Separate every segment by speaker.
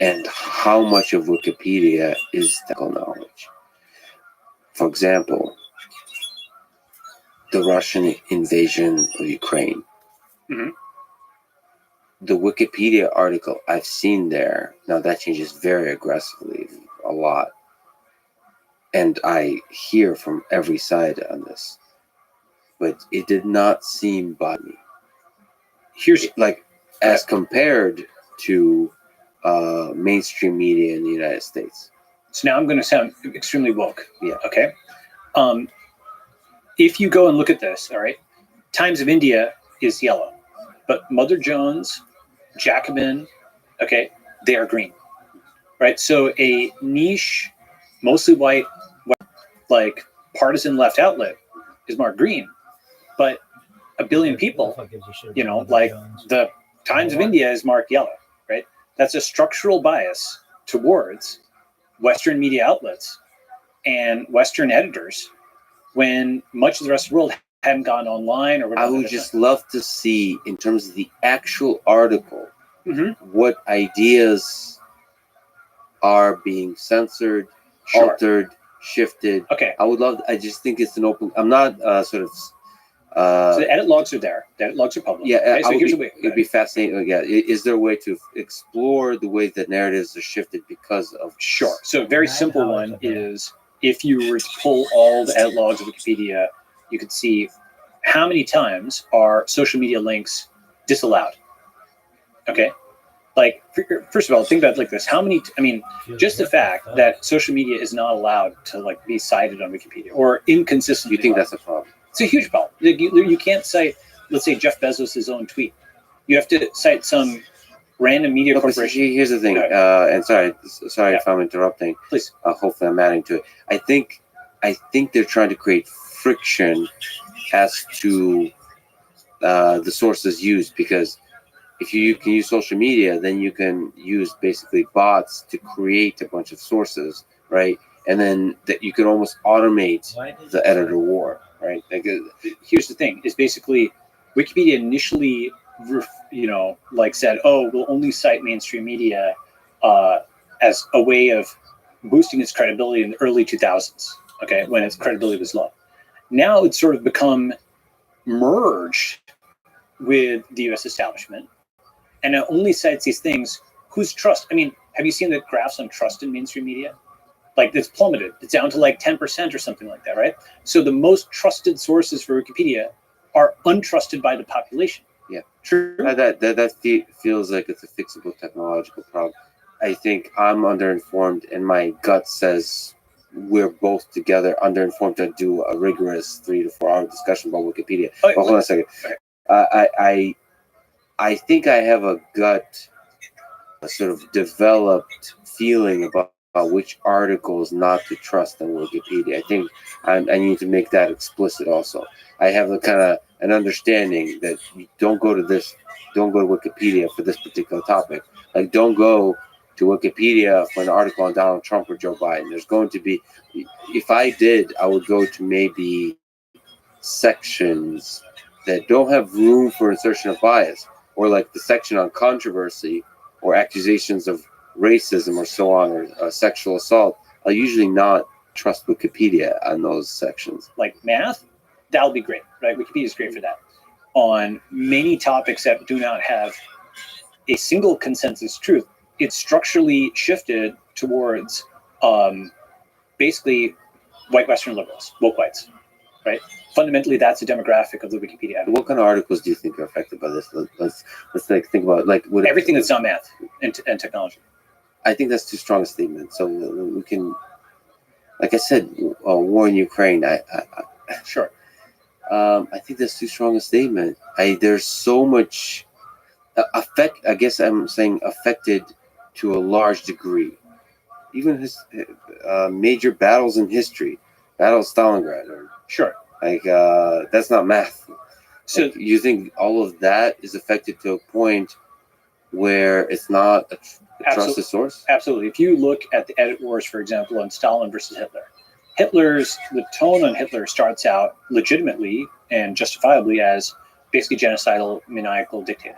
Speaker 1: and how much of Wikipedia is technical knowledge. For example, the Russian invasion of Ukraine.
Speaker 2: Mm-hmm.
Speaker 1: The Wikipedia article I've seen there, now that changes very aggressively, a lot. And I hear from every side on this. But it did not seem by me.
Speaker 2: Here's
Speaker 1: like, as compared to mainstream media in the United States.
Speaker 2: So now I'm going to sound extremely woke.
Speaker 1: Yeah.
Speaker 2: Okay. If you go and look at this, all right, Times of India is yellow, but Mother Jones, Jacobin, okay, they are green, right? So a niche, mostly white, like partisan left outlet is marked green, but a billion people, you know, like the Times of India is marked yellow, right? That's a structural bias towards Western media outlets and Western editors when much of the rest of the world hadn't gone online or whatever.
Speaker 1: I would just love to see, in terms of the actual article, what ideas are being censored, altered, shifted.
Speaker 2: Okay.
Speaker 1: I just think it's an open, I'm not sort of...
Speaker 2: so the edit logs are there. The edit logs are public.
Speaker 1: Yeah,
Speaker 2: okay, so
Speaker 1: it'd be fascinating. Yeah, is there a way to explore the way that narratives are shifted because of...
Speaker 2: Sure. So a very simple one is, if you were to pull all the edit logs of Wikipedia, you could see how many times are social media links disallowed. Okay. Like, first of all, think about it like this. How many, just the fact that social media is not allowed to like be cited on Wikipedia or inconsistent.
Speaker 1: You think that's a problem?
Speaker 2: It's a huge problem. You can't cite, let's say, Jeff Bezos' own tweet. You have to cite some random media corporation.
Speaker 1: Here's the thing, and sorry if I'm interrupting.
Speaker 2: Please.
Speaker 1: Hopefully I'm adding to it. I think they're trying to create friction as to the sources used, because if you can use social media, then you can use basically bots to create a bunch of sources, right? And then that you can almost automate the editor war, right? Like,
Speaker 2: here's the thing: is basically Wikipedia initially, said, "Oh, we'll only cite mainstream media as a way of boosting its credibility in the early 2000s." Okay, when its credibility was low. Now it's sort of become merged with the U.S. establishment, and it only cites these things whose trust. Have you seen the graphs on trust in mainstream media? Like, it's plummeted. It's down to like 10% or something like that, right? So the most trusted sources for Wikipedia are untrusted by the population.
Speaker 1: Yeah,
Speaker 2: true.
Speaker 1: That feels like it's a fixable technological problem. I think I'm underinformed, and my gut says we're both together underinformed to do a rigorous 3 to 4 hour discussion about Wikipedia. But hold on a second. I think I have a sort of developed feeling about which articles not to trust on Wikipedia. I think I need to make that explicit also. I have a kind of an understanding that you don't go to Wikipedia for this particular topic. Like, don't go to Wikipedia for an article on Donald Trump or Joe Biden. There's going to be, if I did, I would go to maybe sections that don't have room for insertion of bias, or like the section on controversy or accusations of racism or so on, or sexual assault. I'll usually not trust Wikipedia on those sections.
Speaker 2: Like math, that'll be great, right? Wikipedia is great for that. On many topics that do not have a single consensus truth, it's structurally shifted towards basically white Western liberals, woke whites, right? Fundamentally, that's a demographic of the Wikipedia.
Speaker 1: What kind of articles do you think are affected by this? Let's think about
Speaker 2: everything that's not math and technology.
Speaker 1: I think that's too strong a statement. So we can, like I said, war in Ukraine.
Speaker 2: Sure.
Speaker 1: I think that's too strong a statement. There's so much affect. I guess I'm saying affected to a large degree. Even his major battles in history, Battle of Stalingrad, or
Speaker 2: sure.
Speaker 1: Like, that's not math. So like, you think all of that is affected to a point where it's not a trusted source?
Speaker 2: Absolutely. If you look at the edit wars, for example, on Stalin versus Hitler, the tone on Hitler starts out legitimately and justifiably as basically genocidal, maniacal dictator.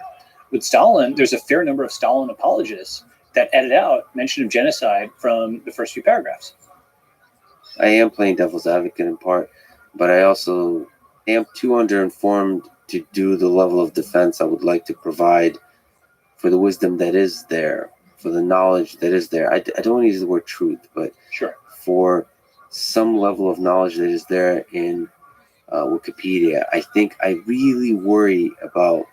Speaker 2: With Stalin, there's a fair number of Stalin apologists that edit out mention of genocide from the first few paragraphs.
Speaker 1: I am playing devil's advocate in part, but I also am too underinformed to do the level of defense I would like to provide for the wisdom that is there, for the knowledge that is there. I don't want to use the word truth, but
Speaker 2: Sure.
Speaker 1: for some level of knowledge that is there in Wikipedia. I think I really worry about,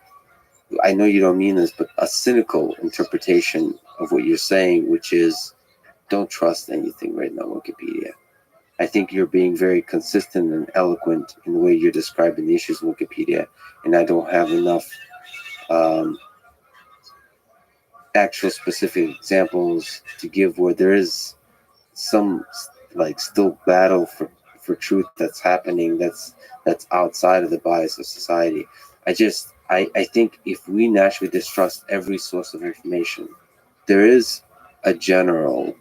Speaker 1: I know you don't mean this, but a cynical interpretation of what you're saying, which is don't trust anything written on Wikipedia. I think you're being very consistent and eloquent in the way you're describing the issues of Wikipedia, and I don't have enough actual specific examples to give where there is some like still battle for truth that's happening that's outside of the bias of society. I think if we naturally distrust every source of information, there is a general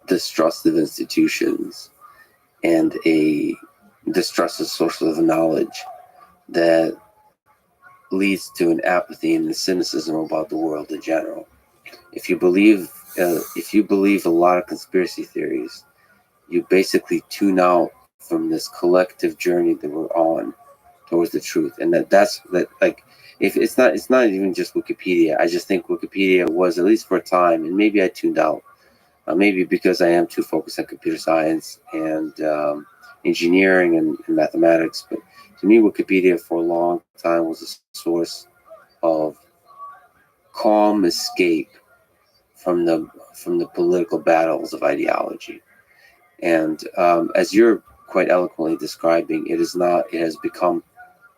Speaker 1: distrust of institutions and a distrust of sources of knowledge that leads to an apathy and a cynicism about the world in general. If you believe a lot of conspiracy theories, you basically tune out from this collective journey that we're on towards the truth. And that's like, if it's not even just Wikipedia. I just think Wikipedia was, at least for a time, and maybe I tuned out, maybe because I am too focused on computer science and engineering and mathematics. But to me, Wikipedia for a long time was a source of calm escape from the political battles of ideology. And as you're quite eloquently describing, it has become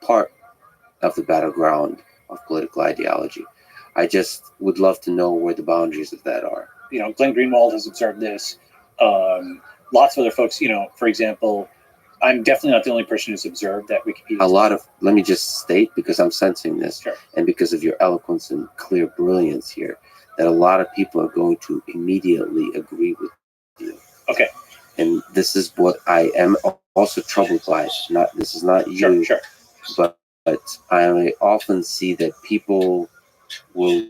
Speaker 1: part of the battleground of political ideology. I just would love to know where the boundaries of that are.
Speaker 2: Glenn Greenwald has observed this. Lots of other folks, for example, I'm definitely not the only person who's observed that Wikipedia.
Speaker 1: Let me just state, because I'm sensing this,
Speaker 2: Sure.
Speaker 1: And because of your eloquence and clear brilliance here, that a lot of people are going to immediately agree with you.
Speaker 2: Okay.
Speaker 1: And this is what I am also troubled by. This is not you,
Speaker 2: Sure.
Speaker 1: but I often see that people will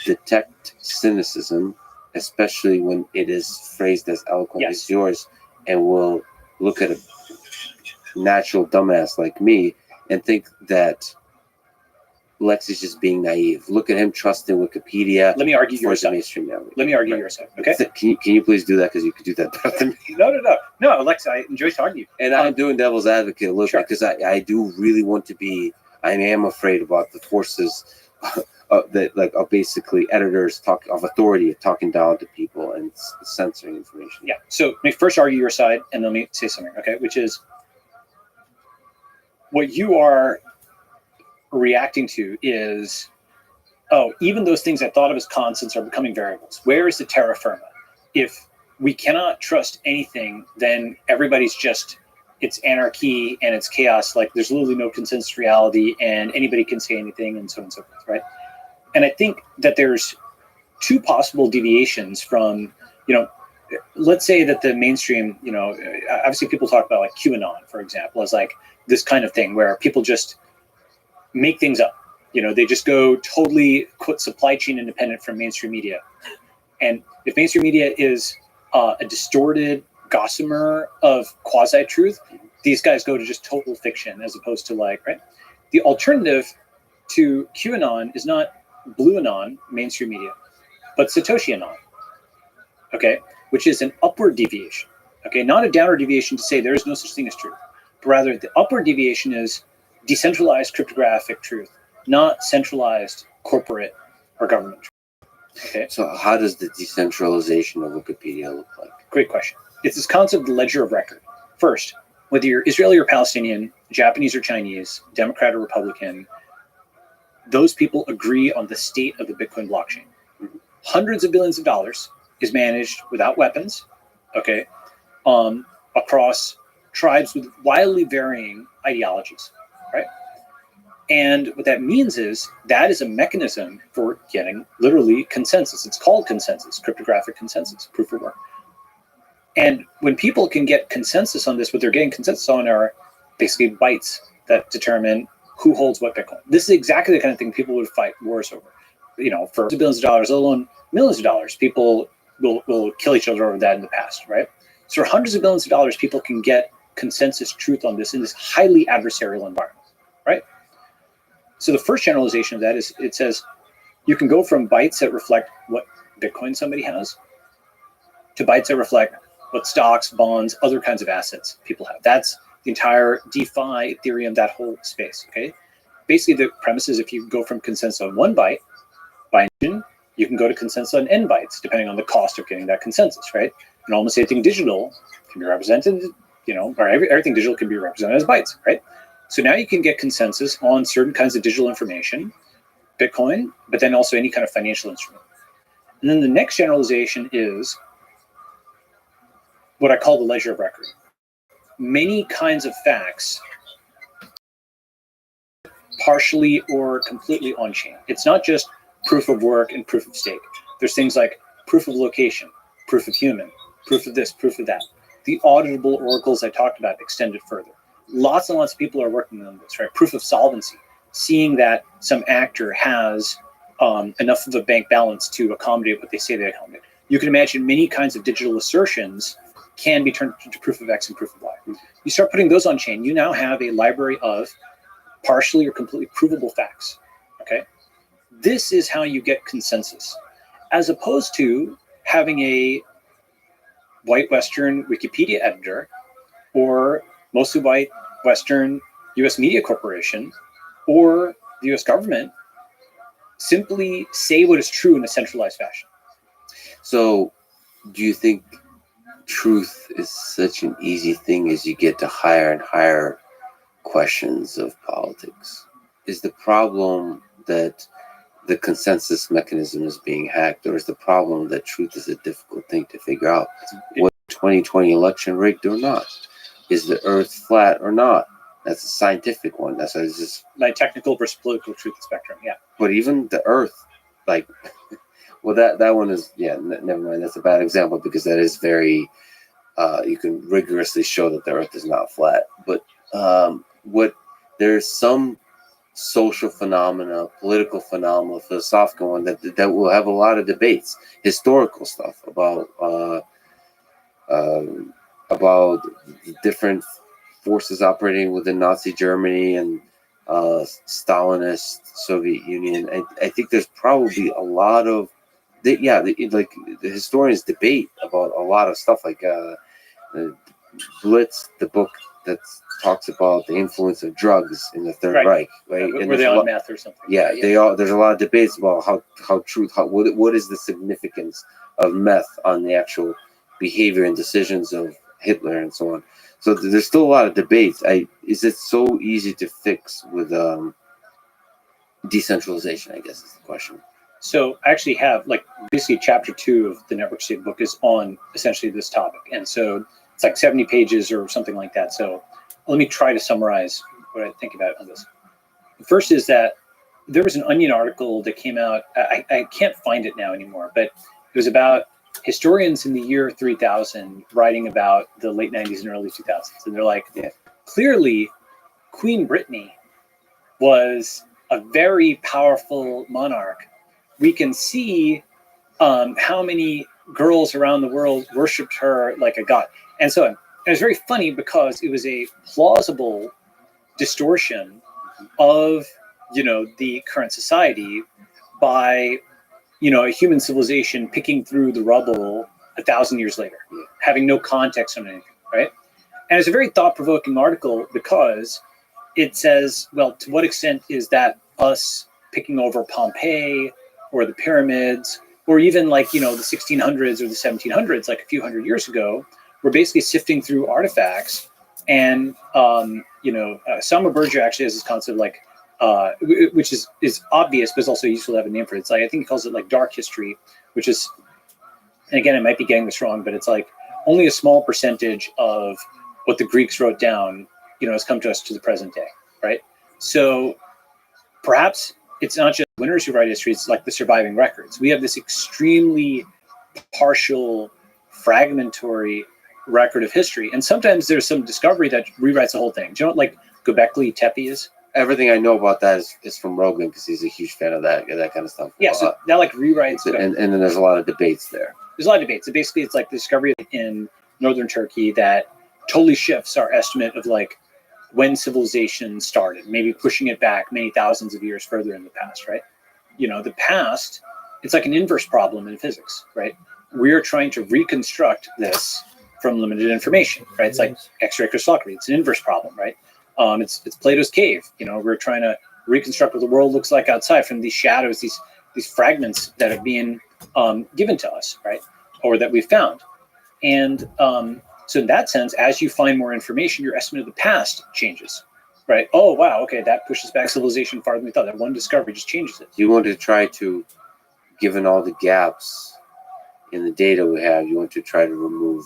Speaker 1: detect cynicism, especially when it is phrased as eloquent as yours, and will look at a natural dumbass like me and think that Lex is just being naive. Look at him trusting Wikipedia.
Speaker 2: Let me argue your side. Let me argue your side. Okay.
Speaker 1: Can you please do that, because you could do that better than me?
Speaker 2: No, Lex, I enjoy talking to you.
Speaker 1: And I'm doing devil's advocate a little
Speaker 2: Sure.
Speaker 1: bit, because I do really want to be. I am afraid about the forces that are basically editors of authority talking down to people and censoring information.
Speaker 2: Yeah. So let me first argue your side, and let me say something. Okay, which is what you are reacting to is, even those things I thought of as constants are becoming variables. Where is the terra firma? If we cannot trust anything, then everybody's it's anarchy and it's chaos. Like there's literally no consensus reality and anybody can say anything and so on and so forth, right? And I think that there's two possible deviations from, let's say that the mainstream, obviously people talk about like QAnon, for example, as like this kind of thing where people just make things up. They just go totally, quote, supply chain independent from mainstream media. And if mainstream media is a distorted gossamer of quasi-truth, these guys go to just total fiction as opposed to right? The alternative to QAnon is not Blue Anon, mainstream media, but Satoshi Anon, okay, which is an upward deviation, okay, not a downward deviation to say there is no such thing as truth, but rather the upward deviation is decentralized cryptographic truth, not centralized corporate or government truth. Okay.
Speaker 1: So how does the decentralization of Wikipedia look like?
Speaker 2: Great question. It's this concept of the ledger of record. First, whether you're Israeli or Palestinian, Japanese or Chinese, Democrat or Republican, those people agree on the state of the Bitcoin blockchain. Hundreds of billions of dollars is managed without weapons, okay, across tribes with wildly varying ideologies, right? And what that means is that is a mechanism for getting literally consensus. It's called consensus, cryptographic consensus, proof of work. And when people can get consensus on this, what they're getting consensus on are basically bytes that determine who holds what Bitcoin. This is exactly the kind of thing people would fight wars over, for billions of dollars, let alone millions of dollars. People will kill each other over that in the past, right? So for hundreds of billions of dollars, people can get consensus truth on this in this highly adversarial environment, right? So the first generalization of that is it says you can go from bytes that reflect what Bitcoin somebody has to bytes that reflect what stocks, bonds, other kinds of assets people have. That's the entire DeFi, Ethereum, that whole space, okay? Basically, the premise is if you go from consensus on 1 byte by engine, you can go to consensus on n bytes, depending on the cost of getting that consensus, right? And almost anything digital can be represented, or everything digital can be represented as bytes, right? So now you can get consensus on certain kinds of digital information, Bitcoin, but then also any kind of financial instrument. And then the next generalization is what I call the ledger of record. Many kinds of facts, partially or completely on-chain. It's not just proof of work and proof of stake. There's things like proof of location, proof of human, proof of this, proof of that. The auditable oracles I talked about extended further. Lots and lots of people are working on this, right? Proof of solvency, seeing that some actor has enough of a bank balance to accommodate what they say they accommodate. You can imagine many kinds of digital assertions can be turned into proof of X and proof of Y. You start putting those on chain, you now have a library of partially or completely provable facts, okay? This is how you get consensus, as opposed to having a white Western Wikipedia editor or mostly white Western US Media Corporation or the US government simply say what is true in a centralized fashion.
Speaker 1: So do you think truth is such an easy thing as you get to higher and higher questions of politics? Is the problem that the consensus mechanism is being hacked, or is the problem that truth is a difficult thing to figure out? Was the 2020 election rigged or not? Is the earth flat or not? That's a scientific one. That's just
Speaker 2: my technical versus political truth spectrum, yeah.
Speaker 1: But even the earth, like, well, that one is, never mind. That's a bad example because that is very, you can rigorously show that the earth is not flat. But there's some social phenomena, political phenomena, philosophical one that will have a lot of debates, historical stuff about different forces operating within Nazi Germany and Stalinist Soviet Union. I think there's probably a lot of the historians debate about a lot of stuff, like Blitz, the book that talks about the influence of drugs in the Third Reich, right?
Speaker 2: Were they on meth or something?
Speaker 1: Yeah, they are. There's a lot of debates about what is the significance of meth on the actual behavior and decisions of Hitler and so on. So there's still a lot of debates. Is it so easy to fix with decentralization, I guess is the question.
Speaker 2: So I actually have, basically chapter 2 of the Network State book is on essentially this topic. And so it's like 70 pages or something like that. So let me try to summarize what I think about on this. The first is that there was an Onion article that came out. I can't find it now anymore, but it was about historians in the year 3000 writing about the late 90s and early 2000s. And they're like, clearly Queen Brittany was a very powerful monarch. We can see how many girls around the world worshipped her like a god. And so it was very funny because it was a plausible distortion of, the current society by, a human civilization picking through the rubble 1,000 years later, having no context on anything, right? And it's a very thought-provoking article because it says, well, to what extent is that us picking over Pompeii or the pyramids, or even the 1600s or the 1700s, like a few hundred years ago, we're basically sifting through artifacts. And, Sama Berger actually has this concept which is obvious, but it's also useful to have a name for it. It's I think he calls it dark history, which is, and again, I might be getting this wrong, but it's only a small percentage of what the Greeks wrote down, has come to us to the present day, right? So perhaps it's not just winners who write history, it's like the surviving records. We have this extremely partial, fragmentary record of history. And sometimes there's some discovery that rewrites the whole thing. Do you know what Göbekli Tepe is?
Speaker 1: everything I know about that is from Rogan because he's a huge fan of that kind of stuff.
Speaker 2: Yeah, so that like rewrites
Speaker 1: and then there's a lot of debates there.
Speaker 2: There's a lot of debates. So basically, it's like the discovery in northern Turkey that totally shifts our estimate of like when civilization started, maybe pushing it back many thousands of years further in the past, right? The past, it's like an inverse problem in physics, right? We're trying to reconstruct this from limited information, right? It's like X-ray crystallography. It's an inverse problem, right? It's Plato's cave. We're trying to reconstruct what the world looks like outside from these shadows, these fragments that are being given to us, right? Or that we found. And so in that sense, as you find more information, your estimate of the past changes, right? Oh, wow, okay, that pushes back civilization farther than we thought. That one discovery just changes it.
Speaker 1: You want to try to, given all the gaps in the data we have, you want to try to remove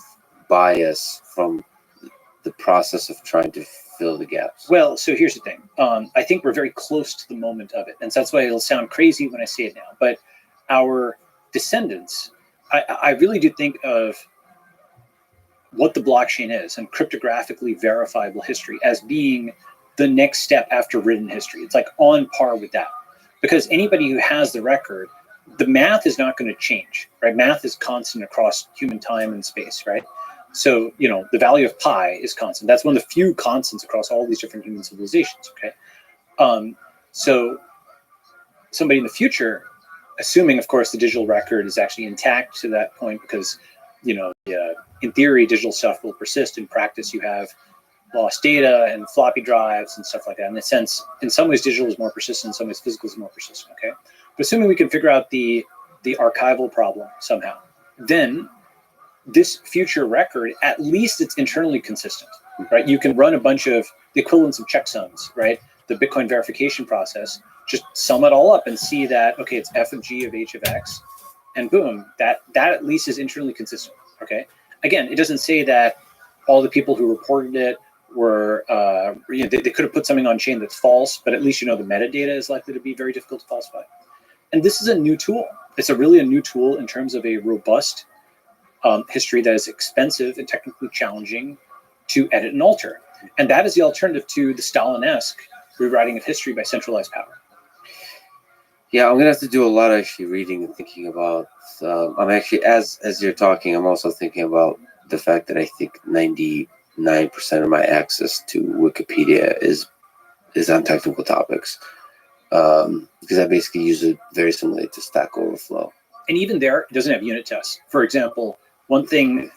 Speaker 1: bias from the process of trying to fill the gaps.
Speaker 2: Well, so here's the thing. I think we're very close to the moment of it. And so that's why it'll sound crazy when I say it now. But our descendants, I really do think of what the blockchain is and cryptographically verifiable history as being the next step after written history. It's like on par with that. Because anybody who has the record, the math is not going to change, right? Math is constant across human time and space, right? So, the value of pi is constant. That's one of the few constants across all these different human civilizations, okay? So somebody in the future, assuming, of course, the digital record is actually intact to that point, because, in theory, digital stuff will persist. In practice, you have lost data and floppy drives and stuff like that. In a sense, in some ways, digital is more persistent. In some ways, physical is more persistent, okay? But assuming we can figure out the archival problem somehow, then this future record, at least it's internally consistent, right? You can run a bunch of the equivalents of checksums, right? The Bitcoin verification process, just sum it all up and see that, okay, it's f of g of h of x, and boom, that at least is internally consistent, okay? Again, it doesn't say that all the people who reported it were, they could have put something on chain that's false, but at least the metadata is likely to be very difficult to falsify. And this is a new tool. It's really a new tool in terms of a robust history that is expensive and technically challenging to edit and alter. And that is the alternative to the Stalin-esque rewriting of history by centralized power.
Speaker 1: Yeah, I'm going to have to do a lot of actually reading and thinking about, I'm actually, as you're talking, I'm also thinking about the fact that I think 99% of my access to Wikipedia is on technical topics. Because I basically use it very similarly to Stack Overflow.
Speaker 2: And even there, it doesn't have unit tests. For example, one thing,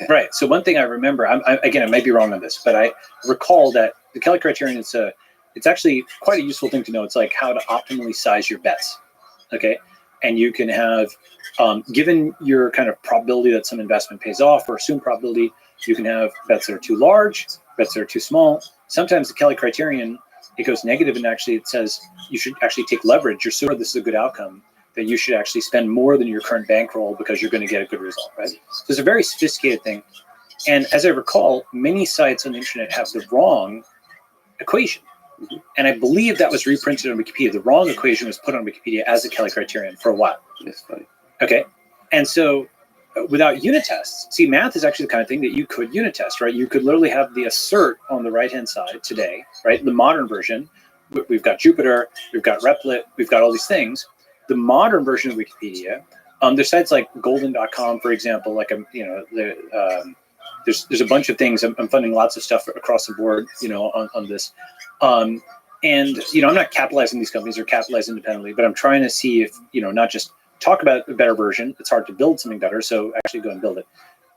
Speaker 2: right? So one thing I remember, again, I might be wrong on this, but I recall that the Kelly criterion it's actually quite a useful thing to know. It's like how to optimally size your bets, okay? And you can have, given your kind of probability that some investment pays off or assumed probability, you can have bets that are too large, bets that are too small. Sometimes the Kelly criterion, it goes negative, and actually it says you should actually take leverage. You're sure this is a good outcome, that you should actually spend more than your current bankroll because you're going to get a good result, right? So it's a very sophisticated thing. And as I recall, many sites on the internet have the wrong equation. And I believe that was reprinted on Wikipedia. The wrong equation was put on Wikipedia as a Kelly criterion for a while.
Speaker 1: That's funny.
Speaker 2: Okay. And so without unit tests, see, math is actually the kind of thing that you could unit test, right? You could literally have the assert on the right-hand side today, right? The modern version, we've got Jupyter, we've got Replit, we've got all these things. The modern version of Wikipedia, there's sites like golden.com, for example, like, there's a bunch of things. I'm funding lots of stuff across the board, on this. And, I'm not capitalizing these companies or capitalize independently, but I'm trying to see if, not just talk about a better version. It's hard to build something better, so actually go and build it.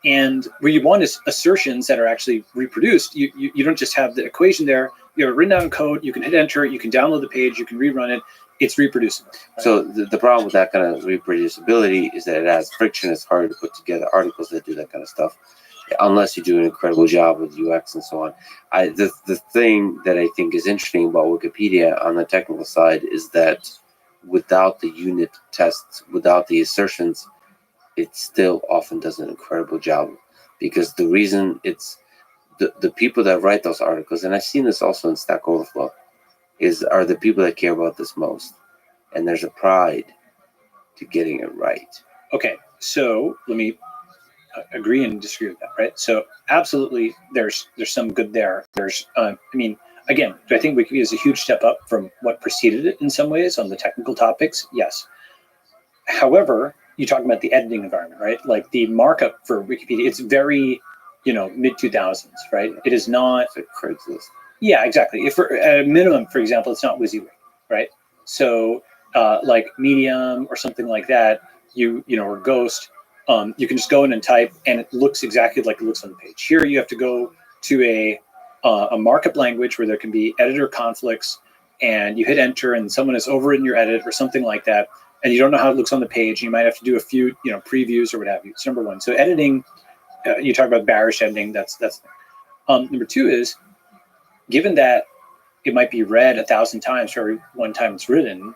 Speaker 2: And what you want is assertions that are actually reproduced. You don't just have the equation there. You have it written down in code. You can hit enter. You can download the page. You can rerun it. It's reproducible. Right?
Speaker 1: So the problem with that kind of reproducibility is that it adds friction. It's hard to put together articles that do that kind of stuff, unless you do an incredible job with UX and so on. The thing that I think is interesting about Wikipedia on the technical side is that without the unit tests, without the assertions, it still often does an incredible job, because the reason it's the people that write those articles, and I've seen this also in Stack Overflow, are the people that care about this most, and there's a pride to getting it right.
Speaker 2: Okay, so let me agree and disagree with that, right? So absolutely, there's some good there. There's, Again, do I think Wikipedia is a huge step up from what preceded it in some ways on the technical topics? Yes. However, you talk about the editing environment, right? Like the markup for Wikipedia, it's very, mid 2000s, right? It is not.
Speaker 1: It's like Craigslist.
Speaker 2: Yeah, exactly. If at a minimum, for example, it's not WYSIWYG, right? So like Medium or something like that, or Ghost, you can just go in and type, and it looks exactly like it looks on the page. Here, you have to go to a markup language where there can be editor conflicts, and you hit enter, and someone has overwritten your edit or something like that, and you don't know how it looks on the page. You might have to do a few, previews or what have you. It's number one. So editing, you talk about bearish editing. That's number two is, given that it might be read 1,000 times for every one time it's written,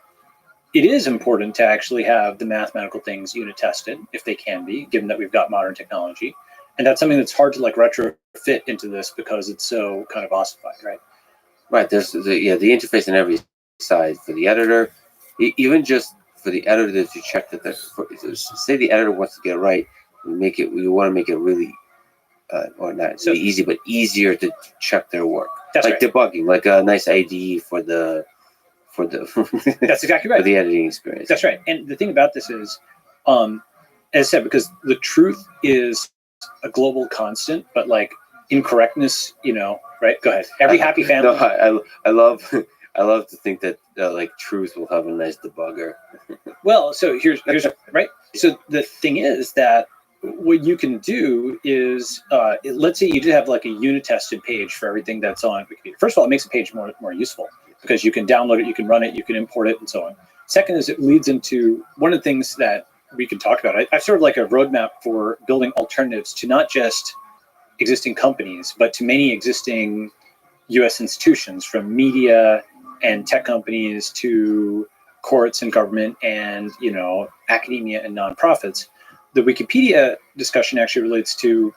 Speaker 2: it is important to actually have the mathematical things unit tested, if they can be, given that we've got modern technology. And that's something that's hard to retrofit into this because it's so kind of ossified, right?
Speaker 1: Right. There's the interface on every side for the editor, even just for the editor to check that say the editor wants to get it right, we want to make it really or not so easy, but easier to check their work.
Speaker 2: That's
Speaker 1: like
Speaker 2: right.
Speaker 1: Debugging, like a nice IDE for the
Speaker 2: that's exactly right.
Speaker 1: For the editing experience.
Speaker 2: That's right. And the thing about this is, as I said, because the truth is a global constant, but incorrectness, right? Go ahead. Every happy family.
Speaker 1: No, I love to think that truth will have a nice debugger.
Speaker 2: Well, so here's right. So the thing is that what you can do is, let's say you did have a unit tested page for everything that's on Wikipedia. First of all, it makes a page more useful because you can download it, you can run it, you can import it, and so on. Second is it leads into one of the things that we can talk about. I've sort of a roadmap for building alternatives to not just existing companies, but to many existing U.S. institutions, from media and tech companies to courts and government and academia and nonprofits. The Wikipedia discussion actually relates to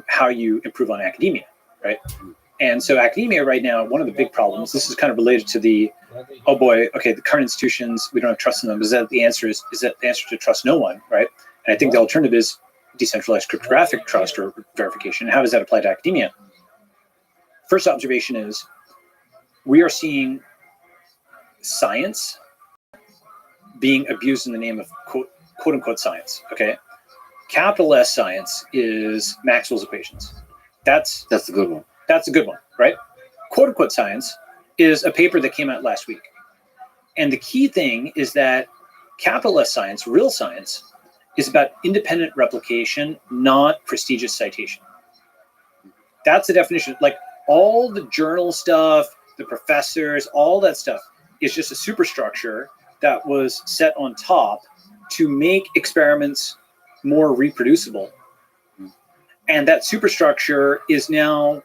Speaker 2: how you improve on academia, right? And so academia right now, one of the big problems, this is kind of related to the, oh boy, okay, the current institutions, we don't have trust in them. Is that the answer to trust no one, right? And I think the alternative is decentralized cryptographic trust or verification. How does that apply to academia? First observation is we are seeing science being abused in the name of quote unquote science, okay? Capital S science is Maxwell's equations. That's
Speaker 1: a good one.
Speaker 2: That's a good one, right? Quote unquote science is a paper that came out last week. And the key thing is that capital S science, real science, is about independent replication, not prestigious citation. That's the definition. All the journal stuff, the professors, all that stuff is just a superstructure that was set on top to make experiments more reproducible. And that superstructure is now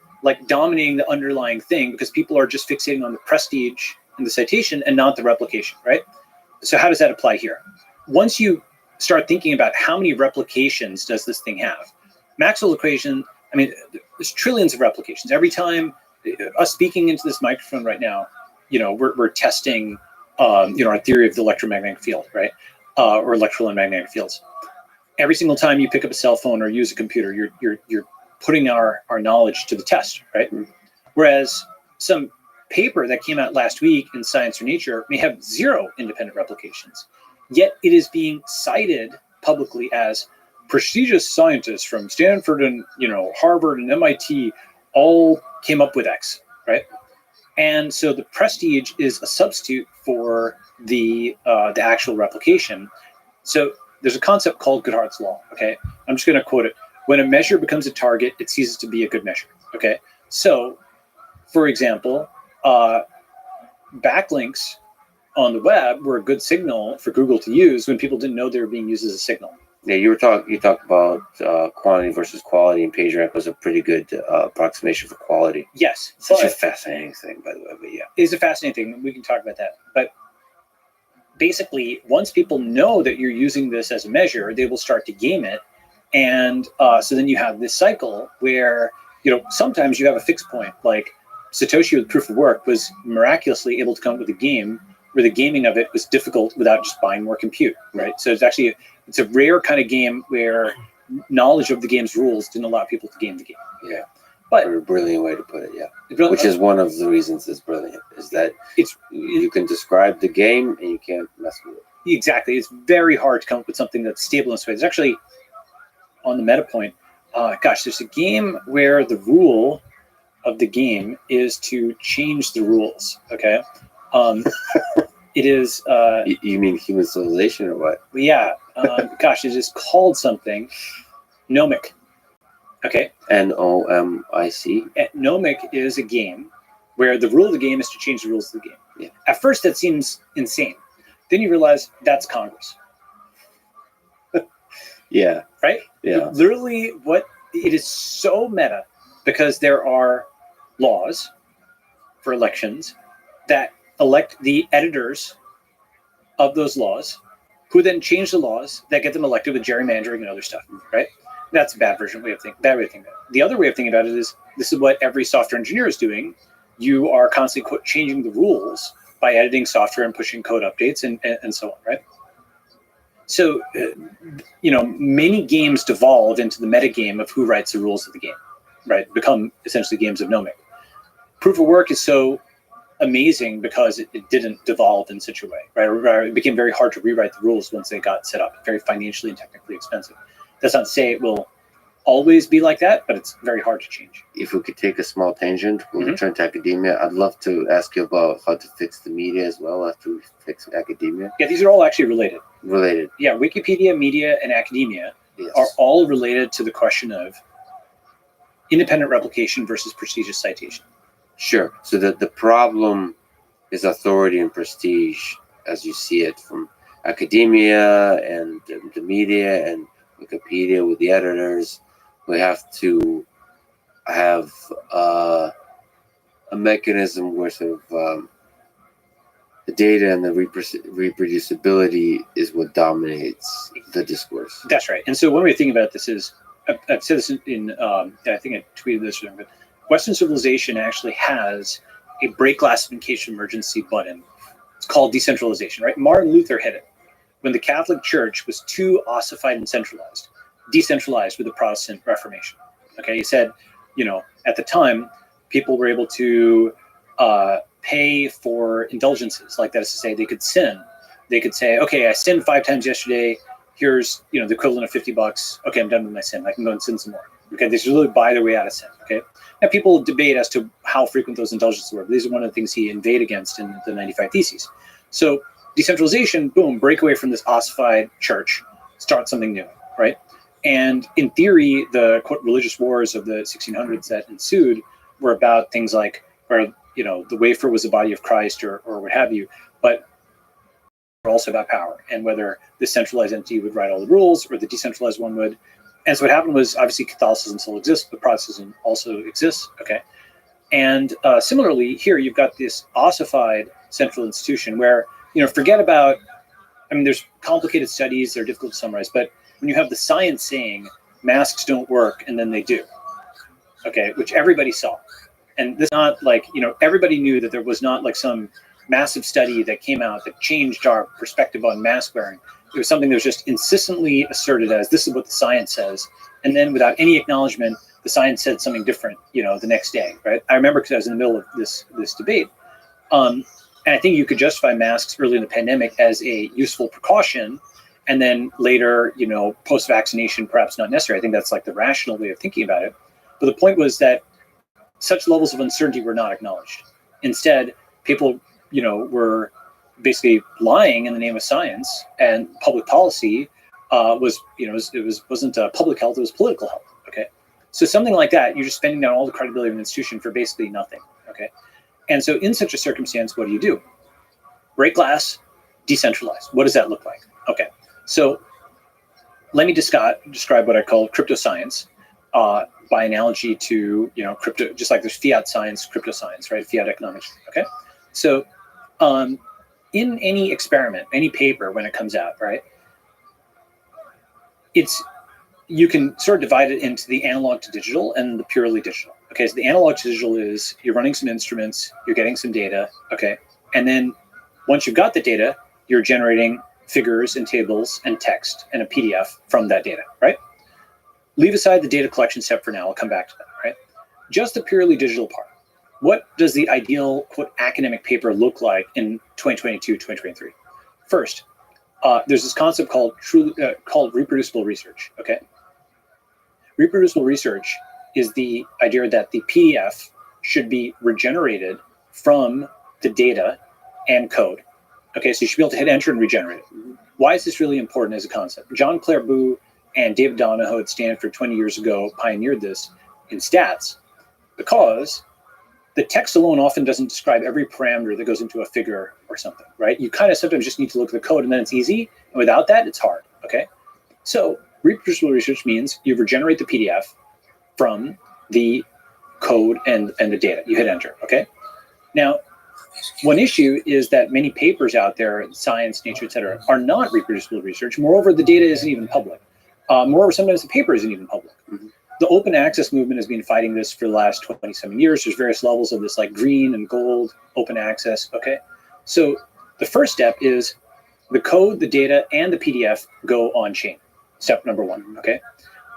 Speaker 2: dominating the underlying thing because people are just fixating on the prestige and the citation and not the replication, right? So how does that apply here? Once you start thinking about how many replications does this thing have, Maxwell equation, there's trillions of replications. Every time us speaking into this microphone right now, we're testing, our theory of the electromagnetic field, right? Or electrical and magnetic fields. Every single time you pick up a cell phone or use a computer, you're putting our knowledge to the test, right? Whereas some paper that came out last week in Science or Nature may have 0 independent replications, yet it is being cited publicly as prestigious scientists from Stanford and Harvard and MIT all came up with X, right? And so the prestige is a substitute for the actual replication. So there's a concept called Goodhart's law. Okay, I'm just going to quote it. When a measure becomes a target, it ceases to be a good measure. Okay, so for example, backlinks on the web were a good signal for Google to use when people didn't know they were being used as a signal.
Speaker 1: Yeah, you talked about quantity versus quality, and PageRank was a pretty good approximation for quality.
Speaker 2: Yes,
Speaker 1: such a fascinating thing, by the way. But yeah,
Speaker 2: it's a fascinating thing. We can talk about that. But basically, once people know that you're using this as a measure, they will start to game it, and so then you have this cycle where sometimes you have a fixed point. Like Satoshi with proof of work was miraculously able to come up with a game where the gaming of it was difficult without just buying more compute, right? So it's a rare kind of game where knowledge of the game's rules didn't allow people to game the game.
Speaker 1: Yeah.
Speaker 2: But
Speaker 1: a brilliant way to put it, yeah.
Speaker 2: really,
Speaker 1: Which is one of the reasons it's brilliant, is that
Speaker 2: it's
Speaker 1: you can describe the game and you can't mess with it.
Speaker 2: exactly. It's very hard to come up with something that's stable in this way. There's actually, on the meta point, there's a game where the rule of the game is to change the rules. Okay, it is.
Speaker 1: You mean human civilization or what?
Speaker 2: Yeah. It is called something. Gnomic. Okay.
Speaker 1: Nomic.
Speaker 2: Gnomic is a game where the rule of the game is to change the rules of the game.
Speaker 1: Yeah.
Speaker 2: At first, that seems insane. Then you realize that's Congress.
Speaker 1: Yeah.
Speaker 2: Right?
Speaker 1: Yeah.
Speaker 2: Literally, it is so meta because there are laws for elections that elect the editors of those laws, who then change the laws that get them elected with gerrymandering and other stuff, right? That's a bad way of thinking about it. The other way of thinking about it is this is what every software engineer is doing. You are constantly changing the rules by editing software and pushing code updates and so on, right? So, many games devolve into the metagame of who writes the rules of the game, right? Become essentially games of Gnomic. Proof of work is so amazing because it didn't devolve in such a way, right? It became very hard to rewrite the rules once they got set up, very financially and technically expensive. That's not to say it will always be like that, but it's very hard to change.
Speaker 1: If we could take a small tangent, we'll
Speaker 2: Mhm.
Speaker 1: return to academia. I'd love to ask you about how to fix the media as well after we fix academia.
Speaker 2: Yeah, these are all actually related.
Speaker 1: Related.
Speaker 2: Yeah, Wikipedia, media, and academia
Speaker 1: Yes.
Speaker 2: are all related to the question of independent replication versus prestigious citation.
Speaker 1: Sure. So that the problem is authority and prestige as you see it from academia and the media and Wikipedia with the editors. We have to have a mechanism where sort of the data and the reproducibility is what dominates the discourse.
Speaker 2: That's right. And so one way of thinking about this is, I've said this in I think I tweeted this, but Western civilization actually has a break classification emergency button. It's called decentralization, right? Martin Luther hit it when the Catholic Church was too ossified and centralized, decentralized with the Protestant Reformation. Okay, he said, at the time, people were able to pay for indulgences, like that is to say, they could sin. They could say, okay, I sinned 5 times yesterday. Here's the equivalent of $50. Okay, I'm done with my sin. I can go and sin some more. Okay, they should really buy their way out of sin. Okay, now people debate as to how frequent those indulgences were. But these are one of the things he inveighed against in the 95 Theses. So decentralization, boom, break away from this ossified church, start something new, right? And in theory, the quote religious wars of the 1600s that ensued were about things like where the wafer was the body of Christ or what have you, but also about power and whether the centralized entity would write all the rules or the decentralized one would. And so what happened was obviously Catholicism still exists, but Protestantism also exists. Okay, and similarly here you've got this ossified central institution where forget about. I mean, there's complicated studies; they're difficult to summarize, but when you have the science saying masks don't work and then they do, okay, which everybody saw. And this is not like, everybody knew that there was not like some massive study that came out that changed our perspective on mask wearing. It was something that was just insistently asserted as this is what the science says. And then without any acknowledgement, the science said something different, the next day, right? I remember because I was in the middle of this debate. And I think you could justify masks early in the pandemic as a useful precaution. And then later, post-vaccination, perhaps not necessary. I think that's like the rational way of thinking about it. But the point was that such levels of uncertainty were not acknowledged. Instead, people, were basically lying in the name of science, and public policy wasn't public health; it was political health. Okay, so something like that, you're just spending down all the credibility of an institution for basically nothing. Okay, and so in such a circumstance, what do? Break glass, decentralized. What does that look like? Okay, so let me describe what I call crypto science. By analogy to crypto, just like there's fiat science, crypto science, right? Fiat economics. Okay, so in any experiment, any paper when it comes out, right? You can sort of divide it into the analog to digital and the purely digital. Okay, so the analog to digital is you're running some instruments, you're getting some data, okay, and then once you've got the data, you're generating figures and tables and text and a PDF from that data, right? Leave aside the data collection step for now. I'll come back to that, right? just the purely digital part. What does the ideal, quote, academic paper look like in 2022, 2023? First, there's this concept called reproducible research, okay? Reproducible research is the idea that the PDF should be regenerated from the data and code. Okay, so you should be able to hit enter and regenerate it. Why is this really important as a concept? John Clairbout and David Donahoe at Stanford 20 years ago pioneered this in stats because the text alone often doesn't describe every parameter that goes into a figure or something, right? You kind of sometimes just need to look at the code and then it's easy. And without that, it's hard, okay? So reproducible research means you regenerate the PDF from the code and the data. You hit enter, okay? Now, one issue is that many papers out there in science, nature, et cetera, are not reproducible research. Moreover, the data isn't even public. Moreover, sometimes the paper isn't even public. The open access movement has been fighting this for the last 27 years. There's various levels of this, like green and gold open access, okay? So the first step is the code, the data, and the PDF go on chain. Step number one, okay?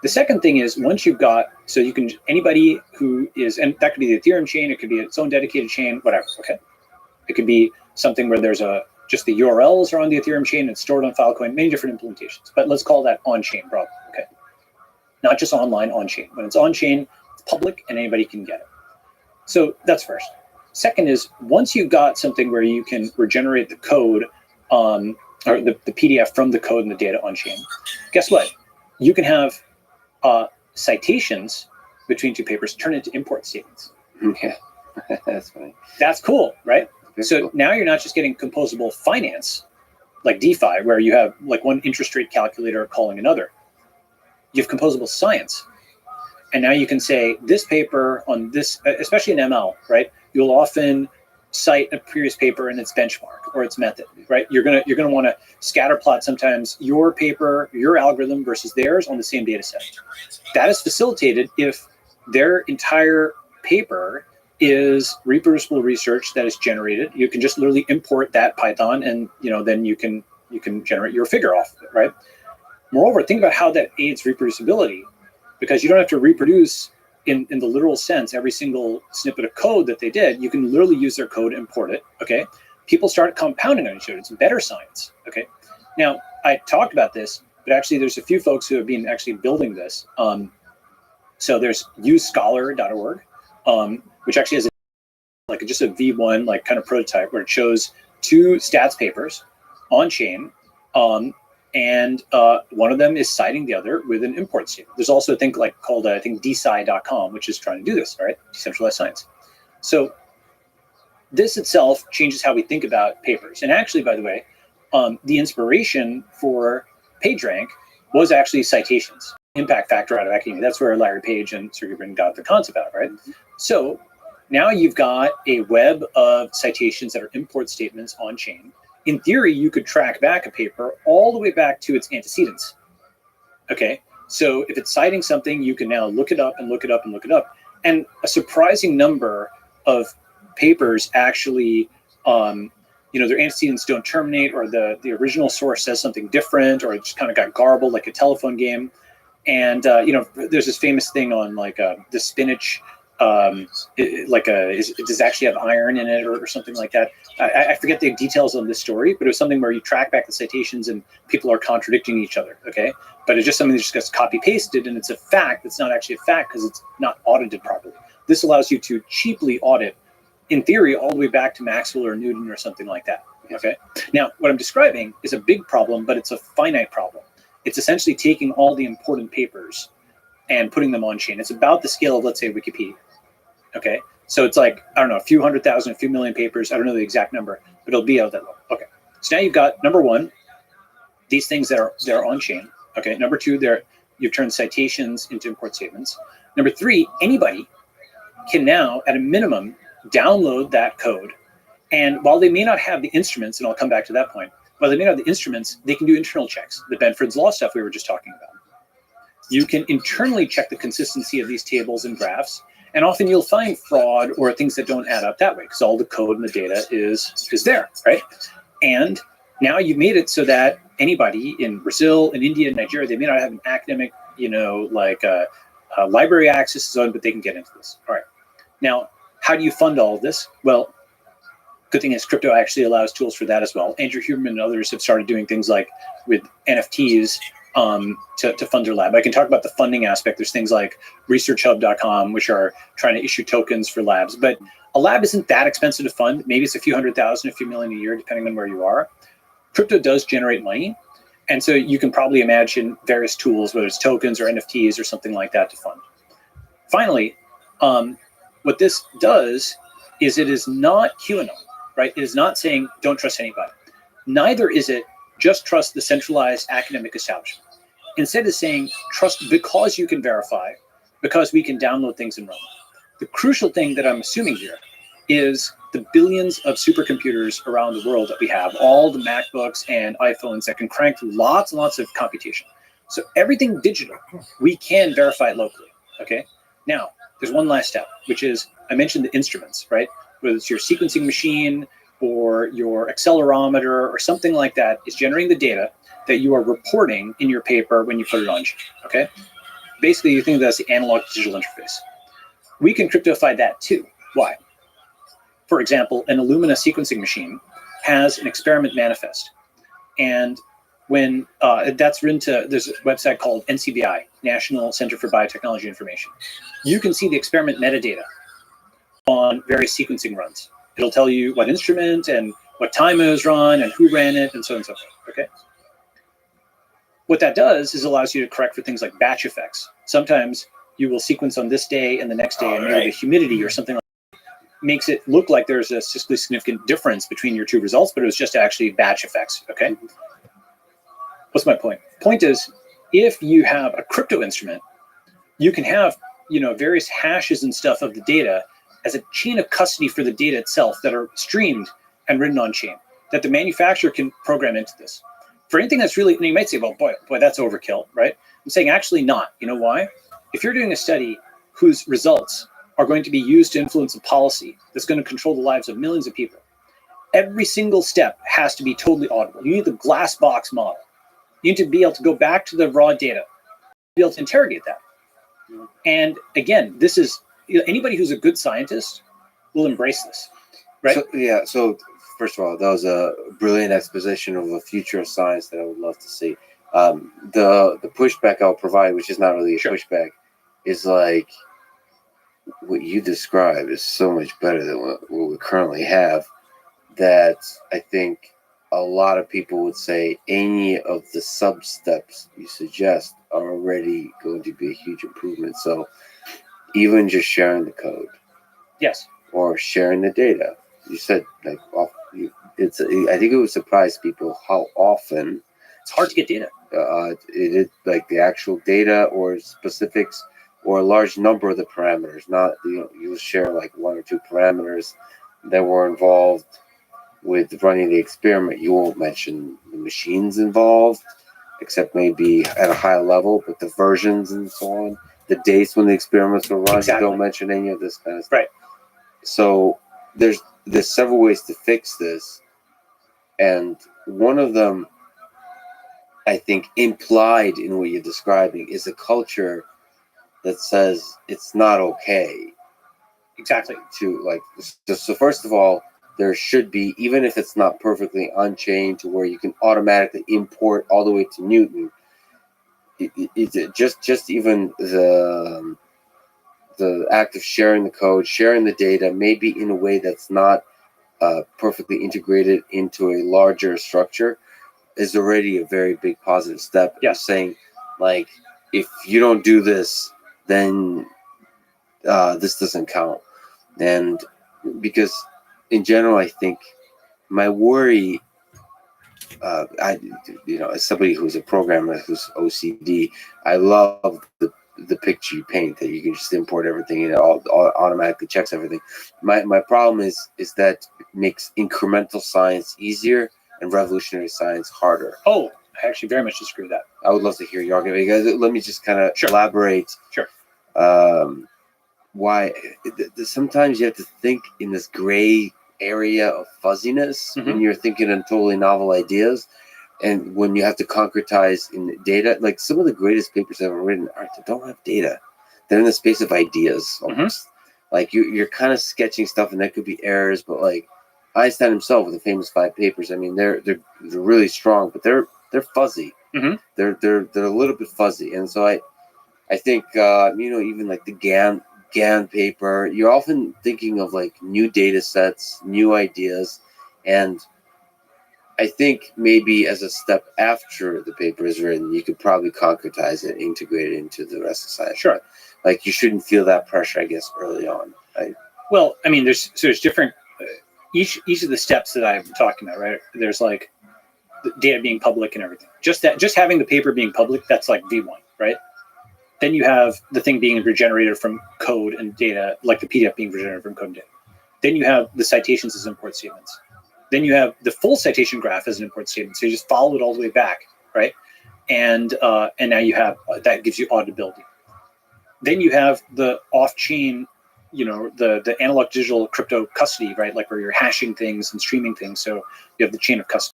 Speaker 2: The second thing is once you've got, so you can, anybody who is, and that could be the Ethereum chain, it could be its own dedicated chain, whatever, okay? It could be something where there's just the URLs are on the Ethereum chain, it's stored on Filecoin, many different implementations, but let's call that on-chain problem, okay? Not just online, on-chain. When it's on-chain, it's public and anybody can get it. So that's first. Second is once you've got something where you can regenerate the code, or the PDF from the code and the data on-chain, guess what? You can have citations between two papers turn into import statements.
Speaker 1: Yeah, that's funny.
Speaker 2: That's cool, right?
Speaker 1: Very
Speaker 2: So
Speaker 1: cool.
Speaker 2: now you're not just getting composable finance, like DeFi, where you have like one interest rate calculator calling another. You have composable science. And now you can say this paper on this, especially in ML, right? You'll often cite a previous paper and its benchmark or its method, right? You're gonna want to scatter plot sometimes your paper, your algorithm versus theirs on the same data set. That is facilitated if their entire paper is reproducible research that is generated. You can just literally import that Python and then you can generate your figure off of it, right? Moreover, think about how that aids reproducibility, because you don't have to reproduce in the literal sense every single snippet of code that they did. You can literally use their code, import it, okay? People start compounding on each other. It's better science, okay? Now, I talked about this, but actually there's a few folks who have been actually building this. So there's usescholar.org, which actually has just a V1 like kind of prototype where it shows two stats papers on chain, and one of them is citing the other with an import statement. There's also a thing called I think DeSci.com, which is trying to do this, all right? Decentralized science. So this itself changes how we think about papers. And actually, by the way, the inspiration for PageRank was actually citations, impact factor out of academia. That's where Larry Page and Sergey Brin got the concept out, right? So now you've got a web of citations that are import statements on chain. In theory, you could track back a paper all the way back to its antecedents. Okay, so if it's citing something, you can now look it up and look it up and look it up. And a surprising number of papers actually, their antecedents don't terminate, or the original source says something different, or it just kind of got garbled like a telephone game. And there's this famous thing on the spinach. Does it actually have iron in it or something like that? I forget the details of this story, but it was something where you track back the citations and people are contradicting each other, okay? But it's just something that just gets copy-pasted, and it's a fact that's not actually a fact because it's not audited properly. This allows you to cheaply audit, in theory, all the way back to Maxwell or Newton or something like that, okay? Now, what I'm describing is a big problem, but it's a finite problem. It's essentially taking all the important papers and putting them on chain. It's about the scale of, let's say, Wikipedia. Okay, so it's like, I don't know, a few 100,000, a few million papers. I don't know the exact number, but it'll be out that low. Okay, so now you've got, number one, these things that are on chain. Okay, number two, you've turned citations into import statements. Number three, anybody can now, at a minimum, download that code. And while they may not have the instruments, and I'll come back to that point, while they may not have the instruments, they can do internal checks, the Benford's Law stuff we were just talking about. You can internally check the consistency of these tables and graphs. And often you'll find fraud or things that don't add up that way because all the code and the data is there, right? And now you've made it so that anybody in Brazil, in India, in Nigeria, they may not have an academic, library access is owned, but they can get into this. All right. Now, how do you fund all of this? Well, good thing is crypto actually allows tools for that as well. Andrew Huberman and others have started doing things like with NFTs to fund their lab. I can talk about the funding aspect. There's things like researchhub.com, which are trying to issue tokens for labs. But a lab isn't that expensive to fund. Maybe it's a few $100,000, a few million a year, depending on where you are. Crypto does generate money. And so you can probably imagine various tools, whether it's tokens or NFTs or something like that, to fund. Finally, what this does is it is not QAnon, right? It is not saying don't trust anybody. Neither is it just trust the centralized academic establishment. Instead, it's saying trust because you can verify, because we can download things and run them. The crucial thing that I'm assuming here is the billions of supercomputers around the world that we have, all the MacBooks and iPhones that can crank through lots and lots of computation. So everything digital, we can verify it locally, okay? Now, there's one last step, which is, I mentioned the instruments, right? Whether it's your sequencing machine or your accelerometer or something like that is generating the data that you are reporting in your paper when you put it on chain, okay? Basically, you think that's the analog to digital interface. We can cryptofy that too. Why? For example, an Illumina sequencing machine has an experiment manifest. And when that's written to, there's a website called NCBI, National Center for Biotechnology Information. You can see the experiment metadata on various sequencing runs. It'll tell you what instrument and what time it was run and who ran it and so on and so forth, okay? What that does is allows you to correct for things like batch effects. Sometimes you will sequence on this day and the next day, and maybe the humidity or something like that makes it look like there's a statistically significant difference between your two results, but it was just actually batch effects, okay? What's my point? Point is, if you have a crypto instrument, you can have, various hashes and stuff of the data as a chain of custody for the data itself that are streamed and written on chain that the manufacturer can program into this. For anything that's really, and you might say, well, boy, that's overkill, right? I'm saying actually not. You know why? If you're doing a study whose results are going to be used to influence a policy that's going to control the lives of millions of people, every single step has to be totally audible. You need the glass box model. You need to be able to go back to the raw data, be able to interrogate that. And again, this is, anybody who's a good scientist will embrace this, right?
Speaker 1: So first of all, that was a brilliant exposition of a future of science that I would love to see. The pushback I'll provide, which is not really a pushback, is like what you describe is so much better than what we currently have, that I think a lot of people would say any of the sub steps you suggest are already going to be a huge improvement. So even just sharing the code,
Speaker 2: yes,
Speaker 1: or sharing the data, you said like I think it would surprise people how often
Speaker 2: it's hard to get data.
Speaker 1: It is like the actual data or specifics or a large number of the parameters. Not you'll share like one or two parameters that were involved with running the experiment. You won't mention the machines involved, except maybe at a high level, but the versions and so on, the dates when the experiments were run, you don't mention any of this kind of stuff.
Speaker 2: Right.
Speaker 1: So there's several ways to fix this, and one of them, I think, implied in what you're describing is a culture that says it's not okay.
Speaker 2: Exactly.
Speaker 1: To like, so first of all, there should be, even if it's not perfectly on-chain to where you can automatically import all the way to Newton, just even the act of sharing the code, sharing the data, maybe in a way that's not perfectly integrated into a larger structure, is already a very big positive step.
Speaker 2: Yeah.
Speaker 1: Saying, like, if you don't do this, then this doesn't count. And because in general, I think my worry, as somebody who's a programmer who's OCD, I love the picture you paint that you can just import everything and it all automatically checks everything. My problem is that it makes incremental science easier and revolutionary science harder.
Speaker 2: Oh, I actually very much disagree with that.
Speaker 1: I would love to hear your argument. Guys, let me just kind of elaborate.
Speaker 2: Sure.
Speaker 1: Why sometimes you have to think in this gray area of fuzziness when you're thinking in totally novel ideas, and when you have to concretize in data. Like some of the greatest papers I've ever written don't have data. they're in the space of ideas almost. Like you're kind of sketching stuff, and there could be errors, but like Einstein himself with the famous 5 papers. I mean, they're really strong, but they're fuzzy. They're a little bit fuzzy, and so I think even like the GAN paper, you're often thinking of like new data sets, new ideas, and I think maybe as a step after the paper is written, you could probably concretize it, integrate it into the rest of science.
Speaker 2: Sure.
Speaker 1: Like you shouldn't feel that pressure, I guess, early on.
Speaker 2: Well, I mean, there's different each of the steps that I'm talking about, right? There's like the data being public and everything. Just having the paper being public, that's like V1, right? Then you have the thing being regenerated from code and data, like the PDF being regenerated from code and data. Then you have the citations as import statements. Then you have the full citation graph as an import statement. So you just follow it all the way back, right? And now you have that gives you auditability. Then you have the off-chain, the analog digital crypto custody, right? Like where you're hashing things and streaming things. So you have the chain of custody.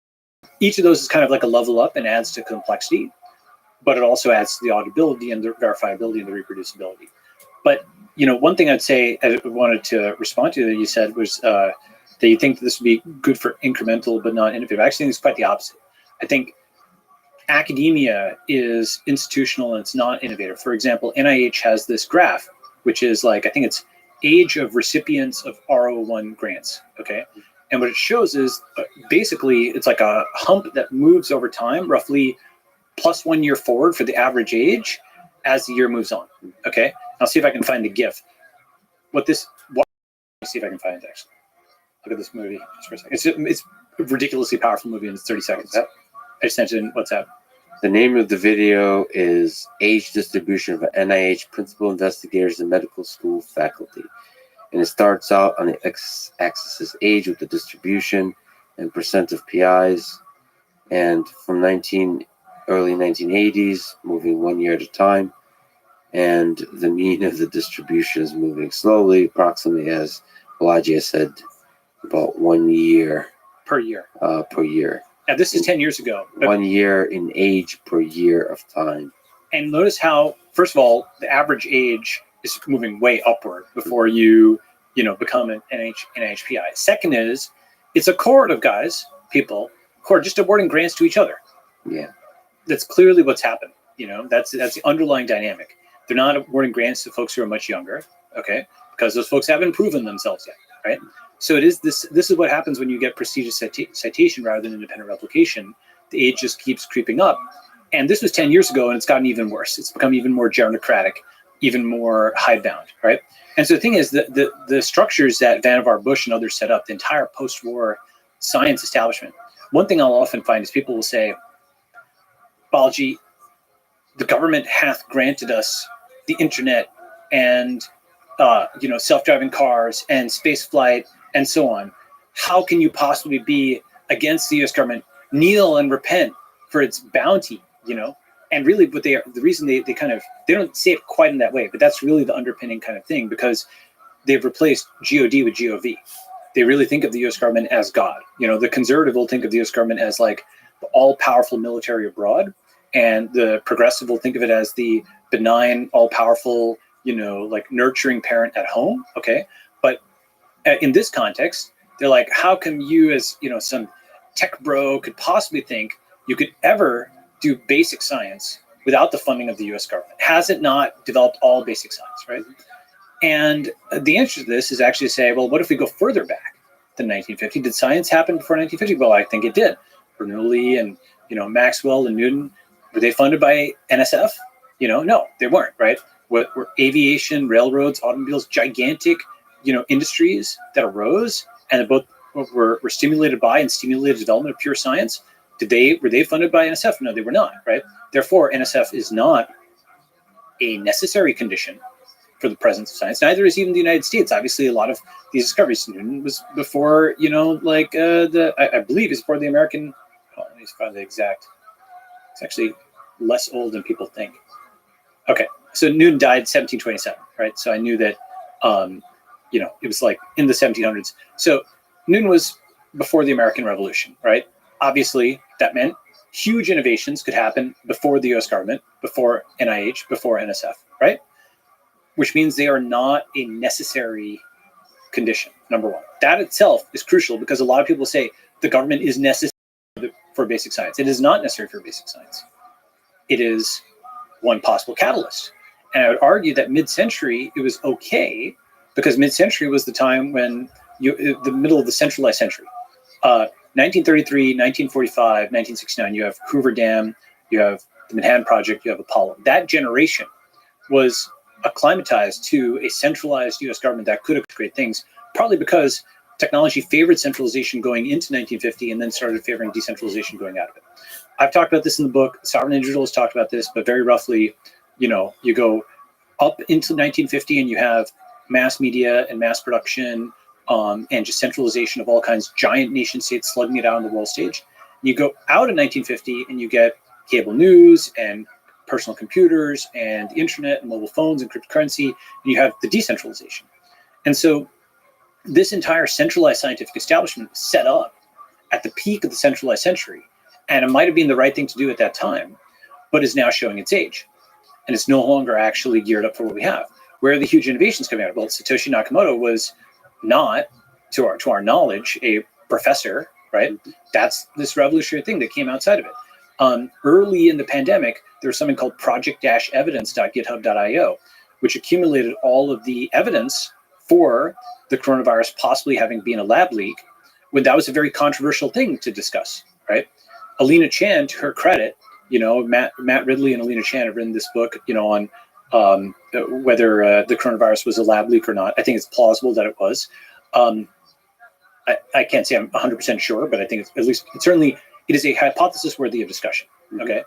Speaker 2: Each of those is kind of like a level up and adds to complexity, but it also adds to the auditability and the verifiability and the reproducibility. But one thing I'd say I wanted to respond to that you said was that you think that this would be good for incremental but not innovative. I actually think it's quite the opposite. I think academia is institutional and it's not innovative. For example, NIH has this graph, which is like, I think it's age of recipients of R01 grants, okay? And what it shows is basically it's like a hump that moves over time, roughly plus 1 year forward for the average age as the year moves on, okay? I'll see if I can find the GIF. Let me see if I can find it actually. Look at this movie just for a second. It's a ridiculously powerful movie in 30 seconds. I just sent it in WhatsApp.
Speaker 1: The name of the video is Age Distribution of NIH Principal Investigators and Medical School Faculty. And it starts out on the x-axis is age with the distribution and percent of PIs. And from early 1980s, moving 1 year at a time. And the mean of the distribution is moving slowly, approximately, as Balaji has said, about 1 year
Speaker 2: per year.
Speaker 1: Per year.
Speaker 2: Now, this is 10 years ago.
Speaker 1: 1 year in age per year of time.
Speaker 2: And notice how, first of all, the average age is moving way upward before you become an NIHPI. Second is, it's a cohort of guys, people, who are just awarding grants to each other.
Speaker 1: Yeah.
Speaker 2: That's clearly what's happened. That's the underlying dynamic. They're not awarding grants to folks who are much younger, okay? Because those folks haven't proven themselves yet, right? So it is this is what happens when you get prestigious citation rather than independent replication. The age just keeps creeping up. And this was 10 years ago, and it's gotten even worse. It's become even more gerontocratic, even more hidebound, right? And so the thing is, the structures that Vannevar Bush and others set up, the entire post-war science establishment, one thing I'll often find is people will say, Balaji, the government hath granted us the internet and self-driving cars and space flight and so on. How can you possibly be against the U.S. government? Kneel and repent for its bounty, And really, the reason they don't say it quite in that way, but that's really the underpinning kind of thing, because they've replaced God with GOV. They really think of the U.S. government as God. The conservative will think of the U.S. government as like the all-powerful military abroad, and the progressive will think of it as the benign, all-powerful, like nurturing parent at home. Okay, but in this context, they're like, how come you, as some tech bro, could possibly think you could ever do basic science without the funding of the U.S. government? Has it not developed all basic science, right? And the answer to this is actually to say, well, what if we go further back than 1950? Did science happen before 1950? Well, I think it did. Bernoulli and Maxwell and Newton, were they funded by NSF? No, they weren't, right? Were aviation, railroads, automobiles, gigantic, industries that arose and that both were stimulated by and stimulated development of pure science? Were they funded by NSF? No, they were not, right? Therefore, NSF is not a necessary condition for the presence of science. Neither is even the United States. Obviously, a lot of these discoveries, Newton was before, I believe is before the American. Oh, let me find the exact. It's actually less old than people think. Okay, so Newton died 1727, right? So I knew that, it was like in the 1700s. So Newton was before the American Revolution, right? Obviously, that meant huge innovations could happen before the U.S. government, before NIH, before NSF, right? which means they are not a necessary condition. Number one, that itself is crucial because a lot of people say the government is necessary for basic science. It is not necessary for basic science. It is one possible catalyst. And I would argue that mid-century, it was okay because mid-century was the time when the middle of the centralized century. 1933, 1945, 1969, you have Hoover Dam, you have the Manhattan Project, you have Apollo. That generation was acclimatized to a centralized U.S. government that could have great things, partly because technology favored centralization going into 1950 and then started favoring decentralization going out of it. I've talked about this in the book. Sovereign Individual has talked about this, but very roughly, you go up into 1950 and you have mass media and mass production and just centralization of all kinds, giant nation states slugging it out on the world stage. You go out in 1950 and you get cable news and personal computers and the internet and mobile phones and cryptocurrency, and you have the decentralization. And so this entire centralized scientific establishment was set up at the peak of the centralized century, and it might have been the right thing to do at that time, but is now showing its age. And it's no longer actually geared up for what we have. Where are the huge innovations coming out of? Well, Satoshi Nakamoto was not, to our knowledge, a professor, right? That's this revolutionary thing that came outside of it. Early in the pandemic, there was something called project-evidence.github.io, which accumulated all of the evidence for the coronavirus possibly having been a lab leak, when that was a very controversial thing to discuss, right? Alina Chan, to her credit, Matt Ridley and Alina Chan have written this book, on whether the coronavirus was a lab leak or not. I think it's plausible that it was. I can't say I'm 100% sure, but I think it is a hypothesis worthy of discussion, okay?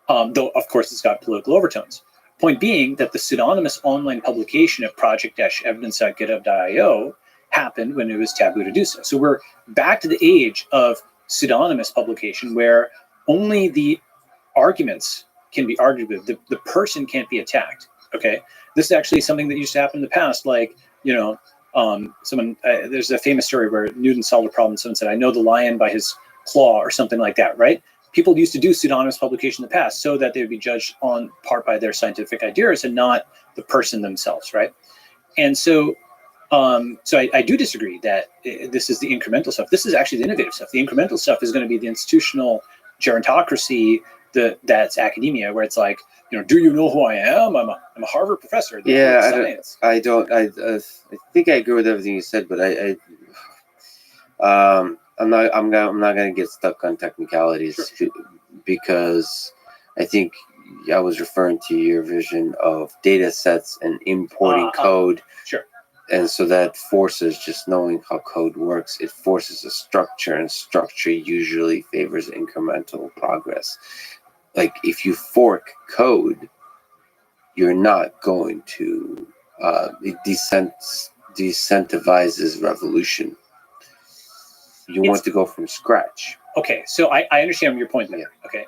Speaker 2: Though, of course, it's got political overtones. Point being that the pseudonymous online publication of project-evidence.github.io happened when it was taboo to do so. So we're back to the age of pseudonymous publication where only the arguments can be argued with. The person can't be attacked, okay? This is actually something that used to happen in the past, like, there's a famous story where Newton solved a problem. Someone said, I know the lion by his claw or something like that, right? People used to do pseudonymous publication in the past so that they would be judged on part by their scientific ideas and not the person themselves, right? And so I do disagree that this is the incremental stuff. This is actually the innovative stuff. The incremental stuff is going to be the institutional gerontocracy that's academia, where it's like, do you know who I am? I'm a Harvard professor.
Speaker 1: I think I agree with everything you said, but I'm not going to get stuck on technicalities. Sure. Because I think I was referring to your vision of data sets and importing code.
Speaker 2: Sure.
Speaker 1: And so that forces just knowing how code works. It forces a structure, and structure usually favors incremental progress. Like if you fork code, you're not going to, it decentivizes revolution. You want to go from scratch.
Speaker 2: Okay, so I understand your point there. Yeah. Okay,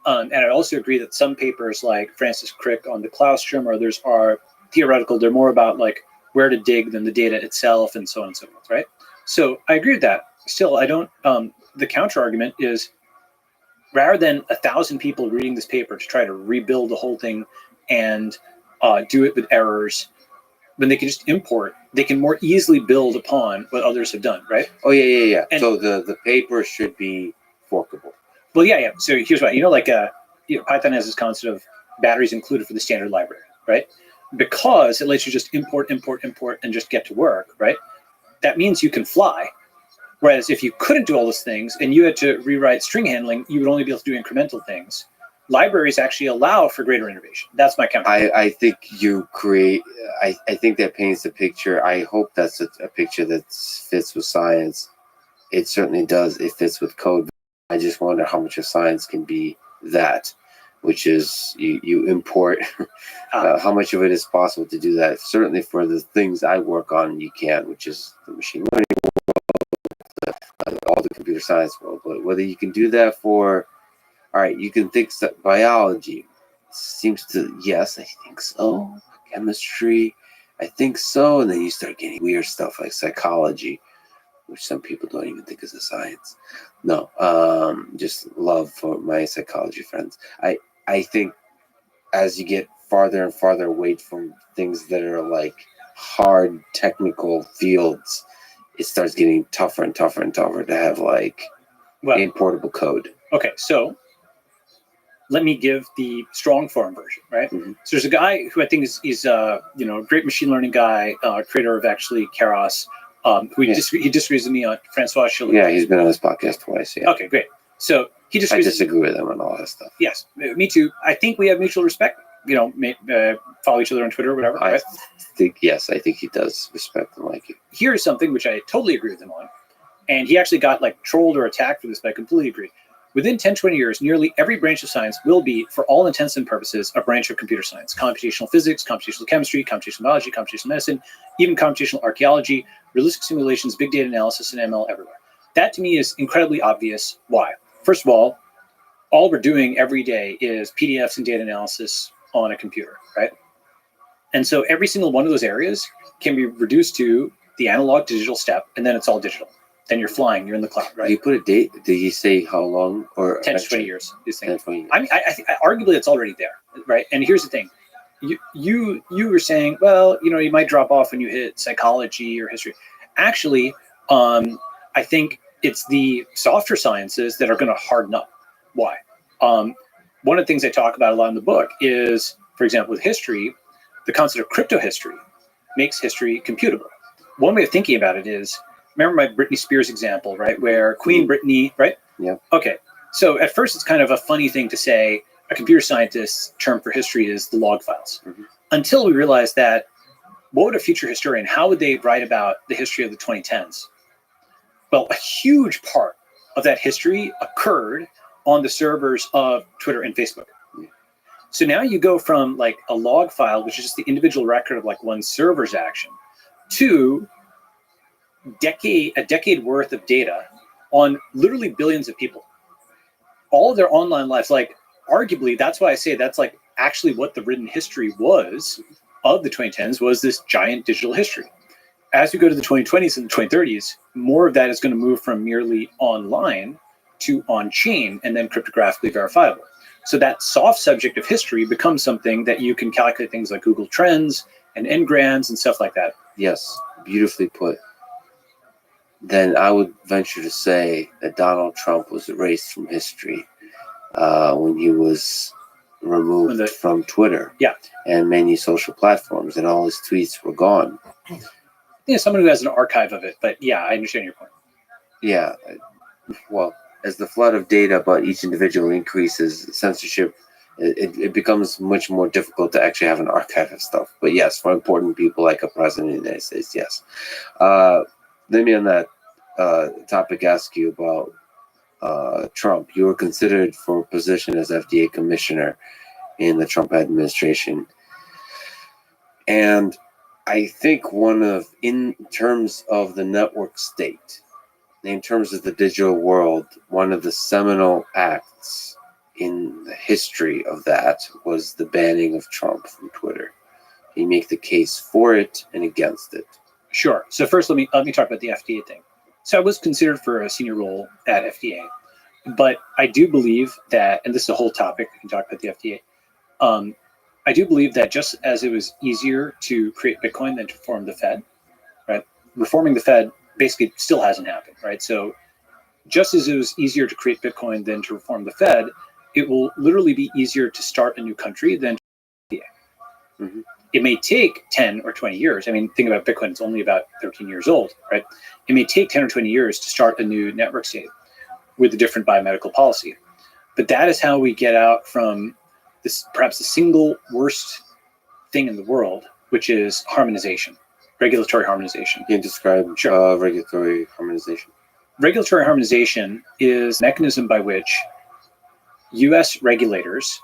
Speaker 2: and I also agree that some papers like Francis Crick on the Claustrum or others are theoretical. They're more about like where to dig than the data itself and so on and so forth, right? So I agree with that. Still, I don't, the counter argument is rather than 1,000 people reading this paper to try to rebuild the whole thing and do it with errors, when they can just import, they can more easily build upon what others have done, right?
Speaker 1: Oh, yeah. And so the paper should be forkable.
Speaker 2: Well, yeah. So here's why. Python has this concept of batteries included for the standard library, right? Because it lets you just import, and just get to work, right? That means you can fly. Whereas if you couldn't do all those things and you had to rewrite string handling, you would only be able to do incremental things. Libraries actually allow for greater innovation. That's my counter.
Speaker 1: I think you create, I think that paints a picture. I hope that's a picture that fits with science. It certainly does. It fits with code. I just wonder how much of science can be that, which is you import, how much of it is possible to do that. Certainly for the things I work on, you can, which is the machine learning world, all the computer science world. But whether you can do that for, all right, you can think biology seems to, yes, I think so. Chemistry, I think so. And then you start getting weird stuff like psychology, which some people don't even think is a science. No, just love for my psychology friends. I think as you get farther and farther away from things that are like hard technical fields, it starts getting tougher and tougher and tougher to have like
Speaker 2: Well,
Speaker 1: importable code.
Speaker 2: okay, so let me give the strong form version, right?
Speaker 1: Mhm.
Speaker 2: So there's a guy who I think is a great machine learning guy, creator of actually Keras, who he disagrees with me on, Francois Chilly.
Speaker 1: Yeah, he's been on this podcast twice. Yeah,
Speaker 2: Okay, great. So he
Speaker 1: I
Speaker 2: disagrees.
Speaker 1: disagree with him on all that stuff.
Speaker 2: Yes, me too. I think we have mutual respect. Follow each other on Twitter or whatever.
Speaker 1: I
Speaker 2: Right?
Speaker 1: think he does respect and like you.
Speaker 2: Here's something which I totally agree with him on. And he actually got like trolled or attacked for this, but I completely agree. Within 10, 20 years, nearly every branch of science will be, for all intents and purposes, a branch of computer science. Computational physics, computational chemistry, computational biology, computational medicine, even computational archaeology, realistic simulations, big data analysis, and ML everywhere. That to me is incredibly obvious. Why? First of all we're doing every day is PDFs and data analysis on a computer, right? And so every single one of those areas can be reduced to the analog to digital step, and then it's all digital. Then you're flying, you're in the cloud,
Speaker 1: Did
Speaker 2: right?
Speaker 1: he put a date? Did he say how long? Or
Speaker 2: 10 to 20 years, this thing.
Speaker 1: 10 to 20 years.
Speaker 2: I mean, I think arguably it's already there, right? And here's the thing. You were saying, well, you might drop off when you hit psychology or history. Actually, I think it's the softer sciences that are going to harden up. Why? One of the things I talk about a lot in the book is, for example, with history, the concept of crypto history makes history computable. One way of thinking about it is, remember my Britney Spears example, right? Where Queen Britney, right?
Speaker 1: Yeah.
Speaker 2: Okay. So at first it's kind of a funny thing to say a computer scientist's term for history is the log files.
Speaker 1: Mhm.
Speaker 2: Until we realized that what would a future historian, how would they write about the history of the 2010s? Well, a huge part of that history occurred on the servers of Twitter and Facebook. So now you go from like a log file, which is just the individual record of like one server's action, to a decade worth of data on literally billions of people. All of their online lives, like arguably, that's why I say that's like actually what the written history was of the 2010s, was this giant digital history. As we go to the 2020s and the 2030s, more of that is going to move from merely online to on-chain and then cryptographically verifiable. So that soft subject of history becomes something that you can calculate things like Google Trends and Ngrams and stuff like that.
Speaker 1: Yes, beautifully put. Then I would venture to say that Donald Trump was erased from history when he was removed from Twitter and many social platforms, and all his tweets were gone.
Speaker 2: Yeah, someone who has an archive of it, but yeah, I understand your point.
Speaker 1: Yeah, well, as the flood of data about each individual increases, censorship, it becomes much more difficult to actually have an archive of stuff. But yes, for important people like a president of the United States, yes. Let me on that topic ask you about Trump. You were considered for a position as FDA commissioner in the Trump administration. And I think in terms of the network state, in terms of the digital world, one of the seminal acts in the history of that was the banning of Trump from Twitter. Can you make the case for it and against it?
Speaker 2: Sure. So first, let me talk about the FDA thing. So I was considered for a senior role at FDA, but I do believe that, and this is a whole topic, we can talk about the FDA. I do believe that just as it was easier to create Bitcoin than to reform the Fed, right? Reforming the Fed basically still hasn't happened, right? So just as it was easier to create Bitcoin than to reform the Fed, it will literally be easier to start a new country than the FDA.
Speaker 1: Mm-hmm.
Speaker 2: It may take 10 or 20 years. I mean, think about Bitcoin, it's only about 13 years old, right? It may take 10 or 20 years to start a new network state with a different biomedical policy. But that is how we get out from this, perhaps the single worst thing in the world, which is harmonization, regulatory harmonization.
Speaker 1: Can you describe regulatory harmonization?
Speaker 2: Regulatory harmonization is a mechanism by which US regulators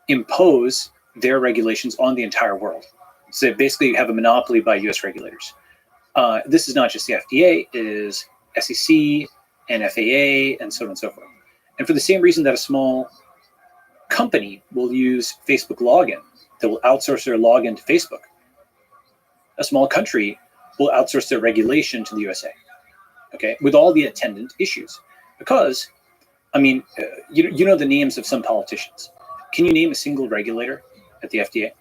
Speaker 2: impose their regulations on the entire world. So basically you have a monopoly by US regulators. This is not just the FDA, it is SEC and FAA and so on and so forth. And for the same reason that a small company will use Facebook login, they will outsource their login to Facebook. A small country will outsource their regulation to the USA, okay, with all the attendant issues. Because, I mean, you know the names of some politicians. Can you name a single regulator at the FDA?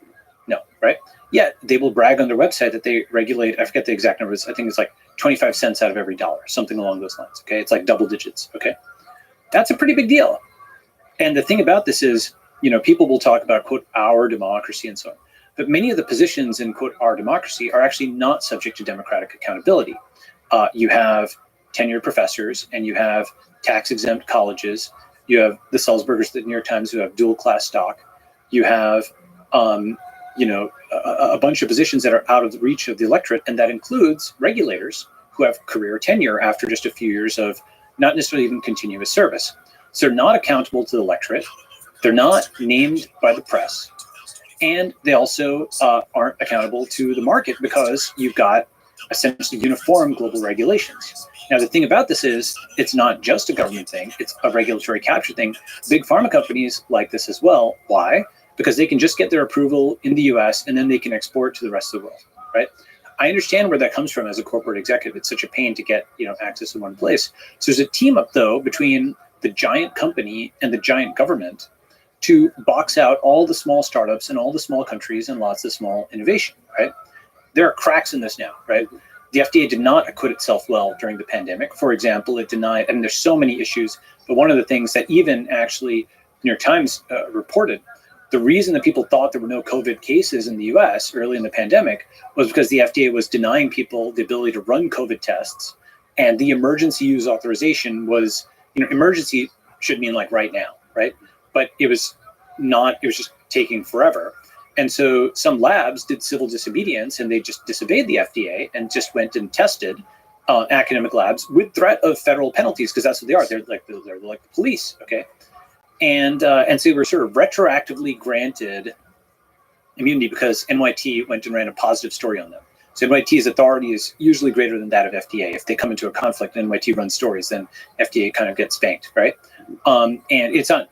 Speaker 2: No, right? Yeah, they will brag on their website that they regulate, I forget the exact numbers, I think it's like 25 cents out of every dollar, something along those lines, okay? It's like double digits, okay? That's a pretty big deal. And the thing about this is, people will talk about, quote, our democracy and so on. But many of the positions in, quote, our democracy are actually not subject to democratic accountability. You have tenured professors, and you have tax-exempt colleges. You have the Sulzbergers at the New York Times who have dual-class stock. You have, a bunch of positions that are out of the reach of the electorate, and that includes regulators who have career tenure after just a few years of not necessarily even continuous service. So they're not accountable to the electorate. They're not named by the press. And they also aren't accountable to the market because you've got essentially uniform global regulations. Now, the thing about this is it's not just a government thing. It's a regulatory capture thing. Big pharma companies like this as well. Why? Because they can just get their approval in the US and then they can export to the rest of the world, right? I understand where that comes from as a corporate executive. It's such a pain to get access in one place. So there's a team up, though, between the giant company and the giant government to box out all the small startups and all the small countries and lots of small innovation, right? There are cracks in this now, right? The FDA did not acquit itself well during the pandemic. For example, it denied, and there's so many issues, but one of the things that even actually New York Times reported, the reason that people thought there were no COVID cases in the US early in the pandemic was because the FDA was denying people the ability to run COVID tests. And the emergency use authorization was, emergency should mean like right now, right? But it was not, it was just taking forever. And so some labs did civil disobedience and they just disobeyed the FDA and just went and tested academic labs with threat of federal penalties, because that's what they are. They're like the police, okay? And so they were sort of retroactively granted immunity because NYT went and ran a positive story on them. So NYT's authority is usually greater than that of FDA. If they come into a conflict and NYT runs stories, then FDA kind of gets spanked, right? And it's not,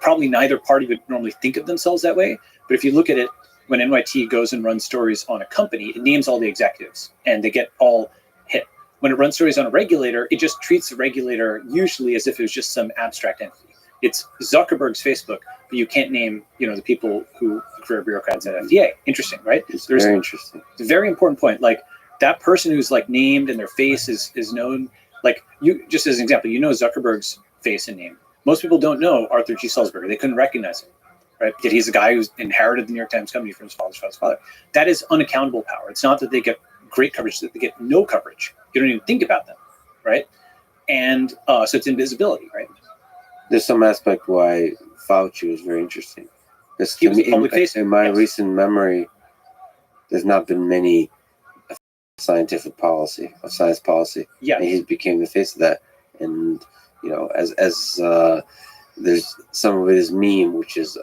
Speaker 2: probably neither party would normally think of themselves that way. But if you look at it, when NYT goes and runs stories on a company, it names all the executives and they get all hit. When it runs stories on a regulator, it just treats the regulator usually as if it was just some abstract entity. It's Zuckerberg's Facebook, but you can't name, the people who career bureaucrats at FDA. Interesting, right?
Speaker 1: Very interesting.
Speaker 2: It's a very important point. Like that person who's like named and their face is known. Like you, just as an example, Zuckerberg's face and name. Most people don't know Arthur G. Sulzberger. They couldn't recognize him, right? Yet he's a guy who's inherited the New York Times company from his father's father. That is unaccountable power. It's not that they get great coverage, that they get no coverage. You don't even think about them, right? And so it's invisibility, right?
Speaker 1: There's some aspect why Fauci was very interesting. Because
Speaker 2: He was public facing.
Speaker 1: In my recent memory, there's not been many science policy.
Speaker 2: Yeah.
Speaker 1: And he became the face of that. And as there's some of it is meme, which is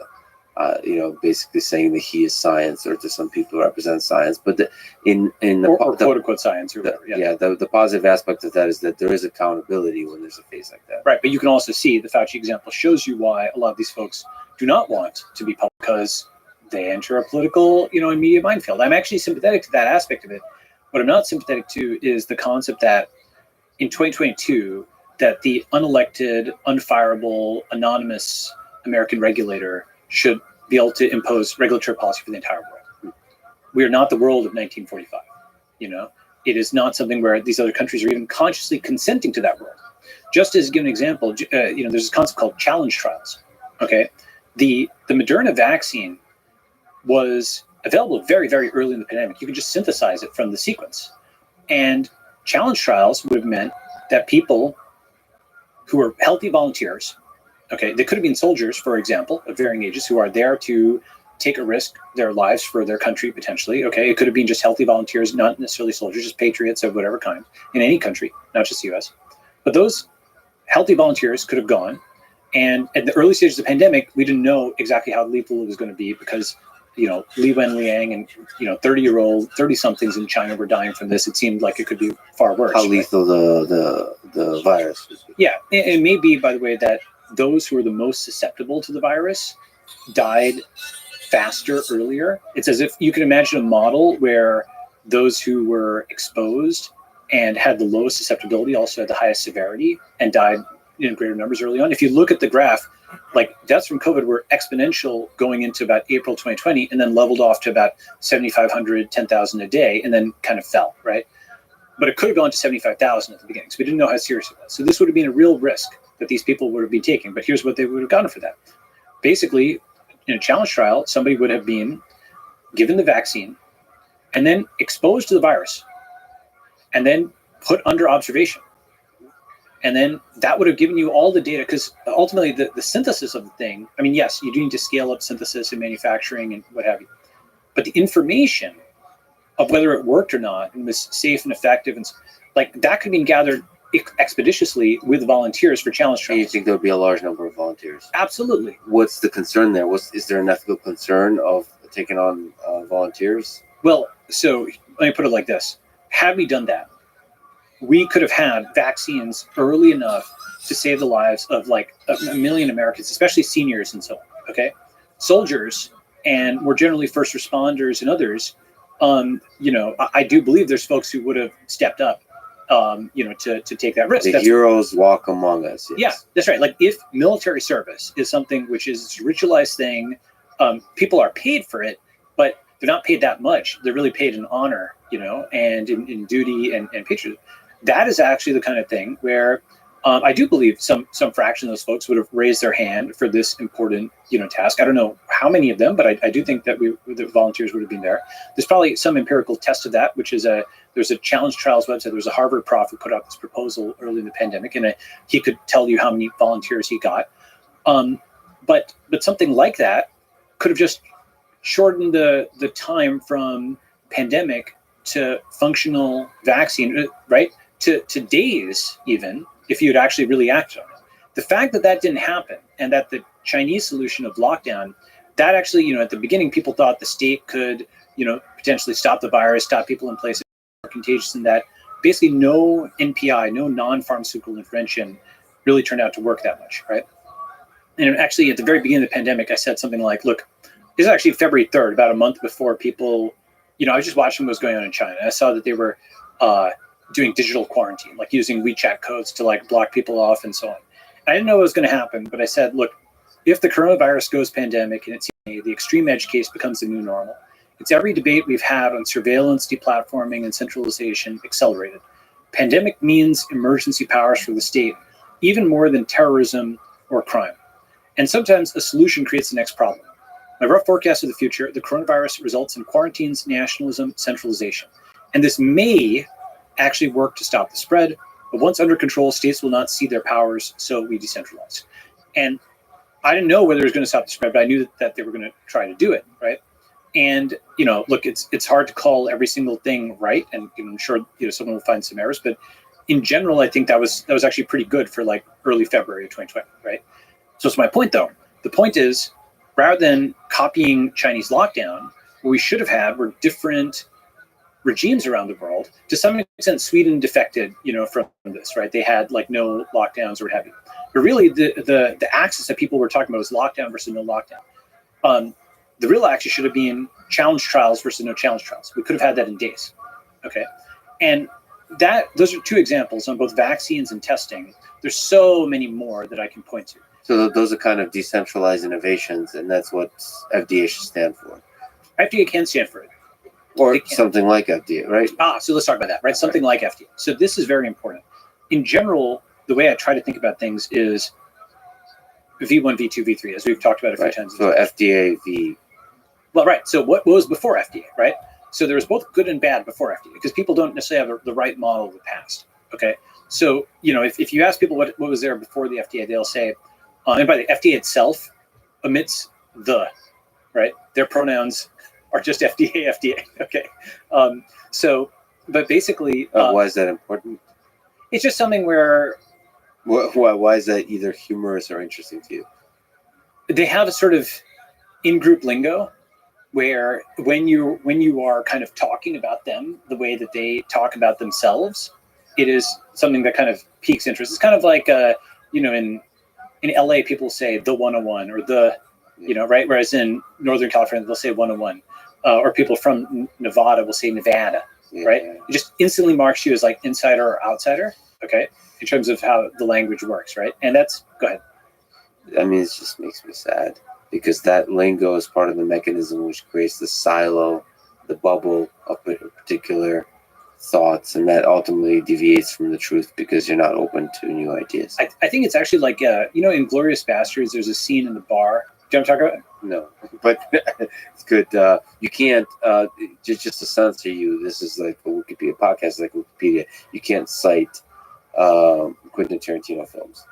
Speaker 1: basically saying that he is science, or to some people represent science. But
Speaker 2: or quote unquote science or whatever.
Speaker 1: The positive aspect of that is that there is accountability when there's a face like that.
Speaker 2: Right, but you can also see the Fauci example shows you why a lot of these folks do not want to be public, because they enter a political, and media minefield. I'm actually sympathetic to that aspect of it. What I'm not sympathetic to is the concept that in 2022, that the unelected, unfireable, anonymous American regulator should be able to impose regulatory policy for the entire world. We are not the world of 1945. It is not something where these other countries are even consciously consenting to that world. Just as, give an example, there's this concept called challenge trials. Okay, the Moderna vaccine was available very, very early in the pandemic. You could just synthesize it from the sequence, and challenge trials would have meant that people who were healthy volunteers, okay, they could have been soldiers, for example, of varying ages, who are there to take a risk, their lives for their country potentially. Okay, it could have been just healthy volunteers, not necessarily soldiers, just patriots of whatever kind in any country, not just the US. But those healthy volunteers could have gone, and at the early stages of the pandemic, we didn't know exactly how lethal it was going to be, because Li Wenliang and 30-somethings in China were dying from this. It seemed like it could be far worse.
Speaker 1: How lethal the virus is.
Speaker 2: Yeah, it may be, by the way, that those who were the most susceptible to the virus died faster earlier. It's as if you can imagine a model where those who were exposed and had the lowest susceptibility also had the highest severity and died in greater numbers early on. If you look at the graph, like deaths from COVID were exponential going into about April 2020, and then leveled off to about 7,500, 10,000 a day, and then kind of fell, right? But it could have gone to 75,000 at the beginning. So we didn't know how serious it was. So this would have been a real risk that these people would have been taking. But here's what they would have gotten for that. Basically, in a challenge trial, somebody would have been given the vaccine and then exposed to the virus and then put under observation. And then that would have given you all the data, because ultimately the synthesis of the thing, I mean, yes, you do need to scale up synthesis and manufacturing and what have you. But the information of whether it worked or not and was safe and effective, and like that could be gathered expeditiously with volunteers for challenge trials.
Speaker 1: Do you think there would be a large number of volunteers?
Speaker 2: Absolutely.
Speaker 1: What's the concern there? Is there an ethical concern of taking on volunteers?
Speaker 2: Well, so let me put it like this. Had we done that, we could have had vaccines early enough to save the lives of like a million Americans, especially seniors and so on, okay? Soldiers and more generally first responders and others, I do believe there's folks who would have stepped up, to take that risk.
Speaker 1: The heroes walk among us. Yes.
Speaker 2: Yeah, that's right. Like if military service is something which is a ritualized thing, people are paid for it, but they're not paid that much. They're really paid in honor, and in duty and patriotism. That is actually the kind of thing where I do believe some fraction of those folks would have raised their hand for this important, task. I don't know how many of them, but I do think that the volunteers would have been there. There's probably some empirical test of that, which is there's a challenge trials website. There was a Harvard prof who put out this proposal early in the pandemic, and he could tell you how many volunteers he got. But something like that could have just shortened the time from pandemic to functional vaccine, right? To days, even, if you had actually really acted on it. The fact that that didn't happen, and that the Chinese solution of lockdown, that actually, at the beginning, people thought the state could, potentially stop the virus, stop people in places more contagious than that. Basically, no NPI, no non-pharmaceutical intervention really turned out to work that much, right? And actually, at the very beginning of the pandemic, I said something like, look, this is actually February 3rd, about a month before people, I was just watching what was going on in China. I saw that they were doing digital quarantine, like using WeChat codes to like block people off and so on. I didn't know what was going to happen, but I said, look, if the coronavirus goes pandemic and it's the extreme edge case becomes the new normal, it's every debate we've had on surveillance, deplatforming, and centralization accelerated. Pandemic means emergency powers for the state, even more than terrorism or crime. And sometimes a solution creates the next problem. My rough forecast of the future, the coronavirus results in quarantines, nationalism, centralization. And this may actually work to stop the spread, but once under control, states will not see their powers, so we decentralize. And I didn't know whether it was going to stop the spread, but I knew that they were going to try to do it, right? And look, it's hard to call every single thing right, and I'm sure someone will find some errors, but in general, I think that was actually pretty good for like early February of 2020, right? So it's my point though. The point is, rather than copying Chinese lockdown, what we should have had were different regimes around the world. To some extent, Sweden defected, from this, right? They had like no lockdowns or what have you. But really, the axis that people were talking about was lockdown versus no lockdown. The real axis should have been challenge trials versus no challenge trials. We could have had that in days, okay? And those are two examples on both vaccines and testing. There's so many more that I can point to.
Speaker 1: So those are kind of decentralized innovations, and that's what FDA should stand for.
Speaker 2: FDA can stand for it.
Speaker 1: Or something like FDA, right?
Speaker 2: So let's talk about that, right? Something like FDA. So this is very important. In general, the way I try to think about things is V1, V2, V3, as we've talked about a few times.
Speaker 1: So FDA, V.
Speaker 2: Well, right. So what was before FDA, right? So there was both good and bad before FDA, because people don't necessarily have the right model of the past, okay? So, if you ask people what was there before the FDA, they'll say, and by the FDA itself omits the, right? Their pronouns are just FDA, okay? But basically...
Speaker 1: why is that important?
Speaker 2: It's just something where...
Speaker 1: Why is that either humorous or interesting to you?
Speaker 2: They have a sort of in-group lingo where when you are kind of talking about them the way that they talk about themselves, it is something that kind of piques interest. It's kind of like, in LA, people say the 101 or the, right? Whereas in Northern California, they'll say 101. Or people from Nevada will say Nevada, right? It just instantly marks you as like insider or outsider, okay? in terms of how the language works, right? And that's, go ahead.
Speaker 1: I mean, it just makes me sad because that lingo is part of the mechanism which creates the silo, the bubble of particular thoughts, and that ultimately deviates from the truth because you're not open to new ideas.
Speaker 2: I think it's actually like, in Glorious Bastards, there's a scene in the bar. Do you want to talk about it?
Speaker 1: No, but it's good. You can't, just to censor you, this is like a Wikipedia podcast, like Wikipedia. You can't cite Quentin Tarantino films.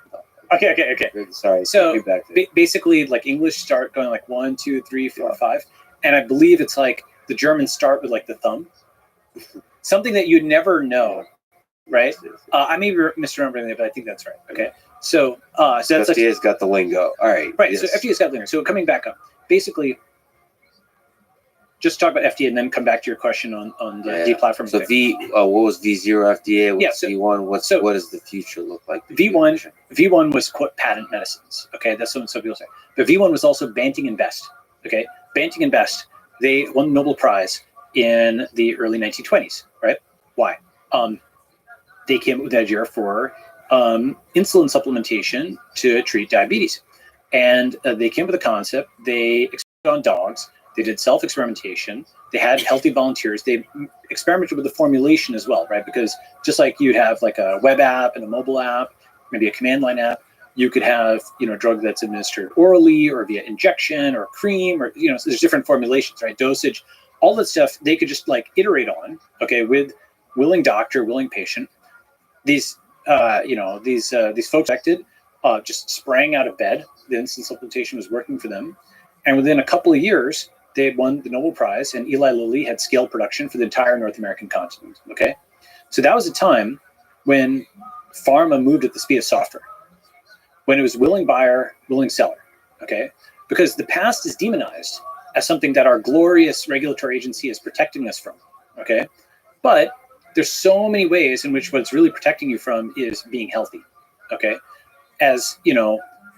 Speaker 2: Okay.
Speaker 1: Sorry.
Speaker 2: So basically, like English start going like 1, 2, 3, 4, 5, and I believe it's like the Germans start with like the thumb, something that you'd never know, right? I may be misremembering it, but I think that's right. Okay, so that's
Speaker 1: FDA's got the lingo. All right.
Speaker 2: Right.
Speaker 1: Yes.
Speaker 2: So FDA's got the lingo. So coming back up, basically, just talk about FDA and then come back to your question on the deplatforming.
Speaker 1: So what was V0 FDA? What's
Speaker 2: so
Speaker 1: V1? What does the future look like?
Speaker 2: V1 was quote patent medicines. Okay, that's what some people say. But V1 was also Banting and Best. Okay, Banting and Best, they won the Nobel Prize in the early 1920s. Right? Why? They came up with the idea for insulin supplementation to treat diabetes, and they came up with a concept. They experimented on dogs. They did self-experimentation. They had healthy volunteers. They experimented with the formulation as well, right? Because just like you'd have like a web app and a mobile app, maybe a command line app, you could have, a drug that's administered orally or via injection or cream or, so there's different formulations, right? Dosage, all that stuff, they could just like iterate on, okay, with willing doctor, willing patient. These folks acted just sprang out of bed. The insulin supplementation was working for them. And within a couple of years, they had won the Nobel Prize, and Eli Lilly had scaled production for the entire North American continent. Okay, so that was a time when pharma moved at the speed of software, when it was willing buyer, willing seller. Okay, because the past is demonized as something that our glorious regulatory agency is protecting us from. Okay, but there's so many ways in which what's really protecting you from is being healthy. Okay, as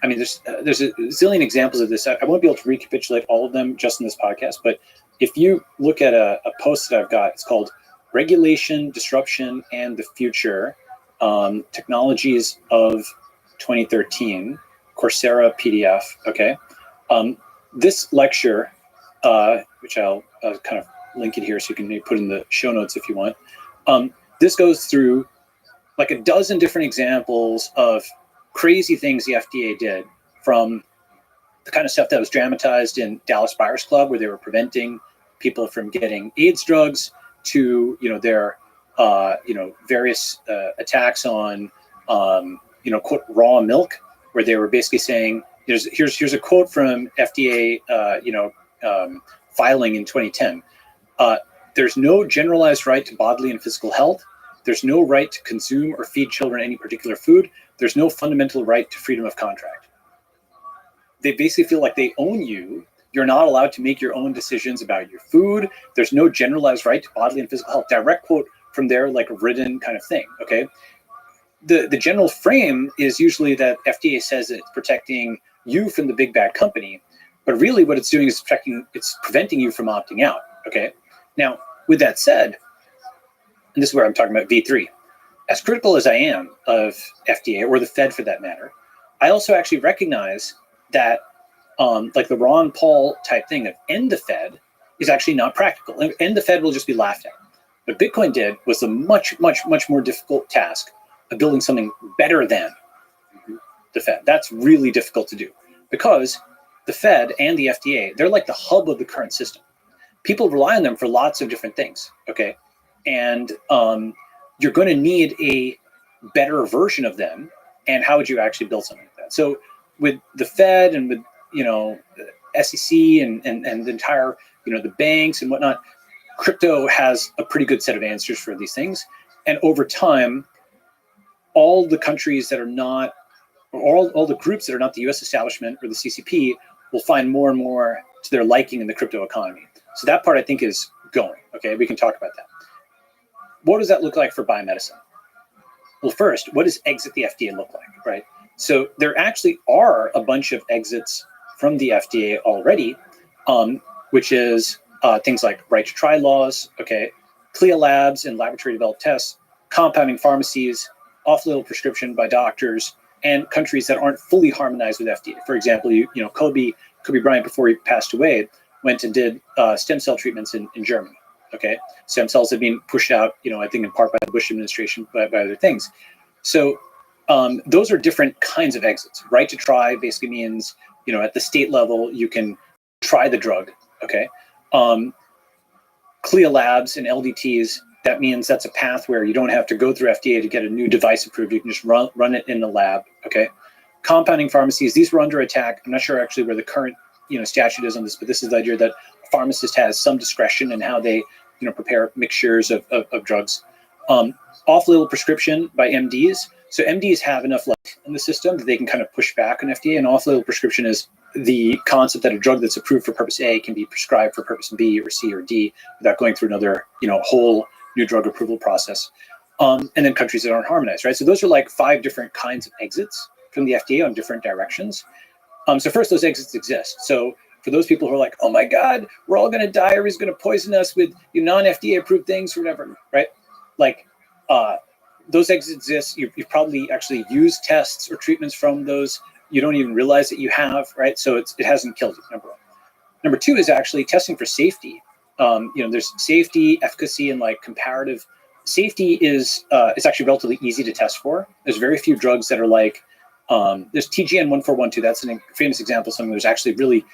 Speaker 2: I mean, there's a zillion examples of this. I won't be able to recapitulate all of them just in this podcast, but if you look at a post that I've got, it's called Regulation, Disruption, and the Future, Technologies of 2013, Coursera PDF, okay? This lecture, which I'll kind of link it here so you can maybe put in the show notes if you want. This goes through like a dozen different examples of crazy things the FDA did, from the kind of stuff that was dramatized in Dallas Buyers Club, where they were preventing people from getting AIDS drugs, to their various attacks on quote raw milk, where they were basically saying here's a quote from FDA filing in 2010. There's no generalized right to bodily and physical health. There's no right to consume or feed children any particular food. There's no fundamental right to freedom of contract. They basically feel like they own you. You're not allowed to make your own decisions about your food. There's no generalized right to bodily and physical health. Direct quote from their like written kind of thing. Okay. The general frame is usually that FDA says it's protecting you from the big bad company, but really what it's doing is it's preventing you from opting out. Okay. Now, with that said, and this is where I'm talking about V3. As critical as I am of FDA, or the Fed for that matter, I also actually recognize that like the Ron Paul type thing of end the Fed is actually not practical. End the Fed will just be laughed at. What Bitcoin did was the much, much, much more difficult task of building something better than the Fed. That's really difficult to do because the Fed and the FDA, they're like the hub of the current system. People rely on them for lots of different things, okay? And you're going to need a better version of them. And how would you actually build something like that? So with the Fed and with, SEC and the entire, the banks and whatnot, crypto has a pretty good set of answers for these things. And over time, all the countries that are not, or all the groups that are not the US establishment or the CCP will find more and more to their liking in the crypto economy. So that part I think is going, okay? We can talk about that. What does that look like for biomedicine? Well, first, what does exit the FDA look like, right? So there actually are a bunch of exits from the FDA already, which is things like right to try laws, okay, CLIA labs and laboratory developed tests, compounding pharmacies, off-label prescription by doctors and countries that aren't fully harmonized with FDA. For example, Kobe Bryant, before he passed away, went and did stem cell treatments in Germany. Okay, stem cells have been pushed out, I think in part by the Bush administration, by other things. So those are different kinds of exits. Right to try basically means, at the state level, you can try the drug. Okay, CLIA labs and LDTs, that means that's a path where you don't have to go through FDA to get a new device approved. You can just run it in the lab. Okay, compounding pharmacies, these were under attack. I'm not sure actually where the current statute is on this, but this is the idea that a pharmacist has some discretion in how they prepare mixtures of drugs. Off-label prescription by MDs. So MDs have enough luck in the system that they can kind of push back on FDA. And off-label prescription is the concept that a drug that's approved for purpose A can be prescribed for purpose B or C or D without going through another whole new drug approval process. And then countries that aren't harmonized, right? So those are like 5 different kinds of exits from the FDA on different directions. So first, those exits exist. So for those people who are like, oh my God, we're all going to die, or he's going to poison us with non-FDA approved things or whatever, right? Like those exits exist. You've probably actually used tests or treatments from those. You don't even realize that you have, right? So it hasn't killed you, number one. Number 2 is actually testing for safety. There's safety, efficacy, and like comparative. Safety is it's actually relatively easy to test for. There's very few drugs that are like, there's TGN-1412. That's a famous example of something that's actually really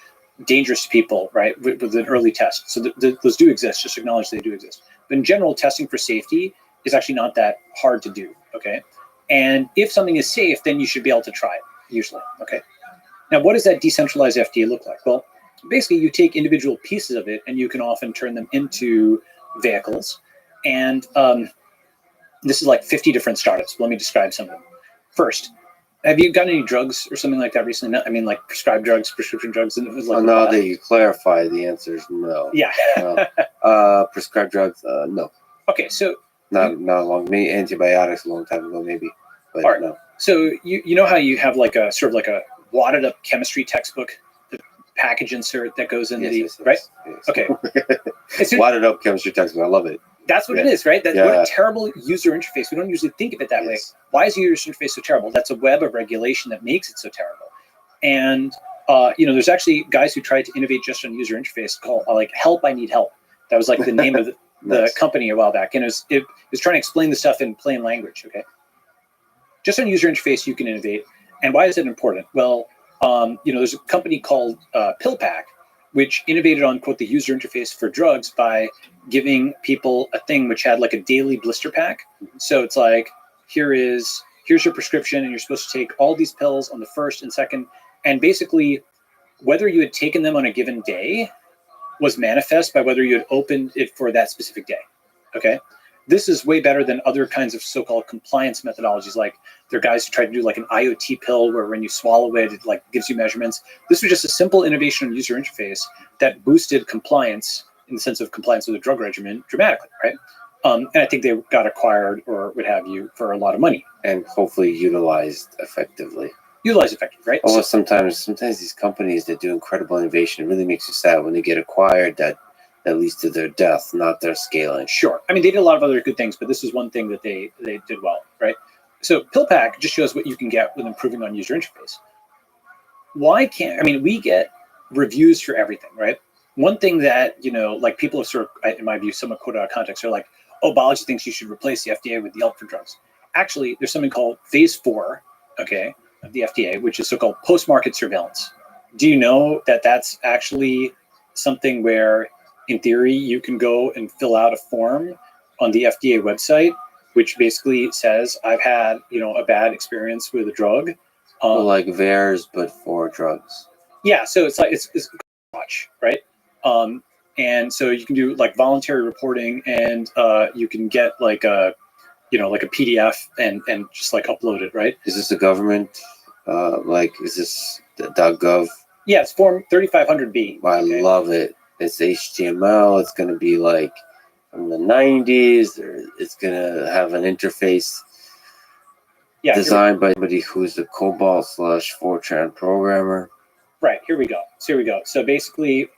Speaker 2: dangerous to people, right, with an early test. So those do exist, just acknowledge they do exist. But in general, testing for safety is actually not that hard to do, okay? And if something is safe, then you should be able to try it, usually, okay? Now, what does that decentralized FDA look like? Well, basically, you take individual pieces of it, and you can often turn them into vehicles. And this is like 50 different startups. Let me describe some of them. First, have you got any drugs or something like that recently? I mean, like prescribed drugs, prescription drugs? And it was like,
Speaker 1: now that you clarify, the answer is no.
Speaker 2: Yeah.
Speaker 1: No. Prescribed drugs, no.
Speaker 2: Okay, so
Speaker 1: not long. Maybe antibiotics a long time ago, maybe, but
Speaker 2: right.
Speaker 1: No.
Speaker 2: So you know how you have like a sort of like a wadded up chemistry textbook, the package insert that goes in
Speaker 1: yes,
Speaker 2: right?
Speaker 1: Yes.
Speaker 2: Okay.
Speaker 1: Wadded up chemistry textbook. I love it.
Speaker 2: That's what it is, right? What a terrible user interface. We don't usually think of it that way. Why is the user interface so terrible? That's a web of regulation that makes it so terrible. And there's actually guys who tried to innovate just on user interface called like Help, I Need Help. That was like the name of the
Speaker 1: Nice.
Speaker 2: company a while back. And it was trying to explain the stuff in plain language, okay? Just on user interface, you can innovate. And why is it important? Well, there's a company called PillPack, which innovated on, quote, the user interface for drugs by giving people a thing which had like a daily blister pack. So it's like, here's your prescription, and you're supposed to take all these pills on the first and second. And basically, whether you had taken them on a given day was manifest by whether you had opened it for that specific day. Okay. This is way better than other kinds of so-called compliance methodologies. Like there are guys who try to do like an IoT pill where when you swallow it, it like gives you measurements. This was just a simple innovation on user interface that boosted compliance in the sense of compliance with a drug regimen dramatically, right? And I think they got acquired or what have you for a lot of money.
Speaker 1: And hopefully utilized effectively.
Speaker 2: Right?
Speaker 1: Although sometimes these companies that do incredible innovation, it really makes you sad when they get acquired that leads to their death, not their scaling.
Speaker 2: Sure. I mean, they did a lot of other good things, but this is one thing that they did well, right? So PillPack just shows what you can get with improving on user interface. We get reviews for everything, right? One thing that, like people have sort of, in my view, somewhat quoted out of context, are like, oh, biology thinks you should replace the FDA with the Yelp for drugs. Actually, there's something called phase 4, okay, of the FDA, which is so-called post-market surveillance. Do you know that that's actually something where, in theory, you can go and fill out a form on the FDA website, which basically says, I've had, a bad experience with a drug.
Speaker 1: Like VAERS, but for drugs.
Speaker 2: Yeah, so it's like, it's much, right? And so you can do like voluntary reporting, and you can get like a PDF and just like upload it, right?
Speaker 1: Is this the government? Is this the .gov?
Speaker 2: Yeah, it's Form 3500B.
Speaker 1: I love it. It's HTML. It's going to be like from the 90s. It's going to have an interface designed by somebody who's a COBOL/Fortran programmer.
Speaker 2: Right, here we go. So basically,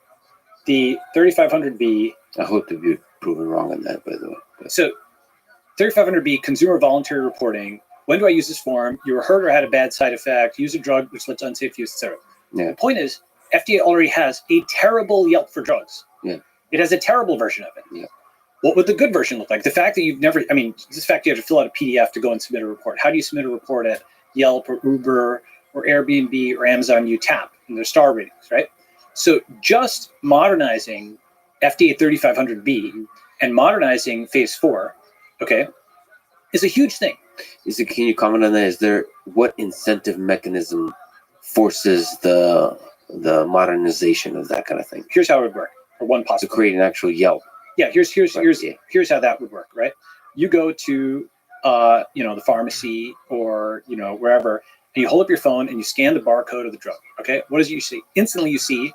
Speaker 2: the 3500B.
Speaker 1: I hope to be proven wrong on that, by the way.
Speaker 2: So 3500B, consumer voluntary reporting, When do I use this form? You were hurt or had a bad side effect. Use a drug which led to unsafe use, etc.
Speaker 1: Yeah.
Speaker 2: The point is, FDA already has a terrible Yelp for drugs.
Speaker 1: Yeah.
Speaker 2: It has a terrible version of it.
Speaker 1: Yeah.
Speaker 2: What would the good version look like? The fact that you've never, I mean, this fact you have to fill out a PDF to go and submit a report. How do you submit a report at Yelp or Uber or Airbnb or Amazon? You tap and there's star ratings, right? So just modernizing FDA 3500B and modernizing phase 4, okay, is a huge thing.
Speaker 1: Can you comment on that? Is there, what incentive mechanism forces the modernization of that kind of thing?
Speaker 2: Here's how it would work, or one
Speaker 1: To
Speaker 2: possible.
Speaker 1: create an actual Yelp.
Speaker 2: Yeah, here's
Speaker 1: Yeah.
Speaker 2: how that would work, right? You go to the pharmacy or wherever, and you hold up your phone and you scan the barcode of the drug. Okay, what does you see? Instantly, you see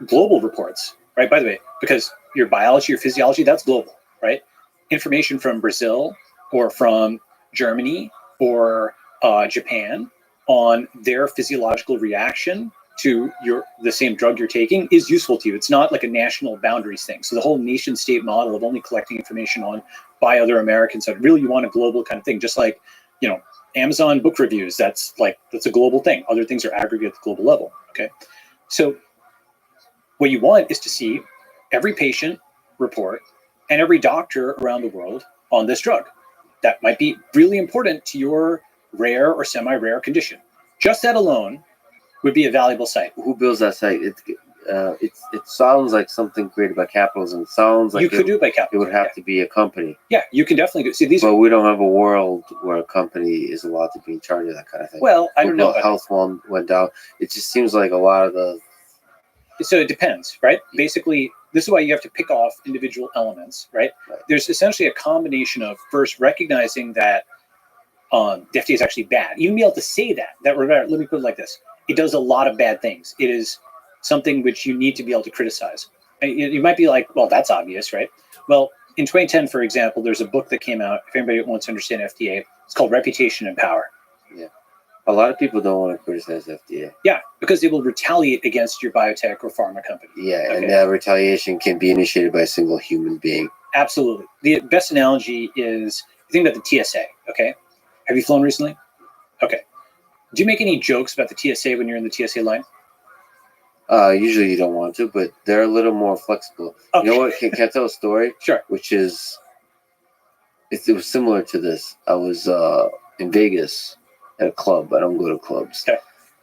Speaker 2: global reports, right? By the way, because your biology, your physiology, that's global, right? Information from Brazil or from Germany or Japan on their physiological reaction to the same drug you're taking is useful to you. It's not like a national boundaries thing. So the whole nation state model of only collecting information on by other Americans, that really you want a global kind of thing, just like, Amazon book reviews, that's a global thing. Other things are aggregate at the global level. Okay. So what you want is to see every patient report and every doctor around the world on this drug. That might be really important to your rare or semi-rare condition. Just that alone would be a valuable site.
Speaker 1: Who builds that site? It sounds like something created by capitalism. It sounds like
Speaker 2: You could do it by
Speaker 1: it
Speaker 2: capitalism.
Speaker 1: would have to be a company.
Speaker 2: Yeah, you can definitely do it. See, these
Speaker 1: But
Speaker 2: are,
Speaker 1: we don't have a world where a company is allowed to be in charge of that kind of thing.
Speaker 2: well, I don't know.
Speaker 1: Google Health one went down. It just seems like a lot of the.
Speaker 2: So it depends, right? Basically, this is why you have to pick off individual elements, right?
Speaker 1: Right.
Speaker 2: There's essentially a combination of first recognizing that the FDA is actually bad. Even be able to say that. Let me put it like this: it does a lot of bad things. It is something which you need to be able to criticize. And you might be like, well, that's obvious, right? Well, in 2010, for example, there's a book that came out. If anybody wants to understand FDA, it's called Reputation and Power.
Speaker 1: A lot of people don't want to criticize FDA.
Speaker 2: Yeah, because they will retaliate against your biotech or pharma company.
Speaker 1: Yeah,
Speaker 2: Okay.
Speaker 1: and that retaliation can be initiated by a single human being.
Speaker 2: Absolutely. The best analogy is, think about the TSA, okay? Have you flown recently? Okay. Do you make any jokes about the TSA when you're in the TSA line?
Speaker 1: Usually you don't want to, but they're a little more flexible.
Speaker 2: Okay.
Speaker 1: You know what? Can I tell a story?
Speaker 2: Sure.
Speaker 1: Which is, it was similar to this. I was in Vegas at a club. I don't go to clubs.
Speaker 2: Okay.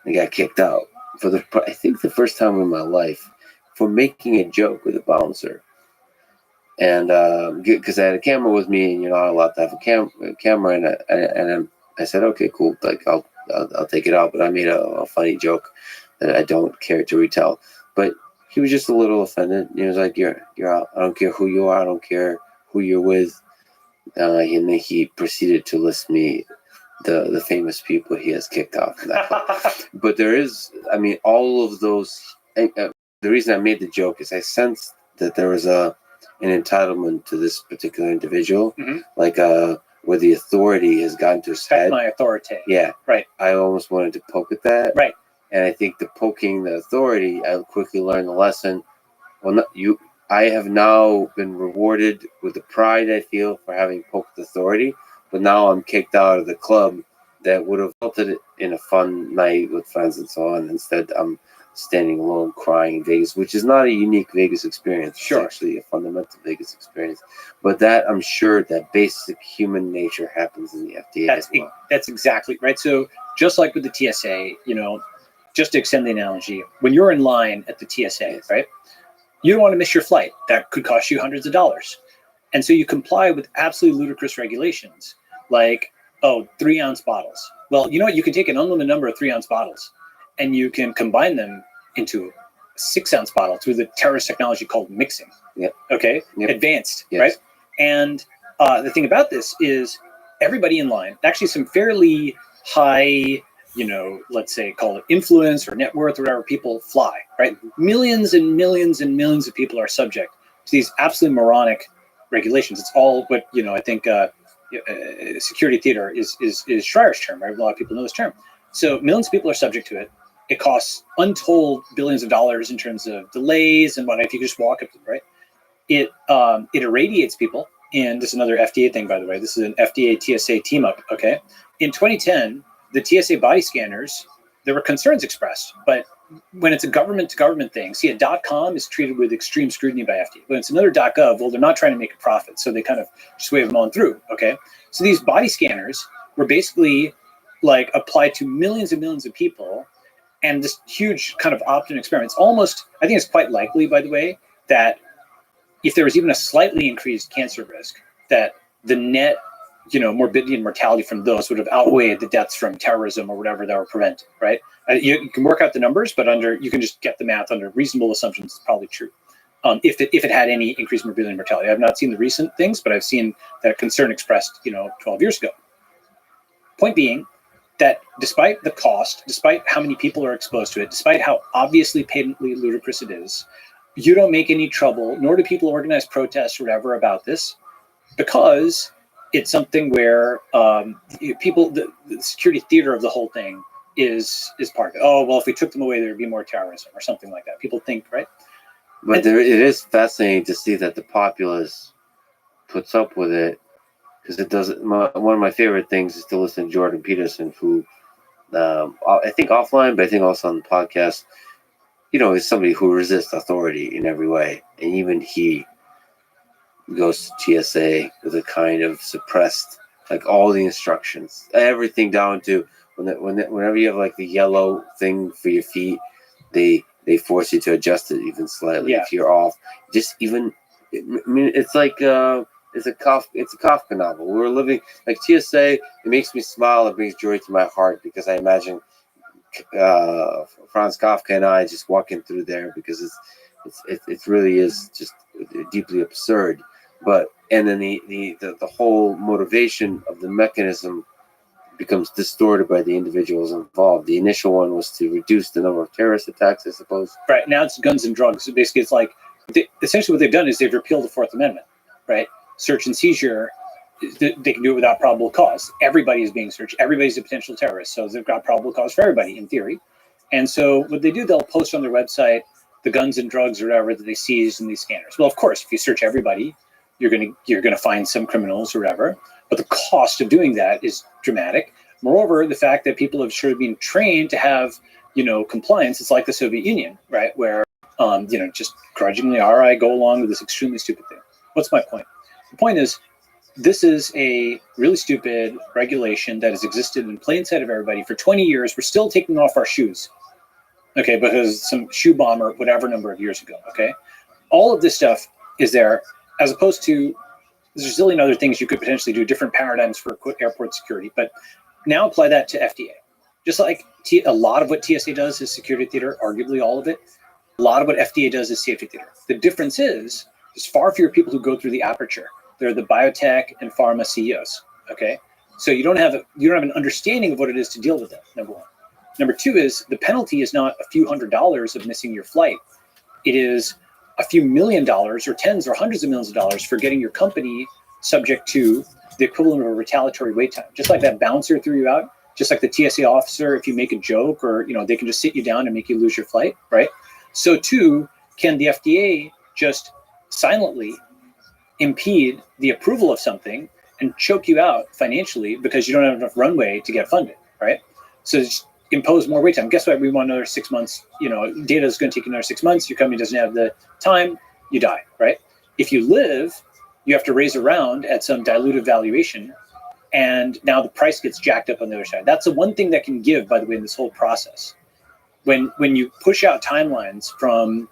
Speaker 1: I got kicked out I think the first time in my life for making a joke with a bouncer. And because I had a camera with me, and you're not allowed to have a camera, and I said, okay, cool, like I'll take it out. But I made a funny joke that I don't care to retell. But he was just a little offended. He was like, "You're out. I don't care who you are. I don't care who you're with." And then he proceeded to list me the famous people he has kicked off from that club. But there is, I mean, all of those. The reason I made the joke is I sensed that there was an entitlement to this particular individual, like where the authority has gotten to his
Speaker 2: That's
Speaker 1: head.
Speaker 2: my authority.
Speaker 1: Yeah,
Speaker 2: Right.
Speaker 1: I almost wanted to poke at that.
Speaker 2: Right.
Speaker 1: And I think the poking the authority, I quickly learned the lesson. Well, not you. I have now been rewarded with the pride I feel for having poked authority, but now I'm kicked out of the club that would have resulted in a fun night with friends and so on. Instead, I'm standing alone crying in Vegas, which is not a unique Vegas experience.
Speaker 2: Sure.
Speaker 1: It's actually a fundamental Vegas experience. But that, I'm sure that basic human nature happens in the FDA as well.
Speaker 2: That's exactly right. So just like with the TSA, just to extend the analogy, when you're in line at the TSA,
Speaker 1: Yes.
Speaker 2: right, you don't want to miss your flight. That could cost you hundreds of dollars. And so you comply with absolutely ludicrous regulations like, 3-ounce bottles. Well, you know what? You can take an unlimited number of 3-ounce bottles and you can combine them into a 6-ounce bottle through the terrorist technology called mixing.
Speaker 1: Yep.
Speaker 2: Okay?
Speaker 1: Yep.
Speaker 2: Advanced,
Speaker 1: Yes.
Speaker 2: right? And the thing about this is everybody in line, actually some fairly high, let's say call it influence or net worth or whatever, people fly, right? Millions and millions and millions of people are subject to these absolutely moronic regulations. It's all what, I think security theater is Schreier's term, right? A lot of people know this term. So millions of people are subject to it. It costs untold billions of dollars in terms of delays and whatnot. If you just walk up, right? It irradiates people. And this is another FDA thing, by the way. This is an FDA TSA team up, okay? in 2010, the TSA body scanners, there were concerns expressed, but when it's a government-to-government thing, see, a .com is treated with extreme scrutiny by FDA. When it's another .gov, well, they're not trying to make a profit, so they kind of just wave them on through, okay? So these body scanners were basically like applied to millions and millions of people, and this huge kind of opt-in experiment. It's almost, I think it's quite likely, by the way, that if there was even a slightly increased cancer risk, that the net, morbidity and mortality from those would have outweighed the deaths from terrorism or whatever that were prevented, right? You can work out the numbers, but you can just get the math under reasonable assumptions. It's probably true. If it had any increased morbidity and mortality. I've not seen the recent things, but I've seen that concern expressed, 12 years ago. Point being that despite the cost, despite how many people are exposed to it, despite how obviously patently ludicrous it is, you don't make any trouble, nor do people organize protests or whatever about this, because it's something where the security theater of the whole thing is part of it. Oh, well, if we took them away, there would be more terrorism or something like that. People think, right?
Speaker 1: But it is fascinating to see that the populace puts up with it, because it doesn't. One of my favorite things is to listen to Jordan Peterson, who I think offline, but I think also on the podcast, is somebody who resists authority in every way, and even he goes to TSA with a kind of suppressed, like all the instructions, everything down to whenever you have like the yellow thing for your feet, they force you to adjust it even slightly.
Speaker 2: Yeah.
Speaker 1: If you're off, just even, I mean, it's like it's a Kafka novel. We're living like TSA. It makes me smile. It brings joy to my heart, because I imagine Franz Kafka and I just walking through there, because it really is just deeply absurd. And then the whole motivation of the mechanism becomes distorted by the individuals involved. The initial one was to reduce the number of terrorist attacks, I suppose.
Speaker 2: Right, now it's guns and drugs. So basically, it's like essentially what they've done is they've repealed the Fourth Amendment, right? Search and seizure, they can do it without probable cause. Everybody is being searched. Everybody's a potential terrorist, so they've got probable cause for everybody in theory. And so what they do, they'll post on their website the guns and drugs or whatever that they seized in these scanners. Well, of course, if you search everybody, you're gonna find some criminals or whatever. But the cost of doing that is dramatic. Moreover, the fact that people have sort of been trained to have, compliance. It's like the Soviet Union, right? Where, just grudgingly, all right, go along with this extremely stupid thing. What's my point? The point is, this is a really stupid regulation that has existed in plain sight of everybody for 20 years. We're still taking off our shoes, okay, because some shoe bomber, whatever number of years ago, okay? All of this stuff is there, as opposed to, there's a zillion other things you could potentially do, different paradigms for airport security, but now apply that to FDA. Just like a lot of what TSA does is security theater, arguably all of it. A lot of what FDA does is safety theater. The difference is there's far fewer people who go through the aperture. They're the biotech and pharma CEOs, okay? So you don't have an understanding of what it is to deal with that, number one. Number two is the penalty is not a few $100s of missing your flight. It is a few $1 million or tens or hundreds of millions of dollars for getting your company subject to the equivalent of a retaliatory wait time. Just like that bouncer threw you out, just like the TSA officer, if you make a joke or, they can just sit you down and make you lose your flight, right? So too, can the FDA just silently impede the approval of something and choke you out financially because you don't have enough runway to get funded, right? So just impose more wait time. Guess what? We want another 6 months. Data is going to take another 6 months. Your company doesn't have the time, you die, right? If you live, you have to raise a round at some dilutive valuation, and now the price gets jacked up on the other side. That's the one thing that can give, by the way, in this whole process. When you push out timelines from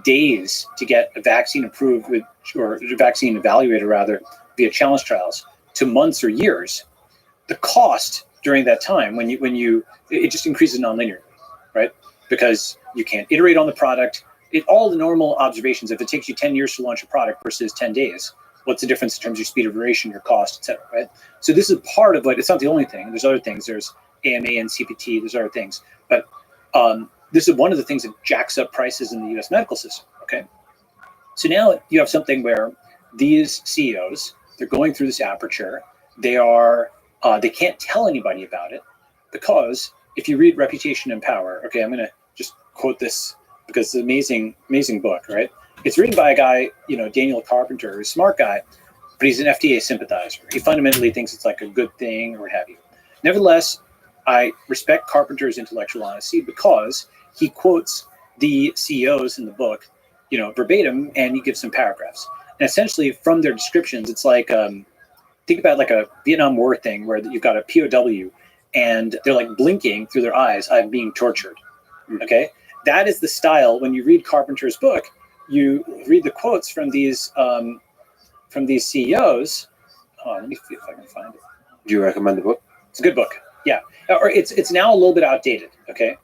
Speaker 2: days to get a vaccine approved or a vaccine evaluated rather via challenge trials to months or years, the cost during that time it just increases nonlinearly, right? Because you can't iterate on the product. All the normal observations, if it takes you 10 years to launch a product versus 10 days, what's the difference in terms of your speed of iteration, your cost, et cetera, right? So this is part of it's not the only thing. There's other things. There's AMA and CPT, there's other things. But this is one of the things that jacks up prices in the US medical system, okay? So now you have something where these CEOs, they're going through this aperture. They can't tell anybody about it, because if you read Reputation and Power, okay, I'm gonna just quote this because it's an amazing, amazing book, right? It's written by a guy, Daniel Carpenter, who's a smart guy, but he's an FDA sympathizer. He fundamentally thinks it's like a good thing or what have you. Nevertheless, I respect Carpenter's intellectual honesty because he quotes the CEOs in the book, verbatim, and he gives some paragraphs. And essentially, from their descriptions, it's like think about like a Vietnam War thing where you've got a POW, and they're like blinking through their eyes. I'm being tortured. Okay, that is the style. When you read Carpenter's book, you read the quotes from these CEOs. Let me see if I can find it.
Speaker 1: Do you recommend the book?
Speaker 2: It's a good book. Yeah, or it's now a little bit outdated. Okay,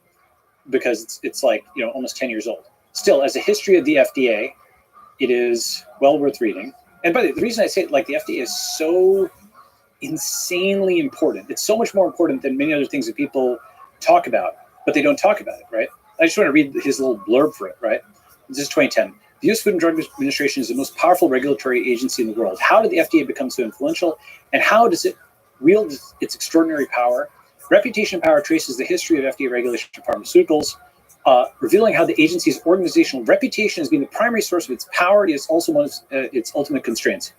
Speaker 2: because it's like almost 10 years old. Still, as a history of the FDA, it is well worth reading. And by the reason I say it, like, the FDA is so insanely important. It's so much more important than many other things that people talk about, but they don't talk about it, right? I just want to read his little blurb for it, right? This is 2010. The U.S. Food and Drug Administration is the most powerful regulatory agency in the world. How did the FDA become so influential, and how does it wield its extraordinary power? Reputation and Power traces the history of FDA regulation of pharmaceuticals, revealing how the agency's organizational reputation as being the primary source of its power is also one of its ultimate constraints.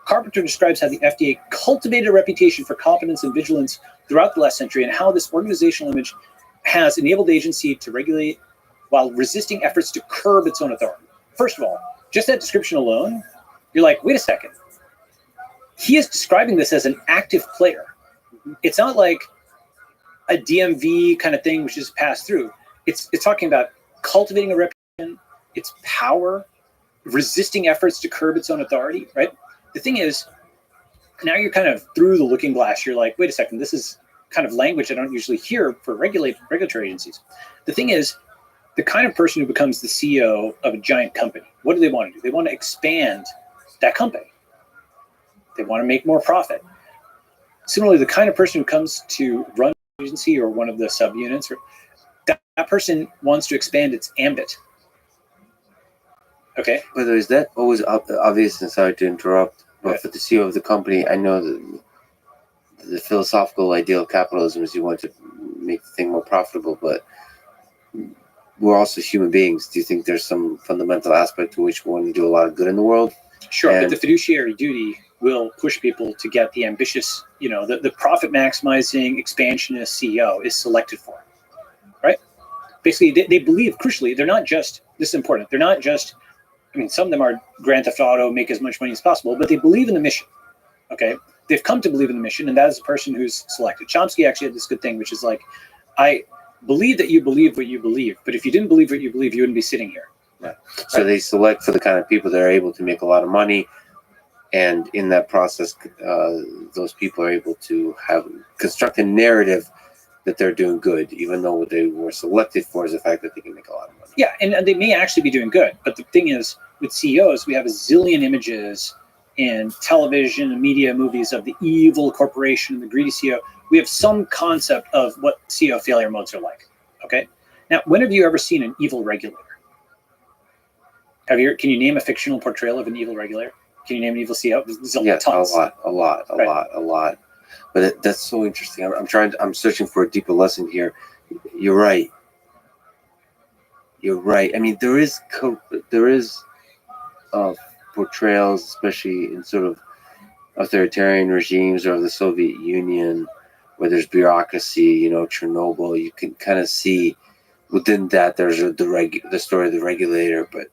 Speaker 2: Carpenter describes how the FDA cultivated a reputation for competence and vigilance throughout the last century, and how this organizational image has enabled the agency to regulate while resisting efforts to curb its own authority. First of all, just that description alone, you're like, wait a second. He is describing this as an active player. It's not like a DMV kind of thing which is passed through. It's talking about cultivating a reputation, its power, resisting efforts to curb its own authority, right? The thing is, now you're kind of through the looking glass. You're like, wait a second, this is kind of language I don't usually hear for regulatory agencies. The thing is, the kind of person who becomes the CEO of a giant company, what do they want to do? They want to expand that company. They want to make more profit. Similarly, the kind of person who comes to run an agency or one of the subunits, that person wants to expand its ambit. Okay.
Speaker 1: By the way, is that always obvious? And sorry to interrupt, but for the CEO of the company, I know that the philosophical ideal of capitalism is you want to make the thing more profitable, but we're also human beings. Do you think there's some fundamental aspect to which we want to do a lot of good in the world?
Speaker 2: Sure, but the fiduciary duty will push people to get the ambitious, the profit maximizing expansionist CEO is selected for, right? Basically, they believe, crucially, they're not just, this is important, they're not just, some of them are Grand Theft Auto, make as much money as possible, but they believe in the mission, okay? They've come to believe in the mission, and that is the person who's selected. Chomsky actually had this good thing, which is like, I believe that you believe what you believe, but if you didn't believe what you believe, you wouldn't be sitting here.
Speaker 1: Right. So they select for the kind of people that are able to make a lot of money, and in that process, those people are able to construct a narrative that they're doing good, even though what they were selected for is the fact that they can make a lot of money.
Speaker 2: Yeah, and they may actually be doing good, but the thing is, with CEOs, we have a zillion images in television and media movies of the evil corporation and the greedy CEO. We have some concept of what CEO failure modes are like. Okay. Now, when have you ever seen an evil regulator? Can you name a fictional portrayal of an evil regulator? Can you name an evil CEO?
Speaker 1: Yeah,
Speaker 2: tons.
Speaker 1: a lot. But that's so interesting. I'm searching for a deeper lesson here. You're right. I mean, there is portrayals, especially in sort of authoritarian regimes or the Soviet Union, where there's bureaucracy, Chernobyl. You can kind of see within that there's the story of the regulator, but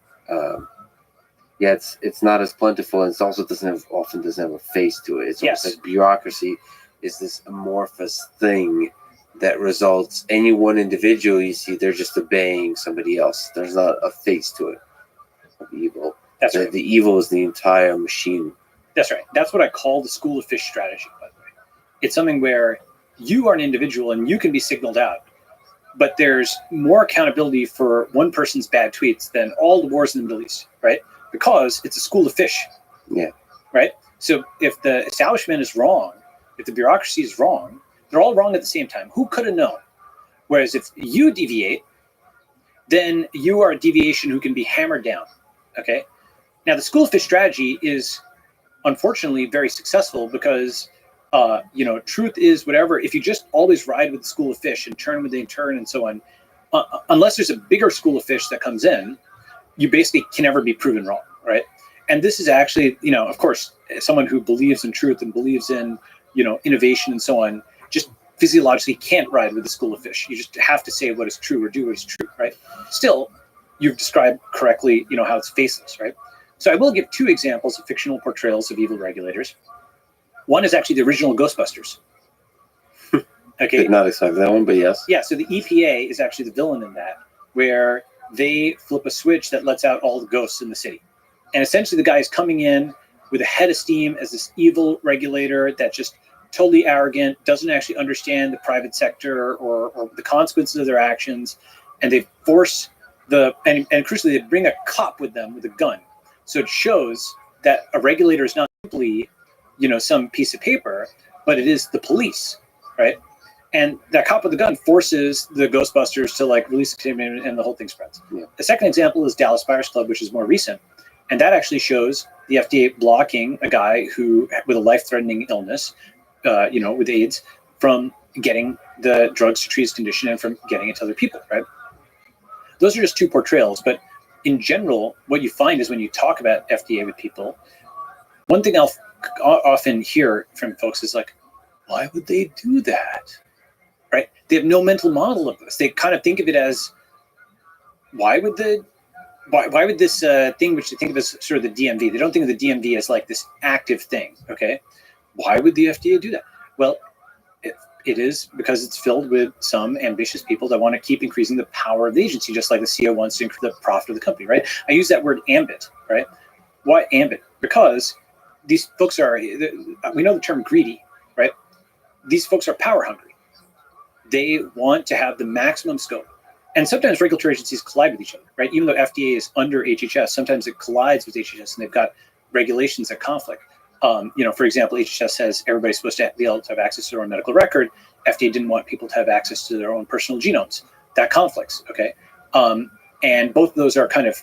Speaker 1: it's not as plentiful, and it also often doesn't have a face to it. It's almost like bureaucracy is this amorphous thing that results, any one individual you see, they're just obeying somebody else. There's not a face to it of evil.
Speaker 2: That's right.
Speaker 1: The evil is the entire machine.
Speaker 2: That's right. That's what I call the school of fish strategy, by the way. It's something where you are an individual and you can be signaled out, but there's more accountability for one person's bad tweets than all the wars in the Middle East, right? Because it's a school of fish.
Speaker 1: Yeah.
Speaker 2: Right? So if the establishment is wrong, if the bureaucracy is wrong, they're all wrong at the same time. Who could have known? Whereas if you deviate, then you are a deviation who can be hammered down. Okay? Now, the school of fish strategy is unfortunately very successful because, truth is whatever. If you just always ride with the school of fish and turn when they turn and so on, unless there's a bigger school of fish that comes in, you basically can never be proven wrong, right? And this is actually, of course, someone who believes in truth and believes in, innovation and so on, just physiologically can't ride with a school of fish. You just have to say what is true or do what is true, right? Still, you've described correctly, how it's faceless, right? So I will give two examples of fictional portrayals of evil regulators. One is actually the original Ghostbusters. Okay.
Speaker 1: Did not expect that one, but yes.
Speaker 2: Yeah, so the EPA is actually the villain in that, where they flip a switch that lets out all the ghosts in the city. And essentially the guy is coming in with a head of steam as this evil regulator that's just totally arrogant, doesn't actually understand the private sector or the consequences of their actions. And they force and crucially, they bring a cop with them with a gun. So it shows that a regulator is not simply, some piece of paper, but it is the police, right? And that cop with the gun forces the Ghostbusters to release the statement, and the whole thing spreads.
Speaker 1: Yeah.
Speaker 2: The second example is Dallas Buyers Club, which is more recent. And that actually shows the FDA blocking a guy who with a life-threatening illness, with AIDS, from getting the drugs to treat his condition and from getting it to other people, right? Those are just two portrayals. But in general, what you find is when you talk about FDA with people, one thing I'll often hear from folks is why would they do that? Right? They have no mental model of this. They kind of think of it as, why would this thing, which they think of as sort of the DMV, they don't think of the DMV as this active thing, okay? Why would the FDA do that? Well, it is because it's filled with some ambitious people that want to keep increasing the power of the agency, just like the CEO wants to increase the profit of the company, right? I use that word ambit, right? Why ambit? Because these folks we know the term greedy, right? These folks are power hungry. They want to have the maximum scope. And sometimes regulatory agencies collide with each other, right? Even though FDA is under HHS, sometimes it collides with HHS and they've got regulations that conflict. For example, HHS says everybody's supposed to be able to have access to their own medical record. FDA didn't want people to have access to their own personal genomes. That conflicts, okay? And both of those are kind of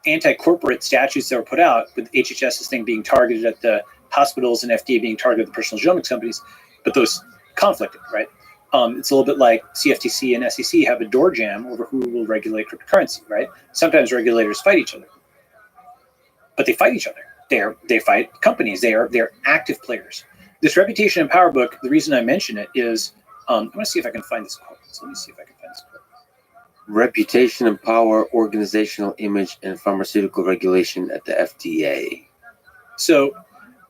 Speaker 2: anti-corporate statutes that were put out, with HHS's thing being targeted at the hospitals and FDA being targeted at the personal genomics companies, but those conflicted, right? It's a little bit like CFTC and SEC have a door jam over who will regulate cryptocurrency, right? Sometimes regulators fight each other, but they fight each other. They fight companies. They're active players. This Reputation and Power book, the reason I mention it is, I'm going to see if I can find this quote. So let me see if I can find this quote.
Speaker 1: Reputation and Power, Organizational Image and Pharmaceutical Regulation at the FDA.
Speaker 2: So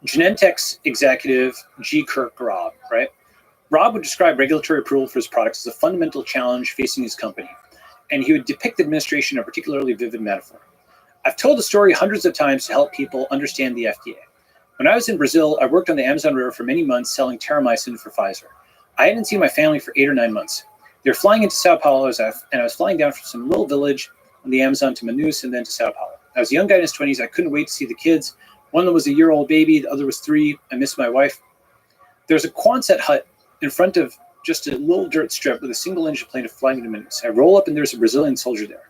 Speaker 2: Genentech's executive, G. Kirk Robb, right? Robb would describe regulatory approval for his products as a fundamental challenge facing his company, and he would depict the administration in a particularly vivid metaphor. I've told the story hundreds of times to help people understand the FDA. When I was in Brazil, I worked on the Amazon River for many months selling terramycin for Pfizer. I hadn't seen my family for 8 or 9 months. They were flying into Sao Paulo, and I was flying down from some little village on the Amazon to Manaus and then to Sao Paulo. I was a young guy in his 20s. I couldn't wait to see the kids. One of them was a year-old baby. The other was 3. I missed my wife. There's a Quonset hut in front of just a little dirt strip with a single-engine plane flying into Manaus. I roll up, and there's a Brazilian soldier there.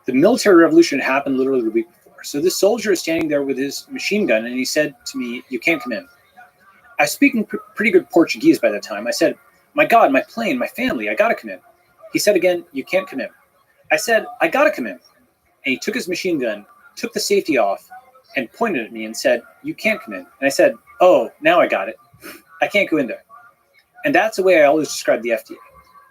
Speaker 2: The military revolution happened literally the week before. So this soldier is standing there with his machine gun, and he said to me, "You can't come in." I was speaking pretty good Portuguese by that time. I said, "My God, my plane, my family, I got to come in." He said again, "You can't come in." I said, "I got to come in." And he took his machine gun, took the safety off, and pointed at me and said, "You can't come in." And I said, "Oh, now I got it. I can't go in there." And that's the way I always describe the FDA.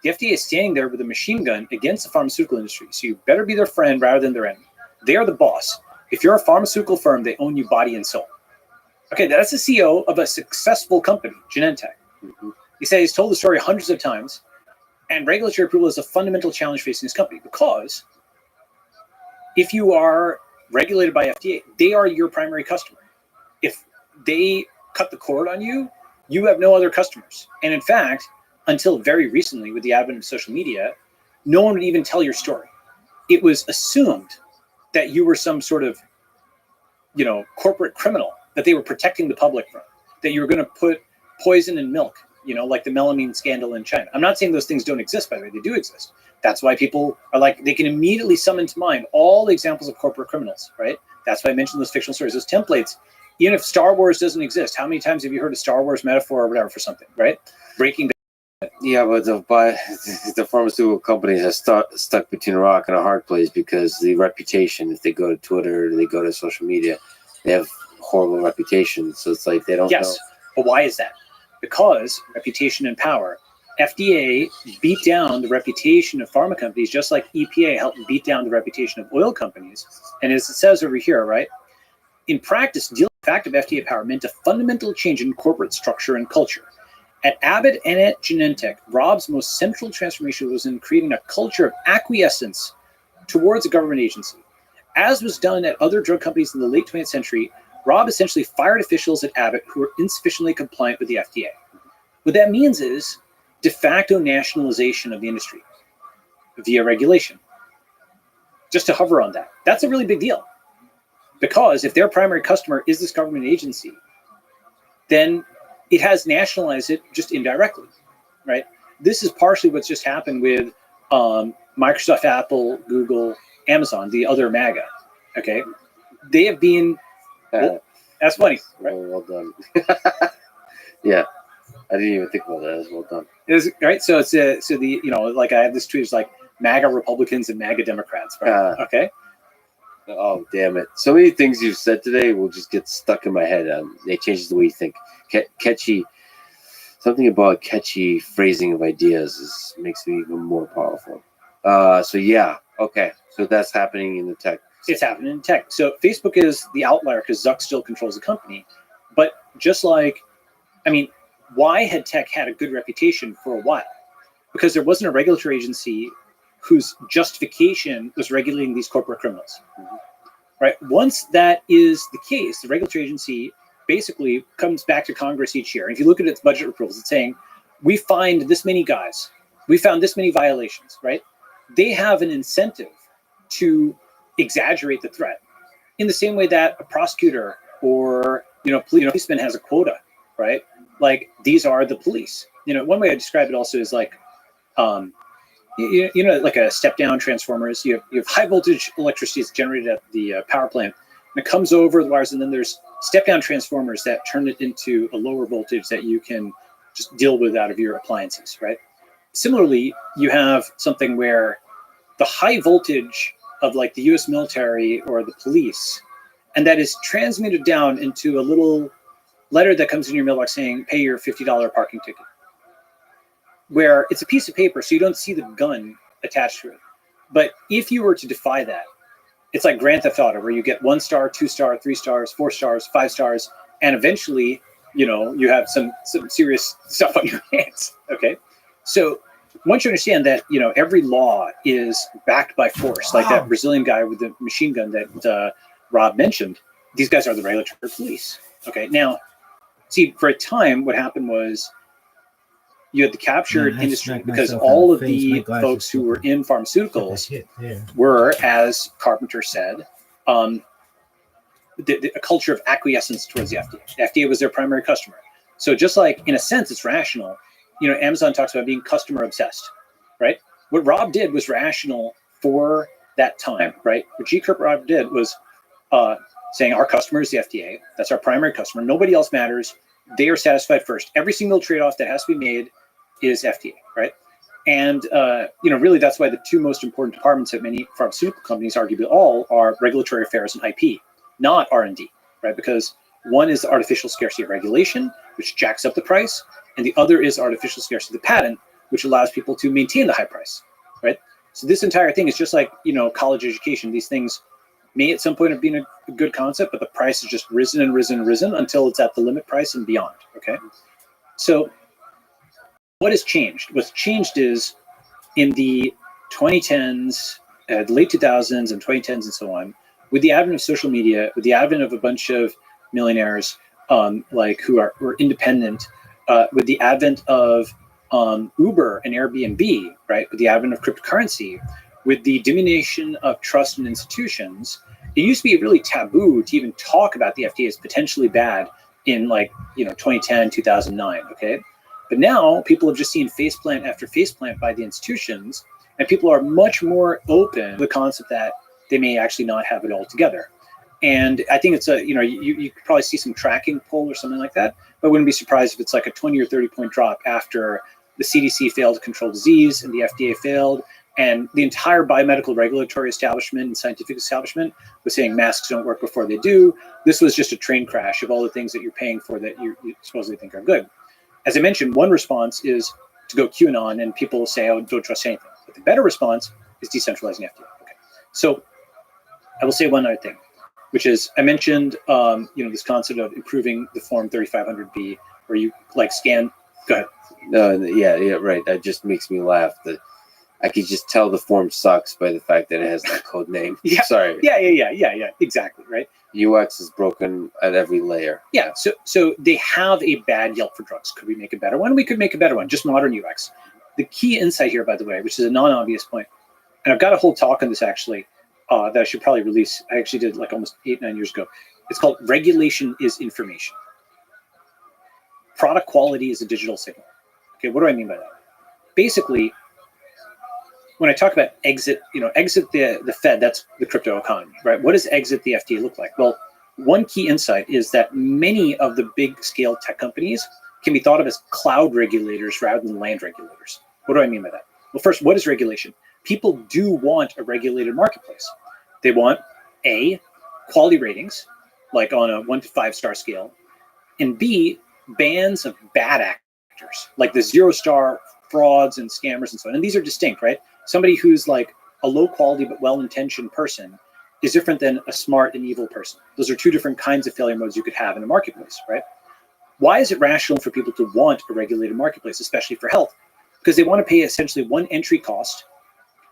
Speaker 2: The FDA is standing there with a machine gun against the pharmaceutical industry. So you better be their friend rather than their enemy. They are the boss. If you're a pharmaceutical firm, they own you body and soul. Okay, that's the CEO of a successful company, Genentech. Mm-hmm. He said he's told the story hundreds of times, and regulatory approval is a fundamental challenge facing his company, because if you are regulated by FDA, they are your primary customer. If they cut the cord on you, you have no other customers. And in fact, until very recently, with the advent of social media, no one would even tell your story. It was assumed that you were some sort of, corporate criminal that they were protecting the public from, that you were going to put poison in milk, like the melamine scandal in China. I'm not saying those things don't exist, by the way, they do exist. That's why people are they can immediately summon to mind all the examples of corporate criminals, right? That's why I mentioned those fictional stories, those templates. Even if Star Wars doesn't exist, how many times have you heard a Star Wars metaphor or whatever for something, right? Breaking Bad.
Speaker 1: Yeah, but the pharmaceutical companies have stuck between a rock and a hard place, because the reputation, if they go to Twitter, they go to social media, they have horrible reputation. So it's they don't know.
Speaker 2: But why is that? because reputation and power. FDA beat down the reputation of pharma companies, just like EPA helped beat down the reputation of oil companies. And as it says over here, right, in practice, dealing with the fact of FDA power meant a fundamental change in corporate structure and culture. At Abbott and at Genentech, Rob's most central transformation was in creating a culture of acquiescence towards a government agency. As was done at other drug companies in the late 20th century, Rob essentially fired officials at Abbott who were insufficiently compliant with the FDA. What that means is de facto nationalization of the industry via regulation. Just to hover on that. That's a really big deal. Because if their primary customer is this government agency, then it has nationalized it just indirectly, right? This is partially what's just happened with Microsoft, Apple, Google, Amazon, the other MAGA, okay? They have been, that's funny.
Speaker 1: Right? Well done. Yeah, I didn't even think about that. That's well done.
Speaker 2: It is, right? So it's so the, you know, like I have this tweet, it's like MAGA Republicans and MAGA Democrats, right? Okay.
Speaker 1: Oh, damn it. So many things you've said today will just get stuck in my head. It changes the way you think. Catchy, something about catchy phrasing of ideas makes me even more powerful. So yeah, okay. So that's happening in the tech.
Speaker 2: It's happening in tech. So Facebook is the outlier because Zuck still controls the company. But just like, I mean, why had tech had a good reputation for a while? Because there wasn't a regulatory agency whose justification was regulating these corporate criminals, right? Once that is the case, the regulatory agency basically comes back to Congress each year. And if you look at its budget approvals, it's saying, we find this many guys, we found this many violations, right? They have an incentive to exaggerate the threat in the same way that a prosecutor or, policeman has a quota, right? Like, these are the police. One way I describe it also is like, like a step-down transformers. You have high voltage electricity that's generated at the power plant, and it comes over the wires, and then there's step-down transformers that turn it into a lower voltage that you can just deal with out of your appliances, right? Similarly, you have something where the high voltage of like the US military or the police, and that is transmitted down into a little letter that comes in your mailbox saying, pay your $50 parking ticket, where it's a piece of paper, so you don't see the gun attached to it. But if you were to defy that, it's like Grand Theft Auto, where you get 1 star, 2 star, 3 stars, 4 stars, 5 stars, and eventually, you have some serious stuff on your hands, okay? So once you understand that, every law is backed by force, like that Brazilian guy with the machine gun that Rob mentioned, these guys are the regulatory police, okay? Now, see, for a time, what happened was, you had the captured industry because all of the folks who were in pharmaceuticals were, as Carpenter said, a culture of acquiescence towards the FDA. The FDA was their primary customer. So just like, in a sense, it's rational. Amazon talks about being customer obsessed, right? What Rob did was rational for that time, right? What G. Rob did was saying our customer is the FDA. That's our primary customer. Nobody else matters. They are satisfied first. Every single trade-off that has to be made is FDA, right? And, really that's why the two most important departments at many pharmaceutical companies, arguably all, are regulatory affairs and IP, not R&D, right? Because one is artificial scarcity of regulation, which jacks up the price, and the other is artificial scarcity of the patent, which allows people to maintain the high price, right? So this entire thing is just like, college education. These things may at some point have been a good concept, but the price has just risen and risen and risen until it's at the limit price and beyond, okay? So what has changed? What's changed is in the 2010s, the late 2000s and 2010s and so on, with the advent of social media, with the advent of a bunch of millionaires who are independent, with the advent of Uber and Airbnb, right? With the advent of cryptocurrency, with the diminution of trust in institutions, it used to be really taboo to even talk about the FDA as potentially bad in 2010, 2009, okay? But now people have just seen faceplant after faceplant by the institutions, and people are much more open to the concept that they may actually not have it all together. And I think it's you could probably see some tracking poll or something like that, but I wouldn't be surprised if it's like a 20 or 30 point drop after the CDC failed to control disease and the FDA failed, and the entire biomedical regulatory establishment and scientific establishment was saying masks don't work before they do. This was just a train crash of all the things that you're paying for that you supposedly think are good. as I mentioned, one response is to go QAnon, and people will say, "Oh, don't trust anything." But the better response is decentralizing FTO. Okay, so I will say one other thing, which is I mentioned, this concept of improving the form 3500B, where you like scan. Go ahead.
Speaker 1: No, yeah, right. That just makes me laugh. That I could just tell the form sucks by the fact that it has that code name.
Speaker 2: Yeah.
Speaker 1: Sorry.
Speaker 2: Yeah. Exactly. Right.
Speaker 1: UX is broken at every layer.
Speaker 2: Yeah. So they have a bad Yelp for drugs. Could we make a better one? We could make a better one. Just modern UX. The key insight here, by the way, which is a non-obvious point, and I've got a whole talk on this actually that I should probably release. I actually did like almost 8-9 years ago. It's called "Regulation is Information." Product quality is a digital signal. Okay, what do I mean by that? Basically, when I talk about exit the Fed, that's the crypto economy, right? What does exit the FTA look like? Well, one key insight is that many of the big scale tech companies can be thought of as cloud regulators rather than land regulators. What do I mean by that? Well, first, what is regulation? People do want a regulated marketplace. They want A, quality ratings, like on a 1 to 5 star scale, and B, bans of bad actors, like the 0-star frauds and scammers and so on. And these are distinct, right? Somebody who's like a low quality but well-intentioned person is different than a smart and evil person. Those are two different kinds of failure modes you could have in a marketplace, right? Why is it rational for people to want a regulated marketplace, especially for health? Because they want to pay essentially one entry cost,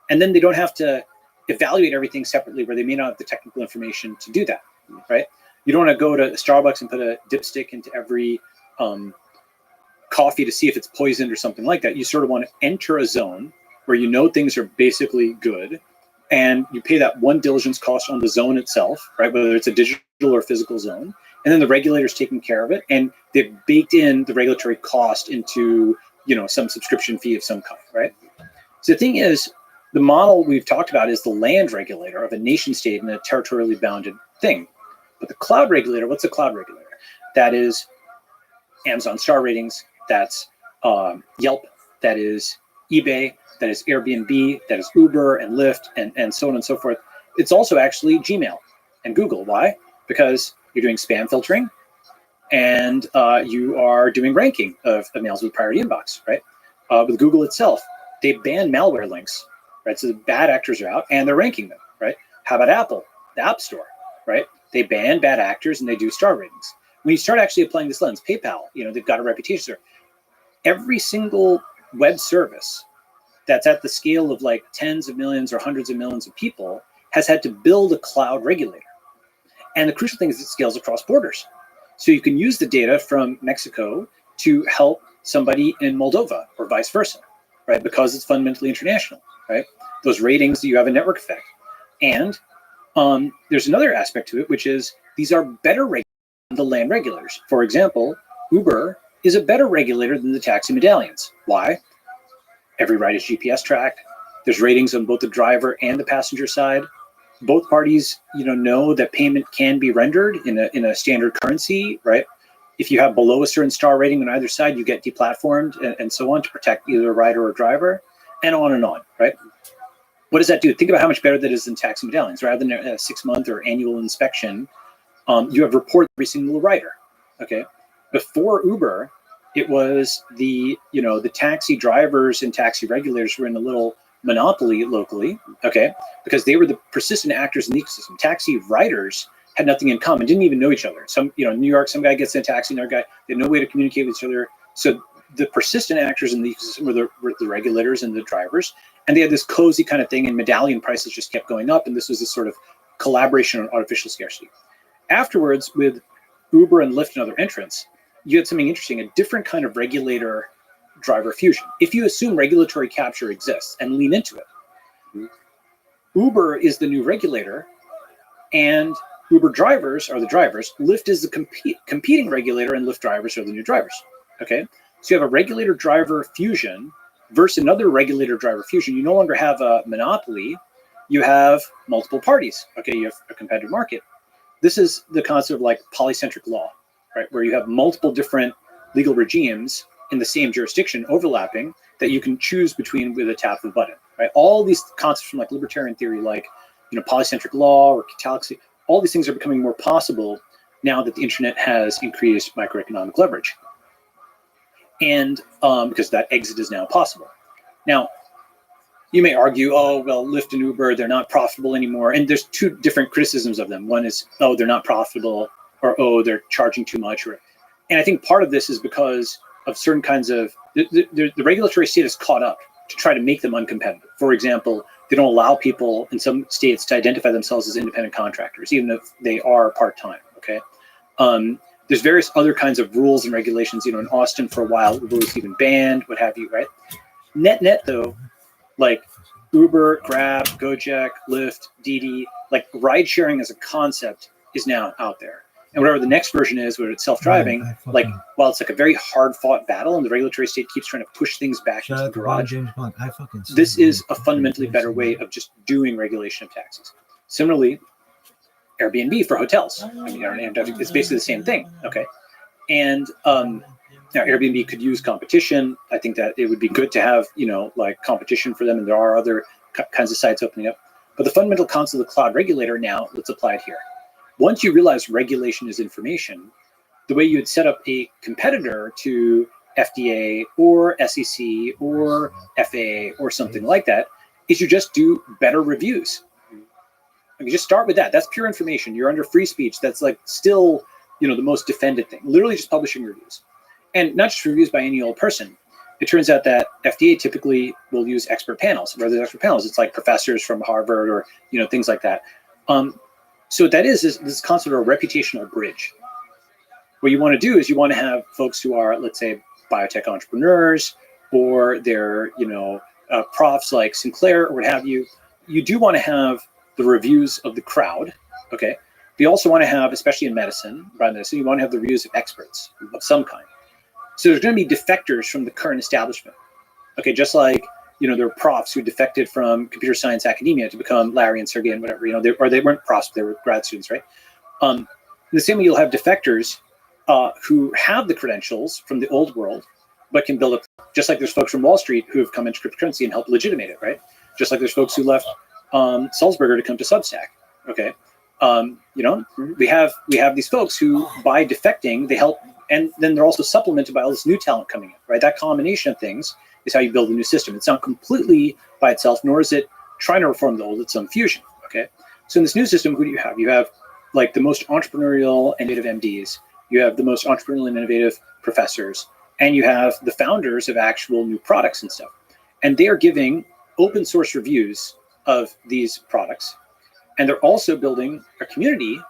Speaker 2: and then they don't have to evaluate everything separately where they may not have the technical information to do that, right? You don't want to go to Starbucks and put a dipstick into every coffee to see if it's poisoned or something like that. You sort of want to enter a zone where you know things are basically good, and you pay that one diligence cost on the zone itself, right? Whether it's a digital or physical zone, and then the regulator's taking care of it, and they've baked in the regulatory cost into some subscription fee of some kind, right? So the thing is, the model we've talked about is the land regulator of a nation state in a territorially bounded thing. But the cloud regulator, what's a cloud regulator? That is Amazon star ratings, that's Yelp, that is eBay, that is Airbnb, that is Uber and Lyft, and so on and so forth. It's also actually Gmail and Google. Why? Because you're doing spam filtering, and you are doing ranking of emails with priority inbox, right? With Google itself, they ban malware links, right? So the bad actors are out, and they're ranking them, right? How about Apple, the App Store, right? They ban bad actors and they do star ratings. When you start actually applying this lens, PayPal, they've got a reputation there. Every single web service that's at the scale of like tens of millions or hundreds of millions of people has had to build a cloud regulator. And the crucial thing is it scales across borders. So you can use the data from Mexico to help somebody in Moldova or vice versa, right? Because it's fundamentally international, right? Those ratings, you have a network effect. And there's another aspect to it, which is these are better regulators than the land regulators. For example, Uber is a better regulator than the taxi medallions. Why? Every ride is GPS tracked. There's ratings on both the driver and the passenger side. Both parties, know that payment can be rendered in a standard currency, right? If you have below a certain star rating on either side, you get deplatformed and so on to protect either a rider or a driver, and on, right? What does that do? Think about how much better that is than taxi medallions. Rather than a 6-month or annual inspection, you have report every single rider. Okay. Before Uber, it was the taxi drivers and taxi regulators were in a little monopoly locally. Okay, because they were the persistent actors in the ecosystem. Taxi riders had nothing in common, didn't even know each other. Some, New York, some guy gets in a taxi, another guy, they had no way to communicate with each other. So the persistent actors in the ecosystem were the regulators and the drivers, and they had this cozy kind of thing, and medallion prices just kept going up, and this was this sort of collaboration on artificial scarcity. Afterwards, with Uber and Lyft and other entrants, you had something interesting, a different kind of regulator driver fusion. If you assume regulatory capture exists and lean into it, Uber is the new regulator, and Uber drivers are the drivers. Lyft is the competing regulator, and Lyft drivers are the new drivers. Okay, so you have a regulator-driver fusion versus another regulator-driver fusion. You no longer have a monopoly; you have multiple parties. Okay, you have a competitive market. This is the concept of like polycentric law, right? Where you have multiple different legal regimes in the same jurisdiction overlapping that you can choose between with a tap of a button, right? All these concepts from like libertarian theory, like polycentric law or catalytic, all these things are becoming more possible now that the internet has increased microeconomic leverage. and because that exit is now possible. Now, you may argue, oh, well, Lyft and Uber, they're not profitable anymore. And there's two different criticisms of them. One is, oh, they're not profitable, or, oh, they're charging too much. And I think part of this is because of certain kinds of, the regulatory state has caught up to try to make them uncompetitive. For example, they don't allow people in some states to identify themselves as independent contractors, even if they are part-time, okay? There's various other kinds of rules and regulations. In Austin for a while, Uber was even banned, what have you, right? Net, though, like Uber, Grab, Gojek, Lyft, Didi, like ride sharing as a concept is now out there. And whatever the next version is, where it's self-driving, like while it's like a very hard-fought battle and the regulatory state keeps trying to push things back into the garage, this is a fundamentally better way of just doing regulation of taxis. Similarly, Airbnb for hotels. I mean, it's basically the same thing, okay? And now, Airbnb could use competition. I think that it would be good to have, like competition for them, and there are other kinds of sites opening up. But the fundamental concept of the cloud regulator now, let's apply it here. Once you realize regulation is information, the way you would set up a competitor to FDA or SEC or FAA or something like that is you just do better reviews. You just start with that. That's pure information. You're under free speech. That's like still, the most defended thing. Literally just publishing reviews. And not just reviews by any old person. It turns out that FDA typically will use expert panels. Where there's expert panels, it's like professors from Harvard or things like that. So what that is this concept of a reputational bridge. What you want to do is you want to have folks who are, let's say, biotech entrepreneurs, or they're profs like Sinclair or what have you. You do want to have the reviews of the crowd, okay? But you also want to have, especially in medicine, you want to have the reviews of experts of some kind. So there's going to be defectors from the current establishment. Okay, just like, there are profs who defected from computer science academia to become Larry and Sergey and whatever, they weren't profs, they were grad students, right? In the same way, you'll have defectors who have the credentials from the old world, but can build up, just like there's folks from Wall Street who have come into cryptocurrency and helped legitimate it, right? Just like there's folks who left Sulzberger to come to Substack, okay? We have these folks who, by defecting, they help. And then they're also supplemented by all this new talent coming in, right? That combination of things is how you build a new system. It's not completely by itself, nor is it trying to reform the old. It's some fusion, okay? So in this new system, who do you have? You have like the most entrepreneurial and innovative MDs. You have the most entrepreneurial and innovative professors. And you have the founders of actual new products and stuff. And they are giving open source reviews of these products. And they're also building a community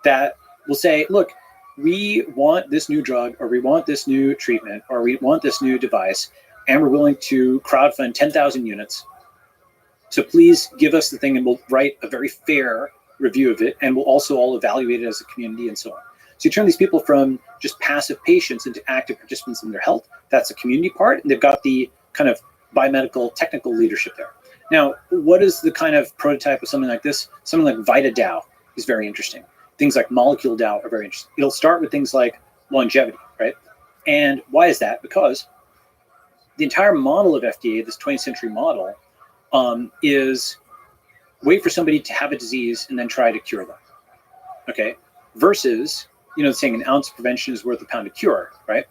Speaker 2: that will say, look, we want this new drug, or we want this new treatment, or we want this new device, and we're willing to crowdfund 10,000 units. So please give us the thing, and we'll write a very fair review of it, and we'll also all evaluate it as a community and so on. So you turn these people from just passive patients into active participants in their health. That's a community part, and they've got the kind of biomedical technical leadership there. Now, what is the kind of prototype of something like this? Something like VitaDAO is very interesting. Things like Molecule DAO are very interesting. It'll start with things like longevity, right? And why is that? Because the entire model of FDA, this 20th century model, is wait for somebody to have a disease and then try to cure them, okay? Versus, saying an ounce of prevention is worth a pound of cure, right?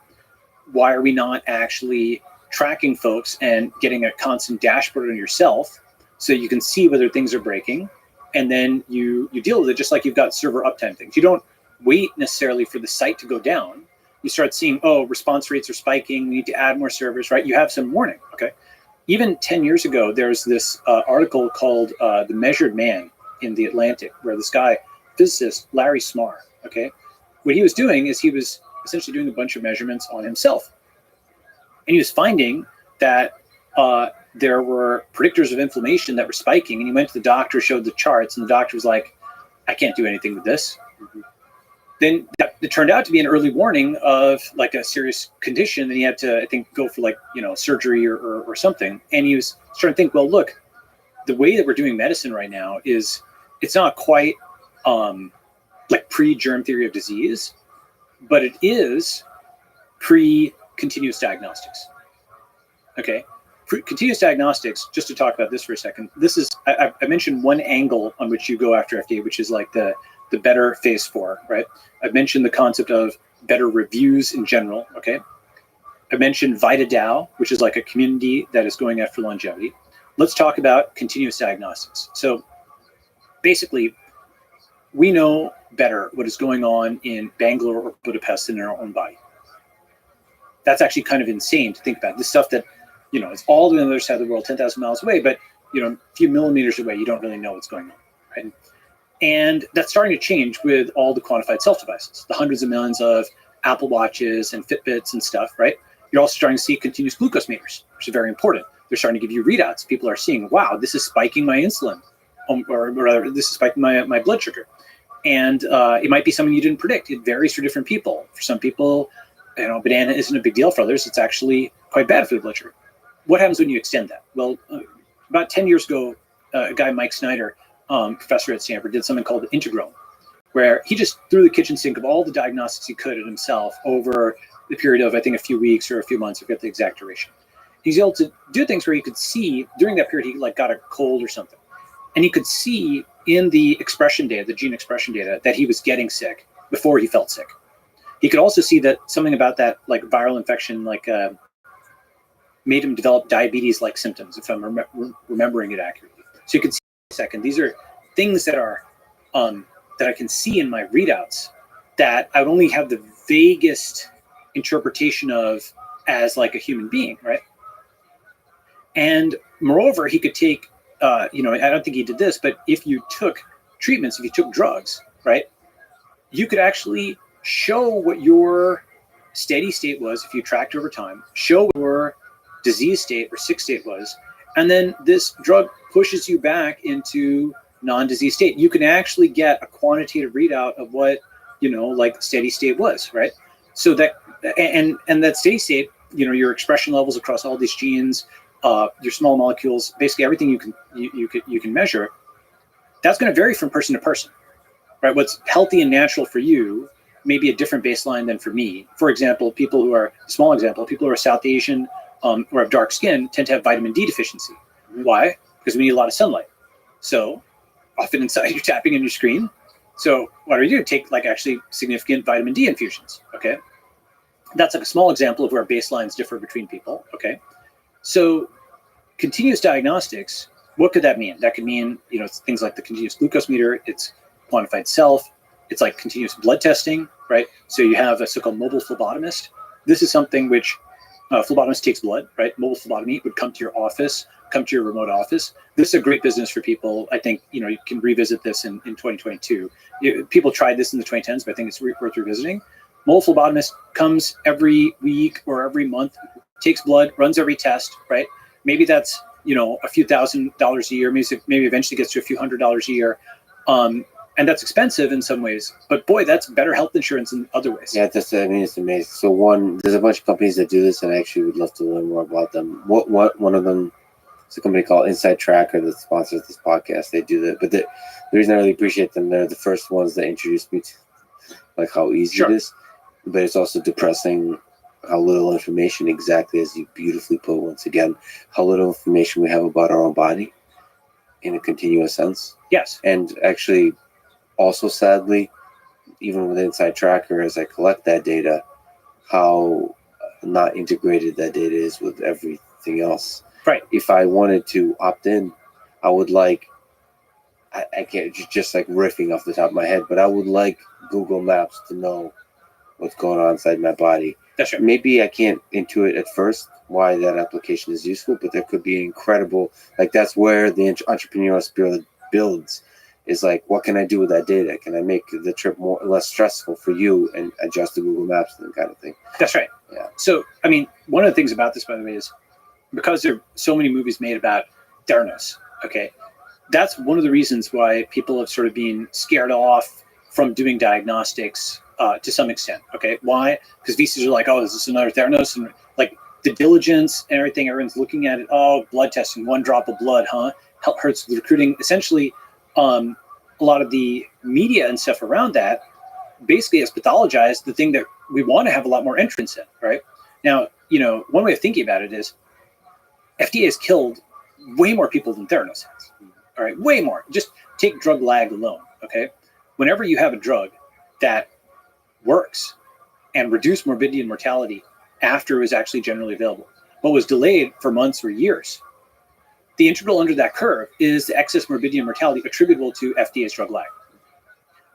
Speaker 2: Why are we not actually tracking folks and getting a constant dashboard on yourself so you can see whether things are breaking? And then you deal with it just like you've got server uptime things. You don't wait necessarily for the site to go down. You start seeing, oh, response rates are spiking. We need to add more servers, right? You have some warning, okay? Even 10 years ago, there's this article called The Measured Man in The Atlantic, where this guy, physicist, Larry Smarr, okay? What he was doing is he was essentially doing a bunch of measurements on himself. And he was finding that there were predictors of inflammation that were spiking, and he went to the doctor, showed the charts, and the doctor was like, I can't do anything with this. Then it turned out to be an early warning of like a serious condition, and he had to, I think, go for like, surgery or something. And he was starting to think, well, look, the way that we're doing medicine right now is, it's not quite like pre-germ theory of disease, but it is pre-continuous diagnostics, okay? Continuous diagnostics, just to talk about this for a second, this is, I mentioned one angle on which you go after FDA, which is like the better phase 4, right? I've mentioned the concept of better reviews in general, okay? I mentioned VitaDAO, which is like a community that is going after longevity. Let's talk about continuous diagnostics. So basically, we know better what is going on in Bangalore or Budapest than in our own body. That's actually kind of insane to think about. This stuff that, it's all the way on the other side of the world, 10,000 miles away, but, a few millimeters away, you don't really know what's going on, right? And that's starting to change with all the quantified self devices, the hundreds of millions of Apple Watches and Fitbits and stuff, right? You're also starting to see continuous glucose meters, which is very important. They're starting to give you readouts. People are seeing, wow, this is spiking my insulin, or rather, this is spiking my blood sugar. And it might be something you didn't predict. It varies for different people. For some people, banana isn't a big deal. For others, it's actually quite bad for the blood sugar. What happens when you extend that? Well, about 10 years ago, a guy, Mike Snyder, professor at Stanford, did something called the Integral, where he just threw the kitchen sink of all the diagnostics he could at himself over the period of, I think, a few weeks or a few months. I forget the exact duration. He's able to do things where he could see during that period, he got a cold or something. And he could see in the expression data, the gene expression data, that he was getting sick before he felt sick. He could also see that something about that, like viral infection, made him develop diabetes-like symptoms, if I'm remembering it accurately. So you can see in a second, these are things that are that I can see in my readouts that I would only have the vaguest interpretation of as like a human being, right? And moreover, he could take, I don't think he did this, but if you took treatments, if you took drugs, right, you could actually show what your steady state was if you tracked over time, show what your disease state or sick state was, and then this drug pushes you back into non-disease state. You can actually get a quantitative readout of what, steady state was, right? So that, and that steady state, your expression levels across all these genes, your small molecules, basically everything you can measure, that's going to vary from person to person, right? What's healthy and natural for you may be a different baseline than for me. For example, people who are South Asian or have dark skin tend to have vitamin D deficiency. Why? Because we need a lot of sunlight. So often inside you're tapping on your screen. So what do you do? Take actually significant vitamin D infusions. Okay. That's a small example of where baselines differ between people. Okay. So continuous diagnostics, what could that mean? That could mean, things like the continuous glucose meter, it's quantified self, it's like continuous blood testing, right? So you have a so-called mobile phlebotomist. This is something which phlebotomist takes blood, right? Mobile phlebotomy would come to your office, come to your remote office. This is a great business for people. I think, you can revisit this in 2022. People tried this in the 2010s, but I think it's worth revisiting. Mobile phlebotomist comes every week or every month, takes blood, runs every test, right? Maybe that's, a few $1,000s a year, maybe eventually gets to a few $100s a year. And that's expensive in some ways, but boy, that's better health insurance in other ways.
Speaker 1: Yeah, it's amazing. So there's a bunch of companies that do this, and I actually would love to learn more about them. One of them is a company called Inside Tracker that sponsors this podcast. They do that, but the reason I really appreciate them, they're the first ones that introduced me to how easy it is, but it's also depressing how little information, exactly as you beautifully put once again, how little information we have about our own body in a continuous sense.
Speaker 2: Yes. And
Speaker 1: actually, also sadly, even with Inside Tracker, as I collect that data, how not integrated that data is with everything else.
Speaker 2: Right.
Speaker 1: If I wanted to opt in, I would I can't just riffing off the top of my head, but I would like Google Maps to know what's going on inside my body.
Speaker 2: That's right.
Speaker 1: Maybe I can't intuit at first why that application is useful, but there could be incredible, that's where the entrepreneurial spirit builds, is what can I do with that data? Can I make the trip less stressful for you and adjust the Google Maps and kind of thing?
Speaker 2: That's right.
Speaker 1: Yeah.
Speaker 2: So, one of the things about this, by the way, is because there are so many movies made about Theranos, okay, that's one of the reasons why people have sort of been scared off from doing diagnostics to some extent, okay? Why? Because VCs are oh, is this another Theranos? And the diligence and everything, everyone's looking at it, oh, blood testing, 1 drop of blood, huh? Hurts with recruiting. Essentially, a lot of the media and stuff around that basically has pathologized the thing that we want to have a lot more entrance in, right? Now, one way of thinking about it is FDA has killed way more people than Theranos has, all right? Way more. Just take drug lag alone, okay? Whenever you have a drug that works and reduce morbidity and mortality after it was actually generally available, but was delayed for months or years. The integral under that curve is the excess morbidity and mortality attributable to FDA's drug lag.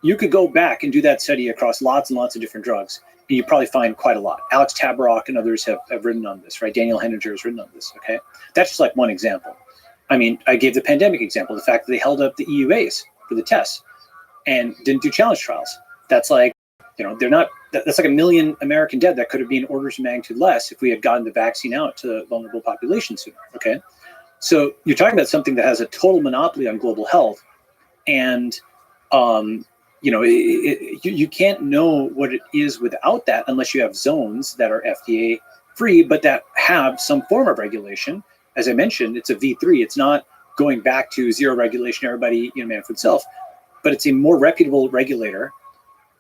Speaker 2: You could go back and do that study across lots and lots of different drugs, and you probably find quite a lot. Alex Tabarrok and others have written on this, right? Daniel Henninger has written on this, okay? That's just like one example. I mean, I gave the pandemic example, the fact that they held up the EUAs for the tests and didn't do challenge trials. That's like, that's like 1 million American dead that could have been orders of magnitude less if we had gotten the vaccine out to vulnerable populations sooner, okay? So you're talking about something that has a total monopoly on global health, and you can't know what it is without that unless you have zones that are FDA free, but that have some form of regulation. As I mentioned, it's a V3. It's not going back to zero regulation, everybody, man for itself, but it's a more reputable regulator,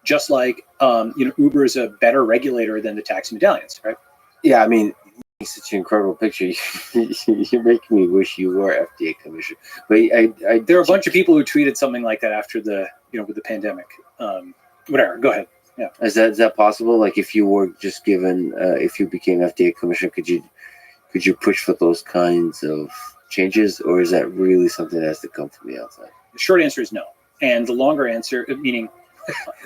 Speaker 2: just like, Uber is a better regulator than the taxi medallions, right?
Speaker 1: Yeah, I mean, it's such an incredible picture. You're making me wish you were FDA commissioner. But
Speaker 2: there are a bunch of people who tweeted something like that after the, with the pandemic. Whatever, go ahead. Yeah.
Speaker 1: Is that possible? Like, if you were just given, if you became FDA commissioner, could you push for those kinds of changes, or is that really something that has to come from the outside?
Speaker 2: The short answer is no, and the longer answer, meaning,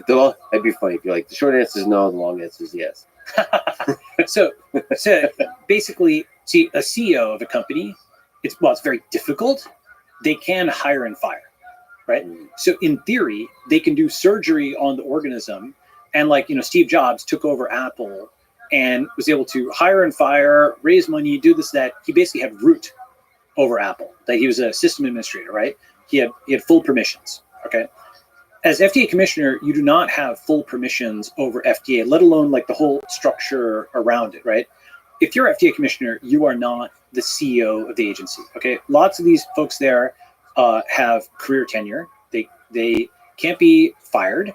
Speaker 1: that'd be funny if you're like, the short answer is no, the long answer is yes.
Speaker 2: So basically, see, a CEO of a company, it's very difficult. They can hire and fire, right? So in theory, they can do surgery on the organism, and Steve Jobs took over Apple and was able to hire and fire, raise money, do this, that. He basically had root over Apple. That he was a system administrator, right? He had full permissions. Okay. As FDA commissioner, you do not have full permissions over FDA, let alone the whole structure around it, right? If you're FDA commissioner, you are not the CEO of the agency. Okay. Lots of these folks there have career tenure. They can't be fired.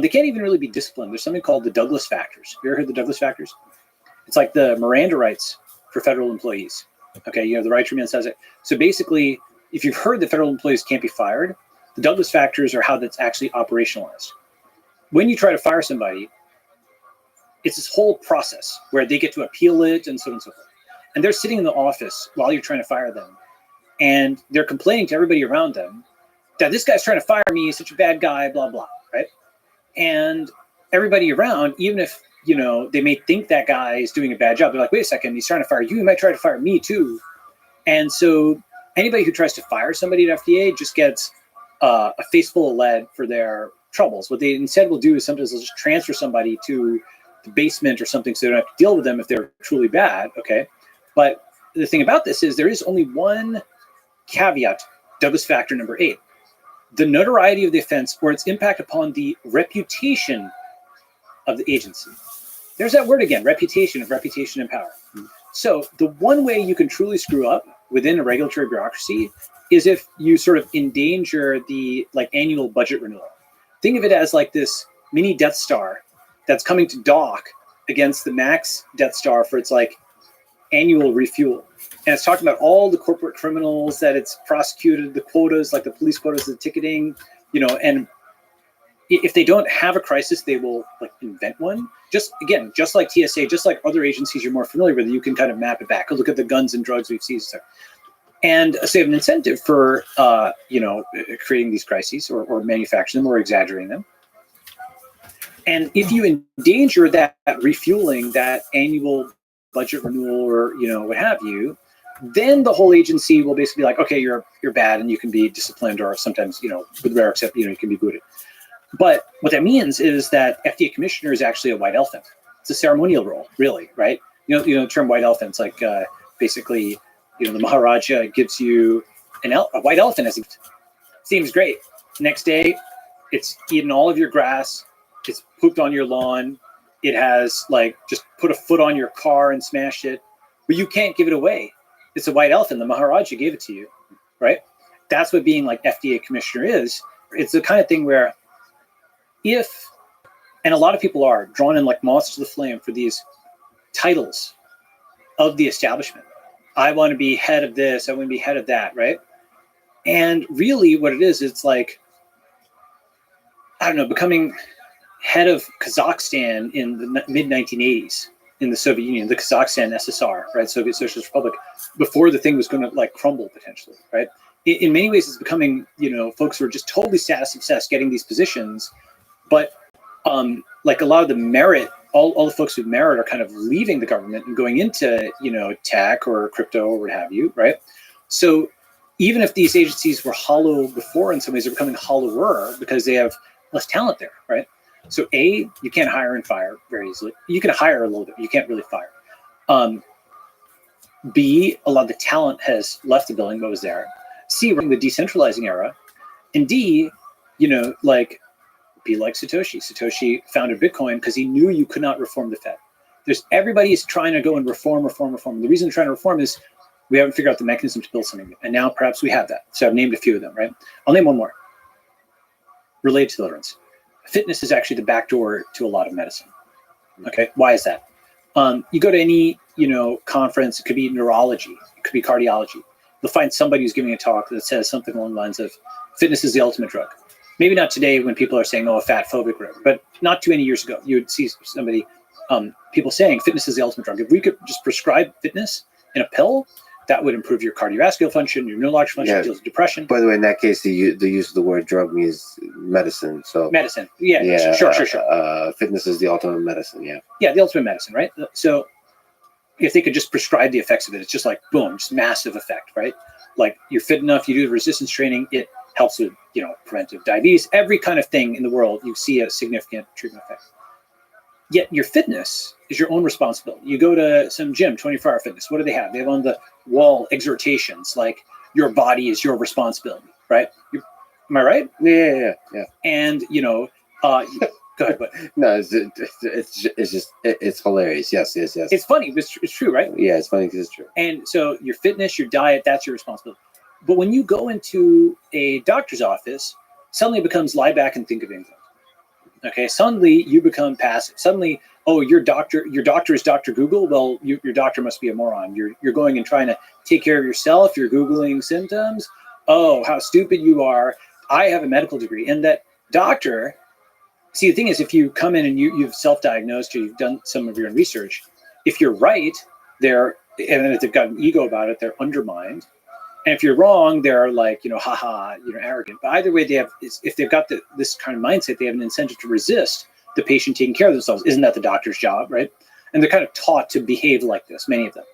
Speaker 2: They can't even really be disciplined. There's something called the Douglas factors. You ever heard the Douglas factors? It's like the Miranda rights for federal employees. Okay, the right to remain says it. So basically, if you've heard that federal employees can't be fired, the Douglas factors are how that's actually operationalized. When you try to fire somebody, it's this whole process where they get to appeal it and so on and so forth. And they're sitting in the office while you're trying to fire them, and they're complaining to everybody around them that this guy's trying to fire me, he's such a bad guy, blah, blah, right? And everybody around, even if, they may think that guy is doing a bad job, they're like, wait a second, he's trying to fire you, he might try to fire me too. And so anybody who tries to fire somebody at FDA just gets a face full of lead for their troubles. What they instead will do is sometimes they'll just transfer somebody to the basement or something so they don't have to deal with them if they're truly bad, okay? But the thing about this is there is only one caveat, Douglas factor number 8. The notoriety of the offense or its impact upon the reputation of the agency. There's that word again, reputation and power. So the one way you can truly screw up within a regulatory bureaucracy is if you sort of endanger the annual budget renewal. Think of it as this mini Death Star that's coming to dock against the max Death Star for its annual refuel. And it's talking about all the corporate criminals that it's prosecuted, the quotas, the police quotas, the ticketing, and if they don't have a crisis, they will invent one. Just like TSA, just like other agencies you're more familiar with, you can kind of map it back. Look at the guns and drugs we've seized there. And so you have an incentive for, creating these crises or manufacturing them or exaggerating them. And if you endanger that refueling, that annual budget renewal or, what have you, then the whole agency will basically be like, okay, you're bad and you can be disciplined, or sometimes, with rare except, you can be booted. But what that means is that FDA commissioner is actually a white elephant. It's a ceremonial role, really, right? The term white elephant's basically, the Maharaja gives you a white elephant as a gift. Seems great. Next day, it's eaten all of your grass. It's pooped on your lawn. It has just put a foot on your car and smashed it, but you can't give it away. It's a white elephant. The Maharaja gave it to you, right? That's what being FDA commissioner is. It's the kind of thing where and a lot of people are drawn in like moths to the flame for these titles of the establishment. I want to be head of this. I want to be head of that, right? And really what it is, it's becoming head of Kazakhstan in the mid-1980s. in the Soviet Union, the Kazakhstan SSR, right, Soviet Socialist Republic, before the thing was going to like crumble potentially, right? In many ways, it's becoming, folks who are just totally status obsessed getting these positions, but like a lot of the merit, all the folks with merit are kind of leaving the government and going into, tech or crypto or what have you, right? So even if these agencies were hollow before, in some ways, they're becoming hollower because they have less talent there, right? So A, you can't hire and fire very easily. You can hire a little bit, you can't really fire. B, a lot of the talent has left the building but was there. C, we're in the decentralizing era. And D, like, be like Satoshi. Satoshi founded Bitcoin because he knew you could not reform the Fed. Everybody is trying to go and reform. The reason they're trying to reform is we haven't figured out the mechanism to build something. And now perhaps we have that. So I've named a few of them, right? I'll name one more. Related to deliverance. Fitness is actually the backdoor to a lot of medicine. Okay, why is that? You go to any, conference, it could be neurology, it could be cardiology. You'll find somebody who's giving a talk that says something along the lines of fitness is the ultimate drug. Maybe not today when people are saying, a fat phobic, whatever, but not too many years ago, you would see somebody, people saying fitness is the ultimate drug. If we could just prescribe fitness in a pill, that would improve your cardiovascular function, your neurological function, deals with depression.
Speaker 1: By the way, in that case, the use of the word drug means medicine. So
Speaker 2: medicine, sure.
Speaker 1: Fitness is the ultimate medicine,
Speaker 2: Yeah, the ultimate medicine, right? So if they could just prescribe the effects of it, it's just like, boom, just massive effect, right? Like you're fit enough, you do the resistance training, it helps with, preventive diabetes, every kind of thing in the world, you see a significant treatment effect. Yet your fitness is your own responsibility. You go to some gym, 24-hour fitness. What do they have? They have on the wall exhortations like your body is your responsibility, right? Am I right?
Speaker 1: Yeah.
Speaker 2: And go ahead. But
Speaker 1: no, it's hilarious. Yes.
Speaker 2: It's funny, but it's true, right?
Speaker 1: Yeah, it's funny because it's true.
Speaker 2: And so your fitness, your diet, that's your responsibility. But when you go into a doctor's office, suddenly it becomes lie back and think of England. Okay, suddenly you become passive. Suddenly, your doctor is Dr. Google. Well, your doctor must be a moron. You're going and trying to take care of yourself. You're Googling symptoms. Oh, how stupid you are. I have a medical degree. And that doctor, see, the thing is, if you come in and you've self-diagnosed or you've done some of your own research, if you're right, and if they've got an ego about it, they're undermined. And if you're wrong, they're like, arrogant. But either way, if they've got this kind of mindset, they have an incentive to resist the patient taking care of themselves. Isn't that the doctor's job, right? And they're kind of taught to behave like this, many of them.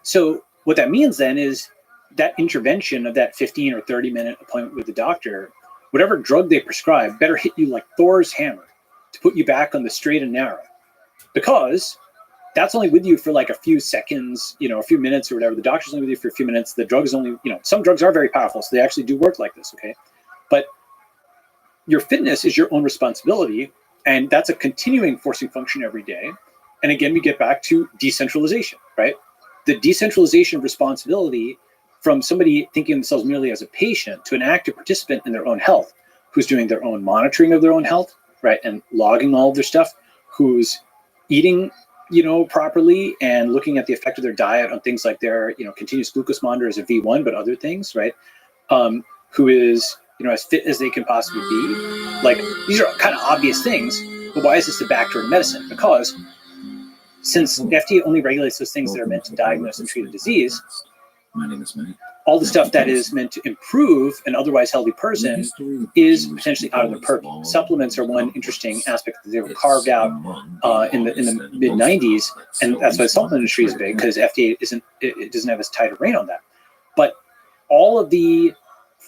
Speaker 2: So what that means then is that intervention of that 15 or 30-minute appointment with the doctor, whatever drug they prescribe, better hit you like Thor's hammer to put you back on the straight and narrow. Because that's only with you for like a few seconds, a few minutes or whatever. The doctor's only with you for a few minutes. The drug is only, some drugs are very powerful, so they actually do work like this, okay? But your fitness is your own responsibility, and that's a continuing forcing function every day. And again, we get back to decentralization, right? The decentralization of responsibility from somebody thinking of themselves merely as a patient to an active participant in their own health, who's doing their own monitoring of their own health, right? And logging all of their stuff, who's eating properly and looking at the effect of their diet on things like their, continuous glucose monitor as a V1, but other things, right? Who is, as fit as they can possibly be. Like, these are kind of obvious things, but why is this the backdoor to medicine? Because since the FDA only regulates those things that are meant to diagnose and treat a disease, all the stuff that is meant to improve an otherwise healthy person is potentially out of their purview. Supplements are one interesting aspect that they were carved out in the mid 90s, and that's why the supplement industry is big, because FDA doesn't have as tight a rein on that. But all of the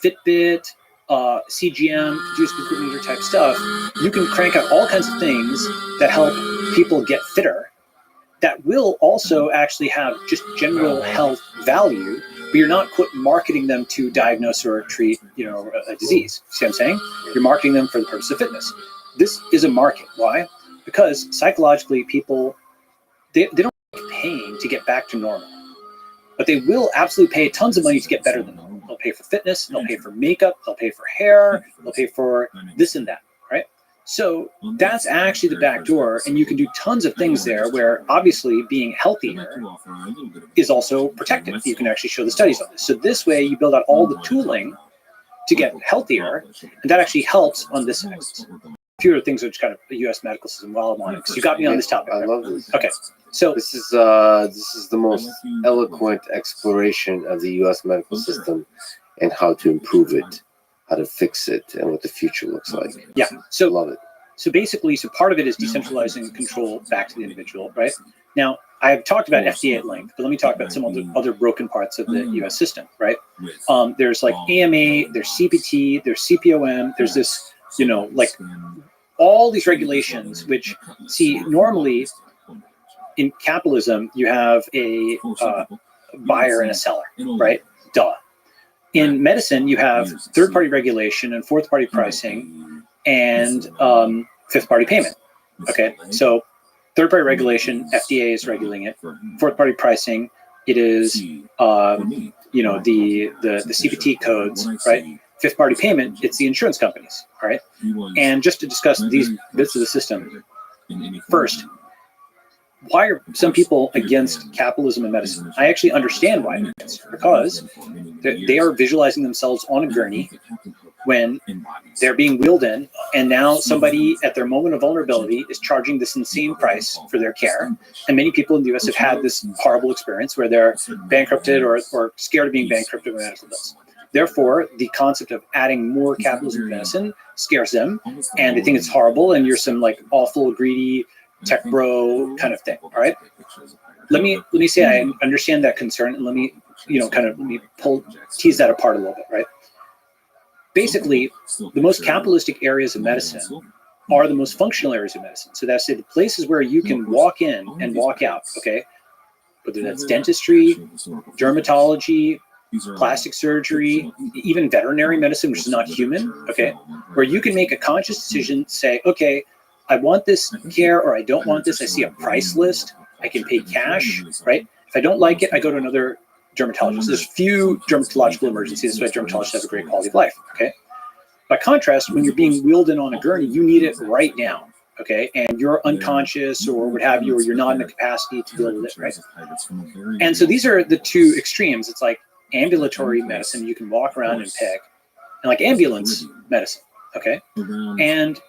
Speaker 2: Fitbit, CGM, continuous glucose meter type stuff, you can crank out all kinds of things that help people get fitter, that will also actually have just general health value, but you're not marketing them to diagnose or treat, a disease. See what I'm saying? You're marketing them for the purpose of fitness. This is a market. Why? Because psychologically, people, they don't like paying to get back to normal, but they will absolutely pay tons of money to get better than normal. They'll pay for fitness, they'll pay for makeup, they'll pay for hair, they'll pay for this and that, right? So that's actually the back door, and you can do tons of things there where obviously being healthier is also protected. You can actually show the studies on this. So this way you build out all the tooling to get healthier, and that actually helps on this axis. few other things which kind of the U.S. medical system while I'm on it, because you got me on this topic.
Speaker 1: I
Speaker 2: right?
Speaker 1: love this.
Speaker 2: Okay, so
Speaker 1: This is the most eloquent exploration of the U.S. medical system and how to improve it, how to fix it, and what the future looks like.
Speaker 2: yeah, so
Speaker 1: Love it.
Speaker 2: So basically, so part of it is decentralizing control back to the individual, right? Now, I have talked about FDA at length, but let me talk about some other broken parts of the U.S. system, right? There's like AMA, there's CPT, there's CPOM, there's this, like all these regulations, which, see, normally in capitalism, you have a buyer and a seller, right? Duh. In medicine, you have third-party regulation and fourth-party pricing and fifth-party payment. Okay, so third-party regulation, FDA is regulating it. Fourth-party pricing, it is the CPT codes, right? Fifth-party payment, it's the insurance companies, right? And just to discuss these bits of the system, first, why are some people against capitalism in medicine? I actually understand why they're against it, because they are visualizing themselves on a gurney when they're being wheeled in, and now somebody at their moment of vulnerability is charging this insane price for their care. And many people in the US have had this horrible experience where they're bankrupted or scared of being bankrupted with medical bills. Therefore, the concept of adding more capitalism to medicine scares them, and they think it's horrible, and you're some like awful, greedy, tech bro kind of thing. All right. Let me say I understand that concern, and let me tease that apart a little bit, right? Basically, the most capitalistic areas of medicine are the most functional areas of medicine. So that's the places where you can walk in and walk out, okay? Whether that's dentistry, dermatology, plastic surgery, even veterinary medicine, which is not human, okay? Where you can make a conscious decision, say, okay, I want this care or I don't want this. I see a price list. I can pay cash, right? If I don't like it, I go to another dermatologist. There's few dermatological emergencies, that's why dermatologists have a great quality of life, okay? By contrast, when you're being wheeled in on a gurney, you need it right now, okay? And you're unconscious or what have you, or you're not in the capacity to deal with it, right? And so these are the two extremes. It's like ambulatory medicine, you can walk around and pick, and like ambulance medicine, okay? And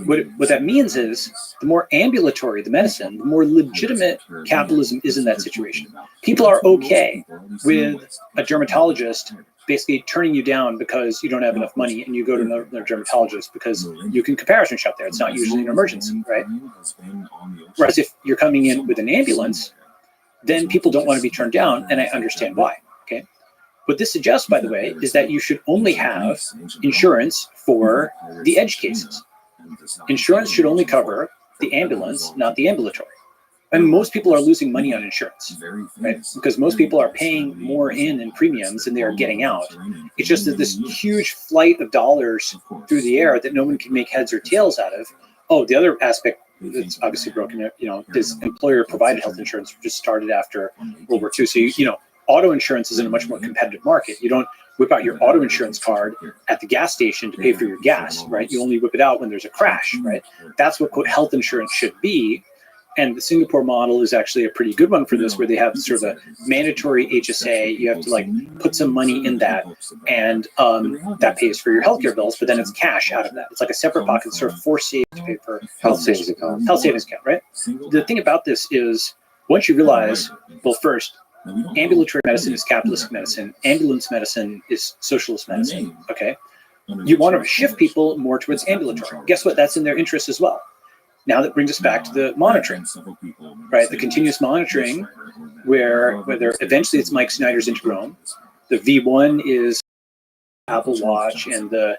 Speaker 2: what that means is the more ambulatory the medicine, the more legitimate capitalism is in that situation. People are okay with a dermatologist basically turning you down because you don't have enough money and you go to another dermatologist because you can comparison shop there. It's not usually an emergency, right? Whereas if you're coming in with an ambulance, then people don't want to be turned down, and I understand why, okay? What this suggests, by the way, is that you should only have insurance for the edge cases. Insurance should only cover the ambulance, not the ambulatory. And most people are losing money on insurance, right? Because most people are paying more in premiums than they are getting out. It's just that this huge flight of dollars through the air that no one can make heads or tails out of. Oh, the other aspect that's obviously broken, is employer-provided health insurance, which just started after World War II. So, auto insurance is in a much more competitive market. You don't whip out your auto insurance card at the gas station to pay for your gas, right? You only whip it out when there's a crash, right? That's what health insurance should be. And the Singapore model is actually a pretty good one for this, where they have sort of a mandatory HSA. You have to put some money in that, and that pays for your healthcare bills, but then it's cash out of that. It's like a separate pocket, sort of forced savings to pay for
Speaker 1: Health savings account.
Speaker 2: Health savings account, right? The thing about this is, once you realize, well, first, ambulatory medicine is capitalist medicine. Ambulance medicine is socialist medicine, okay? You want to shift people more towards ambulatory. Guess what? That's in their interest as well. Now that brings us back to the monitoring, right? The continuous monitoring, whether eventually it's Mike Snyder's Integron, the V1 is Apple Watch and the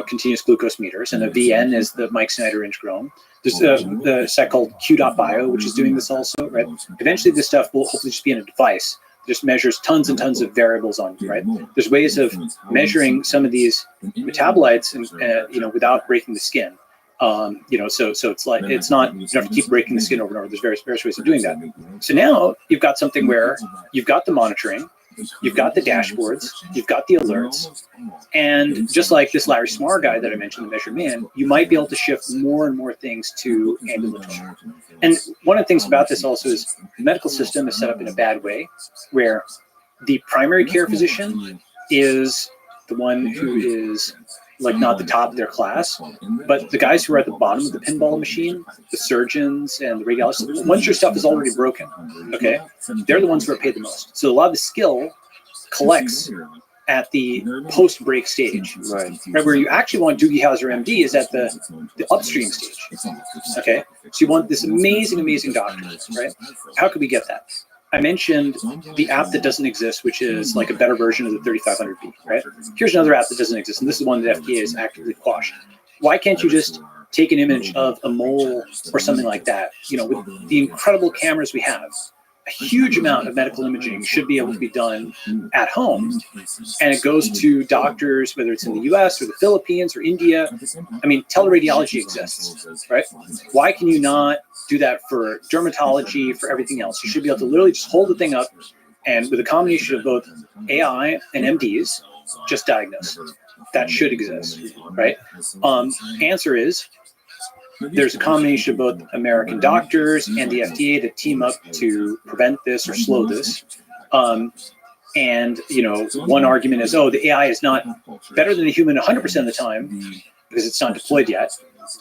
Speaker 2: continuous glucose meters, and the VN is the Mike Snyder Integron. There's the site called Q.bio, which is doing this also, right? Eventually this stuff will hopefully just be in a device that just measures tons and tons of variables on you, right? There's ways of measuring some of these metabolites and without breaking the skin. So it's like, it's not, you don't have to keep breaking the skin over and over. There's various ways of doing that. So now you've got something where you've got the monitoring, you've got the dashboards, you've got the alerts, and just like this Larry Smarr guy that I mentioned, the Measured Man, you might be able to shift more and more things to ambulatory. And one of the things about this also is the medical system is set up in a bad way, where the primary care physician is the one who is like not the top of their class, but the guys who are at the bottom of the pinball machine, the surgeons and the radiologists, once your stuff is already broken, okay, they're the ones who are paid the most. So a lot of the skill collects at the post-break stage,
Speaker 1: Right.
Speaker 2: Where you actually want Doogie Howser MD is at the upstream stage, okay? So you want this amazing doctor, right? How could we get that? I mentioned the app that doesn't exist, which is like a better version of the 3500B, right? Here's another app that doesn't exist, and this is one that FDA is actively quashed. Why can't you just take an image of a mole or something like that? You know, with the incredible cameras we have, a huge amount of medical imaging should be able to be done at home, and it goes to doctors, whether it's in the US or the Philippines or India. I mean, teleradiology exists, right? Why can you not do that for dermatology, for everything else? You should be able to literally just hold the thing up, and with a combination of both AI and MDs, just diagnose. That should exist, right? Answer is, there's a combination of both American doctors and the FDA to team up to prevent this or slow this. And, you know, one argument is, oh, the AI is not better than the human 100% of the time because it's not deployed yet.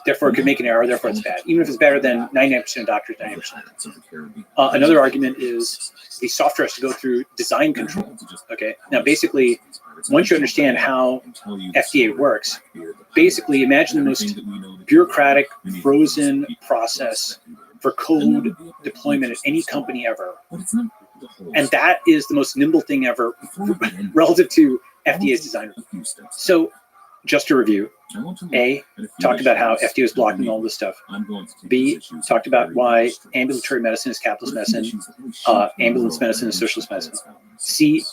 Speaker 2: Therefore, it could make an error. Therefore, it's bad. Even if it's better than 99% of doctors, 99%. Another argument is the software has to go through design control. Okay. Now, basically, once you understand how FDA works, basically imagine the most bureaucratic, frozen process for code deployment at any company ever. And that is the most nimble thing ever relative to FDA's design. So just to review, A, talked about how FDA is blocking all this stuff. B, talked about why ambulatory medicine is capitalist medicine, ambulance medicine is socialist medicine. C,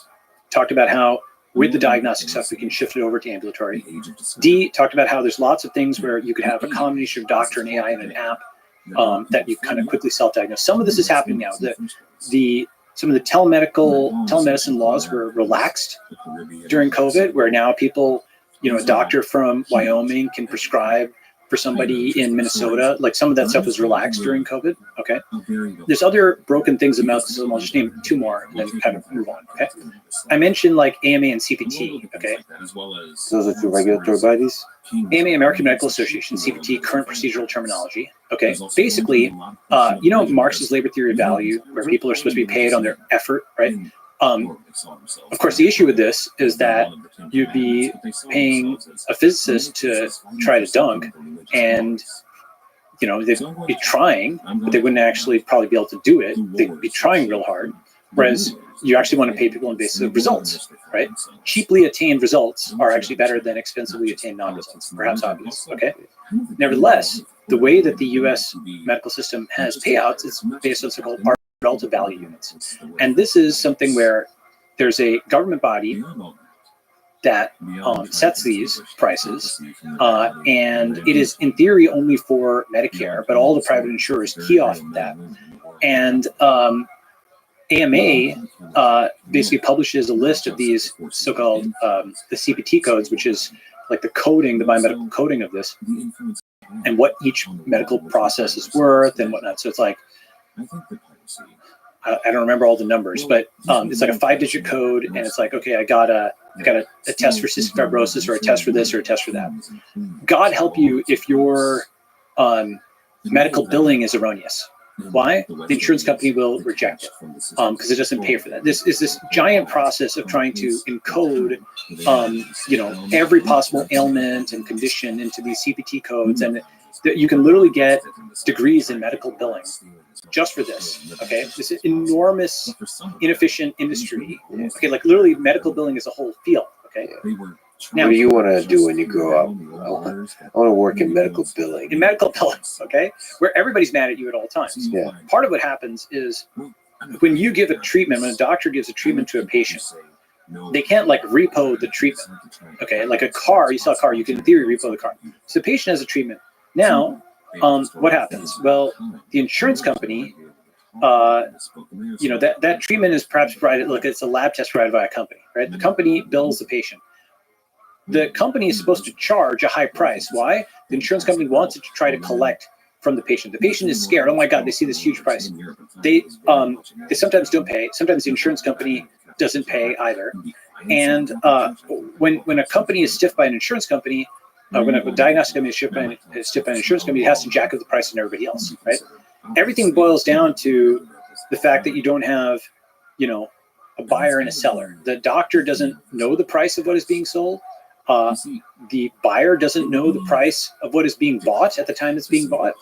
Speaker 2: talked about how with the diagnostic stuff, we can shift it over to ambulatory. D, talked about how there's lots of things where you could have a combination of doctor and AI in an app that you kind of quickly self-diagnose. Some of this is happening now. Some of the telemedicine laws were relaxed during COVID, where now people, you know, a doctor from Wyoming can prescribe for somebody in Minnesota. Like some of that stuff was relaxed during COVID. Okay. There's other broken things about the system. I'll just name two more and then kind of move on. Okay. I mentioned like AMA and CPT. Okay.
Speaker 1: Those are two regulatory bodies.
Speaker 2: AMA, American Medical Association, CPT, current procedural terminology. Okay. Basically, you know, Marx's labor theory of value, where people are supposed to be paid on their effort, right? Of course, the issue with this is that you'd be paying a physicist to try to dunk, and you know they'd be trying, but they wouldn't actually probably be able to do it. They'd be trying real hard, whereas you actually want to pay people on basis of results, right? Cheaply attained results are actually better than expensively attained non-results. Perhaps obvious, okay? Nevertheless, the way that the U.S. medical system has payouts is based on so-called relative value units. And this is something where there's a government body that sets these prices, and it is in theory only for Medicare, but all the private insurers key off of that. And AMA basically publishes a list of these so-called the CPT codes, which is like the coding, the biomedical coding of this, and what each medical process is worth and whatnot. So it's like, I don't remember all the numbers, but it's like a 5-digit code, and it's like, okay, I got a test for cystic fibrosis, or a test for this, or a test for that. God help you if your medical billing is erroneous. Why? The insurance company will reject it because it doesn't pay for that. This is this giant process of trying to encode, you know, every possible ailment and condition into these CPT codes, and you can literally get degrees in medical billing just for this. Okay, this is enormous, inefficient industry. Okay, like literally medical billing is a whole field. Okay.
Speaker 1: Now, what do you want to do when you grow up? I want to work in medical billing.
Speaker 2: In medical billing, okay, where everybody's mad at you at all times.
Speaker 1: Yeah.
Speaker 2: Part of what happens is when you give a treatment, when a doctor gives a treatment to a patient, they can't like repo the treatment. Okay, like a car, you sell a car, you can in theory repo the car. So the patient has a treatment. Now, what happens? Well, the insurance company, you know, that treatment is perhaps provided, look, it's a lab test provided by a company, right? The company bills the patient. The company is supposed to charge a high price. Why? The insurance company wants it to try to collect from the patient. The patient is scared. Oh my God, they see this huge price. They sometimes don't pay. Sometimes the insurance company doesn't pay either. And when a company is stiffed by an insurance company, when a diagnostic company is stiffed by an insurance company, it has to jack up the price on everybody else, right? Everything boils down to the fact that you don't have, a buyer and a seller. The doctor doesn't know the price of what is being sold. The buyer doesn't know the price of what is being bought at the time it's being bought.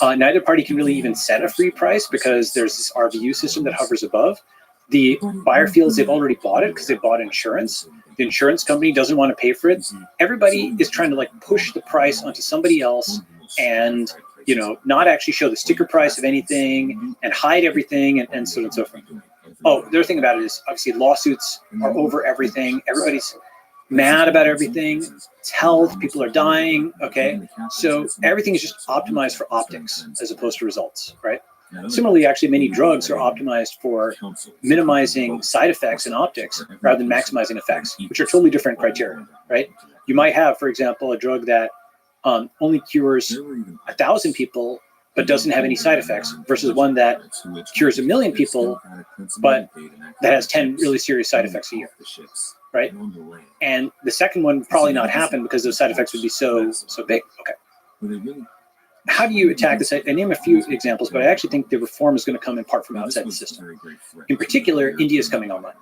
Speaker 2: Neither party can really even set a free price because there's this RVU system that hovers above. The buyer feels they've already bought it because they bought insurance. The insurance company doesn't want to pay for it. Everybody is trying to push the price onto somebody else and, not actually show the sticker price of anything and hide everything and so on and so forth. Oh, the other thing about it is obviously lawsuits are over everything. Everybody's mad about everything. It's health. People are dying. Okay. So everything is just optimized for optics as opposed to results, right? Similarly, actually, many drugs are optimized for minimizing side effects and optics rather than maximizing effects, which are totally different criteria, right? You might have, for example, a drug that only cures 1,000 people but doesn't have any side effects versus one that cures 1 million people but that has 10 really serious side effects a year, right? And the second one would probably not happen because those side effects would be so big. Okay. How do you attack this? I name a few examples, but I actually think the reform is going to come in part from outside the system. In particular, India is coming online.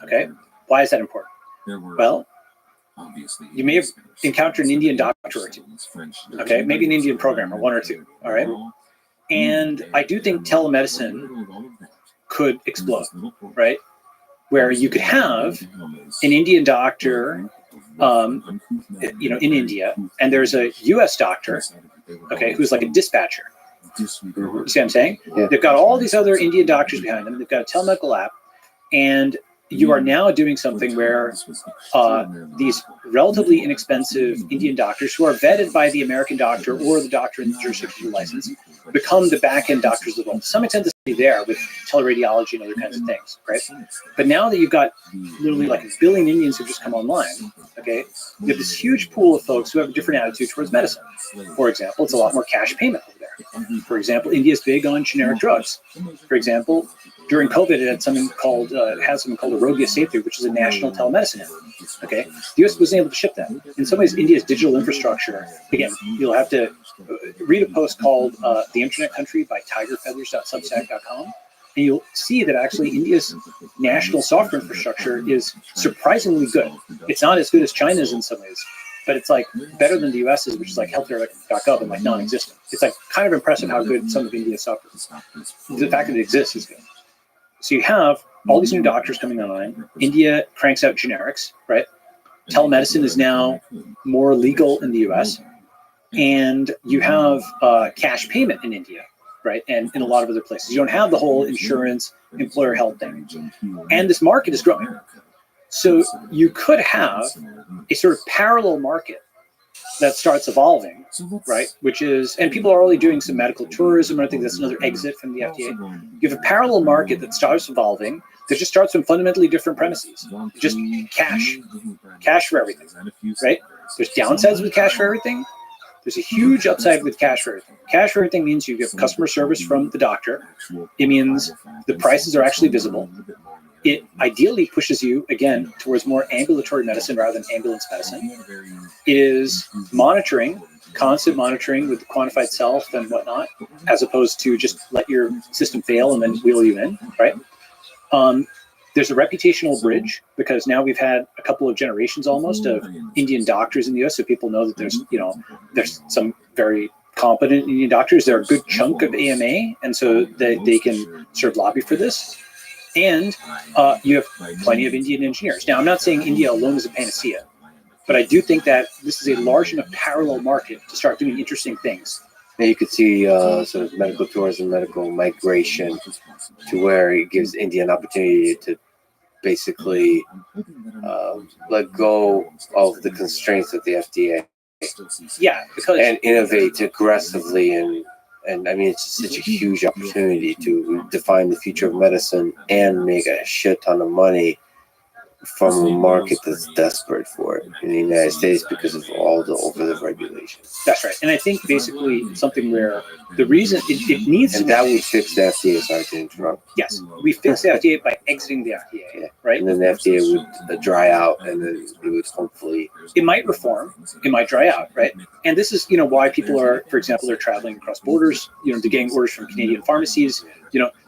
Speaker 2: Okay. Why is that important? Well, you may have encountered an Indian doctor or two. Okay. Maybe an Indian programmer, one or two. All right. And I do think telemedicine could explode, right? Where you could have an Indian doctor in India, and there's a U.S. doctor, okay, who's like a dispatcher. You see what I'm saying?
Speaker 1: Yeah.
Speaker 2: They've got all these other Indian doctors behind them. They've got a telemedical app, and you are now doing something where these relatively inexpensive Indian doctors who are vetted by the American doctor or the doctor in the jurisdiction license become the back-end doctors of the world. To some extent, this will be there with teleradiology and other kinds of things, right? But now that you've got literally like 1 billion Indians who've just come online, okay, you have this huge pool of folks who have a different attitude towards medicine. For example, it's a lot more cash payment over there. For example, India is big on generic drugs. For example, during COVID, it had something called Arogya Setu, which is a national telemedicine app. Okay, the U.S. wasn't able to ship that. In some ways, India's digital infrastructure. Again, you'll have to read a post called "The Internet Country" by tigerfeathers.substack.com, and you'll see that actually India's national software infrastructure is surprisingly good. It's not as good as China's in some ways, but it's like better than the US's, which is like healthcare.gov and like non-existent. It's like kind of impressive how good some of India's software is. The fact that it exists is good. So you have all these new doctors coming online. India cranks out generics, right? Telemedicine is now more legal in the US. And you have cash payment in India, right? And in a lot of other places. You don't have the whole insurance, employer health thing. And this market is growing. So you could have a sort of parallel market that starts evolving, right? Which is, and people are already doing some medical tourism, and I think that's another exit from the FDA. You have a parallel market that starts evolving that just starts from fundamentally different premises. Just cash for everything, right? There's downsides with cash for everything. There's a huge upside with cash for everything. Cash for everything means you get customer service from the doctor. It means the prices are actually visible. It ideally pushes you, again, towards more ambulatory medicine rather than ambulance medicine. It is monitoring, constant monitoring with the quantified self and whatnot, as opposed to just let your system fail and then wheel you in, right? There's a reputational bridge because now we've had a couple of generations almost of Indian doctors in the US, so people know that there's some very competent Indian doctors. They're a good chunk of AMA, and so they can sort of lobby for this. And you have plenty of Indian engineers. Now, I'm not saying India alone is a panacea, but I do think that this is a large enough parallel market to start doing interesting things.
Speaker 1: And you could see sort of medical tourism, medical migration to where it gives India an opportunity to basically let go of the constraints of the FDA.
Speaker 2: Yeah, because
Speaker 1: and innovate aggressively and I mean, it's just such a huge opportunity to define the future of medicine and make a shit ton of money from a market that's desperate for it in the United States because of all the over the regulations.
Speaker 2: That's right. And I think basically something where the reason it needs
Speaker 1: And that would fix the FDA, sorry to interrupt.
Speaker 2: yes, we fix the FDA by exiting the FDA,
Speaker 1: Yeah.
Speaker 2: right?
Speaker 1: And then the FDA would dry out, and then it would hopefully.
Speaker 2: It might reform, it might dry out, right? And this is, why people are, for example, they're traveling across borders, they're getting orders from Canadian pharmacies.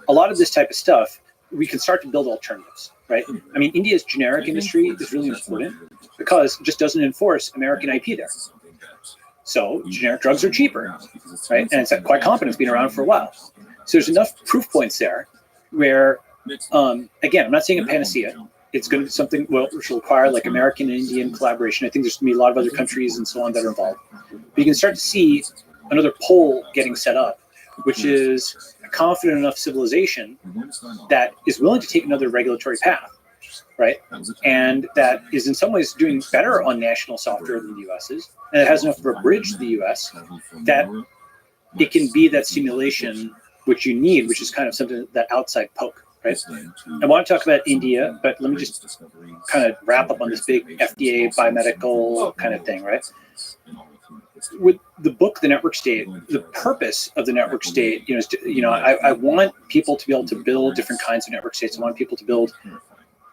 Speaker 2: A lot of this type of stuff, we can start to build alternatives, right? I mean, India's generic industry is really important because it just doesn't enforce American IP there. So generic drugs are cheaper, right? And it's quite competent. It's been around for a while. So there's enough proof points there where, again, I'm not saying a panacea. It's going to be something which will require like American and Indian collaboration. I think there's going to be a lot of other countries and so on that are involved. But you can start to see another pole getting set up, which is a confident enough civilization that is willing to take another regulatory path, right? And that is in some ways doing better on national software than the US is. And it has enough of a bridge to the US that it can be that stimulation which you need, which is kind of something that outside poke, right? I want to talk about India, but let me just kind of wrap up on this big FDA biomedical kind of thing, right? With the book, The Network State, the purpose of the network state, is to, I want people to be able to build different kinds of network states. I want people to build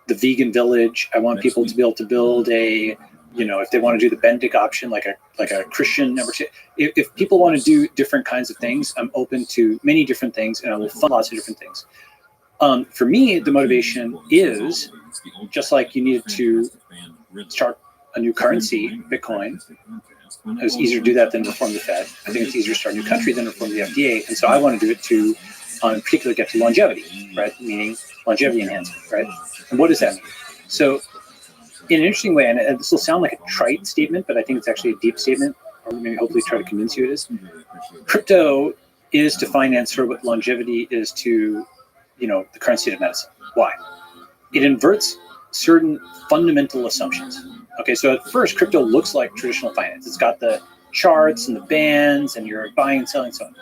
Speaker 2: the vegan village. I want people to be able to build a, if they want to do the Benedict option, like a Christian network state. If people want to do different kinds of things, I'm open to many different things, and I will fund lots of different things. For me, the motivation is just like you needed to start a new currency, Bitcoin. It was easier to do that than reform the Fed. I think it's easier to start a new country than reform the FDA. And so I want to do it to, in particular, get to longevity, right? Meaning longevity enhancement, right? And what does that mean? So in an interesting way, and this will sound like a trite statement, but I think it's actually a deep statement, or maybe hopefully try to convince you it is. Crypto is to finance sort of what longevity is to, the current state of medicine. Why? It inverts certain fundamental assumptions. Okay, so at first, crypto looks like traditional finance. It's got the charts and the bands, and you're buying and selling and so on.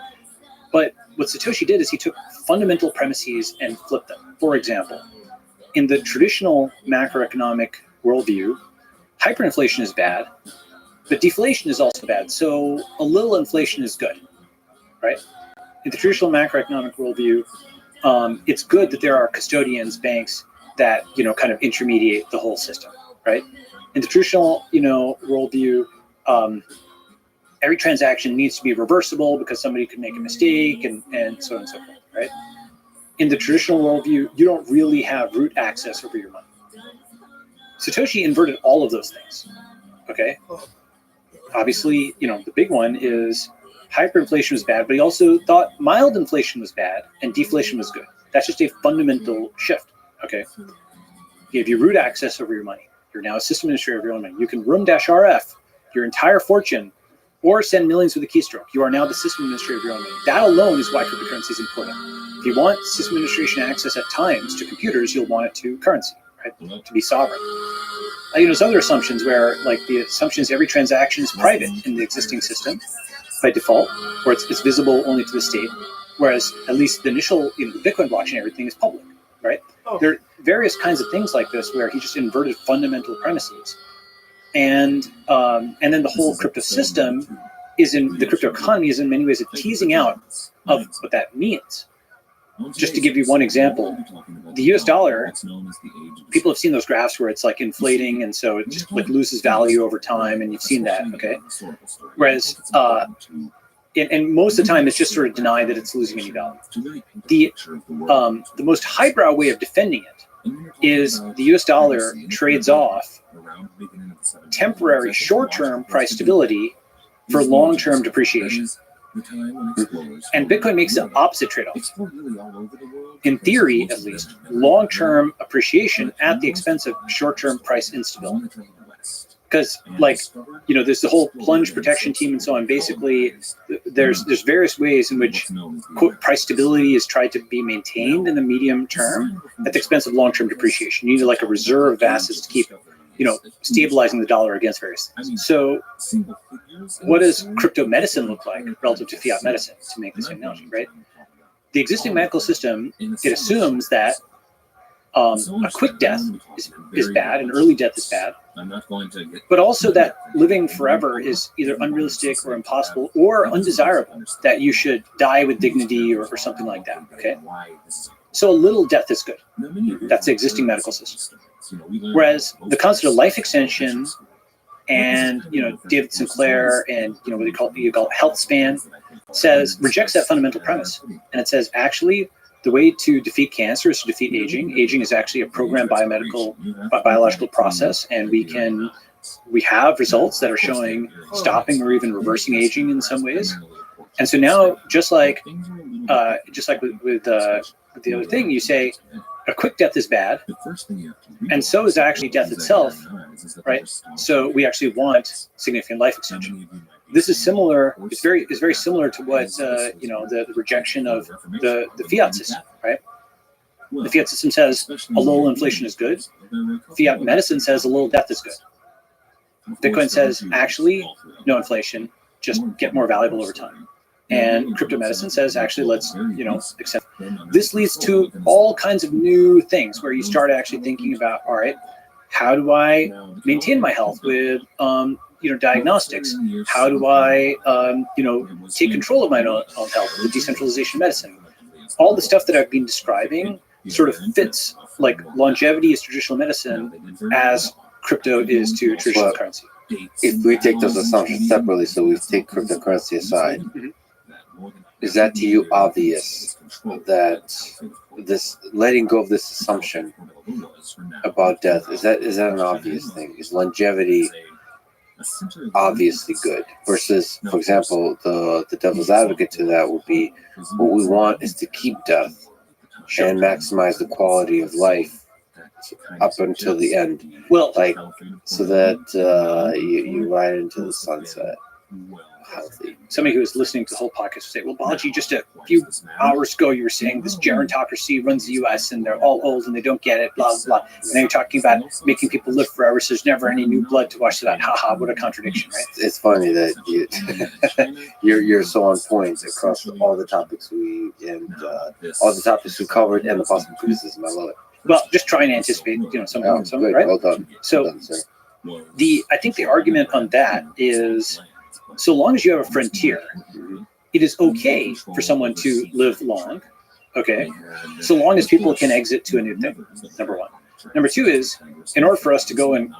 Speaker 2: But what Satoshi did is he took fundamental premises and flipped them. For example, in the traditional macroeconomic worldview, hyperinflation is bad, but deflation is also bad. So a little inflation is good, right? In the traditional macroeconomic worldview, it's good that there are custodians, banks that kind of intermediate the whole system, right? In the traditional worldview, every transaction needs to be reversible because somebody could make a mistake and so on and so forth, right? In the traditional worldview, you don't really have root access over your money. Satoshi inverted all of those things, okay? Obviously, the big one is hyperinflation was bad, but he also thought mild inflation was bad and deflation was good. That's just a fundamental shift, okay? He gave you root access over your money. You're now a system administrator of your own money. You can room-RF your entire fortune or send millions with a keystroke. You are now the system administrator of your own money. That alone is why cryptocurrency is important. If you want system administration access at times to computers, you'll want it to currency, right? To be sovereign. There's other assumptions where, like, the assumption is every transaction is private in the existing system by default, or it's visible only to the state, whereas at least the initial, the Bitcoin blockchain, everything is public, right? There are various kinds of things like this where he just inverted fundamental premises. And then the whole crypto system the crypto economy is in many ways a teasing out of what that means. Just to give you one example, the US dollar, people have seen those graphs where it's like inflating, and so it just like loses value over time, and you've seen that, okay? Whereas, and most of the time it's just sort of denied that it's losing any value. The most highbrow way of defending it is the US dollar trades off temporary short-term price stability for long-term depreciation. And Bitcoin makes the opposite trade-off. In theory, at least, long-term appreciation at the expense of short-term price instability. Because, there's the whole plunge protection team and so on. Basically, there's various ways in which, quote, price stability is tried to be maintained in the medium term at the expense of long-term depreciation. You need like a reserve of assets to keep, stabilizing the dollar against various things. So what does crypto medicine look like relative to fiat medicine, to make the same analogy, right? The existing medical system, it assumes that A quick death is bad, and early death is bad.
Speaker 3: I'm not going to get,
Speaker 2: But also that living forever is either unrealistic or impossible or undesirable, that you should die with dignity or something like that. Okay. So a little death is good. That's the existing medical system. Whereas the concept of life extension and, David Sinclair and, what you call health span rejects that fundamental premise. And it says, actually, the way to defeat cancer is to defeat aging. Aging is actually a programmed biological process, and we have results that are showing stopping or even reversing aging in some ways. And so now, just like with the other thing, you say a quick death is bad, and so is actually death itself, right? So we actually want significant life extension. This is similar. It's very similar to what the rejection of the fiat system, right? The fiat system says a little inflation is good. Fiat medicine says a little death is good. Bitcoin says actually no inflation, just get more valuable over time. And crypto medicine says actually let's accept. This leads to all kinds of new things where you start actually thinking about, all right, how do I maintain my health with diagnostics? How do I take control of my own health with decentralization medicine? All the stuff that I've been describing sort of fits, like longevity is traditional medicine as crypto is to traditional currency.
Speaker 1: If we take those assumptions separately, so we take cryptocurrency aside, is that to you obvious that this letting go of this assumption about death, is that an obvious thing? Is longevity obviously good versus, for example, the devil's advocate to that would be what we want is to keep death and maximize the quality of life up until the end,
Speaker 2: Well,
Speaker 1: like so that you ride into the sunset healthy.
Speaker 2: somebody who was listening to the whole podcast would say, well, Balaji, just a few hours ago, you were saying this gerontocracy runs the U.S. and they're all old and they don't get it, blah, blah, blah. And now you're talking about making people live forever, so there's never any new blood to wash it out. Haha, what a contradiction, right?
Speaker 1: It's funny that you're so on point across all the topics we covered and the possible criticism. I love it.
Speaker 2: Well, just trying to anticipate, some
Speaker 1: Good.
Speaker 2: right?
Speaker 1: Well done.
Speaker 2: So
Speaker 1: Well done, sir.
Speaker 2: I think the argument on that is, so long as you have a frontier, it is okay for someone to live long, okay? So long as people can exit to a new thing, number one. Number two is, in order for us to go and,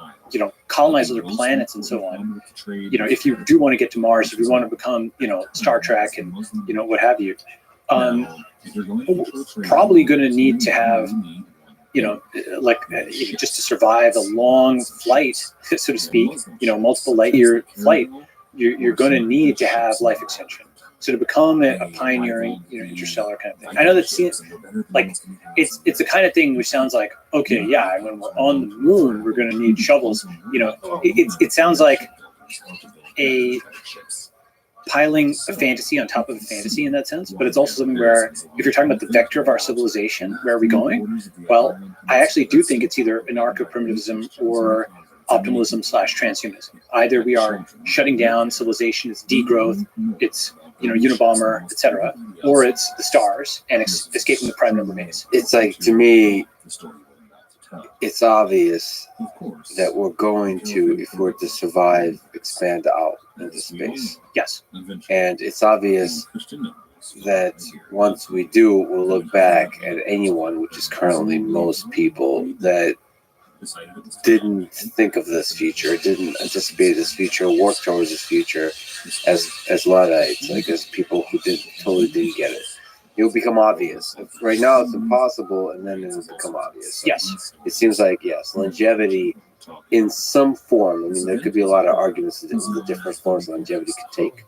Speaker 2: colonize other planets and so on, if you do want to get to Mars, if you want to become, Star Trek and, what have you, probably going to need to have, just to survive a long flight, so to speak, multiple light year flight, you're going to need to have life extension. So to become a pioneering, interstellar kind of thing. I know that it's the kind of thing which sounds like, okay, yeah, when we're on the moon, we're going to need shovels. It sounds like a piling a fantasy on top of a fantasy in that sense, but it's also something where if you're talking about the vector of our civilization, where are we going? Well, I actually do think it's either anarcho-primitivism or optimalism/transhumanism. Either we are shutting down civilization, it's degrowth, it's Unabomber, etc., or it's the stars and escaping the prime number maze.
Speaker 1: It's like, to me, it's obvious that we're going to, if we're to survive, expand out into space.
Speaker 2: Yes.
Speaker 1: And it's obvious that once we do, we'll look back at anyone, which is currently most people, that didn't think of this future, didn't anticipate this future, work towards this future as Luddites, like as people who totally didn't get it. It will become obvious. Right now it's impossible, and then it will become obvious. So
Speaker 2: Yes.
Speaker 1: it seems like, yes, longevity in some form. I mean, there could be a lot of arguments as to the different forms longevity could take,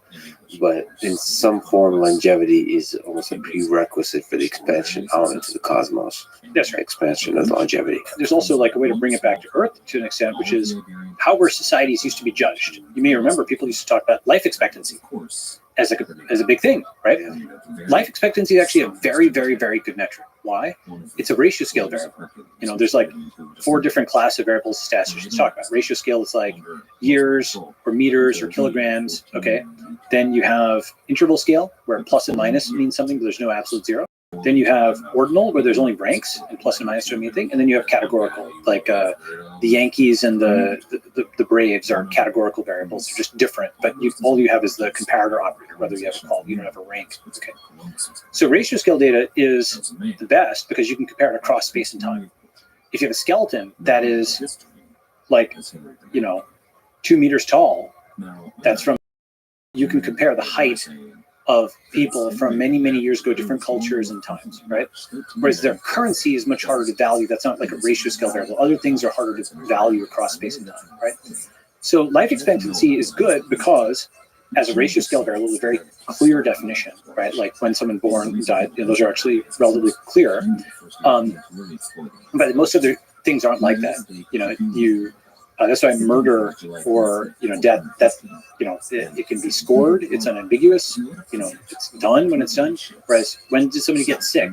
Speaker 1: but in some form, longevity is almost a prerequisite for the expansion out into the cosmos.
Speaker 2: That's right.
Speaker 1: Expansion of longevity.
Speaker 2: There's also like a way to bring it back to Earth to an extent, which is how were societies used to be judged. You may remember people used to talk about life expectancy as a big thing, right? Life expectancy is actually a very, very, very good metric. Why? It's a ratio scale variable. There's like 4 different class of variables statisticians talk about. Ratio scale is like years or meters or kilograms, okay? Then you have interval scale, where plus and minus means something, but there's no absolute zero. Then you have ordinal, where there's only ranks and plus and minus to a mean thing, and then you have categorical, like the Yankees and the Braves are categorical variables. They're just different, but all you have is the comparator operator, whether you have a call, you don't have a rank. Okay. So ratio scale data is the best because you can compare it across space and time. If you have a skeleton that is like, 2 meters tall, you can compare the height of people from many, many years ago, different cultures and times, right? Whereas their currency is much harder to value. That's not like a ratio scale variable. Other things are harder to value across space and time, right? So life expectancy is good because as a ratio scale variable, it's a very clear definition, right? Like when someone born and died, those are actually relatively clear. But most other things aren't like that. That's why murder or death, it can be scored. It's unambiguous. It's done when it's done. Whereas when did somebody get sick?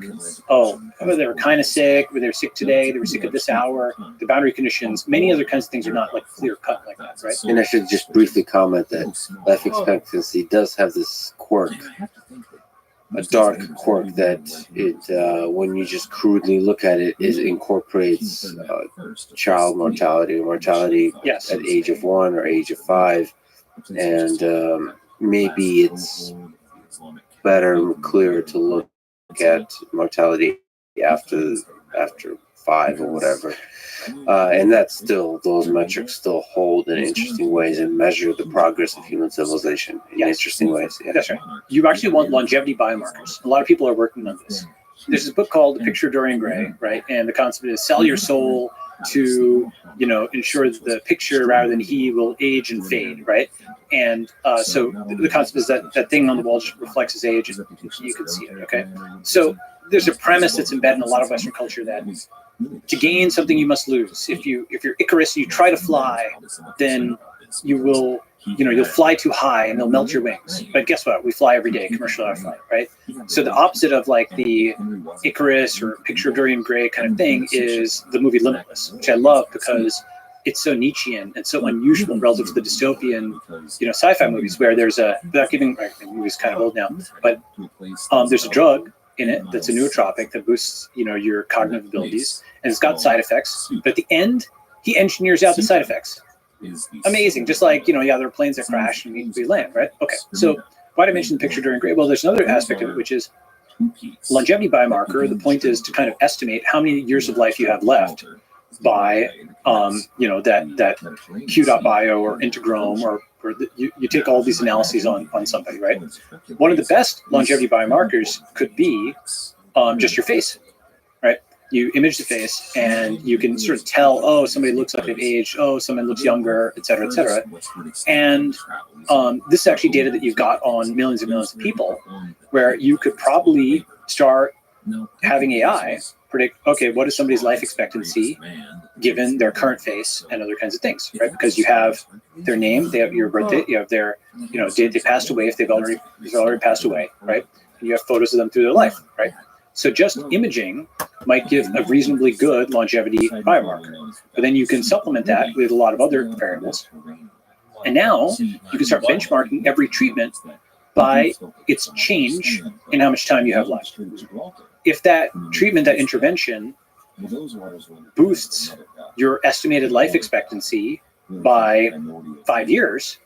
Speaker 2: Oh, they were kind of sick. They were sick today. They were sick at this hour. The boundary conditions, many other kinds of things are not like clear cut like that, right?
Speaker 1: And I should just briefly comment that life expectancy does have this quirk, a dark quirk that when you just crudely look at it, it incorporates child mortality
Speaker 2: Yes.
Speaker 1: at age of 1 or age of 5, and maybe it's better and clearer to look at mortality after 5 or whatever. And that's still, those metrics still hold in interesting ways and measure the progress of human civilization in interesting ways. Yeah.
Speaker 2: That's right. You actually want longevity biomarkers. A lot of people are working on this. There's this book called The Picture of Dorian Gray, right? And the concept is sell your soul to, ensure that the picture rather than he will age and fade, right? And so the concept is that thing on the wall just reflects his age, and you can see it, okay? So there's a premise that's embedded in a lot of Western culture that to gain something you must lose. If you're Icarus and you try to fly, then you will, you'll fly too high and they'll melt your wings. But guess what? We fly every day, commercial airflight, right? So the opposite of like the Icarus or Picture of Dorian Gray kind of thing is the movie Limitless, which I love because it's so Nietzschean and so unusual relative to the dystopian, sci-fi movies where there's without giving, the movie's kind of old now, but there's a drug in it that's a nootropic that boosts your cognitive abilities, and it's got side effects, but at the end he engineers out the side effects. Amazing. Just like there are planes that crash and we land, right? Okay, so why did I mention the Picture during Gray? Well, there's another aspect of it, which is longevity biomarker. The point is to kind of estimate how many years of life you have left by that Q.bio or Integrome or you take all these analyses on somebody, right? One of the best longevity biomarkers could be just your face, right? You image the face and you can sort of tell, oh, somebody looks like they've aged, oh, someone looks younger, et cetera, et cetera. And this is actually data that you've got on millions and millions of people where you could probably start having AI predict, okay, what is somebody's life expectancy given their current face and other kinds of things, right? Because you have their name, they have your birth date, you have their, date they passed away if they've already passed away, right? And you have photos of them through their life, right? So just imaging might give a reasonably good longevity biomarker, but then you can supplement that with a lot of other variables. And now you can start benchmarking every treatment by its change in how much time you have left. If that treatment, that intervention boosts your estimated life expectancy by 5 years,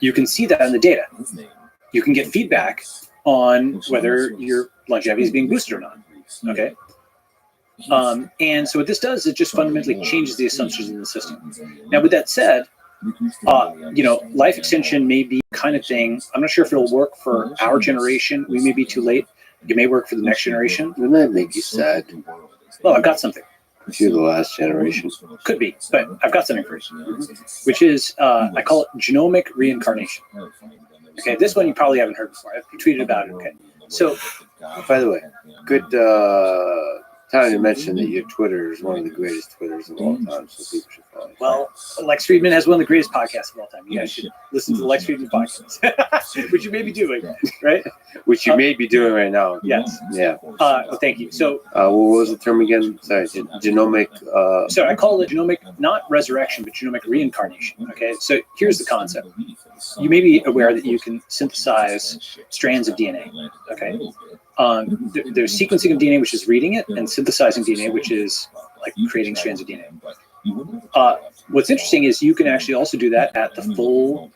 Speaker 2: you can see that in the data. You can get feedback on whether your longevity is being boosted or not, okay? And so what this does, it just fundamentally changes the assumptions in the system. Now, with that said, life extension may be kind of thing. I'm not sure if it'll work for our generation. We may be too late. It may work for the next generation.
Speaker 1: Wouldn't that make you sad?
Speaker 2: Well, I've got something.
Speaker 1: If you're the last generation.
Speaker 2: Could be, but I've got something for you, which is, I call it genomic reincarnation. Okay, this one you probably haven't heard before. I've tweeted about it, okay? So,
Speaker 1: by the way, good time to mention that your Twitter is one of the greatest Twitters of all time, so people should follow.
Speaker 2: Well, Lex Friedman has one of the greatest podcasts of all time. You guys should listen to the Lex Friedman podcast, which you may be doing, right?
Speaker 1: Which you may be doing right now.
Speaker 2: Yes.
Speaker 1: Yeah.
Speaker 2: Well, thank you. So,
Speaker 1: what was the term again? Sorry, genomic.
Speaker 2: So I call it genomic, not resurrection, but genomic reincarnation. Okay. So here's the concept. You may be aware that you can synthesize strands of DNA. Okay. There's sequencing of DNA, which is reading it, and synthesizing DNA, which is like creating strands of DNA. What's interesting is you can actually also do that at the full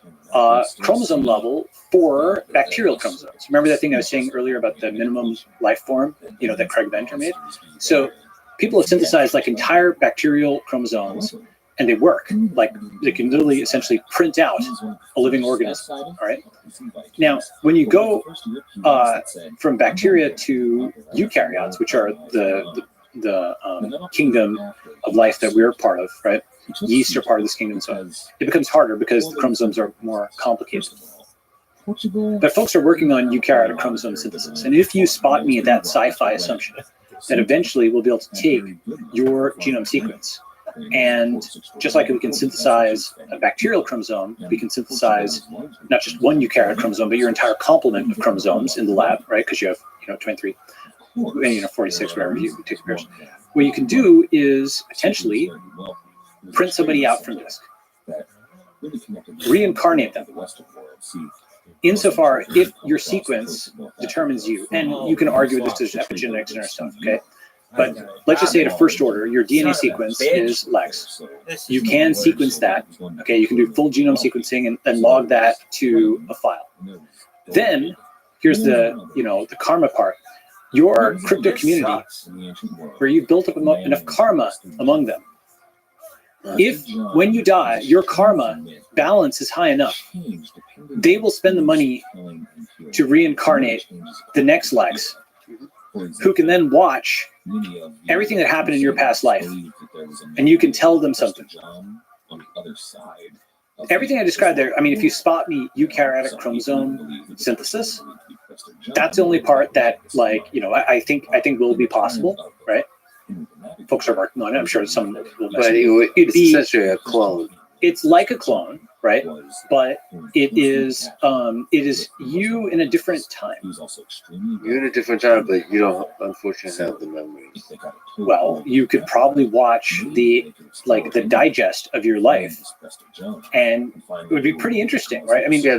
Speaker 2: chromosome level for bacterial chromosomes. Remember that thing I was saying earlier about the minimum life form, that Craig Venter made? So people have synthesized like entire bacterial chromosomes, and they work. Like they can literally essentially print out a living organism. All right. Now, when you go from bacteria to eukaryotes, which are the kingdom of life that we're part of, right? Yeast are part of this kingdom, so it becomes harder because the chromosomes are more complicated. But folks are working on eukaryotic chromosome synthesis, and if you spot me at that sci-fi assumption, then eventually we'll be able to take your genome sequence, and just like we can synthesize a bacterial chromosome, we can synthesize not just one eukaryotic chromosome, but your entire complement of chromosomes in the lab, right? Because you have 23, 46, whatever you take the pairs. What you can do is potentially print somebody out from disk, reincarnate them. Insofar, if your sequence determines you, and you can argue with this, there's epigenetics and other stuff, okay? But let's just say at a first order, your DNA sequence is Lex. You can sequence that, okay? You can do full genome sequencing and log that to a file. Then, here's the karma part. Your crypto community, where you built up enough karma among them, if when you die, your karma balance is high enough, they will spend the money to reincarnate the next Lex, who can then watch everything that happened in your past life, and you can tell them something. Everything I described there, I mean, if you spot me eukaryotic chromosome synthesis, that's the only part that, I think will be possible, right? Folks are working on it. I'm sure some will.
Speaker 1: But it's essentially a clone.
Speaker 2: It's like a clone, right? But it is you in a different time.
Speaker 1: You're in a different time, but you don't unfortunately have the memories.
Speaker 2: Well, you could probably watch the digest of your life, and it would be pretty interesting, right? I mean,
Speaker 1: yeah,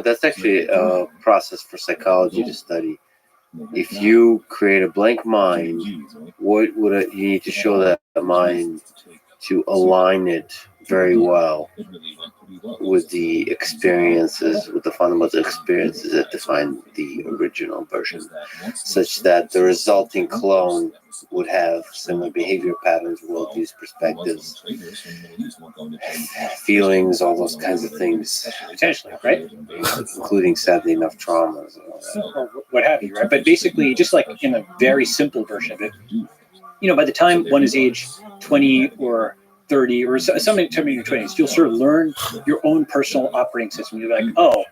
Speaker 1: that's actually a process for psychology to study. If you create a blank mind, what would you need to show that mind to align it very well with the experiences, with the fundamental experiences that define the original version, such that the resulting clone would have similar behavior patterns, worldviews, perspectives, feelings, all those kinds of things.
Speaker 2: Potentially, right?
Speaker 1: Including, sadly enough, traumas.
Speaker 2: Or what have you, right? But basically, just like in a very simple version of it, by the time one is age 20 or 30 or something in your 20s, you'll sort of learn your own personal operating system. You're like, oh,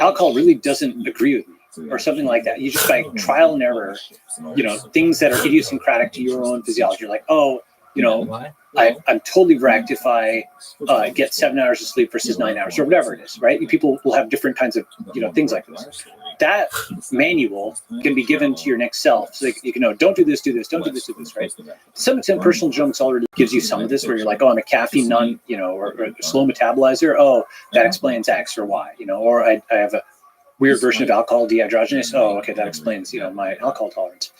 Speaker 2: alcohol really doesn't agree with me, or something like that. You just trial and error, things that are idiosyncratic to your own physiology. You're like, oh, I'm totally wrecked if I get 7 hours of sleep versus 9 hours or whatever it is, right? People will have different kinds of, things like this. That manual can be given to your next self, so you can know, don't do this, don't do this, right? To some extent, personal genomics already gives you some of this, where you're like, oh, I'm a caffeine or a slow metabolizer. Oh, that explains X or Y, or I have a weird version of alcohol dehydrogenase. Oh, okay, that explains, my alcohol tolerance.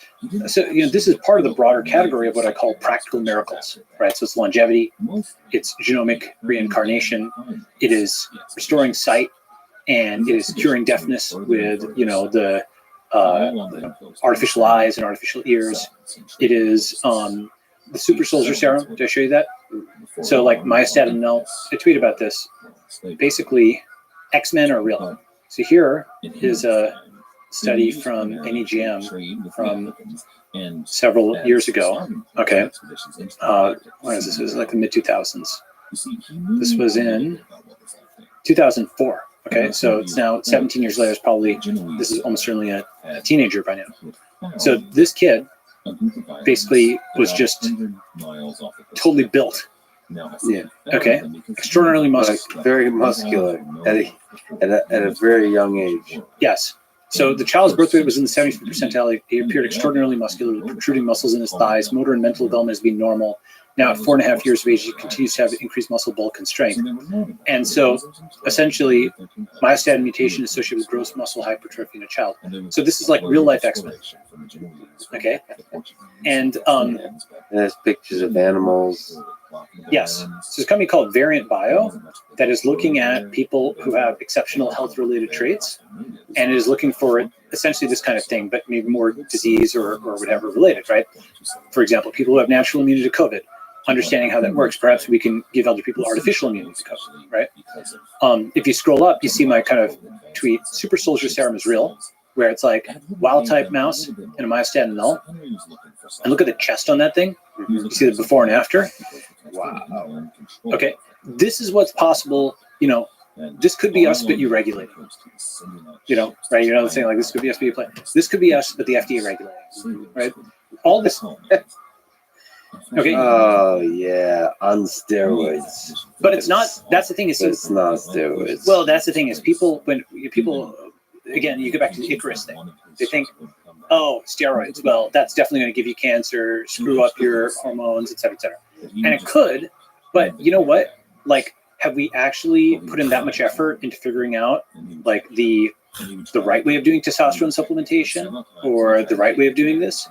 Speaker 2: So, this is part of the broader category of what I call practical miracles, right? So it's longevity, it's genomic reincarnation, it is restoring sight, and it is curing deafness with, the artificial eyes and artificial ears. It is the super soldier serum. Did I show you that? So myostatin melt. I tweet about this. Basically, X-Men are real. So here is a study from NEGM from several years ago. Okay. When is this? It was the mid 2000s. This was in 2004. Okay, so it's now 17 years later. This is almost certainly a teenager by now. So this kid basically was just totally built. Yeah. Okay. Extraordinarily muscular.
Speaker 1: Very muscular at a very young age.
Speaker 2: Yes. So the child's birth rate was in the 75th percentile. He appeared extraordinarily muscular, with protruding muscles in his thighs. Motor and mental development as being normal. Now, at 4.5 years of age, he continues to have increased muscle bulk and strength. And so, essentially, myostatin mutation is associated with gross muscle hypertrophy in a child. So this is like real life X-Men. Okay, and
Speaker 1: there's pictures of animals.
Speaker 2: yes, so there's a company called Variant Bio that is looking at people who have exceptional health-related traits, and it is looking for essentially this kind of thing, but maybe more disease or whatever related, right? For example, people who have natural immunity to COVID, understanding how that works. Perhaps we can give other people artificial immunity to COVID, right? If you scroll up, you see my kind of tweet, Super Soldier Serum is real, where it's like wild type mouse and a myostatin null. And look at the chest on that thing. You see the before and after.
Speaker 1: Wow.
Speaker 2: Okay, this is what's possible. You know, this could be us, but you regulate. You know, right? You know the thing, like this could be us, but you play. This could be us, but the FDA regulating, right? All this. Okay.
Speaker 1: Oh yeah, on steroids.
Speaker 2: But it's not. That's the thing is.
Speaker 1: It's not steroids.
Speaker 2: Well, that's the thing is people again, you go back to the Icarus thing. They think, oh, steroids. Well, that's definitely going to give you cancer, screw up your hormones, et cetera, et cetera. And it could, but you know what? Like, have we actually put in that much effort into figuring out like the right way of doing testosterone supplementation or the right way of doing this?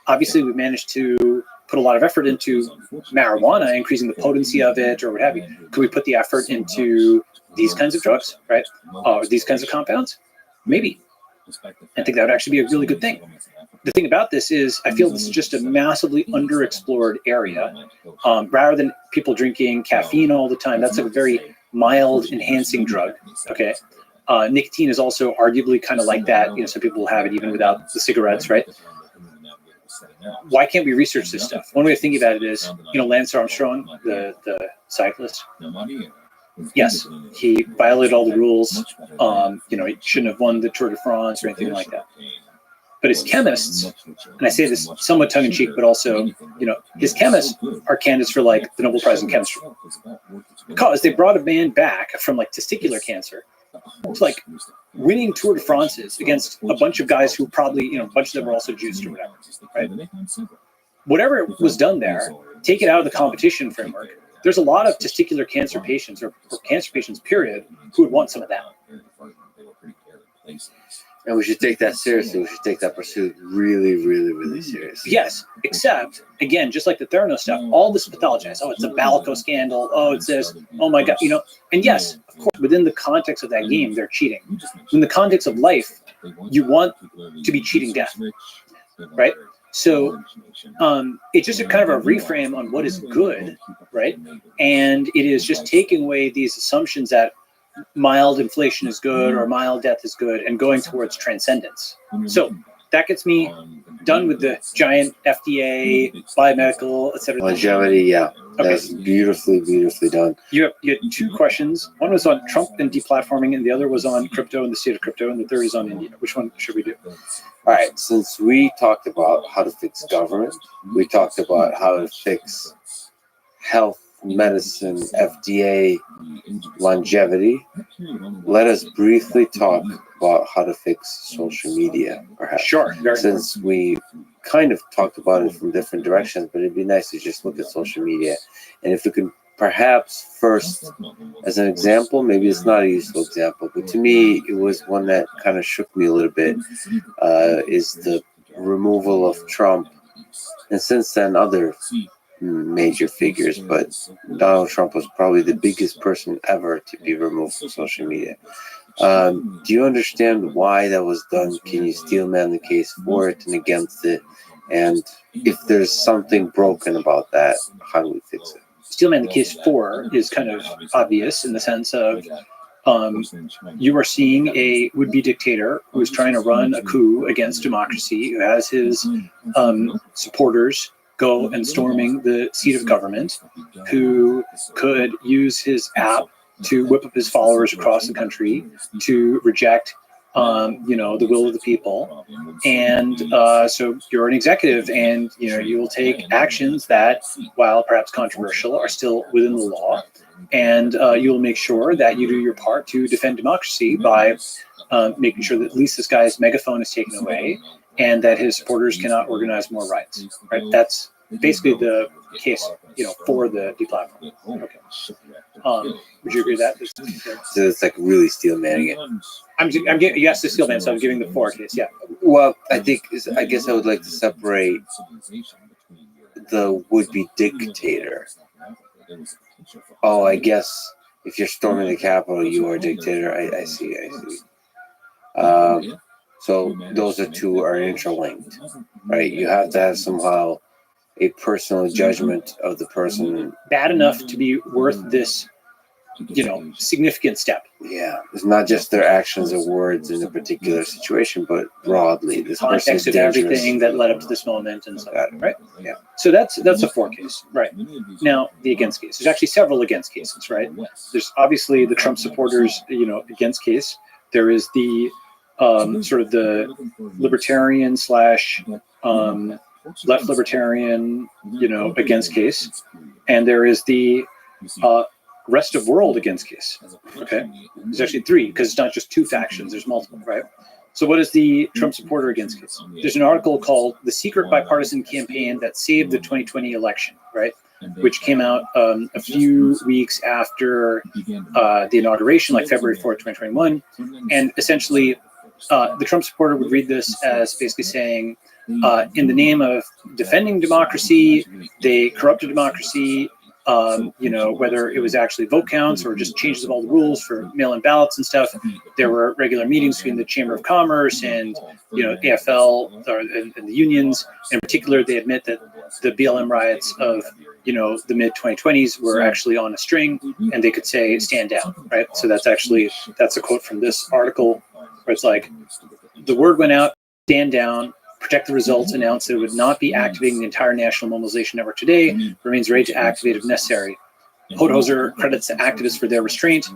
Speaker 2: Obviously, we've managed to put a lot of effort into marijuana, increasing the potency of it or what have you. Could we put the effort into these kinds of drugs, right? Or these kinds of compounds? Maybe. I think that would actually be a really good thing. The thing about this is I feel this is just a massively underexplored area. Rather than people drinking caffeine all the time, that's a very mild enhancing drug, okay? Nicotine is also arguably kind of like that. You know, some people will have it even without the cigarettes, right? Why can't we research this stuff? One way of thinking about it is, you know, Lance Armstrong, the cyclist. Yes, he violated all the rules. You know, he shouldn't have won the Tour de France or anything like that. But his chemists, and I say this somewhat tongue-in-cheek, but also, you know, his chemists are candidates for like the Nobel Prize in Chemistry because they brought a man back from like testicular cancer to like winning Tour de France's against a bunch of guys who probably, you know, a bunch of them were also juiced or whatever, right? Whatever was done there, take it out of the competition framework. There's a lot of testicular cancer patients or cancer patients, period, who would want some of that.
Speaker 1: And we should take that seriously. We should take that pursuit really, really, really seriously.
Speaker 2: Yes, except, again, just like the Theranos stuff, all this pathologized. Oh, it's a Balco scandal. Oh, it's this. Oh, my God. You know, and yes, of course, within the context of that game, they're cheating. In the context of life, you want to be cheating death, right? So it's just a kind of a reframe on what is good, right? And it is just taking away these assumptions that mild inflation is good or mild death is good and going towards transcendence. So that gets me done with the giant FDA, biomedical, et cetera.
Speaker 1: Longevity, yeah.
Speaker 2: Okay.
Speaker 1: That's beautifully, beautifully done.
Speaker 2: You had two questions. One was on Trump and deplatforming, and the other was on crypto and the state of crypto, and the third is on India. Which one should we do?
Speaker 1: All right. Since we talked about how to fix government, we talked about how to fix health, medicine, FDA, longevity. Let us briefly talk about how to fix social media, perhaps.
Speaker 2: Sure.
Speaker 1: Since we kind of talked about it from different directions, but it'd be nice to just look at social media. And if we can perhaps first, as an example, maybe it's not a useful example, but to me, it was one that kind of shook me a little bit, is the removal of Trump. And since then, other major figures, but Donald Trump was probably the biggest person ever to be removed from social media. Do you understand why that was done? Can you steelman the case for it and against it? And if there's something broken about that, how do we fix it?
Speaker 2: Steelman the case for is kind of obvious in the sense of you are seeing a would-be dictator who's trying to run a coup against democracy, who has his supporters go and storming the seat of government, who could use his app to whip up his followers across the country to reject, the will of the people. And so you're an executive, and you will take actions that, while perhaps controversial, are still within the law. And you will make sure that you do your part to defend democracy by making sure that at least this guy's megaphone is taken away, and that his supporters cannot organize more riots. Right? That's basically the case, for the deplatforming. Okay. Would you agree with that?
Speaker 1: So it's like really steel manning it.
Speaker 2: I'm giving, you asked the steel man, so I'm giving the 4 case. Yeah.
Speaker 1: Well, I guess I would like to separate the would-be dictator. Oh, I guess if you're storming the Capitol, you are a dictator. I see. So those two are interlinked, right? You have to have somehow a personal judgment of the person.
Speaker 2: Bad enough to be worth this, significant step.
Speaker 1: Yeah, it's not just their actions or words in a particular situation, but broadly, this person is
Speaker 2: Context of
Speaker 1: dangerous.
Speaker 2: everything that led up to this moment and stuff, right?
Speaker 1: Yeah.
Speaker 2: So that's a 4 case, right? Now the against case. There's actually several against cases, right? There's obviously the Trump supporters, against case. There is the sort of the libertarian / left libertarian, against case, and there is the rest of world against case. Okay, there's actually 3 because it's not just 2 factions. There's multiple, right? So what is the Trump supporter against case? There's an article called "The Secret Bipartisan Campaign That Saved the 2020 Election," right? Which came out a few weeks after the inauguration, like February 4th, 2021, and essentially. The Trump supporter would read this as basically saying, in the name of defending democracy, they corrupted democracy, whether it was actually vote counts or just changes of all the rules for mail-in ballots and stuff. There were regular meetings between the Chamber of Commerce and, AFL and the unions. In particular, they admit that the BLM riots of, the mid-2020s were actually on a string, and they could say, stand down, right? So that's a quote from this article. Where it's like, the word went out, stand down, protect the results, announced that it would not be activating the entire National Mobilization Network today, remains ready to activate if necessary. Hodehoser credits the activists for their restraint.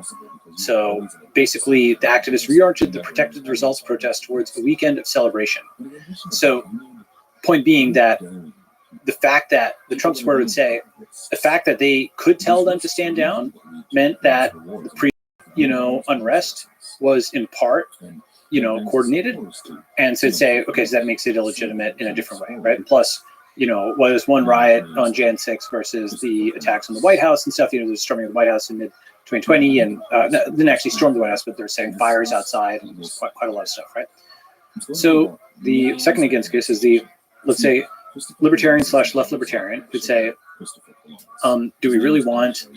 Speaker 2: So basically, the activists reoriented the protected results protest towards a weekend of celebration. So point being that the fact that the Trump supporter would say, the fact that they could tell them to stand down meant that the unrest was in part, coordinated, and so say, okay, so that makes it illegitimate in a different way, right? Plus, was one riot on Jan 6 versus the attacks on the White House and stuff. There's storming of the White House in mid 2020, and didn't actually storm the White House, but they're setting fires outside, and there's quite a lot of stuff, right? So the second against case is the, let's say, libertarian / left libertarian could say, do we really want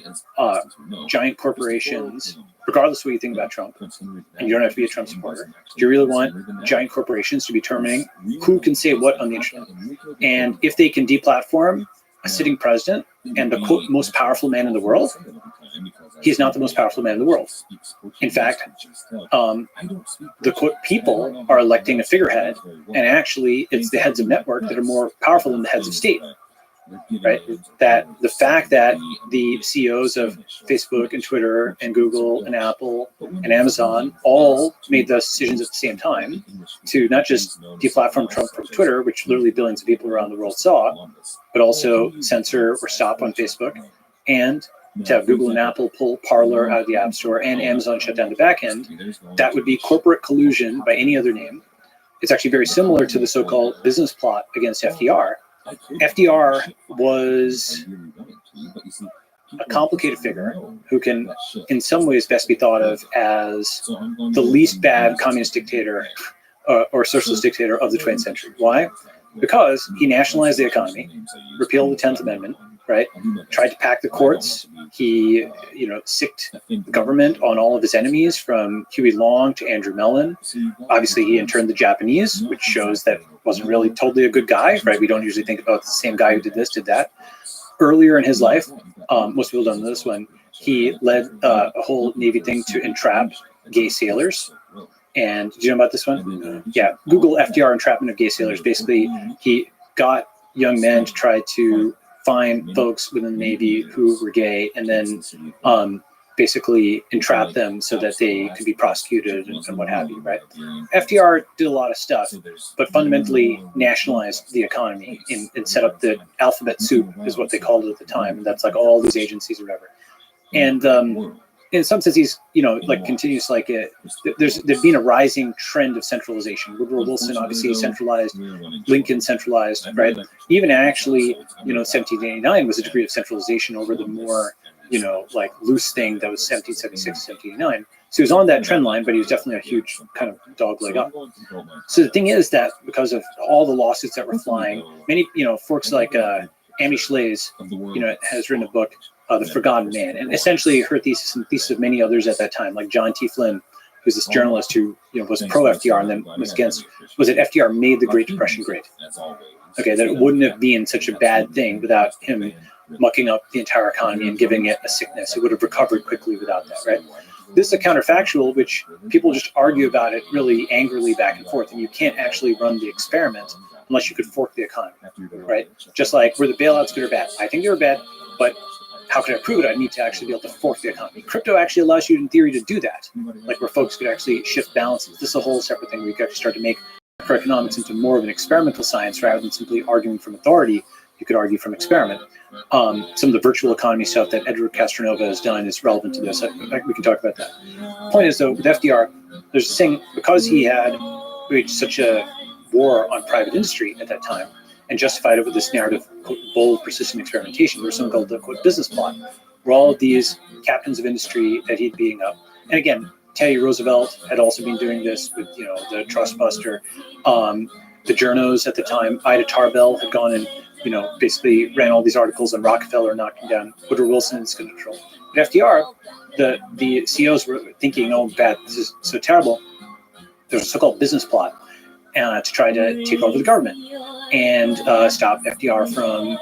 Speaker 2: giant corporations, regardless of what you think about Trump, and you don't have to be a Trump supporter, do you really want giant corporations to be determining who can say what on the internet? And if they can deplatform a sitting president and the quote most powerful man in the world, he's not the most powerful man in the world. In fact, the quote people are electing a figurehead, and actually it's the heads of network that are more powerful than the heads of state. Right? That the fact that the CEOs of Facebook and Twitter and Google and Apple and Amazon all made those decisions at the same time to not just deplatform Trump from Twitter, which literally billions of people around the world saw, but also censor or stop on Facebook, and to have Google and Apple pull Parler out of the App Store and Amazon shut down the back end, that would be corporate collusion by any other name. It's actually very similar to the so-called business plot against FDR. FDR was a complicated figure who can, in some ways, best be thought of as the least bad communist dictator or socialist dictator of the 20th century. Why? Because he nationalized the economy, repealed the 10th Amendment, right? Tried to pack the courts. He, sicked the government on all of his enemies, from Huey Long to Andrew Mellon. Obviously, he interned the Japanese, which shows that wasn't really totally a good guy, right? We don't usually think about the same guy who did this, did that. Earlier in his life, most people don't know this one, he led a whole Navy thing to entrap gay sailors. And do you know about this one? Yeah, Google FDR entrapment of gay sailors. Basically, he got young men to try to find folks within the Navy who were gay, and then basically entrap them so that they could be prosecuted and what have you, right? FDR did a lot of stuff, but fundamentally nationalized the economy and set up the alphabet soup, is what they called it at the time. And that's like all these agencies or whatever. And in some sense, he's, like continues like there's been a rising trend of centralization. Woodrow Wilson obviously centralized, Lincoln centralized, right? Even actually, 1789 was a degree of centralization over the more, like loose thing that was 1776, 1789. So he was on that trend line, but he was definitely a huge kind of dog leg up. So the thing is that because of all the lawsuits that were flying, many, folks like Amy Schlaze, has written a book, The Forgotten Man, and essentially her thesis and the thesis of many others at that time, like John T. Flynn, who's this journalist who was pro FDR and then was against, was that FDR made the Great Depression great. Okay, that it wouldn't have been such a bad thing without him mucking up the entire economy and giving it a sickness. It would have recovered quickly without that, right? This is a counterfactual, which people just argue about it really angrily back and forth, and you can't actually run the experiment unless you could fork the economy, right? Just like, were the bailouts good or bad? I think they were bad, but how can I prove it? I need to actually be able to fork the economy. Crypto actually allows you, in theory, to do that, like where folks could actually shift balances. This is a whole separate thing. We could actually start to make macroeconomics into more of an experimental science rather than simply arguing from authority. You could argue from experiment. Some of the virtual economy stuff that Edward Castronova has done is relevant to this. We can talk about that. Point is, though, with FDR, there's this thing, because he had waged such a war on private industry at that time and justified it with this narrative, quote, bold, persistent experimentation. There was something called the, quote, business plot, where all of these captains of industry that he'd being up. And again, Teddy Roosevelt had also been doing this with, the Trust Buster. The journos at the time, Ida Tarbell had gone and, basically ran all these articles on Rockefeller knocking down Woodrow Wilson's control. But FDR, the CEOs were thinking, oh, bad, this is so terrible. There's a so-called business plot to try to take over the government and stop FDR from,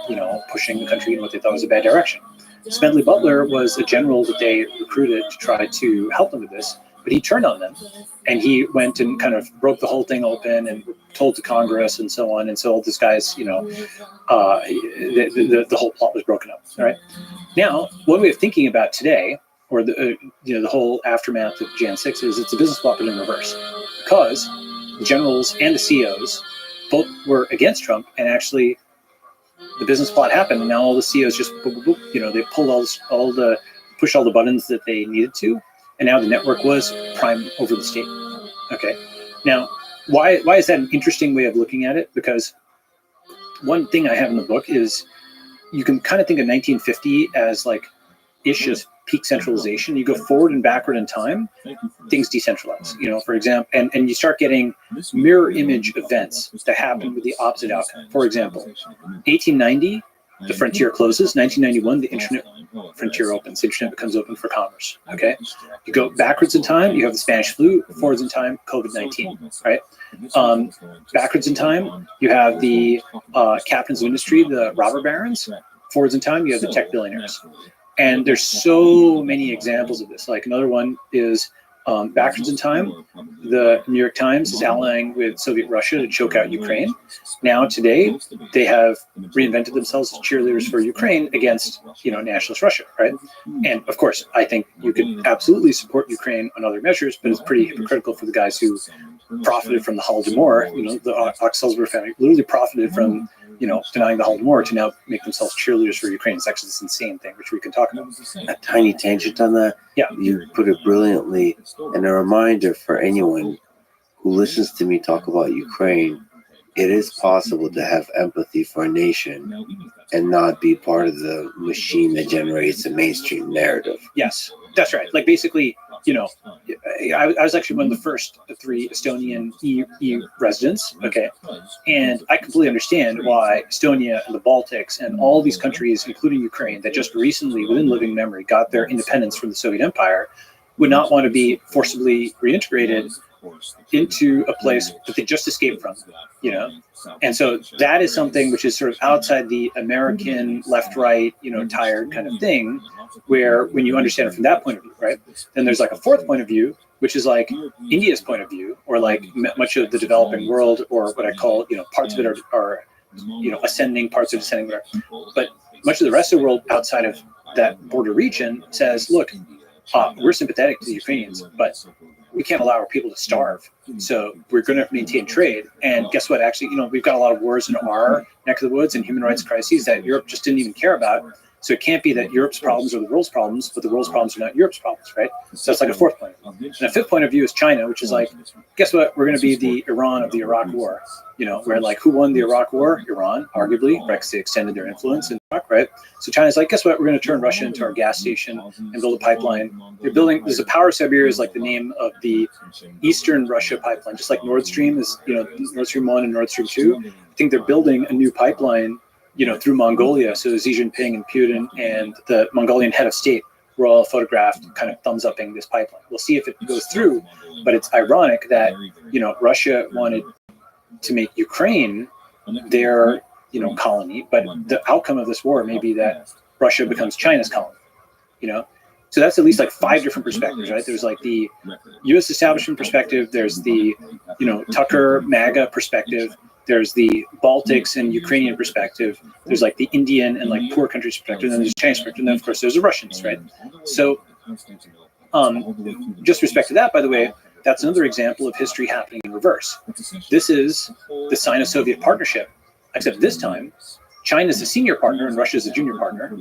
Speaker 2: pushing the country in what they thought was a bad direction. Smedley Butler was a general that they recruited to try to help them with this, but he turned on them, and he went and kind of broke the whole thing open and told to Congress and so on. And so all this guy's, the whole plot was broken up. All right. Now, one way of thinking about today, or the whole aftermath of Jan 6 is it's a business plot, but in reverse, because the generals and the CEOs both were against Trump, and actually the business plot happened, and now all the CEOs just they pulled pushed all the buttons that they needed to, and now the network was prime over the state. Okay, now why is that an interesting way of looking at it? Because one thing I have in the book is you can kind of think of 1950 as like ish as peak centralization. You go forward and backward in time, things decentralize. For example, and you start getting mirror image events that happen with the opposite outcome. For example, 1890, the frontier closes. 1991, the internet frontier opens. The internet becomes open for commerce. Okay, you go backwards in time, you have the Spanish flu. Forwards in time, COVID-19. Right. Backwards in time, you have the captains of industry, the robber barons. Forwards in time, you have the tech billionaires. And there's so many examples of this. Like another one is backwards in time, the New York Times is allying with Soviet Russia to choke out Ukraine. Now today, they have reinvented themselves as cheerleaders for Ukraine against, nationalist Russia, right? And of course, I think you could absolutely support Ukraine on other measures, but it's pretty hypocritical for the guys who profited from the Holodomor. The Ox-Sulzberg family literally profited from denying the Holodomor to now make themselves cheerleaders for Ukraine. It's actually this insane thing, which we can talk about.
Speaker 1: A tiny tangent on that.
Speaker 2: Yeah.
Speaker 1: You put it brilliantly. And a reminder for anyone who listens to me talk about Ukraine, it is possible to have empathy for a nation and not be part of the machine that generates the mainstream narrative.
Speaker 2: Yes, that's right. Like basically, I was actually one of the first 3 Estonian EU residents. Okay, and I completely understand why Estonia and the Baltics and all these countries, including Ukraine, that just recently, within living memory, got their independence from the Soviet Empire, would not want to be forcibly reintegrated into a place that they just escaped from, And so that is something which is sort of outside the American left-right, tired kind of thing, where when you understand it from that point of view, right, then there's like a fourth point of view, which is like India's point of view, or like much of the developing world, or what I call, parts of it are ascending, parts are descending, whatever. But much of the rest of the world outside of that border region says, look, we're sympathetic to the Ukrainians, but we can't allow our people to starve. So we're going to maintain trade. And guess what? Actually, we've got a lot of wars in our neck of the woods and human rights crises that Europe just didn't even care about. So it can't be that Europe's problems are the world's problems, but the world's problems are not Europe's problems, right? So that's like a fourth point of view. And a fifth point of view is China, which is like, guess what? We're going to be the Iran of the Iraq War. You know, where like who won the Iraq War? Iran, arguably, right? Because they extended their influence in Iraq, right? So China's like, guess what? We're going to turn Russia into our gas station and build a pipeline. They're building. There's a Power Siberia is like the name of the Eastern Russia pipeline, just like Nord Stream is, you know, Nord Stream 1 and Nord Stream 2. I think they're building a new pipeline, you know, through Mongolia. So Xi Jinping and Putin and the Mongolian head of state were all photographed kind of thumbs upping this pipeline. We'll see if it goes through, but it's ironic that, you know, Russia wanted to make Ukraine their, you know, colony, but the outcome of this war may be that Russia becomes China's colony, you know? So that's at least like 5 different perspectives, right? There's like the U.S. establishment perspective. There's the, you know, Tucker MAGA perspective. There's the Baltics and Ukrainian perspective. There's like the Indian and like poor countries perspective. And then there's Chinese perspective. And then of course there's the Russians, right? So just respect to that, by the way, that's another example of history happening in reverse. This is the Sino-Soviet partnership, except this time, China's the senior partner and Russia's the junior partner.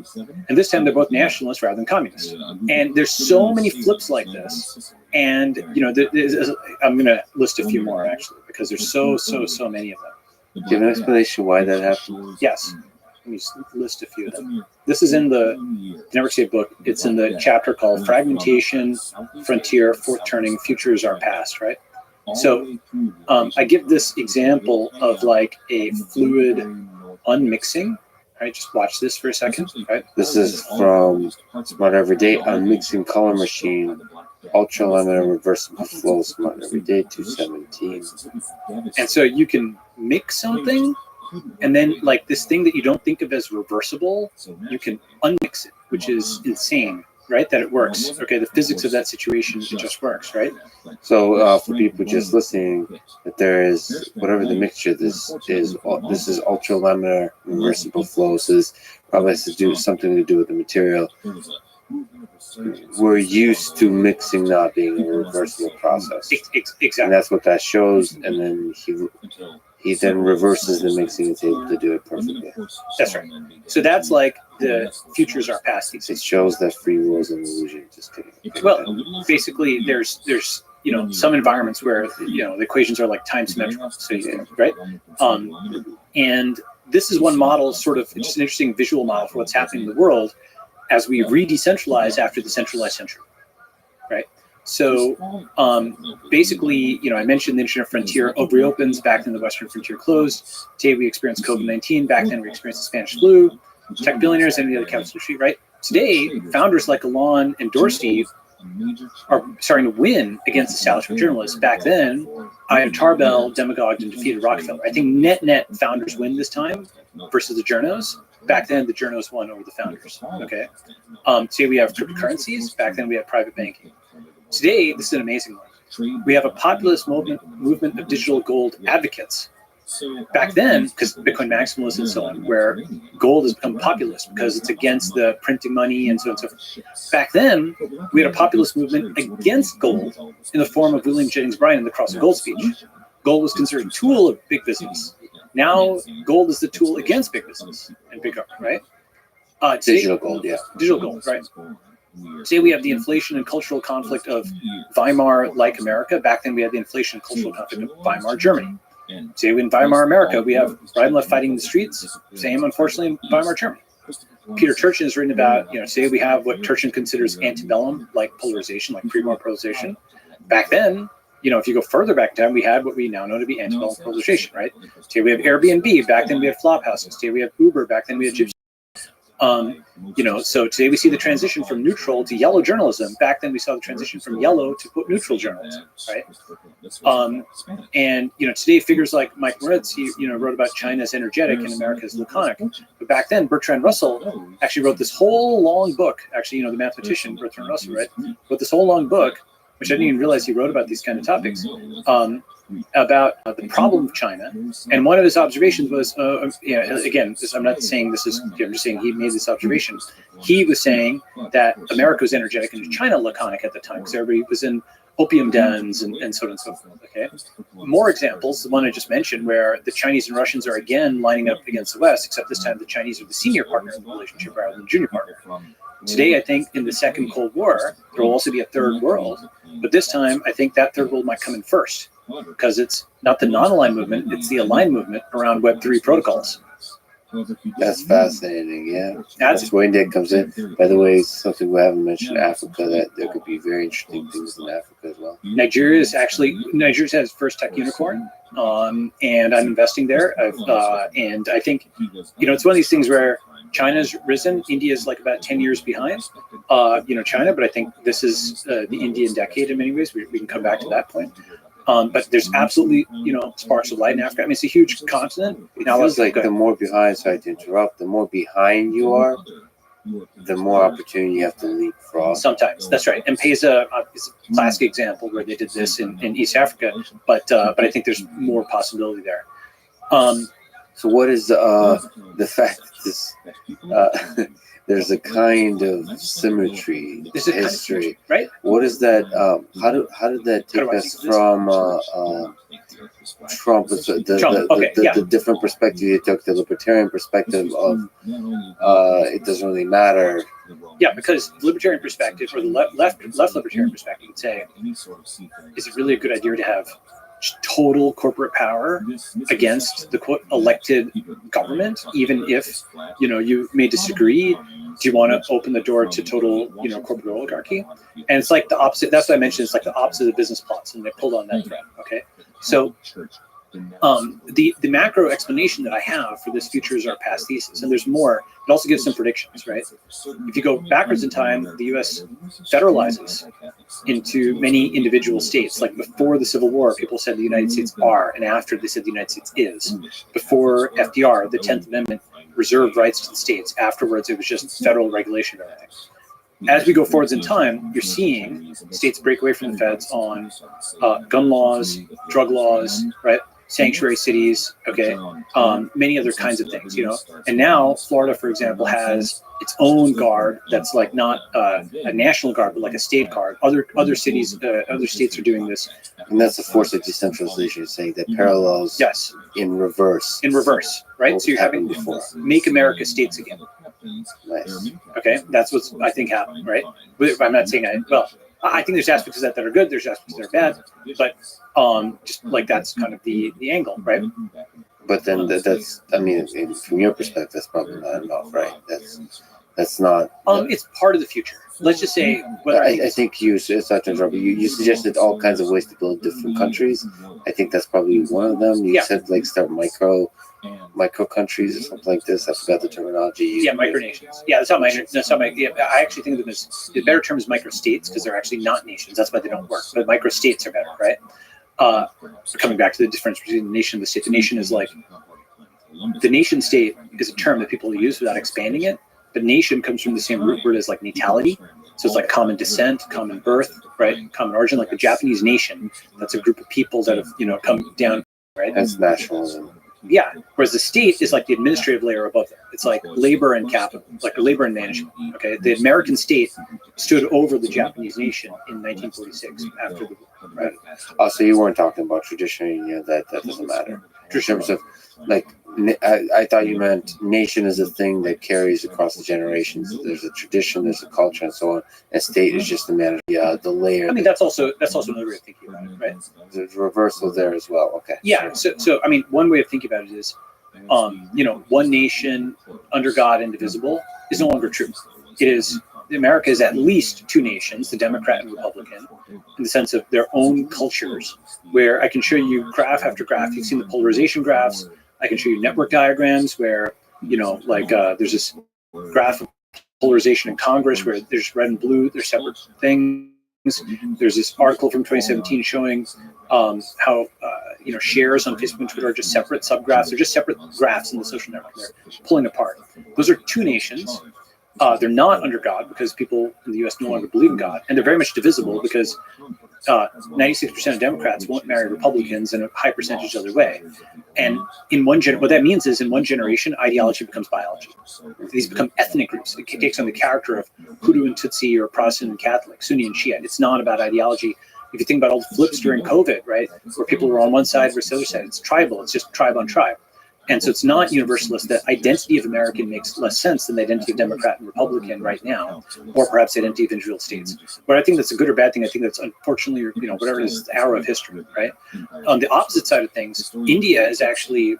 Speaker 2: And this time they're both nationalists rather than communists. And there's so many flips like this. And, you know, I'm going to list a few more actually, because there's so many of them.
Speaker 1: Do you have an explanation why that happened?
Speaker 2: Yes. Let me just list a few of them. This is in the Never Say book. It's in the chapter called Fragmentation, Frontier, Fourth Turning, Futures Are Past, right? So I give this example of like a fluid unmixing. Right, just watch this for a second. Right,
Speaker 1: This is from Smart Everyday Unmixing Color Machine, Ultra Laminar Reversible Flow Smart Everyday 217.
Speaker 2: and so you can mix something, and then like this thing that you don't think of as reversible, you can unmix it, which is insane, right? That it works. Okay, the physics of that situation, it just works, right?
Speaker 1: So for people just listening, that there is whatever the mixture this is ultra laminar reversible flow. So this probably has to do something to do with the material. We're used to mixing not being a reversible process.
Speaker 2: Exactly.
Speaker 1: And that's what that shows. And then he then reverses the mixing and is able to do it perfectly.
Speaker 2: That's right. So that's like the futures are past.
Speaker 1: It shows that free will is an illusion. Just kidding.
Speaker 2: Well, basically, there's you know some environments where you know the equations are like time symmetrical. So right, and this is one model. Sort of, it's an interesting visual model for what's happening in the world as we re-decentralize after the centralized century, right? So basically, you know, I mentioned the internet frontier reopens. Back then, the Western frontier closed. Today, we experience COVID-19. Back then, we experienced the Spanish flu. Tech billionaires and the other capital industry, right? Today, founders like Elon and Dorsey are starting to win against establishment journalists. Back then, Ian Tarbell demagogued and defeated Rockefeller. I think net founders win this time versus the journos. Back then, the journos won over the founders. Okay. Today we have cryptocurrencies. Back then, we had private banking. Today, this is an amazing one. We have a populist movement of digital gold advocates. Back then, because Bitcoin maximalism and so on, where gold has become populist because it's against the printing money and so on and so forth. Back then, we had a populist movement against gold in the form of William Jennings Bryan in the Cross of Gold speech. Gold was considered a tool of big business. Now, gold is the tool against big business and big government, right?
Speaker 1: Digital gold, yeah.
Speaker 2: Digital gold, right. Today we have the inflation and cultural conflict of Weimar-like America. Back then we had the inflation and cultural conflict of Weimar Germany. Today in Weimar America, we have right and left fighting in the streets. Same, unfortunately, in Weimar Germany. Peter Turchin has written about, you know, today we have what Turchin considers antebellum, like polarization, like pre-war polarization. Back then, you know, if you go further back in time, we had what we now know to be antebellum polarization, right? Today we have Airbnb. Back then we had flop houses. Today we have Uber. Back then we had Gypsy. You know, so today we see the transition from neutral to yellow journalism. Back then we saw the transition from yellow to quote neutral journalism, right? And you know, today figures like Mike Moritz, he wrote about China's energetic and America's laconic. But back then, Bertrand Russell actually wrote this whole long book. Actually, you know, the mathematician Bertrand Russell, right, wrote this whole long book, which I didn't even realize he wrote about these kind of topics. About the problem of China, and one of his observations was, again, I'm not saying this is, I'm just saying he made this observation. He was saying that America was energetic and China laconic at the time because everybody was in opium dens and so on and so forth. Okay, more examples. The one I just mentioned, where the Chinese and Russians are again lining up against the West, except this time the Chinese are the senior partner in the relationship rather than the junior partner. Today, I think in the second Cold War, there will also be a third world, but this time I think that third world might come in first because it's not the non-aligned movement; it's the aligned movement around Web3 protocols.
Speaker 1: That's fascinating. Yeah, that's where India comes in. By the way, something we haven't mentioned, Africa, that there could be very interesting things in Africa as well.
Speaker 2: Nigeria's has its first tech unicorn, and I'm investing there. And I think, it's one of these things where China's risen, India's like about 10 years behind, China, but I think this is the Indian decade in many ways. We can come back to that point. But there's absolutely, sparks of light in Africa. I mean, it's a huge continent.
Speaker 1: It feels like the more behind, sorry to interrupt, the more behind you are, the more opportunity you have to leapfrog.
Speaker 2: Sometimes, that's right. And M-Pesa is a classic example where they did this in East Africa, but I think there's more possibility there.
Speaker 1: So what is the fact that this, there's a kind of symmetry, history,
Speaker 2: right?
Speaker 1: What is that? How did that take us from Trump? The different perspective you took, the libertarian perspective of it doesn't really matter.
Speaker 2: Yeah, because the libertarian perspective or the left libertarian perspective would say, is it really a good idea to have total corporate power against the quote elected government, even if you may disagree? Do you want to open the door to total corporate oligarchy? And it's like the opposite. That's what I mentioned. It's like the opposite of the business plots, and they pulled on that thread. Okay, so the macro explanation that I have for this future is our past thesis, and there's more. It also gives some predictions, right? If you go backwards in time, the U.S. federalizes into many individual states. Like before the Civil War, people said the United States are, and after they said the United States is. Before FDR, the 10th Amendment reserved rights to the states. Afterwards, it was just federal regulation of everything. As we go forwards in time, you're seeing states break away from the feds on gun laws, drug laws, right? Sanctuary cities, okay, many other kinds of things, And now Florida, for example, has its own guard that's like not a national guard, but like a state guard. Other cities, other states are doing this.
Speaker 1: And that's the force of decentralization, saying that parallels in reverse.
Speaker 2: In reverse, right? So you're having before. Make America states again.
Speaker 1: Nice.
Speaker 2: Okay, that's what I think happened, right? I'm not saying I think there's aspects of that are good, there's aspects that are bad, but just like that's kind of the angle, right?
Speaker 1: But then that's, I mean, from your perspective, that's probably not enough, right? That's not.
Speaker 2: It's part of the future. Let's just say.
Speaker 1: I think you suggested all kinds of ways to build different countries. I think that's probably one of them. You said like start micro countries or something like this. I forgot the terminology.
Speaker 2: Micronations. Yeah, that's how I actually think of them as the better term is microstates because they're actually not nations. That's why they don't work. But microstates are better, right? Coming back to the difference between the nation and the state. The nation is like the nation state is a term that people use without expanding it. But nation comes from the same root word as like natality. So it's like common descent, common birth, right? Common origin, like the Japanese nation. That's a group of people that have, come down, right?
Speaker 1: That's nationalism.
Speaker 2: Yeah. Whereas the state is like the administrative layer above that. It's like labor and capital, like labor and management. Okay. The American state stood over the Japanese nation in 1946 after the right.
Speaker 1: Oh, so you weren't talking about tradition, that doesn't matter. In terms of like, I thought you meant nation is a thing that carries across the generations. There's a tradition, there's a culture, and so on. And state is just the layer.
Speaker 2: I mean, that's also another way of thinking about it, right?
Speaker 1: There's reversal there as well. Okay.
Speaker 2: Yeah. So I mean, one way of thinking about it is, one nation under God, indivisible, is no longer true. It is. America is at least two nations, the Democrat and Republican, in the sense of their own cultures, where I can show you graph after graph. You've seen the polarization graphs. I can show you network diagrams where, there's this graph of polarization in Congress where there's red and blue, they're separate things. There's this article from 2017 showing how, shares on Facebook and Twitter are just separate subgraphs. They're just separate graphs in the social network. They're pulling apart. Those are two nations. They're not under God because people in the U.S. no longer believe in God. And they're very much divisible because 96% of Democrats won't marry Republicans and a high percentage the other way. And what that means is in one generation, ideology becomes biology. These become ethnic groups. It takes on the character of Hutu and Tutsi or Protestant and Catholic, Sunni and Shiite. It's not about ideology. If you think about all the flips during COVID, right, where people were on one side versus the other side, it's tribal. It's just tribe on tribe. And so it's not universalist. The identity of American makes less sense than the identity of Democrat and Republican right now, or perhaps the identity of individual states. But I think that's a good or bad thing. I think that's unfortunately, whatever it is, the arrow of history, right? On the opposite side of things, India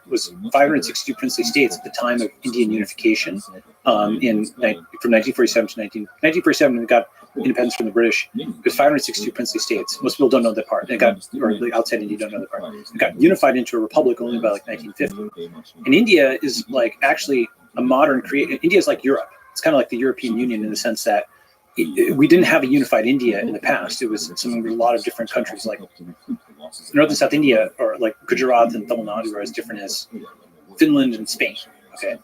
Speaker 2: was 562 princely states at the time of Indian unification from 1947 to 1947. We got independence from the British. It was 562 princely states. Most people don't know that part. Or the outside India don't know that part. It got unified into a republic only by like 1950. And India is like actually a modern India is like Europe. It's kind of like the European Union in the sense that we didn't have a unified India in the past. It was a lot of different countries, like North and South India, or like Gujarat and Tamil Nadu, are as different as Finland and Spain. Okay,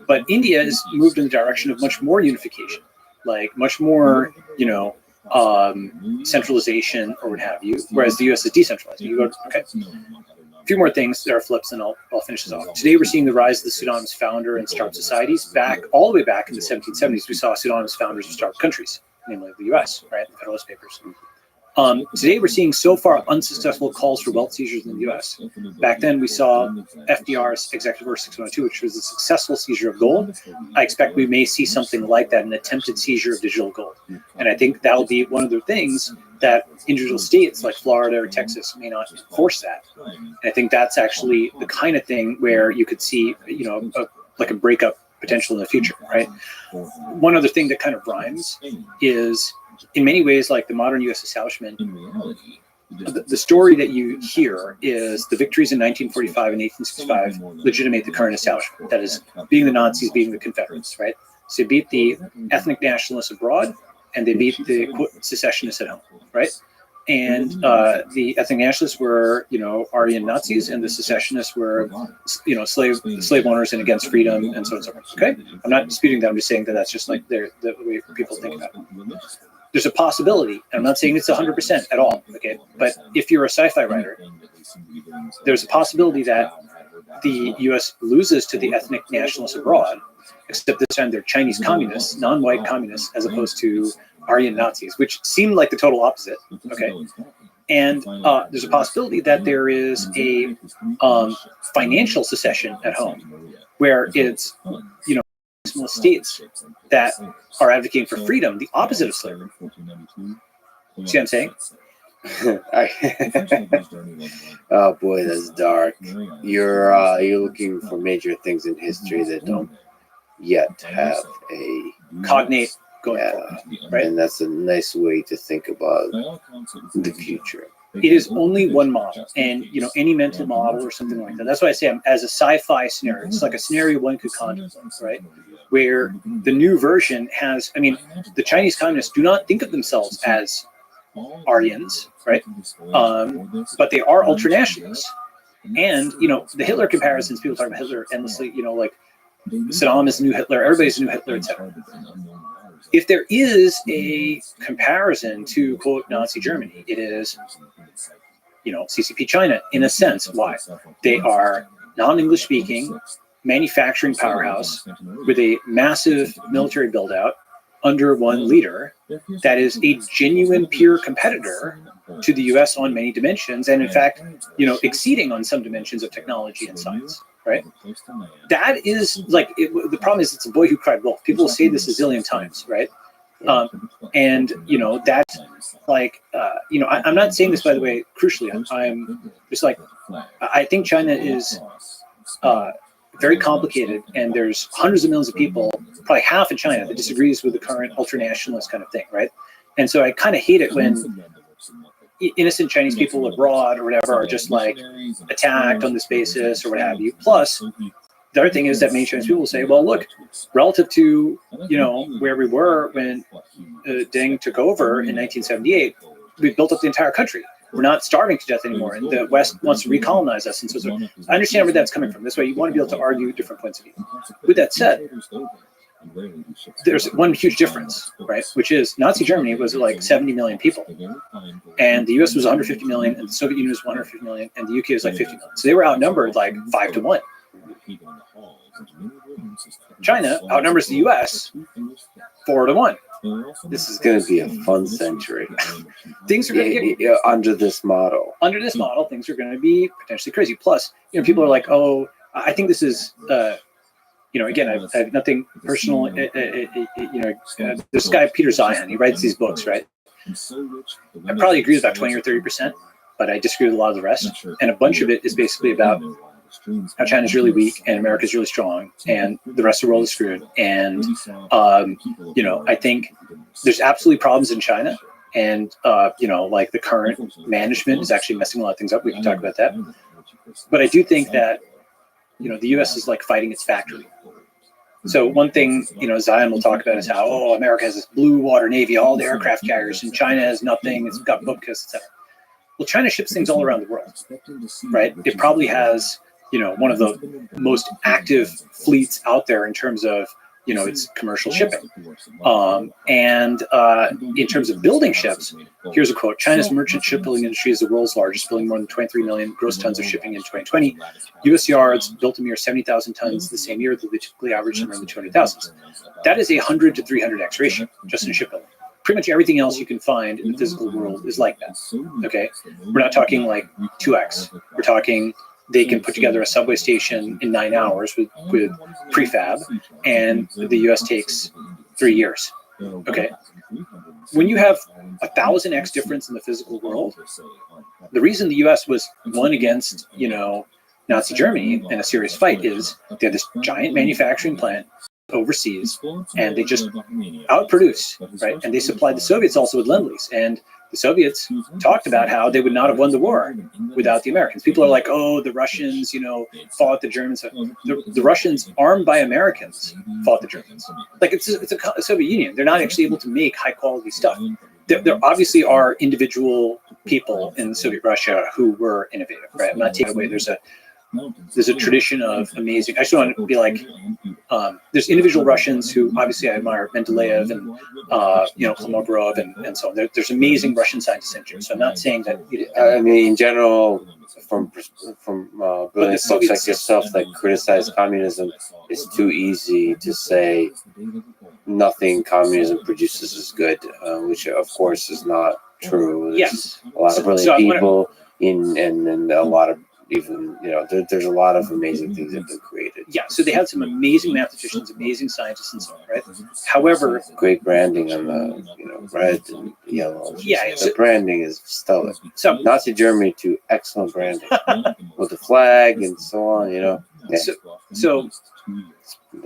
Speaker 2: but India has moved in the direction of much more unification, like much more, centralization or what have you. Whereas the U.S. is decentralized. Okay. A few more things that are flips, and I'll finish this off. Today, we're seeing the rise of the pseudonymous founder and startup societies. All the way back in the 1770s, we saw pseudonymous founders of startup countries, namely the U.S., right? The Federalist Papers. Today, we're seeing so far unsuccessful calls for wealth seizures in the U.S. Back then, we saw FDR's Executive Order 6102, which was a successful seizure of gold. I expect we may see something like that, an attempted seizure of digital gold. And I think that'll be one of the things that individual states like Florida or Texas may not enforce that. And I think that's actually the kind of thing where you could see, like a breakup potential in the future, right? One other thing that kind of rhymes is, in many ways, like the modern U.S. establishment, the story that you hear is the victories in 1945 and 1865 legitimate the current establishment. That is, beating the Nazis, beating the Confederates, right? So they beat the ethnic nationalists abroad, and they beat the secessionists at home, right? And the ethnic nationalists were, Aryan Nazis, and the secessionists were, slave owners and against freedom, and so on and so forth. Okay, I'm not disputing that. I'm just saying that that's just like the way people think about it. There's a possibility, and I'm not saying it's 100% at all. Okay, but if you're a sci-fi writer, there's a possibility that the U.S. loses to the ethnic nationalists abroad, except this time they're Chinese communists, non-white communists, as opposed to Aryan Nazis, which seem like the total opposite. Okay, and there's a possibility that there is a financial secession at home, where it's states that are advocating for freedom, the opposite of slavery. See what I'm saying?
Speaker 1: Oh boy, that's dark. You're looking for major things in history that don't yet have a
Speaker 2: cognate going forward, right?
Speaker 1: And that's a nice way to think about the future.
Speaker 2: It is only one model, and any mental model or something like that. That's why I say, as a sci-fi scenario, it's like a scenario one could contemplate, right? Where the new version has, the Chinese communists do not think of themselves as Aryans, right? But they are ultranationalists, and the Hitler comparisons. People talk about Hitler endlessly. Like Saddam is the new Hitler, everybody's the new Hitler, etc. If there is a comparison to, quote, Nazi Germany, it is, CCP China, in a sense. Why? They are non-English speaking, manufacturing powerhouse with a massive military build-out under one leader that is a genuine peer competitor to the U.S. on many dimensions, and in fact, exceeding on some dimensions of technology and science. Right? That is like the problem is it's a boy who cried wolf. People will say this a zillion times, right? And that's like I'm not saying this, by the way, crucially. I'm just like, I think China is very complicated, and there's hundreds of millions of people, probably half in China, that disagrees with the current ultranationalist kind of thing, right? And so I kind of hate it when innocent Chinese people abroad or whatever are just like attacked on this basis or what have you. Plus, the other thing is that many Chinese people will say, well, look, relative to, where we were when Deng took over in 1978, we built up the entire country. We're not starving to death anymore, and the West wants to recolonize us. And so I understand where that's coming from. This way, you want to be able to argue different points of view. With that said, there's one huge difference, right? Which is Nazi Germany was like 70 million people, and the US was 150 million, and the Soviet Union was 150 million, and the UK was like 50 million. So they were outnumbered like 5 to 1. China outnumbers the US 4 to 1.
Speaker 1: This is going to be a fun century.
Speaker 2: Things are going to get
Speaker 1: under this model.
Speaker 2: Under this model, things are going to be potentially crazy. Plus, people are like, oh, I think this is, again, I have nothing personal. This guy Peter Zeihan, he writes these books, right? I probably agree with about 20 or 30%, but I disagree with a lot of the rest. And a bunch of it is basically about how China's really weak and America's really strong, and the rest of the world is screwed. And I think there's absolutely problems in China, and like the current management is actually messing a lot of things up. We can talk about that. But I do think that the U.S. is like fighting its factory. So one thing Zion will talk about is how America has this blue water navy, all the aircraft carriers, and China has nothing. It's got Bubkas, etc. Well, China ships things all around the world, right? It probably has one of the most active fleets out there in terms of, its commercial shipping. And in terms of building ships, here's a quote: China's merchant shipbuilding industry is the world's largest, building more than 23 million gross tons of shipping in 2020. U.S. yards built a mere 70,000 tons the same year, though they typically average somewhere in the 200,000s. That is a 100 to 300x ratio just in shipbuilding. Pretty much everything else you can find in the physical world is like that. Okay, we're not talking like 2x. We're talking they can put together a subway station in 9 hours with prefab, and the U.S. takes 3 years. Okay, when you have 1,000x difference in the physical world, the reason the U.S. was won against Nazi Germany in a serious fight is they had this giant manufacturing plant overseas, and they just outproduced, right? And they supplied the Soviets also with Lend-Lease, and the Soviets talked about how they would not have won the war without the Americans. People are like, oh, the Russians, fought the Germans. The Russians, armed by Americans, fought the Germans. Like it's a Soviet Union. They're not actually able to make high quality stuff. There obviously are individual people in Soviet Russia who were innovative, right? I'm not taking away. There's a tradition of amazing. I just want to be like, there's individual Russians who obviously I admire, Mendeleev and Kolmogorov and so on. There's amazing Russian scientists and engineers. So I'm not saying that.
Speaker 1: I mean, in general, from brilliant folks like yourself that criticize communism, it's too easy to say nothing communism produces is good, which of course is not true. There's
Speaker 2: Yes,
Speaker 1: a lot of brilliant people and a lot of even there's a lot of amazing things that have been created.
Speaker 2: Yeah, so they had some amazing mathematicians, amazing scientists, and so on, right? However,
Speaker 1: Great branding on the red and yellow.
Speaker 2: Yeah,
Speaker 1: The branding is stellar.
Speaker 2: so
Speaker 1: Nazi Germany too, excellent branding with the flag and so on. Yeah.
Speaker 2: so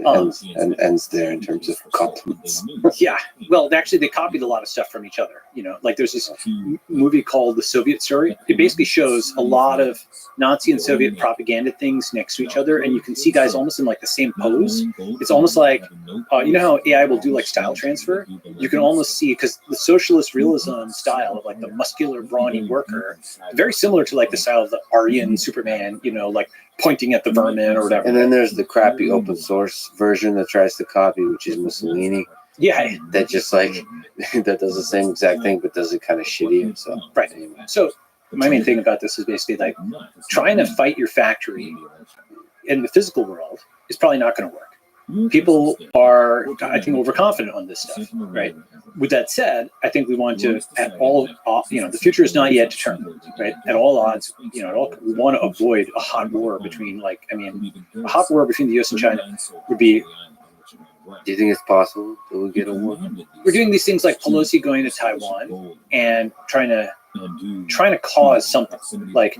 Speaker 1: ends there in terms of compliments.
Speaker 2: yeah, well, actually, they copied a lot of stuff from each other. Like there's this movie called The Soviet Story. It basically shows a lot of Nazi and Soviet propaganda things next to each other, and you can see guys almost in like the same pose. It's almost like, how AI will do like style transfer? You can almost see, because the socialist realism style of like the muscular, brawny worker, very similar to like the style of the Aryan Superman, like pointing at the vermin or whatever.
Speaker 1: And then there's the crappy open source version that tries to copy, which is Mussolini.
Speaker 2: Yeah,
Speaker 1: That just like that does the same exact thing, but does it kind of shitty. So
Speaker 2: right. So my main thing about this is basically like trying to fight your factory in the physical world is probably not going to work. People are, I think, overconfident on this stuff, right? With that said, I think we want to, at all, the future is not yet determined, right? At all odds, we want to avoid a hot war between, a hot war between the U.S. and China would be.
Speaker 1: do you think it's possible that we'll get a war?
Speaker 2: We're doing these things like Pelosi going to Taiwan and trying to cause something. Like,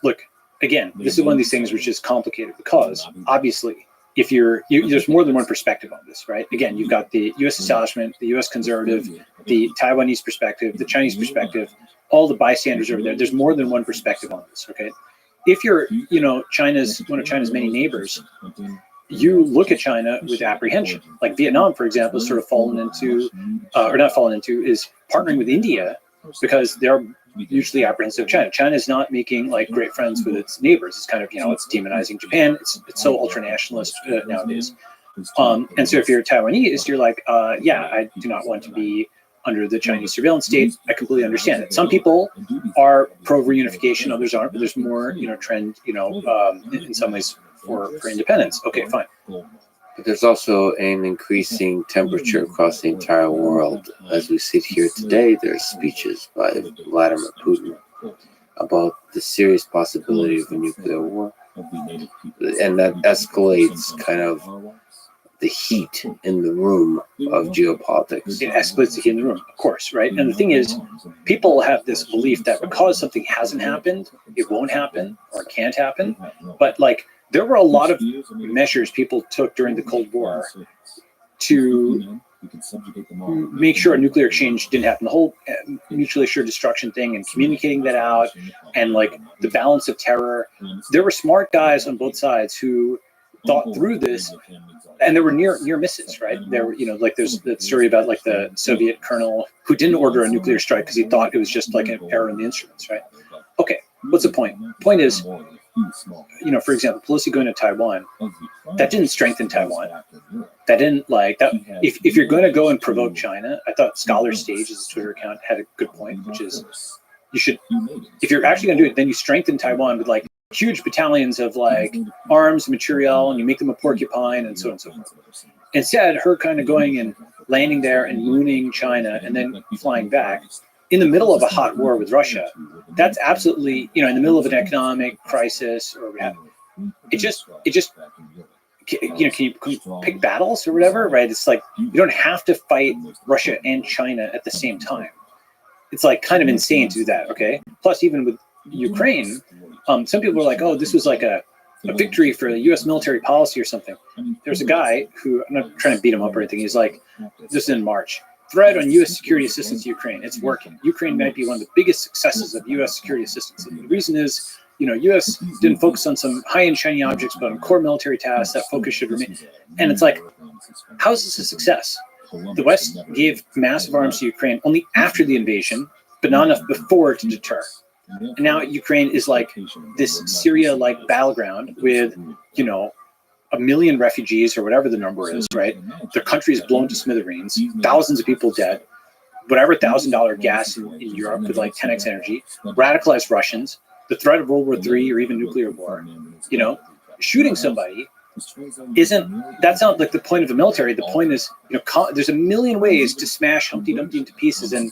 Speaker 2: look, again, this is one of these things which is complicated because obviously, if there's more than one perspective on this, right? Again, you've got the U.S. establishment, the U.S. conservative, the Taiwanese perspective, the Chinese perspective, all the bystanders over there. There's more than one perspective on this, okay? If you're, one of China's many neighbors, you look at China with apprehension. Like Vietnam, for example, is sort of is partnering with India because they're mutually apprehensive of China. China is not making like great friends with its neighbors. It's kind of, it's demonizing Japan. It's so ultranationalist nowadays. And so if you're Taiwanese, you're like, I do not want to be under the Chinese surveillance state. I completely understand it. Some people are pro reunification, others aren't, but there's more, trend, in some ways for independence. Okay, fine.
Speaker 1: But there's also an increasing temperature across the entire world. As we sit here today, there's speeches by Vladimir Putin about the serious possibility of a nuclear war. And that escalates kind of the heat in the room of geopolitics.
Speaker 2: It escalates the heat in the room, of course, right? And the thing is, people have this belief that because something hasn't happened, it won't happen or it can't happen. But like, there were a lot of measures people took during the Cold War to make sure a nuclear exchange didn't happen. The whole mutually assured destruction thing and communicating that out, and like the balance of terror. There were smart guys on both sides who thought through this, and there were near misses, right? There were, like there's that story about like the Soviet colonel who didn't order a nuclear strike because he thought it was just like an error in the instruments, right? Okay, what's the point? Point is, for example, Pelosi going to Taiwan, that didn't strengthen Taiwan. That didn't like that. If you're going to go and provoke China, I thought Scholar Stage, his Twitter account, had a good point, which is you should, if you're actually going to do it, then you strengthen Taiwan with like huge battalions of like arms, material, and you make them a porcupine and so on and so forth. Instead, her kind of going and landing there and mooning China and then flying back in the middle of a hot war with Russia, that's absolutely, in the middle of an economic crisis or what have you. It just, can you pick battles or whatever, right? It's like, you don't have to fight Russia and China at the same time. It's like kind of insane to do that, okay? Plus, even with Ukraine, some people are like, oh, this was like a victory for the U.S. military policy or something. There's a guy who, I'm not trying to beat him up or anything, he's like, this is in March, thread on U.S. security assistance to Ukraine. It's working. Ukraine might be one of the biggest successes of U.S. security assistance. And the reason is, U.S. didn't focus on some high-end shiny objects, but on core military tasks. That focus should remain. And it's like, how is this a success? The West gave massive arms to Ukraine only after the invasion, but not enough before to deter. And now Ukraine is like this Syria-like battleground with, 1 million refugees or whatever the number is, right? Their country is blown to smithereens, thousands of people dead, whatever $1,000 gas in Europe with like 10x energy, radicalized Russians, the threat of World War III or even nuclear war, shooting somebody that's not like the point of the military. The point is, there's a million ways to smash Humpty Dumpty into pieces and,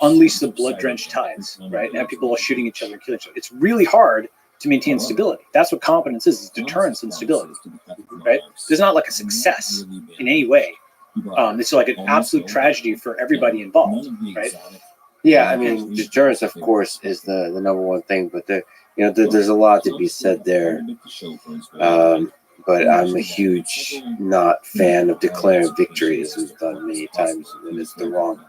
Speaker 2: unleash the blood-drenched tides, right? And have people all shooting each other and killing each other. It's really hard to maintain stability. That's what competence is deterrence and stability, right? There's not like a success in any way. It's like an absolute tragedy for everybody involved, right?
Speaker 1: Yeah, I mean, deterrence, of course, is the number one thing, but there's a lot to be said there. But I'm a huge not fan of declaring victory, as we've done many times when it's the wrong.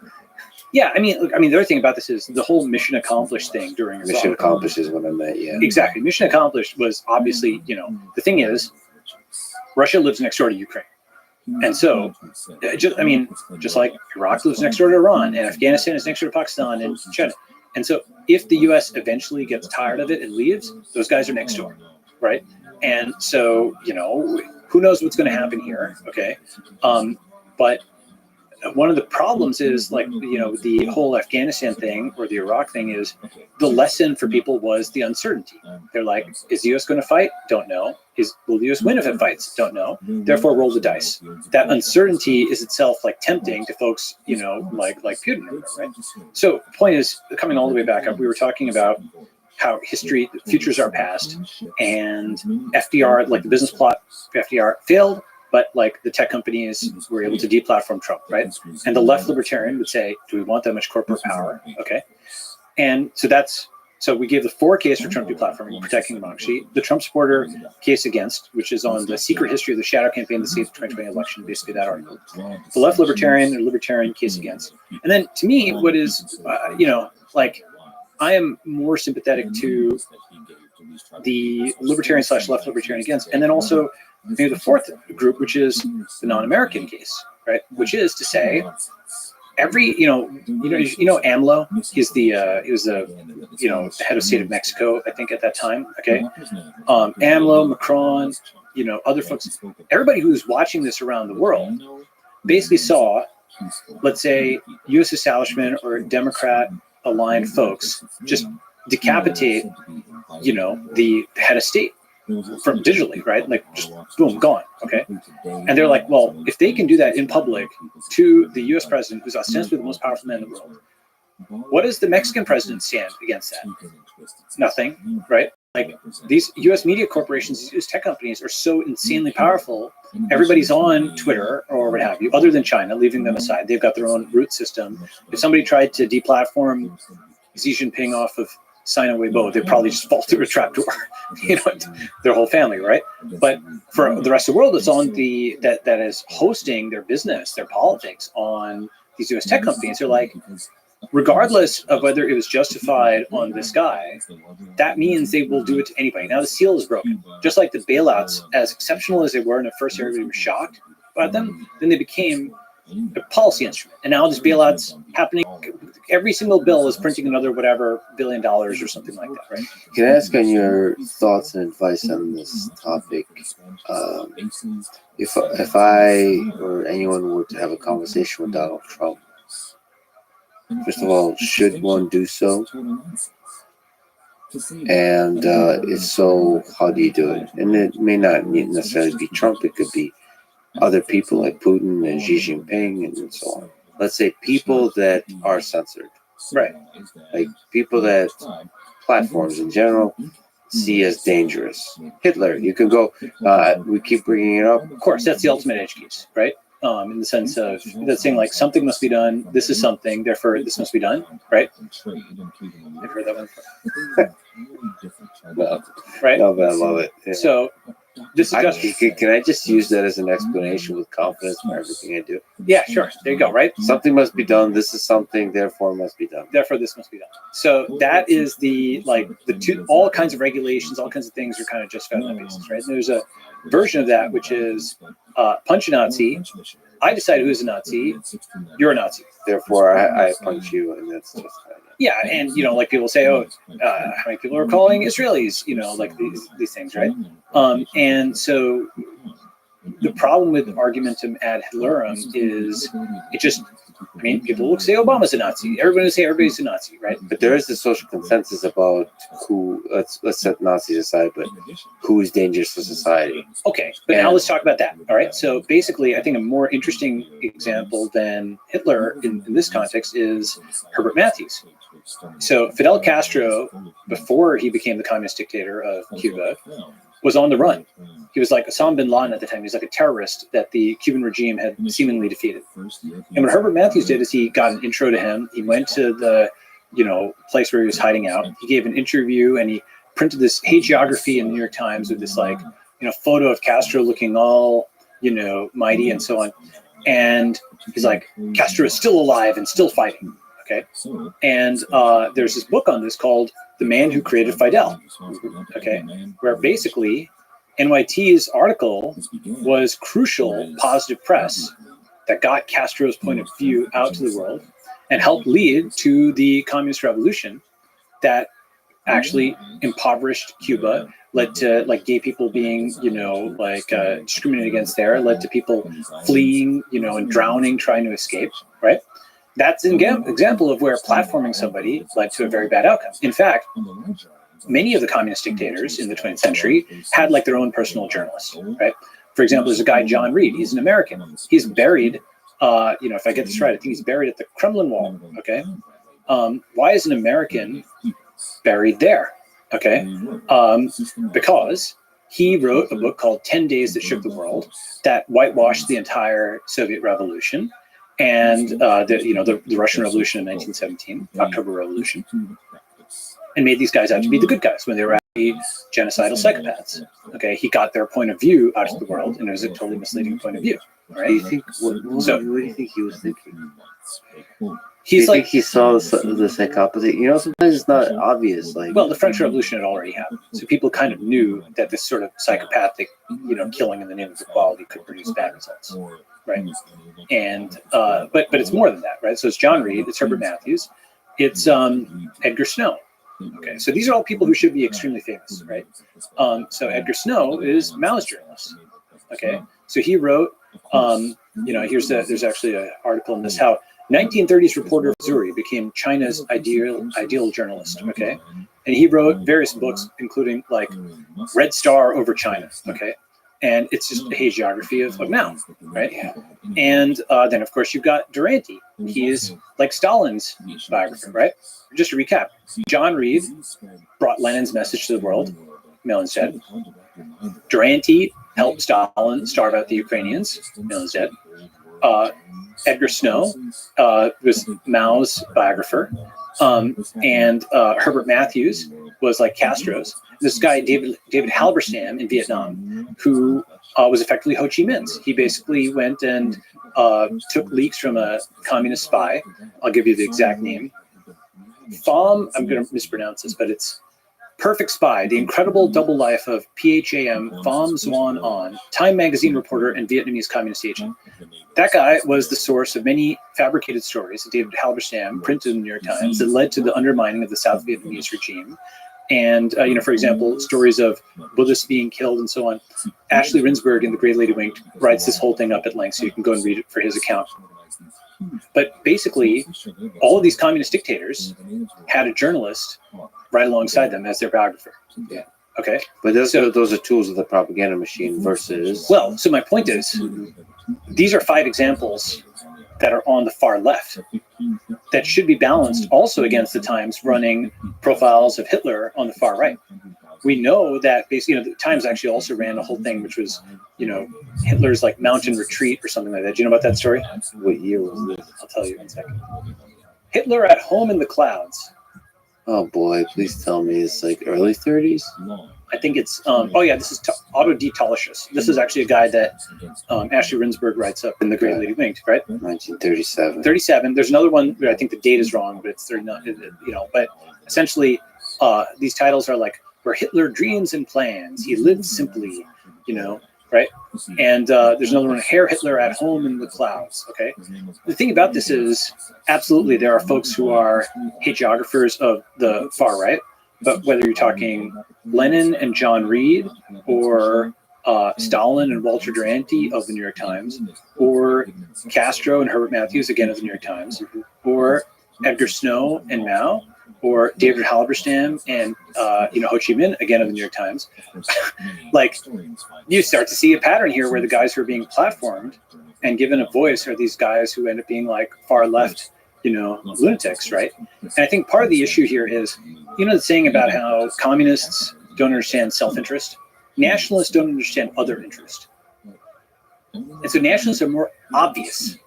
Speaker 2: Yeah, I mean, the other thing about this is the whole mission accomplished thing during Iraq.
Speaker 1: Mission accomplished is what I meant, yeah.
Speaker 2: Exactly. Mission accomplished was obviously, the thing is, Russia lives next door to Ukraine. And so, just like Iraq lives next door to Iran, and Afghanistan is next door to Pakistan and China. And so if the U.S. eventually gets tired of it and leaves, those guys are next door, right? And so, who knows what's going to happen here, okay? But one of the problems is like, the whole Afghanistan thing or the Iraq thing is the lesson for people was the uncertainty. They're like, is the U.S. going to fight? Don't know. Will the U.S. win if it fights? Don't know. Therefore, roll the dice. That uncertainty is itself like tempting to folks, like Putin, right? So the point is, coming all the way back up, we were talking about how history, futures are past, and FDR, like the business plot for FDR failed, but like the tech companies were able to deplatform Trump, right? And the left libertarian would say, do we want that much corporate power? Okay. And so we gave the 4 case for Trump deplatforming, protecting democracy, the Trump supporter case against, which is on the secret history of the shadow campaign that saved the 2020 election, basically that article. The left libertarian or libertarian case against. And then to me, what is, I am more sympathetic to the libertarian / left libertarian against, and then also maybe the 4th group, which is the non-American case, right? Which is to say, every AMLO, he was the head of state of Mexico, I think at that time. Okay, AMLO, Macron, other folks, everybody who's watching this around the world, basically saw, let's say, U.S. establishment or Democrat aligned folks just decapitate, the head of state. from digitally, right? Like just boom, gone. Okay. And they're like, well, if they can do that in public to the US president, who's ostensibly the most powerful man in the world, what does the Mexican president stand against that? Nothing, right? Like these US media corporations, these US tech companies are so insanely powerful. Everybody's on Twitter or what have you, other than China, leaving them aside. They've got their own root system. If somebody tried to deplatform Xi Jinping off of Sina Weibo, they'd probably just fall through a trapdoor, their whole family, right? But for the rest of the world, it's on that is hosting their business, their politics on these US tech companies. They're like, regardless of whether it was justified on this guy, that means they will do it to anybody. Now the seal is broken. Just like the bailouts, as exceptional as they were, and at first everybody was shocked about them, then they became a policy instrument. And now there's bailouts happening. Every single bill is printing another whatever $1 billion or something like that, right?
Speaker 1: Can I ask on your thoughts and advice on this topic? If I or anyone were to have a conversation with Donald Trump, first of all, should one do so? And if so, how do you do it? And it may not necessarily be Trump. It could be other people like Putin and Xi Jinping and so on. Let's say people that are censored,
Speaker 2: right?
Speaker 1: Like people that platforms in general see as dangerous. Hitler, you can go. We keep bringing it up.
Speaker 2: Of course, that's the ultimate edge case, right? In the sense of that saying like something must be done. This is something, therefore this must be done, right? I've heard that one before.
Speaker 1: No,
Speaker 2: right?
Speaker 1: No, but I love it. Yeah.
Speaker 2: So this is just.
Speaker 1: Can I just use that as an explanation with confidence for everything I do?
Speaker 2: Yeah, sure. There you go. Right.
Speaker 1: Something must be done. This is something. Therefore, it must be done.
Speaker 2: Therefore, this must be done. So that is the two. All kinds of regulations, all kinds of things are kind of justified on that basis, right? And there's a version of that which is punch a Nazi. I decide who's a Nazi. You're a Nazi.
Speaker 1: Therefore, I punch you, and that's just.
Speaker 2: Yeah, and like people say, oh, how many people are calling Israelis? Like these things, right? And so the problem with argumentum ad Hitlerum is it just. I mean, people will say Obama's a Nazi. Everybody will say everybody's a Nazi, right?
Speaker 1: But there is a social consensus about who. Let's set Nazis aside, but who is dangerous to society.
Speaker 2: Okay, but now let's talk about that. All right. So basically, I think a more interesting example than Hitler in this context is Herbert Matthews. So Fidel Castro, before he became the communist dictator of Cuba, was on the run. He was like Osama bin Laden at the time. He was like a terrorist that the Cuban regime had seemingly defeated. And what Herbert Matthews did is he got an intro to him. He went to the, place where he was hiding out. He gave an interview and he printed this hagiography in the New York Times with this photo of Castro looking all, mighty and so on. And he's like, Castro is still alive and still fighting. Okay. And there's this book on this called The Man Who Created Fidel. Okay. Where basically NYT's article was crucial positive press that got Castro's point of view out to the world and helped lead to the communist revolution that actually impoverished Cuba, led to gay people being, discriminated against there, led to people fleeing, and drowning, trying to escape, right? That's an example of where platforming somebody led to a very bad outcome. In fact, many of the communist dictators in the 20th century had their own personal journalists, right? For example, there's a guy, John Reed. He's an American. He's buried, if I get this right, I think he's buried at the Kremlin Wall, okay? Why is an American buried there, okay? Because he wrote a book called 10 Days That Shook the World that whitewashed the entire Soviet Revolution and the Russian Revolution in 1917, October Revolution, and made these guys out to be the good guys when they were actually genocidal psychopaths. Okay, he got their point of view out to the world, and it was a totally misleading point of view. Right?
Speaker 1: Do you think? What do you think he was thinking?
Speaker 2: He's
Speaker 1: think he saw the psychopathy. Sometimes it's not obvious.
Speaker 2: Well, the French Revolution had already happened, so people kind of knew that this sort of psychopathic, killing in the name of equality could produce bad results, right? And but it's more than that, right? So it's John Reed, it's Herbert Matthews, it's Edgar Snow. Okay, so these are all people who should be extremely famous, right? So Edgar Snow is Mao's journalist. Okay, so he wrote, there's actually an article in this how 1930s reporter of Zuri became China's ideal journalist. Okay, and he wrote various books, including like Red Star over China. Okay, and it's just a hagiography of Mao, right? And then of course you've got Durante. He is like Stalin's biographer, right? Just to recap, John Reed brought Lenin's message to the world. Millen's dead. Durante helped Stalin starve out the Ukrainians. Millen's dead. Edgar Snow was Mao's biographer. And Herbert Matthews was like Castro's. This guy, David Halberstam in Vietnam, who was effectively Ho Chi Minh's. He basically went and took leaks from a communist spy. I'll give you the exact name. Pham, I'm going to mispronounce this, but it's Perfect Spy, The Incredible Double Life of PHAM Pham Xuan An, Time magazine reporter and Vietnamese communist agent. That guy was the source of many fabricated stories that David Halberstam printed in the New York Times that led to the undermining of the South Vietnamese regime. And, for example, stories of Buddhists being killed and so on. Ashley Rinsberg in The Great Lady Winked writes this whole thing up at length, so you can go and read it for his account. But basically, all of these communist dictators had a journalist right alongside them as their biographer.
Speaker 1: Yeah.
Speaker 2: Okay.
Speaker 1: But those are tools of the propaganda machine versus.
Speaker 2: Well, so my point is, these are 5 examples that are on the far left that should be balanced also against the Times running profiles of Hitler on the far right. We know that basically, the Times actually also ran a whole thing, which was, Hitler's like mountain retreat or something like that. Do you know about that story?
Speaker 1: What year was this?
Speaker 2: I'll tell you in a second. Hitler at Home in the Clouds.
Speaker 1: Oh boy, please tell me it's like early 30s?
Speaker 2: I think it's, this is Otto D. Talisius. This is actually a guy that Ashley Rinsberg writes up in The Great Lady Winked, right?
Speaker 1: 1937.
Speaker 2: 37. There's another one where I think the date is wrong, but it's 39, but essentially these titles are like, where Hitler dreams and plans, he lived simply, right? And there's another one, Herr Hitler at Home in the Clouds, okay? The thing about this is, absolutely, there are folks who are hagiographers of the far right, but whether you're talking Lenin and John Reed, or Stalin and Walter Durante of the New York Times, or Castro and Herbert Matthews, again of the New York Times, or Edgar Snow and Mao, or David Halberstam and Ho Chi Minh, again of the New York Times. Like, you start to see a pattern here where the guys who are being platformed and given a voice are these guys who end up being like far left, lunatics, right? And I think part of the issue here is, the saying about how communists don't understand self-interest, nationalists don't understand other interest. And so nationalists are more obvious.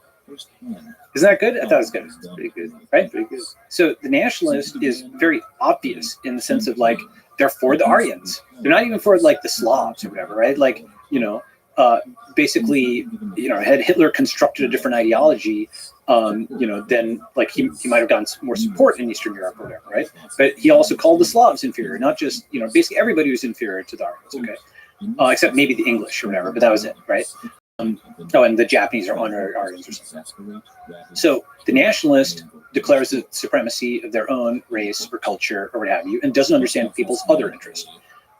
Speaker 2: Isn't that good? I thought it was good. It's pretty good, right? Pretty good. So the nationalist is very obvious in the sense of like, they're for the Aryans. They're not even for like the Slavs or whatever, right? Like, basically, had Hitler constructed a different ideology, then like he might have gotten more support in Eastern Europe or whatever, right? But he also called the Slavs inferior, not just, basically everybody was inferior to the Aryans, okay? Except maybe the English or whatever, but that was it, right? And the Japanese are honored Aryans or something. So the nationalist declares the supremacy of their own race or culture or what have you, and doesn't understand people's other interests.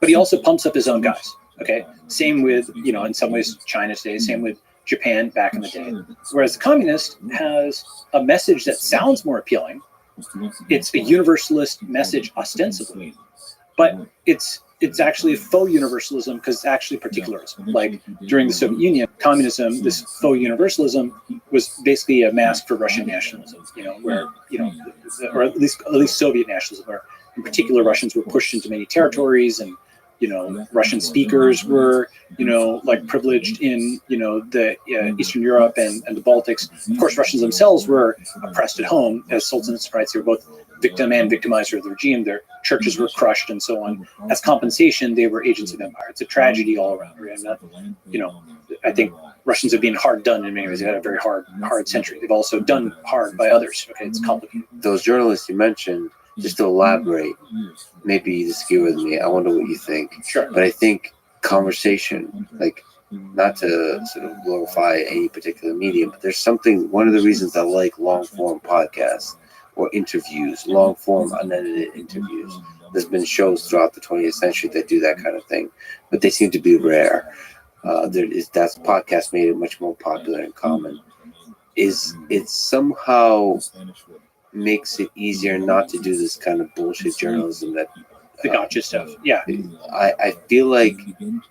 Speaker 2: But he also pumps up his own guys. Okay. Same with, in some ways, China today. Same with Japan back in the day. Whereas the communist has a message that sounds more appealing. It's a universalist message ostensibly, but it's actually faux universalism because it's actually particularism. Like during the Soviet Union, communism, this faux universalism was basically a mask for Russian nationalism, where, or at least Soviet nationalism, where in particular Russians were pushed into many territories and, Russian speakers were, like privileged in, the Eastern Europe and the Baltics. Of course, Russians themselves were oppressed at home, as Solzhenitsyn writes. They were both victim and victimizer of the regime. Their churches were crushed and so on. As compensation, they were agents of empire. It's a tragedy all around. Right? I think Russians have been hard done in many ways. They've had a very hard century. They've also done hard by others. Okay, it's complicated.
Speaker 1: Those journalists you mentioned, just to elaborate, maybe you disagree with me. I wonder what you think.
Speaker 2: Sure.
Speaker 1: But I think conversation, like, not to sort of glorify any particular medium, but there's something, one of the reasons I like long form podcasts or interviews, long form unedited interviews. There's been shows throughout the 20th century that do that kind of thing, but they seem to be rare. That's podcast made it much more popular and common. It's somehow makes it easier not to do this kind of bullshit journalism that
Speaker 2: The gotcha stuff. Yeah.
Speaker 1: I feel like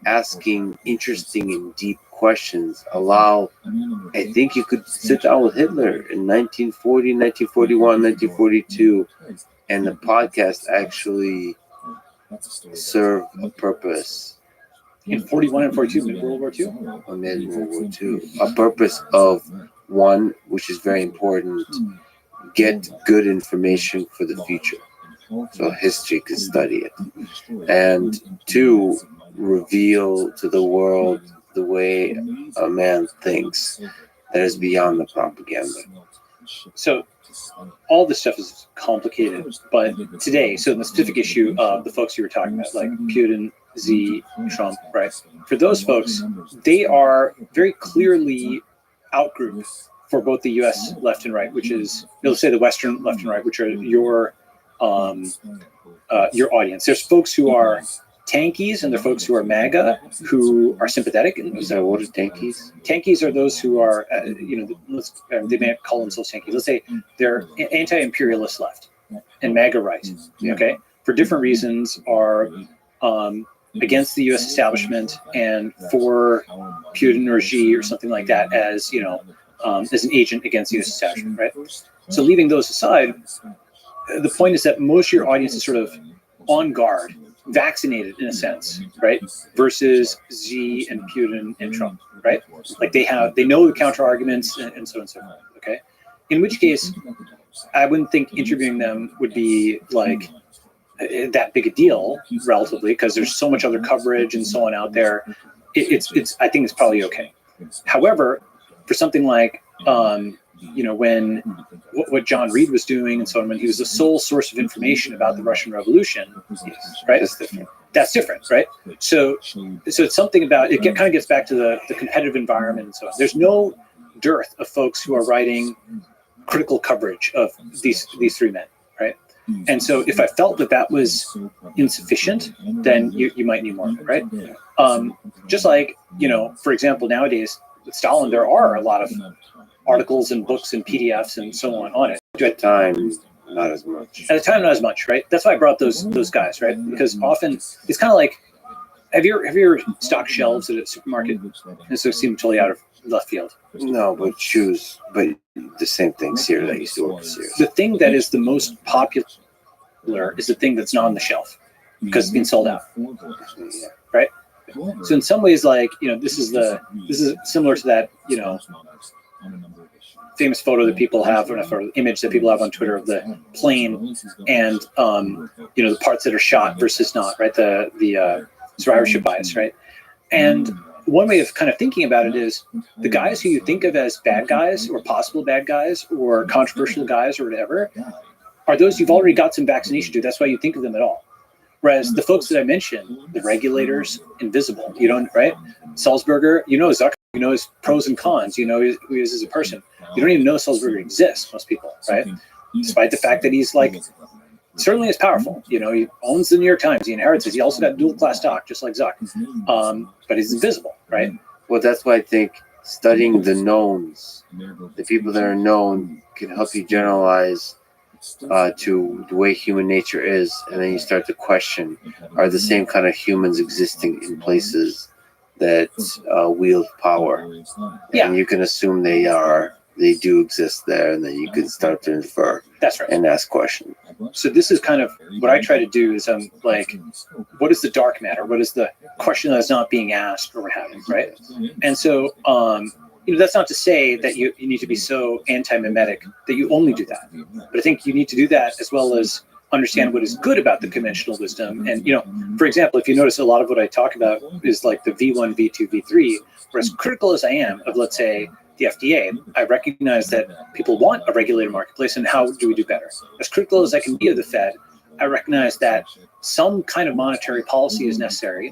Speaker 1: asking interesting and deep questions allow. I think you could sit down with Hitler in 1940, 1941, 1942, and the podcast actually serve a purpose.
Speaker 2: In 41 and 42, mid World War II.
Speaker 1: Amid World War II, a purpose of one, which is very important, get good information for the future, so history can study it, and two, reveal to the world the way a man thinks that is beyond the propaganda.
Speaker 2: So all this stuff is complicated, but today, so in the specific issue of the folks you were talking about, like Putin, Z, Trump, right? For those folks, they are very clearly outgroups for both the U.S. left and right, which is, let's say, the Western left and right, which are your audience. There's folks who are tankies, and there are folks who are MAGA, who are sympathetic.
Speaker 1: So what are tankies?
Speaker 2: Tankies are those who are, they may call themselves tankies. Let's say they're anti-imperialist left and MAGA right. Okay, for different reasons, are against the U.S. establishment and for Putin or Xi or something like that as as an agent against the U.S. establishment, right? So leaving those aside, the point is that most of your audience is sort of on guard, vaccinated in a sense, right? Versus Xi and Putin and Trump, right? Like they know the counter arguments and so on and so forth. Okay, in which case, I wouldn't think interviewing them would be like that big a deal relatively, because there's so much other coverage and so on out there. It's I think it's probably okay. However, for something like when what John Reed was doing and so on, when he was the sole source of information about the Russian Revolution, right? That's different, right? So it's something about it. Kind of gets back to the competitive environment and so on. There's no dearth of folks who are writing critical coverage of these three men, right? And so if I felt that was insufficient, then you might need more, right? Just like for example, nowadays with Stalin, there are a lot of articles and books and PDFs and so on it.
Speaker 1: At the time, not as much.
Speaker 2: At the time, not as much, right? That's why I brought those guys, right? Because often it's kind of like, have you ever stocked shelves at a supermarket? And so it seemed totally out of left field.
Speaker 1: No, but the same thing. Sears, I used to work for Sears.
Speaker 2: The thing that is the most popular is the thing that's not on the shelf because it's being sold out, right? So in some ways, like this is similar to that famous photo that people have, or image that people have on Twitter of the plane and the parts that are shot versus not, right? The survivorship bias, right? And one way of kind of thinking about it is the guys who you think of as bad guys or possible bad guys or controversial guys or whatever are those you've already got some vaccination to. That's why you think of them at all. Whereas the folks that I mentioned, the regulators, invisible, right? Salzberger, Zucker, his pros and cons, who he is as a person. You don't even know Salzberger exists, most people, right? Despite the fact that he's certainly is powerful. He owns the New York Times, he inherits it. He also got dual class stock, just like Zuck. But he's invisible, right?
Speaker 1: Well, that's why I think studying the knowns, the people that are known, can help you generalize to the way human nature is, and then you start to question: are the same kind of humans existing in places that wield power?
Speaker 2: Yeah.
Speaker 1: And you can assume they do exist there, and then you can start to infer.
Speaker 2: That's right.
Speaker 1: And ask questions.
Speaker 2: So this is kind of what I try to do is what is the dark matter? What is the question that's not being asked or what have you, right? And so that's not to say that you need to be so anti-mimetic that you only do that. But I think you need to do that as well as understand what is good about the conventional wisdom. And, for example, if you notice, a lot of what I talk about is like the V1, V2, V3, where as critical as I am of, let's say, the FDA, I recognize that people want a regulated marketplace, and how do we do better? As critical as I can be of the Fed, I recognize that some kind of monetary policy is necessary,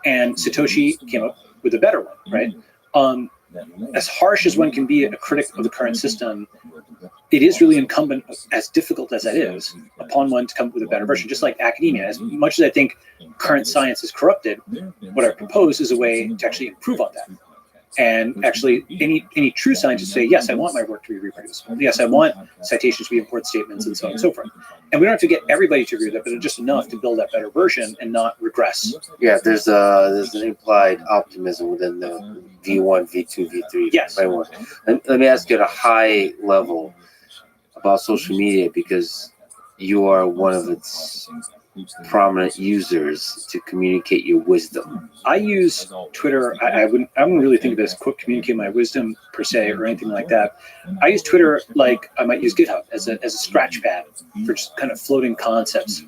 Speaker 2: and Satoshi came up with a better one, right? As harsh as one can be a critic of the current system, it is really incumbent, as difficult as that is, upon one to come up with a better version. Just like academia, as much as I think current science is corrupted, what I propose is a way to actually improve on that. And actually, any true scientist say, yes, I want my work to be reproducible. Yes, I want citations to be important statements, and so on and so forth. And we don't have to get everybody to agree with that, but just enough to build that better version and not regress.
Speaker 1: Yeah, there's an implied optimism within the V1, V2, V3
Speaker 2: Yes.
Speaker 1: framework. And let me ask you at a high level about social media, because you are one of its prominent users to communicate your wisdom.
Speaker 2: I use Twitter. I wouldn't really think of it as quote communicate my wisdom per se or anything like that. I use Twitter like I might use GitHub as a scratch pad for just kind of floating concepts.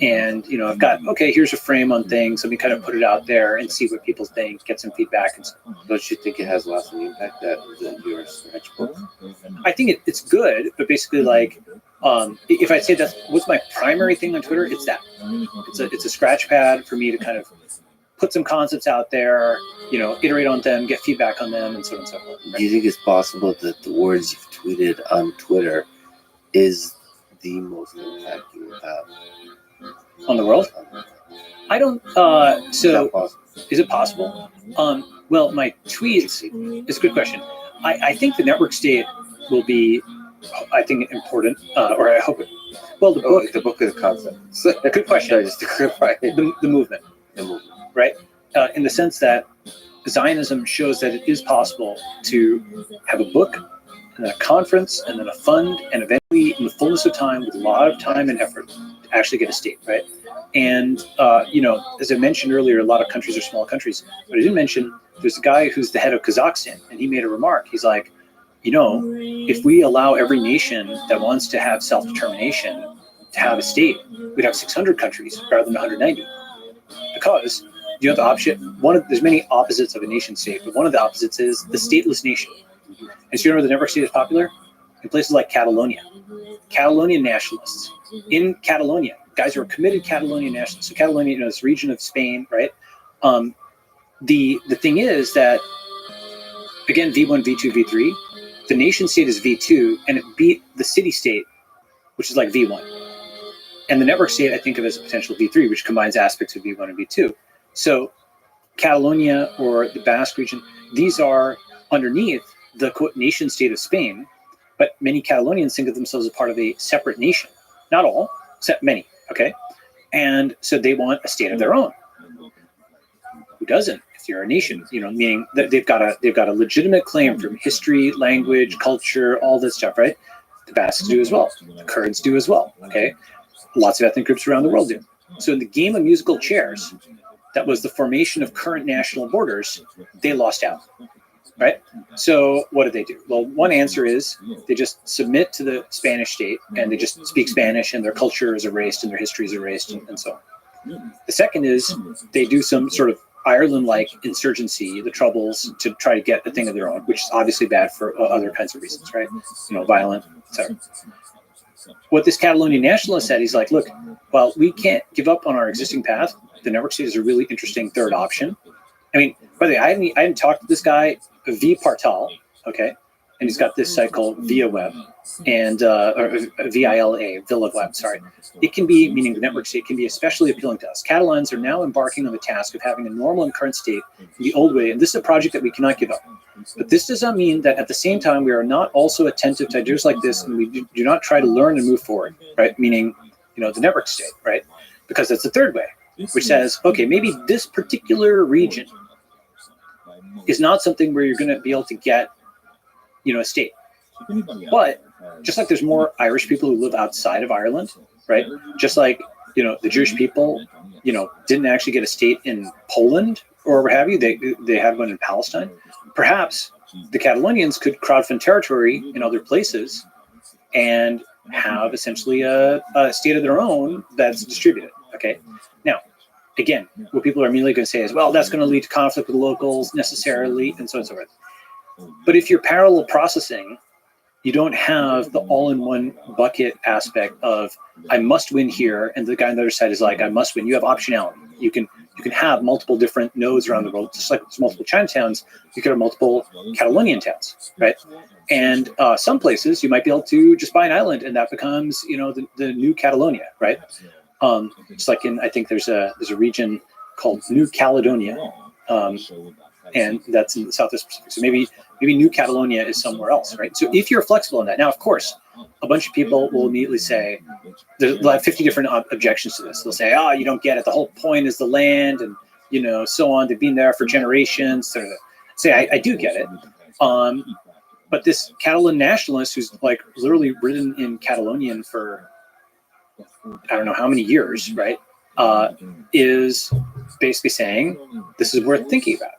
Speaker 2: And I've got, okay, here's a frame on things. Let me kind of put it out there and see what people think, get some feedback. And
Speaker 1: Don't you think it has lasting impact that your sketchbook?
Speaker 2: I think it's good, but basically, like, if I say that's what's my primary thing on Twitter, it's that. It's a scratch pad for me to kind of put some concepts out there, iterate on them, get feedback on them, and so on and so forth.
Speaker 1: Do you think it's possible that the words you've tweeted on Twitter is the most impact you will have
Speaker 2: On the world? I don't.
Speaker 1: Is
Speaker 2: So,
Speaker 1: that possible?
Speaker 2: is it possible? Well, my tweets is a good question. I think the network state will be, I think, important, or I hope it. Well, the book.
Speaker 1: The book is a concept.
Speaker 2: Good question.
Speaker 1: Just to clarify.
Speaker 2: The movement,
Speaker 1: The movement.
Speaker 2: right? In the sense that Zionism shows that it is possible to have a book, and then a conference, and then a fund, and eventually, in the fullness of time, with a lot of time and effort, to actually get a state, right? And, as I mentioned earlier, a lot of countries are small countries. But I didn't mention there's a guy who's the head of Kazakhstan, and he made a remark. He's like, if we allow every nation that wants to have self-determination to have a state, we'd have 600 countries rather than 190. Because the option, there's many opposites of a nation state, but one of the opposites is the stateless nation. And so where the network state is popular? In places like Catalonia. Catalonian nationalists. In Catalonia, guys who are committed Catalonian nationalists. So Catalonia, this region of Spain, right? The thing is that, again, V1, V2, V3, the nation state is V2, and it beat the city state, which is like V1. And the network state I think of as a potential V3, which combines aspects of V1 and V2. So Catalonia or the Basque region, these are underneath the quote nation state of Spain, but many Catalonians think of themselves as part of a separate nation. Not all, except many, okay? And so they want a state of their own. Who doesn't? If you're a nation, meaning that they've got a legitimate claim from history, language, culture, all this stuff, right? The Basques do as well. The Kurds do as well, okay? Lots of ethnic groups around the world do. So in the game of musical chairs, that was the formation of current national borders, they lost out, right? So what did they do? Well, one answer is they just submit to the Spanish state and they just speak Spanish and their culture is erased and their history is erased and so on. The second is they do some sort of Ireland-like insurgency, the Troubles, to try to get a thing of their own, which is obviously bad for other kinds of reasons, right? Violent, etc. What this Catalonian nationalist said, he's like, look, well, we can't give up on our existing path. The network state is a really interesting third option. I mean, by the way, I hadn't talked to this guy, V. Partal, okay? And he's got this site called Via Web, and or VILA, Villa Web, sorry. It can be, meaning the network state, can be especially appealing to us. Catalans are now embarking on the task of having a normal and current state in the old way, and this is a project that we cannot give up. But this does not mean that at the same time we are not also attentive to ideas like this, and we do not try to learn and move forward, right? Meaning, the network state, right? Because that's the third way, which says, okay, maybe this particular region is not something where you're going to be able to get, a state. But just like there's more Irish people who live outside of Ireland, right? Just like, the Jewish people, didn't actually get a state in Poland or what have you. They had one in Palestine. Perhaps the Catalonians could crowdfund territory in other places and have essentially a state of their own that's distributed, okay? Now, again, what people are immediately going to say is, well, that's going to lead to conflict with locals necessarily, and so on and so forth. But if you're parallel processing, you don't have the all-in-one bucket aspect of I must win here, and the guy on the other side is like I must win. You have optionality. You can have multiple different nodes around the world, just like there's multiple Chinatowns. You could have multiple Catalonian towns, right? And some places you might be able to just buy an island, and that becomes the new Catalonia, right? Just like I think there's a region called New Caledonia. and that's in the Southwest Pacific. So maybe New Catalonia is somewhere else, right? So if you're flexible in that, now of course, a bunch of people will immediately say, they'll have 50 different objections to this. They'll say, oh, you don't get it. The whole point is the land, and so on. They've been there for generations. So say, I do get it. But this Catalan nationalist who's like literally written in Catalonian for I don't know how many years, right? Is basically saying this is worth thinking about,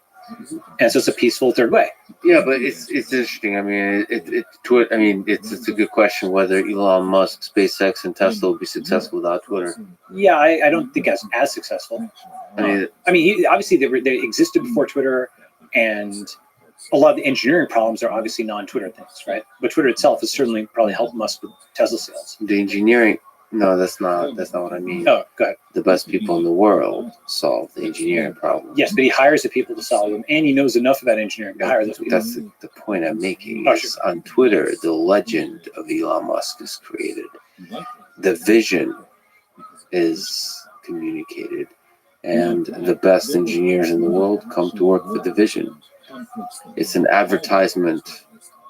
Speaker 2: and so it's a peaceful third way.
Speaker 1: Yeah, but it's interesting. I mean, it's a good question whether Elon Musk, SpaceX, and Tesla will be successful without Twitter.
Speaker 2: Yeah, I don't think as successful. I mean, obviously they existed before Twitter, and a lot of the engineering problems are obviously non-Twitter things, right? But Twitter itself has certainly probably helped Musk with Tesla sales.
Speaker 1: The engineering. No, that's not what I mean.
Speaker 2: Oh, go ahead.
Speaker 1: The best people in the world solve the engineering problem.
Speaker 2: Yes, but he hires the people to solve them, and he knows enough about engineering to hire those people.
Speaker 1: That's the point I'm making.
Speaker 2: Oh,
Speaker 1: is on Twitter, the legend of Elon Musk is created. The vision is communicated, and the best engineers in the world come to work for the vision. It's an advertisement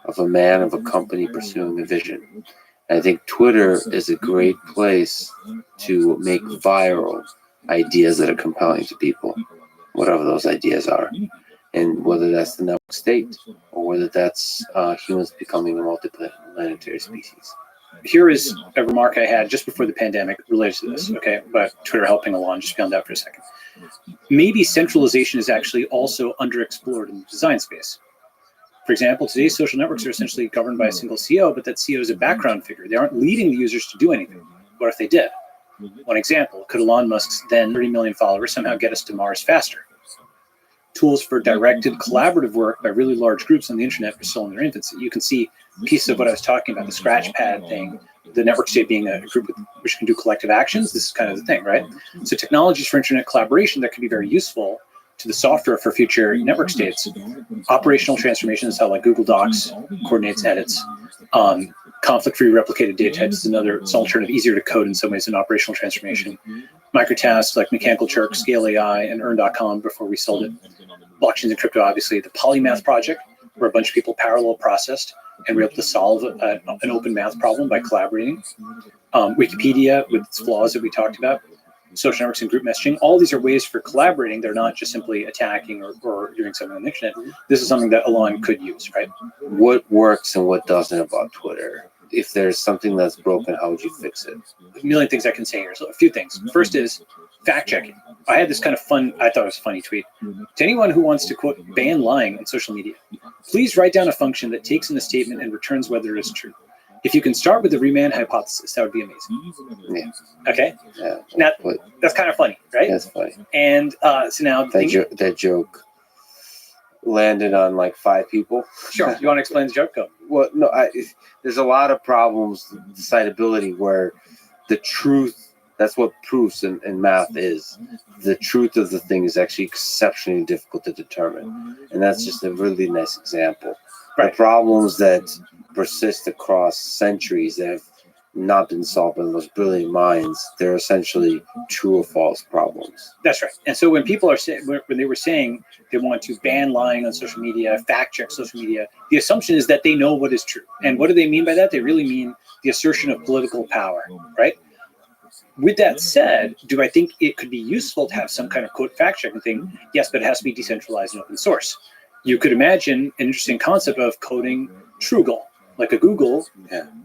Speaker 1: of a man, of a company pursuing a vision. I think Twitter is a great place to make viral ideas that are compelling to people, whatever those ideas are. And whether that's the network state or whether that's humans becoming a multiplanetary species.
Speaker 2: Here is a remark I had just before the pandemic related to this, okay? But Twitter helping along, just beyond that for a second. Maybe centralization is actually also underexplored in the design space. For example, today's social networks are essentially governed by a single CEO, but that CEO is a background figure. They aren't leading the users to do anything. What if they did? One example, could Elon Musk's then 30 million followers somehow get us to Mars faster? Tools for directed collaborative work by really large groups on the internet are still in their infancy. You can see pieces of what I was talking about, the Scratchpad thing, the network state being a group which can do collective actions. This is kind of the thing, right? So technologies for internet collaboration that can be very useful to the software for future network states. Operational transformation is how like Google Docs coordinates edits. Conflict-free replicated data types is another, it's an alternative, easier to code in some ways than operational transformation. Microtasks like Mechanical Turk, Scale AI, and Earn.com before we sold it. Blockchains and crypto, obviously. The Polymath project, where a bunch of people parallel processed and were able to solve an open math problem by collaborating. Wikipedia with its flaws that we talked about. Social networks and group messaging. All these are ways for collaborating. They're not just simply attacking or doing something on the internet. This is something that Elon could use, right?
Speaker 1: What works and what doesn't about Twitter? If there's something that's broken, how would you fix it?
Speaker 2: A million things I can say here. So a few things. First is fact checking. I had this kind of fun, I thought it was a funny tweet. To anyone who wants to, quote, ban lying on social media, please write down a function that takes in a statement and returns whether it is true. If you can start with the Riemann hypothesis, that would be amazing.
Speaker 1: Yeah.
Speaker 2: Okay.
Speaker 1: Yeah.
Speaker 2: Now, that's kind of funny, right?
Speaker 1: That's funny.
Speaker 2: And so now
Speaker 1: that joke landed on like 5 people.
Speaker 2: Sure. You want to explain the joke? Go.
Speaker 1: Well, no. There's a lot of problems with decidability where the truth. That's what proofs in math is. The truth of the thing is actually exceptionally difficult to determine, and that's just a really nice example. Right. The problems that persist across centuries that have not been solved by the most brilliant minds, they're essentially true or false problems.
Speaker 2: That's right. And so when people are saying, when they were saying they want to ban lying on social media, fact check social media, the assumption is that they know what is true. And what do they mean by that? They really mean the assertion of political power, right? With that said, do I think it could be useful to have some kind of quote fact checking thing? Yes, but it has to be decentralized and open source. You could imagine an interesting concept of coding Trugle, like a Google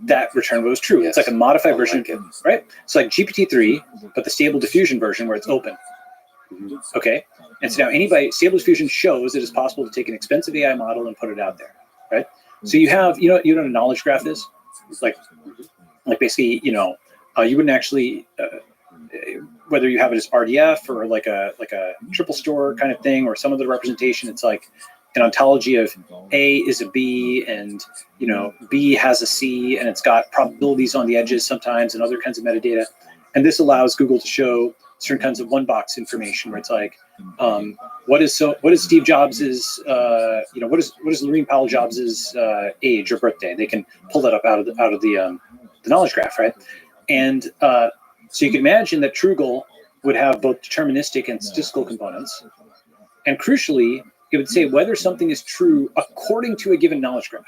Speaker 2: that return what was true. Yes. It's like a modified version, right? It's like GPT-3, but the Stable Diffusion version where it's open. Okay, and so now Stable Diffusion shows it is possible to take an expensive AI model and put it out there, right? So you have, you know what a knowledge graph is? It's like basically, you wouldn't actually, whether you have it as RDF or like a triple store kind of thing or some other representation, it's like an ontology of A is a B and, B has a C and it's got probabilities on the edges sometimes and other kinds of metadata. And this allows Google to show certain kinds of one box information where it's like, what is Steve Jobs's, what is Lorene Powell Jobs's age or birthday? They can pull that up out of the knowledge graph, right? And so you can imagine that Trugle would have both deterministic and statistical components. And crucially, It would say whether something is true according to a given knowledge graph.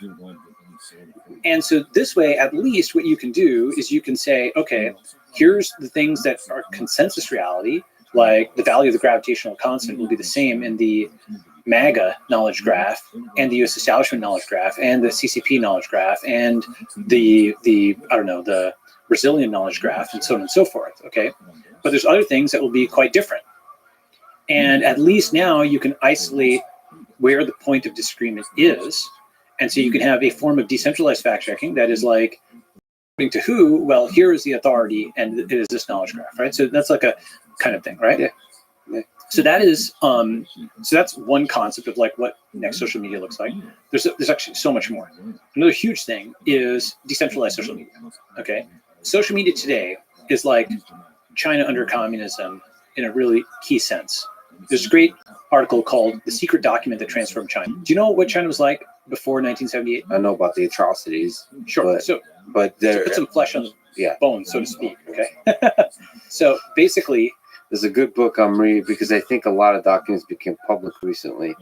Speaker 2: And so this way, at least what you can do is you can say, okay, here's the things that are consensus reality, like the value of the gravitational constant will be the same in the MAGA knowledge graph and the U.S. establishment knowledge graph and the CCP knowledge graph and the I don't know, the Brazilian knowledge graph and so on and so forth, okay? But there's other things that will be quite different. And at least now you can isolate where the point of disagreement is. And so you can have a form of decentralized fact checking that is like, according to who, well, here is the authority and it is this knowledge graph, right? So that's like a kind of thing, right?
Speaker 1: Yeah.
Speaker 2: So that is, so that's one concept of like what next social media looks like. There's actually so much more. Another huge thing is decentralized social media, okay? Social media today is like China under communism in a really key sense. There's a great article called The Secret Document That Transformed China. Do you know what China was like before 1978?
Speaker 1: I know about the atrocities.
Speaker 2: Sure.
Speaker 1: But there,
Speaker 2: To put some flesh on
Speaker 1: yeah,
Speaker 2: bones, so to speak, okay? So basically,
Speaker 1: there's a good book I'm reading because I think a lot of documents became public recently.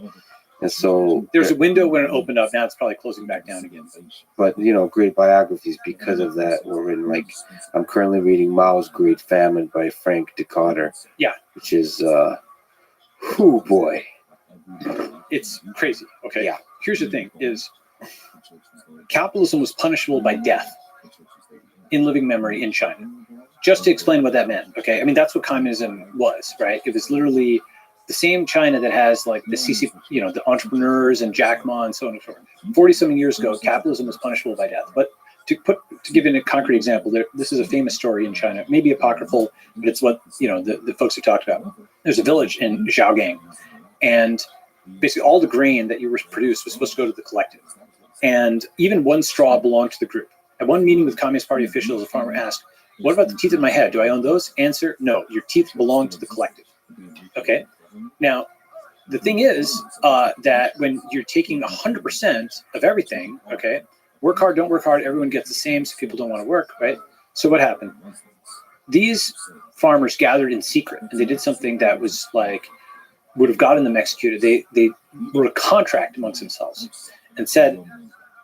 Speaker 1: And so
Speaker 2: there's a window when it opened up. Now it's probably closing back down again.
Speaker 1: But you know, great biographies because of that were written. Like I'm currently reading Mao's Great Famine by Frank DeCarter.
Speaker 2: Yeah.
Speaker 1: Which is whoo boy.
Speaker 2: It's crazy. Okay.
Speaker 1: Yeah.
Speaker 2: Here's the thing is capitalism was punishable by death in living memory in China. Just to explain what that meant. Okay. I mean, that's what communism was, right? It was literally the same China that has like the CC, you know, the entrepreneurs and Jack Ma and so on and so forth. 40-something years ago, capitalism was punishable by death. But to give in a concrete example, this is a famous story in China, maybe apocryphal, but it's what, you know, the folks have talked about. There's a village in Zhaogang, and basically all the grain that you were produced was supposed to go to the collective. And even one straw belonged to the group. At one meeting with Communist Party officials, a farmer asked, "What about the teeth in my head? Do I own those?" Answer, no, your teeth belong to the collective. Okay. Now, the thing is that when you're taking 100% of everything, okay, work hard, don't work hard, everyone gets the same, so people don't want to work, right? So what happened? These farmers gathered in secret, and they did something that was like, would have gotten them executed. They wrote a contract amongst themselves and said,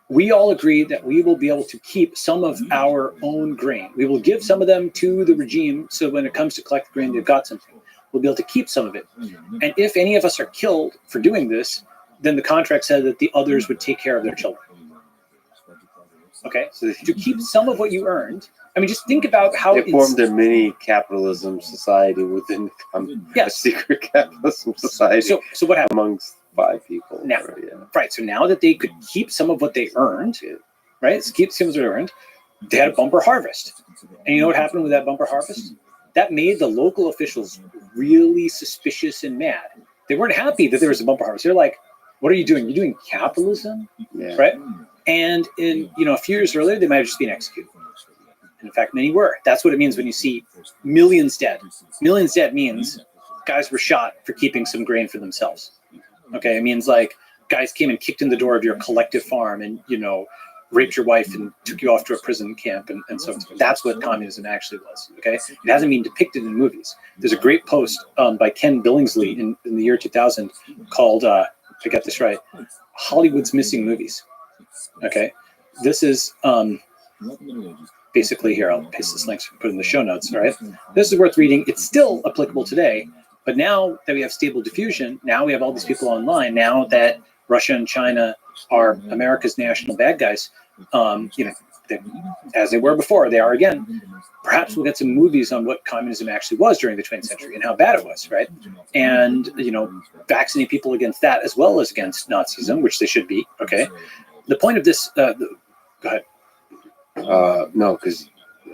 Speaker 2: we all agree that we will be able to keep some of our own grain. We will give some of them to the regime, so when it comes to collect the grain, they've got something. We'll be able to keep some of it. And if any of us are killed for doing this, then the contract said that the others would take care of their children. Okay, so to keep some of what you earned, I mean, just think about how
Speaker 1: they formed a mini capitalism society within a secret capitalism society.
Speaker 2: So what happened?
Speaker 1: Amongst 5 people.
Speaker 2: Now, right, so now that they could keep some of what they earned, right, so keep some of what they earned, they had a bumper harvest. And you know what happened with that bumper harvest? That made the local officials really suspicious and mad. They weren't happy that there was a bumper harvest. They're like, what are you doing? You're doing capitalism?
Speaker 1: Yeah.
Speaker 2: Right? And in, you know, a few years earlier, they might have just been executed. And in fact, many were. That's what it means when you see millions dead. Millions dead means guys were shot for keeping some grain for themselves. Okay, it means like guys came and kicked in the door of your collective farm and, you know, raped your wife and took you off to a prison camp and so on. That's what communism actually was. Okay, it hasn't been depicted in movies. There's a great post by Ken Billingsley in the year 2000 called, if I got this right, Hollywood's Missing Movies. Okay, this is basically, here, I'll paste this link and put it in the show notes. All right, this is worth reading. It's still applicable today, but now that we have stable diffusion, now we have all these people online. Now that Russia and China are America's national bad guys, you know, as they were before, they are again. Perhaps we'll get some movies on what communism actually was during the 20th century and how bad it was, right? And, you know, vaccinate people against that as well as against Nazism, which they should be, okay? The point of this, go ahead.
Speaker 1: No, because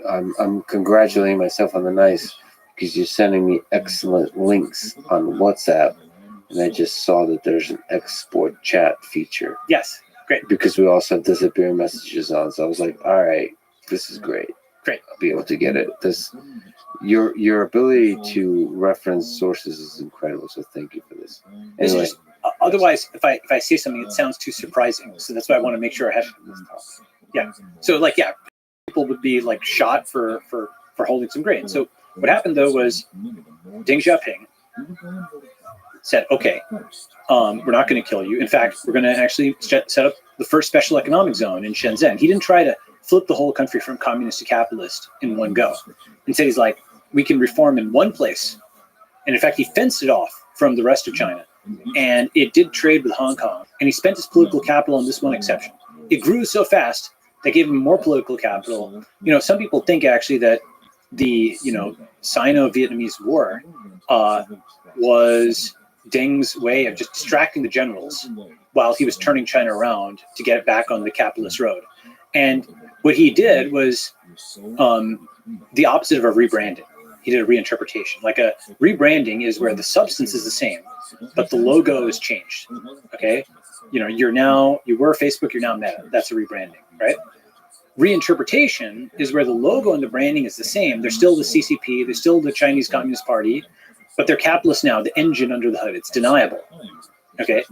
Speaker 1: I'm congratulating myself on the nice, because you're sending me excellent links on WhatsApp, and I just saw that there's an export chat feature.
Speaker 2: Yes, great.
Speaker 1: Because we also have disappearing messages on, so I was like, all right, this is great.
Speaker 2: Great.
Speaker 1: I'll be able to get it. Your ability to reference sources is incredible, so thank you for this. Anyway.
Speaker 2: Otherwise, if I say something, it sounds too surprising. So that's why I want to make sure I have this talk. Yeah. So like, yeah, people would be like shot for holding some grain. So what happened though was Deng Xiaoping said, okay, we're not going to kill you. In fact, we're going to actually set up the first special economic zone in Shenzhen. He didn't try to flip the whole country from communist to capitalist in one go. Instead, he's like, we can reform in one place. And in fact, he fenced it off from the rest of China. And it did trade with Hong Kong. And he spent his political capital on this one exception. It grew so fast that gave him more political capital. You know, some people think actually that the, you know, Sino-Vietnamese War was Deng's way of just distracting the generals while he was turning China around to get it back on the capitalist road. And what he did was the opposite of a rebranding. He did a reinterpretation. Like a rebranding is where the substance is the same, but the logo is changed. Okay, you know, you were Facebook, you're now Meta. That's a rebranding, right? Reinterpretation is where the logo and the branding is the same. They're still the CCP, they're still the Chinese Communist Party, but they're capitalist now. The engine under the hood, it's deniable. Okay,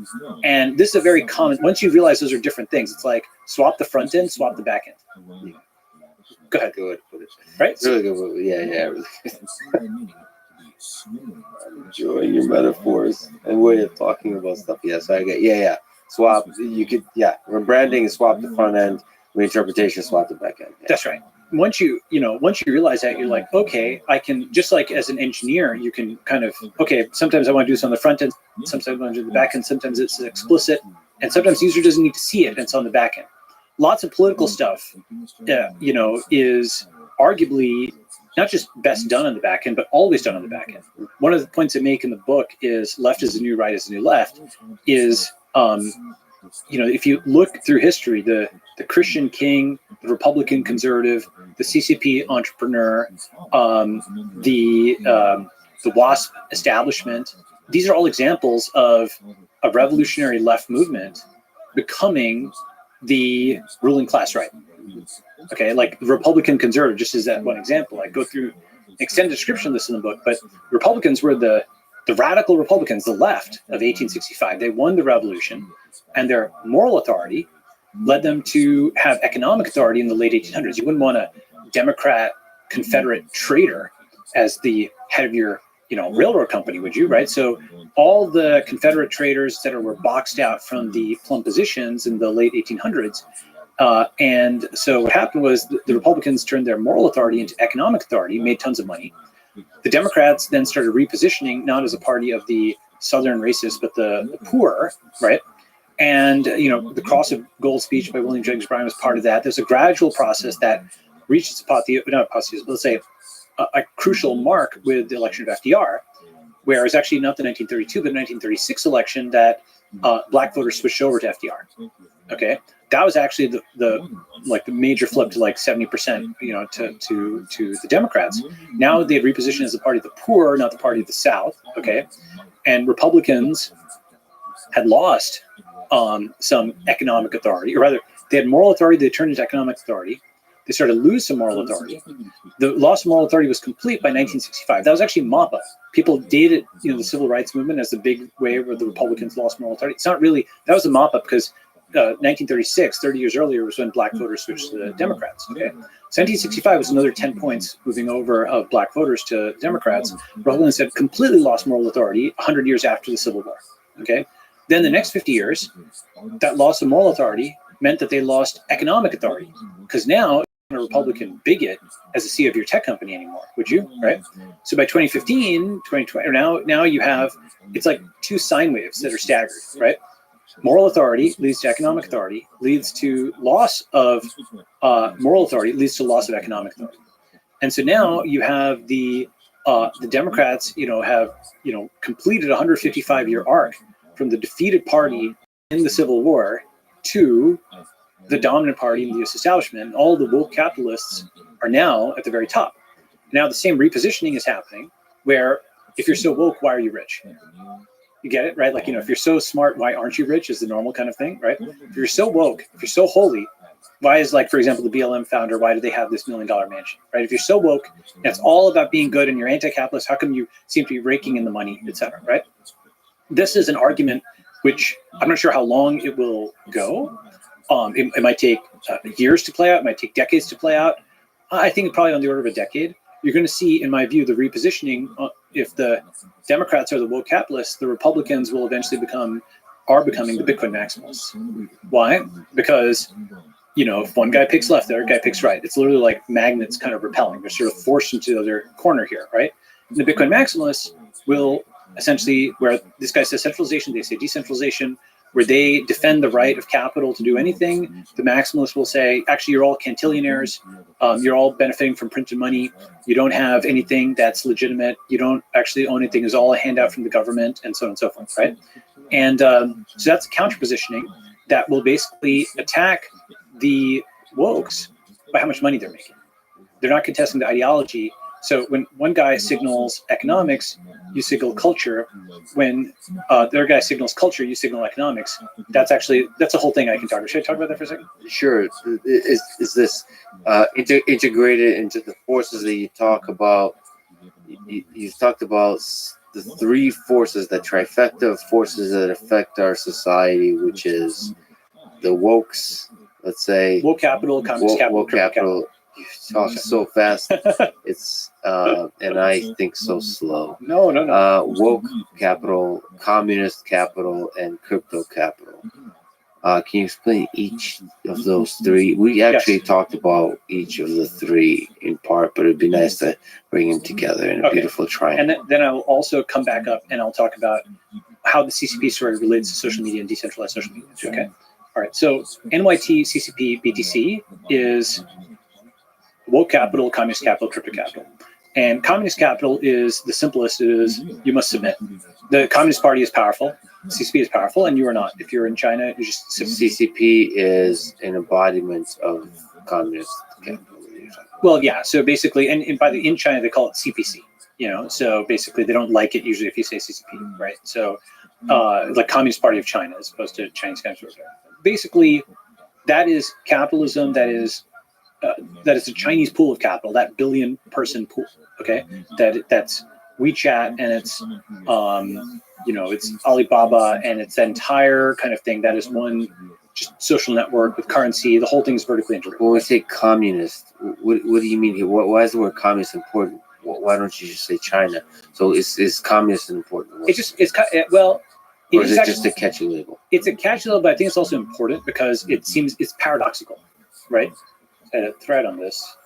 Speaker 2: and this is a very common. Once you realize those are different things, it's like swap the front end, swap the back end. Go ahead.
Speaker 1: Good. Put it.
Speaker 2: Right?
Speaker 1: It's really good. Yeah. Really good. I'm enjoying your metaphors and way of talking about stuff. Yeah, so I get. Yeah. Swap. You could. Yeah. Rebranding is swap the front end. Reinterpretation, swap the back end. Yeah.
Speaker 2: That's right. Once you realize that, you're like, okay, I can, just like as an engineer, you can kind of, okay, sometimes I want to do this on the front end, sometimes I want to do the back end, sometimes it's explicit, and sometimes the user doesn't need to see it, and it's on the back end. Lots of political stuff, you know, is arguably not just best done on the back end, but always done on the back end. One of the points I make in the book is left is the new right is the new left, is, you know, if you look through history, the Christian king, the Republican conservative, the CCP entrepreneur, the WASP establishment, these are all examples of a revolutionary left movement becoming the ruling class right. Okay, like the Republican conservative, just as that one example. I go through an extended description of this in the book, but Republicans were the radical Republicans, the left of 1865. They won the revolution, and their moral authority led them to have economic authority in the late 1800s. You wouldn't want a Democrat Confederate traitor as the head of your, you know, railroad company, would you? Right. So all the Confederate traders that were boxed out from the plum positions in the late 1800s. And so what happened was the Republicans turned their moral authority into economic authority, made tons of money. The Democrats then started repositioning, not as a party of the Southern racists, but the poor, right? And, you know, the Cross of Gold speech by William Jennings Bryan was part of that. There's a gradual process that reaches let's say a crucial mark with the election of FDR, where it's actually not the 1932, but the 1936 election that black voters switched over to FDR. Okay. That was actually the major flip to like 70%, you know, to the Democrats. Now they've repositioned as the party of the poor, not the party of the South. Okay. And Republicans had lost some economic authority, or rather, they had moral authority, they turned into economic authority. They started to lose some moral authority. The loss of moral authority was complete by 1965. That was actually MAPA. People dated, you know, the civil rights movement as the big way where the Republicans lost moral authority. It's not really, that was the MAPA because 1936, 30 years earlier, was when black voters switched to the Democrats. Okay, so 1965 was another 10 points moving over of black voters to Democrats. Republicans had completely lost moral authority 100 years after the Civil War. Okay, then the next 50 years, that loss of moral authority meant that they lost economic authority, because now a Republican bigot as a CEO of your tech company anymore, would you? Right? So by 2015, 2020, now you have, it's like two sine waves that are staggered, right? Moral authority leads to economic authority, leads to loss of moral authority, leads to loss of economic authority. And so now you have the Democrats, you know, have, you know, completed a 155-year arc from the defeated party in the Civil War to the dominant party in the U.S. establishment. And all the woke capitalists are now at the very top. Now the same repositioning is happening, where if you're so woke, why are you rich? You get it, right? Like, you know, if you're so smart, why aren't you rich is the normal kind of thing, right? If you're so woke, if you're so holy, why is, like, for example, the BLM founder, why do they have this $1 million mansion, right? If you're so woke, and it's all about being good and you're anti-capitalist, how come you seem to be raking in the money, et cetera, right? This is an argument which I'm not sure how long it will go. It might take years to play out. It might take decades to play out. I think probably on the order of a decade. You're going to see, in my view, the repositioning if the Democrats are the woke capitalists, the Republicans will eventually are becoming the Bitcoin maximalists. Why? Because, if one guy picks left, the other guy picks right. It's literally like magnets kind of repelling. They're sort of forced into the other corner here, right? And the Bitcoin maximalists will essentially, where this guy says centralization, they say decentralization, where they defend the right of capital to do anything. The maximalists will say, actually, you're all cantillionaires. You're all benefiting from printed money. You don't have anything that's legitimate. You don't actually own anything. It's all a handout from the government, and so on and so forth, right? And so that's counter-positioning that will basically attack the wokes by how much money they're making. They're not contesting the ideology. So when one guy signals economics, you signal culture. When the other guy signals culture, you signal economics. That's a whole thing I can talk about. Should I talk about that for a second?
Speaker 1: Sure. Is this integrated into the forces that you talk about? You've talked about the three forces, the trifecta of forces that affect our society, which is the wokes, let's say.
Speaker 2: Woke capital, communist capital,
Speaker 1: woke capital. You talk so fast. It's and I think so slow.
Speaker 2: No.
Speaker 1: Woke capital, communist capital, and crypto capital. Can you explain each of those three? We actually talked about each of the three in part, but it'd be nice to bring them together in a beautiful triangle.
Speaker 2: And then I'll also come back up and I'll talk about how the CCP sort of relates to social media and decentralized social media. Okay. All right. So NYT, CCP, BTC is woke capital, communist capital, crypto capital. And communist capital is the simplest. It is you must submit. The Communist Party is powerful. CCP is powerful, and you are not. If you're in China, you just submit.
Speaker 1: CCP is an embodiment of communist capital.
Speaker 2: Well, yeah. So basically, and in China they call it CPC. So basically they don't like it usually if you say CCP, right? So like Communist Party of China as opposed to Chinese Communist Party. Basically, that is capitalism. That is a Chinese pool of capital, that billion-person pool. Okay, that's WeChat, and it's it's Alibaba, and it's that entire kind of thing. That is one just social network with currency. The whole thing is vertically integrated.
Speaker 1: When we say communist, what do you mean here? Why is the word communist important? Why don't you just say China? So is communist important?
Speaker 2: Or is it
Speaker 1: just a catchy label?
Speaker 2: It's a catchy label, but I think it's also important because it's paradoxical, right? A thread on this.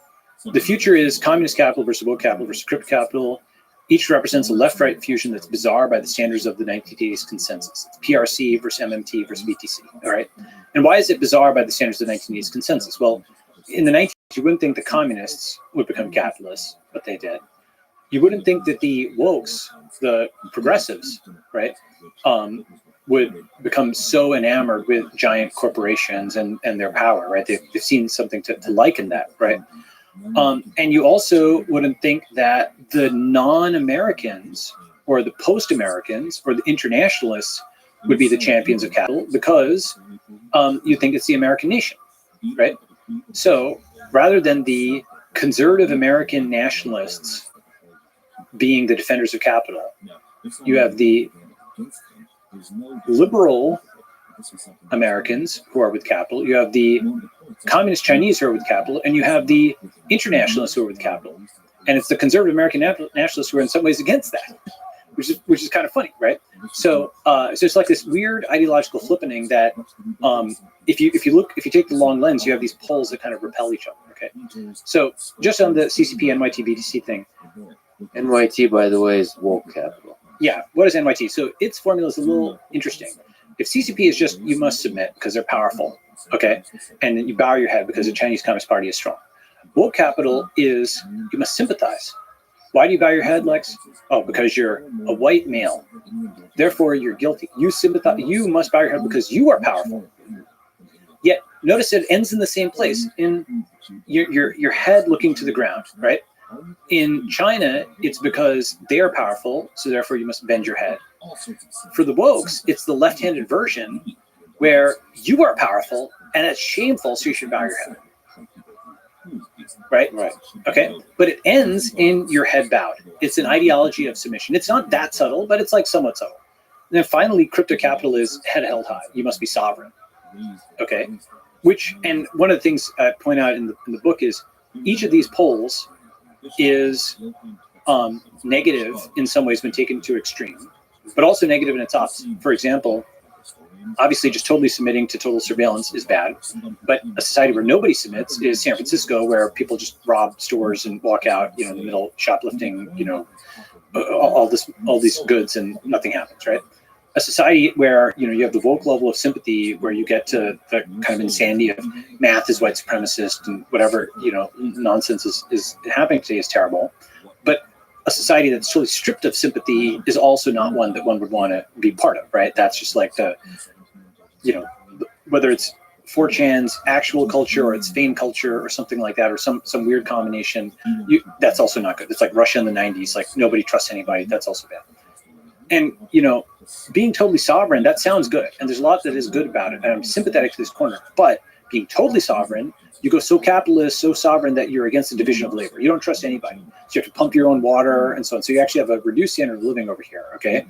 Speaker 2: The future is communist capital versus woke capital versus crypto capital. Each represents a left-right fusion that's bizarre by the standards of the 1980s consensus. It's PRC versus MMT versus BTC. All right. And why is it bizarre by the standards of the 1980s consensus? Well, in the 1980s, you wouldn't think the communists would become capitalists, but they did. You wouldn't think that the wokes, the progressives, right, would become so enamored with giant corporations and their power, right? They've seen something to liken that, right? And you also wouldn't think that the non-Americans or the post-Americans or the internationalists would be the champions of capital because you think it's the American nation, right? So rather than the conservative American nationalists being the defenders of capital, you have the liberal Americans who are with capital, you have the communist Chinese who are with capital, and you have the internationalists who are with capital. And it's the conservative American nationalists who are in some ways against that, which is kind of funny, right? So it's like this weird ideological flippening that if you take the long lens, you have these poles that kind of repel each other. Okay, so just on the CCP NYT BTC thing.
Speaker 1: NYT, by the way, is woke capital.
Speaker 2: Yeah, what is NYT? So its formula is a little interesting. If CCP is just you must submit because they're powerful, okay, and then you bow your head because the Chinese Communist Party is strong. Woke capital is you must sympathize. Why do you bow your head, Lex? Oh, because you're a white male. Therefore, you're guilty. You sympathize. You must bow your head because you are powerful. Yet, notice it ends in the same place, in your head looking to the ground, right? In China, it's because they are powerful, so therefore you must bend your head. For the wokes, it's the left-handed version where you are powerful and it's shameful, so you should bow your head. Right? Okay. But it ends in your head bowed. It's an ideology of submission. It's not that subtle, but it's like somewhat subtle. And then finally, crypto capital is head held high. You must be sovereign. Okay. And one of the things I point out in the book is each of these poles is negative in some ways when taken to extreme, but also negative in its opposite. For example, obviously just totally submitting to total surveillance is bad, but a society where nobody submits is San Francisco, where people just rob stores and walk out, in the middle, shoplifting, all these goods, and nothing happens, right? A society where you have the woke level of sympathy, where you get to the kind of insanity of math is white supremacist and whatever nonsense is happening today is terrible. But a society that's totally stripped of sympathy is also not one that one would want to be part of, right? That's just like whether it's 4chan's actual culture or it's feigned culture or something like that, or some weird combination. That's also not good. It's like Russia in the 90s, like nobody trusts anybody. That's also bad. And being totally sovereign, that sounds good, and there's a lot that is good about it, and I'm sympathetic to this corner. But being totally sovereign, you go so capitalist, so sovereign that you're against the division of labor. You don't trust anybody, so you have to pump your own water and so on. So you actually have a reduced standard of living over here, okay?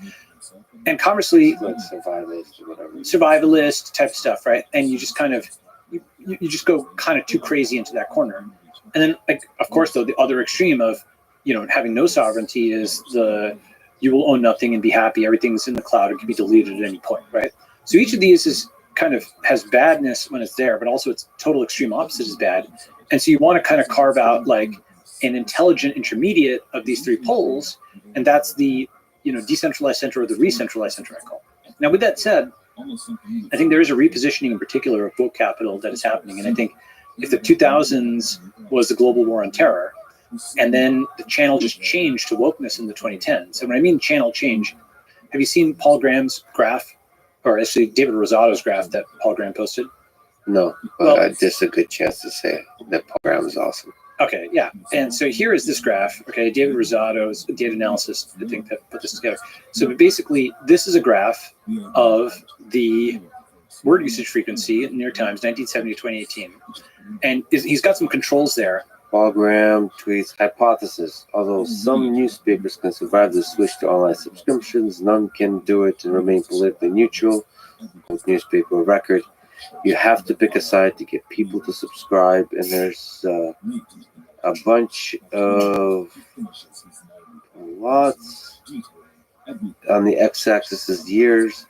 Speaker 2: And conversely,
Speaker 1: like survivalist or whatever,
Speaker 2: survivalist type stuff, right? And you just kind of you just go kind of too crazy into that corner. And then, of course, though, the other extreme of having no sovereignty is you will own nothing and be happy. Everything's in the cloud. It can be deleted at any point, right? So each of these is kind of has badness when it's there, but also its total extreme opposite is bad. And so you want to kind of carve out like an intelligent intermediate of these three poles, and that's the decentralized center or the re-centralized center, I call it. Now, with that said, I think there is a repositioning in particular of woke capital that is happening. And I think if the 2000s was the global war on terror, and then the channel just changed to wokeness in the 2010s. And when I mean channel change, have you seen Paul Graham's graph, or actually David Rosado's graph that Paul Graham posted?
Speaker 1: No, but there's a good chance to say that Paul Graham is awesome.
Speaker 2: Okay, yeah. And so here is this graph, okay, David Rosado's data analysis, I think, that put this together. So basically, this is a graph of the word usage frequency in New York Times, 1970 to 2018. And he's got some controls there.
Speaker 1: Paul Graham tweets, hypothesis. Although some newspapers can survive the switch to online subscriptions, none can do it and remain politically neutral with newspaper record. You have to pick a side to get people to subscribe, and there's a bunch of lots. On the x-axis is years,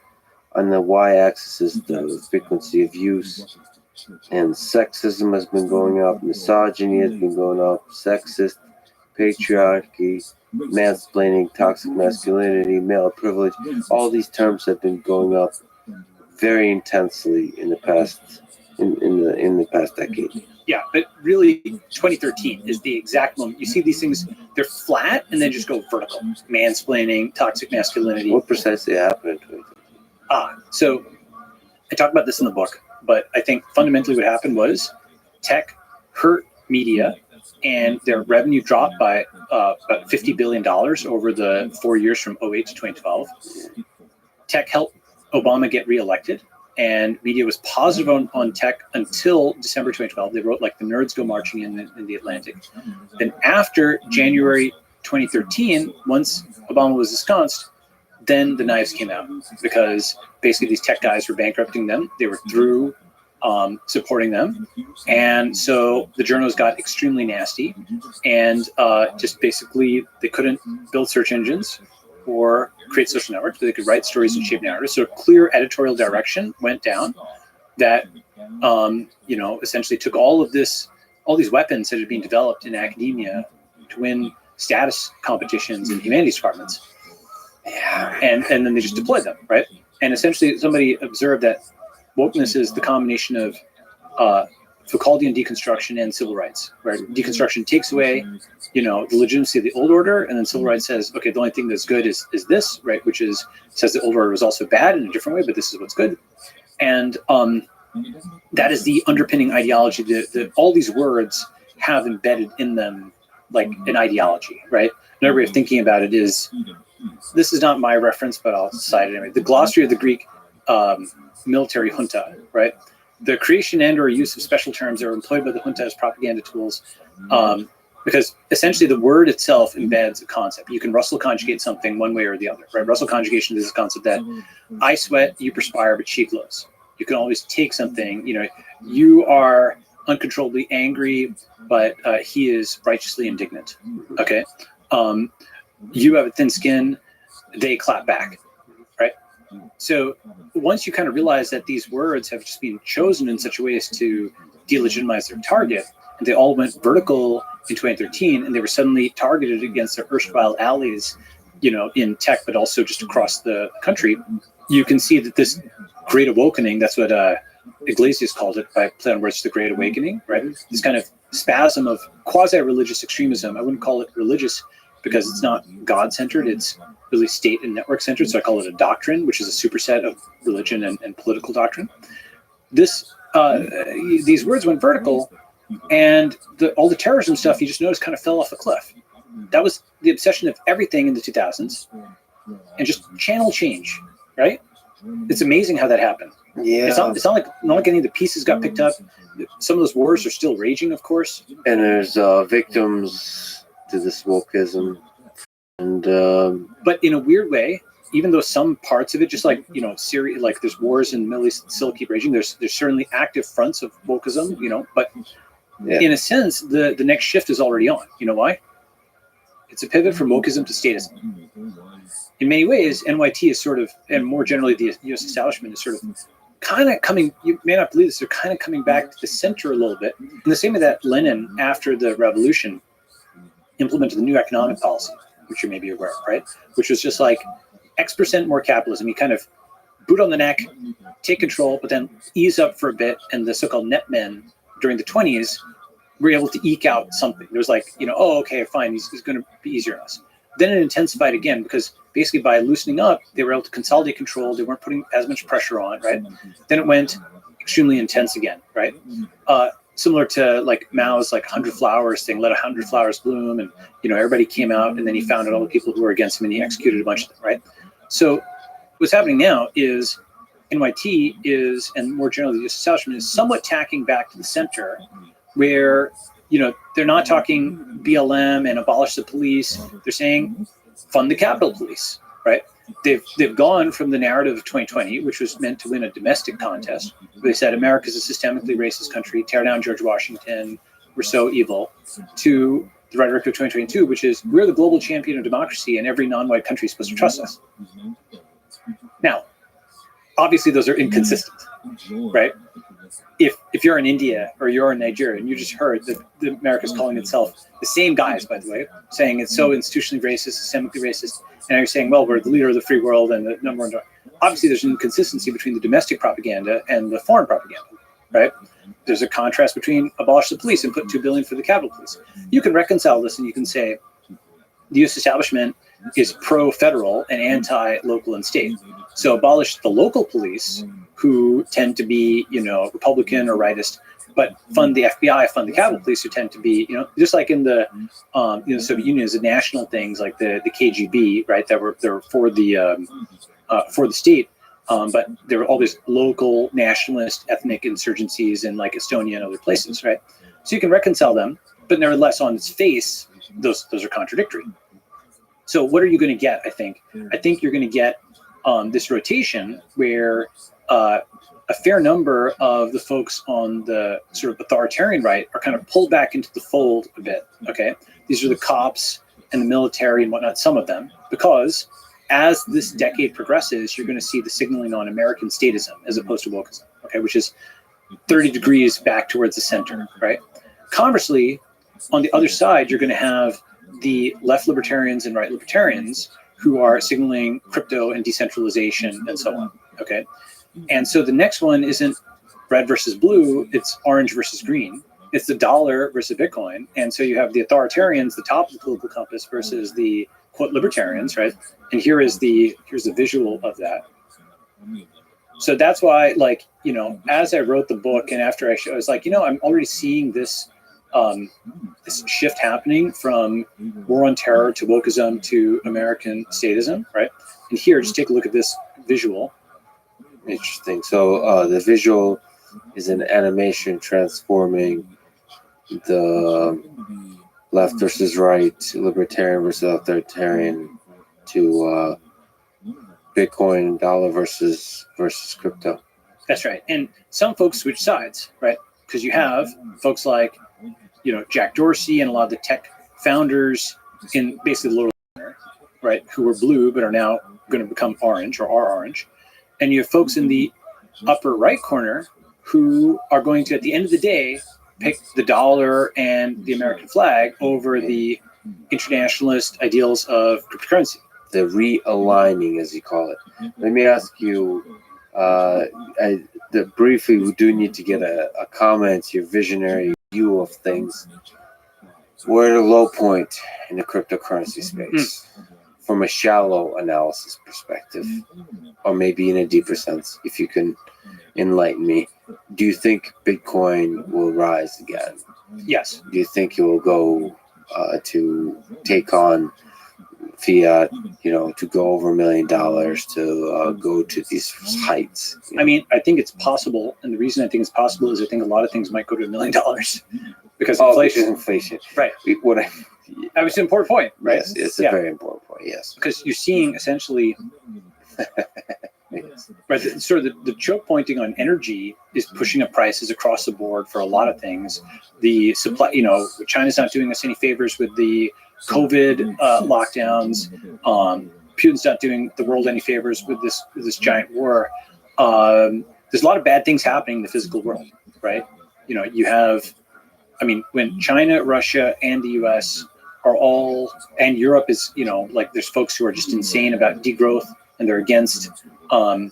Speaker 1: on the y-axis is the frequency of use. And sexism has been going up, misogyny has been going up, sexist, patriarchy, mansplaining, toxic masculinity, male privilege. All these terms have been going up very intensely in the past in the past decade.
Speaker 2: Yeah, but really 2013 is the exact moment. You see these things, they're flat and then just go vertical. Mansplaining, toxic masculinity.
Speaker 1: What precisely happened in 2013?
Speaker 2: So I talk about this in the book. But I think fundamentally what happened was tech hurt media, and their revenue dropped by about $50 billion over the 4 years from 2008 to 2012. Tech helped Obama get reelected, and media was positive on tech until December 2012. They wrote like the nerds go marching in the Atlantic. Then after January 2013, once Obama was ensconced, then the knives came out, because basically these tech guys were bankrupting them. They were through supporting them. And so the journals got extremely nasty, and just basically they couldn't build search engines or create social networks, but they could write stories and shape narratives. So a clear editorial direction went down that, essentially took all these weapons that had been developed in academia to win status competitions in humanities departments. Yeah, and then they just deployed them, right? And essentially somebody observed that wokeness is the combination of Foucauldian deconstruction and civil rights, where deconstruction takes away, the legitimacy of the old order, and then civil rights says, okay, the only thing that's good is this, right? Which says the old order was also bad in a different way, but this is what's good. And that is the underpinning ideology that all these words have embedded in them, like an ideology, right? Another way of thinking about it is, this is not my reference, but I'll cite it anyway. The glossary of the Greek military junta, right? The creation and or use of special terms that are employed by the junta as propaganda tools, because essentially the word itself embeds a concept. You can Russell conjugate something one way or the other, right? Russell conjugation is this concept that I sweat, you perspire, but she glows. You can always take something, you are uncontrollably angry, but he is righteously indignant, okay? You have a thin skin, they clap back, right? So once you kind of realize that these words have just been chosen in such a way as to delegitimize their target, and they all went vertical in 2013, and they were suddenly targeted against their erstwhile allies, in tech, but also just across the country, you can see that this Great Awakening, that's what Iglesias called it by play on words, the Great Awakening, right? This kind of spasm of quasi-religious extremism. I wouldn't call it religious because it's not God-centered, it's really state and network-centered, so I call it a doctrine, which is a superset of religion and political doctrine. These words went vertical, and all the terrorism stuff you just noticed kind of fell off a cliff. That was the obsession of everything in the 2000s, and just channel change, right? It's amazing how that happened.
Speaker 1: Yeah.
Speaker 2: It's not like any of the pieces got picked up. Some of those wars are still raging, of course.
Speaker 1: And there's victims to this wokeism. And
Speaker 2: but in a weird way, even though some parts of it, just like Syria, like there's wars in the Middle East that still keep raging. There's certainly active fronts of wokeism, but in a sense, the next shift is already on. You know why? It's a pivot from wokeism to statism. In many ways, NYT is sort of, and more generally the U.S. establishment is sort of kind of coming, you may not believe this, they're kind of coming back to the center a little bit. In the same way that Lenin, after the revolution, implemented the new economic policy, which you may be aware of, right? Which was just like X% more capitalism. You kind of boot on the neck, take control, but then ease up for a bit. And the so-called net men during the 20s were able to eke out something. There was like, okay, fine, he's going to be easier on us. Then it intensified again because basically by loosening up, they were able to consolidate control. They weren't putting as much pressure on, right? Then it went extremely intense again, right? Similar to like Mao's like 100 flowers thing, let 100 flowers bloom, and everybody came out, and then he found out all the people who were against him, and he executed a bunch of them, right? So what's happening now is NYT is, and more generally the establishment is somewhat tacking back to the center, where they're not talking BLM and abolish the police. They're saying fund the Capitol Police, right? They've gone from the narrative of 2020, which was meant to win a domestic contest. They said America's a systemically racist country, tear down George Washington, we're so evil, to the rhetoric of 2022, which is we're the global champion of democracy and every non-white country is supposed to trust us. Now, obviously those are inconsistent, right? If you're in India or you're in Nigeria and you just heard that America's calling itself, the same guys, by the way, saying it's so institutionally racist, systemically racist, and now you're saying, well, we're the leader of the free world and the number one. Obviously, there's an inconsistency between the domestic propaganda and the foreign propaganda, right? There's a contrast between abolish the police and put $2 billion for the Capitol Police. You can reconcile this and you can say the U.S. establishment is pro-federal and anti-local and state. So abolish the local police, who tend to be, Republican or rightist, but fund the FBI, fund the Capitol Police, who tend to be, just like in the, Soviet Union, the national things like the KGB, right? That were for the state, but there were all these local nationalist ethnic insurgencies in like Estonia and other places, right? So you can reconcile them, but nevertheless, on its face, those are contradictory. So what are you going to get? I think you're going to get this rotation where a fair number of the folks on the sort of authoritarian right are kind of pulled back into the fold a bit. Okay, these are the cops and the military and whatnot, some of them, because as this decade progresses, you're going to see the signaling on American statism as opposed to wokeism, okay, which is 30 degrees back towards the center, right? Conversely, on the other side, you're going to have the left libertarians and right libertarians who are signaling crypto and decentralization and so on, okay? And so the next one isn't red versus blue, it's orange versus green. It's the dollar versus Bitcoin. And so you have the authoritarians, the top of the political compass, versus the quote libertarians, right? And here's the visual of that. So that's why, like, as I wrote the book and after I was like, I'm already seeing this this shift happening from war on terror to wokeism to American statism, right? And here, just take a look at this visual.
Speaker 1: Interesting. So the visual is an animation transforming the left versus right, libertarian versus authoritarian, to Bitcoin, dollar versus crypto.
Speaker 2: That's right. And some folks switch sides, right? Because you have folks like, Jack Dorsey and a lot of the tech founders in basically the lower corner, right, who were blue but are now going to become orange or are orange. And you have folks in the upper right corner who are going to, at the end of the day, pick the dollar and the American flag over the internationalist ideals of cryptocurrency.
Speaker 1: The realigning, as you call it. Let me ask you, briefly, we do need to get a comment, your visionary view of things. We're at a low point in the cryptocurrency space from a shallow analysis perspective, or maybe in a deeper sense, if you can enlighten me. Do you think Bitcoin will rise again?
Speaker 2: Yes.
Speaker 1: Do you think it will go to take on fiat, to go over $1 million, to go to these heights?
Speaker 2: I mean, I think it's possible. And the reason I think it's possible is I think a lot of things might go to $1 million because
Speaker 1: inflation.
Speaker 2: Right. That was an important point, right?
Speaker 1: Yes, it's a very important point, yes.
Speaker 2: Because you're seeing essentially, right, sort of the choke pointing on energy is pushing up prices across the board for a lot of things. The supply, China's not doing us any favors with the COVID lockdowns. Putin's not doing the world any favors with this giant war. There's a lot of bad things happening in the physical world, right? You have, when China, Russia, and the U.S. are all, and Europe is, there's folks who are just insane about degrowth, and they're against, they're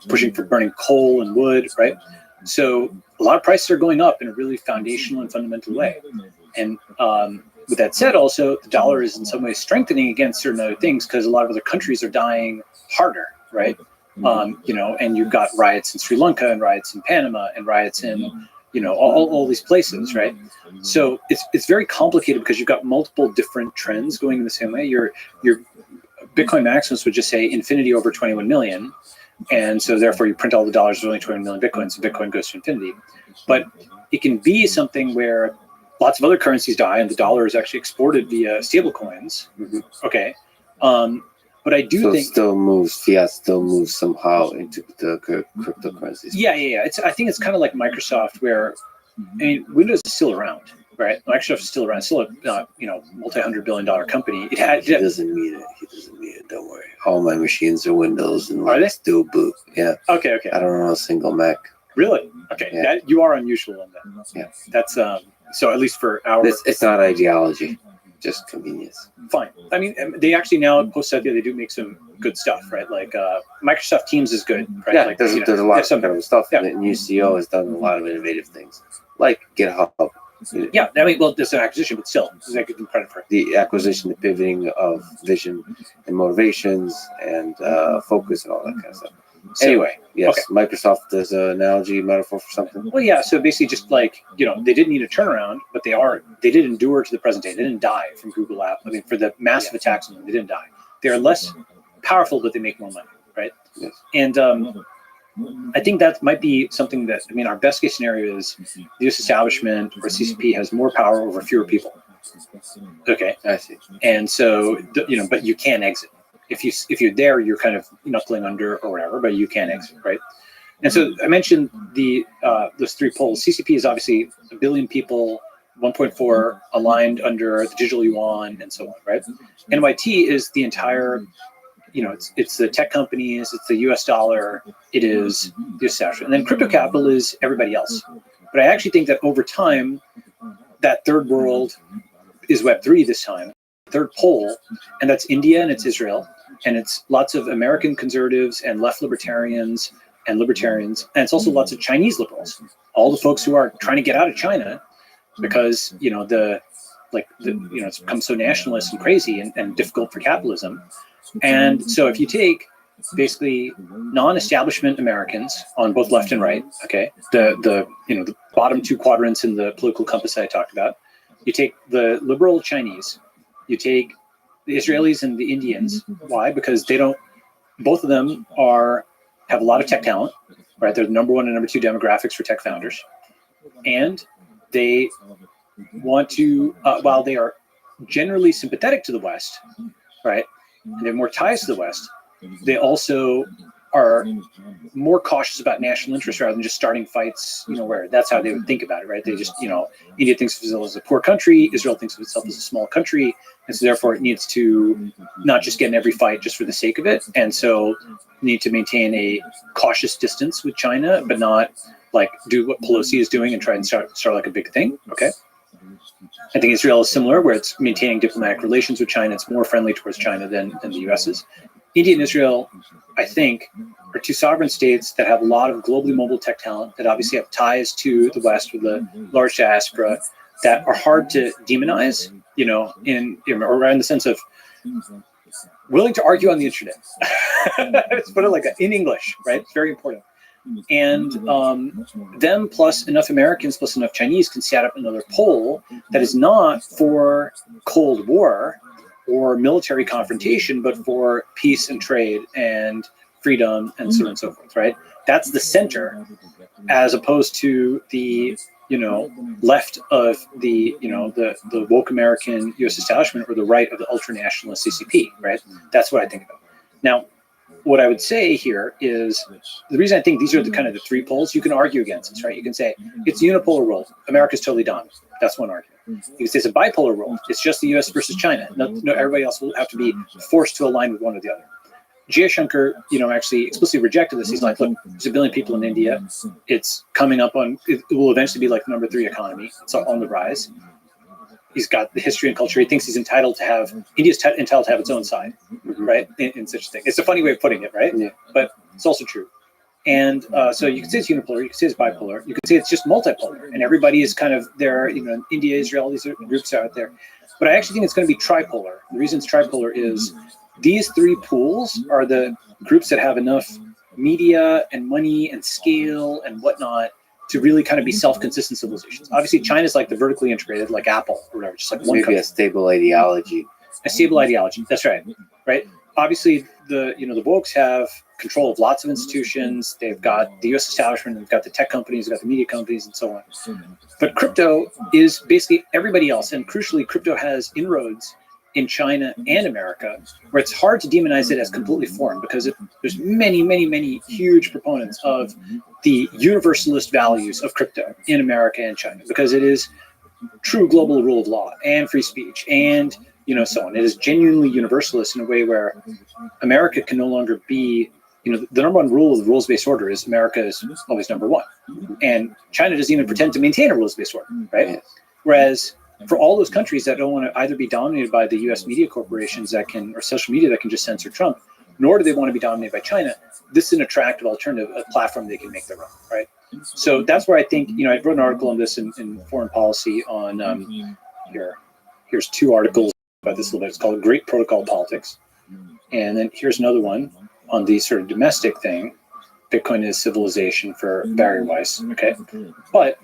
Speaker 2: pushing for burning coal and wood, right? So a lot of prices are going up in a really foundational and fundamental way. And with that said, also, the dollar is in some ways strengthening against certain other things because a lot of other countries are dying harder, right? And you've got riots in Sri Lanka and riots in Panama and riots in, all these places, right? So it's very complicated because you've got multiple different trends going in the same way. Your Bitcoin Maximus would just say infinity over 21 million. And so therefore you print all the dollars, there's only 21 million Bitcoins, so Bitcoin goes to infinity. But it can be something where lots of other currencies die and the dollar is actually exported via stable coins. Mm-hmm. Okay. But I do think fiat still moves somehow into the cryptocurrencies. Yeah. I think it's kind of like Microsoft where, Windows is still around, right? Microsoft is still around, still a multi-$100 billion company. He doesn't need it. Don't worry. All my machines are Windows and are they still boot? Yeah. Okay. I don't know a single Mac. Really? Okay. Yeah. You are unusual in that. Yeah. That's so at least for our. It's not ideology. Just convenience. Fine. They actually now post-Cythia, they do make some good stuff, right? Like Microsoft Teams is good, right? Yeah, there's a lot of incredible stuff. Yeah. And UCO has done a lot of innovative things, like GitHub. Yeah, there's an acquisition, but still, I give them credit for it. The acquisition, the pivoting of vision and motivations and focus and all that kind of stuff. So, anyway, yes, okay. Microsoft is an analogy, metaphor for something. Well, yeah. So basically, just like they didn't need a turnaround, but they did endure to the present day. They didn't die from Google App. For the massive attacks on them, they didn't die. They are less powerful, but they make more money, right? Yes. And I think that might be something that our best case scenario is the U.S. establishment or CCP has more power over fewer people. Okay, I see. And so but you can exit. If you're there, you're kind of knuckling under or whatever, but you can exit, right? And so I mentioned those three poles. CCP is obviously 1 billion people, 1.4 aligned under the digital yuan and so on, right? NYT is the entire, it's the tech companies, it's the US dollar, it is the establishment. And then crypto capital is everybody else. But I actually think that over time, that third world is Web3 this time. Third pole, and that's India and it's Israel. And it's lots of American conservatives and left libertarians, and it's also lots of Chinese liberals. All the folks who are trying to get out of China because it's become so nationalist and crazy and difficult for capitalism. And so if you take basically non-establishment Americans on both left and right, okay, the bottom two quadrants in the political compass that I talked about, you take the liberal Chinese, you take the Israelis and the Indians. Why? Because both of them have a lot of tech talent, right? They're the number one and number two demographics for tech founders. And they want to, while they are generally sympathetic to the West, right? And they have more ties to the West, they also are more cautious about national interest rather than just starting fights, where that's how they would think about it, right? They just, India thinks of itself as a poor country, Israel thinks of itself as a small country, and so therefore it needs to not just get in every fight just for the sake of it, and so need to maintain a cautious distance with China, but not like do what Pelosi is doing and try and start like a big thing, okay? I think Israel is similar, where it's maintaining diplomatic relations with China. It's more friendly towards China than the U.S. is. India and Israel, I think, are two sovereign states that have a lot of globally mobile tech talent, that obviously have ties to the West with a large diaspora, that are hard to demonize, or in the sense of willing to argue on the internet. Let's put it like that, in English, right? It's very important. And them plus enough Americans plus enough Chinese can set up another pole that is not for Cold War or military confrontation, but for peace and trade and freedom and so on and so forth, right? That's the center, as opposed to the left of the the woke American U.S. establishment, or the right of the ultra-nationalist CCP, right? That's what I think about. Now, what I would say here is the reason I think these are the kind of the three poles. You can argue against this, right? You can say it's a unipolar world. America's totally dominant. That's one argument. You can say it's a bipolar world. It's just the U.S. versus China. No, everybody else will have to be forced to align with one or the other. Jayashankar, actually explicitly rejected this. He's like, look, there's 1 billion people in India. It's coming up on, it will eventually be like the number 3 economy. It's on the rise. He's got the history and culture. He thinks he's entitled to have, India's entitled to have its own side, right? In such a thing. It's a funny way of putting it, right? Yeah. But it's also true. And so you can say it's unipolar, you can say it's bipolar, you can say it's just multipolar, and everybody is kind of there, India, Israel, these groups are out there. But I actually think it's going to be tripolar. The reason it's tripolar is these 3 pools are the groups that have enough media and money and scale and whatnot to really kind of be self-consistent civilizations. Obviously, China's like the vertically integrated, like Apple or whatever, just like one
Speaker 1: maybe
Speaker 2: country.
Speaker 1: A stable ideology.
Speaker 2: A stable ideology. That's right. Right. Obviously, the wokes have control of lots of institutions. They've got the U.S. establishment. They've got the tech companies. They've got the media companies, and so on. But crypto is basically everybody else, and crucially, crypto has inroads in China and America, where it's hard to demonize it as completely foreign, because there's many, many, many huge proponents of the universalist values of crypto in America and China, because it is true global rule of law and free speech and so on. It is genuinely universalist in a way where America can no longer be, the number one rule of the rules-based order is America is always number one, and China doesn't even pretend to maintain a rules-based order, right? Whereas for all those countries that don't want to either be dominated by the U.S. media corporations or social media that can just censor Trump, nor do they want to be dominated by China, this is an attractive alternative, a platform they can make their own, right? So that's where I think, I wrote an article on this in Foreign Policy on, here's 2 articles about this a little bit. It's called Great Protocol Politics. And then here's another one on the sort of domestic thing, Bitcoin is Civilization, for Barry Weiss, okay? But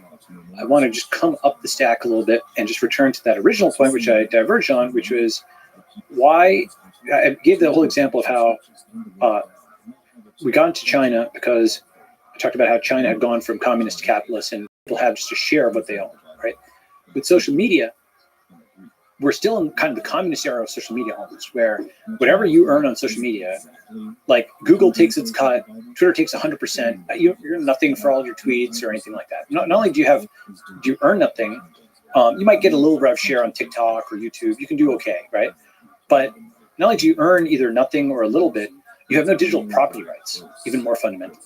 Speaker 2: I want to just come up the stack a little bit and just return to that original point, which I diverged on, which was why I gave the whole example of how we got into China, because I talked about how China had gone from communist to capitalist, and people have just a share of what they own, right? With social media, we're still in kind of the communist era of social media almost, where whatever you earn on social media, like Google takes its cut, Twitter takes 100%. You're nothing for all your tweets or anything like that. Not only do you earn nothing, you might get a little rev share on TikTok or YouTube. You can do okay, right? But not only do you earn either nothing or a little bit, you have no digital property rights, even more fundamental.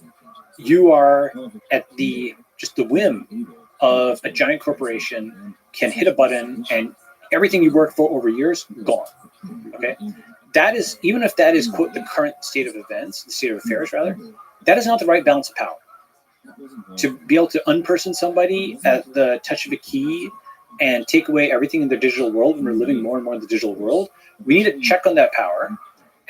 Speaker 2: You are at just the whim of a giant corporation, can hit a button and everything you worked for over years, gone. Okay, that is, even if that is, quote, the current state of events, the state of affairs rather, that is not the right balance of power. To be able to unperson somebody at the touch of a key and take away everything in their digital world, when we're living more and more in the digital world, we need a check on that power.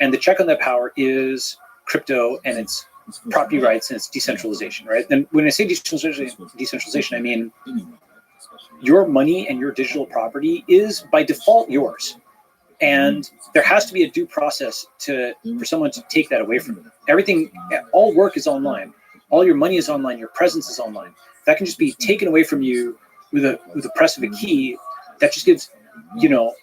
Speaker 2: And the check on that power is crypto and its property rights and its decentralization, right? And when I say decentralization, I mean your money and your digital property is by default yours. And there has to be a due process for someone to take that away from you. Everything, all work is online. All your money is online. Your presence is online. That can just be taken away from you with the press of a key. That just gives,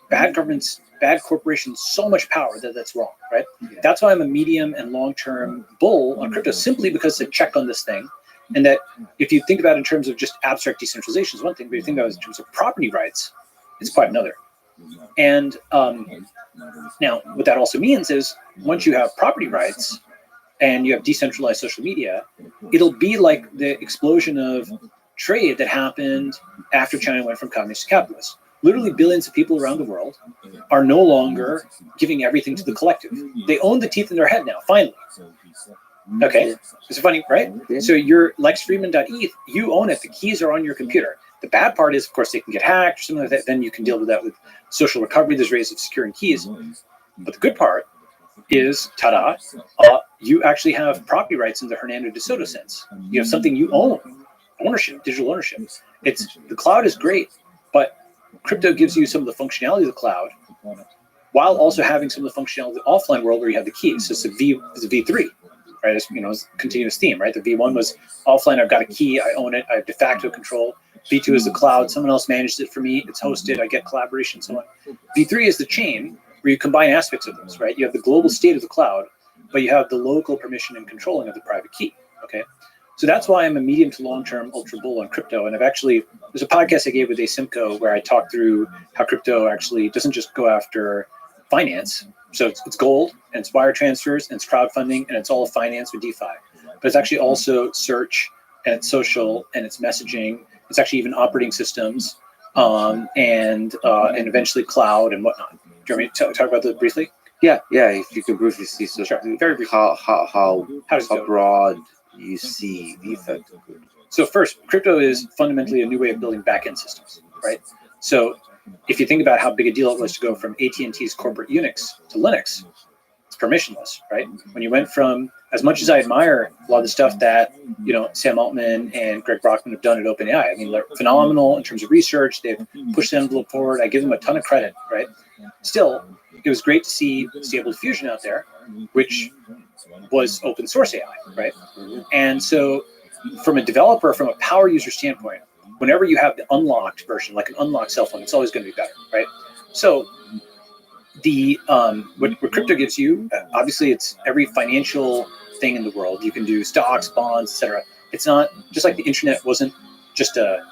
Speaker 2: bad governments bad corporations so much power that that's wrong, right? That's why I'm a medium and long-term bull on crypto, simply because it's a check on this thing. And that if you think about it in terms of just abstract decentralization is one thing, but if you think about it in terms of property rights, it's quite another. And now what that also means is once you have property rights and you have decentralized social media, it'll be like the explosion of trade that happened after China went from communist to capitalist. Literally billions of people around the world are no longer giving everything to the collective. They own the teeth in their head now, finally. Okay, it's funny, right? So your LexFreeman.eth, you own it. The keys are on your computer. The bad part is, of course, they can get hacked or something like that. Then you can deal with that with social recovery. There's ways of securing keys. But the good part is, ta-da, you actually have property rights in the Hernando de Soto sense. You have something you own, ownership, digital ownership. The cloud is great, but crypto gives you some of the functionality of the cloud while also having some of the functionality of the offline world where you have the keys. So it's a V3. Right, it's continuous theme, right? The V1 was offline. I've got a key. I own it. I have de facto control. V2 is the cloud. Someone else manages it for me. It's hosted. I get collaboration, so on. V3 is the chain where you combine aspects of those, right? You have the global state of the cloud, but you have the local permission and controlling of the private key, okay? So that's why I'm a medium to long-term ultra bull on crypto. And there's a podcast I gave with Asimco where I talked through how crypto actually doesn't just go after finance. So it's gold, and it's wire transfers, and it's crowdfunding, and it's all finance with DeFi. But it's actually also search, and it's social, and it's messaging. It's actually even operating systems, and eventually cloud and whatnot. Do you want me to talk about that briefly?
Speaker 1: Yeah. If you can briefly see, so
Speaker 2: sure. Very briefly.
Speaker 1: How broad you see the effect of it.
Speaker 2: So first, crypto is fundamentally a new way of building back-end systems, right? So if you think about how big a deal it was to go from AT&T's corporate Unix to Linux, it's permissionless, right? When you went from, as much as I admire a lot of the stuff that, Sam Altman and Greg Brockman have done at OpenAI, I mean, they're phenomenal in terms of research. They've pushed the envelope forward. I give them a ton of credit, right? Still, it was great to see Stable Diffusion out there, which was open source AI, right? And so from a developer, from a power user standpoint, whenever you have the unlocked version, like an unlocked cell phone, it's always going to be better, right? So what crypto gives you, obviously it's every financial thing in the world. You can do stocks, bonds, etc. It's not just like the internet wasn't just a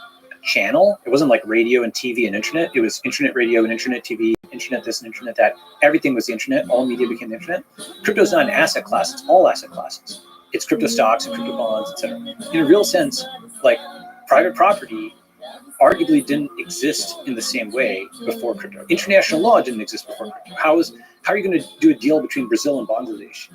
Speaker 2: channel. It wasn't like radio and TV and internet. It was internet, radio, and internet TV, internet this and internet that. Everything was the internet. All media became the internet. Crypto is not an asset class. It's all asset classes. It's crypto stocks and crypto bonds, etc. In a real sense, like private property arguably didn't exist in the same way before crypto. International law didn't exist before crypto. How are you going to do a deal between Brazil and Bangladesh?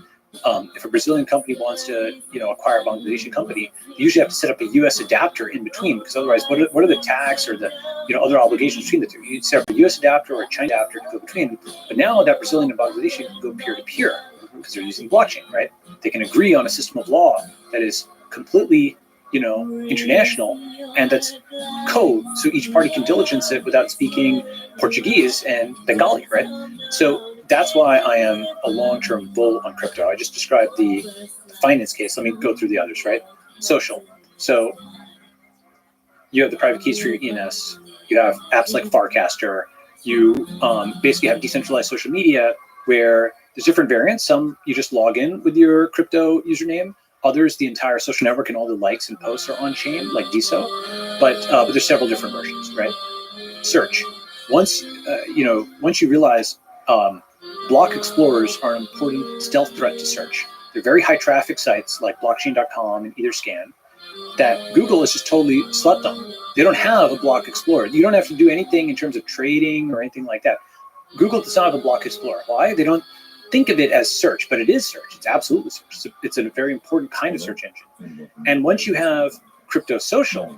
Speaker 2: If a Brazilian company wants to, acquire a Bangladeshi company, you usually have to set up a U.S. adapter in between, because otherwise, what are the tax or the, other obligations between the two? You set up a U.S. adapter or a China adapter to go between. But now that Brazilian and Bangladeshi can go peer to peer because they're using blockchain, right? They can agree on a system of law that is completely, international, and that's code, so each party can diligence it without speaking Portuguese and Bengali, right? So that's why I am a long-term bull on crypto. I just described the finance case. Let me go through the others, right? Social. So you have the private keys for your ENS. You have apps like Farcaster. You basically have decentralized social media where there's different variants. Some you just log in with your crypto username. Others, the entire social network and all the likes and posts are on chain, like DeSo. But there's several different versions, right? Search. Once you realize block explorers are an important stealth threat to search. They're very high traffic sites like blockchain.com and Etherscan that Google has just totally slept on. They don't have a block explorer. You don't have to do anything in terms of trading or anything like that. Google does not have a block explorer. Why? They don't think of it as search, but it is search. It's absolutely search. It's a very important kind of search engine. And once you have crypto social,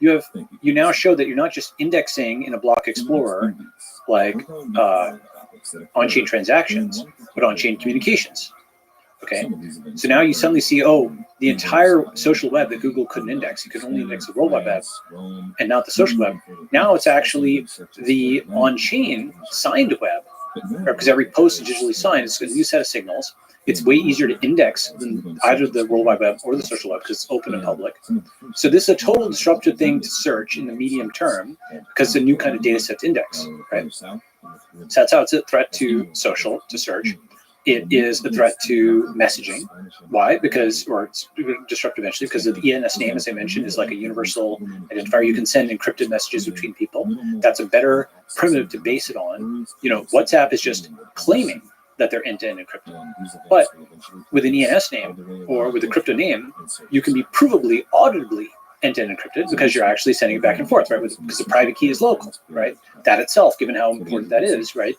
Speaker 2: you now show that you're not just indexing in a block explorer like on-chain transactions, but on-chain communications. Okay, so now you suddenly see, the entire social web that Google couldn't index. You could only index the World Wide Web and not the social web. Now it's actually the on-chain signed web, because every post is digitally signed. It's a new set of signals. It's way easier to index than either the World Wide Web or the social web because it's open and public. So this is a total disruptive thing to search in the medium term because it's a new kind of data set to index, right? So that's how it's a threat to social, to search. It is a threat to messaging. Why? Because, or it's disruptive eventually, because the ENS name, as I mentioned, is like a universal identifier. You can send encrypted messages between people. That's a better primitive to base it on. WhatsApp is just claiming that they're end-to-end encrypted. But with an ENS name or with a crypto name, you can be provably, audibly end-to-end encrypted because you're actually sending it back and forth, right? Because the private key is local, right? That itself, given how important that is, right?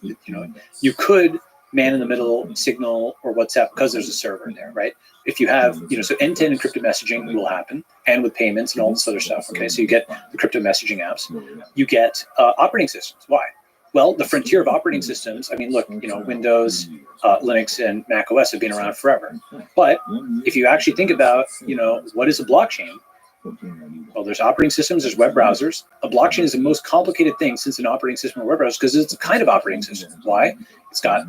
Speaker 2: You could man-in-the-middle Signal or WhatsApp because there's a server there, right? If you have, so end-to-end encrypted messaging will happen, and with payments and all this other stuff. Okay, so you get the crypto messaging apps, you get operating systems. Why? Well, the frontier of operating systems. I mean, look, Windows, Linux, and Mac OS have been around forever. But if you actually think about, what is a blockchain? Well, there's operating systems, there's web browsers. A blockchain is the most complicated thing since an operating system or web browser because it's a kind of operating system. Why? It's got,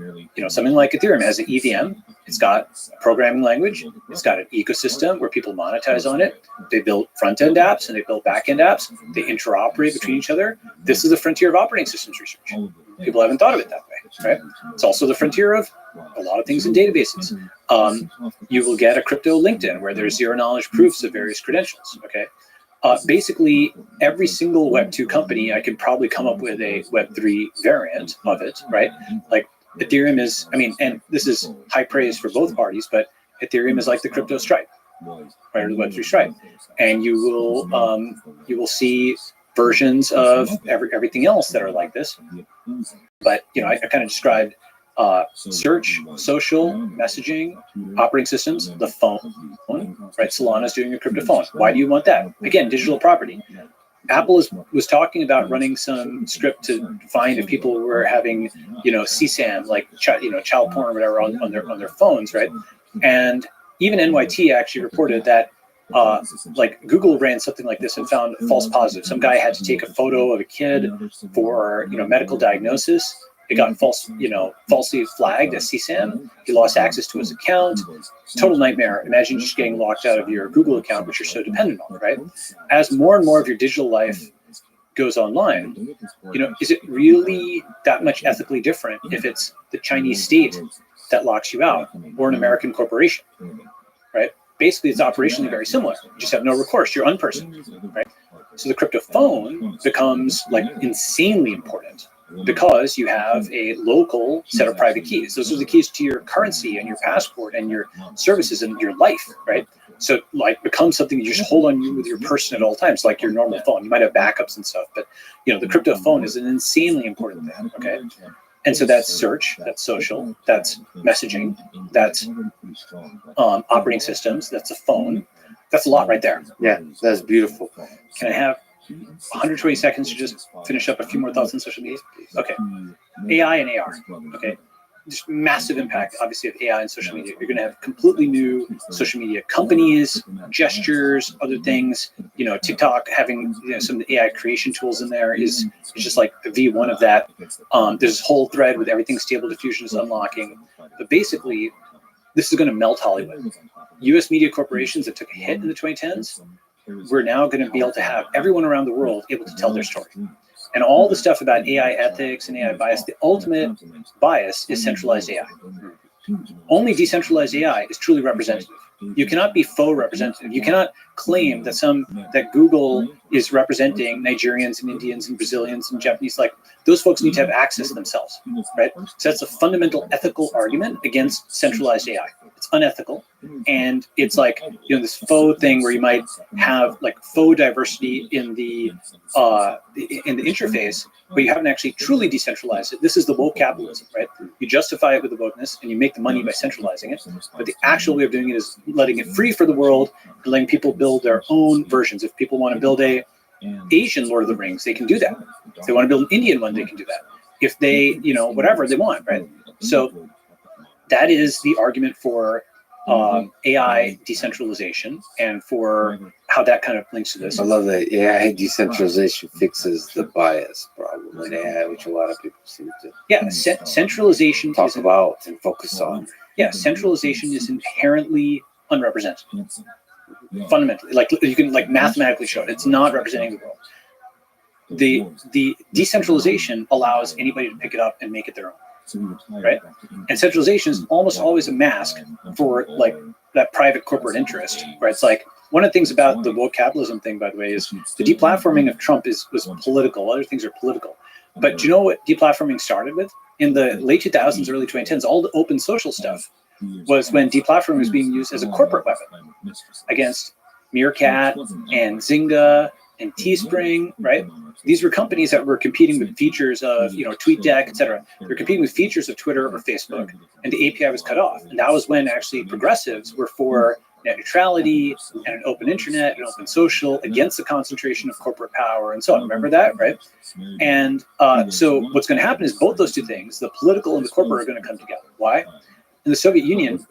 Speaker 2: something like Ethereum has an EVM. It's got a programming language. It's got an ecosystem where people monetize on it. They build front-end apps and they build back-end apps. They interoperate between each other. This is the frontier of operating systems research. People haven't thought of it that way, right? It's also the frontier of a lot of things in databases. You will get a crypto LinkedIn where there's zero-knowledge proofs of various credentials, okay? Basically, every single Web2 company, I could probably come up with a Web3 variant of it, right? Like Ethereum is, and this is high praise for both parties, but Ethereum is like the crypto Stripe, right, or the Web3 Stripe. And you will see versions of everything else that are like this. But, I kind of described search, social, messaging, operating systems, the phone, right? Solana's doing a crypto phone. Why do you want that? Again, digital property. Apple was talking about running some script to find if people were having, CSAM, like child porn or whatever on their phones, right? And even NYT actually reported that Google ran something like this and found false positives. Some guy had to take a photo of a kid for medical diagnosis. It got falsely flagged as CSAM. He lost access to his account. Total nightmare. Imagine just getting locked out of your Google account, which you're so dependent on, right? As more and more of your digital life goes online, is it really that much ethically different if it's the Chinese state that locks you out or an American corporation, right? Basically, it's operationally very similar. You just have no recourse. You're unpersoned, right? So the crypto phone becomes insanely important, because you have a local set of private keys. Those are the keys to your currency and your passport and your services and your life, right? So becomes something you just hold on you with your person at all times, like your normal phone. You might have backups and stuff, but the crypto phone is an insanely important thing, okay? And so that's search, that's social, that's messaging, that's operating systems, that's a phone. That's a lot right there.
Speaker 1: Yeah, that's beautiful.
Speaker 2: Can I have 120 seconds to just finish up a few more thoughts on social media? Okay. AI and AR. Okay. Just massive impact, obviously, of AI and social media. You're going to have completely new social media companies, gestures, other things. TikTok having some of the AI creation tools in there is just like a V1 of that. There's this whole thread with everything Stable Diffusion is unlocking. But basically, this is going to melt Hollywood. U.S. media corporations that took a hit in the 2010s, we're now going to be able to have everyone around the world able to tell their story. And all the stuff about AI ethics and AI bias, the ultimate bias is centralized AI. Only decentralized AI is truly representative. You cannot be faux representative. You cannot claim that Google is representing Nigerians and Indians and Brazilians and Japanese. Those folks need to have access themselves, right? So that's a fundamental ethical argument against centralized AI. It's unethical, and it's this faux thing where you might have faux diversity in the interface, but you haven't actually truly decentralized it. This is the woke capitalism, right? You justify it with the wokeness, and you make the money by centralizing it. But the actual way of doing it is letting it free for the world and letting people build their own versions. If people want to build a Asian Lord of the Rings, they can do that. If they want to build an Indian one, they can do that. If they, whatever they want, right? So that is the argument for AI decentralization and for how that kind of links to this.
Speaker 1: I love that AI decentralization fixes the bias problem in AI, which a lot of people seem to
Speaker 2: centralization
Speaker 1: talk about and focus on.
Speaker 2: Yeah, centralization is inherently unrepresented. Fundamentally, you can mathematically show it. It's not representing the world. the decentralization allows anybody to pick it up and make it their own, right? And centralization is almost always a mask for like that private corporate interest, right? It's like one of the things about the woke capitalism thing, by the way, is the deplatforming of Trump was political. Other things are political. But do you know what deplatforming started with? In the late 2000s, early 2010s, all the open social stuff was when deplatforming was being used as a corporate weapon against Meerkat and Zynga and Teespring, right? These were companies that were competing with features of, TweetDeck, et cetera. They're competing with features of Twitter or Facebook, and the API was cut off. And that was when actually progressives were for net neutrality and an open internet and open social against the concentration of corporate power and so on. Remember that, right? And so what's going to happen is both those two things, the political and the corporate, are going to come together. Why? In the Soviet Union,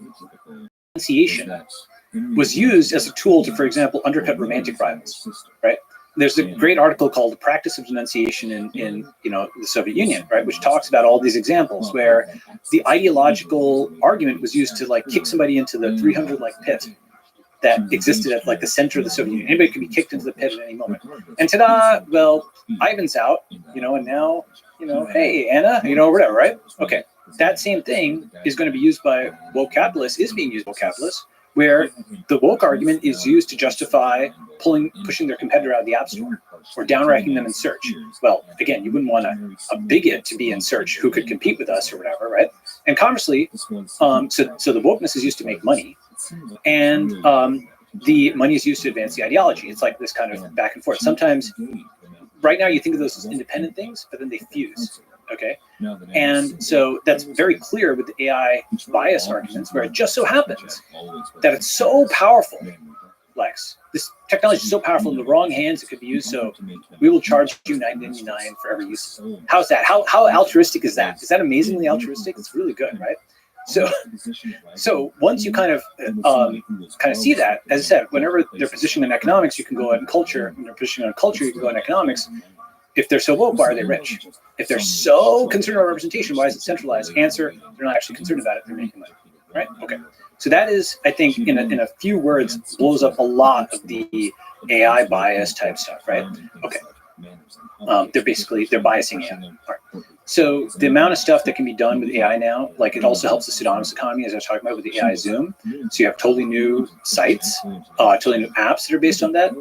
Speaker 2: denunciation was used as a tool to, for example, undercut romantic violence, right? There's a great article called "The Practice of Denunciation" in the Soviet Union, right, which talks about all these examples where the ideological argument was used to like kick somebody into the 300 like pit that existed at like the center of the Soviet Union. Anybody could be kicked into the pit at any moment. And ta-da! Well, Ivan's out, and now hey Anna, or whatever, right? Okay, that same thing is going to be used by woke capitalists. Is being used by woke capitalists, where the woke argument is used to justify pushing their competitor out of the App Store or downranking them in search. Well, again, you wouldn't want a bigot to be in search who could compete with us or whatever, right? And conversely, so the wokeness is used to make money, and the money is used to advance the ideology. It's like this kind of back and forth. Sometimes, right now, you think of those as independent things, but then they fuse. Okay, and so that's very clear with the AI bias arguments, where it just so happens that it's so powerful, Lex. This technology is so powerful in the wrong hands, it could be used. So we will charge you $9.99 for every use. How's that? How altruistic is that? Is that amazingly altruistic? It's really good, right? So once you kind of see that, as I said, whenever they're positioning in economics, you can go on culture. When they're positioning on culture, you can go on economics. If they're so woke, why are they rich? If they're so concerned about representation, why is it centralized? Answer: they're not actually concerned about it. They're making money, right? Okay. So that is, I think, in a few words, blows up a lot of the AI bias type stuff, right? Okay. They're biasing AI. All right. So the amount of stuff that can be done with AI now, like it also helps the pseudonymous economy, as I was talking about with the AI Zoom. So you have totally new sites, totally new apps that are based on that.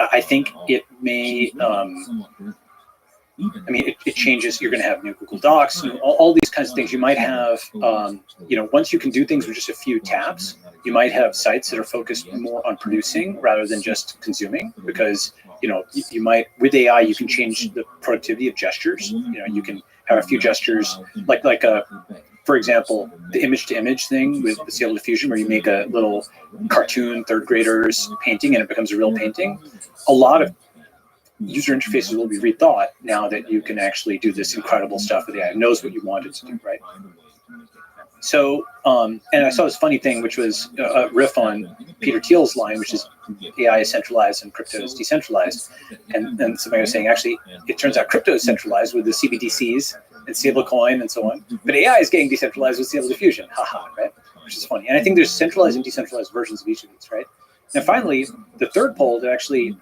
Speaker 2: I think it may, it changes. You're going to have new Google Docs, all these kinds of things. You might have, once you can do things with just a few taps, you might have sites that are focused more on producing rather than just consuming, because, you might, with AI, you can change the productivity of gestures. You can have a few gestures, like for example, the image-to-image thing with the Stable Diffusion, where you make a little cartoon third graders painting and it becomes a real painting. A lot of user interfaces will be rethought now that you can actually do this incredible stuff with AI. It knows what you want it to do, right? So, and I saw this funny thing, which was a riff on Peter Thiel's line, which is AI is centralized and crypto is decentralized. And then somebody was saying, actually, it turns out crypto is centralized with the CBDCs and stablecoin and so on. But AI is getting decentralized with Stable Diffusion, haha, right? Which is funny. And I think there's centralized and decentralized versions of each of these, right? And finally, the third pole that actually,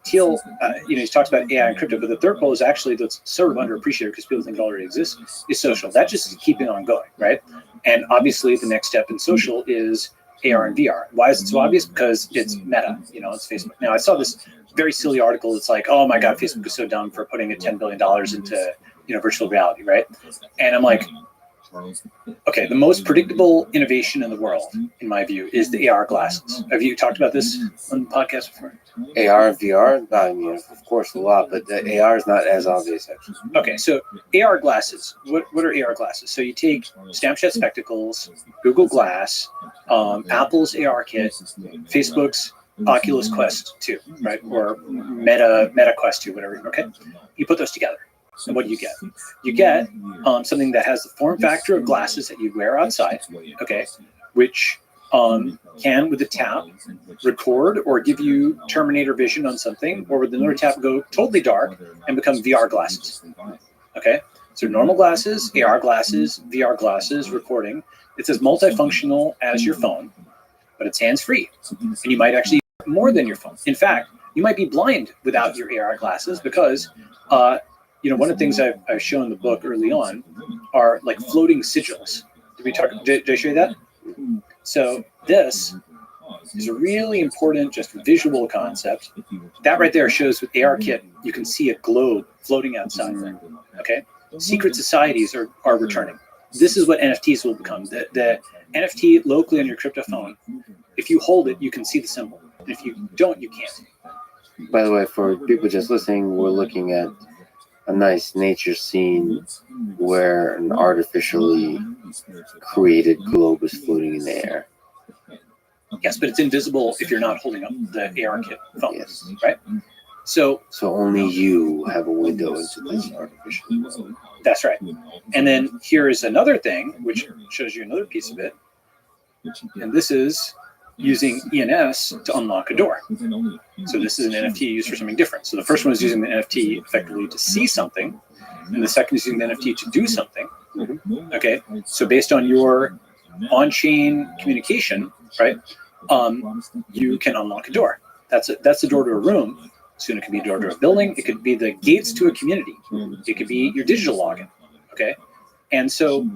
Speaker 2: Thiel, he talks about AI and crypto, but the third pole is actually that's sort of underappreciated because people think it already exists, is social. That just is keeping on going, right? And obviously the next step in social is AR and VR. Why is it so obvious? Because it's Meta, it's Facebook. Now, I saw this very silly article that's like, oh my God, Facebook is so dumb for putting $10 billion into, virtual reality, right? And I'm like, okay, the most predictable innovation in the world, in my view, is the AR glasses. Have you talked about this on the podcast before?
Speaker 1: AR and VR? I mean, of course, a lot, but the AR is not as obvious, actually.
Speaker 2: Okay, so AR glasses. What are AR glasses? So you take Snapchat Spectacles, Google Glass, Apple's AR Kit, Facebook's Oculus Quest 2, right? Or Meta Quest 2, whatever, okay? You put those together. And what do you get? You get something that has the form factor of glasses that you wear outside, okay, which can, with a tap, record or give you Terminator vision on something, or with another tap go totally dark and become VR glasses, okay? So normal glasses, AR glasses, VR glasses, recording. It's as multifunctional as your phone, but it's hands-free. And you might actually use more than your phone. In fact, you might be blind without your AR glasses because, one of the things I've shown in the book early on are like floating sigils. Did I show you that? So this is a really important, just visual concept. That right there shows with ARKit, you can see a globe floating outside. Okay, secret societies are returning. This is what NFTs will become. The NFT locally on your crypto phone, if you hold it, you can see the symbol. And if you don't, you can't.
Speaker 1: By the way, for people just listening, we're looking at a nice nature scene where an artificially created globe is floating in the air.
Speaker 2: Yes, but it's invisible if you're not holding up the ARKit phone,
Speaker 1: Yes.
Speaker 2: right? So
Speaker 1: only you have a window into this artificial world.
Speaker 2: That's right. And then here is another thing, which shows you another piece of it. And this is using ENS to unlock a door. So this is an NFT used for something different. So the first one is using the NFT effectively to see something, and the second is using the NFT to do something. Okay, so based on your on-chain communication, right, you can unlock a door. That's the door to a room. Soon it could be a door to a building. It could be the gates to a community. It could be your digital login. Okay, and so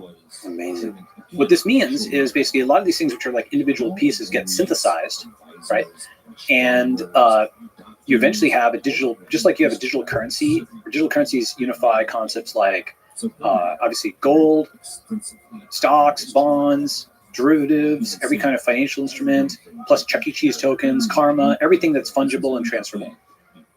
Speaker 1: Amazing.
Speaker 2: what this means is basically a lot of these things, which are like individual pieces, get synthesized, right? And you eventually have a digital, just like you have a digital currency. Digital currencies unify concepts like obviously gold, stocks, bonds, derivatives, every kind of financial instrument, plus Chuck E. Cheese tokens, karma, everything that's fungible and transferable.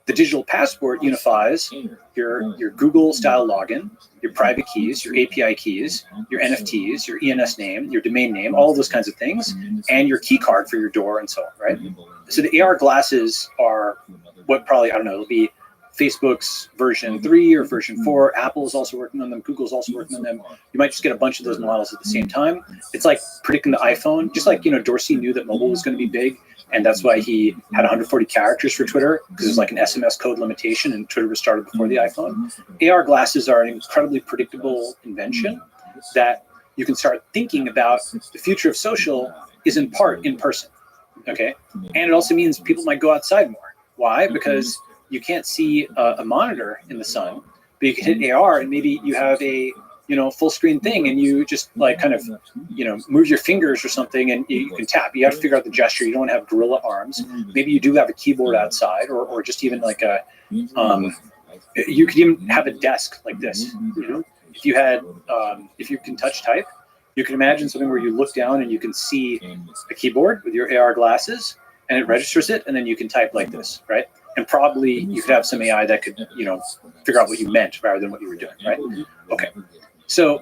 Speaker 2: The digital passport unifies your Google style login, your private keys, your API keys, your NFTs, your ENS name, your domain name, all of those kinds of things, and your key card for your door and so on, right? So the AR glasses are what probably, I don't know, it'll be Facebook's version 3 or version 4. Apple is also working on them. Google's also working on them. You might just get a bunch of those models at the same time. It's like predicting the iPhone, just like, Dorsey knew that mobile was going to be big. And that's why he had 140 characters for Twitter, because it's like an SMS code limitation, and Twitter was started before the iPhone. AR glasses are an incredibly predictable invention that you can start thinking about. The future of social is in part in person, okay? And it also means people might go outside more. Why? Because you can't see a monitor in the sun, but you can hit AR and maybe you have a full screen thing, and you just like kind of move your fingers or something, and you can tap. You have to figure out the gesture. You don't have gorilla arms. Maybe you do have a keyboard outside, or just even like a you could even have a desk like this. If you had if you can touch type, you can imagine something where you look down and you can see a keyboard with your AR glasses, and it registers it, and then you can type like this, right? And probably you could have some AI that could figure out what you meant rather than what you were doing, right? Okay. So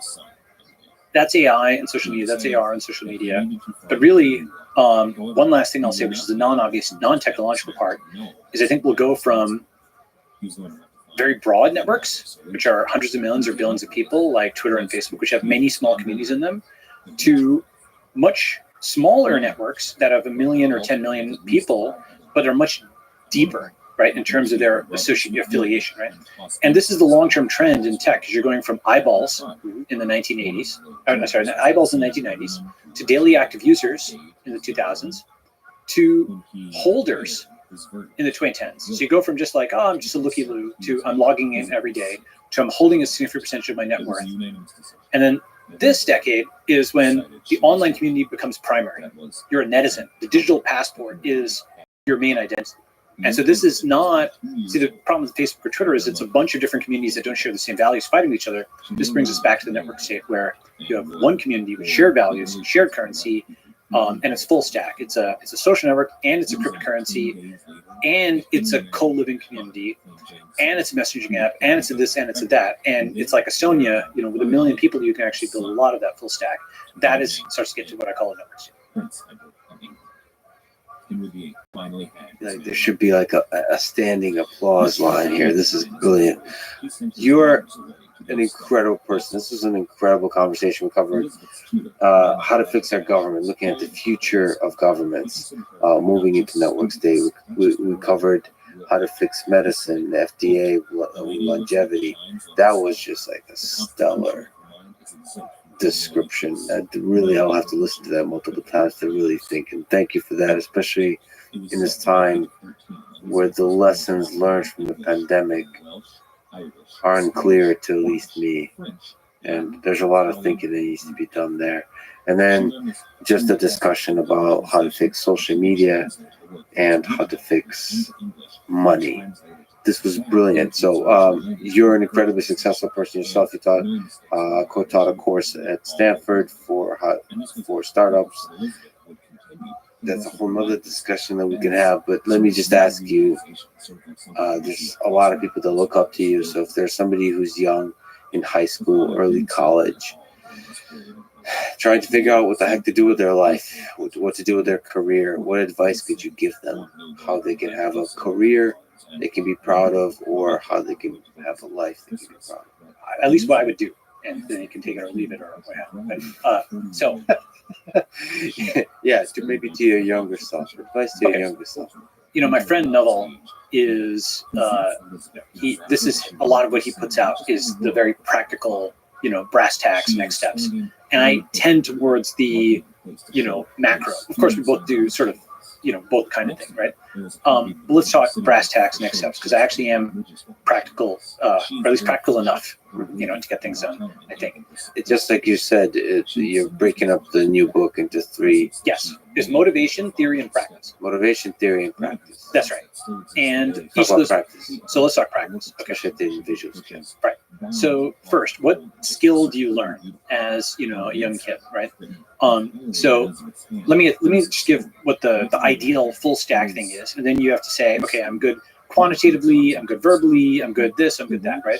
Speaker 2: that's AI and social media. That's AR and social media. But really, one last thing I'll say, which is the non-obvious, non-technological part, is I think we'll go from very broad networks, which are hundreds of millions or billions of people, like Twitter and Facebook, which have many small communities in them, to much smaller networks that have 1 million or 10 million people, but are much deeper, right, in terms of their affiliation, right? And this is the long-term trend in tech, because you're going from eyeballs in the 1980s, eyeballs in the 1990s, to daily active users in the 2000s, to holders in the 2010s. So you go from just like, oh, I'm just a looky-loo, to I'm logging in every day, to I'm holding a significant percentage of my net worth. And then this decade is when the online community becomes primary. You're a netizen. The digital passport is your main identity. And so this is not, see, the problem with Facebook or Twitter is it's a bunch of different communities that don't share the same values fighting with each other. This brings us back to the network state, where you have one community with shared values, shared currency, and it's full stack. It's a social network, and it's a cryptocurrency, and it's a co-living community, and it's a messaging app, and it's a this, and it's a that. And it's like Estonia, with 1 million people, you can actually build a lot of that full stack. That starts to get to what I call a network state.
Speaker 1: Like, there should be like a standing applause line here. This is brilliant. You're an incredible person. This was an incredible conversation. We covered how to fix our government, looking at the future of governments, moving into network state. We covered how to fix medicine, FDA, longevity. That was just like a stellar description. Really, I'll have to listen to that multiple times to really think. And thank you for that, especially in this time where the lessons learned from the pandemic are unclear to at least me. And there's a lot of thinking that needs to be done there. And then just a discussion about how to fix social media and how to fix money. This was brilliant. So you're an incredibly successful person yourself. You co-taught a course at Stanford for startups. That's a whole nother discussion that we can have. But let me just ask you, there's a lot of people that look up to you. So if there's somebody who's young, in high school, early college, trying to figure out what the heck to do with their life, what to do with their career, what advice could you give them? How they can have a career they can be proud of, or how they can have a life they can be proud of?
Speaker 2: At least what I would do, and then you can take it or leave it, or what have you. So,
Speaker 1: yeah, to your younger self. Advice to your younger self.
Speaker 2: My friend Neville is this is a lot of what he puts out is the very practical, brass tacks, next steps. And I tend towards the, macro. Of course, we both do sort of, both kind of thing, right? But let's talk brass tacks, next steps, because I actually am practical, or at least practical enough, to get things done, I think.
Speaker 1: It's just like you said, you're breaking up the new book into 3.
Speaker 2: Yes. There's motivation, theory, and practice.
Speaker 1: Motivation, theory, and practice.
Speaker 2: That's right. And
Speaker 1: Talk about practice.
Speaker 2: So let's talk practice. Okay.
Speaker 1: Especially the visuals.
Speaker 2: Right. So first, what skill do you learn as a young kid, right? So let me just give what the ideal full stack thing is, and then you have to say, okay, I'm good quantitatively, I'm good verbally, I'm good this, I'm good that, right?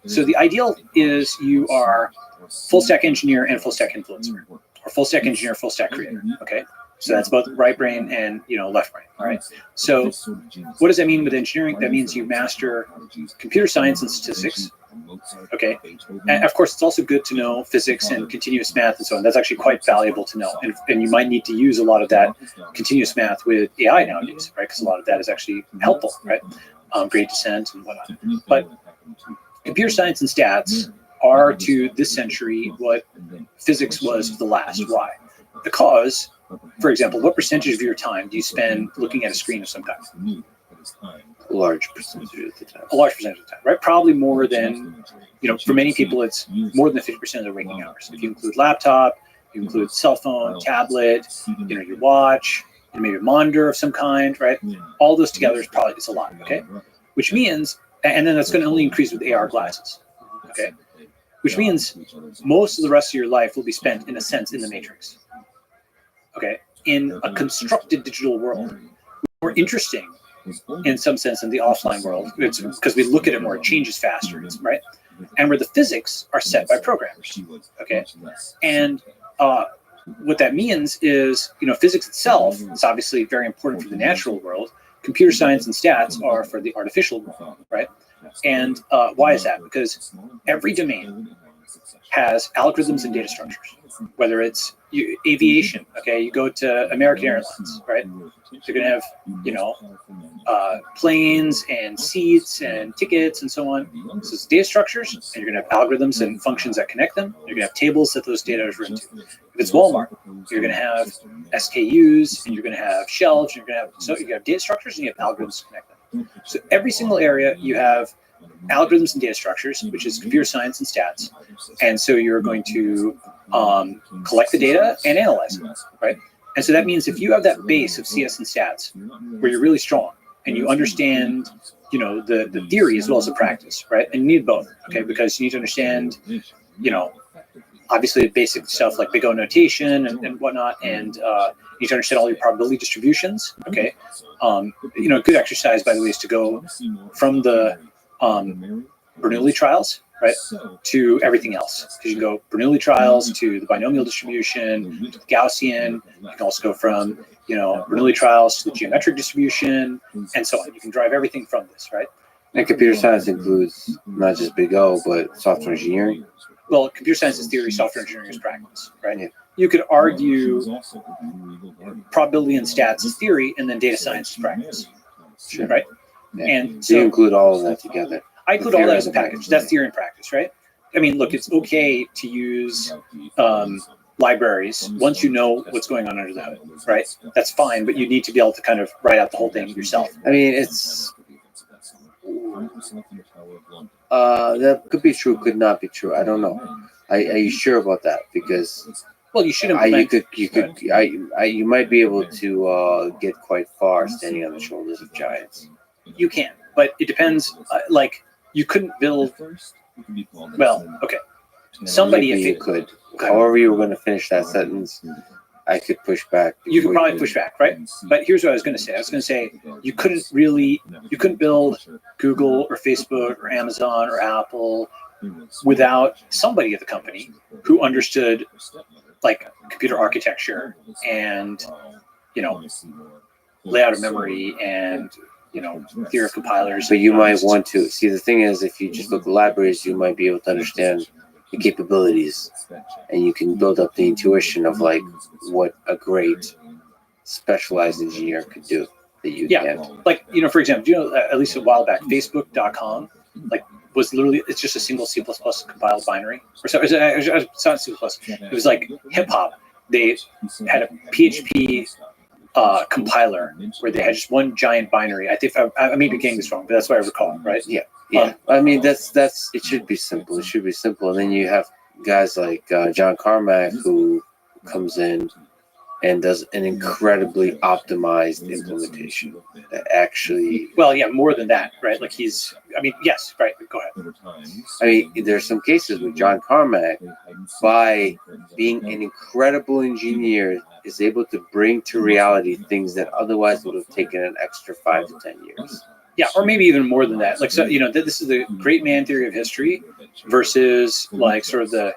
Speaker 2: So the ideal is you are full stack engineer and full stack influencer, or full stack engineer, full stack creator. Okay. So that's both right brain and left brain. All right. So what does that mean with engineering? That means you master computer science and statistics. Okay. And of course, it's also good to know physics and continuous math and so on. That's actually quite valuable to know. And you might need to use a lot of that continuous math with AI nowadays, right? Because a lot of that is actually helpful, right? Gradient descent and whatnot. But computer science and stats are to this century what physics was to the last. Why? Because, for example, what percentage of your time do you spend looking at a screen of some kind?
Speaker 1: A large percentage of the time.
Speaker 2: A large percentage of the time, right? Probably more than, for many people, it's more than 50% of their waking hours. If you include laptop, you include cell phone, tablet, your watch, maybe a monitor of some kind, right? All those together it's a lot, okay? Which means, and then that's going to only increase with AR glasses, okay? Which means most of the rest of your life will be spent, in a sense, in the matrix. Okay, in a constructed digital world. More interesting, in some sense, in the offline world. It's because we look at it more, it changes faster, right? And where the physics are set by programmers. Okay, and what that means is, physics itself is obviously very important for the natural world. Computer science and stats are for the artificial world, right? And why is that? Because every domain has algorithms and data structures, whether it's aviation. Okay, you go to American Airlines, right? They're going to have, planes and seats and tickets and so on. So it's data structures, and you're going to have algorithms and functions that connect them. You're going to have tables that those data is written to. If it's Walmart, you're going to have SKUs, and you're going to have shelves. You're going to have data structures, and you have algorithms to connect them. So every single area you have algorithms and data structures, which is computer science and stats. And so you're going to collect the data and analyze it, right? And so that means if you have that base of CS and stats where you're really strong and you understand, the theory as well as the practice, right? And you need both, okay? Because you need to understand, obviously the basic stuff like big O notation and whatnot, and you need to understand all your probability distributions, okay? A good exercise, by the way, is to go from the Bernoulli trials, right, to everything else. Because you can go Bernoulli trials to the binomial distribution, to the Gaussian. You can also go from, Bernoulli trials to the geometric distribution, and so on. You can drive everything from this, right?
Speaker 1: And computer science includes not just big O, but software engineering.
Speaker 2: Well, computer science is theory, software engineering is practice, right? Yeah. You could argue probability and stats is theory, and then data science is practice,
Speaker 1: Sure.
Speaker 2: right?
Speaker 1: Yeah.
Speaker 2: And
Speaker 1: So you include all of that together.
Speaker 2: I include all that as a package. That's theory and practice, right? I mean, look, it's okay to use, libraries once you know what's going on under the hood, right? That's fine, but you need to be able to kind of write out the whole thing yourself.
Speaker 1: I mean, it's that could be true, could not be true. I don't know. Are you sure about that? Because
Speaker 2: Well, you should
Speaker 1: you might be able to get quite far standing on the shoulders of giants.
Speaker 2: You can, but it depends. Like you couldn't build. Well, okay. Somebody,
Speaker 1: Maybe
Speaker 2: if
Speaker 1: you
Speaker 2: it,
Speaker 1: could. However, you were going to finish that sentence, I could push back.
Speaker 2: you could probably push back, right? But here's what I was going to say. I was going to say you couldn't build Google or Facebook or Amazon or Apple without somebody at the company who understood like computer architecture and layout of memory and theory of compilers.
Speaker 1: But you might want to see. The thing is, if you just look at libraries, you might be able to understand the capabilities, and you can build up the intuition of like what a great specialized engineer could do that you can't.
Speaker 2: Like for example, at least a while back, Facebook.com was literally, it's just a single C++ compiled binary, or so. It's not C++. It was like hip hop. They had a PHP compiler where they had just one giant binary. I think I may be getting this wrong, but that's what I recall, right?
Speaker 1: Yeah. I mean, that's it should be simple. It should be simple. And then you have guys like John Carmack who comes in and does an incredibly optimized implementation that actually.
Speaker 2: Well, yeah, more than that, right? Like yes, right. Go ahead.
Speaker 1: I mean, there's some cases with John Carmack, by being an incredible engineer, is able to bring to reality things that otherwise would have taken an extra 5 to 10 years.
Speaker 2: Yeah, or maybe even more than that. Like, so, this is the great man theory of history versus like sort of the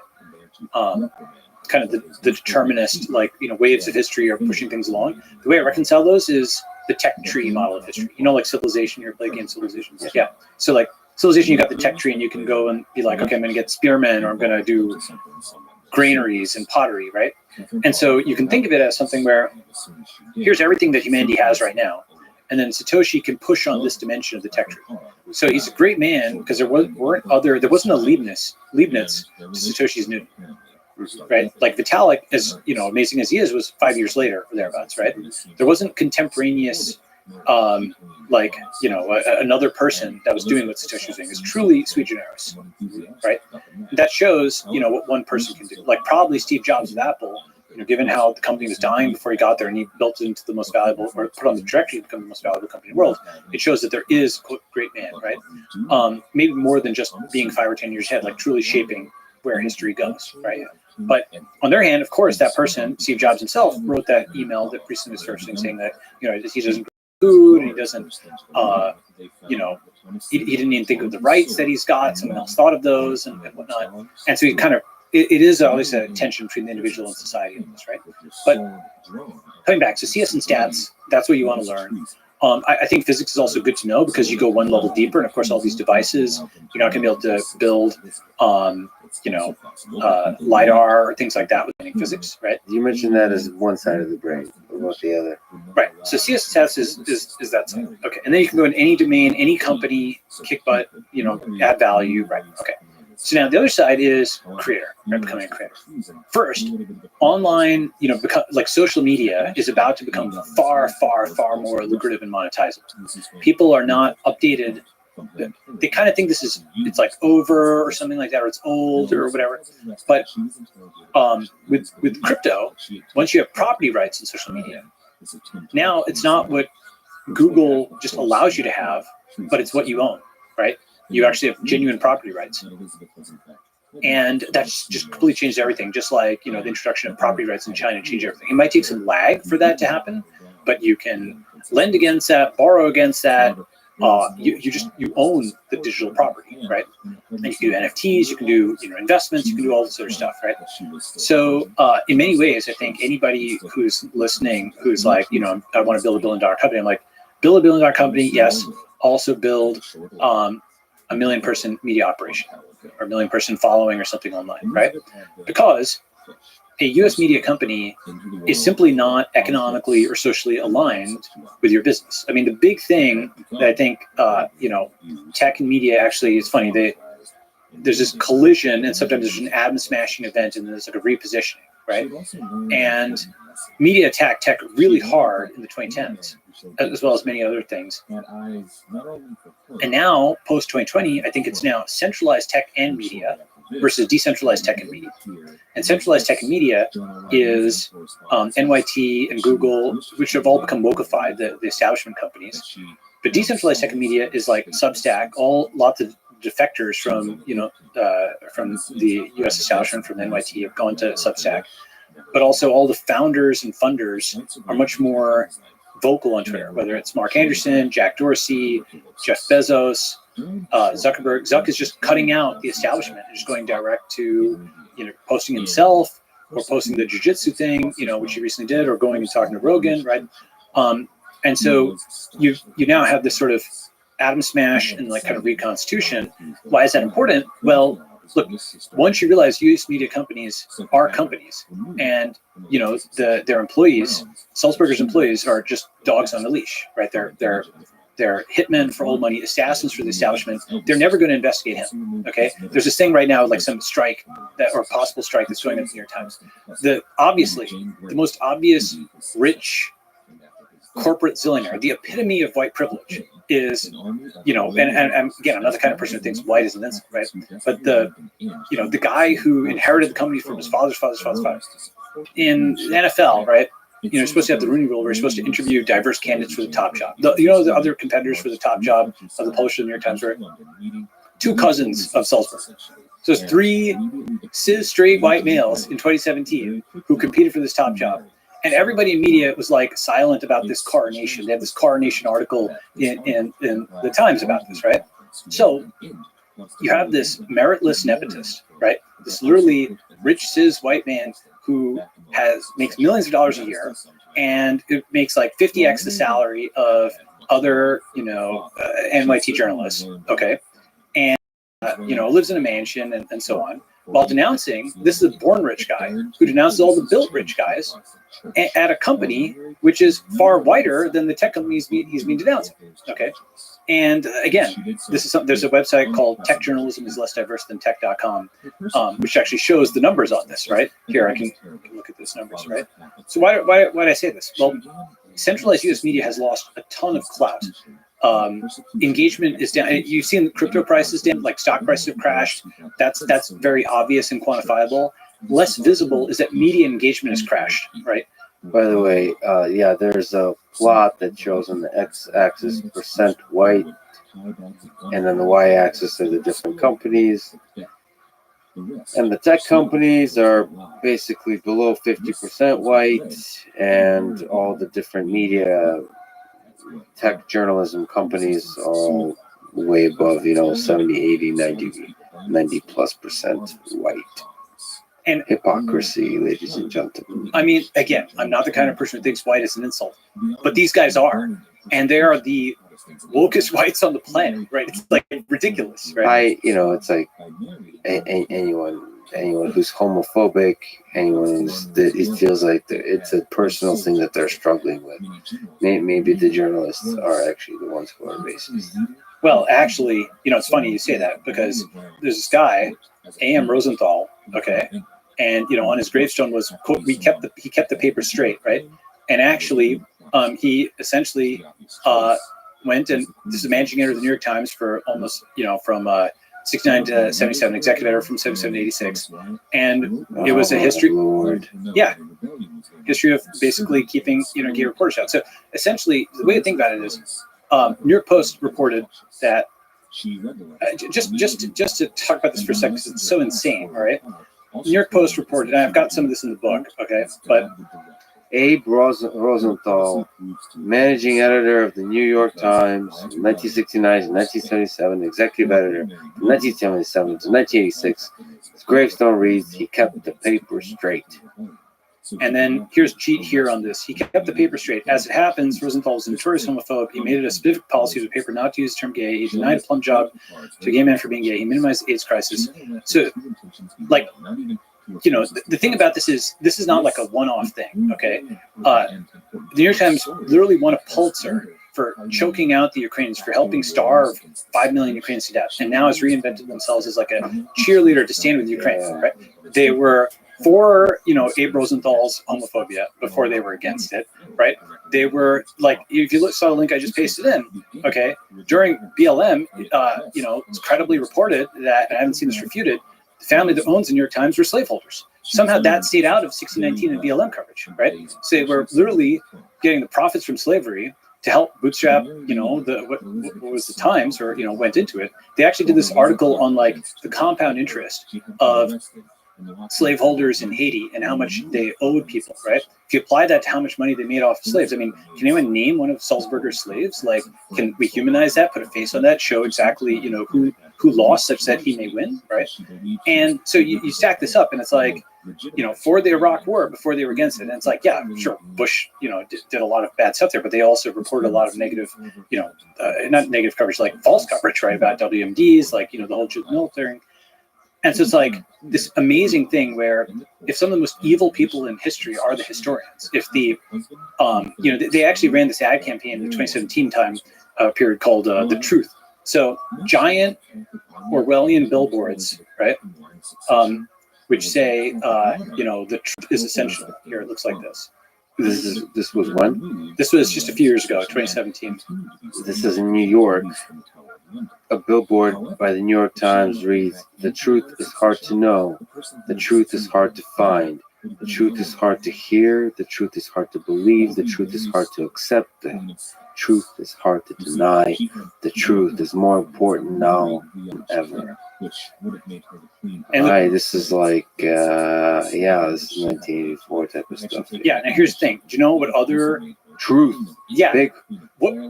Speaker 2: kind of the determinist, like, waves of history are pushing things along. The way I reconcile those is the tech tree model of history. Like Civilization, you're playing game Civilization. Yeah. So like Civilization, you got the tech tree and you can go and be like, okay, I'm going to get spearmen, or I'm going to do granaries and pottery, right? And so you can think of it as something where here's everything that humanity has right now. And then Satoshi can push on this dimension of the tech tree. So he's a great man because there wasn't a Leibniz to Satoshi's Newton, right? Like Vitalik, as amazing as he is, was 5 years later or thereabouts, right? There wasn't contemporaneous, another person that was doing what Satoshi was doing. It's truly sui generis, right? That shows, what one person can do. Like probably Steve Jobs of Apple, given how the company was dying before he got there and he built it into the most valuable, or put on the trajectory to become the most valuable company in the world, it shows that there is, quote, great man, right? Maybe more than just being 5 or 10 years ahead, like truly shaping where history goes, right? But on their hand, of course, that person, Steve Jobs himself, wrote that email that recently was surfacing saying that, he doesn't grow food, and he doesn't, he didn't even think of the rights that he's got. Someone else thought of those and whatnot. And so he kind of, it is always a tension between the individual and society in this, right? But coming back, so CS and stats, that's what you want to learn. I think physics is also good to know because you go one level deeper, and of course, all these devices, you're not going to be able to build, LiDAR or things like that with physics, right?
Speaker 1: You mentioned that as one side of the brain. What about the other?
Speaker 2: Right. So CS and stats is that side. Okay. And then you can go in any domain, any company, kick butt, add value, right? Okay. So now the other side is creator, right? Becoming a creator. First, online, like social media is about to become far, far, far more lucrative and monetizable. People are not updated. They kind of think it's like over or something like that, or it's old or whatever. But with crypto, once you have property rights in social media, now it's not what Google just allows you to have, but it's what you own, right? You actually have genuine property rights. And that's just completely changed everything. Just like, the introduction of property rights in China changed everything. It might take some lag for that to happen, but you can lend against that, borrow against that. You own the digital property, right? And you can do NFTs, you can do investments, you can do all this other stuff, right? So in many ways, I think anybody who's listening, who's like, I want to build $1 billion company, I'm like, build $1 billion company, yes. Also build a 1 million person media operation or 1 million person following or something online, right? Because a US media company is simply not economically or socially aligned with your business. I mean, the big thing that I think, tech and media actually is funny. There's this collision, and sometimes there's an atom smashing event, and then there's like a repositioning, right? And media attacked tech really hard in the 2010s, as well as many other things. And now, post 2020, I think it's now centralized tech and media versus decentralized tech and media. And centralized tech and media is NYT and Google, which have all become wokeified, the establishment companies. But decentralized tech and media is like Substack, lots of defectors from from the U.S. establishment, from NYT, have gone to Substack. But also all the founders and funders are much more vocal on Twitter, whether it's Mark Anderson, Jack Dorsey, Jeff Bezos, Zuckerberg. Zuck is just cutting out the establishment and just going direct to, posting himself or posting the jiu-jitsu thing, which he recently did, or going and talking to Rogan, right? And so you now have this sort of atom smash and like kind of reconstitution. Why is that important? Well, look, once you realize U.S. media companies are companies, and their employees, Sulzberger's employees, are just dogs on a leash, right? They're hitmen for old money, assassins for the establishment. They're never going to investigate him. Okay, there's this thing right now, like some strike or possible strike that's going on in the New York Times. The most obvious rich corporate zillionaire, the epitome of white privilege, is, and again, I'm not the kind of person who thinks white is an insult, right? But the guy who inherited the company from his father's father in the NFL, right? You're supposed to have the Rooney Rule, where you're supposed to interview diverse candidates for the top job. The other contenders for the top job of the publisher of the New York Times were two cousins of Sulzberger. So it's 3 cis straight white males in 2017 who competed for this top job. And everybody in media was like silent about this coronation. They had this coronation article in the Times about this, right? So you have this meritless nepotist, right? This literally rich cis white man who makes millions of dollars a year, and it makes like 50x the salary of other NYT journalists, okay, and lives in a mansion and so on, while denouncing, this is a born rich guy who denounces all the built rich guys at a company which is far whiter than the tech companies he's been denouncing. Okay. And again, there's a website called Tech Journalism is Less Diverse Than Tech.com, which actually shows the numbers on this, right? Here, I can look at those numbers, right? So why did I say this? Well, centralized US media has lost a ton of clout. Engagement is down. You've seen the crypto prices down, like stock prices have crashed. That's very obvious and quantifiable. Less visible is that media engagement has crashed, right?
Speaker 1: By the way, there's a plot that shows on the x-axis percent white, and then the y-axis are the different companies. And the tech companies are basically below 50% white, and all the different media tech journalism companies are way above, 70, 80, 90 plus percent white. And hypocrisy, ladies and gentlemen.
Speaker 2: I mean, again, I'm not the kind of person who thinks white is an insult, but these guys are, and they are the wokest whites on the planet, right? It's like ridiculous, right?
Speaker 1: It's like anyone who's homophobic, it feels like it's a personal thing that they're struggling with. Maybe the journalists are actually the ones who are racist.
Speaker 2: Well, actually, it's funny you say that, because there's this guy, A.M. Rosenthal, okay, and on his gravestone was, quote, he kept the paper straight, right? And actually, he essentially went, and this is managing editor of the New York Times for almost, from 69 to 77, executive editor from 77 to 86, and it was a history, history of basically keeping gay reporters out. So essentially, the way to think about it is, New York Post reported that. Just to talk about this for a second, because it's so insane, all right? New York Post reported, and I've got some of this in the book, okay, but
Speaker 1: Abe Rosenthal, managing editor of the New York Times, from 1969 to 1977, executive editor from 1977 to 1986. His gravestone reads, "He kept the paper straight."
Speaker 2: And then here's cheat here on this. He kept the paper straight. As it happens, Rosenthal was a notorious homophobe. He made it a specific policy of the paper not to use the term gay. He denied a plum job to a gay man for being gay. He minimized the AIDS crisis. So, the thing about this is not like a one-off thing, okay? The New York Times literally won a Pulitzer for choking out the Ukrainians, for helping starve 5 million Ukrainians to death, and now has reinvented themselves as like a cheerleader to stand with Ukraine, right? They were for, Abe Rosenthal's homophobia before they were against it, right? They were like, if you saw the link I just pasted in, okay, during BLM, it's credibly reported that, and I haven't seen this refuted, the family that owns the New York Times were slaveholders. Somehow that stayed out of 1619 and BLM coverage, right? So they were literally getting the profits from slavery to help bootstrap, what was the Times, or went into it. They actually did this article on like the compound interest of slaveholders in Haiti and how much they owed people, right? If you apply that to how much money they made off of slaves, I mean, can anyone name one of Sulzberger's slaves? Like, can we humanize that, put a face on that, show exactly, who lost such that he may win, right? And so you stack this up, and it's like, for the Iraq War, before they were against it, and it's like, yeah, sure, Bush, did a lot of bad stuff there, but they also reported a lot of negative, not negative coverage, like false coverage, right, about WMDs, like, the whole military. And so it's like this amazing thing where if some of the most evil people in history are the historians, if the, they actually ran this ad campaign in the 2017 period called The Truth. So giant Orwellian billboards, right, which say, the truth is essential. Here, it looks like this.
Speaker 1: This was when?
Speaker 2: This was just a few years ago, 2017.
Speaker 1: This is in New York. A billboard by the New York Times reads, "The truth is hard to know. The truth is hard to find. The truth is hard to hear. The truth is hard to believe. The truth is hard to accept. The truth is hard to deny. The truth is more important now than ever." And this is like, this is 1984 type of stuff.
Speaker 2: Yeah, now here's the thing. Do you know what other...
Speaker 1: Truth.
Speaker 2: Yeah.
Speaker 1: Big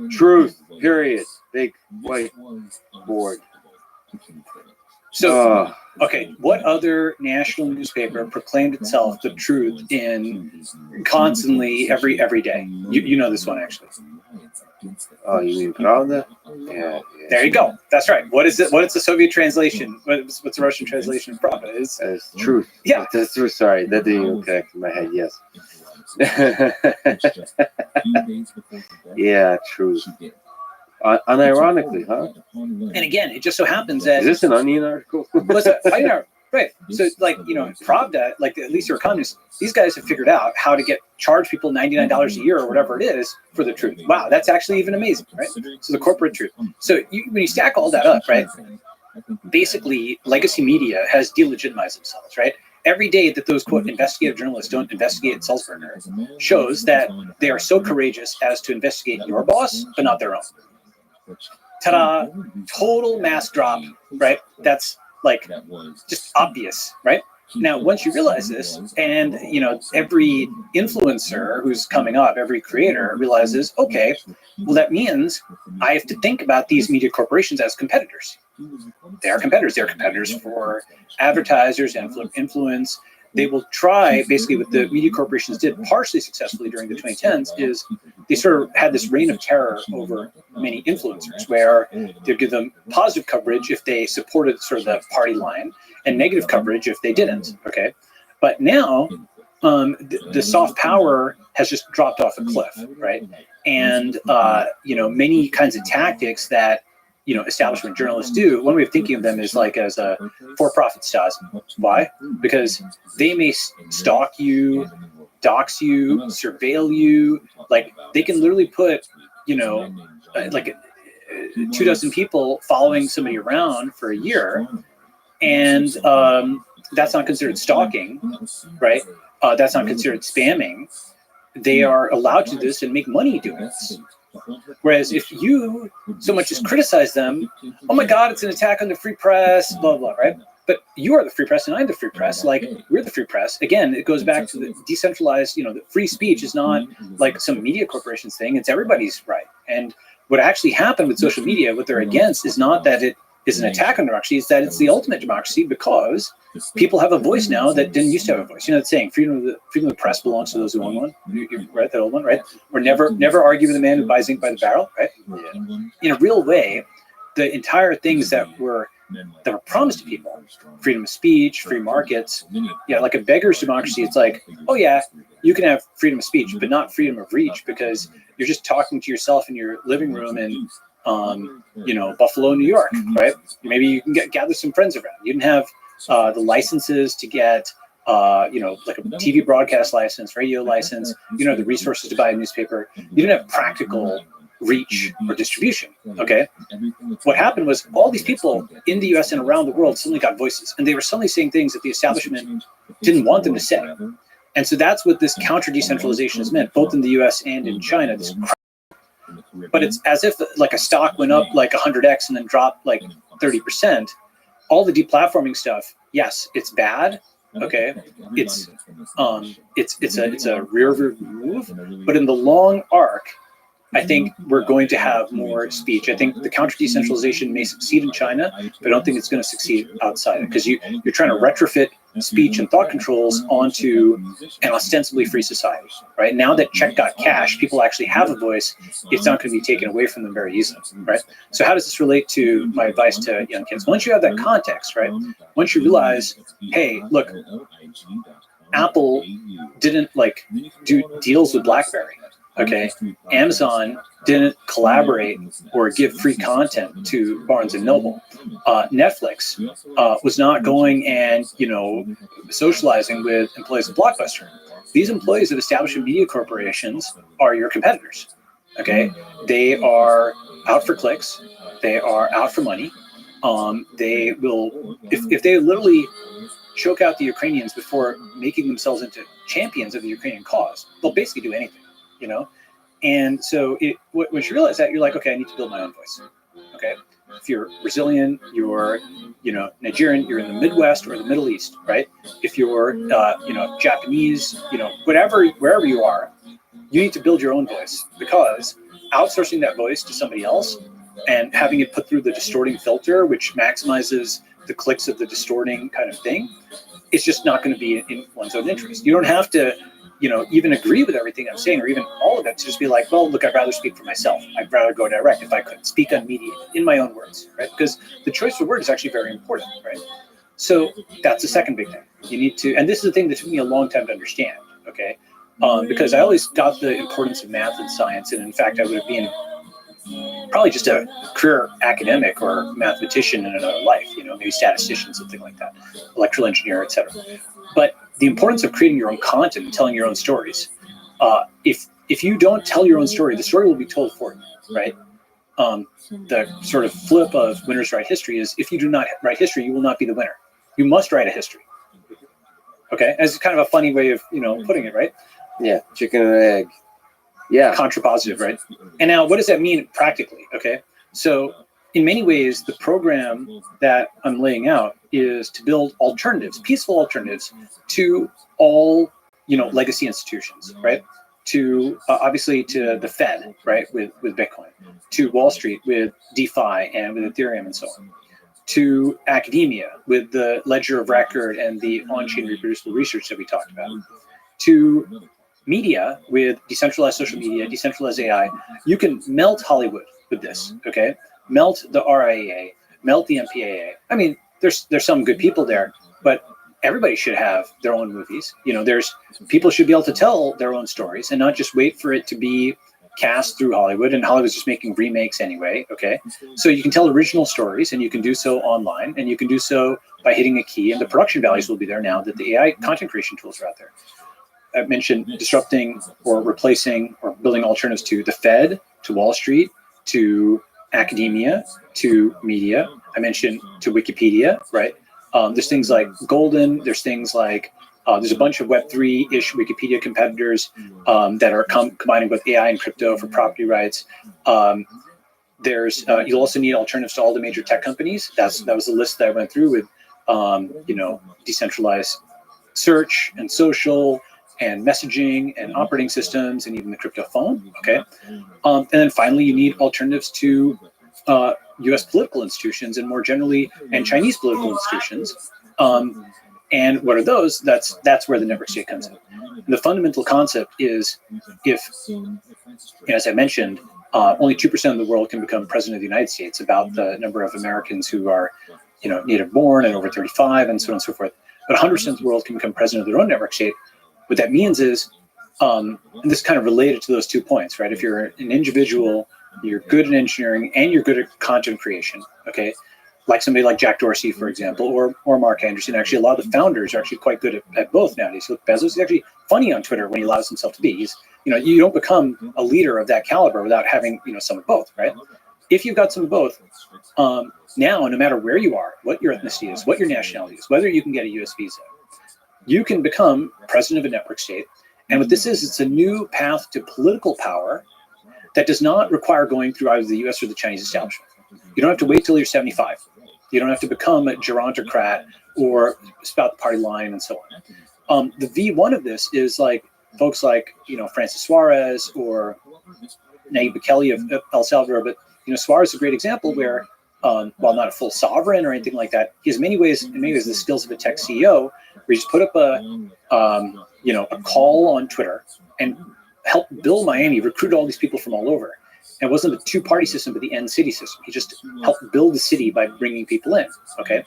Speaker 1: truth, period. Big white board.
Speaker 2: So, okay, what other national newspaper proclaimed itself the truth in constantly every day? You know this one, actually.
Speaker 1: Oh, you mean Pravda? Yeah.
Speaker 2: There you go. That's right. What is it? What is the Soviet translation? What's the Russian translation of Pravda?
Speaker 1: It's truth.
Speaker 2: Yeah.
Speaker 1: That's true. Sorry, that didn't even connect in my head. Yes. Yeah, truth. Unironically, huh?
Speaker 2: And again, it just so happens that...
Speaker 1: Is this an Onion article?
Speaker 2: Right. So, Pravda, at least you're a communist, these guys have figured out how to charge people $99 a year or whatever it is for the truth. Wow, that's actually even amazing, right? So the corporate truth. So when you stack all that up, right, basically legacy media has delegitimized themselves, right? Every day that those, quote, investigative journalists don't investigate Sulzberger shows that they are so courageous as to investigate your boss, but not their own. Ta-da! Total mask drop, right? That's just obvious, right? Now, once you realize this, and every influencer who's coming up, every creator realizes, okay, well, that means I have to think about these media corporations as competitors. They are competitors. They're competitors for advertisers and influence. They will try, basically what the media corporations did partially successfully during the 2010s is they sort of had this reign of terror over many influencers where they'd give them positive coverage if they supported sort of the party line and negative coverage if they didn't, okay? But now the soft power has just dropped off a cliff, right? And, many kinds of tactics that establishment journalists do, one way of thinking of them is as a for-profit stars. Why? Because they may stalk you, dox you, surveil you. They can literally put, 24 people following somebody around for a year, and that's not considered stalking, right? That's not considered spamming. They are allowed to do this and make money doing this. Whereas if you so much as criticize them, oh my God, it's an attack on the free press, blah, blah, right? But you are the free press and I'm the free press. We're the free press. Again, it goes back to the decentralized, the free speech is not some media corporations thing. It's everybody's right. And what actually happened with social media, what they're against is not that it is an attack on democracy, it's that it's the ultimate democracy because people have a voice now that didn't used to have a voice. That saying, freedom of the press belongs to those who own one. You read that old one, right? Or never argue with a man who buys ink by the barrel, right? Yeah. In a real way, the entire things that were promised to people, freedom of speech, free markets, like a beggar's democracy, it's oh yeah, you can have freedom of speech, but not freedom of reach because you're just talking to yourself in your living room in Buffalo, New York, right? Maybe you can gather some friends around. You didn't have the licenses to get like a TV broadcast license, radio license. You don't have the resources to buy a newspaper. You didn't have practical reach or distribution. Okay. What happened was all these people in the US and around the world suddenly got voices, and they were suddenly saying things that the establishment didn't want them to say. And so that's what this counter decentralization has meant, both in the US and in China. But it's as if like a stock went up like 100x and then dropped like 30%. All the deplatforming stuff, yes, it's bad. Okay, it's a rear move, but in the long arc, I think we're going to have more speech. I think the counter decentralization may succeed in China, but I don't think it's going to succeed outside, because you're trying to retrofit speech and thought controls onto an ostensibly free society, right? Now that check got cash, people actually have a voice. It's not going to be taken away from them very easily, right? So how does this relate to my advice to young kids? Once you have that context, right? Once you realize, hey, look, Apple didn't like do deals with BlackBerry. Okay, Amazon didn't collaborate or give free content to Barnes and Noble. Netflix was not going and socializing with employees of Blockbuster. These employees of establishment media corporations are your competitors. Okay, they are out for clicks. They are out for money. They will, if they literally choke out the Ukrainians before making themselves into champions of the Ukrainian cause, they'll basically do anything. And so once you realize that, you're like, okay, I need to build my own voice. Okay, if you're Brazilian, you're Nigerian, you're in the Midwest or the Middle East, right? If you're Japanese, wherever you are, you need to build your own voice, because outsourcing that voice to somebody else and having it put through the distorting filter, which maximizes the clicks of the distorting kind of thing, it's just not going to be in one's own interest. You don't have to even agree with everything I'm saying, or even all of it, to just be like, well, look, I'd rather speak for myself. I'd rather go direct if I could speak unmediated in my own words, right? Because the choice of word is actually very important, right? So that's the second big thing. You need to, and this is the thing that took me a long time to understand, okay? Because I always got the importance of math and science, and in fact, I would have been probably just a career academic or mathematician in another life, maybe statistician, something like that, electrical engineer, etc. But the importance of creating your own content and telling your own stories. If you don't tell your own story, the story will be told for you, right? The sort of flip of winners write history is, if you do not write history, you will not be the winner. You must write a history. Okay, as kind of a funny way of putting it, right?
Speaker 1: Yeah, chicken and egg. Yeah,
Speaker 2: contrapositive, right? And now, what does that mean practically? Okay, so in many ways, the program that I'm laying out is to build alternatives, peaceful alternatives to all, legacy institutions, right? To obviously to the Fed, right, with Bitcoin, to Wall Street with DeFi and with Ethereum and so on, to academia with the ledger of record and the on-chain reproducible research that we talked about, to media with decentralized social media, decentralized AI. You can melt Hollywood with this, okay? Melt the RIAA, melt the MPAA. I mean, there's some good people there, but everybody should have their own movies. People should be able to tell their own stories and not just wait for it to be cast through Hollywood, and Hollywood's just making remakes anyway, okay? So you can tell original stories, and you can do so online, and you can do so by hitting a key, and the production values will be there now that the AI content creation tools are out there. I mentioned disrupting or replacing or building alternatives to the Fed, to Wall Street, to academia, to media. I mentioned to Wikipedia, right? There's things like Golden. There's things like there's a bunch of Web3-ish Wikipedia competitors that are combining both AI and crypto for property rights. You'll also need alternatives to all the major tech companies. That was the list that I went through with decentralized search and social and messaging and operating systems and even the crypto phone, okay? And then finally, you need alternatives to U.S. political institutions and more generally, and Chinese political institutions. And what are those? That's where the network state comes in. The fundamental concept is, if, as I mentioned, only 2% of the world can become president of the United States, about the number of Americans who are, native born and over 35 and so on and so forth. But 100% of the world can become president of their own network state. What that means is, and this is kind of related to those 2 points, right? If you're an individual, you're good at engineering and you're good at content creation, okay? like somebody like Jack Dorsey, for example, or Mark Anderson. Actually, a lot of the founders are actually quite good at both nowadays. So Bezos is actually funny on Twitter when he allows himself to be. He's, you don't become a leader of that caliber without having, some of both, right? If you've got some of both, now, no matter where you are, what your ethnicity is, what your nationality is, whether you can get a US visa, you can become president of a network state. And what this is, it's a new path to political power that does not require going through either the US or the Chinese establishment. You don't have to wait till you're 75. You don't have to become a gerontocrat or spout the party line and so on. The V1 of this is like folks like, Francis Suarez or Nayib Bukele of El Salvador. But, Suarez is a great example where, while not a full sovereign or anything like that, he has in many ways the skills of a tech CEO, where he just put up a call on Twitter and helped build Miami, recruit all these people from all over. And it wasn't a two-party system, but the end city system. He just helped build the city by bringing people in. Okay,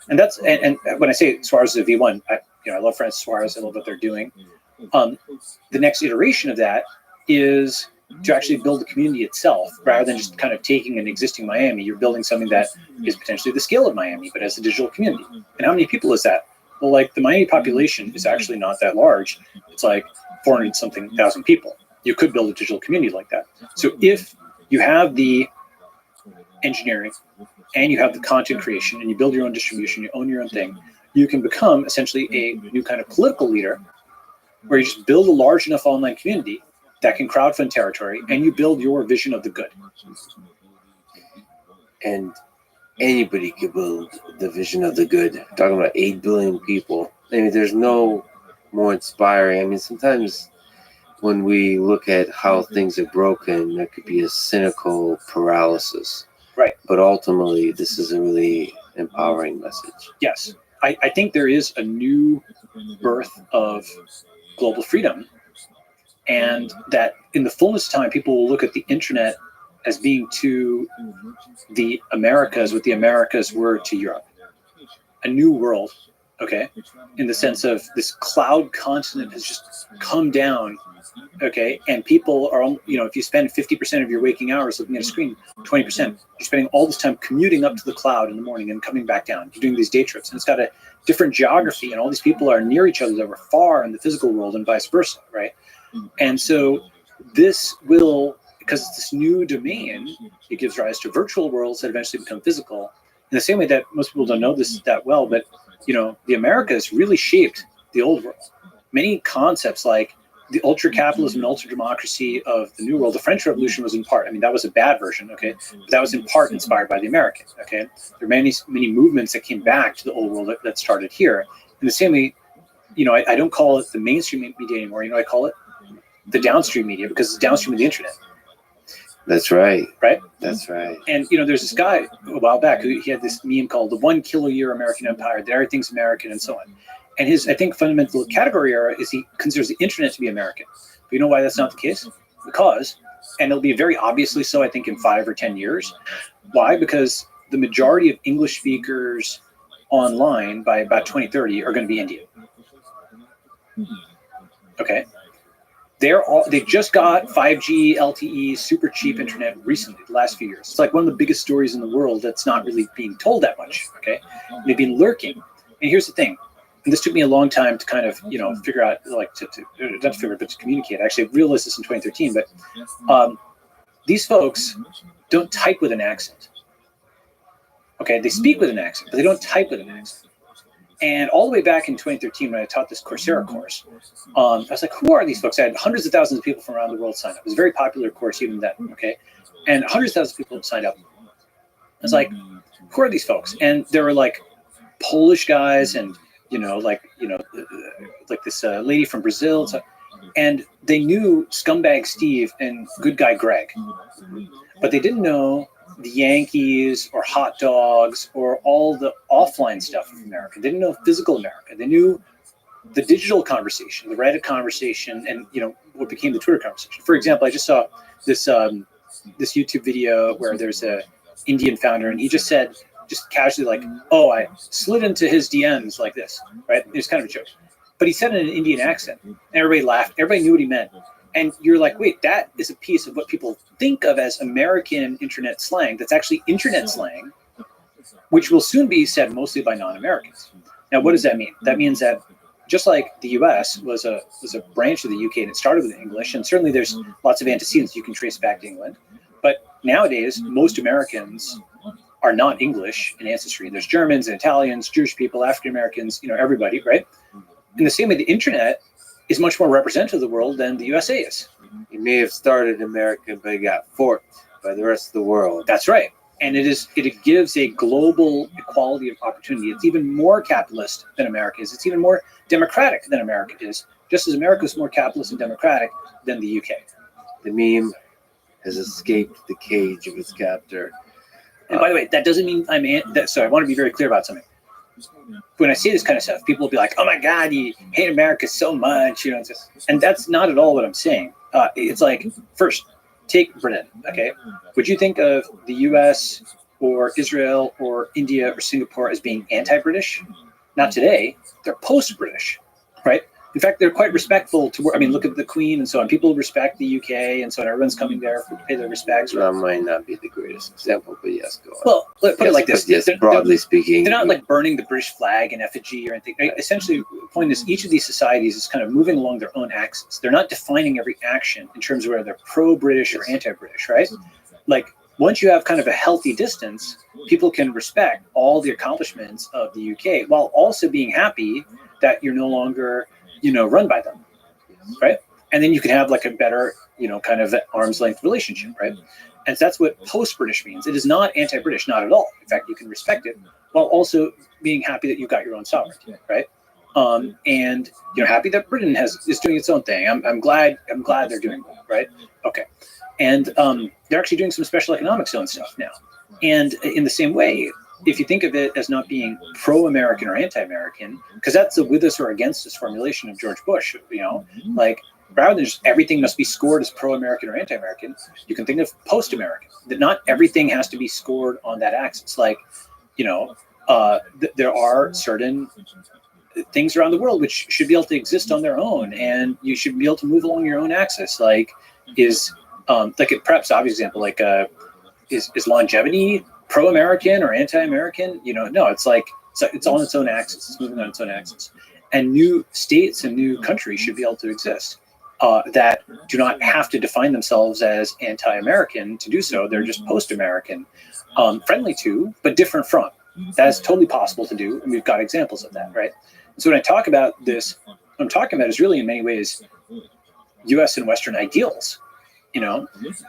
Speaker 2: and that's and when I say Suarez is a V1, I love Francis Suarez. I love what they're doing. The next iteration of that is to actually build the community itself, rather than just kind of taking an existing Miami. You're building something that is potentially the scale of Miami, but as a digital community. And how many people is that? Well, like the Miami population is actually not that large. It's like 400-something thousand people. You could build a digital community like that. So if you have the engineering and you have the content creation and you build your own distribution, you own your own thing, you can become essentially a new kind of political leader, where you just build a large enough online community that can crowdfund territory, and you build your vision of the good.
Speaker 1: And anybody can build the vision of the good. Talking about 8 billion people. I mean, there's no more inspiring. I mean, sometimes when we look at how things are broken, there could be a cynical paralysis.
Speaker 2: Right.
Speaker 1: But ultimately, this is a really empowering message.
Speaker 2: Yes. I think there is a new birth of global freedom, and that in the fullness of time, people will look at the internet as being to the Americas what the Americas were to Europe. A new world, okay, in the sense of this cloud continent has just come down, okay, and people are, if you spend 50% of your waking hours looking at a screen, 20%, you're spending all this time commuting up to the cloud in the morning and coming back down. You're doing these day trips, and it's got a different geography, and all these people are near each other that were far in the physical world, and vice versa, right? And so this will, because it's this new domain, it gives rise to virtual worlds that eventually become physical. In the same way that most people don't know this that well, but the Americas really shaped the old world. Many concepts like the ultra-capitalism and ultra-democracy of the New World, the French Revolution was in part, that was a bad version, okay? But that was in part inspired by the Americans, okay? There are many movements that came back to the old world that started here. In the same way, I don't call it the mainstream media anymore, I call it the downstream media, because it's downstream of the internet.
Speaker 1: That's right.
Speaker 2: Right?
Speaker 1: That's right.
Speaker 2: And, there's this guy a while back who he had this meme called the 1 kiloyear American Empire, that everything's American and so on. And his, I think, fundamental category error is he considers the internet to be American. But you know why that's not the case? Because, and it'll be very obviously so, I think, in 5 or 10 years. Why? Because the majority of English speakers online by about 2030 are going to be Indian. Okay. They just got 5G, LTE, super cheap internet recently, the last few years. It's like one of the biggest stories in the world that's not really being told that much, okay? They've been lurking. And here's the thing, and this took me a long time to kind of, figure out, like, to communicate. Actually, I realized this in 2013, but these folks don't type with an accent. Okay, they speak with an accent, but they don't type with an accent. And all the way back in 2013, when I taught this Coursera course, I was like, who are these folks? I had hundreds of thousands of people from around the world sign up. It was a very popular course even then, okay? And hundreds of thousands of people signed up. I was like, who are these folks? And there were like Polish guys and, like this lady from Brazil. And they knew Scumbag Steve and Good Guy Greg. But they didn't know the Yankees or hot dogs or all the offline stuff of America. They didn't know physical America. They knew the digital conversation, the Reddit conversation, and what became the Twitter conversation. For example, I just saw this this YouTube video where there's a Indian founder, and he just said, just casually, like, "Oh, I slid into his DMs like this," right? It was kind of a joke, but he said it in an Indian accent, and everybody laughed. Everybody knew what he meant. And you're like, wait, that is a piece of what people think of as American internet slang. That's actually internet slang which will soon be said mostly by non-Americans. Now, what does that mean? That means that just like the U.S. was a branch of the U.K. and it started with English, and certainly there's lots of antecedents you can trace back to England. But nowadays, most Americans are not English in ancestry. There's Germans and Italians, Jewish people, African Americans, everybody, right? In the same way, the internet is much more representative of the world than the USA is.
Speaker 1: It may have started American, but it got forked by the rest of the world.
Speaker 2: That's right. And it gives a global equality of opportunity. It's even more capitalist than America is. It's even more democratic than America is, just as America is more capitalist and democratic than the UK.
Speaker 1: The meme has escaped the cage of its captor.
Speaker 2: And by the way, that doesn't mean so I want to be very clear about something. When I say this kind of stuff, people will be like, "Oh my God, you hate America so much," and that's not at all what I'm saying. It's like, first, take Britain. Okay, would you think of the U.S. or Israel or India or Singapore as being anti-British? Not today. They're post-British, right? In fact, they're quite respectful to. Look at the Queen and so on. People respect the UK and so on. Everyone's coming there to pay their respects.
Speaker 1: That might not be the greatest example, but yes, go on.
Speaker 2: Well, let's put it like this.
Speaker 1: Yes, broadly speaking,
Speaker 2: they're not like burning the British flag and effigy or anything. Right? Essentially, the point is each of these societies is kind of moving along their own axis. They're not defining every action in terms of whether they're pro-British or anti-British, right? Like once you have kind of a healthy distance, people can respect all the accomplishments of the UK while also being happy that you're no longer run by them, right? And then you can have like a better, kind of arm's length relationship, right? And so that's what post-British means. It is not anti-British, not at all. In fact, you can respect it while also being happy that you've got your own sovereignty, right? And you're happy that Britain is doing its own thing. I'm glad they're doing that, right? Okay. And they're actually doing some special economic zone stuff now. And in the same way, if you think of it as not being pro-American or anti-American, because that's the with us or against us formulation of George Bush, like rather than just everything must be scored as pro-American or anti-American, you can think of post-American, that not everything has to be scored on that axis. Like, there are certain things around the world which should be able to exist on their own, and you should be able to move along your own axis. Like, perhaps obvious example, like is longevity pro-American or anti-American? No, it's like it's on its own axis. It's moving on its own axis. And new states and new countries should be able to exist that do not have to define themselves as anti-American to do so. They're just post-American, friendly to, but different from. That is totally possible to do, and we've got examples of that, right? So when I talk about this, what I'm talking about is really in many ways U.S. and Western ideals,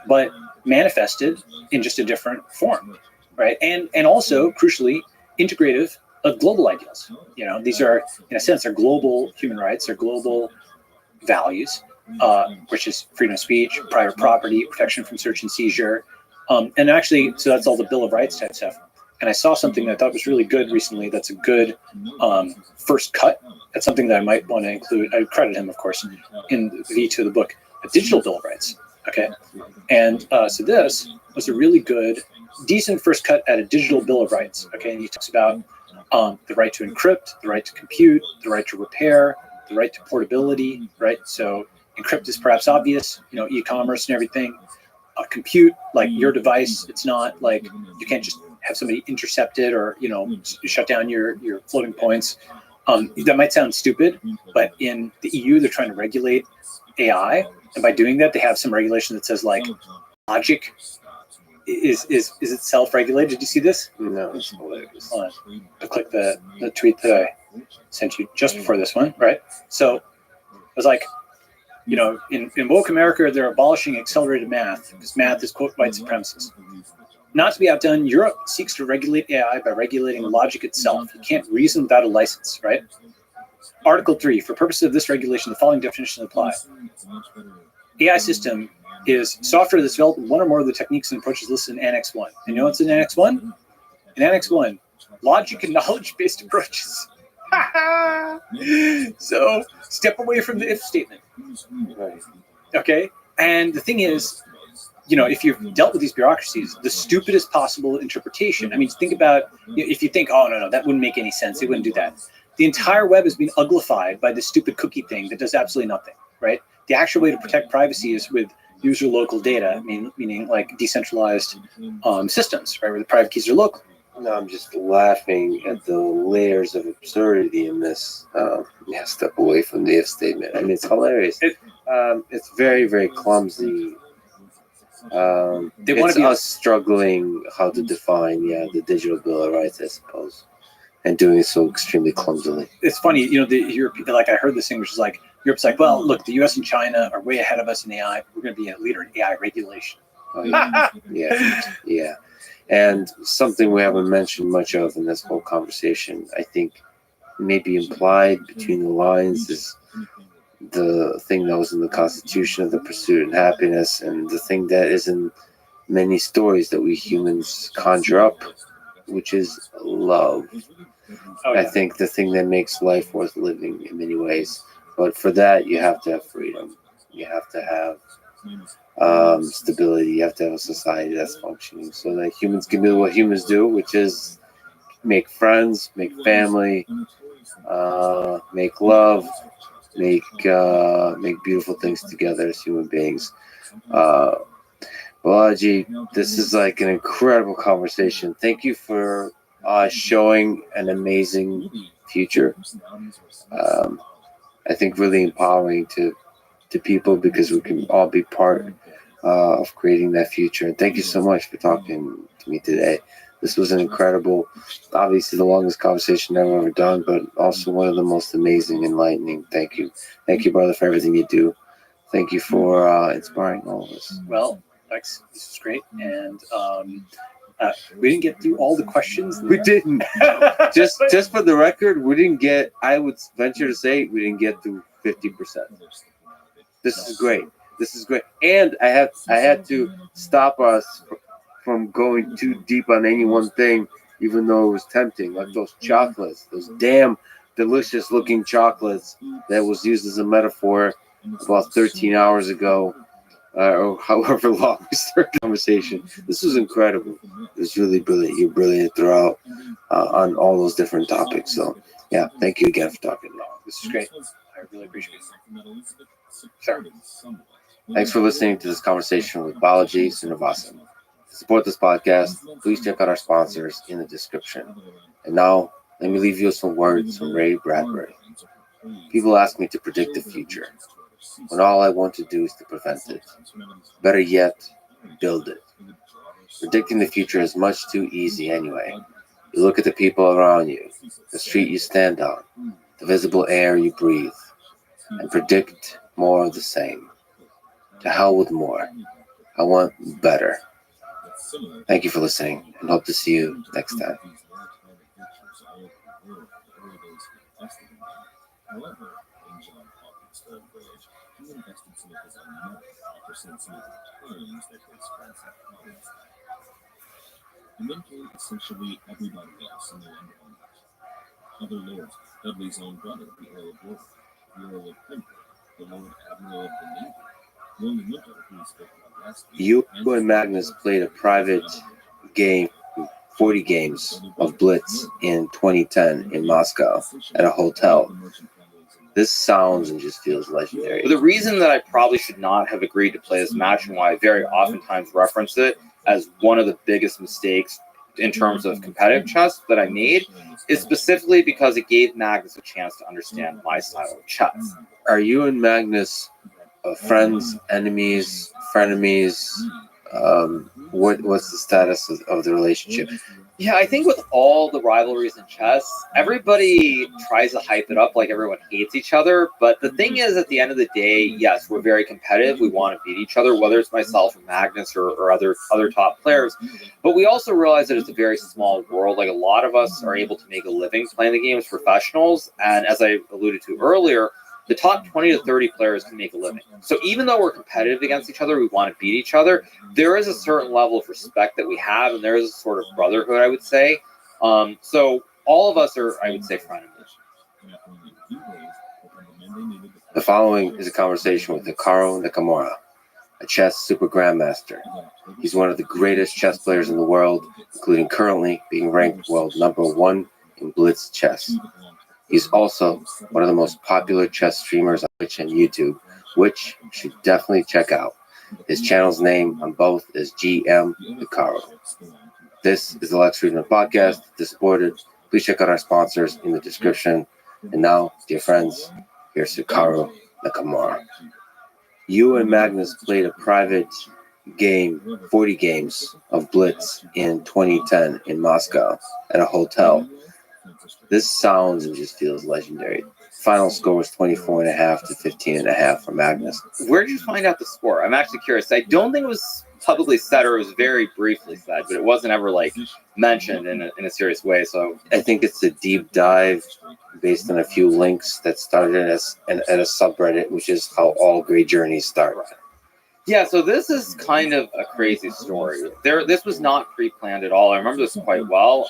Speaker 2: but manifested in just a different form. Right. And also, crucially, integrative of global ideals. These are, in a sense, they're global human rights, they're global values, which is freedom of speech, private property, protection from search and seizure. And actually, so that's all the Bill of Rights type stuff. And I saw something that I thought was really good recently. That's a good first cut. That's something that I might want to include. I credit him, of course, in the V2 of the book, a digital Bill of Rights. Okay. And so this was a really good, decent first cut at a digital Bill of Rights. Okay, and he talks about the right to encrypt, the right to compute, the right to repair, the right to portability. Right, so encrypt is perhaps obvious, e-commerce and everything. Compute, like your device, it's not like you can't just have somebody intercept it or shut down your floating points. That might sound stupid, but in the EU they're trying to regulate AI, and by doing that they have some regulation that says like logic is it self-regulated? Did you see this?
Speaker 1: No, it's hilarious.
Speaker 2: Hold on. I'll click the tweet that I sent you just before this one, right? So it was like, in woke America, they're abolishing accelerated math because math is, quote, white supremacist. Not to be outdone, Europe seeks to regulate AI by regulating logic itself. You can't reason without a license, right? Article 3, for purposes of this regulation, the following definitions apply. AI system is software that's developed with one or more of the techniques and approaches listed in Annex 1. And you know what's in Annex 1? In Annex 1, logic and knowledge-based approaches. So step away from the if statement.
Speaker 1: Right.
Speaker 2: Okay? And the thing is, if you've dealt with these bureaucracies, the stupidest possible interpretation. I mean, think about, if you think, oh, no, that wouldn't make any sense. They wouldn't do that. The entire web has been uglified by this stupid cookie thing that does absolutely nothing, right? The actual way to protect privacy is with user local data, meaning like decentralized systems, right, where the private keys are local.
Speaker 1: No, I'm just laughing at the layers of absurdity in this. Step away from the if statement. I mean, it's hilarious. It's very, very clumsy.
Speaker 2: They wanna
Speaker 1: It's
Speaker 2: be-
Speaker 1: us struggling how to define, the digital bill of rights, I suppose, and doing it so extremely clumsily.
Speaker 2: It's funny, the Europe. Like I heard this thing, which is like Europe's like, well, look, the U.S. and China are way ahead of us in AI. We're going to be a leader in AI regulation.
Speaker 1: Oh, yeah. And something we haven't mentioned much of in this whole conversation, I think maybe implied between the lines, is the thing that was in the Constitution of the pursuit of happiness, and the thing that is in many stories that we humans conjure up, which is love.
Speaker 2: Oh, yeah.
Speaker 1: I think the thing that makes life worth living in many ways. But for that, you have to have freedom. You have to have stability. You have to have a society that's functioning so that humans can do what humans do, which is make friends, make family, make love, make beautiful things together as human beings. Balaji, this is like an incredible conversation. Thank you for showing an amazing future. I think really empowering to people, because we can all be part of creating that future. And thank you so much for talking to me today. This was an incredible, obviously the longest conversation I've ever done, but also one of the most amazing, enlightening. Thank you, brother, for everything you do. Thank you for inspiring all of us.
Speaker 2: Well, Lex, this is great, and we didn't get through all the questions.
Speaker 1: We didn't. just for the record, we didn't get. I would venture to say we didn't get through 50%. This is great. And I had to stop us from going too deep on any one thing, even though it was tempting. Like those chocolates, those damn delicious looking chocolates that was used as a metaphor about 13 hours ago, or however long we started the conversation. This was incredible. It was really brilliant. You're brilliant throughout on all those different topics. So, yeah, thank you again for talking.
Speaker 2: This is great. I really appreciate it.
Speaker 1: Sure. Thanks for listening to this conversation with Balaji Srinivasan. To support this podcast, please check out our sponsors in the description. And now, let me leave you with some words from Ray Bradbury. People ask me to predict the future, when all I want to do is to prevent it. Better yet, build it. Predicting the future is much too easy anyway. You look at the people around you, the street you stand on, the visible air you breathe, and predict more of the same. To hell with more. I want better. Thank you for listening, and hope to see you next time.
Speaker 3: And then came essentially everybody else in the land of other lords, Dudley's own brother, the Earl of Warwick, the Earl of Pembroke, the Lord Admiral of the Navy, William Winter, who we spoke about last week.
Speaker 1: You and Magnus played a private game, 40 games of Blitz in 2010 in Moscow at a hotel. This sounds and just feels legendary.
Speaker 4: But the reason that I probably should not have agreed to play this match, and why I very oftentimes reference it as one of the biggest mistakes in terms of competitive chess that I made, is specifically because it gave Magnus a chance to understand my style of chess.
Speaker 1: Are you and Magnus friends, enemies, frenemies? What's the status of the relationship?
Speaker 4: Yeah, I think with all the rivalries in chess, everybody tries to hype it up like everyone hates each other. But the thing is, at the end of the day, yes, we're very competitive. We want to beat each other, whether it's myself or Magnus or other top players. But we also realize that it's a very small world. Like, a lot of us are able to make a living playing the game as professionals. And as I alluded to earlier, the top 20 to 30 players can make a living. So even though we're competitive against each other, we want to beat each other, there is a certain level of respect that we have, and there is a sort of brotherhood, I would say. So all of us are, I would say, frenemies.
Speaker 1: The following is a conversation with Hikaru Nakamura, a chess super grandmaster. He's one of the greatest chess players in the world, including currently being ranked world #1 in Blitz chess. He's also one of the most popular chess streamers on Twitch and YouTube, which you should definitely check out. His channel's name on both is GM Hikaru. This is the Lex Friedman Podcast, The Supported. Please check out our sponsors in the description. And now, dear friends, here's Hikaru Nakamura. You and Magnus played a private game, 40 games of Blitz in 2010 in Moscow at a hotel. This sounds and just feels legendary. Final score was 24.5 to 15.5 for Magnus.
Speaker 4: Where did you find out the score? I'm actually curious. I don't think it was publicly said, or it was very briefly said, but it wasn't ever like mentioned in a serious way. So
Speaker 1: I think it's a deep dive based on a few links that started as at a subreddit, which is how all great journeys start.
Speaker 4: yeah, so this is kind of a crazy story. This was not pre-planned at all. I remember this quite well.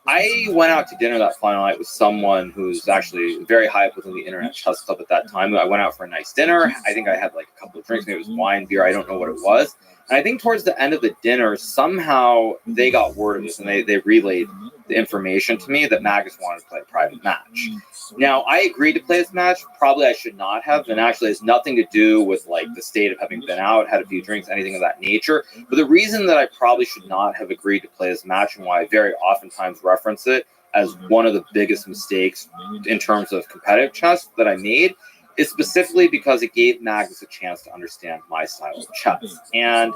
Speaker 4: I went out to dinner that final night with someone who's actually very high up within the Internet Chess Club at that time. I went out for a nice dinner. I think I had like a couple of drinks. Maybe it was wine, beer. I don't know what it was. And I think towards the end of the dinner, somehow they got word of this and they relayed the information to me that Magnus wanted to play a private match. Now, I agreed to play this match. Probably I should not have. And actually, it has nothing to do with like the state of having been out, had a few drinks, anything of that nature. But the reason that I probably should not have agreed to play this match, and why I very oftentimes reference it as one of the biggest mistakes in terms of competitive chess that I made, is specifically because it gave Magnus a chance to understand my style of chess. And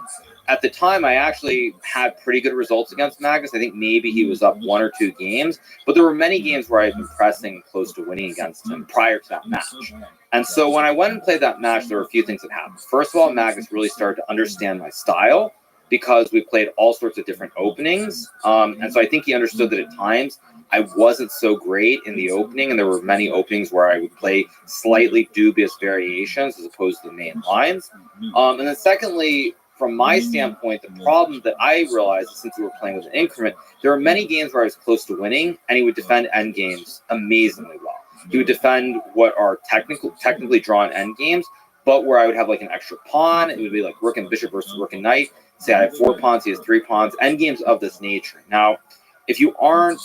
Speaker 4: at the time, I actually had pretty good results against Magnus. I think maybe he was up 1 or 2 games, but there were many games where I had been pressing close to winning against him prior to that match. And so when I went and played that match, there were a few things that happened. First of all, Magnus really started to understand my style because we played all sorts of different openings. And so I think he understood that at times I wasn't so great in the opening, and there were many openings where I would play slightly dubious variations as opposed to the main lines. And then secondly, from my standpoint, the problem that I realized since we were playing with an increment, there were many games where I was close to winning, and he would defend end games amazingly well. He would defend what are technically drawn end games, but where I would have like an extra pawn. It would be like rook and bishop versus rook and knight. Say I have 4 pawns, he has 3 pawns, end games of this nature. Now, if you aren't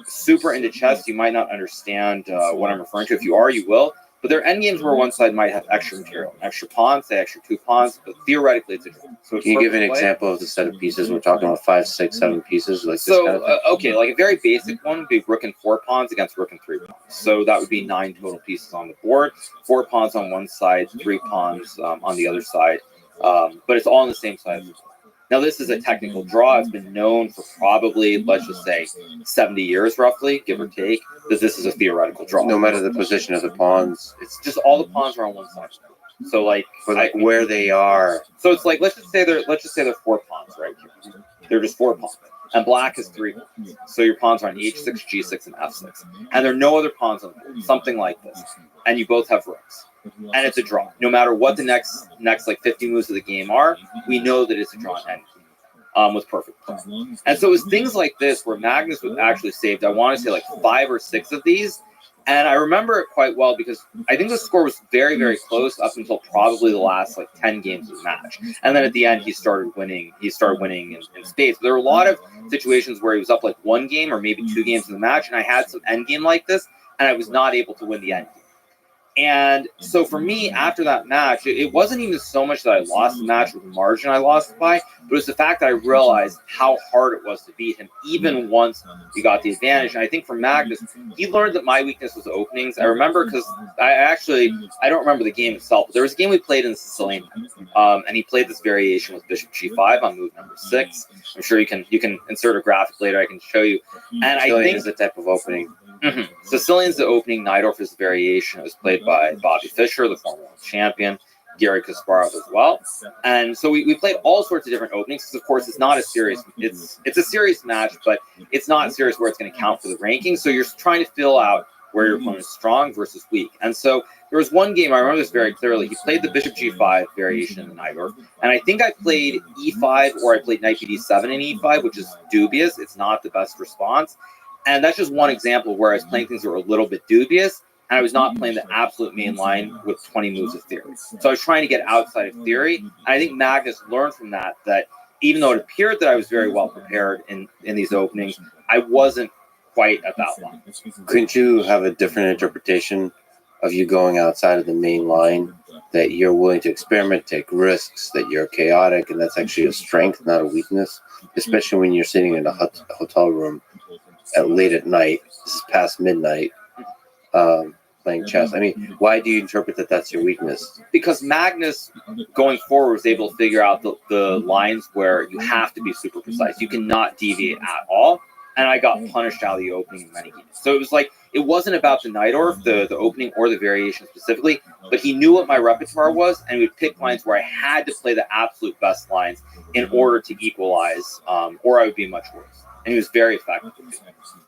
Speaker 4: super into chess, you might not understand what I'm referring to. If you are, you will. But there are endgames where one side might have extra material, extra pawns, say extra 2 pawns, but theoretically it's a draw. So
Speaker 1: Can you give an example of the set of pieces? We're talking about 5, 6, 7 pieces, like
Speaker 4: so,
Speaker 1: this kind of thing.
Speaker 4: Okay, like a very basic one would be rook and 4 pawns against rook and 3 pawns. So that would be 9 total pieces on the board, 4 pawns on one side, 3 pawns on the other side, but it's all on the same side. Now, this is a technical draw. It's been known for probably, let's just say, 70 years roughly, give or take, that this is a theoretical draw.
Speaker 1: No matter the position of the pawns,
Speaker 4: It's just all the pawns are on one side. So like,
Speaker 1: but like where they are.
Speaker 4: so it's like let's just say they're 4 pawns right here. They're just 4 pawns, and black is 3 pawns. So your pawns are on h6, g6, and f6, and there are no other pawns on the board. Something like this, and you both have rooks. And it's a draw. No matter what the next like 50 moves of the game are, we know that it's a drawn end with perfect play. And so it was things like this where Magnus was actually saved, I want to say like 5 or 6 of these. And I remember it quite well because I think the score was very, very close up until probably the last like 10 games of the match. And then at the end, he started winning. He started winning in spades. There were a lot of situations where he was up like 1 game or maybe 2 games in the match. And I had some end game like this, and I was not able to win the end game. And so for me, after that match, it wasn't even so much that I lost the match with the margin I lost by, but it was the fact that I realized how hard it was to beat him, even once he got the advantage. And I think for Magnus, he learned that my weakness was openings. I remember because I don't remember the game itself, but there was a game we played in the Sicilian, and he played this variation with bishop g5 on move number 6. I'm sure you can insert a graphic later. I can show you. And I think
Speaker 1: is the type of opening.
Speaker 4: Mm-hmm. Sicilian's the opening. Najdorf is the variation. It was played by Bobby Fischer, the Formula 1 champion, Gary Kasparov as well. And so we played all sorts of different openings because, of course, it's not a serious. It's a serious match, but it's not serious where it's going to count for the ranking. So you're trying to fill out where your opponent is strong versus weak. And so there was one game, I remember this very clearly. He played the bishop g5 variation in the Najdorf. And I think I played e5 or I played knight bd7 in e5, which is dubious. It's not the best response. And that's just one example where I was playing things that were a little bit dubious, and I was not playing the absolute main line with 20 moves of theory. So I was trying to get outside of theory. And I think Magnus learned from that even though it appeared that I was very well prepared in these openings, I wasn't quite at that line.
Speaker 1: Couldn't you have a different interpretation of you going outside of the main line that you're willing to experiment, take risks, that you're chaotic, and that's actually a strength, not a weakness. Especially when you're sitting in a hotel room late at night. This is past midnight. Playing chess. I mean, why do you interpret that that's your weakness?
Speaker 4: Because Magnus going forward was able to figure out the lines where you have to be super precise. You cannot deviate at all. And I got punished out of the opening in many games. So it was like, it wasn't about the Nightorf, the opening or the variation specifically, but he knew what my repertoire was, and he would pick lines where I had to play the absolute best lines in order to equalize, or I would be much worse. And he was very effective.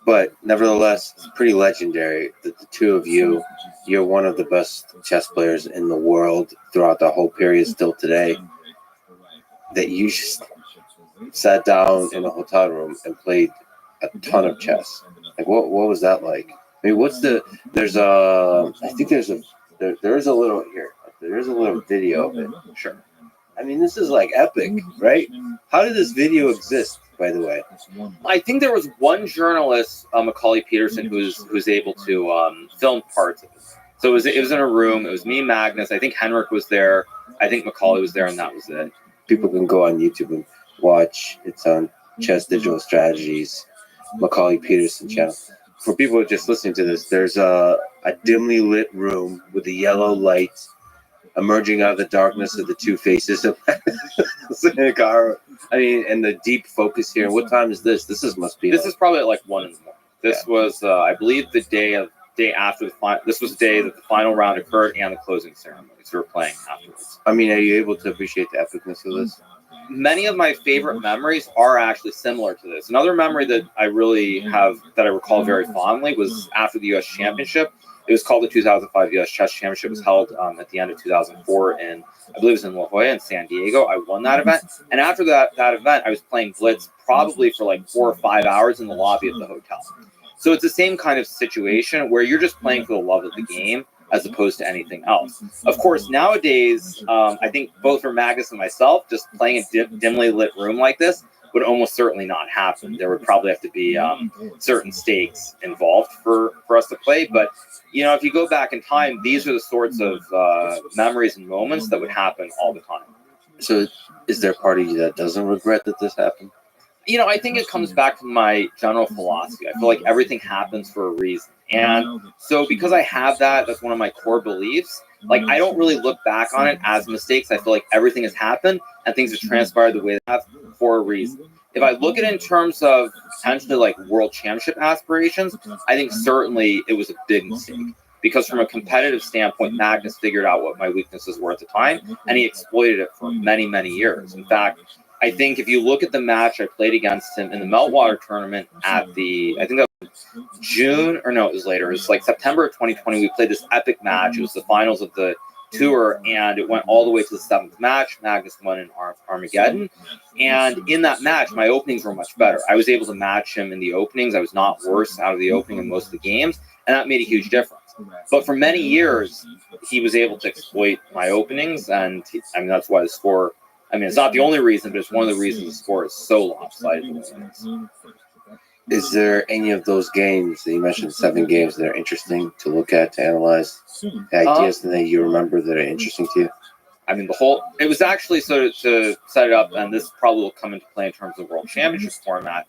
Speaker 1: But nevertheless, it's pretty legendary that the two of you, you're one of the best chess players in the world throughout the whole period, still today, that you just sat down in a hotel room and played a ton of chess. Like, what was that like? I mean, there's a little video of it.
Speaker 4: Sure.
Speaker 1: I mean, this is like epic, right? How did this video exist, by the way?
Speaker 4: I think there was one journalist, Macaulay Peterson, who was able to film parts of it. So it was in a room. It was me, Magnus. I think Henrik was there. I think Macaulay was there, and that was it.
Speaker 1: People can go on YouTube and watch. It's on Chess Digital Strategies, Macaulay Peterson channel. For people just listening to this, there's a dimly lit room with a yellow light emerging out of the darkness of the two faces of Senegar. I mean, and the deep focus here. What time is this? This is
Speaker 4: probably at like 1 in the morning. This was, I believe, the day after the final. This was the day that the final round occurred and the closing ceremony. So we're playing afterwards.
Speaker 1: I mean, are you able to appreciate the epicness of this?
Speaker 4: Many of my favorite memories are actually similar to this. Another memory that I really have, that I recall very fondly, was after the U.S. Championship. It was called the 2005 U.S. Chess Championship. It was held at the end of 2004 in, I believe it was in La Jolla in San Diego. I won that event. And after that event, I was playing Blitz probably for like 4 or 5 hours in the lobby of the hotel. So it's the same kind of situation where you're just playing for the love of the game as opposed to anything else. Of course, nowadays, I think both for Magnus and myself, just playing a dimly lit room like this would almost certainly not happen. There would probably have to be certain stakes involved for us to play. But, you know, if you go back in time, these are the sorts of memories and moments that would happen all the time.
Speaker 1: So is there a part of you that doesn't regret that this happened?
Speaker 4: You know, I think it comes back to my general philosophy. I feel like everything happens for a reason. And so because I have that, that's one of my core beliefs. Like, I don't really look back on it as mistakes. I feel like everything has happened and things have transpired the way they have for a reason. If I look at it in terms of potentially like world championship aspirations, I think certainly it was a big mistake. Because from a competitive standpoint, Magnus figured out what my weaknesses were at the time, and he exploited it for many, many years. In fact, I think if you look at the match I played against him in the Meltwater tournament at I think that was June, or no, it was later. It was like September of 2020. We played this epic match. It was the finals of the tour, and it went all the way to the 7th match. Magnus won in Armageddon. And in that match, my openings were much better. I was able to match him in the openings. I was not worse out of the opening in most of the games, and that made a huge difference. But for many years, he was able to exploit my openings, and I mean, that's why the score, I mean, it's not the only reason, but it's one of the reasons the score is so lopsided the way it is.
Speaker 1: Is there any of those games that you mentioned, 7 games, that are interesting to look at, to analyze? Ideas that you remember that are interesting to you?
Speaker 4: I mean, it was actually, so to set it up, and this probably will come into play in terms of World Championship format.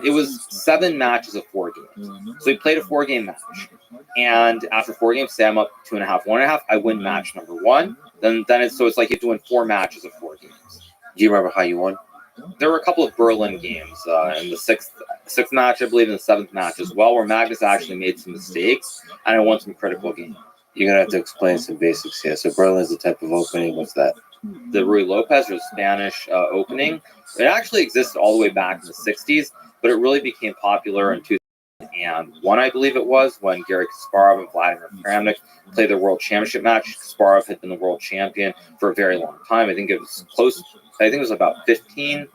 Speaker 4: It was 7 matches of 4 games. So we played a 4-game match. And after 4 games, say I'm up 2.5, 1.5, I win match number 1. Then it's like you have to win 4 matches of 4 games.
Speaker 1: Do you remember how you won?
Speaker 4: There were a couple of Berlin games in the sixth match, I believe, and the 7th match as well, where Magnus actually made some mistakes, and I won some critical games.
Speaker 1: You're going to have to explain some basics here. So Berlin is the type of opening. What's that?
Speaker 4: The Ruy Lopez, or Spanish opening. It actually existed all the way back in the 60s, but it really became popular in 2001, I believe it was, when Garry Kasparov and Vladimir Kramnik played their World Championship match. Kasparov had been the world champion for a very long time. I think it was close. I think it was about 15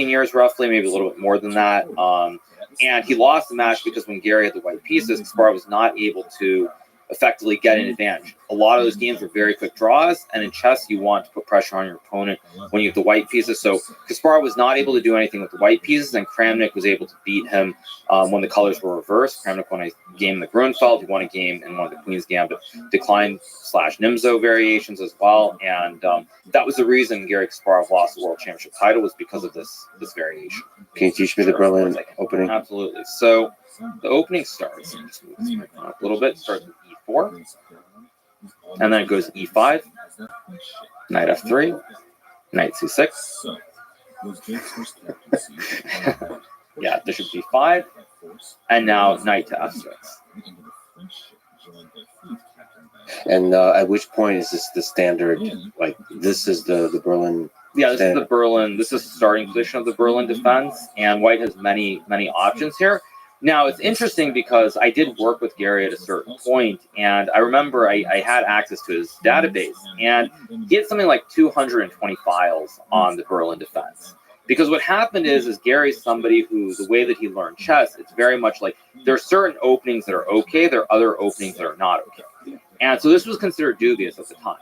Speaker 4: years roughly, maybe a little bit more than that. And he lost the match because when Garry had the white pieces, Kasparov was not able to effectively get an advantage. A lot of those games were very quick draws, and in chess, you want to put pressure on your opponent when you have the white pieces. So Kasparov was not able to do anything with the white pieces, and Kramnik was able to beat him when the colors were reversed. Kramnik won a game in the Grunfeld, he won a game in one of the Queen's Gambit decline/Nimzo variations as well, and that was the reason Garry Kasparov lost the World Championship title, was because of this variation.
Speaker 1: Can you teach me the Berlin opening?
Speaker 4: Absolutely. So the opening starts, just move this mic on up a little bit, starts with E4, and then it goes E5, knight F3, knight C6. Yeah, bishop B5, and now knight to F6.
Speaker 1: And at which point is this the standard? Like, this is the Berlin.
Speaker 4: Yeah, this is the Berlin. This is the starting position of the Berlin defense, and White has many options here. Now, it's interesting because I did work with Garry at a certain point, and I remember I had access to his database, and he had something like 220 files on the Berlin defense. Because what happened is Gary's somebody who, the way that he learned chess, it's very much like there are certain openings that are okay, there are other openings that are not okay. And so this was considered dubious at the time.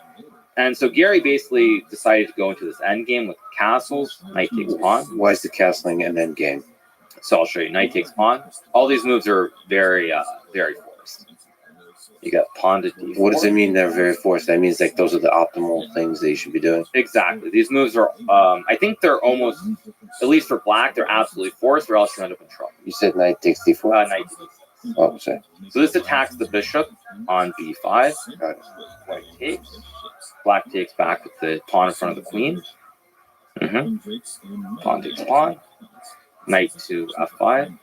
Speaker 4: And so Garry basically decided to go into this endgame with castles, knight takes pawn.
Speaker 1: Why is the castling an end game?
Speaker 4: So I'll show you. Knight takes pawn. All these moves are very forced. You got pawn to d4.
Speaker 1: What does it mean they're very forced? That means like those are the optimal things that you should be doing.
Speaker 4: Exactly. These moves are, I think they're almost, at least for black, they're absolutely forced, or else you end up in trouble.
Speaker 1: You said knight takes d4?
Speaker 4: Knight to d6.
Speaker 1: Oh, sorry.
Speaker 4: So this attacks the bishop on b5. White takes. Black takes back with the pawn in front of the queen. Pawn takes pawn. Knight to f5.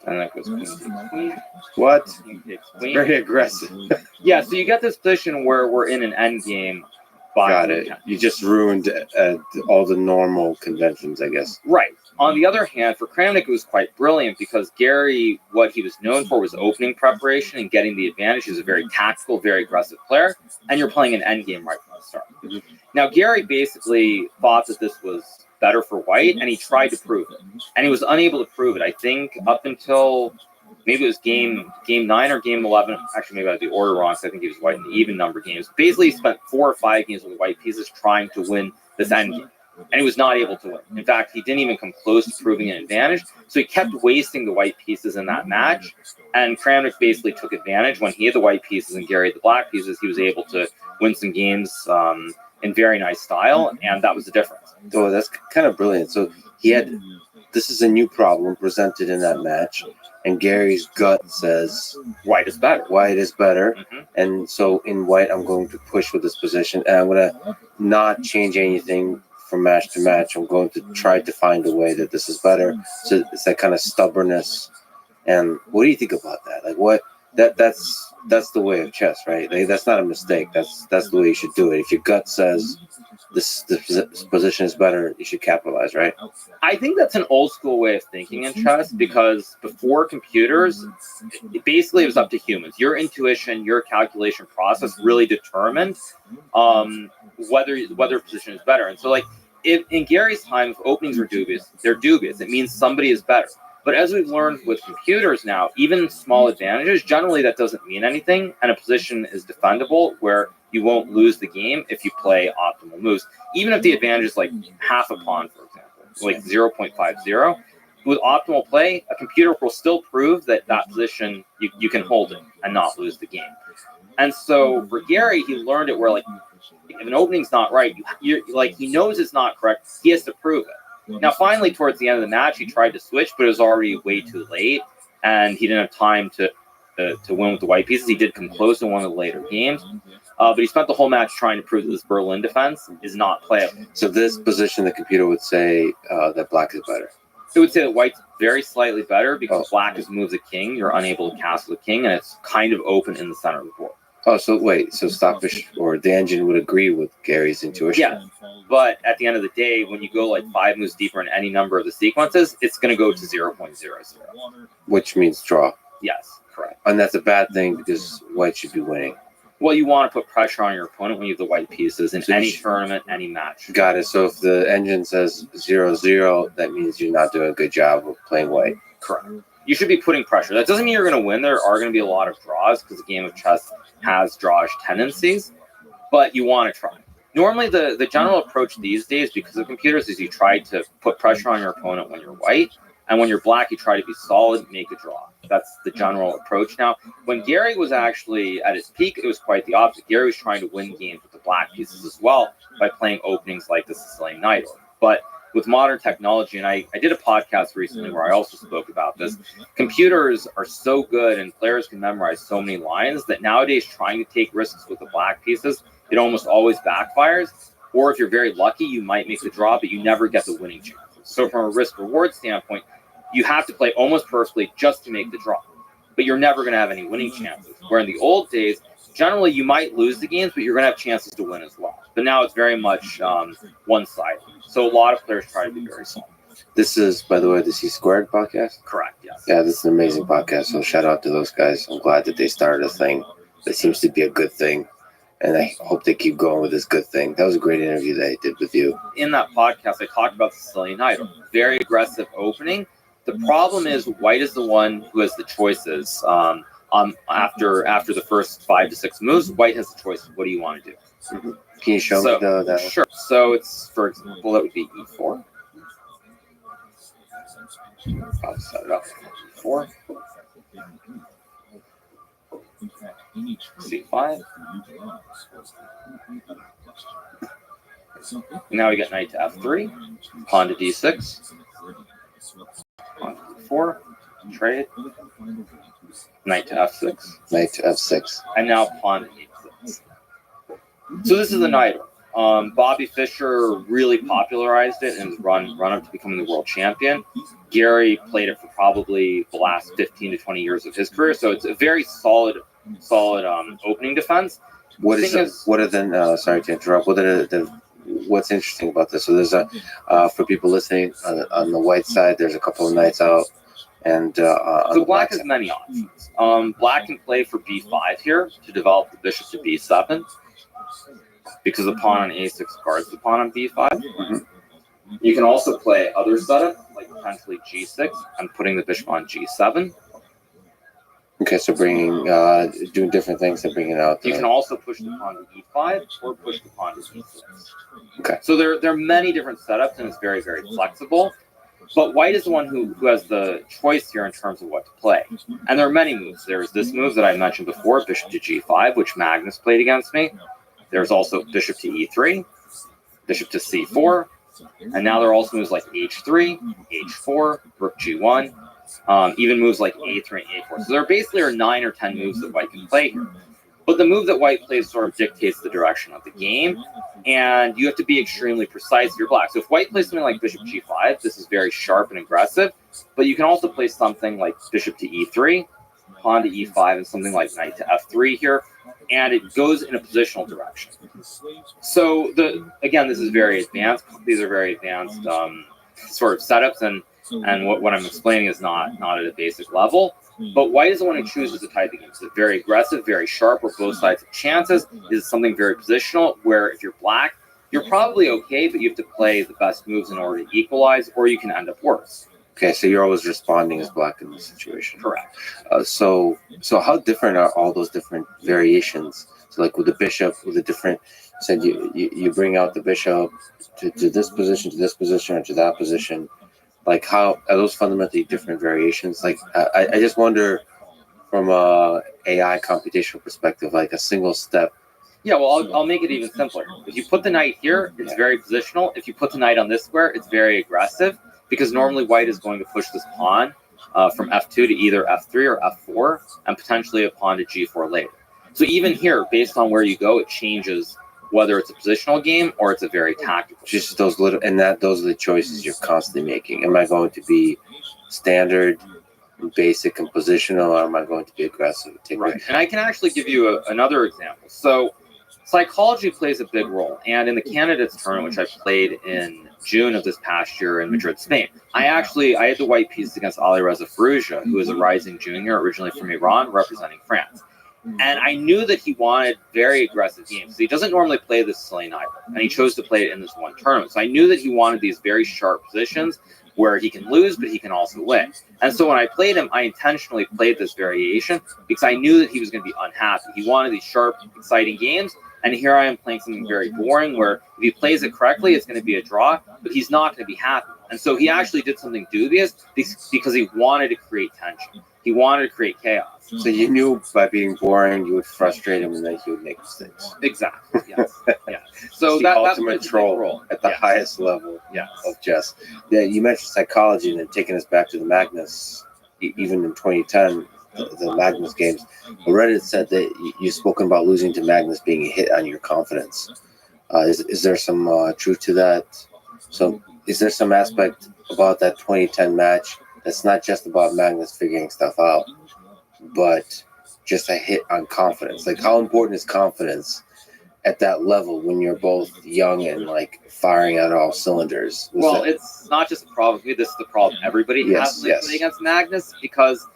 Speaker 4: And that goes queen takes queen.
Speaker 1: What?
Speaker 4: King takes queen.
Speaker 1: Very aggressive.
Speaker 4: Yeah, so you get this position where we're in an endgame.
Speaker 1: Got it. You just ruined all the normal conventions, I guess.
Speaker 4: Right. On the other hand, for Kramnik, it was quite brilliant because Garry, what he was known for was opening preparation and getting the advantage. He was a very tactical, very aggressive player, and you're playing an endgame right from the start. Now, Garry basically thought that this was better for White, and he tried to prove it. And he was unable to prove it, I think, up until maybe it was game 9 or game 11. Actually, maybe I got the order wrong, so I think he was White in the even number games. Basically, he spent 4 or 5 games with White pieces trying to win this endgame. And he was not able to win. In fact, he didn't even come close to proving an advantage. So he kept wasting the white pieces in that match. And Kramnik basically took advantage. When he had the white pieces and Garry had the black pieces, he was able to win some games in very nice style. And that was the difference.
Speaker 1: So that's kind of brilliant. So he had, this is a new problem presented in that match. And Gary's gut says
Speaker 4: White is better.
Speaker 1: White is better. And so in White, I'm going to push with this position. And I'm going to not change anything from match to match. I'm going to try to find a way that this is better. So it's that kind of stubbornness. And what do you think about that? Like what that's the way of chess, right? Like, that's not a mistake. That's the way you should do it. If your gut says this position is better, you should capitalize, right?
Speaker 4: I think that's an old school way of thinking in chess because before computers, it was up to humans. Your intuition, your calculation process really determined whether position is better. And so, like, if in Gary's time, if openings are dubious, they're dubious. It means somebody is better. But as we've learned with computers now, even small advantages, generally that doesn't mean anything, and a position is defendable where you won't lose the game if you play optimal moves. Even if the advantage is like half a pawn, for example, like 0.50, with optimal play, a computer will still prove that position, you can hold it and not lose the game. And so for Garry, he learned it where, like, if an opening's not right, you're like, he knows it's not correct, he has to prove it. Now, finally, towards the end of the match, he tried to switch, but it was already way too late, and he didn't have time to win with the white pieces. He did come close in one of the later games, but he spent the whole match trying to prove that this Berlin defense is not playable.
Speaker 1: So this position, the computer would say that black is better.
Speaker 4: It would say that white's very slightly better because black has moved the king. You're unable to castle the king, and it's kind of open in the center of the board.
Speaker 1: Oh, so wait, so Stockfish or the engine would agree with Gary's intuition?
Speaker 4: Yeah, but at the end of the day, when you go like 5 moves deeper in any number of the sequences, it's going to go to 0.00.
Speaker 1: Which means draw.
Speaker 4: Yes, correct.
Speaker 1: And that's a bad thing because white should be winning.
Speaker 4: Well, you want to put pressure on your opponent when you have the white pieces in any tournament, any match.
Speaker 1: Got it. So if the engine says 0-0, that means you're not doing a good job of playing white.
Speaker 4: Correct. you should be putting pressure. That doesn't mean you're going to win. There are going to be a lot of draws because the game of chess has drawish tendencies, but you want to try. Normally, the general approach these days, because of computers, is you try to put pressure on your opponent when you're white, and when you're black, you try to be solid, make a draw. That's the general approach. Now, when Gary was actually at his peak, it was quite the opposite. Gary was trying to win games with the black pieces as well by playing openings like the Sicilian Knight. But with modern technology, and I did a podcast recently where I also spoke about this, computers are so good and players can memorize so many lines that nowadays trying to take risks with the black pieces, it almost always backfires. Or if you're very lucky, you might make the draw, but you never get the winning chance. So from a risk-reward standpoint, you have to play almost perfectly just to make the draw. But you're never going to have any winning chances. Where in the old days, generally you might lose the games, but you're going to have chances to win as well. But now it's very much one-sided. So a lot of players try to be very solid.
Speaker 1: This is, by the way, the C Squared podcast.
Speaker 4: Correct, yes.
Speaker 1: Yeah, this is an amazing podcast. So shout out to those guys. I'm glad that they started a thing that seems to be a good thing. And I hope they keep going with this good thing. That was a great interview that I did with you.
Speaker 4: In that podcast, I talked about the Sicilian Knight. Very aggressive opening. The problem is white is the one who has the choices. After the first 5 to 6 moves, white has the choice. What do you want to do?
Speaker 1: Mm-hmm. Can you show me that?
Speaker 4: Sure. So it's, for example, that would be E4. I'll set it up. E4. C5. Now we get knight to F3. Pawn to D6. Pawn to D4. Trade. Knight to F6.
Speaker 1: Knight to F6.
Speaker 4: And now pawn to E6. So this is the knight. Bobby Fischer really popularized it and run up to becoming the world champion. Gary played it for probably the last 15 to 20 years of his career. So it's a very solid opening defense. Sorry to interrupt. What's interesting about this? So there's for people listening on the white side, there's a couple of knights out. And so black has many options. Black can play for B5 here to develop the bishop to B7 because the pawn on A6 guards the pawn on B5. Mm-hmm. You can also play other setup like potentially G6 and putting the bishop on G7.
Speaker 1: Okay, so bringing doing different things and bringing out.
Speaker 4: You can also push the pawn to E5 or push the pawn to E6.
Speaker 1: Okay.
Speaker 4: So there are many different setups and it's very, very flexible. But white is the one who has the choice here in terms of what to play. And there are many moves. There's this move that I mentioned before, bishop to G5, which Magnus played against me. There's also bishop to E3, bishop to C4. And now there are also moves like H3, H4, rook G1, even moves like A3 and A4. So there basically are 9 or 10 moves that white can play here. But the move that white plays sort of dictates the direction of the game, and you have to be extremely precise if you're black. So if white plays something like bishop G5, this is very sharp and aggressive, but you can also play something like bishop to E3, pawn to E5, and something like knight to F3 here, and it goes in a positional direction. So again, this is very advanced. These are very advanced sort of setups, and what I'm explaining is not at a basic level. But white is the one who chooses the type of game. So very aggressive, very sharp, where both sides have chances. This is something very positional, where if you're black, you're probably okay, but you have to play the best moves in order to equalize, or you can end up worse.
Speaker 1: Okay, so you're always responding as black in this situation.
Speaker 4: Correct.
Speaker 1: So how different are all those different variations? So like with the bishop, with the different, said you bring out the bishop to this position, or to that position. Like, how are those fundamentally different variations? Like, I just wonder from a AI computational perspective, like a single step.
Speaker 4: Yeah, well, I'll make it even simpler. If you put the knight here, it's very positional. If you put the knight on this square, it's very aggressive because normally white is going to push this pawn from F2 to either F3 or F4 and potentially a pawn to G4 later. So even here, based on where you go, it changes whether it's a positional game or it's a very tactical.
Speaker 1: Just those little, and those are the choices you're constantly making. Am I going to be standard, basic, and positional, or am I going to be aggressive?
Speaker 4: Right. And I can actually give you another example. So psychology plays a big role. And in the candidates tournament, which I played in June of this past year in Madrid, Spain, I had the white piece against Alireza Firouzja, who is a rising junior, originally from Iran, representing France. And I knew that he wanted very aggressive games. He doesn't normally play this Sicilian Knight, and he chose to play it in this one tournament. So I knew that he wanted these very sharp positions where he can lose, but he can also win. And so when I played him, I intentionally played this variation because I knew that he was going to be unhappy. He wanted these sharp, exciting games. And here I am playing something very boring where if he plays it correctly, it's going to be a draw, but he's not going to be happy. And so he actually did something dubious because he wanted to create tension. He wanted to create chaos.
Speaker 1: So you knew by being boring, you would frustrate him and then he would make mistakes.
Speaker 4: Exactly. Yes. Yeah. So
Speaker 1: It's the
Speaker 4: that's
Speaker 1: ultimate
Speaker 4: plays a big
Speaker 1: troll
Speaker 4: role.
Speaker 1: at the
Speaker 4: Yes.
Speaker 1: highest level
Speaker 4: Yes.
Speaker 1: of chess. Yeah, you mentioned psychology and then taking us back to the Magnus, even in 2010, the Magnus games. Reddit said that you've spoken about losing to Magnus being a hit on your confidence. Is there some truth to that? So is there some aspect about that 2010 match that's not just about Magnus figuring stuff out, but just a hit on confidence? Like, how important is confidence at that level when you're both young and like firing at all cylinders?
Speaker 4: Well, it's not just a problem with me. This is the problem everybody has when they play against Magnus, because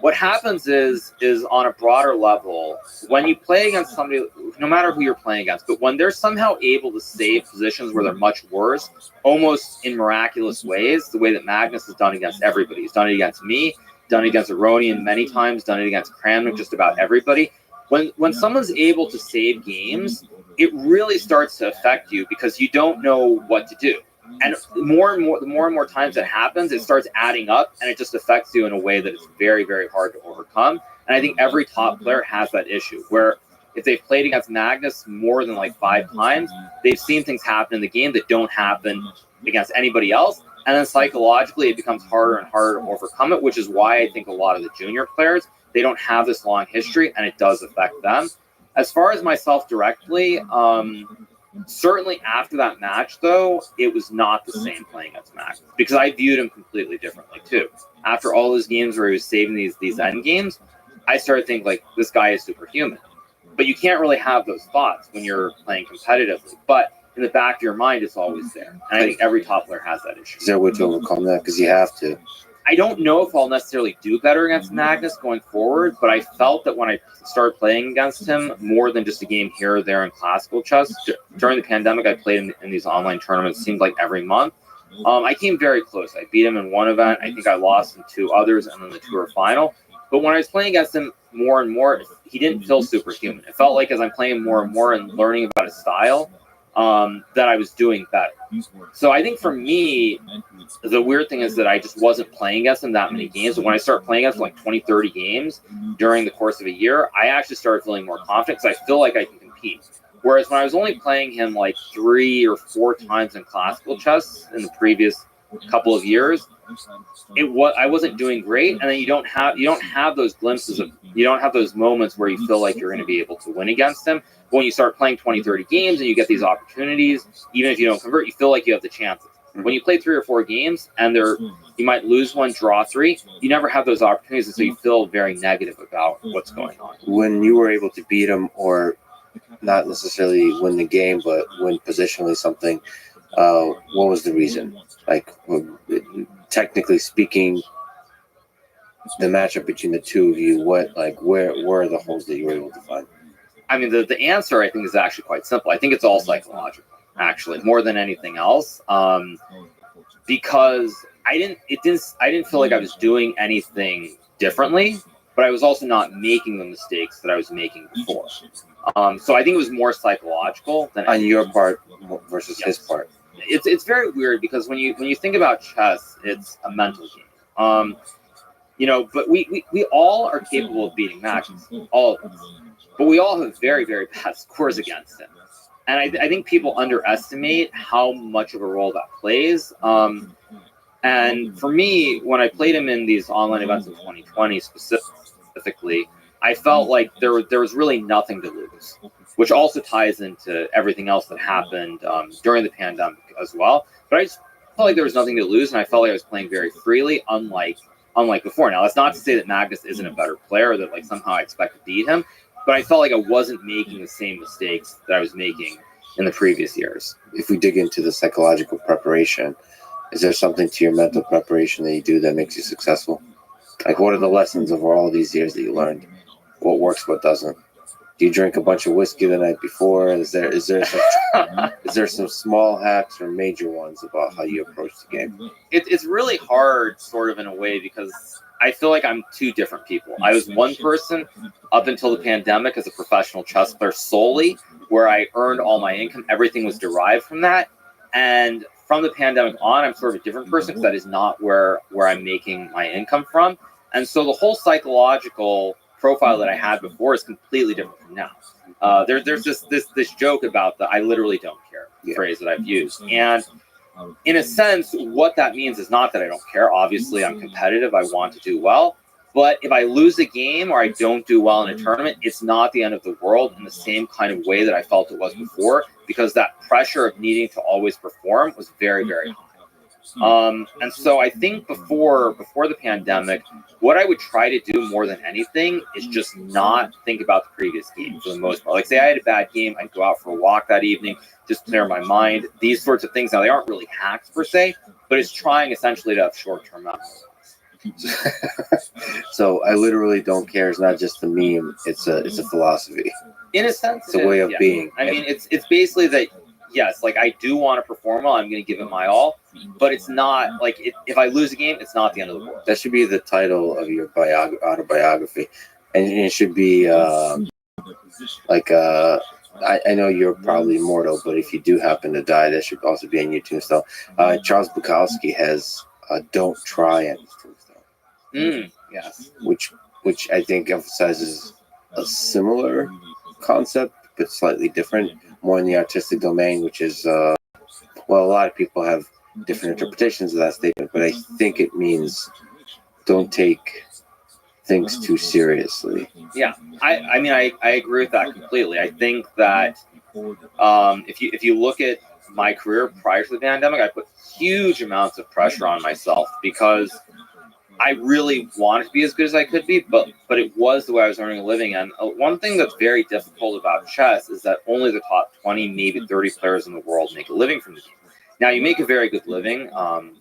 Speaker 4: what happens is on a broader level, when you play against somebody, no matter who you're playing against, but when they're somehow able to save positions where they're much worse, almost in miraculous ways, the way that Magnus has done against everybody. He's done it against me, done it against Aronian many times, done it against Kramnik, just about everybody. When someone's able to save games, it really starts to affect you because you don't know what to do. And the more and more times it happens, it starts adding up and it just affects you in a way that is very, very hard to overcome. And I think every top player has that issue where if they've played against Magnus more than like 5 times, they've seen things happen in the game that don't happen against anybody else. And then psychologically, it becomes harder and harder to overcome it, which is why I think a lot of the junior players, they don't have this long history and it does affect them. As far as myself directly, certainly after that match, though, it was not the same playing against Magnus because I viewed him completely differently, too. After all those games where he was saving these end games, I started thinking, like, this guy is superhuman. But you can't really have those thoughts when you're playing competitively. But in the back of your mind, it's always there. And I think every top player has that issue.
Speaker 1: Is there a way to overcome that? Because you have to.
Speaker 4: I don't know if I'll necessarily do better against Magnus going forward, but I felt that when I started playing against him more than just a game here or there in classical chess, during the pandemic, I played in these online tournaments, it seemed like every month. I came very close. I beat him in one event. I think I lost in 2 others and then the tour final. But when I was playing against him more and more, he didn't feel superhuman. It felt like as I'm playing more and more and learning about his style, that I was doing better. So I think for me, the weird thing is that I just wasn't playing against him that many games. But when I started playing against him like 20, 30 games during the course of a year, I actually started feeling more confident because I feel like I can compete. Whereas when I was only playing him like 3 or 4 times in classical chess in the previous couple of years, I wasn't doing great. And then you don't have those glimpses of, you don't have those moments where you feel like you're going to be able to win against him. But when you start playing 20, 30 games and you get these opportunities, even if you don't convert, you feel like you have the chances. When you play 3 or 4 games and you might lose 1, draw 3, you never have those opportunities, and so you feel very negative about what's going on.
Speaker 1: When you were able to beat him, or not necessarily win the game, but win positionally something, what was the reason? Like, technically speaking, the matchup between the two of you, where are the holes that you were able to find?
Speaker 4: I mean, the answer I think is actually quite simple. I think it's all psychological, actually, more than anything else. Because I didn't feel like I was doing anything differently, but I was also not making the mistakes that I was making before. So I think it was more psychological than
Speaker 1: On your part versus his part.
Speaker 4: It's very weird because when you think about chess, it's a mental game. But we all are capable of beating Magnus, all of us. But we all have very, very bad scores against him. And I think people underestimate how much of a role that plays. And for me, when I played him in these online events in 2020 specifically, I felt like there was really nothing to lose, which also ties into everything else that happened during the pandemic as well. But I just felt like there was nothing to lose, and I felt like I was playing very freely, unlike before. Now, that's not to say that Magnus isn't a better player, that like somehow I expect to beat him, but I felt like I wasn't making the same mistakes that I was making in the previous years.
Speaker 1: If we dig into the psychological preparation, is there something to your mental preparation that you do that makes you successful? Like, what are the lessons over all these years that you learned? What works, what doesn't? Do Do you drink a bunch of whiskey the night before? Is there some small hacks or major ones about how you approach the game?
Speaker 4: It's really hard, sort of in a way, because I feel like I'm two different people. I was one person up until the pandemic as a professional chess player solely, where I earned all my income. Everything was derived from that. And from the pandemic on, I'm sort of a different person because that is not where I'm making my income from. And so the whole psychological profile that I had before is completely different from now. There's this joke about the "I literally don't care" phrase that I've used, and in a sense, what that means is not that I don't care. Obviously, I'm competitive. I want to do well. But if I lose a game or I don't do well in a tournament, it's not the end of the world in the same kind of way that I felt it was before, because that pressure of needing to always perform was very, very high. And so I think before the pandemic, what I would try to do more than anything is just not think about the previous game for the most part. Like, say I had a bad game, I'd go out for a walk that evening, just clear my mind. These sorts of things. Now, they aren't really hacks per se, but it's trying essentially to have short-term memory.
Speaker 1: So I literally don't care. It's not just a meme. It's a philosophy.
Speaker 4: In a sense,
Speaker 1: It's a way of being.
Speaker 4: I mean, it's basically that. Yes, like I do want to perform well. I'm going to give it my all, but it's not like if I lose a game, it's not the end of the world.
Speaker 1: That should be the title of your autobiography, and it should be like I know you're probably immortal, but if you do happen to die, that should also be on your tombstone. Charles Bukowski has "Don't Try" on his tombstone.
Speaker 4: Yes,
Speaker 1: which I think emphasizes a similar concept, but slightly different, more in the artistic domain, which is well, a lot of people have different interpretations of that statement, but I think it means don't take things too seriously.
Speaker 4: Yeah, I mean, I agree with that completely. I think that if you look at my career prior to the pandemic, I put huge amounts of pressure on myself because I really wanted to be as good as I could be, but it was the way I was earning a living. And one thing that's very difficult about chess is that only the top 20, maybe 30 players in the world make a living from the game. Now, you make a very good living.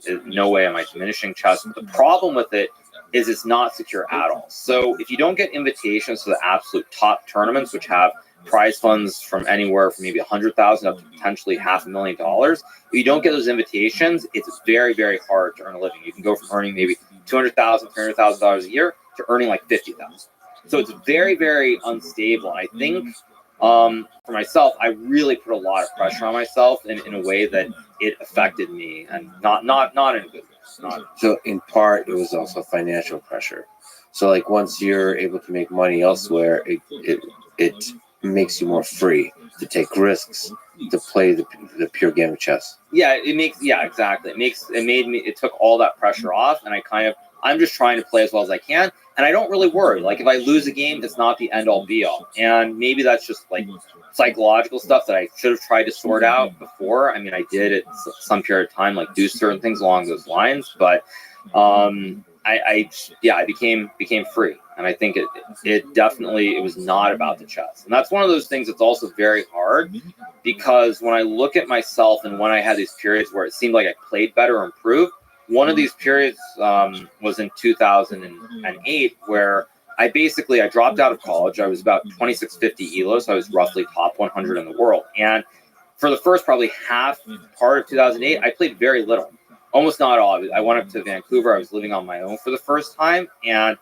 Speaker 4: In no way am I diminishing chess, but the problem with it is it's not secure at all. So if you don't get invitations to the absolute top tournaments, which have prize funds from anywhere from maybe $100,000 up to potentially $500,000, if you don't get those invitations, it's very, very hard to earn a living. You can go from earning maybe $200,000, $300,000 a year to earning like $50,000. So it's very, very unstable. And I think for myself, I really put a lot of pressure on myself in a way that it affected me, and not in a good way.
Speaker 1: So in part, it was also financial pressure. So like once you're able to make money elsewhere, it makes you more free to take risks, to play the pure game of chess.
Speaker 4: Yeah, exactly. It took all that pressure off, and I'm just trying to play as well as I can, and I don't really worry. Like if I lose a game, it's not the end all be all. And maybe that's just like psychological stuff that I should have tried to sort out before. I mean, I did at some period of time, like do certain things along those lines, but I became free. And I think it definitely, it was not about the chess. And that's one of those things that's also very hard, because when I look at myself and when I had these periods where it seemed like I played better or improved, one of these periods was in 2008, where I dropped out of college. I was about 2650 ELO, so I was roughly top 100 in the world. And for the first probably half part of 2008, I played very little, almost not all. I went up to Vancouver. I was living on my own for the first time, and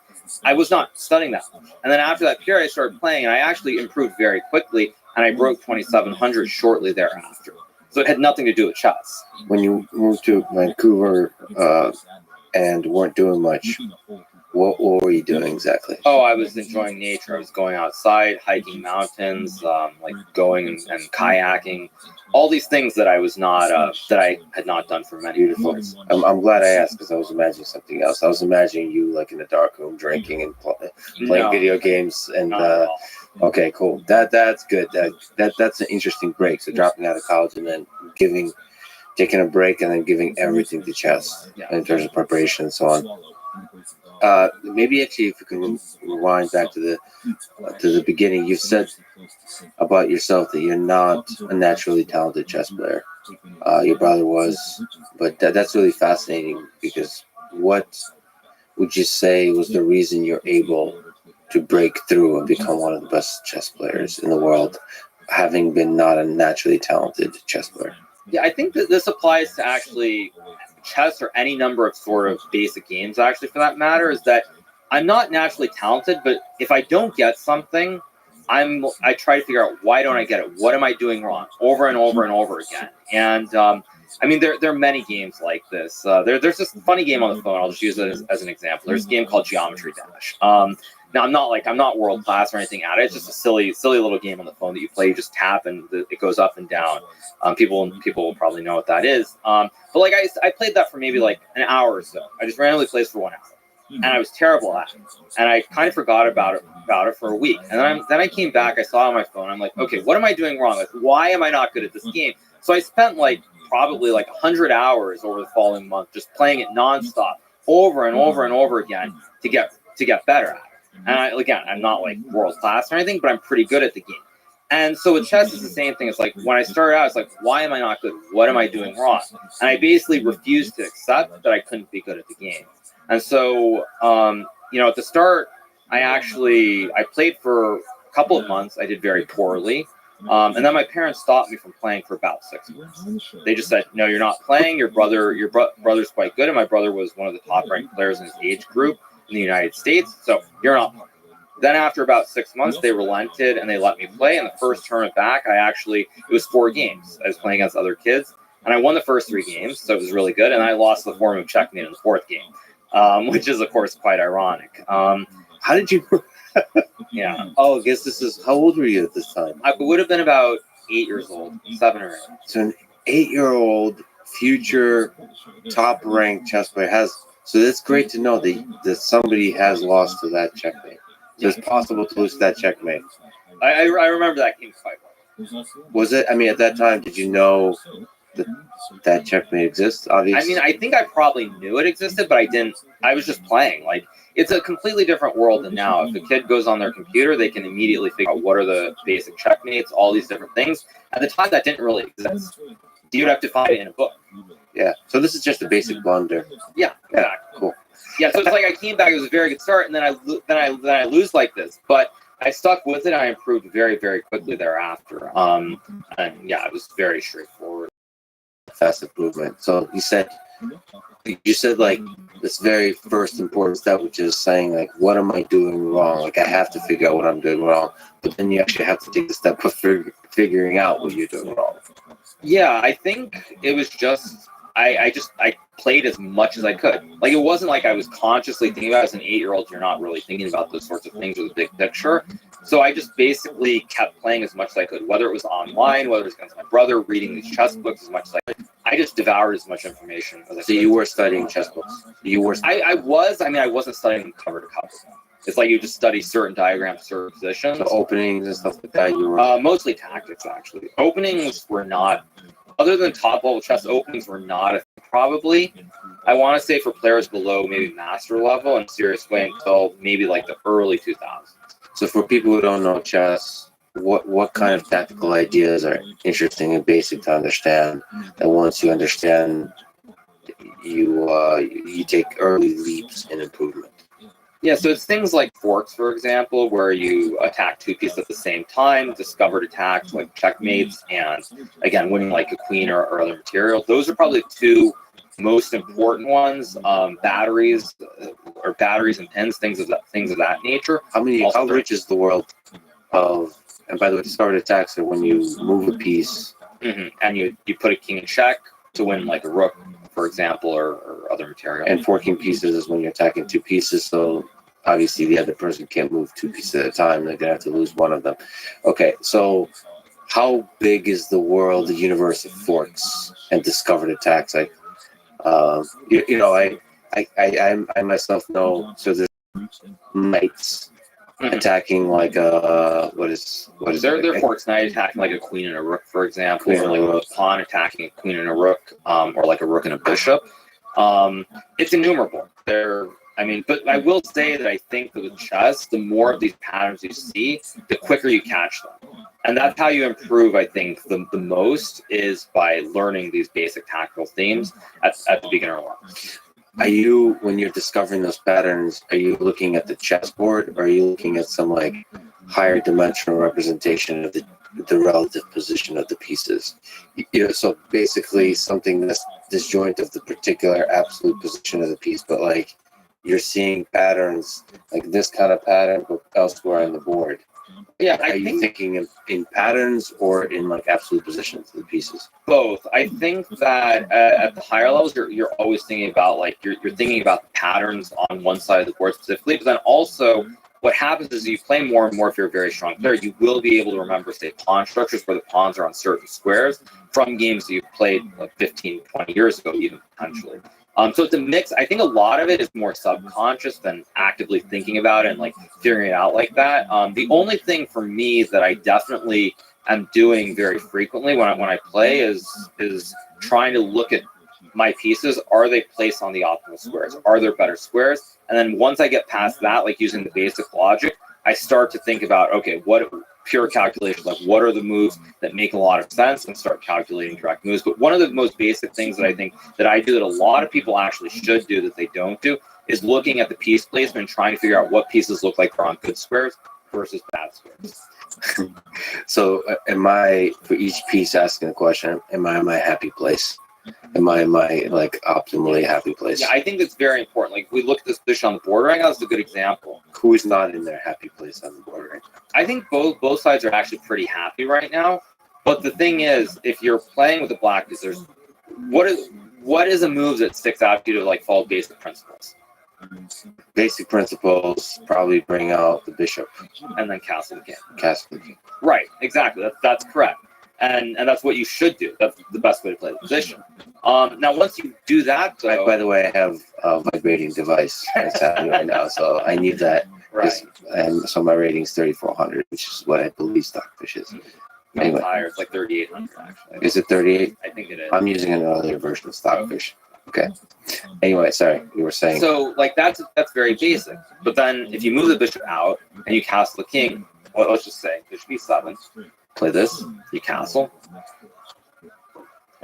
Speaker 4: I was not studying that much. And then after that period, I started playing, and I actually improved very quickly, and I broke 2700 shortly thereafter. So it had nothing to do with chess.
Speaker 1: When you moved to Vancouver and weren't doing much, what were you doing exactly?
Speaker 4: Oh, I was enjoying nature. I was going outside, hiking mountains, like going and kayaking, all these things that I was not that I had not done for many years.
Speaker 1: I'm glad I asked, because I was imagining something else. I was imagining you like in a dark room drinking and playing video games. And okay, cool. That's good. That's an interesting break. So dropping out of college and then taking a break and then giving everything to chess in terms of preparation and so on. Maybe actually, if you can rewind back to the beginning, you said about yourself that you're not a naturally talented chess player. Your brother was, but that's really fascinating, because what would you say was the reason you're able to break through and become one of the best chess players in the world, having been not a naturally talented chess player.
Speaker 4: Yeah, I think that this applies to actually chess or any number of sort of basic games, actually, for that matter, is that I'm not naturally talented, but if I don't get something, I try to figure out why don't I get it? What am I doing wrong? Over and over and over again. And I mean, there are many games like this. There's this funny game on the phone. I'll just use it as an example. There's a game called Geometry Dash. Now I'm not world class or anything at it. It's just a silly little game on the phone that you play. You just tap and it goes up and down. People will probably know what that is. But like I played that for maybe like an hour or so. I just randomly played for 1 hour. And I was terrible at it, and I kind of forgot about it for a week. And then I came back. I saw it on my phone. I'm like, okay, what am I doing wrong? Like, why am I not good at this game? So I spent like probably like 100 hours over the following month just playing it nonstop, over and over and over again to get better at it. And I'm not like world class or anything, but I'm pretty good at the game. And so with chess, it's the same thing. It's like when I started out, it's like, why am I not good? What am I doing wrong? And I basically refused to accept that I couldn't be good at the game. And so, at the start, I played for a couple of months. I did very poorly. And then my parents stopped me from playing for about 6 months. They just said, no, you're not playing. Your brother's quite good. And my brother was one of the top ranked players in his age group in the United States. So you're not playing. Then after about 6 months, they relented and they let me play. And the first tournament back, it was 4 games. I was playing against other kids. And I won the first 3 games. So it was really good. And I lost the form of checkmate in the 4th game. Which is, of course, quite ironic.
Speaker 1: How did you?
Speaker 4: Yeah.
Speaker 1: Oh, I guess this is. How old were you at this time?
Speaker 4: I would have been about 8 years old, 7 or 8.
Speaker 1: So an 8-year-old future top-ranked chess player has. So that's great to know that somebody has lost to that checkmate. So it's possible to lose that checkmate.
Speaker 4: I remember that game quite well.
Speaker 1: Was it? I mean, at that time, did you know that checkmate exists? Obviously.
Speaker 4: I mean, I think I probably knew it existed, but I didn't. I was just playing. Like, it's a completely different world than now. If a kid goes on their computer, they can immediately figure out what are the basic checkmates, all these different things. At the time, that didn't really exist. You'd have to find it in a book.
Speaker 1: Yeah. So this is just a basic blunder.
Speaker 4: Yeah, exactly.
Speaker 1: Cool.
Speaker 4: Yeah, so it's like I came back. It was a very good start, and then I lose like this. But I stuck with it. I improved very, very quickly thereafter. And yeah, it was very straightforward.
Speaker 1: Fast improvement. So you said like this very first important step, which is saying like, what am I doing wrong? Like I have to figure out what I'm doing wrong. But then you actually have to take the step of figuring out what you're doing wrong.
Speaker 4: Yeah, I think it was just I played as much as I could. Like it wasn't like I was consciously thinking about it. As an 8-year-old, you're not really thinking about those sorts of things or the big picture. So I just basically kept playing as much as I could, whether it was online, whether it was against my brother, reading these chess books as much as I could. I just devoured as much information as I could.
Speaker 1: So you were studying chess books. You were.
Speaker 4: I wasn't studying them cover to cover. It's like you just study certain diagrams, certain positions.
Speaker 1: So openings and stuff like that. You were
Speaker 4: mostly tactics, actually. Openings were not, other than top level chess, openings were not a probably. I want to say for players below maybe master level in serious way until maybe like the early 2000s.
Speaker 1: So for people who don't know chess, what kind of tactical ideas are interesting and basic to understand? And once you understand, you take early leaps in improvement.
Speaker 4: Yeah, so it's things like forks, for example, where you attack 2 pieces at the same time, discovered attacks like checkmates, and again, winning like a queen or other material. Those are probably the 2 most important ones. Batteries and pins, things of that nature.
Speaker 1: How rich is the world of? And by the way, discovered attacks are when you move a piece,
Speaker 4: and you put a king in check to win like a rook, for example, or other material.
Speaker 1: And forking pieces is when you're attacking 2 pieces. So obviously the other person can't move 2 pieces at a time. They're gonna have to lose one of them. Okay, so how big is the world, the universe of forks and discovered attacks? Like, I myself know. So there's knights attacking like what is
Speaker 4: their forks knight attacking like a queen and a rook, for example,
Speaker 1: Queen
Speaker 4: or
Speaker 1: and
Speaker 4: like
Speaker 1: a
Speaker 4: a
Speaker 1: rook.
Speaker 4: pawn attacking a queen and a rook, or like a rook and a bishop. It's innumerable. But I will say that I think that with chess, the more of these patterns you see, the quicker you catch them. And that's how you improve, I think, the most is by learning these basic tactical themes at the beginner level.
Speaker 1: Are you, when you're discovering those patterns, are you looking at the chessboard, or are you looking at some like higher dimensional representation of the relative position of the pieces? So basically something that's disjoint of the particular absolute position of the piece, but like you're seeing patterns like this kind of pattern but elsewhere on the board.
Speaker 4: Yeah,
Speaker 1: Are you thinking in patterns or in like absolute positions of the pieces?
Speaker 4: both. I think that at the higher levels, you're always thinking about like you're thinking about the patterns on one side of the board specifically, but then also what happens is you play more and more. If you're a very strong player, you will be able to remember, say, pawn structures where the pawns are on certain squares from games that you've played like 15, 20 years ago, even potentially. So it's a mix. I think a lot of it is more subconscious than actively thinking about it and like figuring it out like that. The only thing for me that I definitely am doing very frequently when I play is trying to look at my pieces. Are they placed on the optimal squares? Are there better squares? And then once I get past that, like using the basic logic, I start to think about, okay, what pure calculations, like what are the moves that make a lot of sense, and start calculating direct moves. But one of the most basic things that I think that I do that a lot of people actually should do that they don't do is looking at the piece placement and trying to figure out what pieces look like they're on good squares versus bad squares.
Speaker 1: So am I, for each piece asking a question, am I in my happy place? Am I in my like optimally happy place?
Speaker 4: Yeah, I think that's very important. Like if we look at this position on the board right now, it's a good example.
Speaker 1: Who is not in their happy place on the board right now?
Speaker 4: I think both sides are actually pretty happy right now. But the thing is, if you're playing with the black piece, there's what is a move that sticks out to you to like follow basic principles?
Speaker 1: Basic principles probably bring out the bishop,
Speaker 4: And then castle the king.
Speaker 1: castle the king.
Speaker 4: Right, exactly. That's correct. And that's what you should do. That's the best way to play the position. Now, once you do that, though,
Speaker 1: By the way, I have a vibrating device that's happening right now, so I need that.
Speaker 4: right,
Speaker 1: And so my rating's 3,400, which is what I believe Stockfish is. Anyway.
Speaker 4: higher. It's like 3,800 actually.
Speaker 1: Is it 38?
Speaker 4: I think it is.
Speaker 1: I'm using an earlier version of Stockfish. Okay. Anyway, sorry, you were saying.
Speaker 4: So, like that's very basic. But then, if you move the bishop out and you castle the king, well, let's just say bishop e7. Play this. You castle.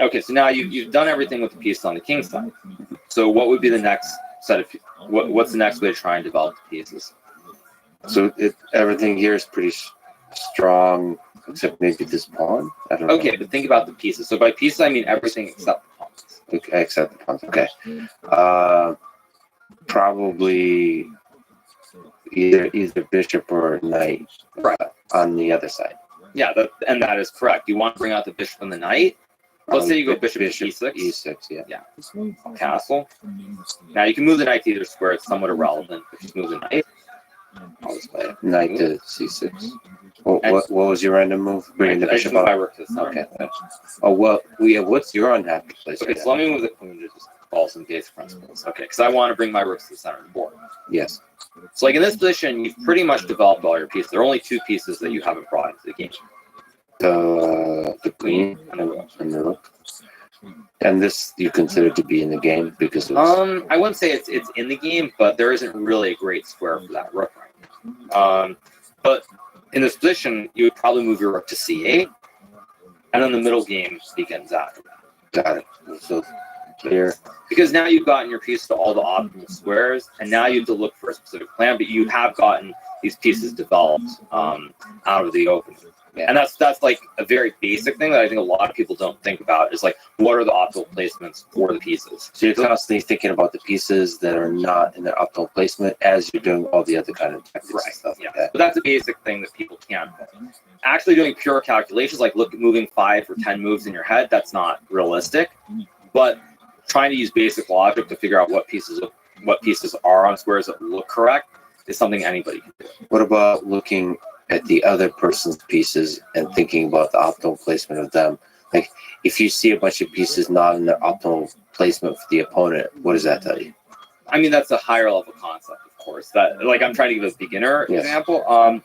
Speaker 4: Okay, so now you've done everything with the piece on the king side. So, what would be the next set of what's the next way to try and develop the pieces?
Speaker 1: So everything here is pretty strong, except maybe this pawn. I don't know.
Speaker 4: Okay, but think about the pieces. So by pieces, I mean everything except the pawns.
Speaker 1: Okay, except the pawns. Okay. Probably either bishop or knight
Speaker 4: Right.
Speaker 1: on the other side.
Speaker 4: Yeah, that is correct. You want to bring out the bishop and the knight. Let's say you go bishop e6.
Speaker 1: E6, yeah.
Speaker 4: Castle. Now you can move the knight to either square. It's somewhat irrelevant. But just move the knight. I'll just play it.
Speaker 1: Knight to c6. What was your random move? Bringing the
Speaker 4: I just
Speaker 1: bishop
Speaker 4: move my
Speaker 1: up.
Speaker 4: rook to the center.
Speaker 1: Okay. Oh, well, what's your unhappy place?
Speaker 4: Okay, so let me move the queen to just follow some basic principles. Okay, because I want to bring my rooks to the center of the board.
Speaker 1: Yes.
Speaker 4: So like in this position, you've pretty much developed all your pieces. There are only two pieces that you haven't brought into the game.
Speaker 1: The queen and the rook. And this you consider to be in the game because it was,
Speaker 4: I wouldn't say it's in the game, but there isn't really a great square for that rook right now. But in this position, you would probably move your rook to c8, and then the middle game begins after that.
Speaker 1: got it. So here,
Speaker 4: Because now you've gotten your piece to all the optimal squares, and now you have to look for a specific plan, but you have gotten these pieces developed out of the open. And that's like a very basic thing that I think a lot of people don't think about is like, what are the optimal placements for the pieces?
Speaker 1: so you're constantly thinking about the pieces that are not in their optimal placement as you're doing all the other kind of tactics and stuff
Speaker 4: Yeah,
Speaker 1: like that.
Speaker 4: but that's a basic thing that people can't do. Actually doing pure calculations, like look at moving 5 or 10 moves in your head, that's not realistic. But trying to use basic logic to figure out what pieces are on squares that look correct is something anybody can do.
Speaker 1: What about looking at the other person's pieces and thinking about the optimal placement of them? Like, if you see a bunch of pieces not in their optimal placement for the opponent, what does that tell you?
Speaker 4: I mean, that's a higher level concept, of course. That, like, I'm trying to give a beginner
Speaker 1: Yes.
Speaker 4: example.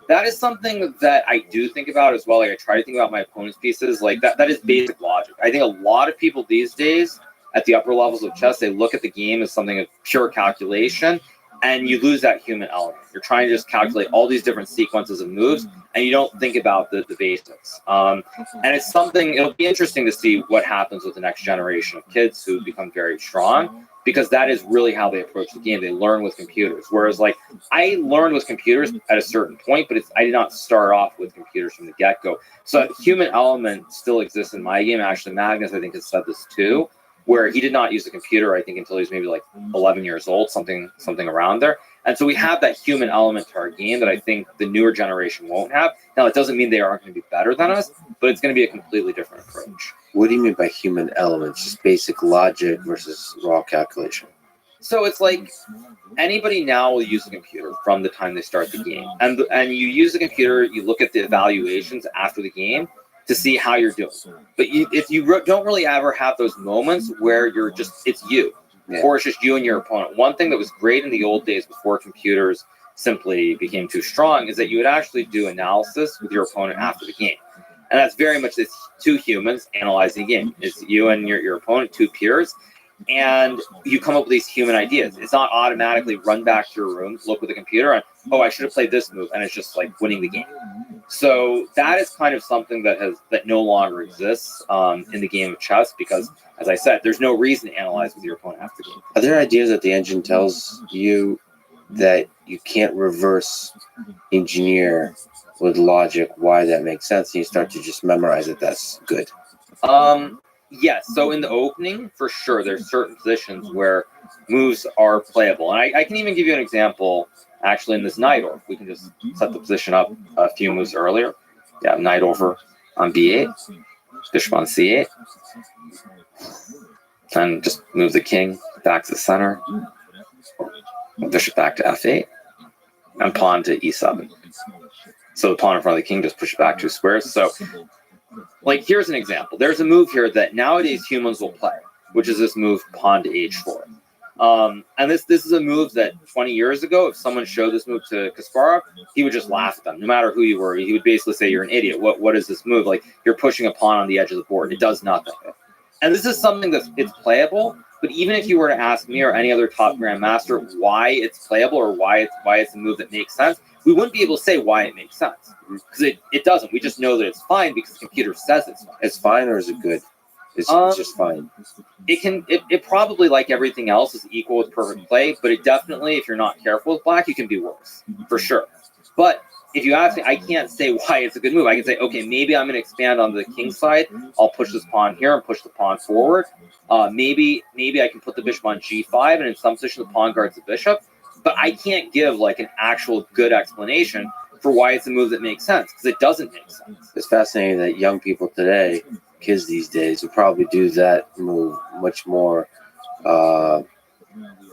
Speaker 4: That is something that I do think about as well. Like, I try to think about my opponent's pieces. Like, that is basic logic. I think a lot of people these days at the upper levels of chess, they look at the game as something of pure calculation, and you lose that human element. You're trying to just calculate all these different sequences of moves, and you don't think about the basics. And it's something, it'll be interesting to see what happens with the next generation of kids who become very strong. because that is really how they approach the game. They learn with computers. Whereas like I learned with computers at a certain point, but I did not start off with computers from the get-go. So a human element still exists in my game. Actually, Magnus, I think, has said this too, where he did not use a computer, I think, until he was maybe like 11 years old, something around there. And so we have that human element to our game that I think the newer generation won't have. Now, it doesn't mean they aren't going to be better than us, but it's going to be a completely different approach.
Speaker 1: What do you mean by human elements? Just basic logic versus raw calculation.
Speaker 4: So it's like anybody now will use a computer from the time they start the game. And you use the computer, you look at the evaluations after the game to see how you're doing. But if you don't really ever have those moments where it's you.
Speaker 1: Yeah.
Speaker 4: Or it's just you and your opponent. One thing that was great in the old days before computers simply became too strong is that you would actually do analysis with your opponent after the game. And that's very much this two humans analyzing the game. It's you and your opponent, two peers, and you come up with these human ideas. It's not automatically run back to your room, look with the computer, and, I should have played this move, and it's just like winning the game. So that is kind of something that no longer exists in the game of chess because, as I said, there's no reason to analyze with your opponent after the game.
Speaker 1: Are there ideas that the engine tells you that you can't reverse engineer with logic why that makes sense, and you start to just memorize it? That's good.
Speaker 4: Yes. So in the opening, for sure, there's certain positions where moves are playable, and I can even give you an example. Actually, in this Najdorf, we can just set the position up a few moves earlier. Yeah, knight over on b8, bishop on c8, and just move the king back to the center, bishop back to f8, and pawn to e7. So the pawn in front of the king just pushes back 2 squares. So, like, here's an example. There's a move here that nowadays humans will play, which is this move pawn to h4. And this is a move that 20 years ago, if someone showed this move to Kasparov, he would just laugh at them, no matter who you were. He would basically say, you're an idiot. What is this move? Like, you're pushing a pawn on the edge of the board. It does nothing. And this is something it's playable, but even if you were to ask me or any other top grandmaster why it's playable or why it's a move that makes sense, we wouldn't be able to say why it makes sense. Because it doesn't. We just know that it's fine because the computer says it's fine.
Speaker 1: It's fine, or is it good? It's just fine.
Speaker 4: It probably, like everything else, is equal with perfect play, but it definitely, if you're not careful with black, you can be worse, for sure. But if you ask me, I can't say why it's a good move. I can say, okay, maybe I'm going to expand on the king side. I'll push this pawn here and push the pawn forward. Maybe I can put the bishop on g5, and in some position the pawn guards the bishop. But I can't give like an actual good explanation for why it's a move that makes sense, because it doesn't make sense.
Speaker 1: It's fascinating that young people today, kids these days, will probably do that move much more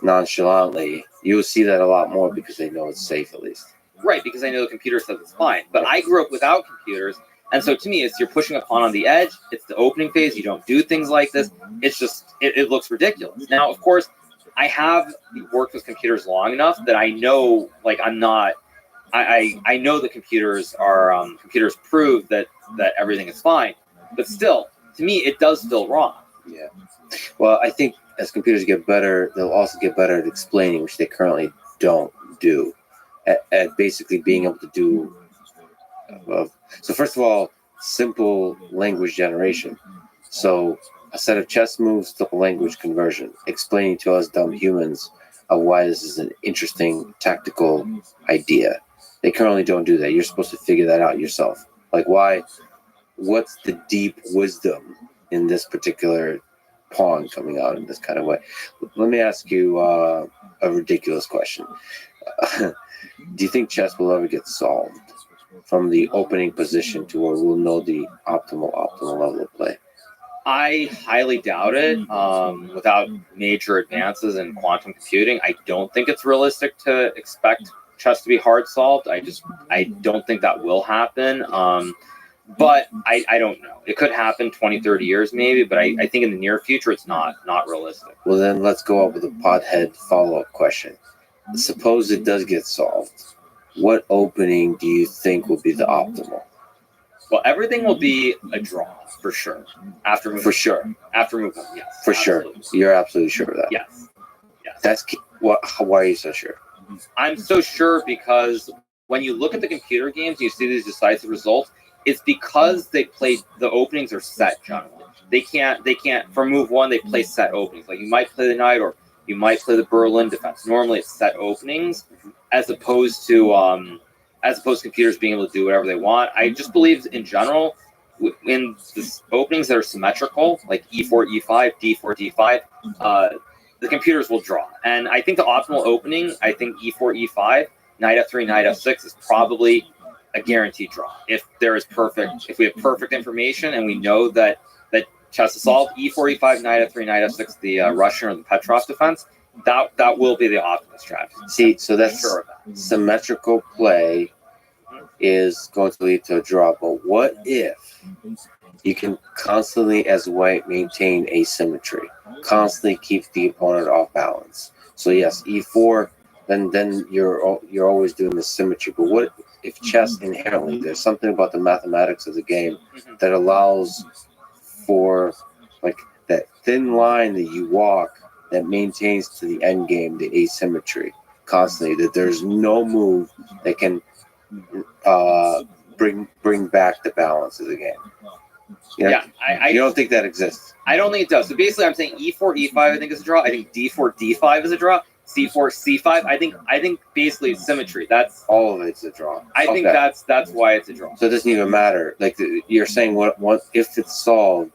Speaker 1: nonchalantly. You'll see that a lot more because they know it's safe, at least.
Speaker 4: Right, because I know the computer says it's fine. But I grew up without computers, and so to me, you're pushing a pawn on the edge. It's the opening phase. You don't do things like this. It's just, it looks ridiculous. Now, of course, I have worked with computers long enough that I know, like, I'm not, I know the computers are, computers prove that everything is fine. But still, to me, it does feel wrong.
Speaker 1: Yeah. Well, I think as computers get better, they'll also get better at explaining, which they currently don't do. At basically being able to do. So first of all, simple language generation. So a set of chess moves to language conversion, explaining to us dumb humans why this is an interesting tactical idea. They currently don't do that. You're supposed to figure that out yourself. Like, why? What's the deep wisdom in this particular pawn coming out in this kind of way? Let me ask you a ridiculous question. Do you think chess will ever get solved from the opening position to where we'll know the optimal level of play?
Speaker 4: I highly doubt it. Without major advances in quantum computing, I don't think it's realistic to expect chess to be hard solved. I don't think that will happen. But I don't know. It could happen 20, 30 years maybe, but I think in the near future it's not realistic.
Speaker 1: Well, then let's go up with a pothead follow-up question. Suppose it does get solved. What opening do you think will be the optimal?
Speaker 4: Well, everything will be a draw, for sure. After move,
Speaker 1: For sure.
Speaker 4: After move one, yes.
Speaker 1: For
Speaker 4: absolutely.
Speaker 1: sure. You're absolutely sure of that.
Speaker 4: Yes. Yes.
Speaker 1: That's key. Why are you so sure?
Speaker 4: I'm so sure because when you look at the computer games and you see these decisive results, it's because the openings are set generally. They can't for move one, they play set openings. Like you might play the knight, or You might play the Berlin defense. Normally, it's set openings, as opposed to computers being able to do whatever they want. I just believe in general in the openings that are symmetrical, like E4, E5, D4, D5. The computers will draw, and I think the optimal opening, I think E4, E5, Knight F3, Knight F6 is probably a guaranteed draw. If we have perfect information and we know that chess is solved, E4, E5, Knight F3, Knight F6, the Russian or the Petrov defense, that will be the optimal strategy.
Speaker 1: See, so that's
Speaker 4: Sure.
Speaker 1: symmetrical play is going to lead to a draw. But what if you can constantly, as white, maintain asymmetry, constantly keep the opponent off balance? So yes, E4, then you're always doing the symmetry. But what if chess inherently, there's something about the mathematics of the game that allows for like that thin line that you walk that maintains to the end game the asymmetry constantly, that there's no move that can bring back the balance of the game.
Speaker 4: I
Speaker 1: You don't think that exists?
Speaker 4: I don't think it does. So basically, I'm saying E4, E5, I think is a draw. I think D4, D5 is a draw. C4, C5. I think basically symmetry. That's
Speaker 1: All of it's a draw.
Speaker 4: I think
Speaker 1: Okay.
Speaker 4: that's why it's a draw.
Speaker 1: So it doesn't even matter. Like you're saying, what if it's solved?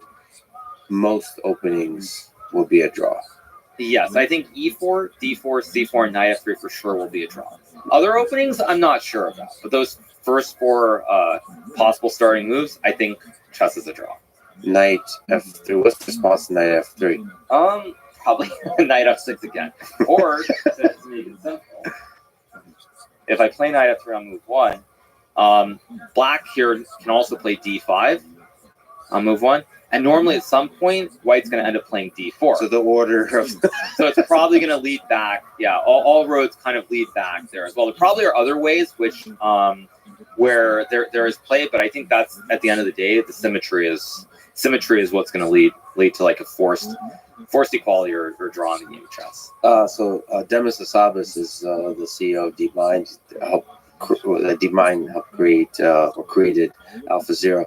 Speaker 1: Most openings will be a draw.
Speaker 4: Yes, I think E4, D4, C4, and Knight F3 for sure will be a draw. Other openings, I'm not sure about. But those first four possible starting moves, I think chess is a draw.
Speaker 1: Knight F3. What's the response to Knight F3?
Speaker 4: Probably Knight F6 again. Or, to make it simple, if I play Knight F3 on move 1, black here can also play D5 on move 1. And normally at some point, white's going to end up playing D4.
Speaker 1: So the order of
Speaker 4: So it's probably going to lead back. Yeah, all roads kind of lead back there as well. There probably are other ways which where there is play, but I think that's at the end of the day, the symmetry is what's going to lead to like a forced equality or draw in the game of chess.
Speaker 1: Demis Hassabis is the CEO of DeepMind. DeepMind helped create or created AlphaZero.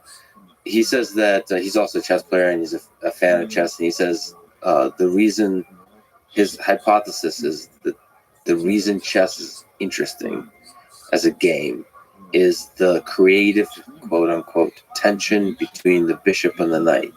Speaker 1: He says that he's also a chess player and he's a fan of chess. And he says the reason, his hypothesis is that the reason chess is interesting as a game is the creative, quote unquote, tension between the bishop and the knight.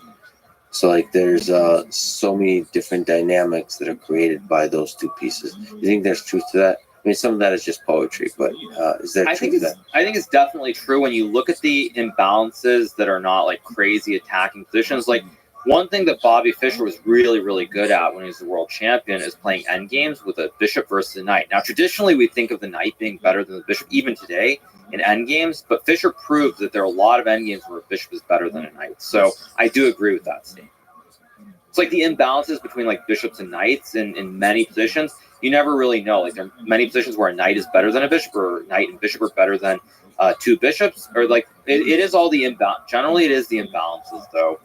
Speaker 1: So like there's so many different dynamics that are created by those two pieces. Do you think there's truth to that? I mean, some of that is just poetry, but is there truth to that?
Speaker 4: I think it's definitely true when you look at the imbalances that are not like crazy attacking positions. Like one thing that Bobby Fischer was really, really good at when he was the world champion is playing endgames with a bishop versus a knight. Now, traditionally, we think of the knight being better than the bishop, even today in endgames, but Fischer proved that there are a lot of endgames where a bishop is better than a knight. So I do agree with that statement. It's like the imbalances between like bishops and knights in many positions. You never really know. Like there are many positions where a knight is better than a bishop, or knight and bishop are better than two bishops, or like it is all the imbalance. Generally, it is the imbalances though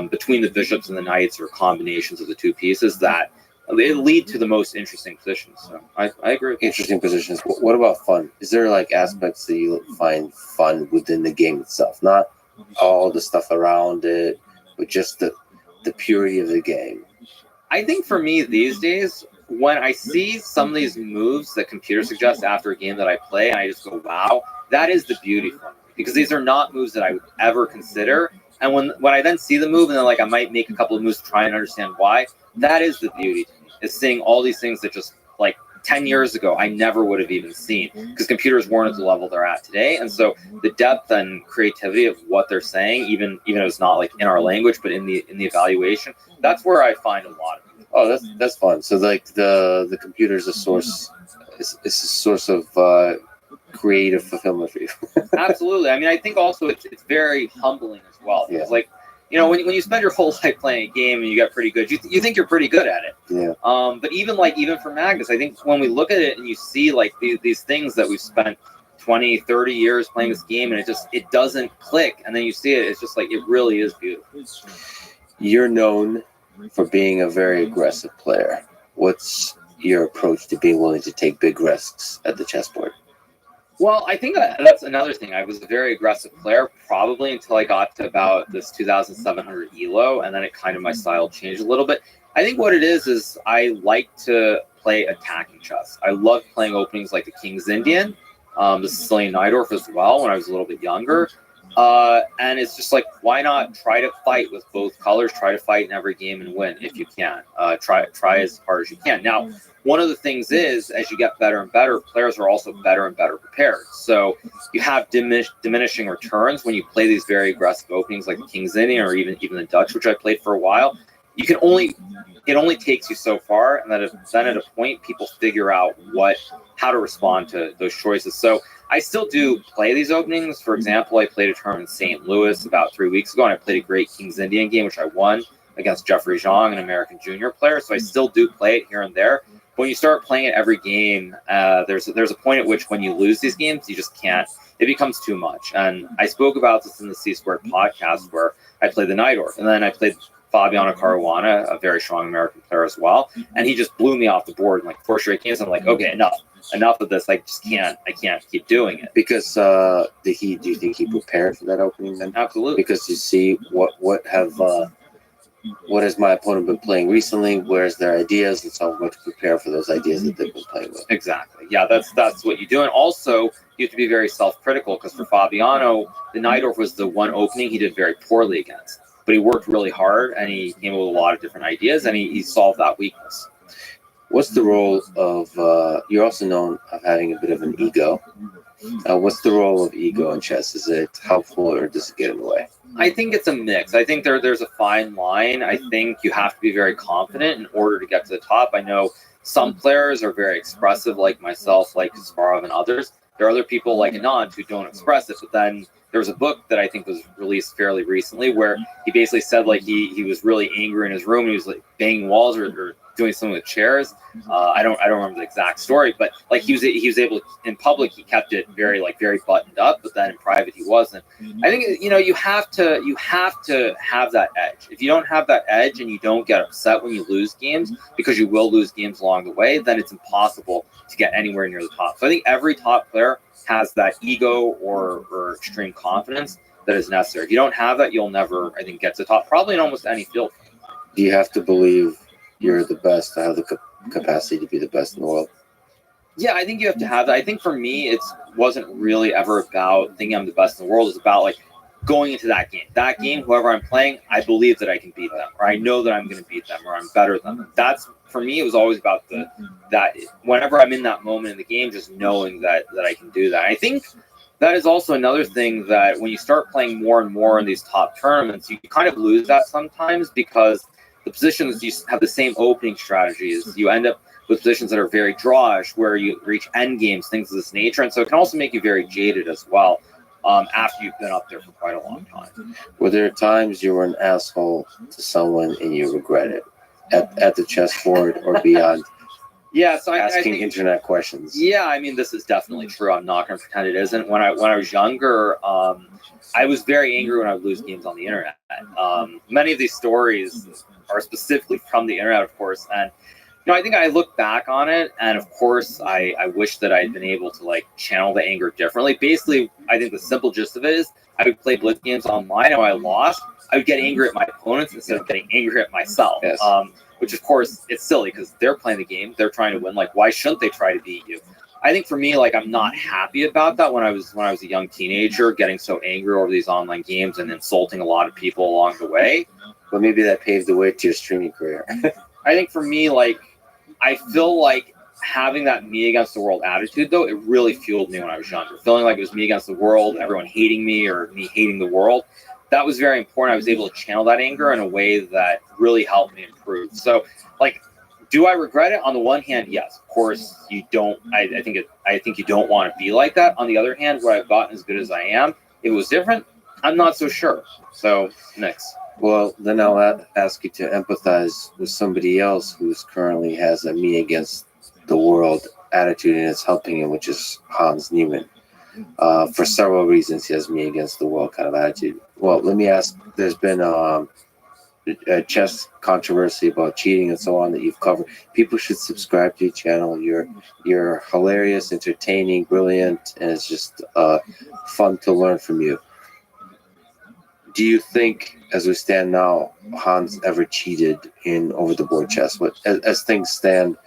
Speaker 4: between the bishops and the knights, or combinations of the two pieces that it lead to the most interesting positions. So I agree.
Speaker 1: Interesting positions. What about fun? Is there like aspects that you find fun within the game itself? Not all the stuff around it, but just the purity of the game.
Speaker 4: I think for me these days, when I see some of these moves that computers suggest after a game that I play, and I just go, wow, that is the beauty for me. Because these are not moves that I would ever consider. And when I then see the move and then like I might make a couple of moves to try and understand why, that is the beauty to me. Is seeing all these things that just like 10 years ago I never would have even seen, because computers weren't at the level they're at today. And so the depth and creativity of what they're saying, even if it's not like in our language, but in the evaluation, that's where I find a lot of it.
Speaker 1: Oh, that's fun. So like the computer's a source, is a source of creative fulfillment for you.
Speaker 4: Absolutely. I mean, I think also it's very humbling as well.
Speaker 1: Yeah.
Speaker 4: Because like, when you spend your whole life playing a game and you get pretty good, you think you're pretty good at it.
Speaker 1: Yeah.
Speaker 4: But even for Magnus, I think when we look at it and you see like these things that we've spent 20, 30 years playing this game and it doesn't click, and then you see it, it's just like, it really is beautiful.
Speaker 1: You're known for being a very aggressive player. What's your approach to being willing to take big risks at the chessboard?
Speaker 4: Well, I think that's another thing. I was a very aggressive player probably until I got to about this 2,700 ELO, and then my style changed a little bit. I think what it is I like to play attacking chess. I love playing openings like the King's Indian, the Sicilian Najdorf as well when I was a little bit younger. And it's just like, why not try to fight with both colors? Try to fight in every game and win if you can. Try as hard as you can. Now, one of the things is, as you get better and better, players are also better and better prepared. So you have diminishing returns when you play these very aggressive openings like the King's Indian or even the Dutch, which I played for a while. It only takes you so far, and then at a point, people figure out how to respond to those choices. So I still do play these openings. For example, I played a tournament in St. Louis about 3 weeks ago, and I played a great King's Indian game, which I won against Jeffrey Zhang, an American junior player. So I still do play it here and there. When you start playing it every game, there's a point at which when you lose these games, you just can't. It becomes too much. And I spoke about this in the C-Squared podcast where I played the Najdorf, and then I played Fabiano Caruana, a very strong American player as well, and he just blew me off the board in like 4 straight games. I'm like, okay, enough of this. I can't keep doing it.
Speaker 1: Because do you think he prepared for that opening then?
Speaker 4: Absolutely.
Speaker 1: Because you see what has my opponent been playing recently? Where's their ideas? And so I'm going to prepare for those ideas that they've been playing with.
Speaker 4: Exactly. Yeah, that's what you do. And also, you have to be very self-critical because for Fabiano, the Najdorf was the one opening he did very poorly against. But he worked really hard, and he came up with a lot of different ideas, and he solved that weakness.
Speaker 1: What's the role of, you're also known of having a bit of an ego. What's the role of ego in chess? Is it helpful or does it get in the way?
Speaker 4: I think it's a mix. I think there's a fine line. I think you have to be very confident in order to get to the top. I know some players are very expressive, like myself, like Kasparov and others. There are other people like Anand who don't express it, but then there was a book that I think was released fairly recently where he basically said like he was really angry in his room and he was like banging walls or doing something with chairs. I don't remember the exact story, but like he was able to, in public he kept it very buttoned up, but then in private he wasn't. I think you have to have that edge. If you don't have that edge and you don't get upset when you lose games, because you will lose games along the way, then it's impossible to get anywhere near the top. So I think every top player has that ego or extreme confidence that is necessary. If you don't have that, you'll never, I think, get to the top, probably in almost any field.
Speaker 1: Do you have to believe you're the best to have the capacity to be the best in the world?
Speaker 4: Yeah, I think you have to have that. I think for me, it wasn't really ever about thinking I'm the best in the world. It's about like going into that game. That game, whoever I'm playing, I believe that I can beat them, or I know that I'm going to beat them, or I'm better than them. That's, for me, it was always about that whenever I'm in that moment in the game, just knowing that I can do that. I think that is also another thing that when you start playing more and more in these top tournaments, you kind of lose that sometimes because the positions, you have the same opening strategies. You end up with positions that are very drawish, where you reach end games, things of this nature. And so it can also make you very jaded as well after you've been up there for quite a long time.
Speaker 1: Were there times you were an asshole to someone and you regret it at the chessboard or beyond?
Speaker 4: Yeah, so
Speaker 1: asking
Speaker 4: I think,
Speaker 1: internet questions.
Speaker 4: Yeah, I mean, this is definitely true. I'm not going to pretend it isn't. When I was younger, I was very angry when I would lose games on the internet. Many of these stories are specifically from the internet, of course, and I think I look back on it, and of course, I wish that I'd been able to like channel the anger differently. Basically, I think the simple gist of it is I would play blitz games online, and when I lost, I would get angry at my opponents instead of getting angry at myself.
Speaker 1: Yes.
Speaker 4: Which, of course, it's silly because they're playing the game, they're trying to win. Like, why shouldn't they try to beat you? I think for me, like, I'm not happy about that when I was a young teenager, getting so angry over these online games and insulting a lot of people along the way.
Speaker 1: But maybe that paved the way to your streaming career.
Speaker 4: I think for me, like, I feel like having that me against the world attitude, though, it really fueled me when I was younger. Feeling like it was me against the world, everyone hating me or me hating the world. That was very important. I was able to channel that anger in a way that really helped me improve. So, like, do I regret it? On the one hand, yes. Of course, you don't. I think you don't want to be like that. On the other hand, would I have gotten as good as I am if it was different? I'm not so sure. So, next.
Speaker 1: Well, then I'll ask you to empathize with somebody else who's currently has a me against the world attitude and it's helping him, which is Hans Niemann. For several reasons, he has me against the world kind of attitude. Well, let me ask, there's been a chess controversy about cheating and so on that you've covered. People should subscribe to your channel. You're hilarious, entertaining, brilliant, and it's just fun to learn from you. Do you think, as we stand now, Hans ever cheated in over-the-board chess? What, as things stand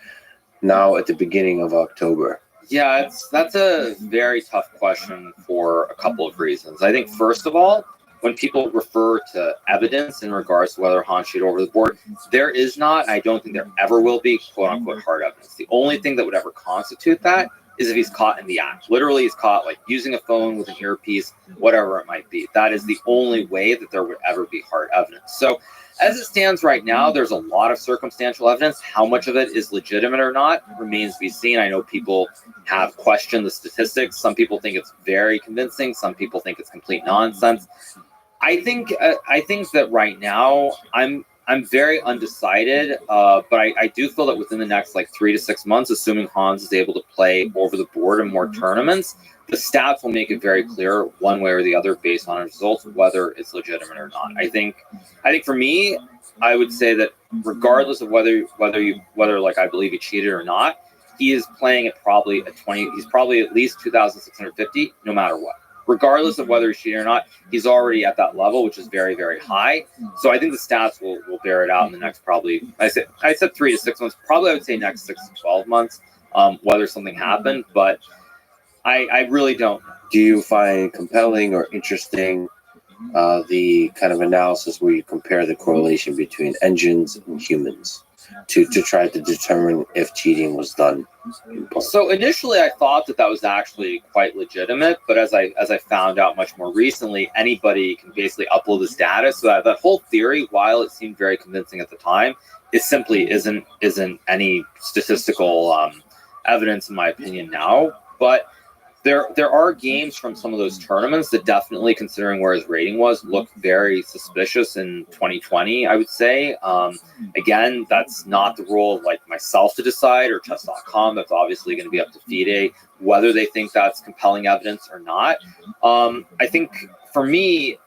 Speaker 1: now at the beginning of October?
Speaker 4: Yeah, that's a very tough question for a couple of reasons. I think first of all, when people refer to evidence in regards to whether Hans cheated over the board, there is not, I don't think there ever will be, quote unquote, hard evidence. The only thing that would ever constitute that is if he's caught in the act. Literally, he's caught like using a phone with an earpiece, whatever it might be. That is the only way that there would ever be hard evidence. So as it stands right now, there's a lot of circumstantial evidence. How much of it is legitimate or not remains to be seen. I know people have questioned the statistics. Some people think it's very convincing. Some people think it's complete nonsense. I think that right now I'm very undecided, but I do feel that within the next like 3 to 6 months, assuming Hans is able to play over the board in more tournaments, the stats will make it very clear one way or the other based on his results whether it's legitimate or not. I think for me, I would say that regardless of whether like I believe he cheated or not, he is playing at probably a 20. He's probably at least 2,650 no matter what. Regardless of whether he's cheating or not, he's already at that level, which is very, very high. So I think the stats will bear it out in the next probably, I said 3 to 6 months, probably I would say next 6 to 12 months, whether something happened, but I really don't know.
Speaker 1: Do you find compelling or interesting the kind of analysis where you compare the correlation between engines and humans to try to determine if cheating was done?
Speaker 4: So initially, I thought that was actually quite legitimate, but as I found out much more recently, anybody can basically upload this data. So that whole theory, while it seemed very convincing at the time, it simply isn't any statistical evidence, in my opinion, now. But there are games from some of those tournaments that definitely, considering where his rating was, looked very suspicious in 2020, I would say. Again, that's not the role of like myself to decide or chess.com. That's obviously going to be up to FIDE, whether they think that's compelling evidence or not. I think for me,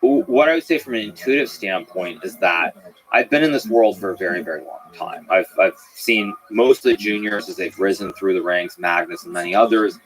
Speaker 4: what I would say from an intuitive standpoint is that I've been in this world for a very, very long time. I've seen most of the juniors as they've risen through the ranks, Magnus and many others.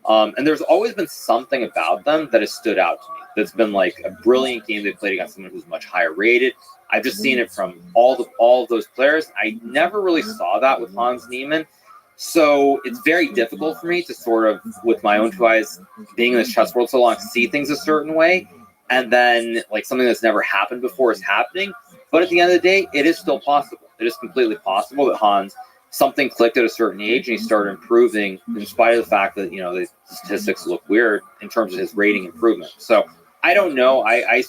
Speaker 4: And there's always been something about them that has stood out to me. That's been like a brilliant game they played against someone who's much higher rated. I've just seen it from all of those players. I never really saw that with Hans Niemann. So it's very difficult for me to sort of, with my own two eyes, being in this chess world so long, see things a certain way. And then like something that's never happened before is happening. But at the end of the day, it is still possible. It is completely possible that Hans, something clicked at a certain age and he started improving in spite of the fact that, the statistics look weird in terms of his rating improvement. So I don't know. I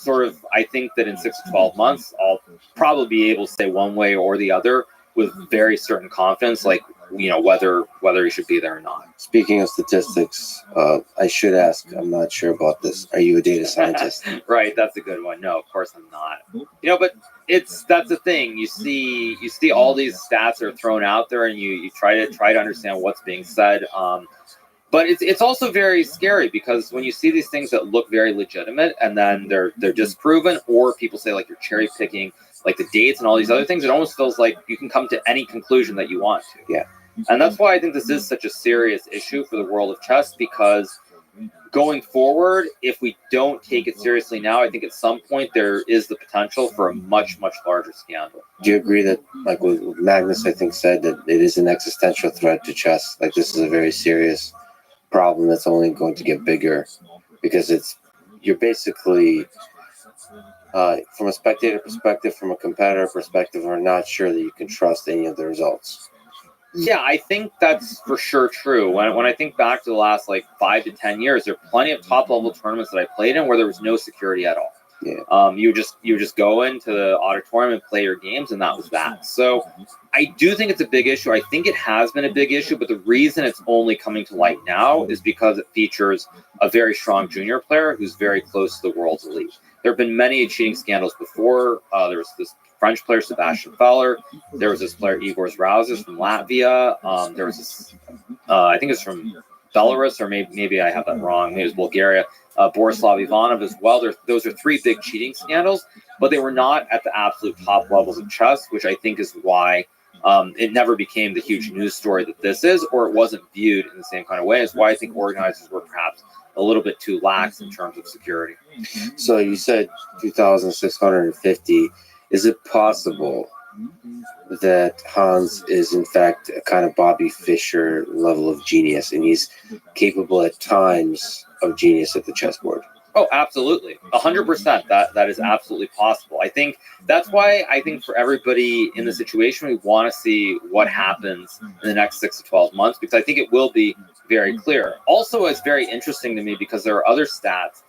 Speaker 4: think that in 6 to 12 months, I'll probably be able to say one way or the other with very certain confidence, like, whether he should be there or not.
Speaker 1: Speaking of statistics, I should ask, I'm not sure about this. Are you a data scientist?
Speaker 4: Right. That's a good one. No, of course I'm not. But that's the thing. You see all these stats are thrown out there and you try to understand what's being said. But it's also very scary because when you see these things that look very legitimate and then they're disproven, or people say like you're cherry picking like the dates and all these other things, it almost feels like you can come to any conclusion that you want to.
Speaker 1: Yeah.
Speaker 4: And that's why I think this is such a serious issue for the world of chess, because going forward, if we don't take it seriously now, I think at some point there is the potential for a much, much larger scandal.
Speaker 1: Do you agree that, like with Magnus, I think, said that it is an existential threat to chess? Like this is a very serious problem that's only going to get bigger because you're basically, from a spectator perspective, from a competitor perspective, are not sure that you can trust any of the results.
Speaker 4: Yeah, I think that's for sure true. When I think back to the last 5 to 10 years, there are plenty of top level tournaments that I played in where there was no security at all.
Speaker 1: Yeah.
Speaker 4: You just go into the auditorium and play your games, and that was that. So I do think it's a big issue. I think it has been a big issue, but the reason it's only coming to light now is because it features a very strong junior player who's very close to the world's elite. There have been many cheating scandals before. There was this French player, Sebastian Feller. There was this player, Igor Zrauzis from Latvia. There was this, I think it's from Belarus, or maybe I have that wrong. Maybe it was Bulgaria. Borislav Ivanov as well. Those are three big cheating scandals, but they were not at the absolute top levels of chess, which I think is why it never became the huge news story that this is, or it wasn't viewed in the same kind of way. Is why I think organizers were perhaps a little bit too lax in terms of security.
Speaker 1: So you said 2,650. Is it possible that Hans is in fact a kind of Bobby Fischer level of genius, and he's capable at times of genius at the chessboard?
Speaker 4: Oh, absolutely. 100%. That is absolutely possible. I think that's why I think for everybody in the situation, we want to see what happens in the next 6 to 12 months, because I think it will be very clear. Also, it's very interesting to me because there are other stats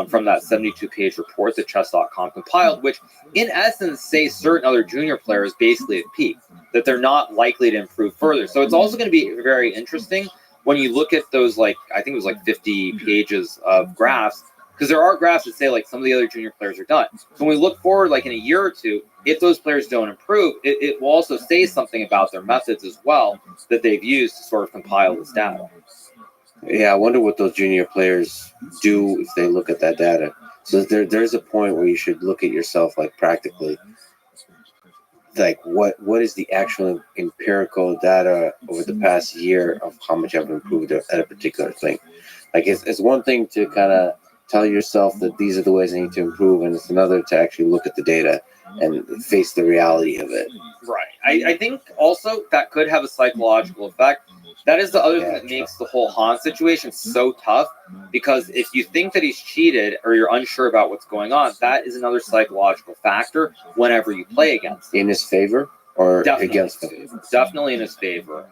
Speaker 4: from that 72-page report that chess.com compiled, which in essence say certain other junior players basically have peaked, that they're not likely to improve further. So it's also going to be very interesting when you look at those, like, I think it was like 50 pages of graphs, because there are graphs that say like some of the other junior players are done. So when we look forward, like in a year or two, if those players don't improve, it will also say something about their methods as well that they've used to sort of compile this data.
Speaker 1: Yeah, I wonder what those junior players do if they look at that data. So there's a point where you should look at yourself like practically, like what is the actual empirical data over the past year of how much I've improved at a particular thing. Like it's one thing to kind of tell yourself that these are the ways I need to improve, and it's another to actually look at the data and face the reality of it.
Speaker 4: Right. I think also that could have a psychological effect. That is the other thing that makes the whole Hans situation so tough, because if you think that he's cheated or you're unsure about what's going on, that is another psychological factor whenever you play against him.
Speaker 1: In his favor or
Speaker 4: Definitely
Speaker 1: against him?
Speaker 4: Definitely in his favor.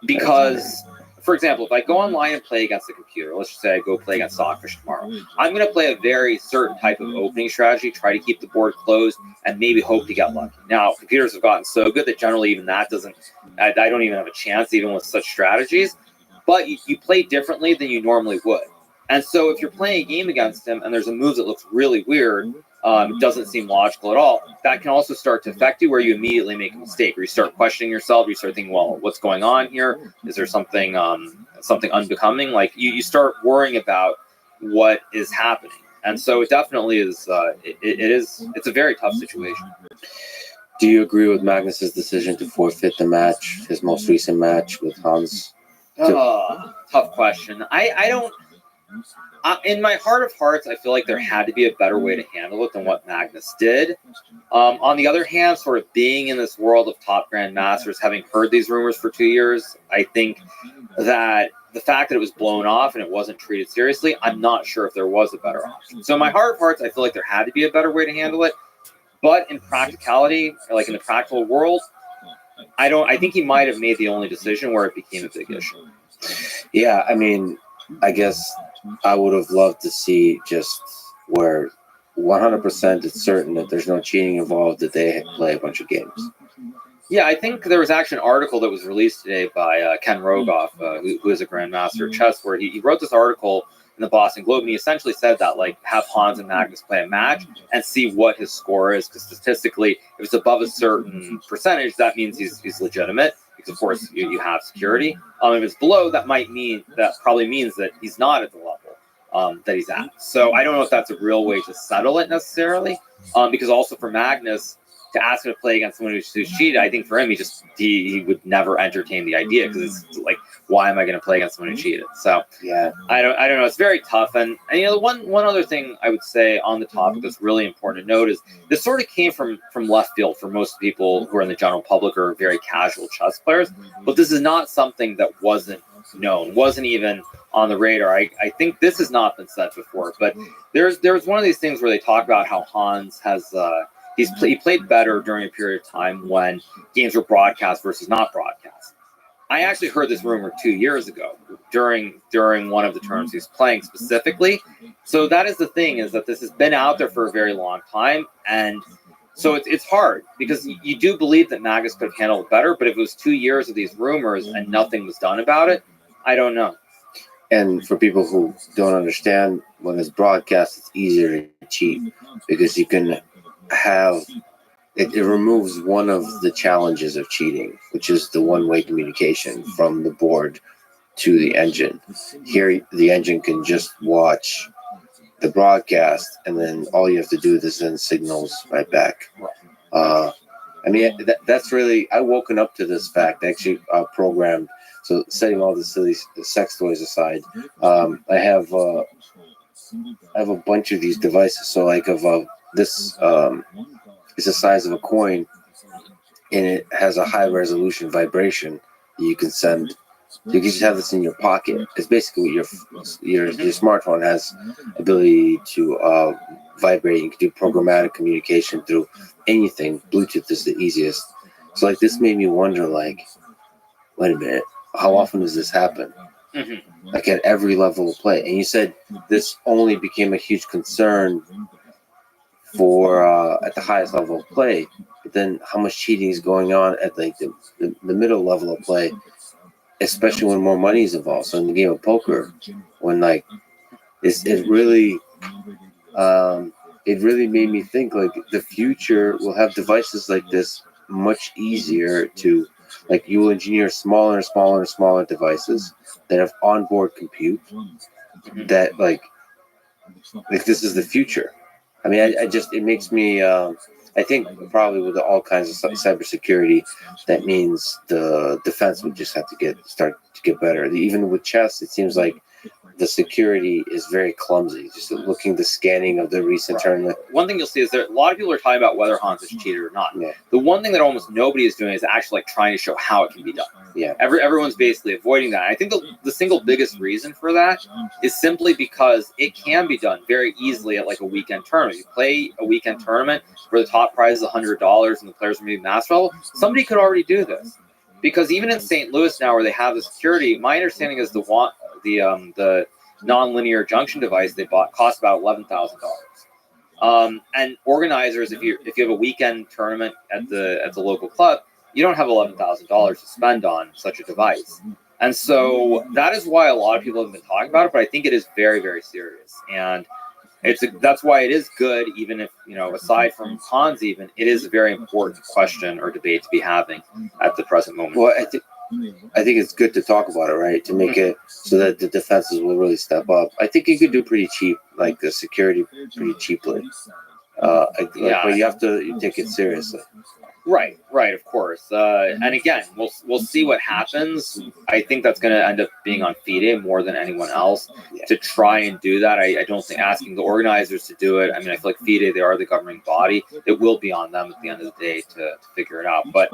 Speaker 4: Because, for example, if I go online and play against the computer, let's just say I go play against Stockfish tomorrow, I'm going to play a very certain type of opening strategy, try to keep the board closed, and maybe hope to get lucky. Now, computers have gotten so good that generally even that doesn't, I don't even have a chance, even with such strategies. But you play differently than you normally would. And so if you're playing a game against him and there's a move that looks really weird, doesn't seem logical at all, that can also start to affect you, where you immediately make a mistake, or you start questioning yourself, you start thinking, well, what's going on here? Is there something unbecoming? Like you start worrying about what is happening. And so it definitely is, it's a very tough situation.
Speaker 1: Do you agree with Magnus's decision to forfeit the match, his most recent match with Hans?
Speaker 4: Tough question. I don't, in my heart of hearts, I feel like there had to be a better way to handle it than what Magnus did. On the other hand, sort of being in this world of top grandmasters, having heard these rumors for 2 years, I think that the fact that it was blown off and it wasn't treated seriously, I'm not sure if there was a better option. So in my heart of hearts, I feel like there had to be a better way to handle it. But in practicality, like in the practical world, I think he might have made the only decision where it became a big issue.
Speaker 1: Yeah, I mean, I guess I would have loved to see just where 100% it's certain that there's no cheating involved, that they play a bunch of games.
Speaker 4: Yeah, I think there was actually an article that was released today by Ken Rogoff, who is a grandmaster of chess, where he wrote this article in the Boston Globe, and he essentially said that, like, have Hans and Magnus play a match and see what his score is, because statistically, if it's above a certain percentage, that means he's legitimate, because of course you have security. If it's below, that probably means that he's not at the level that he's at. So I don't know if that's a real way to settle it necessarily, because also for Magnus, to ask him to play against someone who's cheated, I think for him, he would never entertain the idea, because it's like, why am I going to play against someone who cheated? So
Speaker 1: yeah,
Speaker 4: I don't know. It's very tough. And you know, one other thing I would say on the topic that's really important to note is this sort of came from left field for most people who are in the general public or very casual chess players. But this is not something that wasn't known, wasn't even on the radar. I think this has not been said before, but there's one of these things where they talk about how Hans has he played better during a period of time when games were broadcast versus not broadcast. I actually heard this rumor 2 years ago during one of the tournaments he's playing specifically. So that is the thing, is that this has been out there for a very long time. And so it's hard, because you do believe that Magnus could have handled it better. But if it was 2 years of these rumors and nothing was done about it, I don't know.
Speaker 1: And for people who don't understand, when it's broadcast, it's easier to cheat, because you can have it removes one of the challenges of cheating, which is the one-way communication from the board to the engine. Here, the engine can just watch the broadcast, and then all you have to do is send signals right back. I mean, that's really, I woken up to this fact. I actually programmed So setting all the silly sex toys aside, I have a bunch of these devices. So like this is the size of a coin, and it has a high resolution vibration that you can send. You can just have this in your pocket. It's basically your smartphone has ability to vibrate. You can do programmatic communication through anything. Bluetooth is the easiest. So like this made me wonder, like, wait a minute, how often does this happen? Like at every level of play. And you said this only became a huge concern for at the highest level of play. But then how much cheating is going on at like the middle level of play, especially when more money is involved. So in the game of poker, when like it really made me think like the future will have devices like this much easier to, like, you will engineer smaller and smaller and smaller devices that have onboard compute that like this is the future. I mean, it makes me I think probably with all kinds of cybersecurity, that means the defense would just have to start to get better. Even with chess, it seems like the security is very clumsy. Just looking the scanning of the recent tournament.
Speaker 4: One thing you'll see is that a lot of people are talking about whether Hans is cheated or not.
Speaker 1: Yeah.
Speaker 4: The one thing that almost nobody is doing is actually like trying to show how it can be done.
Speaker 1: Yeah.
Speaker 4: Everyone's basically avoiding that. I think the single biggest reason for that is simply because it can be done very easily at like a weekend tournament. You play a weekend tournament where the top prize is $100 and the players are maybe master level. Somebody could already do this, because even in St. Louis now, where they have the security, my understanding is the non-linear junction device they bought cost about $11,000. And organizers, if you have a weekend tournament at the local club, you don't have $11,000 to spend on such a device. And so that is why a lot of people have been talking about it, but I think it is very, very serious. And that's why it is good, even if, aside from Hans, even, it is a very important question or debate to be having at the present moment.
Speaker 1: Well, I think it's good to talk about it, right? To make it so that the defenses will really step up. I think you could do pretty cheap, like the security, pretty cheaply. But you have to take it seriously.
Speaker 4: Right, of course. And again, we'll see what happens. I think that's going to end up being on FIDE more than anyone else to try and do that. I don't think asking the organizers to do it. I mean, I feel like FIDE, they are the governing body. It will be on them at the end of the day to figure it out. But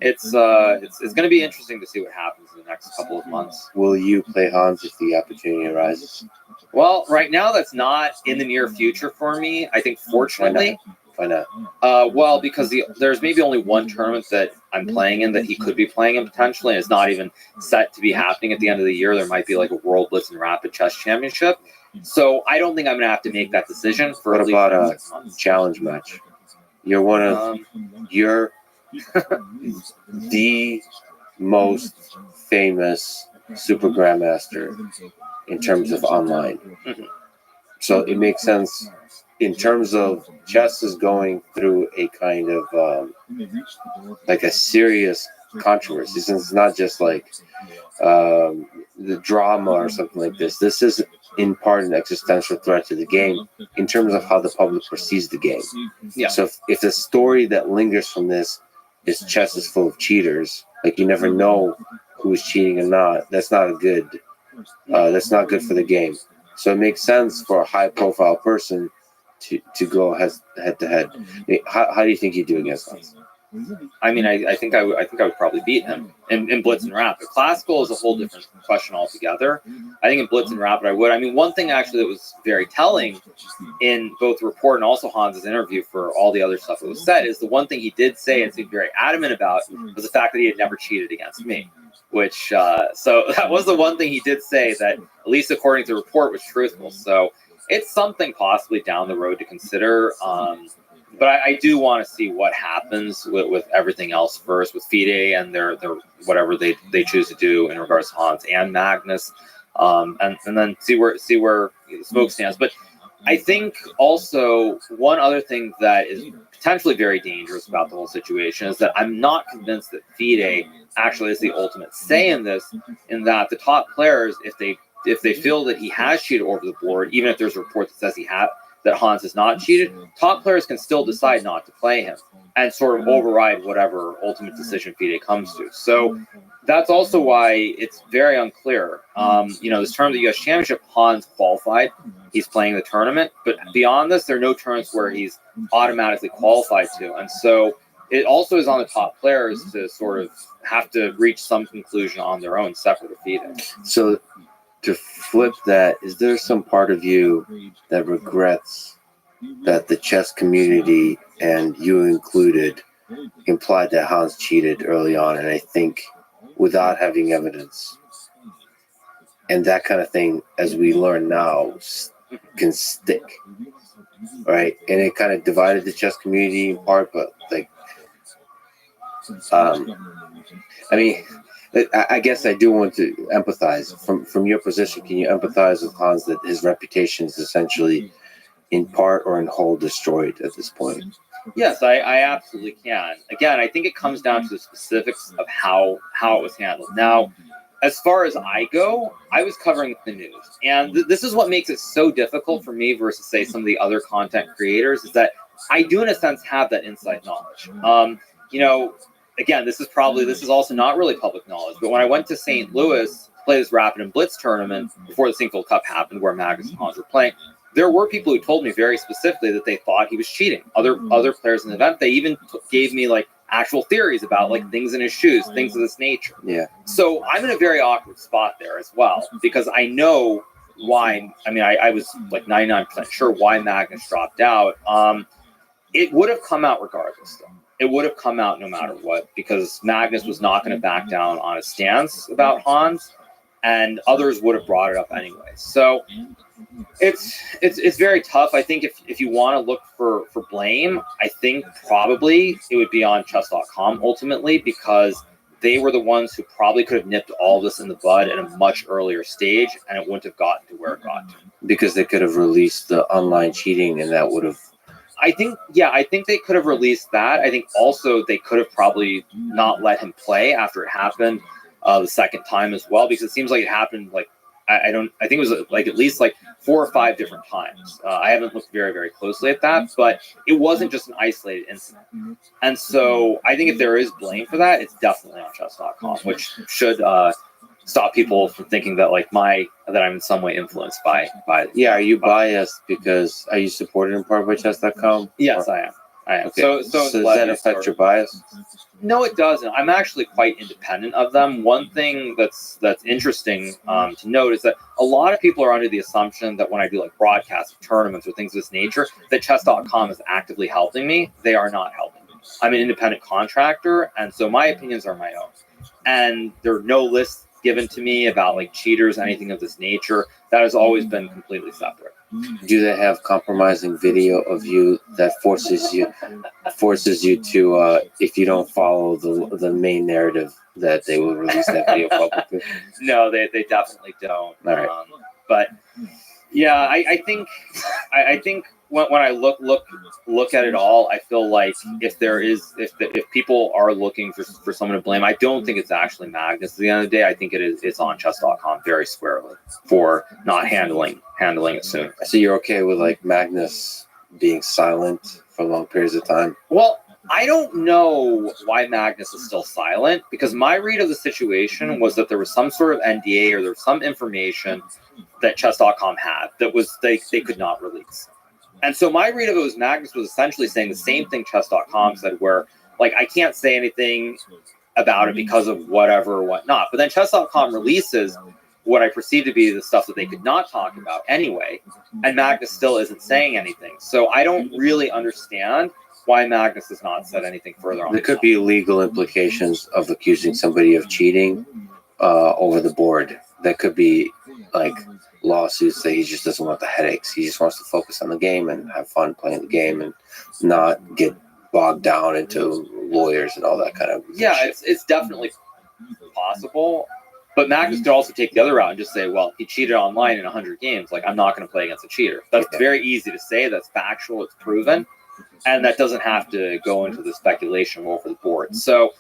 Speaker 4: it's going to be interesting to see what happens in the next couple of months.
Speaker 1: Will you play Hans if the opportunity arises?
Speaker 4: Well, right now that's not in the near future for me. I think fortunately.
Speaker 1: Why not?
Speaker 4: Well, because there's maybe only one tournament that I'm playing in that he could be playing in potentially, and it's not even set to be happening at the end of the year. There might be like a World Blitz and Rapid Chess Championship. So I don't think I'm going to have to make that decision for
Speaker 1: what
Speaker 4: at least
Speaker 1: about
Speaker 4: 6 months.
Speaker 1: Challenge match? You're one of you're the most famous Super Grandmaster in terms of online.
Speaker 4: Mhm.
Speaker 1: So it makes sense. In terms of chess is going through a kind of like a serious controversy, since it's not just like the drama or something like this. This is in part an existential threat to the game in terms of how the public perceives the game.
Speaker 4: Yeah.
Speaker 1: So if the story that lingers from this is chess is full of cheaters, like you never know who's cheating or not, that's not good for the game. So it makes sense for a high profile person to go head to head. How do you think you do against us?
Speaker 4: I mean, I think I would probably beat him in Blitz and Rapid. Classical is a whole different question altogether. I think in Blitz and Rapid I would. I mean, one thing actually that was very telling in both the report and also Hans's interview for all the other stuff that was said is the one thing he did say and seemed very adamant about was the fact that he had never cheated against me. Which so that was the one thing he did say that, at least according to the report, was truthful. So it's something possibly down the road to consider. But I do want to see what happens with everything else first, with FIDE and their whatever they choose to do in regards to Hans and Magnus, and then see where the smoke stands. But I think also one other thing that is potentially very dangerous about the whole situation is that I'm not convinced that FIDE actually is the ultimate say in this, in that the top players, if they feel that he has cheated over the board, even if there's a report that says that Hans has not cheated, top players can still decide not to play him and sort of override whatever ultimate decision FIDE comes to. So that's also why it's very unclear. This tournament, the US Championship, Hans qualified. He's playing the tournament. But beyond this, there are no tournaments where he's automatically qualified to. And so it also is on the top players to sort of have to reach some conclusion on their own, separate of FIDE.
Speaker 1: So to flip that, is there some part of you that regrets that the chess community, and you included, implied that Hans cheated early on? And I think without having evidence and that kind of thing, as we learn now, can stick, right? And it kind of divided the chess community in part, but like, I guess I do want to empathize from your position. Can you empathize with Hans that his reputation is essentially in part or in whole destroyed at this point?
Speaker 4: Yes, I absolutely can. Again, I think it comes down to the specifics of how it was handled. Now, as far as I go, I was covering the news. And this is what makes it so difficult for me versus, say, some of the other content creators, is that I do, in a sense, have that inside knowledge. Again, this is also not really public knowledge, but when I went to St. Louis to play this Rapid and Blitz tournament before the Sinquefield Cup happened, where Magnus and Hans were playing, there were people who told me very specifically that they thought he was cheating. Other players in the event, they even gave me like actual theories about like things in his shoes, things of this nature.
Speaker 1: Yeah.
Speaker 4: So I'm in a very awkward spot there as well, because I know why. I was like 99% sure why Magnus dropped out. It would have come out regardless, though. It would have come out no matter what, because Magnus was not going to back down on his stance about Hans, and others would have brought it up anyway. So it's very tough. I think if you want to look for blame, I think probably it would be on chess.com ultimately, because they were the ones who probably could have nipped all this in the bud at a much earlier stage, and it wouldn't have gotten to where it got to.
Speaker 1: Because they could have released the online cheating, and that would have...
Speaker 4: I think they could have released that. I think also they could have probably not let him play after it happened the second time as well, because it seems like it happened like, I think it was like at least like 4 or 5 different times. I haven't looked very, very closely at that, but it wasn't just an isolated incident. And so I think if there is blame for that, it's definitely on chess.com, which should stop people from thinking that that I'm in some way influenced by.
Speaker 1: Yeah, are you biased because are you supported in part by chess.com?
Speaker 4: Yes, I am.
Speaker 1: Okay.
Speaker 4: So
Speaker 1: does that affect your bias?
Speaker 4: No, it doesn't. I'm actually quite independent of them. One thing that's interesting to note is that a lot of people are under the assumption that when I do like broadcasts, tournaments, or things of this nature, that chess.com is actively helping me. They are not helping me. I'm an independent contractor, and so my opinions are my own. And there are no lists given to me about like cheaters, anything of this nature. That has always been completely separate.
Speaker 1: Do they have compromising video of you that forces you to if you don't follow the main narrative, that they will release that video publicly?
Speaker 4: No, they definitely don't.
Speaker 1: All right.
Speaker 4: But yeah, I think when I look at it all, I feel like if people are looking for someone to blame, I don't think it's actually Magnus. At the end of the day, I think it's on chess.com very squarely for not handling it soon.
Speaker 1: So you're okay with like Magnus being silent for long periods of time?
Speaker 4: Well, I don't know why Magnus is still silent, because my read of the situation was that there was some sort of NDA or there was some information that chess.com had that was they could not release. And so my read of it was Magnus was essentially saying the same thing chess.com said, where like, I can't say anything about it because of whatever or whatnot. But then chess.com releases what I perceive to be the stuff that they could not talk about anyway, and Magnus still isn't saying anything. So I don't really understand why Magnus has not said anything further on.
Speaker 1: There could be legal implications of accusing somebody of cheating over the board. That could be like lawsuits that he just doesn't want the headaches. He just wants to focus on the game and have fun playing the game and not get bogged down into lawyers and all that kind of shit.
Speaker 4: It's definitely possible. But Magnus could also take the other route and just say, well, he cheated online in 100 games. Like, I'm not going to play against a cheater. That's very easy to say. That's factual. It's proven. and that doesn't have to go into the speculation role for the board. So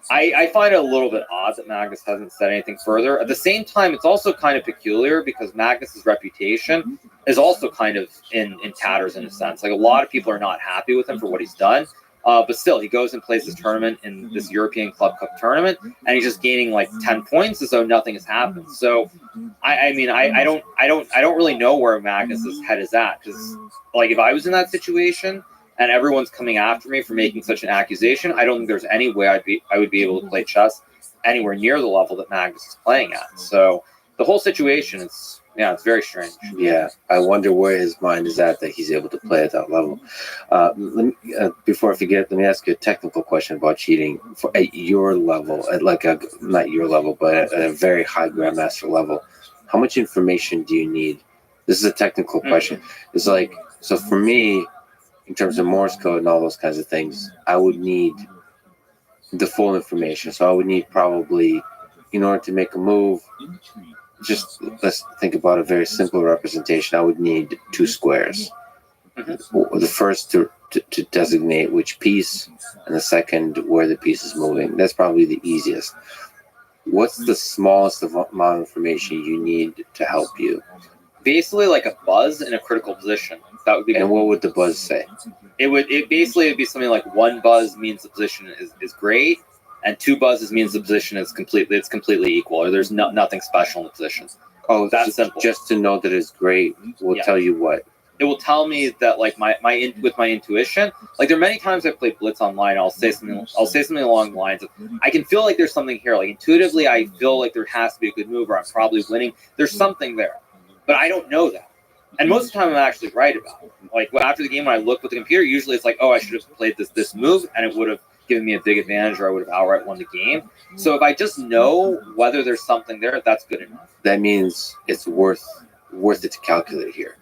Speaker 4: I find it a little bit odd that Magnus hasn't said anything further. At the same time, it's also kind of peculiar because Magnus's reputation is also kind of in tatters in a sense. Like, a lot of people are not happy with him for what he's done. But still, he goes and plays this tournament in this European Club Cup tournament, and he's just gaining like 10 points as though nothing has happened. So, I don't really know where Magnus's head is at, because like, if I was in that situation and everyone's coming after me for making such an accusation, I don't think there's any way I would be able to play chess anywhere near the level that Magnus is playing at. So the whole situation is, it's very strange.
Speaker 1: Yeah, I wonder where his mind is at that he's able to play at that level. Before I forget, let me ask you a technical question about cheating at your level, not your level, but at a very high grandmaster level. How much information do you need? This is a technical question. It's like, so for me, in terms of Morse code and all those kinds of things, I would need the full information. So I would need probably, in order to make a move, just let's think about a very simple representation. I would need 2 squares. The first to designate which piece, and the second where the piece is moving. That's probably the easiest. What's the smallest amount of information you need to help you?
Speaker 4: Basically, like a buzz in a critical position. That would be.
Speaker 1: And what would the buzz say?
Speaker 4: It would be something like 1 buzz means the position is great, and 2 buzzes means the position is completely equal, or there's nothing special in the position.
Speaker 1: Oh,
Speaker 4: that's simple.
Speaker 1: Just to know that it's great will tell you what?
Speaker 4: It will tell me that, like, with my intuition, like, there are many times I've played Blitz online. I'll say something along the lines of, I can feel like there's something here. Like, intuitively, I feel like there has to be a good move, or I'm probably winning. There's something there, but I don't know that. And most of the time, I'm actually right about it. Like, after the game, when I look with the computer, usually it's like, oh, I should have played this move, and it would have given me a big advantage, or I would have outright won the game. So if I just know whether there's something there, that's good enough.
Speaker 1: That means it's worth it to calculate here.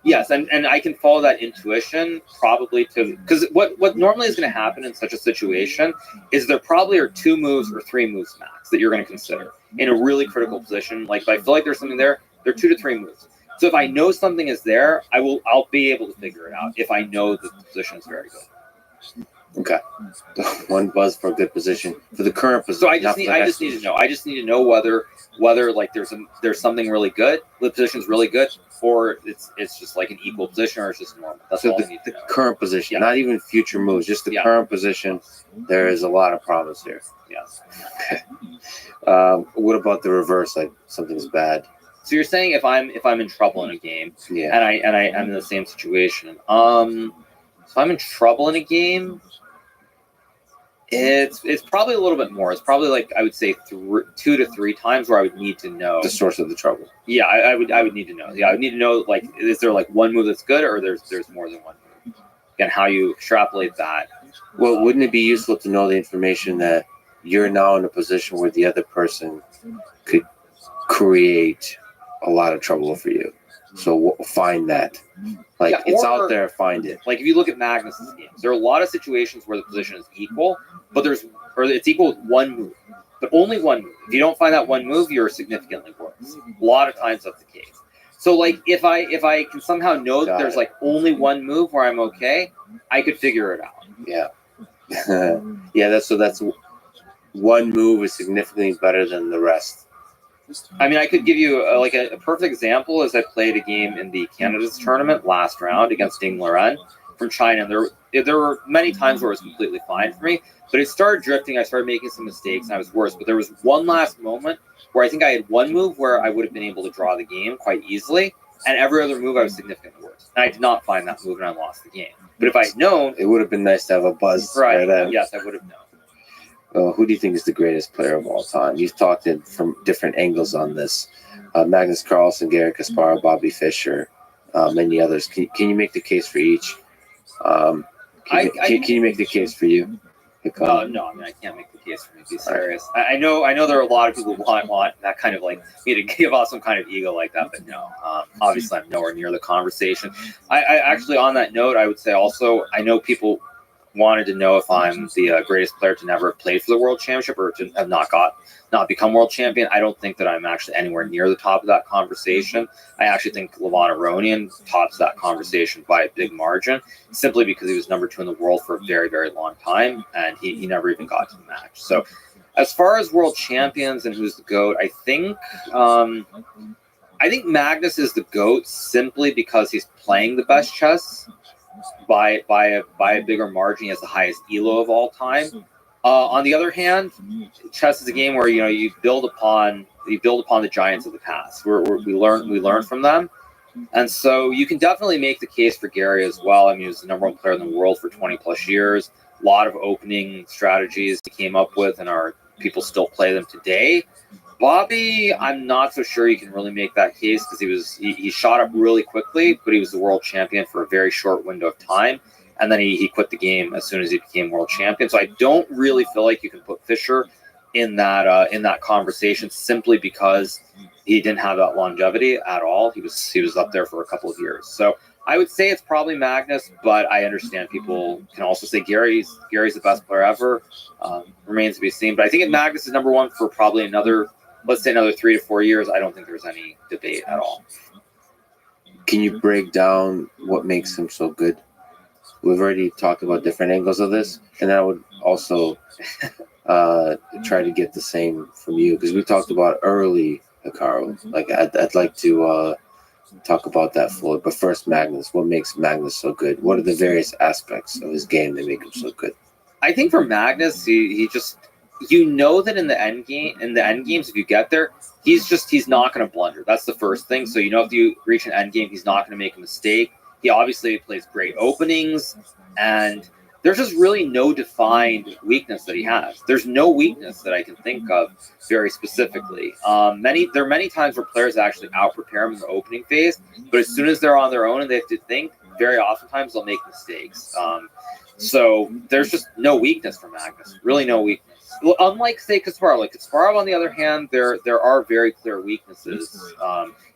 Speaker 4: Yes, and I can follow that intuition probably because what normally is going to happen in such a situation is there probably are 2 moves or 3 moves max that you're going to consider in a really critical position. Like, if I feel like there's something there are 2 to 3 moves. So if I know something is there, I'll be able to figure it out if I know that the position is very good.
Speaker 1: Okay. 1 buzz for a good position for the current position.
Speaker 4: So I just need to know. I just need to know whether like there's something really good, the position's really good, or it's just like an equal position, or it's just normal. That's all I need to know.
Speaker 1: Current position, not even future moves, just the current position. There is a lot of problems here.
Speaker 4: Yes.
Speaker 1: Okay. What about the reverse? Like, something's bad.
Speaker 4: So you're saying if I'm in trouble in a game,
Speaker 1: yeah,
Speaker 4: and I'm in the same situation. If I'm in trouble in a game, it's probably a little bit more. It's probably, like, I would say 2 to 3 times where I would need to know
Speaker 1: the source of the trouble.
Speaker 4: Yeah, I would need to know. Yeah, I would need to know, like, is there like 1 move that's good, or there's more than 1 move, and how you extrapolate that.
Speaker 1: Well, wouldn't it be useful to know the information that you're now in a position where the other person could create a lot of trouble for you? So find that. Like, it's out there, find it.
Speaker 4: Like, if you look at Magnus's games, there are a lot of situations where the position is equal, but it's equal with 1 move, but only 1 move. If you don't find that 1 move, you're significantly worse. A lot of times that's the case. So, like, if I can somehow know that there's like only 1 move where I'm okay, I could figure it out.
Speaker 1: Yeah. Yeah, that's 1 move is significantly better than the rest.
Speaker 4: I mean, I could give you a perfect example is I played a game in the Canada's tournament last round against Ding Liren from China. And there were many times where it was completely fine for me, but it started drifting. I started making some mistakes, and I was worse. But there was one last moment where I think I had 1 move where I would have been able to draw the game quite easily, and every other move I was significantly worse. And I did not find that move, and I lost the game. But if I had known,
Speaker 1: it would have been nice to have a buzz.
Speaker 4: Right? Yes, I would have known.
Speaker 1: Who do you think is the greatest player of all time? You've talked from different angles on this. Magnus Carlsen, Garry Kasparov, Bobby Fischer, many others. Can you make the case for each? Can you make the case for you?
Speaker 4: No, I mean, I can't make the case for me. Be serious. Right. I know there are a lot of people who want that kind of, like, me to give off some kind of ego like that, but no. Obviously, I'm nowhere near the conversation. I actually, on that note, I would say also, I know people wanted to know if I'm the greatest player to never have played for the World Championship or to have not become world champion, I don't think that I'm actually anywhere near the top of that conversation. I actually think Levon Aronian tops that conversation by a big margin, simply because he was number 2 in the world for a very, very long time, and he never even got to the match. So as far as world champions and who's the GOAT, I think Magnus is the GOAT simply because he's playing the best chess by a bigger margin. He has the highest ELO of all time. On the other hand, chess is a game where you build upon the giants of the past. We learn from them, and so you can definitely make the case for Gary as well. I mean, he was the number 1 player in the world for 20 plus years. A lot of opening strategies he came up with, and people still play them today. Bobby, I'm not so sure you can really make that case because he shot up really quickly, but he was the world champion for a very short window of time. And then he quit the game as soon as he became world champion. So I don't really feel like you can put Fischer in that conversation simply because he didn't have that longevity at all. He was up there for a couple of years. So I would say it's probably Magnus, but I understand people can also say Gary's the best player ever. Remains to be seen. But I think Magnus is number 1 for probably another 3 to 4 years. I don't think there's any debate at all.
Speaker 1: Can you break down what makes him so good? We've already talked about different angles of this, and I would also try to get the same from you because we talked about early Hikaru. Like I'd like to talk about that fully. But first, Magnus. What makes Magnus so good? What are the various aspects of his game that make him so good?
Speaker 4: I think for Magnus, he just that in the end games, if you get there, he's not going to blunder. That's the first thing. So if you reach an end game, he's not going to make a mistake. He obviously plays great openings, and there's just really no defined weakness that he has. There's no weakness that I can think of very specifically. There are many times where players actually out-prepare him in the opening phase, but as soon as they're on their own and they have to think, very oftentimes they'll make mistakes. So there's just no weakness for Magnus, really no weakness. Well, unlike, say, Kasparov. Like Kasparov, on the other hand, there are very clear weaknesses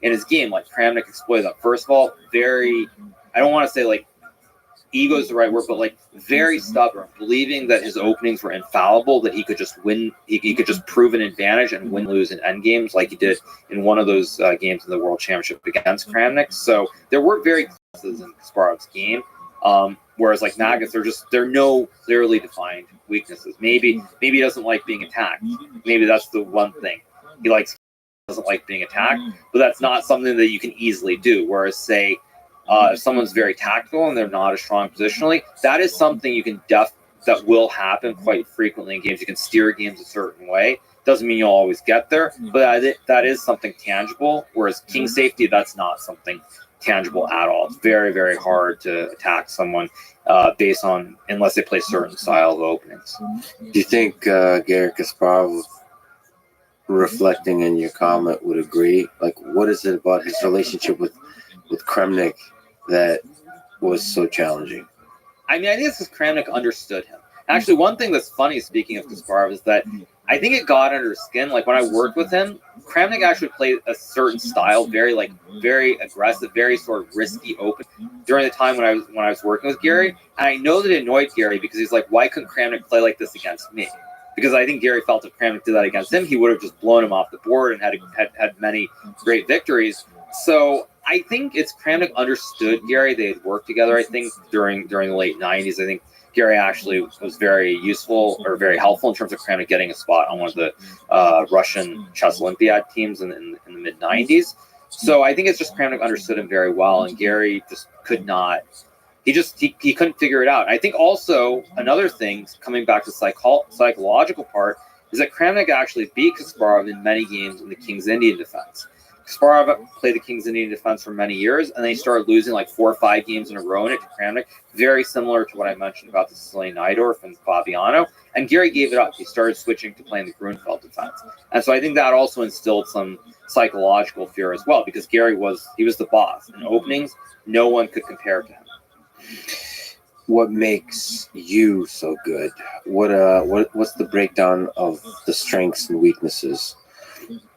Speaker 4: in his game, like Kramnik exploited them. First of all, I don't want to say like ego is the right word, but like very stubborn, believing that his openings were infallible, that he could just win, he could just prove an advantage and lose in end games like he did in one of those games in the World Championship against Kramnik. So there were very classes in Kasparov's game. Whereas like Magnus, there are no clearly defined weaknesses. Maybe he doesn't like being attacked. Maybe that's the one thing. He doesn't like being attacked, but that's not something that you can easily do. Whereas say if someone's very tactical and they're not as strong positionally, that is something you can that will happen quite frequently in games. You can steer games a certain way. Doesn't mean you'll always get there, but that is something tangible. Whereas king safety, that's not something tangible at all. It's very, very hard to attack someone based on, unless they play certain style of openings.
Speaker 1: Do you think Garry Kasparov, reflecting in your comment, would agree? Like, what is it about his relationship with Kramnik that was so challenging?
Speaker 4: I mean, I think it's because Kramnik understood him. Actually, one thing that's funny, speaking of Kasparov, is that I think it got under his skin. Like when I worked with him, Kramnik actually played a certain style, very aggressive, very sort of risky open during the time when I was working with Gary. And I know that it annoyed Gary because he's like, why couldn't Kramnik play like this against me? Because I think Gary felt if Kramnik did that against him, he would have just blown him off the board and had many great victories. So I think it's Kramnik understood Gary. They had worked together, I think, during the late 90s. I think Gary actually was very useful or very helpful in terms of Kramnik getting a spot on one of the Russian chess Olympiad teams in the mid 90s. So I think it's just Kramnik understood him very well, and Gary just could not. He couldn't figure it out. I think also another thing, coming back to the psychological part, is that Kramnik actually beat Kasparov in many games in the King's Indian defense. Kasparov played the King's Indian defense for many years, and then he started losing like 4 or 5 games in a row in it to Kramnik, very similar to what I mentioned about the Sicilian Najdorf and Fabiano. And Gary gave it up. He started switching to playing the Grunfeld defense. And so I think that also instilled some psychological fear as well, because Gary was the boss. In openings, no one could compare to him.
Speaker 1: What makes you so good? What's the breakdown of the strengths and weaknesses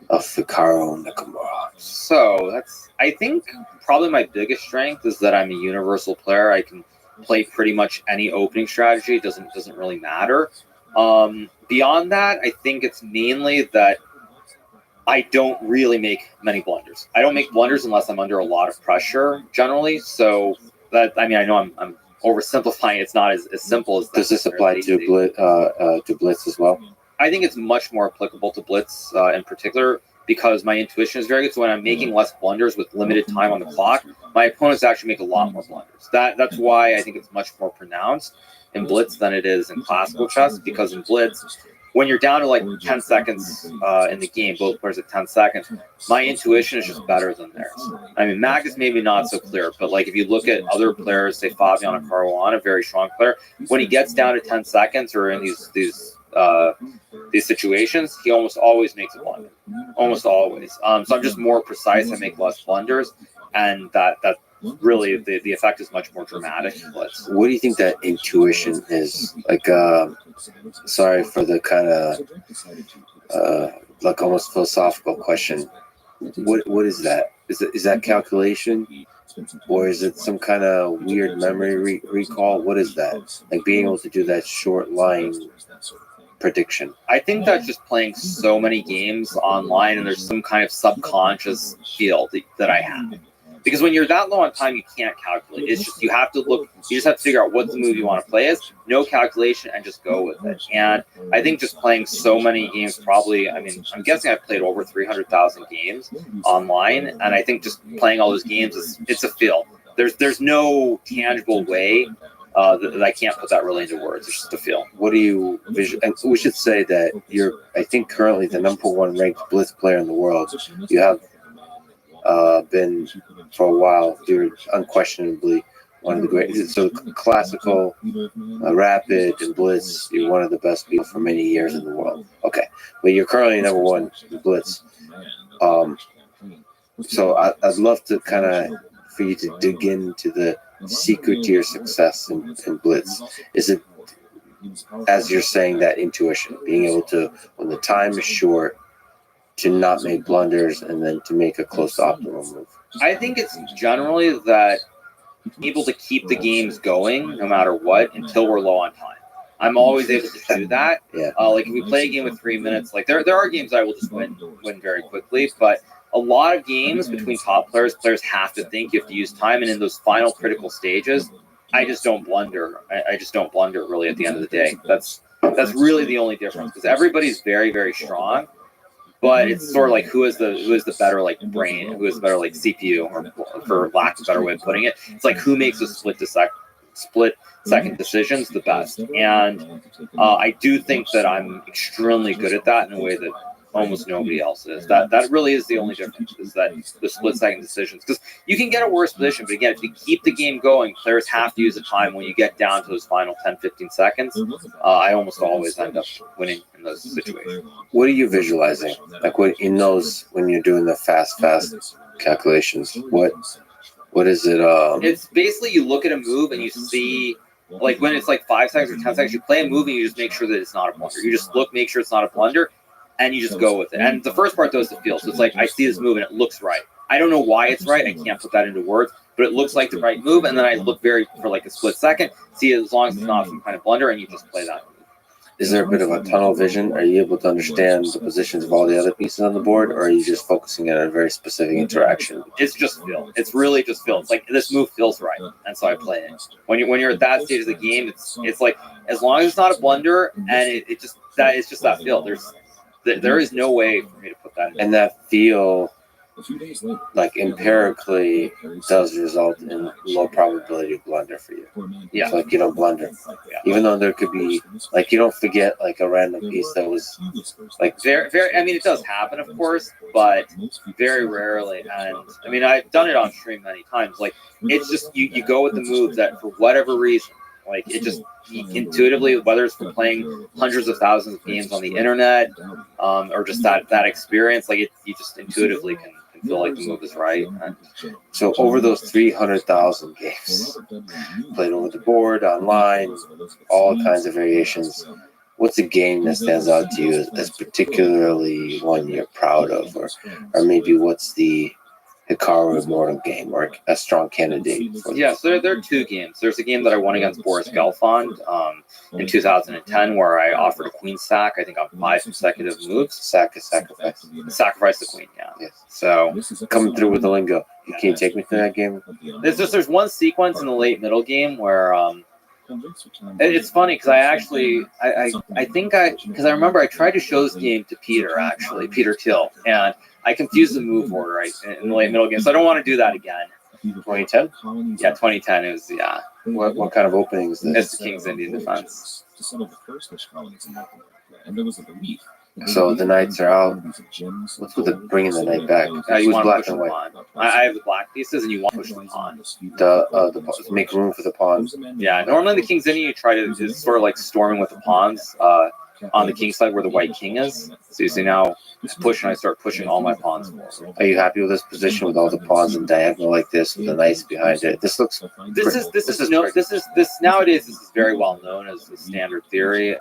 Speaker 1: of Hikaru Nakamura?
Speaker 4: So I think probably my biggest strength is that I'm a universal player. I can play pretty much any opening strategy. It doesn't really matter. Beyond that, I think it's mainly that I don't really make many blunders. I don't make blunders unless I'm under a lot of pressure generally. So that, I mean, I know I'm oversimplifying. It's not as simple as that.
Speaker 1: Does this apply to Blitz as well?
Speaker 4: I think it's much more applicable to Blitz in particular because my intuition is very good. So when I'm making less blunders with limited time on the clock, my opponents actually make a lot more blunders. That's why I think it's much more pronounced in Blitz than it is in classical chess, because in Blitz, when you're down to like 10 seconds in the game, both players at 10 seconds, my intuition is just better than theirs. I mean, Magnus maybe not so clear, but like if you look at other players, say Fabiano Caruana, a very strong player, when he gets down to 10 seconds or in these situations, he almost always makes a blunder, almost always. So I'm just more precise. I make less blunders, and that really the effect is much more dramatic in Blitz.
Speaker 1: What do you think that intuition is? Like, sorry for the kind of like almost philosophical question. What is that? Is that calculation, or is it some kind of weird memory recall? What is that? Like being able to do that short line prediction.
Speaker 4: I think that's just playing so many games online, and there's some kind of subconscious feel that I have. Because when you're that low on time, you can't calculate. It's just you have to look. You just have to figure out what the move you want to play is. No calculation, and just go with it. And I think just playing so many games, probably. I mean, I'm guessing I've played over 300,000 games online, and I think just playing all those games it's a feel. There's no tangible way that I can't put that really into words. It's just a feel.
Speaker 1: What do you vision? And we should say that you're, I think, currently the #1 ranked Blitz player in the world. You have been for a while. You're unquestionably one of the greatest. So classical, rapid, and Blitz. You're one of the best people for many years in the world. Okay, but you're currently #1 in Blitz. So I'd love to kind of for you to dig into the secret to your success in Blitz. Is it, as you're saying, that intuition, being able to, when the time is short, to not make blunders and then to make a close to optimal move?
Speaker 4: I think it's generally that able to keep the games going no matter what until we're low on time. I'm always able to do that.
Speaker 1: Yeah.
Speaker 4: Like if we play a game with 3 minutes, like there are games I will just win very quickly, but a lot of games between top players have to think, you have to use time, and in those final critical stages, I just don't blunder. I just don't blunder really at the end of the day. That's really the only difference, because everybody's very, very strong, but it's sort of like who is the better like brain, who is the better like CPU, or for lack of a better way of putting it, it's like who makes a split second decisions the best. And I do think that I'm extremely good at that in a way that almost nobody else is. That really is the only difference, is that the split-second decisions. Because you can get a worse position, but again, if you keep the game going, players have to use the time. When you get down to those final 10, 15 seconds, I almost always end up winning in those situations.
Speaker 1: What are you visualizing? Like when you're doing the fast calculations, what is it?
Speaker 4: It's basically you look at a move and you see, like when it's like 5 seconds or 10 seconds, you play a move and you just make sure that it's not a blunder. You just make sure it's not a blunder, and you just go with it. And the first part, though, is the feel. So it's like, I see this move and it looks right. I don't know why it's right. I can't put that into words, but it looks like the right move. And then I look for like a split second, see it as long as it's not some kind of blunder, and you just play that move.
Speaker 1: Is there a bit of a tunnel vision? Are you able to understand the positions of all the other pieces on the board, or are you just focusing on a very specific interaction?
Speaker 4: It's just feel. It's really just feel. It's like this move feels right, and so I play it. When you're at that stage of the game, it's like, as long as it's not a blunder, and it's just that feel. There is no way for me to put that in.
Speaker 1: And that feel, like empirically, does result in low probability of blunder for you.
Speaker 4: Yeah.
Speaker 1: So like you don't blunder.
Speaker 4: Yeah.
Speaker 1: Even though there could be, like, you don't forget like a random piece that was like
Speaker 4: Very, very. I mean, it does happen, of course, but very rarely. And I mean, I've done it on stream many times. Like, it's just you go with the move that for whatever reason, like it just intuitively, whether it's from playing hundreds of thousands of games on the internet, or just that experience, like you just intuitively can feel like the move is right. And
Speaker 1: so over those 300,000 games played over the board, online, all kinds of variations, what's a game that stands out to you as particularly one you're proud of, or maybe what's the Hikaru Immortal game or a strong candidate. For
Speaker 4: Yeah, so there are two games. There's a game that I won against Boris Gelfand in 2010 where I offered a queen sack, I think on 5 consecutive moves.
Speaker 1: sacrifice.
Speaker 4: Sacrifice the queen, yeah.
Speaker 1: Yes.
Speaker 4: So
Speaker 1: Coming through with the lingo. You can't take me through that game.
Speaker 4: there's one sequence in the late middle game where it's funny because because I remember I tried to show this game to Peter Thiel, and I confused the move order in the late middle game, so I don't want to do that again.
Speaker 1: 2010?
Speaker 4: Yeah, 2010 is
Speaker 1: What kind of opening is this?
Speaker 4: It's the King's Indian Defense.
Speaker 3: To settle the first Fish colonies in North America, and there was a belief.
Speaker 1: So the knights are out. What's with the bringing the knight back?
Speaker 4: You
Speaker 1: Who's
Speaker 4: want to
Speaker 1: black
Speaker 4: push the
Speaker 1: and white?
Speaker 4: pawn. I have the black pieces, and you want to push the pawn.
Speaker 1: The make room for the pawns.
Speaker 4: Yeah, normally in the King's Indian, you try to it's sort of like storming with the pawns on the king side where the white king is. So you see now it's push, and I start pushing all my pawns forward.
Speaker 1: Are you happy with this position with all the pawns in diagonal like this with the knights behind it? This looks.
Speaker 4: This nowadays this is very well known as the standard theory.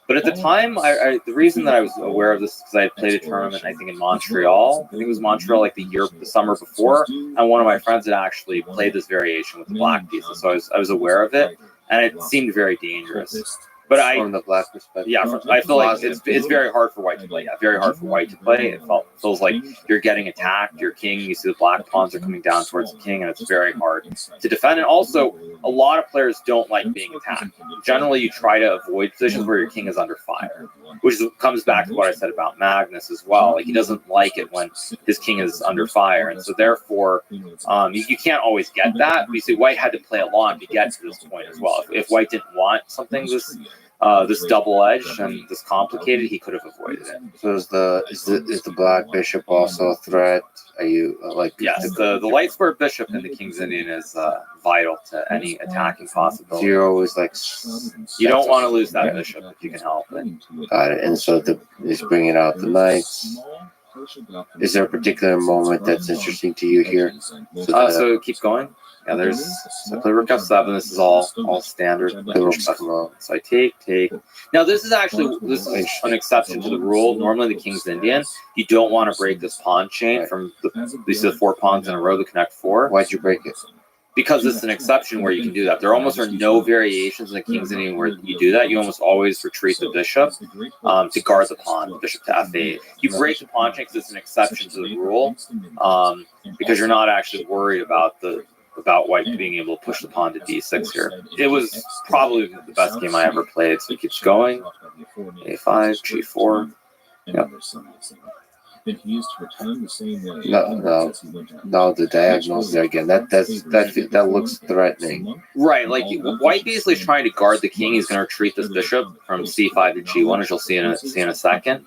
Speaker 4: But at the time, the reason that I was aware of this is because I had played a tournament, I think in Montreal. I think it was Montreal like the summer before, and one of my friends had actually played this variation with the black pieces, so I was aware of it, and it seemed very dangerous. But
Speaker 1: From the black perspective.
Speaker 4: I feel like it's very hard for white to play. Yeah, very hard for white to play. It feels like you're getting attacked. Your king, you see the black pawns are coming down towards the king, and it's very hard to defend. And also, a lot of players don't like being attacked. Generally, you try to avoid positions where your king is under fire, which comes back to what I said about Magnus as well. Like he doesn't like it when his king is under fire, and so therefore, you can't always get that. But you see, white had to play along to get to this point as well. If white didn't want something this double-edged and this complicated, he could have avoided it.
Speaker 1: So is the black bishop also a threat? Are you
Speaker 4: Yes, the light square bishop in the King's Indian is vital to any attacking
Speaker 1: So
Speaker 4: possibility.
Speaker 1: you're always
Speaker 4: You don't want to lose that bishop if you can help it.
Speaker 1: got it. And so he's bringing out the knights. Is there a particular moment that's interesting to you here?
Speaker 4: So keep going. Yeah, so play rook f7. This is all standard.
Speaker 1: The rook's come out.
Speaker 4: So I take. Now this is an exception to the rule. Normally the King's Indian, you don't want to break this pawn chain from these are the 4 pawns in a row that connect 4.
Speaker 1: Why'd you break it?
Speaker 4: Because it's an exception where you can do that. There almost are no variations in the King's Indian where you do that. You almost always retreat the bishop to guard the pawn, the bishop to f8. You break the pawn chain because it's an exception to the rule because you're not actually worried about white being able to push the pawn to d6 here. It was probably the best game I ever played, so it keeps going. a5, g4. Yep.
Speaker 1: No, the diagonals there again. That looks threatening.
Speaker 4: Right, like white basically is trying to guard the king. He's going to retreat this bishop from c5 to g1, as you'll see in a second.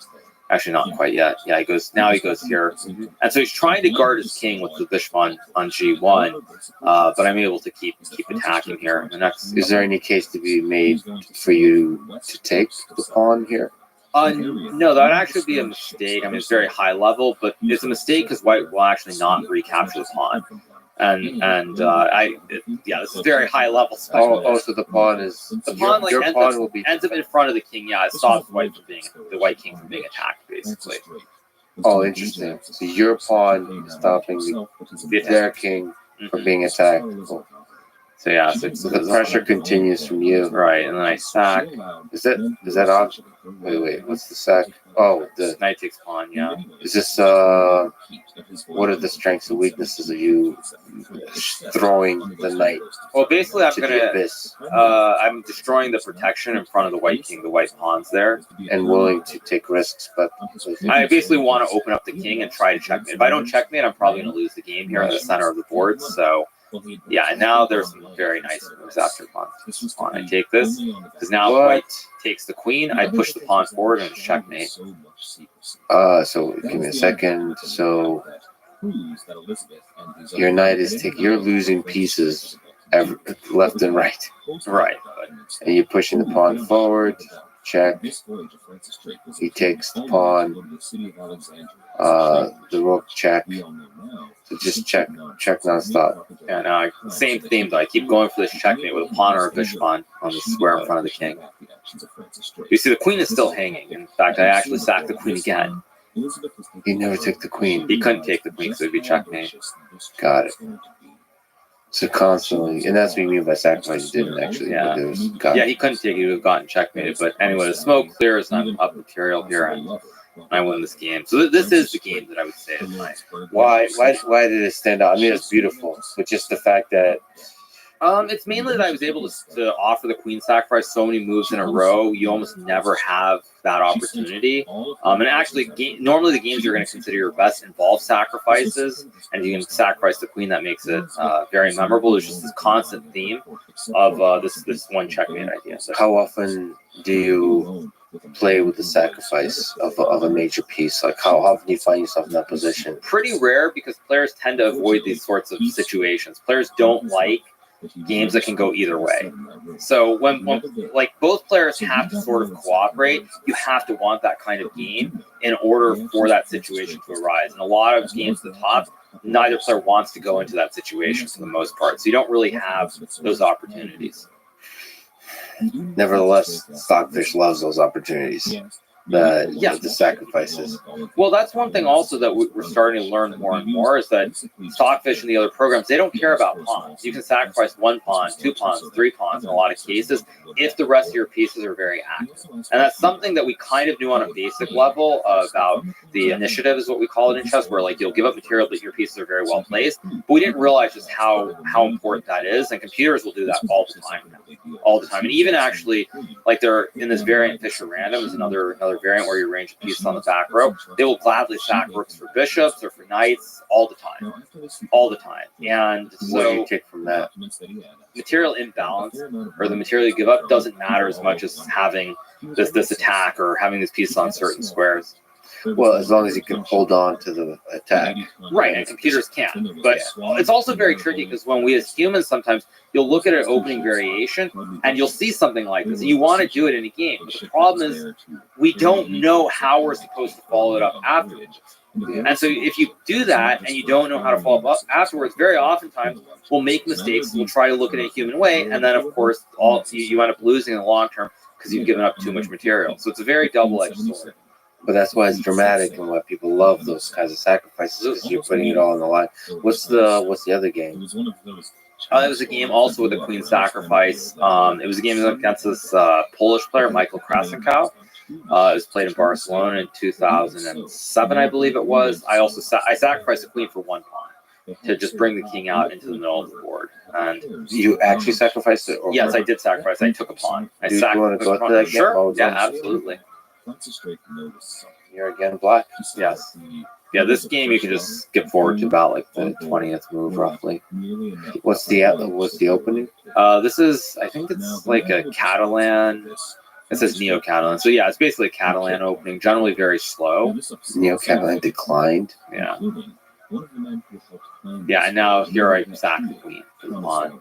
Speaker 4: Actually, not quite yet. Yeah, he goes here, and so he's trying to guard his king with the bishop on g1. But I'm able to keep attacking here. The next,
Speaker 1: Is there any case to be made for you to take the pawn here?
Speaker 4: no, that would actually be a mistake. I mean, it's very high level, but it's a mistake because white will actually not recapture the pawn. This is very high level.
Speaker 1: So the pawn is your pawn will be
Speaker 4: ends up in front of the king. Yeah, it stops the white king from being attacked, basically.
Speaker 1: Oh, interesting. So your pawn is stopping their king from being attacked. Oh.
Speaker 4: So yeah,
Speaker 1: So the pressure continues from you.
Speaker 4: right, and then I sack.
Speaker 1: Is that odd? Wait, what's the sack? Oh, the
Speaker 4: Knight takes pawn. Yeah.
Speaker 1: is this what are the strengths and weaknesses of you throwing the knight
Speaker 4: Well, basically,
Speaker 1: to the abyss
Speaker 4: I'm destroying the protection in front of the white king. The white pawn's there.
Speaker 1: and willing to take risks, but
Speaker 4: I basically want to open up the king and try to checkmate. If I don't checkmate, I'm probably going to lose the game here in the center of the board. So yeah, and now there's some very nice moves after pawn. I take this because now white takes the queen. I push the pawn forward and checkmate.
Speaker 1: so give me a second. So your knight you're losing pieces left and right,
Speaker 4: Right.
Speaker 1: and you're pushing the pawn forward. Check. He takes the pawn. The rook check. So just check nonstop.
Speaker 4: And same theme though. I keep going for this checkmate with a pawn or a bishop on the square in front of the king. You see, the queen is still hanging. In fact, I actually sacked the queen again.
Speaker 3: Elizabeth was
Speaker 1: He never took the queen.
Speaker 4: He couldn't take the queen, so it'd be checkmate.
Speaker 1: Got it. So constantly, and that's what you mean by sacrifice. You didn't actually,
Speaker 4: Yeah.
Speaker 1: but it was got
Speaker 4: Yeah, he couldn't take it. He would have gotten checkmated. But anyway, the smoke clears, and I'm up material here, and I win this game. So this is the game that I would say is mine.
Speaker 1: Why did it stand out? I mean, it's beautiful, but just the fact that
Speaker 4: It's mainly that I was able to offer the queen sacrifice so many moves in a row. You almost never have that opportunity. And actually, normally the games you're going to consider your best involve sacrifices, and you can sacrifice the queen. That makes it very memorable. There's just this constant theme of this one checkmate idea. So
Speaker 1: how often do you play with the sacrifice of a major piece? Like how often do you find yourself in that position?
Speaker 4: pretty rare because players tend to avoid these sorts of situations. Players don't like games that can go either way. So when like both players have to sort of cooperate, you have to want that kind of game in order for that situation to arise. And a lot of games at the top, neither player wants to go into that situation for the most part. So you don't really have those opportunities.
Speaker 1: Nevertheless, Stockfish loves those opportunities. The sacrifices.
Speaker 4: Well, that's one thing also that we're starting to learn more and more is that Stockfish and the other programs, they don't care about pawns. You can sacrifice 1 pawn, 2 pawns, 3 pawns in a lot of cases if the rest of your pieces are very active. And that's something that we kind of knew on a basic level about the initiative is what we call it in chess, where like you'll give up material but your pieces are very well placed. But we didn't realize just how important that is, and computers will do that all the time now. All the time. And even actually, like they're in this variant Fisher Random is another variant where you arrange pieces on the back row. They will gladly sack rooks for bishops or for knights all the time. And
Speaker 1: What do
Speaker 4: so
Speaker 1: you take from that?
Speaker 4: material imbalance or the material you give up doesn't matter as much as having this attack or having these pieces on certain squares.
Speaker 1: Well, as long as you can hold on to the attack.
Speaker 4: Right, and computers can't. But it's also very tricky because when we as humans sometimes you'll look at an opening variation and you'll see something like this and you want to do it in a game. But the problem is we don't know how we're supposed to follow it up afterwards. And so if you do that and you don't know how to follow up afterwards, very oftentimes we'll make mistakes. We'll try to look at it a human way, and then of course you end up losing in the long term because you've given up too much material. So it's a very double-edged sword.
Speaker 1: But that's why it's dramatic and why people love those kinds of sacrifices because you're putting it all on the line. What's the other game?
Speaker 4: It was a game also with a queen sacrifice. It was a game against this Polish player, Michael Krasenkow. It was played in Barcelona in 2007, I believe it was. I also I sacrificed a queen for 1 pawn to just bring the king out into the middle of the board. And
Speaker 1: You actually sacrificed it? Or
Speaker 4: yes, I did sacrifice. I took a pawn.
Speaker 1: Do you want to go through that game?
Speaker 4: Sure.
Speaker 1: Oh,
Speaker 4: Yeah,
Speaker 1: it's-
Speaker 4: absolutely.
Speaker 1: You're again black.
Speaker 4: Yes. Yeah, this game you can just skip forward to about like the 20th move roughly.
Speaker 1: What's the opening?
Speaker 4: This is, I think it's like a Catalan. It says Neo-Catalan. So yeah, it's basically a Catalan opening, generally very slow.
Speaker 1: Neo-Catalan declined.
Speaker 4: Yeah. Yeah, and now here I sack the queen for the pawn.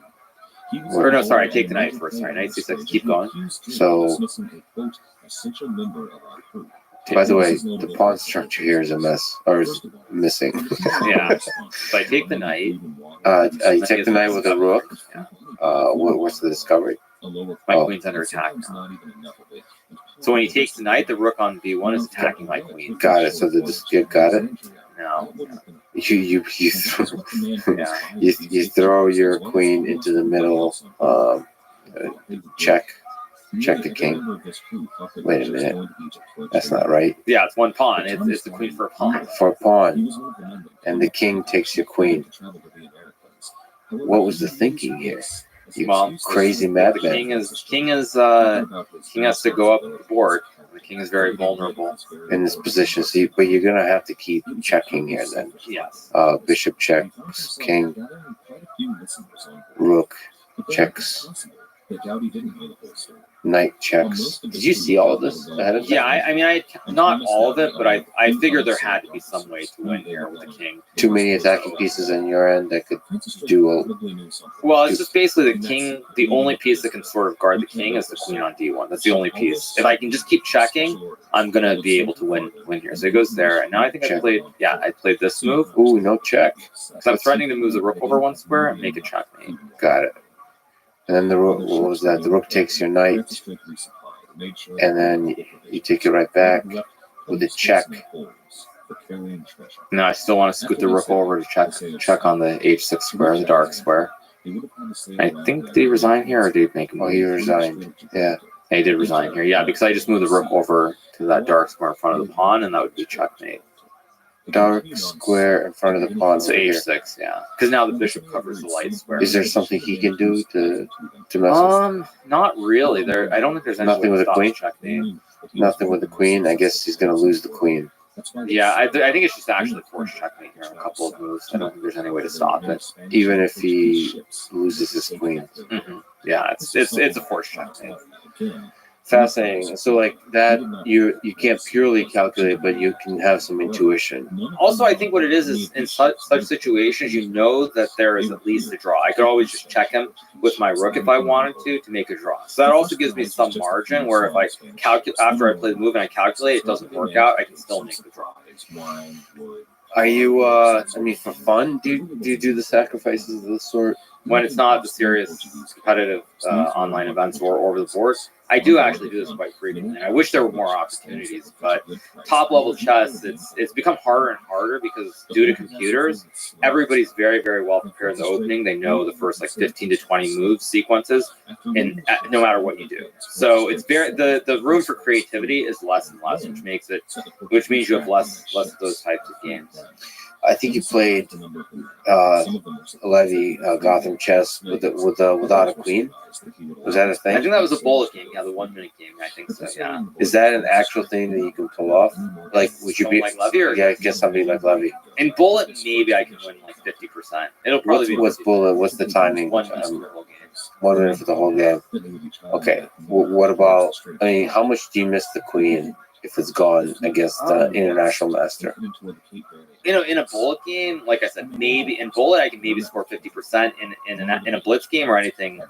Speaker 4: Or no, sorry, I take the knight first. Sorry, knight c6. Keep going.
Speaker 1: So, by the way, the pawn structure here is a mess, or is missing.
Speaker 4: Yeah. So I take the knight.
Speaker 1: You take the knight with a rook. What's the discovery?
Speaker 4: My queen's under attack now. So when he takes the knight, the rook on b1 is attacking my queen.
Speaker 1: Got it. So you got it.
Speaker 4: No.
Speaker 1: You throw your queen into the middle. Check the king. Wait a minute. That's not right.
Speaker 4: Yeah, it's 1 pawn. It's the queen for a pawn.
Speaker 1: For a pawn, and the king takes your queen. What was the thinking here? You crazy madman.
Speaker 4: King has to go up the board. The king is very vulnerable
Speaker 1: In this position, but you're gonna have to keep checking here then.
Speaker 4: Yes.
Speaker 1: Bishop checks, king, rook checks, knight checks. Did you see all of this ahead of time?
Speaker 4: Yeah, I mean, not all of it, but I figured there had to be some way to win here with the king.
Speaker 1: Too many attacking pieces on your end that could do.
Speaker 4: Well, it's just basically the king. The only piece that can sort of guard the king is the queen on d1. That's the only piece. If I can just keep checking, I'm gonna be able to win here. So he goes there, and now I think I played this move.
Speaker 1: Ooh, no check.
Speaker 4: Because I'm threatening to move the rook over 1 square and make a checkmate.
Speaker 1: Got it. And then the rook. What was that? The rook takes your knight, and then you take it right back. with a check.
Speaker 4: No, I still want to scoot the rook over to check on the h6 square, the dark square. I think, did he resign here or did he make a move?
Speaker 1: Oh, he resigned. Yeah.
Speaker 4: He did resign here. Yeah, because I just moved the rook over to that dark square in front of the pawn, and that would be checkmate.
Speaker 1: Dark square in front of the pawn.
Speaker 4: So h6, yeah. Because now the bishop covers the light square.
Speaker 1: Is there something he can do to mess with?
Speaker 4: Not really. I don't think there's anything
Speaker 1: Nothing with a queen?
Speaker 4: checkmate.
Speaker 1: Nothing with the queen. I guess he's going to lose the queen.
Speaker 4: Yeah, I think it's just actually forced checkmate here in a couple of moves. I don't think there's any way to stop it.
Speaker 1: Even if he loses his queen.
Speaker 4: Yeah, it's a forced checkmate.
Speaker 1: Fascinating. So like that, you can't purely calculate, but you can have some intuition.
Speaker 4: Also, I think what it is in such situations, you know that there is at least a draw. I could always just check him with my rook if I wanted to make a draw. So that also gives me some margin where if I calculate after I play the move and I calculate it doesn't work out, I can still make the draw.
Speaker 1: Are you? I mean, for fun, do you do the sacrifices of this sort?
Speaker 4: When it's not the serious competitive online events or over the board, I do actually do this quite frequently. And I wish there were more opportunities, but top level chess, it's become harder and harder because due to computers, everybody's very, very well prepared in the opening. They know the first like 15 to 20 move sequences, no matter what you do. So it's very the room for creativity is less and less, which means you have less of those types of games.
Speaker 1: I think you played Levy Gotham chess without a queen. Was that a thing?
Speaker 4: I think that was a bullet game. Yeah, the 1 minute game. I think so. Yeah.
Speaker 1: Is that an actual thing that you can pull off? Like, would you be
Speaker 4: like Levy? Or
Speaker 1: yeah, get somebody like Levy.
Speaker 4: In bullet, maybe I can win like 50%. It'll probably
Speaker 1: What's bullet? What's the timing?
Speaker 4: 1 minute for the whole game.
Speaker 1: 1 minute for the whole game. Okay. What about? I mean, how much do you miss the queen if it's gone against the international master?
Speaker 4: In a bullet game, like I said, maybe in bullet I can maybe score 50%. In a blitz game or anything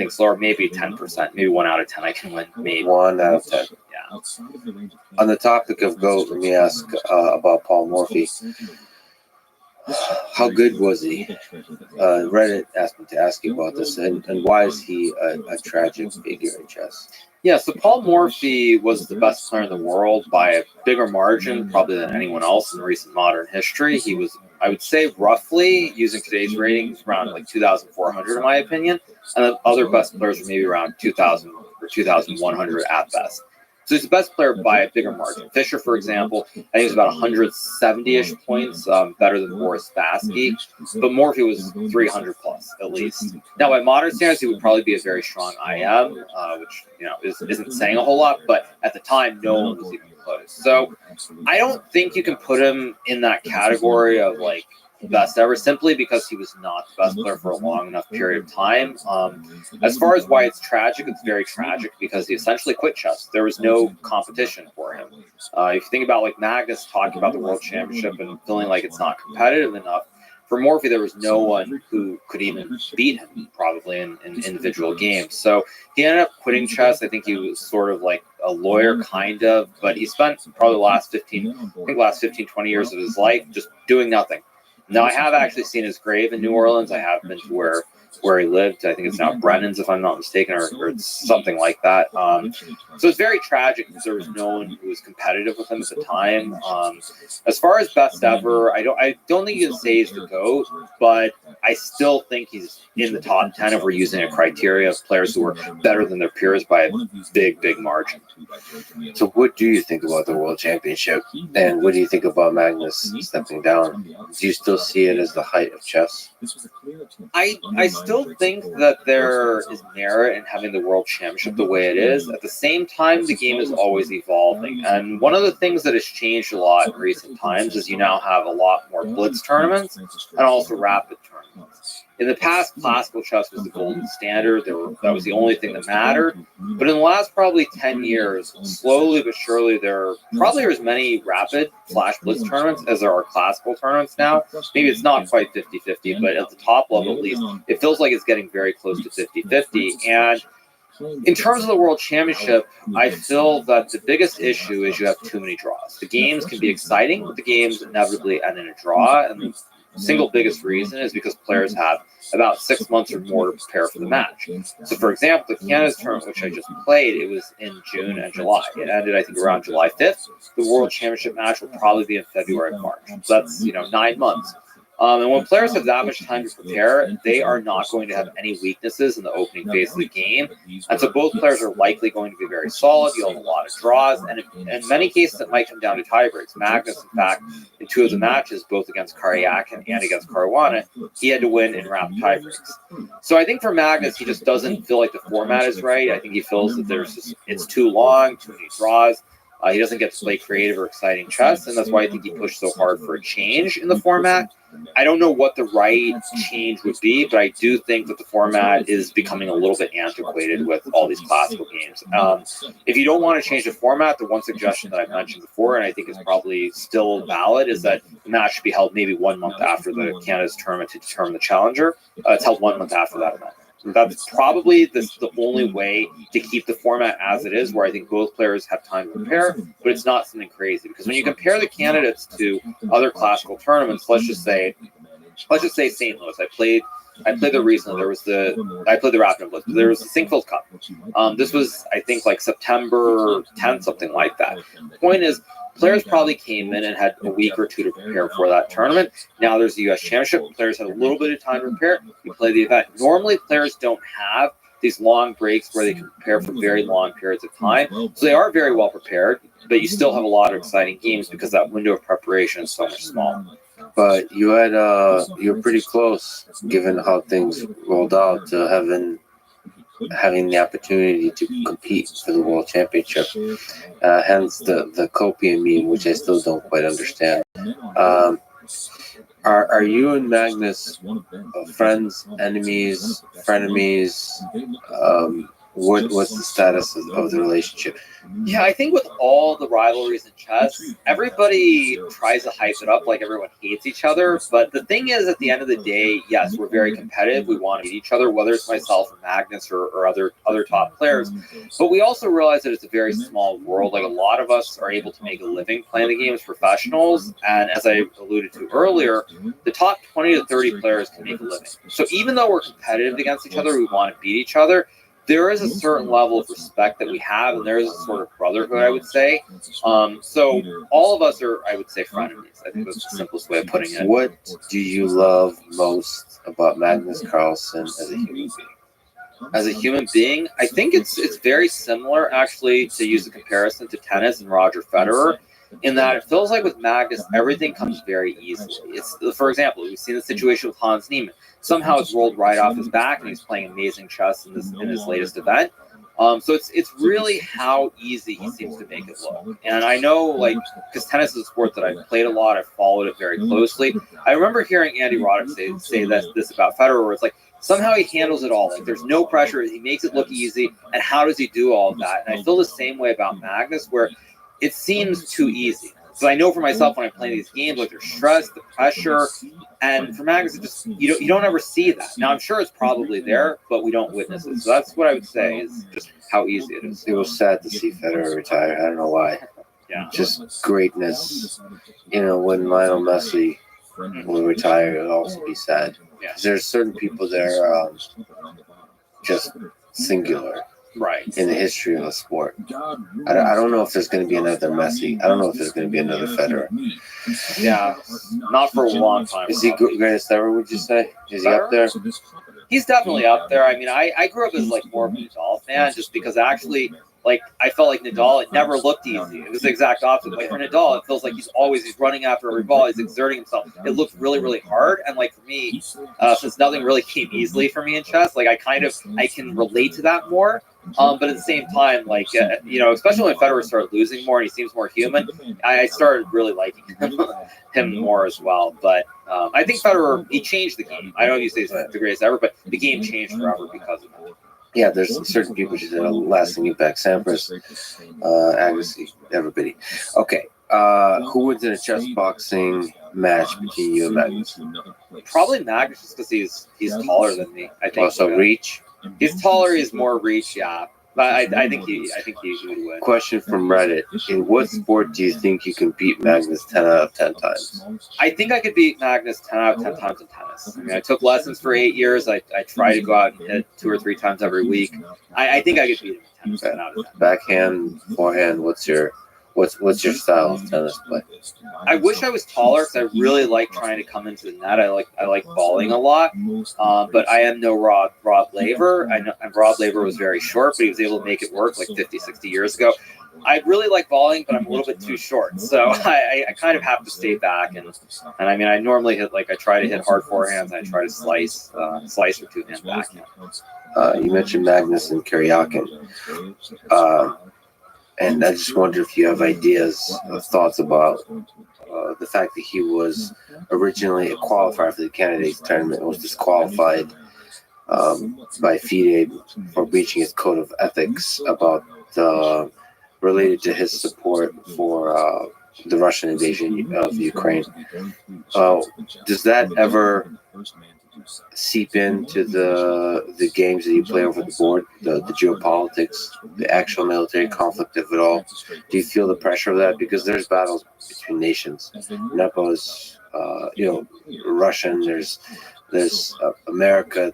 Speaker 4: slower, maybe 10%, maybe 1 out of 10 I can win. Maybe
Speaker 1: 1 out of 10.
Speaker 4: Yeah.
Speaker 1: On the topic of GOAT, let me ask about Paul Morphy. How good was he? Reddit asked me to ask you about this, and why is he a tragic figure in chess?
Speaker 4: Yeah, so Paul Morphy was the best player in the world by a bigger margin, probably than anyone else in recent modern history. He was, I would say, roughly, using today's ratings, around like 2,400 in my opinion, and the other best players were maybe around 2,000 or 2,100 at best. So he's the best player by a bigger margin. Fischer, for example, I think he was about 170-ish points better than Boris Spassky, but Morphy was 300 plus at least. Now, by modern standards, he would probably be a very strong IM, which isn't saying a whole lot, but at the time, no one was even close. So I don't think you can put him in that category of like best ever, simply because he was not the best player for a long enough period of time. As far as why it's tragic, it's very tragic because he essentially quit chess. There was no competition for him. If you think about like Magnus talking about the World Championship and feeling like it's not competitive enough, for Morphy, there was no one who could even beat him probably in individual games. So he ended up quitting chess. I think he was sort of like a lawyer kind of, but he spent probably the last 15, 20 years of his life just doing nothing. Now, I have actually seen his grave in New Orleans. I have been to where he lived. I think it's now Brennan's, if I'm not mistaken, or it's something like that. So it's very tragic because there was no one who was competitive with him at the time. As far as best ever, I don't think you can say he's the GOAT, but I still think he's in the top 10 if we're using a criteria of players who were better than their peers by a big, big margin.
Speaker 1: So what do you think about the World Championship? And what do you think about Magnus stepping down? Do you still see it as the height of chess?
Speaker 4: I still think that there is merit in having the World Championship the way it is. At the same time, the game is always evolving. And one of the things that has changed a lot in recent times is you now have a lot more blitz tournaments and also rapid tournaments. In the past, classical chess was the golden standard. That was the only thing that mattered. But in the last probably 10 years, slowly but surely, there probably are as many rapid / blitz tournaments as there are classical tournaments now. Maybe it's not quite 50-50, but at the top level at least, it feels like it's getting very close to 50-50. And in terms of the World Championship, I feel that the biggest issue is you have too many draws. The games can be exciting, but the games inevitably end in a draw. And single biggest reason is because players have about 6 months or more to prepare for the match. So, for example, the Canada's tournament, which I just played, it was in June and July. It ended, I think, around July 5th. The World Championship match will probably be in February, March. So that's 9 months. And when players have that much time to prepare, they are not going to have any weaknesses in the opening phase of the game. And so both players are likely going to be very solid. You'll have a lot of draws. And in many cases, it might come down to tiebreaks. Magnus, in fact, in 2 of the matches, both against Karyakin and against Caruana, he had to win in rapid tiebreaks. So I think for Magnus, he just doesn't feel like the format is right. I think he feels that it's too long, too many draws. He doesn't get to play creative or exciting chess, and that's why I think he pushed so hard for a change in the format. I don't know what the right change would be, but I do think that the format is becoming a little bit antiquated with all these classical games. If you don't want to change the format, the one suggestion that I've mentioned before, and I think is probably still valid, is that the match should be held maybe 1 month after the Canada's tournament to determine the challenger. It's held 1 month after that event. That's probably the only way to keep the format as it is, where I think both players have time to prepare, but it's not something crazy. Because when you compare the candidates to other classical tournaments, let's just say St. Louis. I played there recently. I played the Rapid Blitz. There was the Sinkfield Cup. This was, I think, like September 10th, something like that. The point is, players probably came in and had a week or two to prepare for that tournament. Now there's the U.S. Championship. Players had a little bit of time to prepare. You play the event. Normally, players don't have these long breaks where they can prepare for very long periods of time. So they are very well prepared, but you still have a lot of exciting games because that window of preparation is so much smaller.
Speaker 1: But you're pretty close, given how things rolled out, to having the opportunity to compete for the World Championship. Hence the Copian meme, which I still don't quite understand. Are you and Magnus friends, enemies, frenemies? What's the status of the relationship?
Speaker 4: Yeah, I think with all the rivalries in chess, everybody tries to hype it up like everyone hates each other. But the thing is, at the end of the day, yes, we're very competitive. We want to beat each other, whether it's myself or Magnus or other top players. But we also realize that it's a very small world. Like, a lot of us are able to make a living playing the game as professionals. And as I alluded to earlier, the top 20 to 30 players can make a living. So even though we're competitive against each other, we want to beat each other. There is a certain level of respect that we have, and there is a sort of brotherhood, I would say. So all of us are, I would say, frenemies. I think that's the simplest way of putting it.
Speaker 1: What do you love most about Magnus Carlsen as a human being?
Speaker 4: As a human being, I think it's very similar, actually, to use the comparison to tennis and Roger Federer, in that it feels like with Magnus, everything comes very easily. For example, we've seen the situation with Hans Niemann. Somehow it's rolled right off his back, and he's playing amazing chess in his latest event. So it's really how easy he seems to make it look. And I know, because tennis is a sport that I've played a lot, I've followed it very closely. I remember hearing Andy Roddick say this about Federer, where it's like, somehow he handles it all. Like, there's no pressure. He makes it look easy. And how does he do all of that? And I feel the same way about Magnus, where it seems too easy. So I know for myself, when I play these games, like, there's stress, the pressure, and for Magnus, it just you don't ever see that. Now, I'm sure it's probably there, but we don't witness it. So that's what I would say is just how easy it is.
Speaker 1: It was sad to see Federer retire. I don't know why.
Speaker 4: Yeah.
Speaker 1: Just greatness. When Lionel Messi will retire, it'll also be sad.
Speaker 4: Yeah.
Speaker 1: There's certain people there just singular.
Speaker 4: Right.
Speaker 1: In the history of the sport. I don't know if there's going to be another Messi. I don't know if there's going to be another Federer.
Speaker 4: Yeah, not for a long time.
Speaker 1: Is he greatest ever, would you say? Is he up there?
Speaker 4: He's definitely up there. I mean, I grew up as more of a Nadal fan, just because actually, I felt like Nadal, it never looked easy. It was the exact opposite. For Nadal, it feels like he's running after every ball. He's exerting himself. It looked really, really hard. And for me, since nothing really came easily for me in chess, I can relate to that more. But at the same time, especially when Federer started losing more and he seems more human, I started really liking him more as well. But I think Federer, he changed the game. I know you say he's the greatest ever, but the game changed forever because of that.
Speaker 1: Yeah, there's certain people who said lasting impact. Sampras, Agassi, everybody. Okay, who wins in a chess boxing match between you and Magnus?
Speaker 4: Probably Magnus, just because he's taller than me. I think.
Speaker 1: Also reach.
Speaker 4: He's taller. He's more reach. Yeah. But I think he would win.
Speaker 1: Question from Reddit: in what sport do you think you can beat Magnus 10 out of 10 times?
Speaker 4: I think I could beat Magnus 10 out of 10 times in tennis. I mean, I took lessons for 8 years. I try to go out and hit 2 or 3 times every week. I think I could beat him in tennis 10 out of 10.
Speaker 1: Backhand, forehand. What's your style of tennis play?
Speaker 4: I wish I was taller because I really like trying to come into the net. I like balling a lot, but I am no Rod Laver. And Rod Laver was very short, but he was able to make it work like 50, 60 years ago. I really like balling, but I'm a little bit too short, so I kind of have to stay back. And I mean, I normally hit I try to hit hard forehands. And I try to slice or 2-hand backhand.
Speaker 1: You mentioned Magnus and Karyakin. And I just wonder if you have ideas or thoughts about the fact that he was originally a qualifier for the candidates tournament and was disqualified by FIDE for breaching his code of ethics about related to his support for the Russian invasion of Ukraine. Does that ever seep into the games that you play over the board, the geopolitics, the actual military conflict of it all? Do you feel the pressure of that? Because there's battles between nations. Nepo is, Russian. There's America.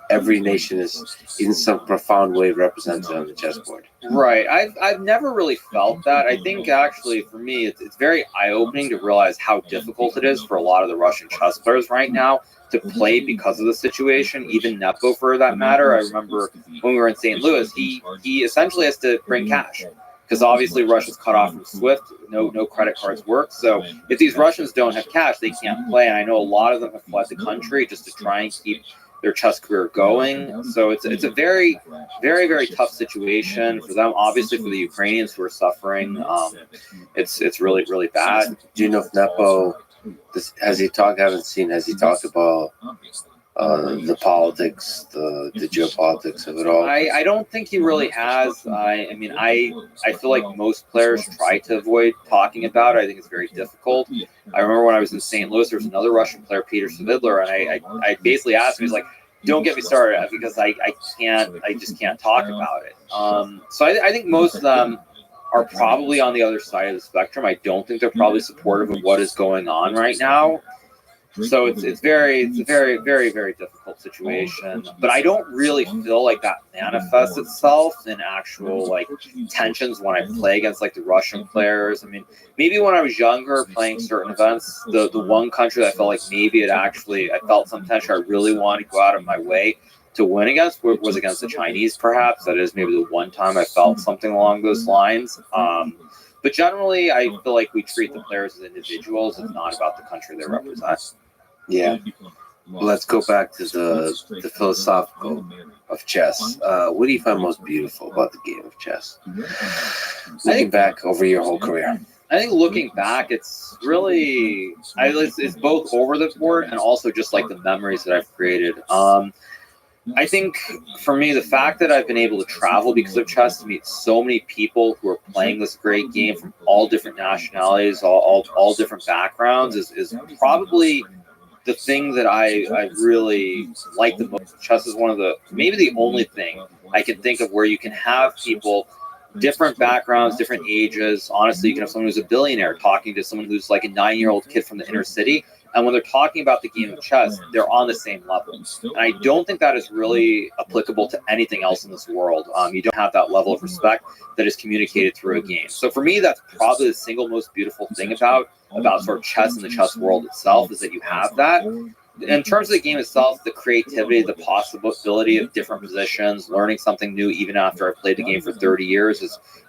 Speaker 1: Every nation is in some profound way represented on the chessboard.
Speaker 4: Right. I've never really felt that. I think actually for me it's very eye-opening to realize how difficult it is for a lot of the Russian chess players right now to play because of the situation, even Nepo for that matter. I remember when we were in St. Louis, he essentially has to bring cash because obviously Russia's cut off from SWIFT. No credit cards work. So if these Russians don't have cash, they can't play. And I know a lot of them have fled the country just to try and keep their chess career going. So it's a very, very, very tough situation for them. Obviously for the Ukrainians who are suffering, it's really, really bad.
Speaker 1: Do you know if Nepo has he talked about the politics, the geopolitics of it all?
Speaker 4: I don't think he really has. I feel like most players try to avoid talking about it. I think it's very difficult. I remember when I was in St. Louis, there was another Russian player, Peter Svidler, and I basically asked him, he's like, don't get me started because I just can't talk about it. So I think most of them are probably on the other side of the spectrum. I don't think they're probably supportive of what is going on right now. So it's a very, very, very difficult situation. But I don't really feel like that manifests itself in actual tensions when I play against the Russian players. I mean, maybe when I was younger playing certain events, the one country that I felt like maybe I felt some tension I really wanted to go out of my way to win against was against the Chinese, perhaps. That is maybe the one time I felt something along those lines. But generally, I feel like we treat the players as individuals. It's not about the country they represent.
Speaker 1: Yeah. Let's go back to the philosophical of chess. What do you find most beautiful about the game of chess? Looking back over your whole career.
Speaker 4: I think looking back, it's really it's both over the board and also just the memories that I've created. I think for me, the fact that I've been able to travel because of chess to meet so many people who are playing this great game from all different nationalities, all different backgrounds is probably the thing that I really like the most. Chess is one of maybe the only thing I can think of where you can have people, different backgrounds, different ages. Honestly, you can have someone who's a billionaire talking to someone who's like a 9-year-old kid from the inner city. And when they're talking about the game of chess, they're on the same level. And I don't think that is really applicable to anything else in this world. You don't have that level of respect that is communicated through a game. So for me, that's probably the single most beautiful thing about sort of chess and the chess world itself, is that you have that. In terms of the game itself, the creativity, the possibility of different positions, learning something new even after I've played the game for 30 years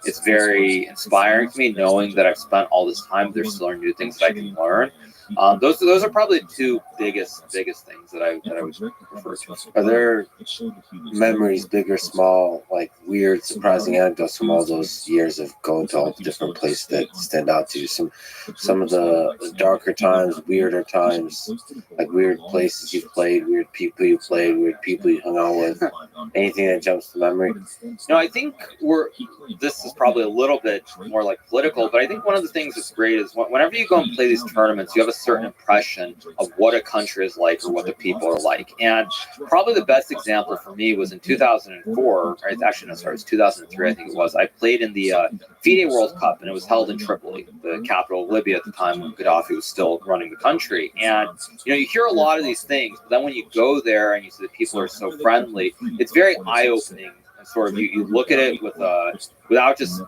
Speaker 4: it's very inspiring to me, knowing that I've spent all this time, there's still new things that I can learn. Those are probably the two biggest things that I would refer to.
Speaker 1: Are there memories, big or small, weird, surprising anecdotes from all those years of going to all the different places that stand out to you? Some of the darker times, weirder times, weird places you've played, weird people you played, weird people you hung out with. Anything that jumps to memory?
Speaker 4: No, I think this is probably a little bit more like political, but I think one of the things that's great is whenever you go and play these tournaments, you have a certain impression of what a country is like or what the people are like. And probably the best example for me was in 2004, or actually, no, sorry, it was 2003, I think it was. I played in the FIDE World Cup, and it was held in Tripoli, the capital of Libya at the time when Gaddafi was still running the country. And, you hear a lot of these things, but then when you go there and you see that people are so friendly, it's very eye-opening. And sort of you look at it with without just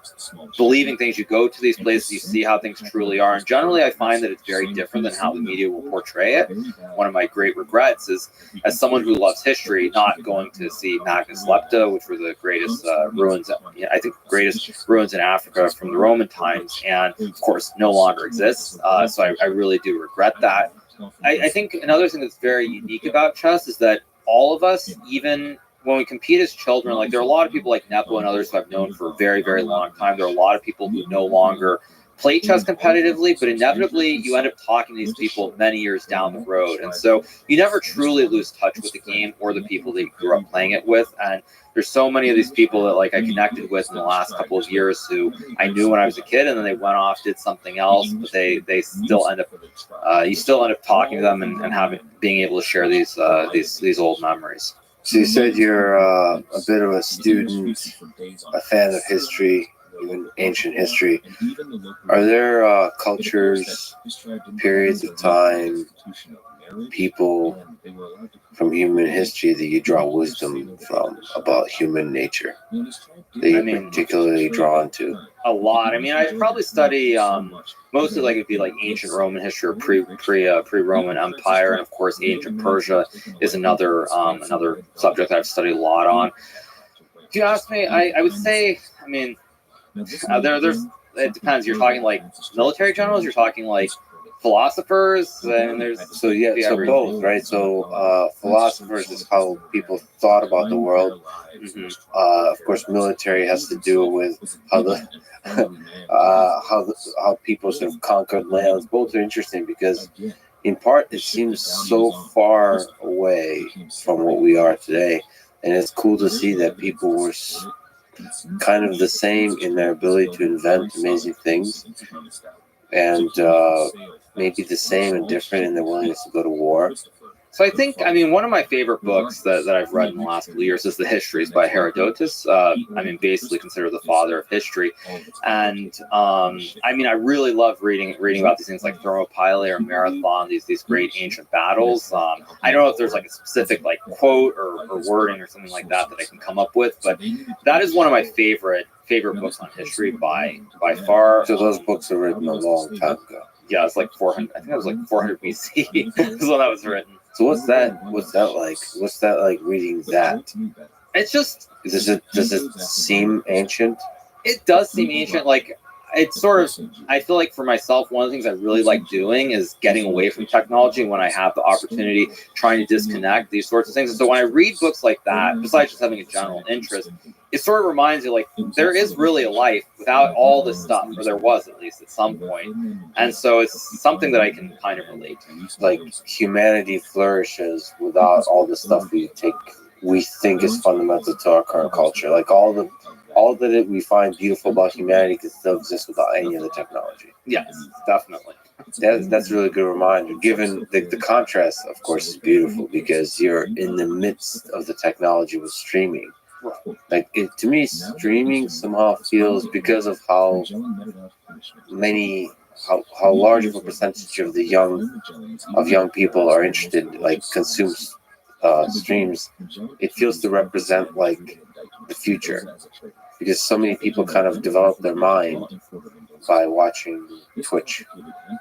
Speaker 4: believing things. You go to these places, you see how things truly are. And generally, I find that it's very different than how the media will portray it. One of my great regrets is, as someone who loves history, not going to see Magna Lepta, which were the greatest ruins, I think, greatest ruins in Africa from the Roman times, and of course, no longer exists. So I really do regret that. I think another thing that's very unique about chess is that all of us, even when we compete as children, like there are a lot of people like Nepo and others who I've known for a very, very long time. There are a lot of people who no longer play chess competitively, but inevitably you end up talking to these people many years down the road. And so you never truly lose touch with the game or the people that you grew up playing it with. And there's so many of these people that like I connected with in the last couple of years who I knew when I was a kid, and then they went off, did something else, but they still end up, you still end up talking to them and being able to share these old memories.
Speaker 1: So you said you're a bit of a student, a fan of history, even ancient history. Are there cultures, periods of time, people from human history that you draw wisdom from about human nature that you're particularly drawn to?
Speaker 4: A lot. I mean, I probably study mostly like it'd be like ancient Roman history or pre-Roman Empire, and of course ancient Persia is another subject that I've studied a lot on. If you ask me, I would say, I mean, there's it depends. You're talking like military generals, you're talking like philosophers, and there's
Speaker 1: so both, right? So philosophers is how people thought about the world.
Speaker 4: Mhm.
Speaker 1: Of course, military has to do with how the how people sort of conquered lands. Both are interesting because, in part, it seems so far away from what we are today, and it's cool to see that people were kind of the same in their ability to invent amazing things, and maybe the same and different in their willingness to go to war.
Speaker 4: So I think, I mean, one of my favorite books that I've read in the last couple of years is The Histories by Herodotus. I mean, basically considered the father of history. And I mean, I really love reading about these things like Thermopylae or Marathon, these great ancient battles. I don't know if there's like a specific like quote or wording or something like that I can come up with, but that is one of my favorite books on history by far.
Speaker 1: So those books are written a long time ago.
Speaker 4: Yeah, it's like 400. I think it was like 400 BC is when that was written.
Speaker 1: So what's that like? What's that like reading that?
Speaker 4: It's just,
Speaker 1: Does it seem ancient?
Speaker 4: it does seem ancient. Like it's sort of, I feel like for myself, one of the things I really like doing is getting away from technology when I have the opportunity, trying to disconnect these sorts of things. And so when I read books like that, besides just having a general interest, it sort of reminds you like there is really a life without all this stuff, or there was at least at some point. And so it's something that I can kind of relate to.
Speaker 1: Like humanity flourishes without all the stuff we think is fundamental to our current culture. Like all that we find beautiful about humanity can still exist without any of the technology.
Speaker 4: Yes, definitely.
Speaker 1: That's a really good reminder. Given the contrast, of course, is beautiful because you're in the midst of the technology with streaming. Like to me, streaming somehow feels, because of how large of a percentage of young people are interested, like consume streams. It feels to represent like the future, because so many people kind of develop their mind by watching Twitch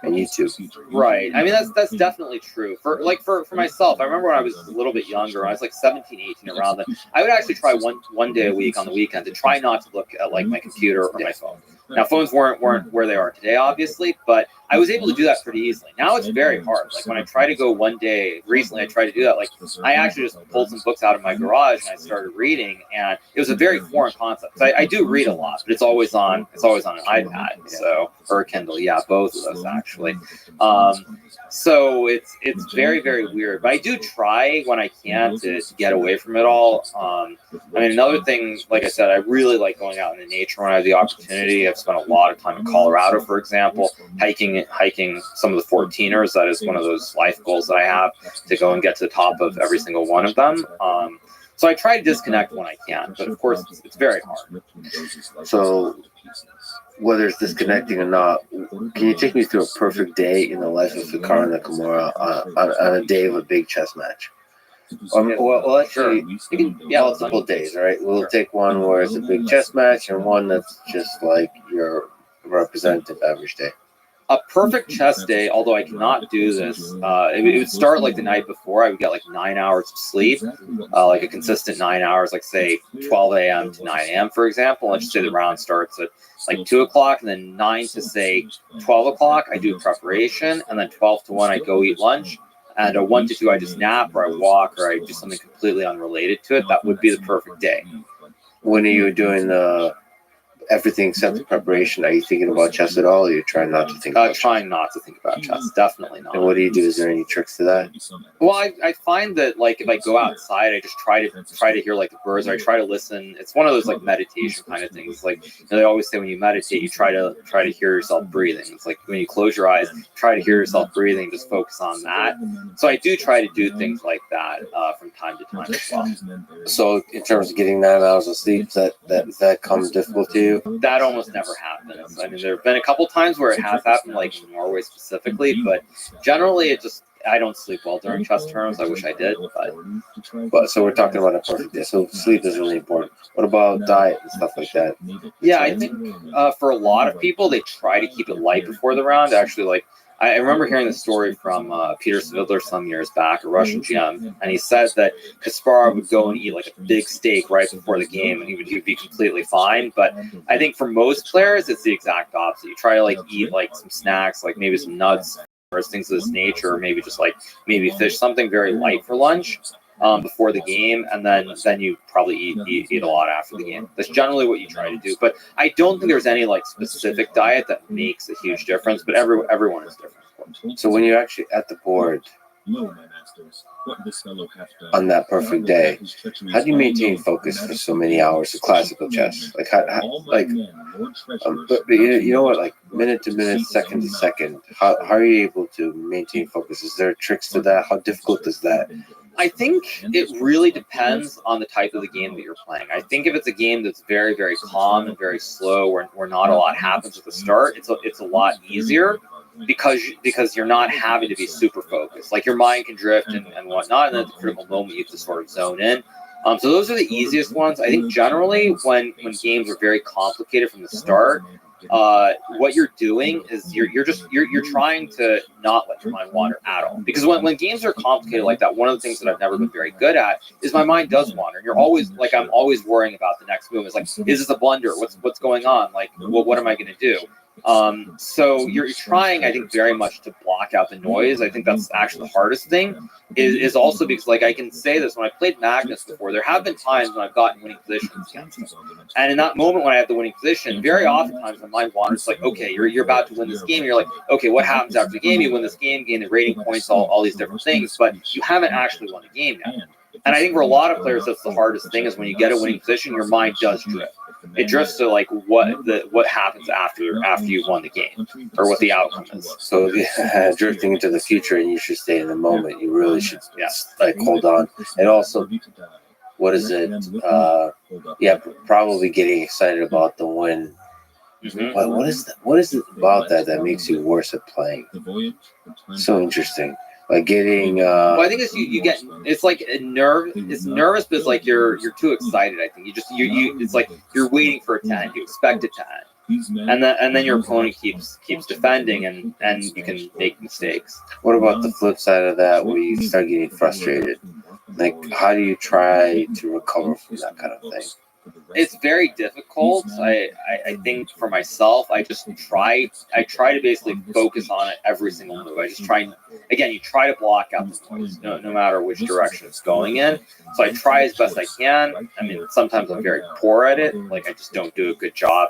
Speaker 1: and YouTube.
Speaker 4: Right. I mean, that's definitely true. For myself, I remember when I was a little bit younger, when I was like 17, 18, around then, I would actually try one day a week on the weekend to try not to look at like my computer or my phone. Now, phones weren't where they are today, obviously, but I was able to do that pretty easily. Now it's very hard. Like when I try to go one day, recently I tried to do that. Like I actually just pulled some books out of my garage and I started reading, and it was a very foreign concept. I do read a lot, but it's always on an iPad, so or a Kindle. Yeah, both of those actually. So it's very, very weird. But I do try when I can to get away from it all. I mean, another thing, like I said, I really like going out into nature when I have the opportunity. I've spent a lot of time in Colorado, for example, hiking some of the 14ers. That is one of those life goals that I have, to go and get to the top of every single one of them. So I try to disconnect when I can, but of course it's very hard.
Speaker 1: So whether it's disconnecting or not, can you take me through a perfect day in the life of Hikaru Nakamura on a day of a big chess match? Well, actually, multiple days, right? We'll take one where it's a big chess match and one that's just like your representative average day.
Speaker 4: A perfect chess day, although I cannot do this, it would start like the night before. I would get like 9 hours of sleep, like a consistent 9 hours, like say 12 a.m. to 9 a.m., for example. Let's just say the round starts at like 2 o'clock, and then 9 to say 12 o'clock, I do preparation, and then 12 to 1, I go eat lunch. And 1 to 2, I just nap or I walk or I do something completely unrelated to it. That would be the perfect day.
Speaker 1: When are you doing everything except the preparation? Are you thinking about chess at all, or are you trying not to think about
Speaker 4: trying not to think about chess, definitely not.
Speaker 1: And what do you do? Is there any tricks to that?
Speaker 4: Well, I find that like if I go outside, I just try to hear like the birds, or I try to listen. It's one of those like meditation kind of things. Like they always say when you meditate, you try to hear yourself breathing. It's like when you close your eyes, try to hear yourself breathing, just focus on that. So I do try to do things like that from time to time as well.
Speaker 1: So in terms of getting 9 hours of sleep, that comes difficult to you?
Speaker 4: That almost never happens. I mean, there have been a couple times where it has happened, like in Norway specifically, but generally I don't sleep well during chess tournaments. I wish I did,
Speaker 1: but so we're talking about a perfect day. So sleep is really important. What about diet and stuff like that?
Speaker 4: Yeah, I think for a lot of people, they try to keep it light before the round. Actually, like I remember hearing the story from Peter Svidler some years back, a Russian GM, and he said that Kasparov would go and eat like a big steak right before the game, and he would be completely fine. But I think for most players, it's the exact opposite. You try to like eat like some snacks, like maybe some nuts or things of this nature, or maybe just like maybe fish, something very light for lunch before the game, and then you probably eat a lot after the game. That's generally what you try to do. But I don't think there's any like specific diet that makes a huge difference, but everyone is different.
Speaker 1: So when you're actually at the board on that perfect day, how do you maintain focus for so many hours of classical chess? Like but you know what, like minute to minute, second to second, how are you able to maintain focus? Is there tricks to that? How difficult is that?
Speaker 4: I think it really depends on the type of the game that you're playing. I think if it's a game that's very, very calm and very slow, where not a lot happens at the start, it's a lot easier because you're not having to be super focused. Like your mind can drift and whatnot, and then at the critical moment you have to sort of zone in. So those are the easiest ones. I think generally when games are very complicated from the start, what you're doing is you're trying to not let your mind wander at all. Because when games are complicated like that, one of the things that I've never been very good at is my mind does wander. And you're always like, I'm always worrying about the next move. It's like, is this a blunder? What's going on? Like, what am I going to do? So you're trying, I think, very much to block out the noise. I think that's actually the hardest thing is also because, like, I can say this, when I played Magnus before, there have been times when I've gotten winning positions against him. And in that moment when I have the winning position, very oftentimes my mind wanders, like, okay, you're about to win this game. You're like, okay, what happens after the game? You win this game, gain the rating points, all these different things, but you haven't actually won a game yet. And I think for a lot of players, that's the hardest thing is when you get a winning position, your mind does drift. It drifts to like what happens after you've won the game or what the outcome is.
Speaker 1: So drifting into the future, and you should stay in the moment. You really should like hold on. And also, what is it? Probably getting excited about the win.
Speaker 4: Mm-hmm.
Speaker 1: What is it about that makes you worse at playing? So interesting. Like getting
Speaker 4: well, I think it's you get, it's like a nerve. It's nervous, but it's like you're too excited. I think you it's like you're waiting for a 10. You expect a 10, and then your opponent keeps defending, and you can make mistakes.
Speaker 1: What about the flip side of that, where you start getting frustrated? Like, how do you try to recover from that kind of thing?
Speaker 4: It's very difficult. I think for myself, I try to basically focus on it every single move. I just try, again, you try to block out the noise, no matter which direction it's going in. So I try as best I can. I mean, sometimes I'm very poor at it. Like I just don't do a good job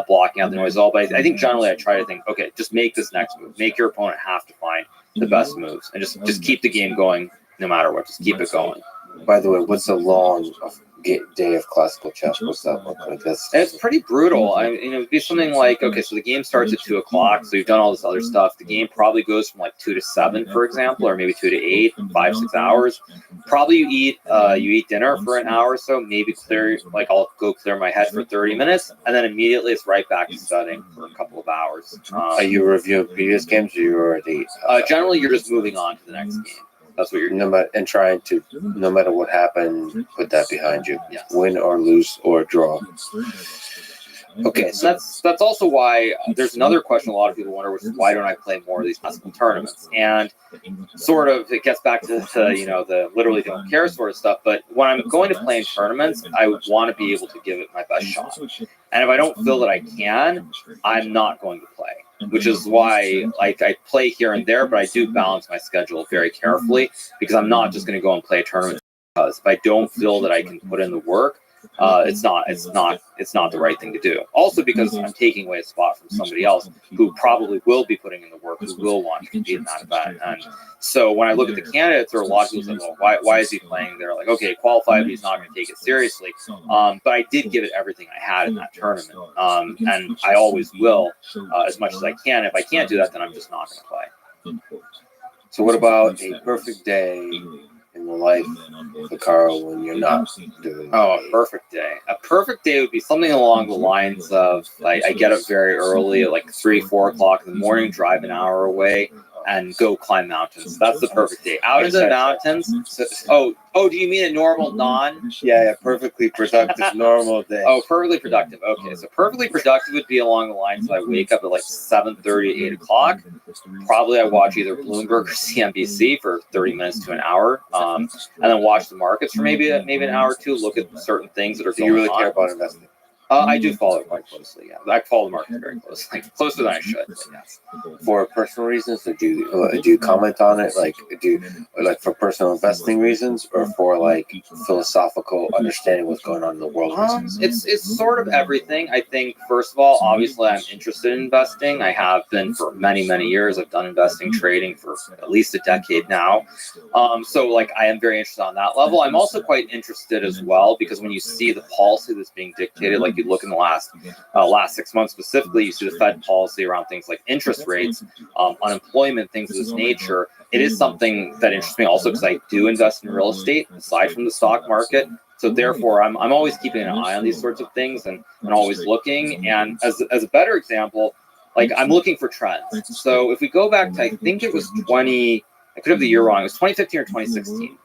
Speaker 4: blocking out the noise at all. But I think generally I try to think, okay, just make this next move. Make your opponent have to find the best moves, and just keep the game going no matter what. Just keep it going.
Speaker 1: By the way, what's a long day of classical chess? What's that look like?
Speaker 4: It's pretty brutal. It'd be something like, okay, so the game starts at 2:00, so you've done all this other stuff. The game probably goes from like 2 to 7, for example, or maybe 2 to 8, 5, 6 hours. Probably you eat dinner for an hour or so, maybe clear, like I'll go clear my head for 30 minutes, and then immediately it's right back to studying for a couple of hours.
Speaker 1: Are you reviewing previous games, or you already?
Speaker 4: Generally, you're just moving on to the next game. That's what you're doing.
Speaker 1: And trying to, no matter what happened, put that behind you.
Speaker 4: Yes.
Speaker 1: Win or lose or draw. Okay,
Speaker 4: So that's also why there's another question a lot of people wonder, which is why don't I play more of these classical tournaments? And sort of it gets back to the literally don't care sort of stuff. But when I'm going to play in tournaments, I want to be able to give it my best shot. And if I don't feel that I can, I'm not going to play. Which is why I play here and there, but I do balance my schedule very carefully because I'm not just going to go and play a tournament because if I don't feel that I can put in the work, it's not the right thing to do. Also because I'm taking away a spot from somebody else who probably will be putting in the work, who will want to compete in that event. And so when I look at the candidates, there are a lot of people saying, well, why is he playing there? Like, okay, qualified, but he's not going to take it seriously. But I did give it everything I had in that tournament. And I always will, as much as I can. If I can't do that, then I'm just not going to play.
Speaker 1: So what about a perfect day in the life of Carl when you're not doing?
Speaker 4: Oh, a perfect day. A perfect day would be something along the lines of I get up very early at like 3, 4 o'clock in the morning, drive an hour away, and go climb mountains. That's the perfect day. Out in the mountains. Do you mean a normal non?
Speaker 1: Yeah, perfectly productive, normal day.
Speaker 4: Oh, perfectly productive. Okay, so perfectly productive would be along the lines of I wake up at like 7:30, 8 o'clock. Probably I watch either Bloomberg or CNBC for 30 minutes to an hour, and then watch the markets for maybe an hour or two. Look at certain things that are
Speaker 1: Do
Speaker 4: going
Speaker 1: you really
Speaker 4: on.
Speaker 1: care about investing?
Speaker 4: I do follow it quite closely. Yeah, I follow the market very closely, closer than I should. But yes.
Speaker 1: For personal reasons, or do you comment on it? Like, for personal investing reasons, or for like philosophical understanding what's going on in the world?
Speaker 4: It's sort of everything. I think first of all, obviously, I'm interested in investing. I have been for many years. I've done investing trading for at least a decade now. So like I am very interested on that level. I'm also quite interested as well because when you see the policy that's being dictated, like you look in the last 6 months specifically, you see the Fed policy around things like interest rates, unemployment, things of this nature. It is something that interests me also because I do invest in real estate aside from the stock market. So therefore, I'm always keeping an eye on these sorts of things and always looking. And as a better example, like I'm looking for trends. So if we go back to, I think it was I could have the year wrong. It was 2015 or 2016.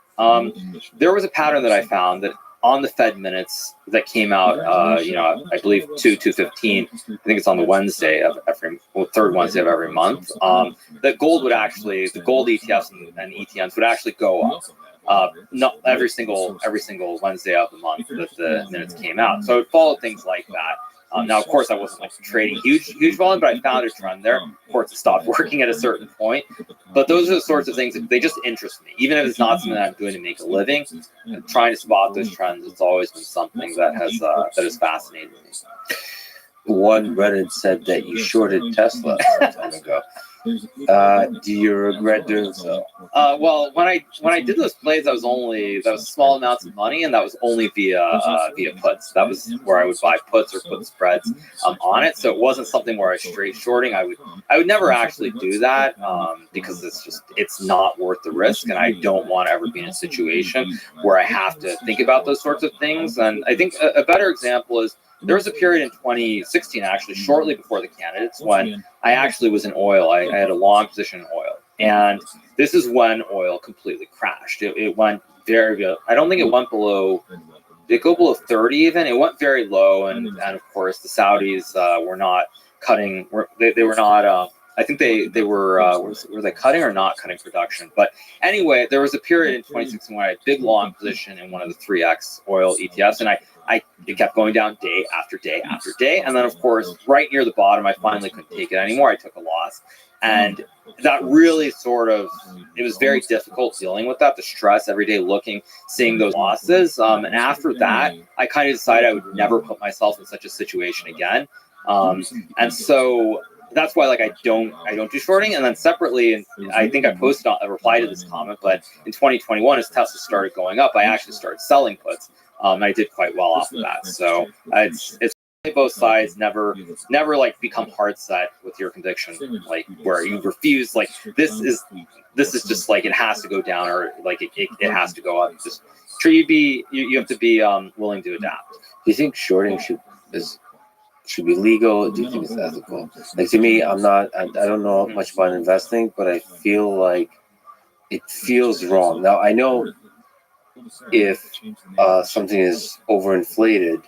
Speaker 4: There was a pattern that I found that on the Fed minutes that came out, I believe 2/15. I think it's on the Wednesday of third Wednesday of every month. That gold would actually, the gold ETFs and ETNs would actually go up. Not every single Wednesday of the month that the minutes came out. So it followed things like that. Now, of course, I wasn't like trading huge volume, but I found a trend there. Of course, it stopped working at a certain point. But those are the sorts of things that they just interest me. Even if it's not something that I'm doing to make a living, trying to spot those trends, it's always been something that has fascinated me.
Speaker 1: One Reddit said that you shorted Tesla a time ago. Do you regret doing so?
Speaker 4: Well, when I did those plays, that was small amounts of money, and that was only via puts. That was where I would buy puts or put spreads on it. So it wasn't something where I was straight shorting. I would never actually do that because it's not worth the risk, and I don't want to ever be in a situation where I have to think about those sorts of things. And I think a better example is there was a period in 2016, actually, shortly before the candidates, when I actually was in oil. I had a long position in oil. And this is when oil completely crashed. It went very, I don't think it went below, did it go below 30 even? It went very low. And of course, the Saudis were not cutting, they were not, I think they were they cutting or not cutting production? But anyway, there was a period in 2016 when I had a big long position in one of the 3X oil ETFs, and I it kept going down day after day after day. And then, of course, right near the bottom, I finally couldn't take it anymore. I took a loss. And that really it was very difficult dealing with that, the stress every day seeing those losses. And after that, I kind of decided I would never put myself in such a situation again. And so that's why I don't do shorting. And then separately, and I think I posted a reply to this comment, but in 2021, as Tesla started going up, I actually started selling puts. I did quite well off of that. So it's both sides. Never become hard set with your conviction, where you refuse. This is just it has to go down, or it has to go up. Just you have to be willing to adapt.
Speaker 1: Do you think shorting should be legal? Do you think it's ethical? To me, I don't know much about investing, but I feel like it feels wrong. Now, I know if something is overinflated,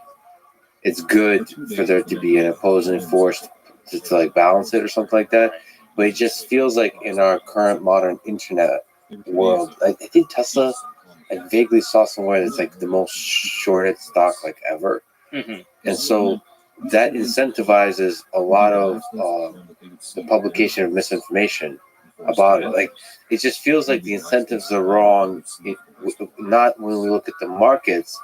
Speaker 1: it's good for there to be an opposing force to balance it or something like that. But it just feels like in our current modern internet world, I think Tesla, I vaguely saw somewhere that's the most shorted stock ever.
Speaker 4: Mm-hmm.
Speaker 1: And so that incentivizes a lot of the publication of misinformation about it. It just feels like the incentives are wrong, not when we look at the markets,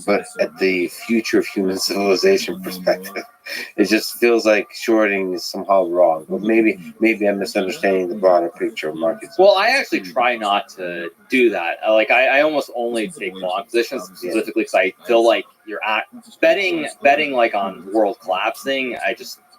Speaker 1: but at the future of human civilization perspective. It just feels like shorting is somehow wrong. But maybe I'm misunderstanding the broader picture of markets.
Speaker 4: Well, I actually try not to do that. I almost only take long positions specifically because I feel like you're betting on world collapsing.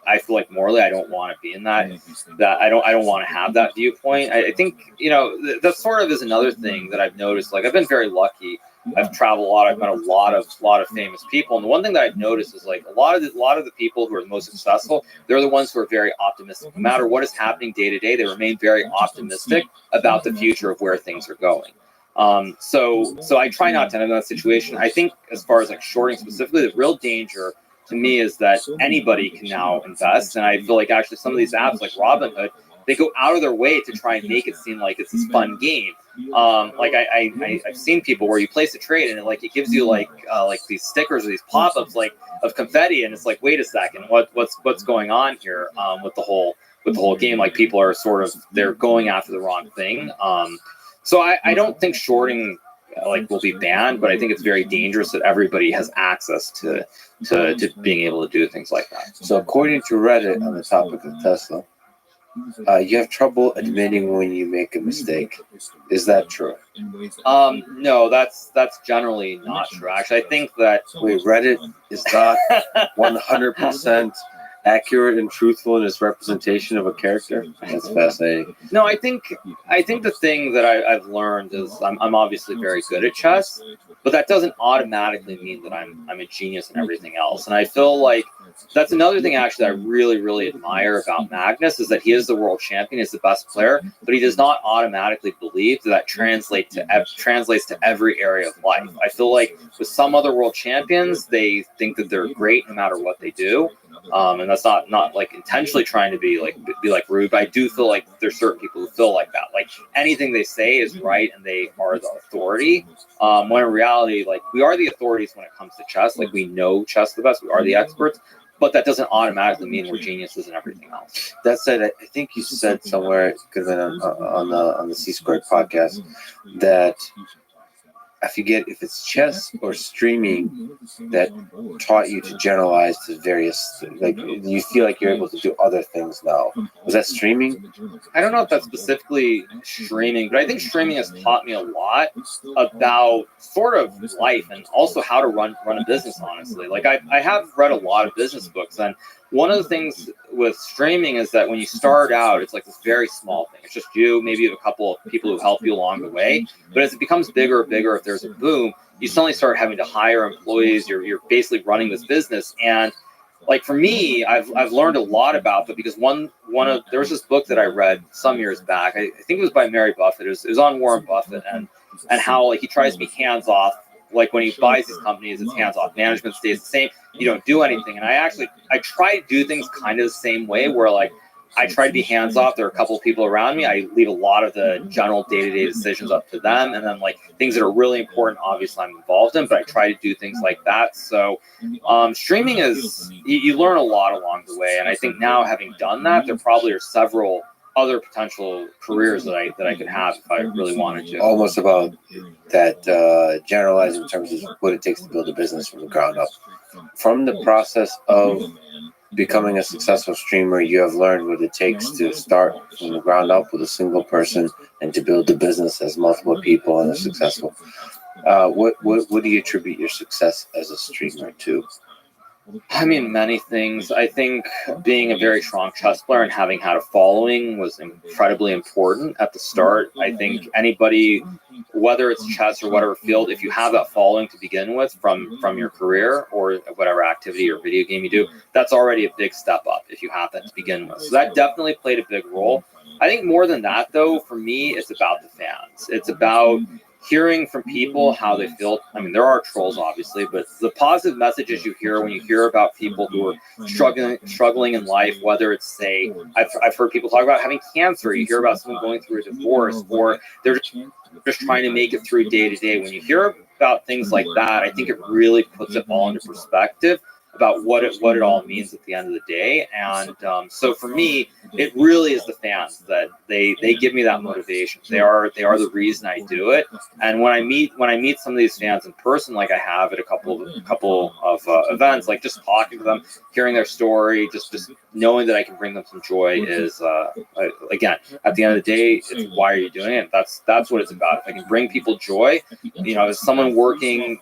Speaker 4: I feel like morally I don't want to be in that I don't want to have that viewpoint. I think that sort of is another thing that I've noticed. I've been very lucky. I've traveled a lot. I've met a lot of famous people, and the one thing that I've noticed is a lot of the people who are the most successful, they're the ones who are very optimistic. No matter what is happening day to day, they remain very optimistic about the future of where things are going. So I try not to end up in that situation. I think as far as shorting specifically, the real danger to me is that anybody can now invest, and I feel like actually some of these apps like Robinhood, they go out of their way to try and make it seem like it's this fun game. I've seen people where you place a trade and it gives you these stickers or these pop-ups of confetti, and it's wait a second, what's going on here with the whole game? People are they're going after the wrong thing. So I don't think shorting will be banned, but I think it's very dangerous that everybody has access to being able to do things like that.
Speaker 1: So according to Reddit on the topic of Tesla, you have trouble admitting when you make a mistake. Is that true?
Speaker 4: No, that's generally not true. Actually, I think that
Speaker 1: Reddit is not 100% accurate and truthful in its representation of a character. That's fascinating.
Speaker 4: No, I think the thing that I've learned is I'm obviously very good at chess, but that doesn't automatically mean that I'm a genius in everything else. And I feel like that's another thing actually that I really, really admire about Magnus is that he is the world champion, he's the best player, but he does not automatically believe that translates to every area of life. I feel like with some other world champions, they think that they're great no matter what they do. And that's not intentionally trying to be rude, but I do feel like there's certain people who feel like that. Anything they say is right and they are the authority. When in reality, we are the authorities when it comes to chess. We know chess the best. We are the experts. But that doesn't automatically mean we're geniuses and everything else.
Speaker 1: That said, I think you said somewhere, it could have been on the C Squared podcast, that I forget if it's chess or streaming that taught you to generalize to various, you feel like you're able to do other things now. Was that streaming?
Speaker 4: I don't know if that's specifically streaming, but I think streaming has taught me a lot about sort of life and also how to run a business, honestly. I have read a lot of business books, and one of the things with streaming is that when you start out, it's this very small thing. It's just you, maybe you have a couple of people who help you along the way. But as it becomes bigger and bigger, if there's a boom, you suddenly start having to hire employees. You're basically running this business. And for me, I've learned a lot about that because there was this book that I read some years back. I think it was by Mary Buffett. It was on Warren Buffett and how he tries to be hands off. When he buys these companies, it's hands off. Management stays the same. You don't do anything. And I try to do things kind of the same way where I try to be hands off. There are a couple of people around me. I leave a lot of the general day-to-day decisions up to them. And then like things that are really important, obviously I'm involved in, but I try to do things like that. So streaming is, you learn a lot along the way. And I think now having done that, there probably are several other potential careers that I could have if I really wanted to.
Speaker 1: Almost about that generalizing in terms of what it takes to build a business from the ground up. From the process of becoming a successful streamer, you have learned what it takes to start from the ground up with a single person and to build the business as multiple people and a successful. What do you attribute your success as a streamer to?
Speaker 4: I mean, many things. I think being a very strong chess player and having had a following was incredibly important at the start. I think anybody, whether it's chess or whatever field, if you have that following to begin with from your career or whatever activity or video game you do, that's already a big step up if you have that to begin with. So that definitely played a big role. I think more than that, though, for me, it's about the fans. It's about hearing from people how they feel. I mean, there are trolls, obviously, but the positive messages you hear when you hear about people who are struggling in life, whether it's, say, I've heard people talk about having cancer, you hear about someone going through a divorce, or they're just trying to make it through day to day. When you hear about things like that, I think it really puts it all into perspective about what it all means at the end of the day. And so for me, it really is the fans that they give me that motivation. They are the reason I do it. And when I meet some of these fans in person, like I have at a couple of events, like just talking to them, hearing their story, just knowing that I can bring them some joy is again, at the end of the day, it's why are you doing it? That's what it's about. If I can bring people joy, as someone working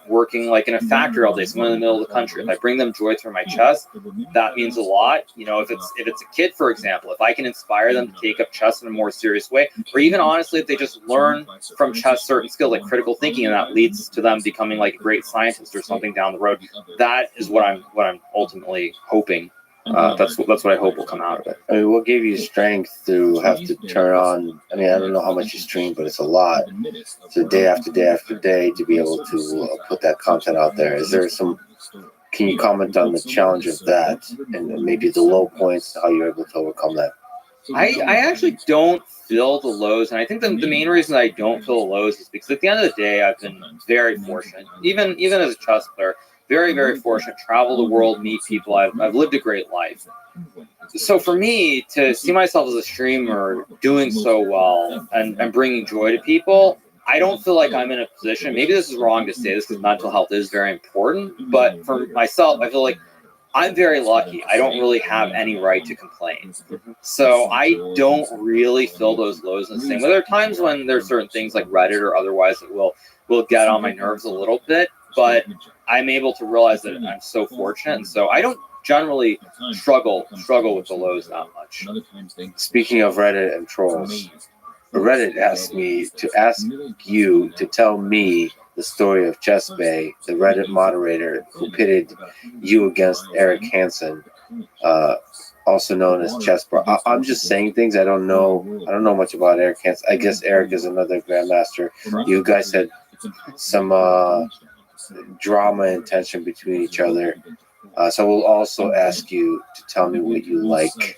Speaker 4: like in a factory all day, someone in the middle of the country, if I bring them joy through my chess, that means a lot. If it's a kid, for example, if I can inspire them to take up chess in a more serious way, or even honestly, if they just learn from chess certain skills like critical thinking, and that leads to them becoming like a great scientist or something down the road, that is what I'm ultimately hoping. That's what I hope will come out of it.
Speaker 1: I mean, what gave you strength to have to turn on? I mean, I don't know how much you stream, but it's a lot. So day after day after day to be able to put that content out there. Is there some? Can you comment on the challenge of that and maybe the low points, how you're able to overcome that?
Speaker 4: I actually don't feel the lows, and I think the main reason I don't feel the lows is because at the end of the day, I've been very fortunate, even as a chess player, very, very fortunate, travel the world, meet people. I've lived a great life. So for me to see myself as a streamer doing so well and bringing joy to people, I don't feel like I'm in a position, maybe this is wrong to say this because mental health is very important, but for myself, I feel like I'm very lucky. I don't really have any right to complain. So I don't really feel those lows in the same way. There are times when there's certain things like Reddit or otherwise that will get on my nerves a little bit, but I'm able to realize that I'm so fortunate. And so I don't generally struggle with the lows that much.
Speaker 1: Speaking of Reddit and trolls, Reddit asked me to ask you to tell me the story of Chess Bay, the Reddit moderator who pitted you against Eric Hansen, also known as Chess Bro. I'm just saying things. I don't know much about Eric Hansen. I guess Eric is another grandmaster. You guys had some drama and tension between each other. So we'll also ask you to tell me what you like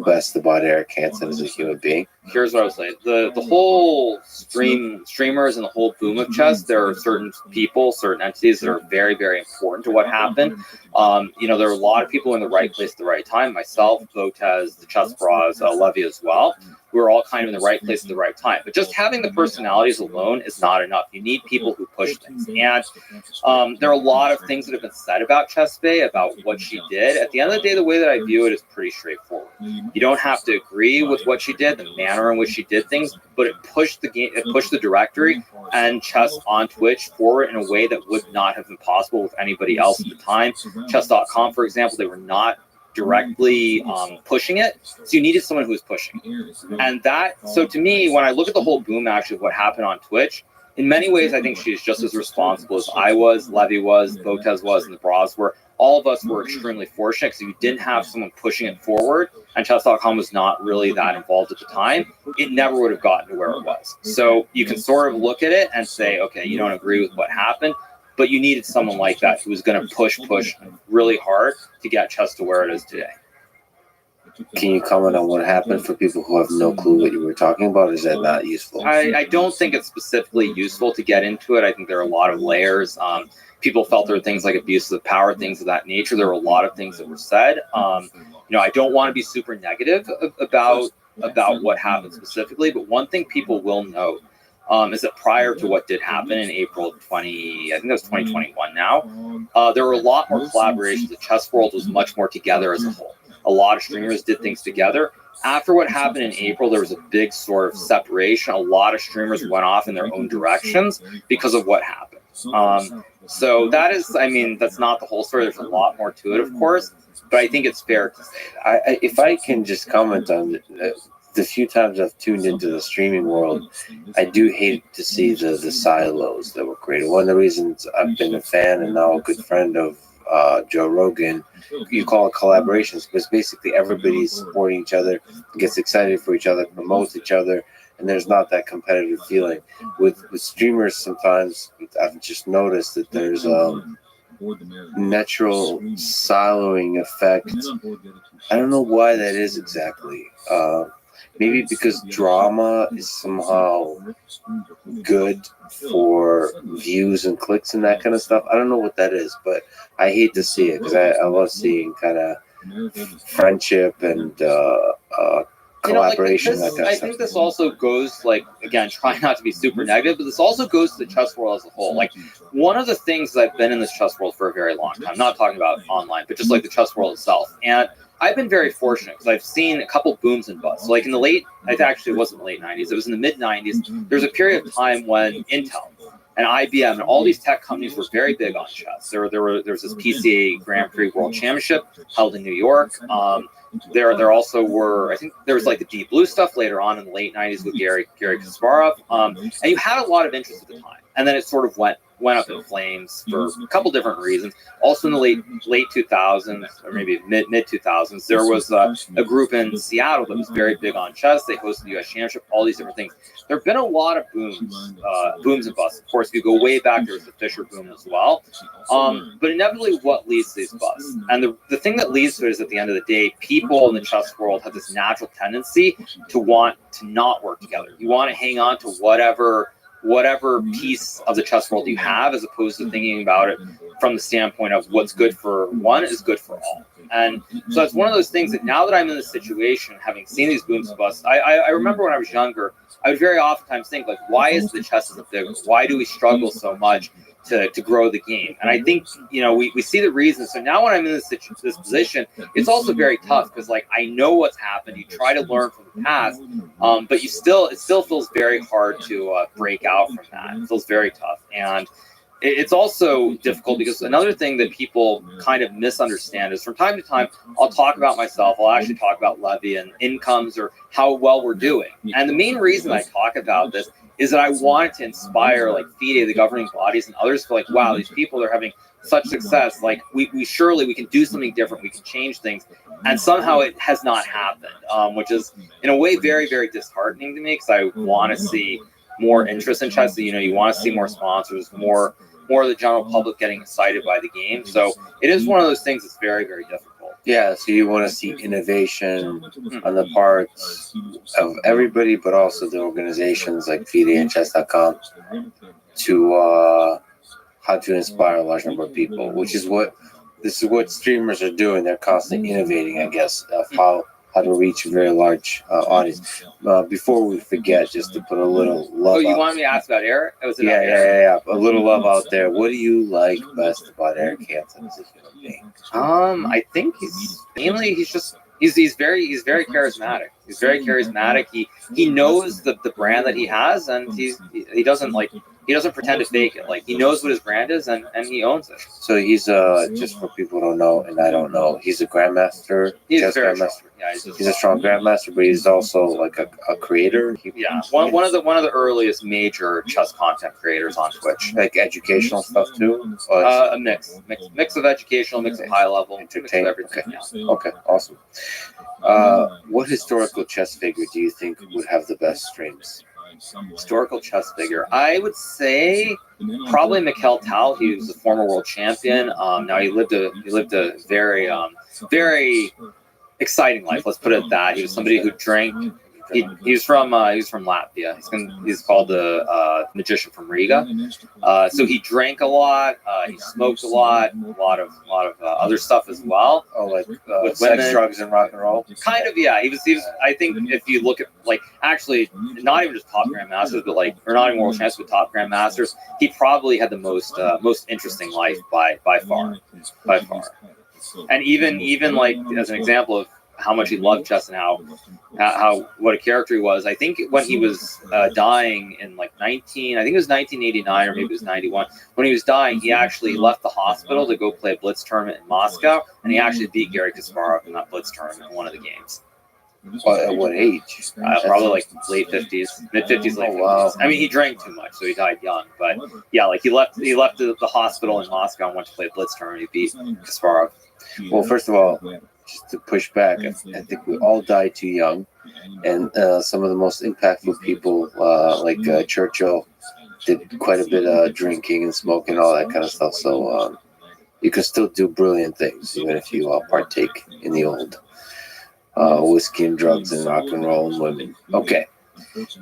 Speaker 1: best about Eric Hansen as a human being.
Speaker 4: Here's what I would say. The whole streamers and the whole boom of chess, there are certain people, certain entities that are very, very important to what happened. There are a lot of people in the right place at the right time. Myself, Votez, the Chess Bras, Levy as well. We're all kind of in the right place at the right time. But just having the personalities alone is not enough. You need people who push things. And there are a lot of things that have been said about Chess Bay, about what she did. At the end of the day, the way that I view it is pretty straightforward. You don't have to agree with what she did, the manner in which she did things, but it pushed the game, it pushed the directory and chess on Twitch forward in a way that would not have been possible with anybody else at the time. Chess.com, for example, they were not directly pushing it, so you needed someone who was pushing it. And that, so to me, when I look at the whole boom actually of what happened on Twitch, in many ways I think she's just as responsible as I was, Levy was, Votez was, and the Bras were. All of us were extremely fortunate because if you didn't have someone pushing it forward, and Chess.com was not really that involved at the time, it never would have gotten to where it was. So you can sort of look at it and say, okay, you don't agree with what happened, but you needed someone like that who was going to push really hard to get chess to where it is today.
Speaker 1: Can you comment on what happened for people who have no clue what you were talking about? Or is that not useful?
Speaker 4: I don't think it's specifically useful to get into it. I think there are a lot of layers. People felt there were things like abuses of power, things of that nature. There were a lot of things that were said. I don't want to be super negative about what happened specifically, but one thing people will note is that prior to what did happen in April of 2021 now, there were a lot more collaborations. The chess world was much more together as a whole. A lot of streamers did things together. After what happened in April, there was a big sort of separation. A lot of streamers went off in their own directions because of what happened. So that is, that's not the whole story. There's a lot more to it, of course, but I think it's fair to say that.
Speaker 1: If I can just comment on the few times I've tuned into the streaming world, I do hate to see the silos that were created. One of the reasons I've been a fan and now a good friend of Joe Rogan, you call it collaborations, because basically everybody's supporting each other, gets excited for each other, promotes each other, and there's not that competitive feeling. With streamers, sometimes I've just noticed that there's natural siloing effect. I don't know why that is exactly. Maybe because drama is somehow good for views and clicks and that kind of stuff. I don't know what that is, but I hate to see it because I love seeing kind of friendship and collaboration.
Speaker 4: That kind of
Speaker 1: stuff.
Speaker 4: I think this also goes, again, try not to be super negative, but this also goes to the chess world as a whole. One of the things that I've been in this chess world for a very long time, I'm not talking about online, but just the chess world itself. And I've been very fortunate because I've seen a couple booms and busts. In the late, it wasn't the late 90s, it was in the mid 90s. There's a period of time when Intel and IBM and all these tech companies were very big on chess. There was this PCA Grand Prix World Championship held in New York. There also were, I think there was the Deep Blue stuff later on in the late 90s with Gary Kasparov. And you had a lot of interest at the time. And then it sort of went up in flames for a couple different reasons. Also in the late 2000s, or maybe mid 2000s, there was a group in Seattle that was very big on chess. They hosted the U.S. Championship, all these different things. There have been a lot of booms and busts. Of course, if you go way back, there was the Fischer boom as well. But inevitably, what leads to these busts? And the thing that leads to it is, at the end of the day, people in the chess world have this natural tendency to want to not work together. You want to hang on to whatever piece of the chess world you have, as opposed to thinking about it from the standpoint of what's good for one is good for all. And so it's one of those things that now that I'm in this situation, having seen these booms and busts, I remember when I was younger, I would very oftentimes think, why is the chess isn't bigger? Why do we struggle so much to grow the game? And I think, we see the reasons. So now when I'm in this position, it's also very tough because I know what's happened. You try to learn from the past, but it still feels very hard to break out from that. It feels very tough. And it's also difficult because another thing that people kind of misunderstand is, from time to time, I'll talk about myself. I'll actually talk about Levy and incomes or how well we're doing. And the main reason I talk about this is that I wanted to inspire FIDE, the governing bodies, and others to wow, these people are having such success. We surely we can do something different. We can change things. And somehow it has not happened, which is in a way very, very disheartening to me, because I want to see more interest in chess. You want to see more sponsors, more of the general public getting excited by the game. So it is one of those things that's very, very difficult.
Speaker 1: Yeah, so you want to see innovation on the parts of everybody, but also the organizations like FIDE and Chess.com to how to inspire a large number of people, which is what streamers are doing. They're constantly innovating, I guess, of how to reach a very large audience. Before we forget, just to put a little love.
Speaker 4: Oh, you wanted me to ask about Eric?
Speaker 1: Yeah. A little love out there. What do you like best about Eric Hansen as a human being?
Speaker 4: I think he's very charismatic. He's very charismatic. He knows the brand that he has, and he doesn't pretend to fake it. He knows what his brand is, and he owns it.
Speaker 1: So he's just for people who don't know, and I don't know, he's a grandmaster.
Speaker 4: He's
Speaker 1: chess
Speaker 4: very
Speaker 1: grandmaster.
Speaker 4: strong. Yeah,
Speaker 1: He's a strong grandmaster, but he's also a creator.
Speaker 4: One of the earliest major chess content creators on Twitch.
Speaker 1: Educational stuff too.
Speaker 4: A mix of educational, mix of high level,
Speaker 1: entertainment.
Speaker 4: everything.
Speaker 1: Okay, awesome. What historical chess figure do you think would have the best streams?
Speaker 4: Historical chess figure, I would say probably Mikhail Tal. He was a former world champion. Now he lived a very exciting life. Let's put it at that. He was somebody who drank. He's from Latvia. He's called the magician from Riga. So he drank a lot. He smoked a lot of other stuff as well.
Speaker 1: Oh, like
Speaker 4: With
Speaker 1: sex,
Speaker 4: women.
Speaker 1: drugs, and rock and roll.
Speaker 4: Kind of, yeah. He was. I think if you look at like actually not even just top grandmasters, but like or not even world champs, but top grandmasters, he probably had the most interesting life by far. And even like as an example of how much he loved chess and how what a character he was. I think when he was dying in like I think it was 1989 or maybe it was 91. When he was dying, he actually left the hospital to go play a Blitz tournament in Moscow, and he actually beat Garry Kasparov in that Blitz tournament in one of the games.
Speaker 1: At what age?
Speaker 4: Probably like late 50s, mid 50s, late 50s.
Speaker 1: Wow.
Speaker 4: I mean, he drank too much, so he died young. But yeah, like he left the hospital in Moscow and went to play a Blitz tournament. He beat Kasparov.
Speaker 1: Well, first of all, just to push back, I think we all died too young, and some of the most impactful people, like Churchill, did quite a bit of drinking and smoking, all that kind of stuff. So you can still do brilliant things, even if you partake in the old whiskey and drugs and rock and roll and women. Okay.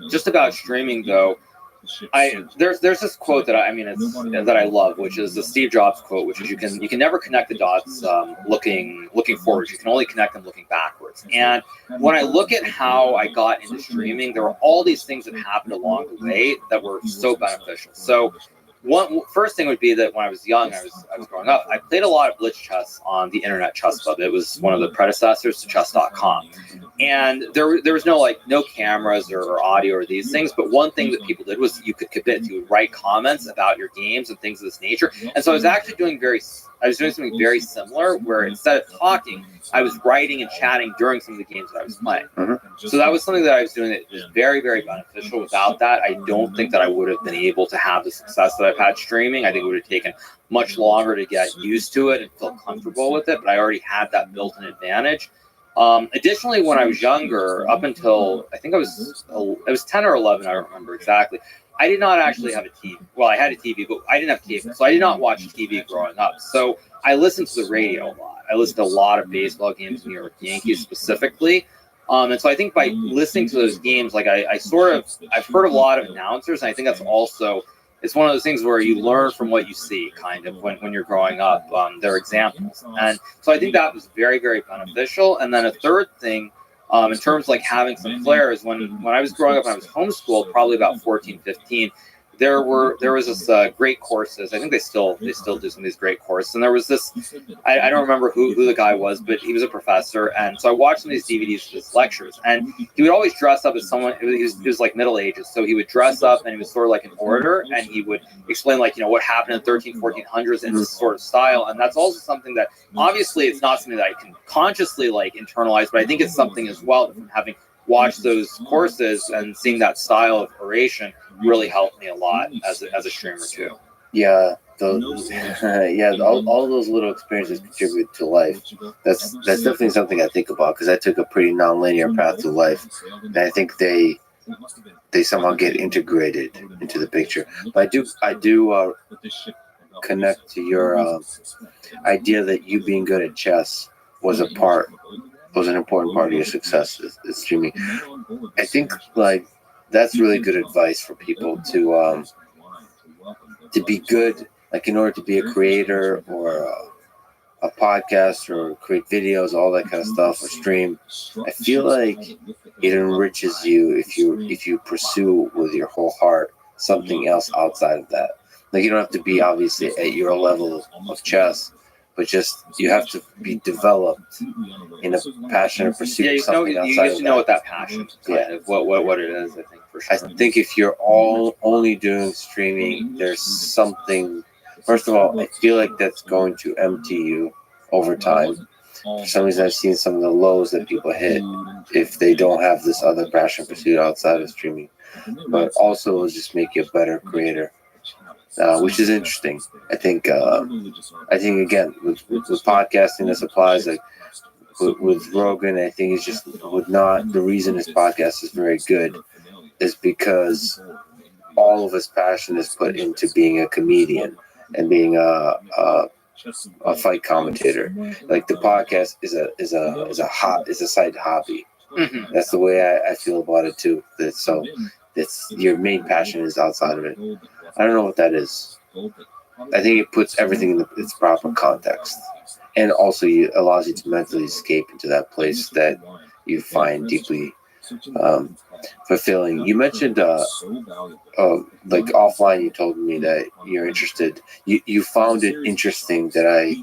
Speaker 4: Just about streaming, though, there's this quote that I love, which is the Steve Jobs quote, which is you can never connect the dots looking forward. You can only connect them looking backwards. And when I look at how I got into streaming, there were all these things that happened along the way that were so beneficial. So first thing would be that when I was young, I was growing up, I played a lot of Blitz chess on the Internet Chess Club. It was one of the predecessors to chess.com. And there was no cameras or audio or these things, but one thing that people did was you could commit. You would write comments about your games and things of this nature. And so I was actually doing something very similar, where instead of talking, I was writing and chatting during some of the games that I was playing.
Speaker 1: Mm-hmm.
Speaker 4: So that was something that I was doing that was very, very beneficial. Without that, I don't think that I would have been able to have the success that I've had streaming. I think it would have taken much longer to get used to it and feel comfortable with it, but I already had that built-in advantage. Additionally, when I was younger, up until I think it was 10 or 11, I don't remember exactly, I did not actually have a TV. Well, I had a TV, but I didn't have cable, so I did not watch TV growing up. So I listened to the radio a lot. I listened to a lot of baseball games, New York Yankees specifically. And so I think by listening to those games, like I've heard a lot of announcers, and I think that's also, it's one of those things where you learn from what you see, kind of, when you're growing up. Their examples. And so I think that was very, very beneficial. And then a third thing, in terms of like having some flair, is when I was growing up and I was homeschooled, probably about 14, 15, there was this great courses. I think they still do some of these great courses. And there was this, I don't remember who the guy was, but he was a professor. And so I watched some of these DVDs of his lectures, and he would always dress up as someone. He was like Middle Ages, so he would dress up and he was sort of like an orator, and he would explain like what happened in the 1400s in this sort of style. And that's also something that obviously it's not something that I can consciously like internalize, but I think it's something as well from having watched those courses and seeing that style of oration really helped me a lot as a streamer too.
Speaker 1: Yeah, all those little experiences contribute to life. That's definitely something I think about, because I took a pretty non-linear path to life, and I think they somehow get integrated into the picture. But I do connect to your idea that you being good at chess was an important part of your success at streaming. I think like that's really good advice for people to be good, like in order to be a creator or a podcast or create videos, all that kind of stuff, or stream. I feel like it enriches you if you pursue with your whole heart something else outside of that. Like you don't have to be obviously at your level of chess, but just you have to be developed in a passionate pursuit of something outside of that.
Speaker 4: You get to know what that passion, what it is. I think for sure.
Speaker 1: I think if you're only doing streaming, there's something. First of all, I feel like that's going to empty you over time. For some reason, I've seen some of the lows that people hit if they don't have this other passion pursuit outside of streaming. But also, it'll just make you a better creator. Which is interesting. I think again with podcasting, this applies. Like with Rogan, I think it's just the reason his podcast is very good is because all of his passion is put into being a comedian and being a a fight commentator. Like the podcast is a side hobby.
Speaker 4: Mhm.
Speaker 1: That's the way I feel about it too. So it's your main passion is outside of it. I don't know what that is. I think it puts everything in its proper context, and also allows you to mentally escape into that place that you find deeply fulfilling. You mentioned like offline, you told me that you're interested. You found it interesting that I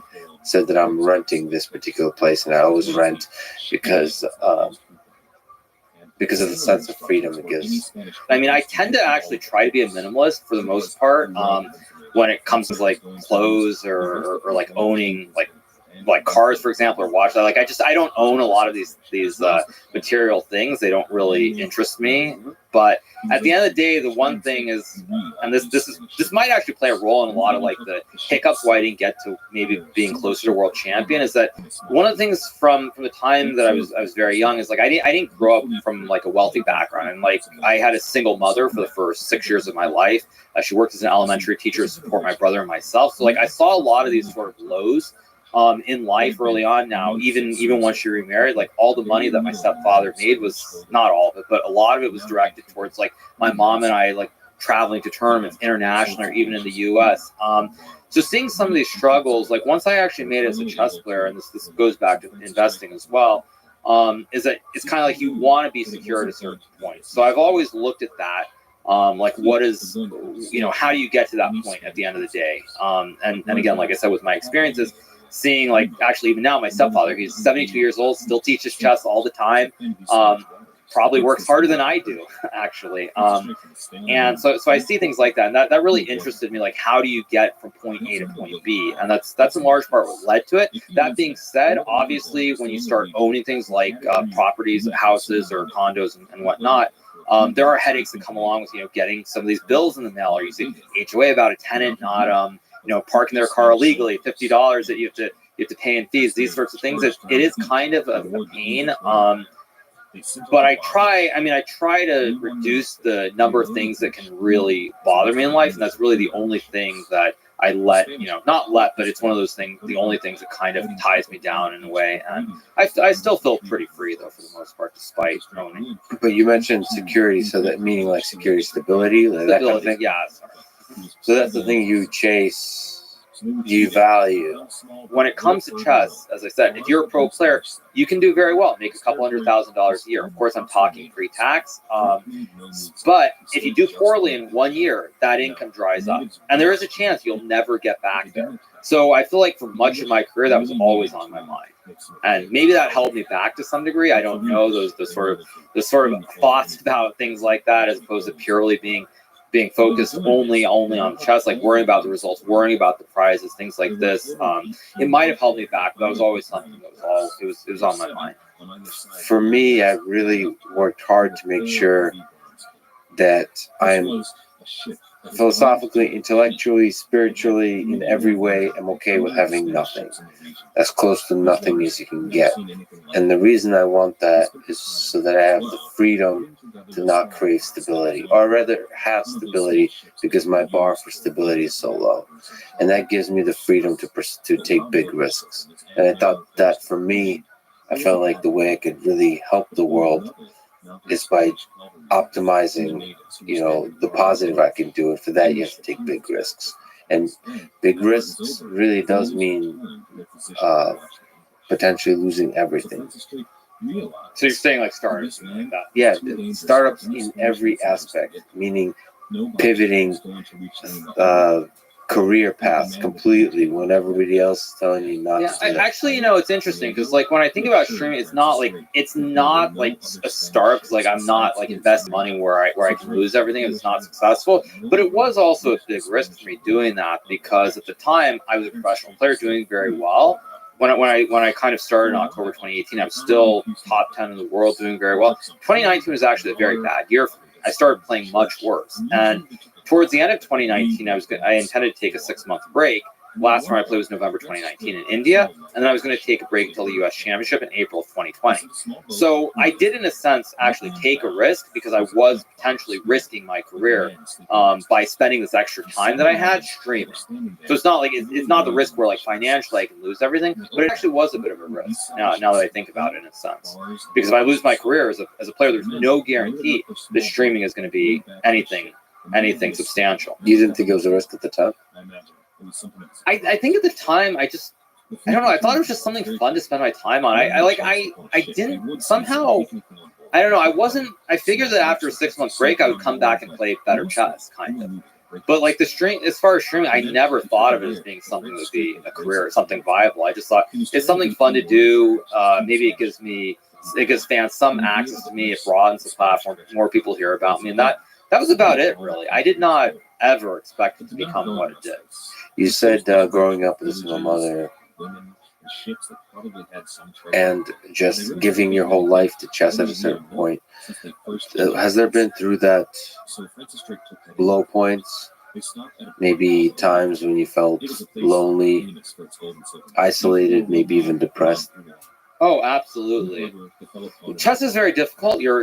Speaker 1: said that I'm renting this particular place, and I always rent because of the sense of freedom it gives.
Speaker 4: I mean, I tend to actually try to be a minimalist for the most part. When it comes to like clothes or like owning like cars, for example, or watches. Like I don't own a lot of these material things. They don't really interest me. But at the end of the day, the one thing is, and this might actually play a role in a lot of like the hiccups why I didn't get to maybe being closer to world champion, is that one of the things from the time that I was very young is like I didn't grow up from like a wealthy background, and like I had a single mother for the first 6 years of my life. She worked as an elementary teacher to support my brother and myself. So like I saw a lot of these sort of lows in life early on. Now, even once she remarried, like all the money that my stepfather made was not all of it, but a lot of it was directed towards like my mom and I like traveling to tournaments internationally or even in the US. So seeing some of these struggles, like once I actually made it as a chess player, and this goes back to investing as well, is that it's kind of like you want to be secure at a certain point. So I've always looked at that. Like what is, how do you get to that point at the end of the day? And again, like I said, with my experiences, seeing like actually even now my stepfather, he's 72 years old, still teaches chess all the time, probably works harder than I do actually. And so I see things like that, and that really interested me. Like, how do you get from point A to point B? And that's in large part what led to it. That being said, obviously when you start owning things like properties, houses or condos and whatnot, there are headaches that come along with getting some of these bills in the mail, or you see HOA about a tenant not parking their car illegally, $50 that you have to pay in fees, these sorts of things. It is kind of a pain. But I try to reduce the number of things that can really bother me in life, and that's really the only thing that I but it's one of those things, the only things that kind of ties me down in a way. And I still feel pretty free though, for the most part, despite owning.
Speaker 1: But you mentioned security, so that meaning like security, stability, like that kind of thing.
Speaker 4: Yeah.
Speaker 1: So that's the thing you chase, you value.
Speaker 4: When it comes to chess, as I said, if you're a pro player, you can do very well, make a couple $100,000 a year. Of course, I'm talking pre-tax. But if you do poorly in 1 year, that income dries up, and there is a chance you'll never get back there. So I feel like for much of my career, that was always on my mind, and maybe that held me back to some degree. I don't know, the sort of thoughts about things like that, as opposed to purely being focused only on chess, like worrying about the results, worrying about the prizes, things like this. It might have held me back, but that was always something that it was on my mind.
Speaker 1: For me, I really worked hard to make sure that I'm philosophically, intellectually, spiritually, in every way, I'm okay with having nothing. As close to nothing as you can get. And the reason I want that is so that I have the freedom to not crave stability, or rather have stability, because my bar for stability is so low. And that gives me the freedom to take big risks. And I thought that for me, I felt like the way I could really help the world is by optimizing, the positive I can do. And for that, you have to take big risks. And big risks really does mean potentially losing everything.
Speaker 2: So you're saying like startups, like that?
Speaker 1: Yeah, startups in every aspect, meaning pivoting career paths completely when everybody else is telling you not to do that.
Speaker 4: Actually, it's interesting, because like when I think about streaming, it's not like a startup, because like I'm not like investing money where I can lose everything if it's not successful. But it was also a big risk for me doing that, because at the time I was a professional player doing very well. When I kind of started in October 2018, I was still top 10 in the world, doing very well. 2019 was actually a very bad year for me. I started playing much worse, and towards the end of 2019, I intended to take a 6-month break, last time I played was November 2019 in India, and then I was going to take a break until the U.S. Championship in April of 2020. So I did, in a sense, actually take a risk because I was potentially risking my career by spending this extra time that I had streaming. So it's not like it's not the risk where like financially I can lose everything, but it actually was a bit of a risk. Now that I think about it, in a sense, because if I lose my career as a player, there's no guarantee that streaming is going to be anything substantial.
Speaker 1: You didn't think it was a risk at the time?
Speaker 4: I think at the time I don't know. I thought it was just something fun to spend my time on. I didn't somehow. I don't know. I figured that after a 6-month break, I would come back and play better chess, kind of. But like as far as streaming, I never thought of it as being something that would be a career or something viable. I just thought it's something fun to do. Maybe it gives fans some access to me. It broadens the platform. More people hear about me, and that was about it, really. I did not ever expect it to become what it did.
Speaker 1: You said growing up with a single mother and just giving your whole life to chess at a certain point. Has there been through that low points, maybe times when you felt lonely, isolated, maybe even depressed?
Speaker 4: Oh, absolutely. Chess is very difficult. You're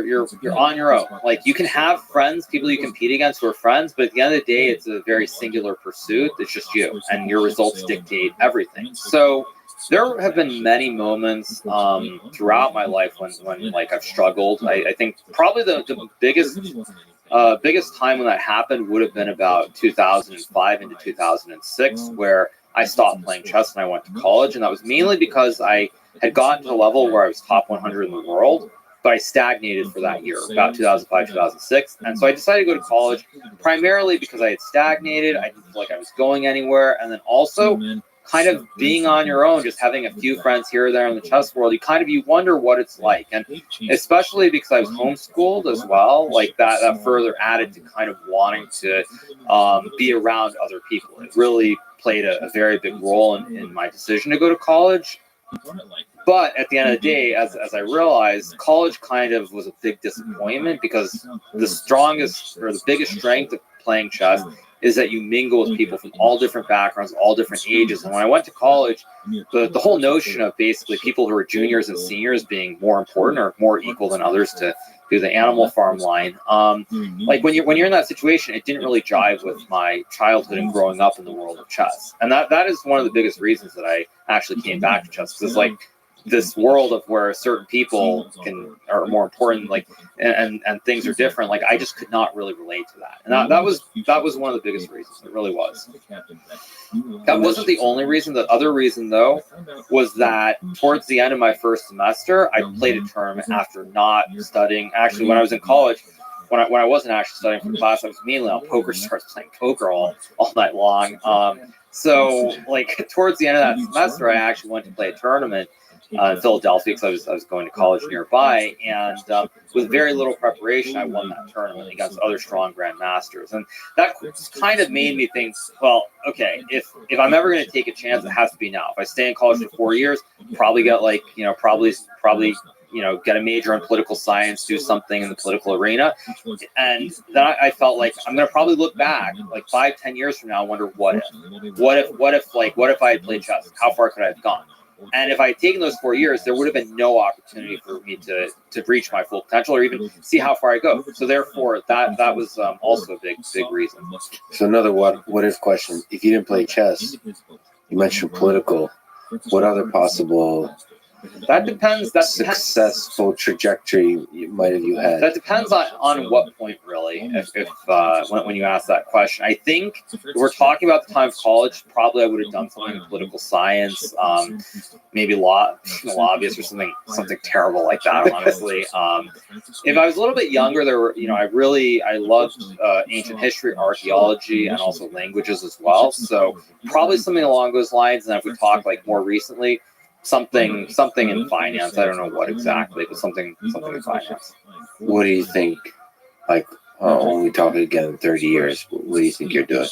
Speaker 4: on your own. Like, you can have friends, people you compete against who are friends, but at the end of the day, it's a very singular pursuit. It's just you, and your results dictate everything. So there have been many moments throughout my life when like I've struggled. I think probably the biggest time when that happened would have been about 2005 into 2006, where I stopped playing chess and I went to college, and that was mainly because I had gotten to a level where I was top 100 in the world, but I stagnated for that year, about 2005, 2006. And so I decided to go to college primarily because I had stagnated. I didn't feel like I was going anywhere. And then also kind of being on your own, just having a few friends here or there in the chess world, you wonder what it's like. And especially because I was homeschooled as well, like that further added to kind of wanting to be around other people. It really played a very big role in my decision to go to college. But at the end of the day, as I realized, college kind of was a big disappointment because the strongest or the biggest strength of playing chess is that you mingle with people from all different backgrounds, all different ages. And when I went to college, the whole notion of basically people who are juniors and seniors being more important or more equal than others to do the Animal Farm line, like when you're in that situation, it didn't really jive with my childhood and growing up in the world of chess. And that is one of the biggest reasons that I actually came back to chess, because it's like this world of where certain people are more important, like and things are different. Like, I just could not really relate to that, and that was one of the biggest reasons. It really was. That wasn't the only reason. The other reason, though, was that towards the end of my first semester, I played a tournament after not studying. Actually, when I was in college, when I wasn't actually studying for class, I was mainly on poker stars, playing poker all night long. So like towards the end of that semester, I actually went to play a tournament in Philadelphia because I was going to college nearby, and with very little preparation, I won that tournament against other strong grandmasters, and that kind of made me think, well, okay, if I'm ever going to take a chance, it has to be now. If I stay in college for 4 years, probably get get a major in political science, do something in the political arena, and then I felt like I'm going to probably look back like 5-10 years from now and wonder what if I had played chess, how far could I have gone? And if I had taken those 4 years, there would have been no opportunity for me to reach my full potential or even see how far I go. So therefore, that was also a big reason.
Speaker 1: So another what if question: if you didn't play chess, you mentioned political, what other possible
Speaker 4: That depends.
Speaker 1: successful trajectory might have you had?
Speaker 4: That depends on what point, really. If when you ask that question, I think if we're talking about the time of college, probably I would have done something in political science, maybe lobbyist or something terrible like that. Honestly, if I was a little bit younger, there were I loved ancient history, archaeology, and also languages as well. So probably something along those lines. And if we talk like more recently, something in finance. I don't know what exactly, but something in finance.
Speaker 1: What do you think? Like when we talk again in 30 years, what do you think you're doing?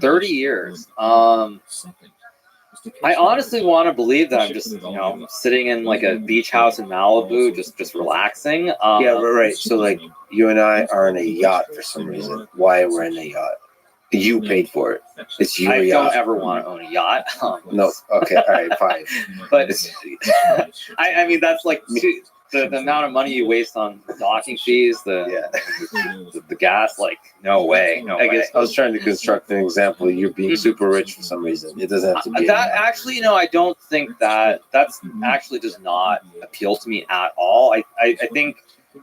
Speaker 4: 30 years. I honestly want to believe that I'm just sitting in like a beach house in Malibu, just relaxing.
Speaker 1: Yeah, right. So like you and I are in a yacht for some reason. Why we're in a yacht? You paid for it. It's your
Speaker 4: I
Speaker 1: yacht.
Speaker 4: don't ever want to own a yacht.
Speaker 1: No, okay, all right, fine.
Speaker 4: But I mean, that's like the amount of money you waste on docking fees, the gas, like, no way. No
Speaker 1: I
Speaker 4: way.
Speaker 1: guess I was trying to construct an example. You're being super rich for some reason. It doesn't have to be
Speaker 4: That actually, I don't think that's actually does not appeal to me at all. I think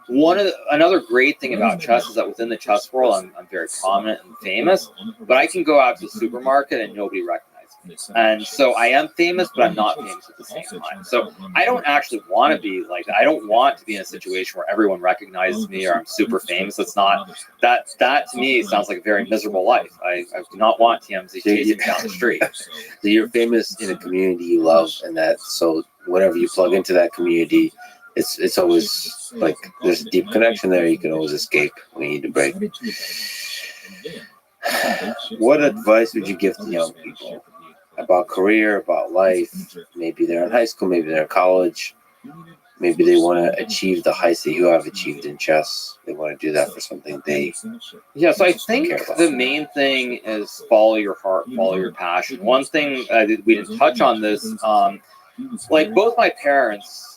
Speaker 4: another great thing about chess is that within the chess world, I'm very prominent and famous, but I can go out to the supermarket and nobody recognizes me. And so I am famous, but I'm not famous at the same time. So I don't actually want to be like that. I don't want to be in a situation where everyone recognizes me or I'm super famous. That's not that to me sounds like a very miserable life. I do not want TMZ chasing me down the street.
Speaker 1: So you're famous in a community you love, and that so whenever you plug into that community, it's always like there's a deep connection there. You can always escape when you need to break. What advice would you give to young people about career, about life? Maybe they're in high school, maybe they're in college, maybe they want to achieve the heights that you have achieved in chess. They want to do that for something they
Speaker 4: Yeah, so I think the main thing is follow your heart, follow your passion. One thing we didn't touch on this, like both my parents.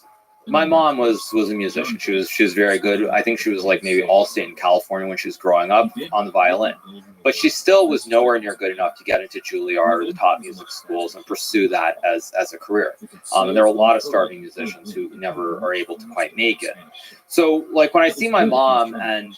Speaker 4: My mom was a musician. She was very good. I think she was like maybe all-state in California when she was growing up on the violin. But she still was nowhere near good enough to get into Juilliard or the top music schools and pursue that as a career. And there are a lot of starving musicians who never are able to quite make it. So like when I see my mom and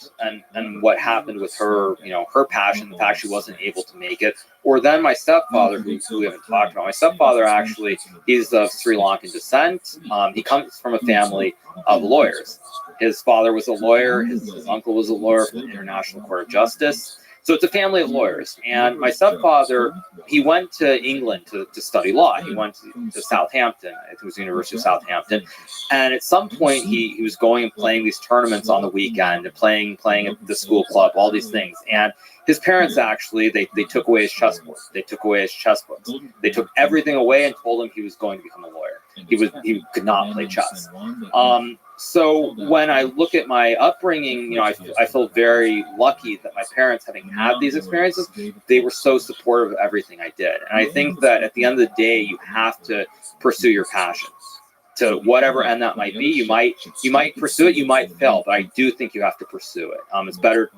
Speaker 4: what happened with her, her passion, the fact she wasn't able to make it, or then my stepfather, who we haven't talked about. My stepfather actually, he's of Sri Lankan descent. He comes from a family of lawyers. His father was a lawyer. His uncle was a lawyer from the International Court of Justice. So it's a family of lawyers. And my stepfather, he went to England to study law. He went to Southampton. I think it was the University of Southampton. And at some point, he was going and playing these tournaments on the weekend, and playing at the school club, all these things. And his parents actually, they took away his chessboard. They took away his chess books. They took everything away and told him he was going to become a lawyer. He could not play chess. So when I look at my upbringing, I feel very lucky that my parents, having had these experiences, they were so supportive of everything I did. And I think that at the end of the day, you have to pursue your passions. To whatever end that might be, you might pursue it, you might fail, but I do think you have to pursue it. It's better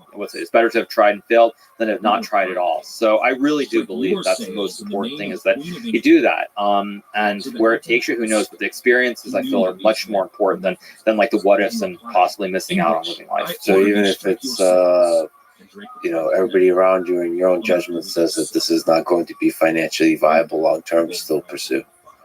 Speaker 4: to have tried and failed than have not tried at all. So I really do believe that's the most important thing, is that you do that. And where it takes you, who knows? But the experiences, I feel, are much more important than like the what ifs and possibly missing out on living life.
Speaker 1: So even if it's everybody around you and your own judgment says that this is not going to be financially viable long term, still pursue.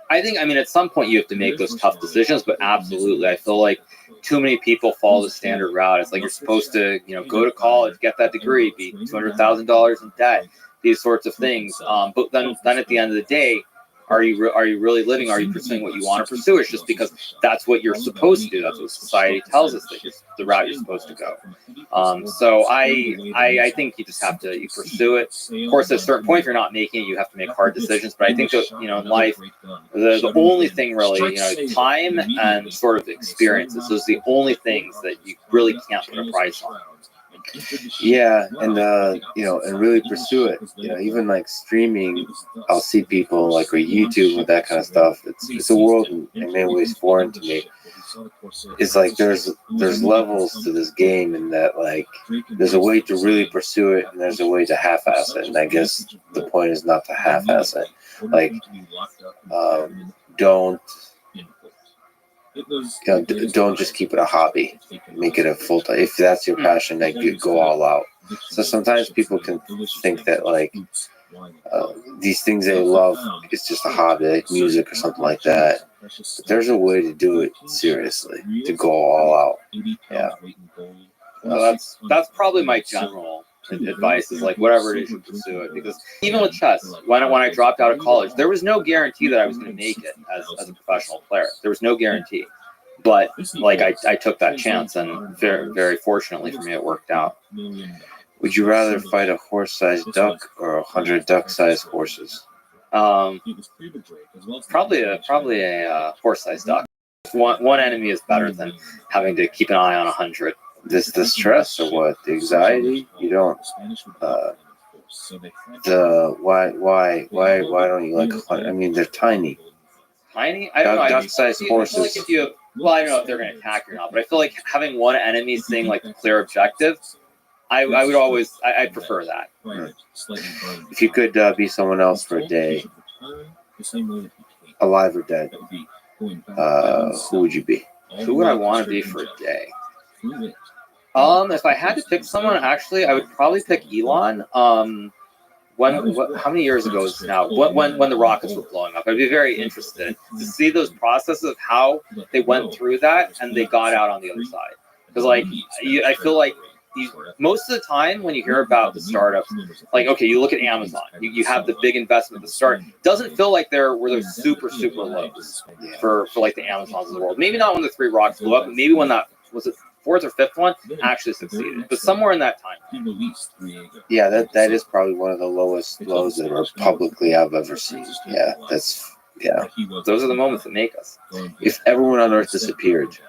Speaker 4: I think, at some point you have to make those tough decisions, but absolutely, I feel like too many people follow the standard route. It's like you're supposed to, go to college, get that degree, be $200,000 in debt, these sorts of things. But then at the end of the day, are you really living? Are you pursuing what you want to pursue? It's just because that's what you're supposed to do. That's what society tells us, that it's the route you're supposed to go. So I think you just have to pursue it. Of course, at a certain point, if you're not making it, you have to make hard decisions. But I think that in life, the only thing really, time and sort of experiences. Those are the only things that you really can't put a price on.
Speaker 1: Yeah, and and really pursue it. Even like streaming, I'll see people like or YouTube with that kind of stuff. It's a world in many ways foreign to me. It's like there's levels to this game, and that like there's a way to really pursue it, and there's a way to half-ass it. And I guess the point is not to half-ass it. Like don't just keep it a hobby. Make it a full time. If that's your passion, like you go all out. So sometimes people can think that like these things they love, it's just a hobby, like music or something like that. But there's a way to do it seriously, to go all out. Yeah.
Speaker 4: Well, that's probably my general advice, is like whatever it is, you pursue it. Because even with chess, when I dropped out of college, there was no guarantee that I was going to make it as a professional player. There was no guarantee. But like I took that chance, and very, very fortunately for me, it worked out.
Speaker 1: Would you rather fight a horse-sized duck or 100 duck-sized horses?
Speaker 4: Probably a horse-sized duck. One enemy is better than having to keep an eye on 100.
Speaker 1: The stress or what? The anxiety? You don't.
Speaker 3: So they
Speaker 1: why don't you like hunt? I mean, they're tiny.
Speaker 4: Tiny? I don't know.
Speaker 1: Duck-sized
Speaker 4: I feel like
Speaker 1: horses.
Speaker 4: if you, well, I don't know if they're going to attack you or not, but I feel like having one enemy seeing like the clear objective, I would always, I prefer that.
Speaker 1: If you could be someone else for a day, alive or dead, who would you be?
Speaker 4: Who would I want to be for a day? If I had to pick someone, actually, I would probably pick Elon. How many years ago is it now? When the rockets were blowing up, I'd be very interested to see those processes of how they went through that and they got out on the other side. Because I feel like most of the time when you hear about the startups, like okay, you look at Amazon, you have the big investment at the start. Doesn't feel like there were those super lows for like the Amazons of the world. Maybe not when the 3 rocks blew up, but maybe when that was it. 4th or 5th one actually succeeded, but somewhere in that time.
Speaker 1: Yeah, that is probably one of the lowest lows that are publicly I've ever seen. Yeah, those
Speaker 4: are the moments that make us.
Speaker 1: If everyone on Earth disappeared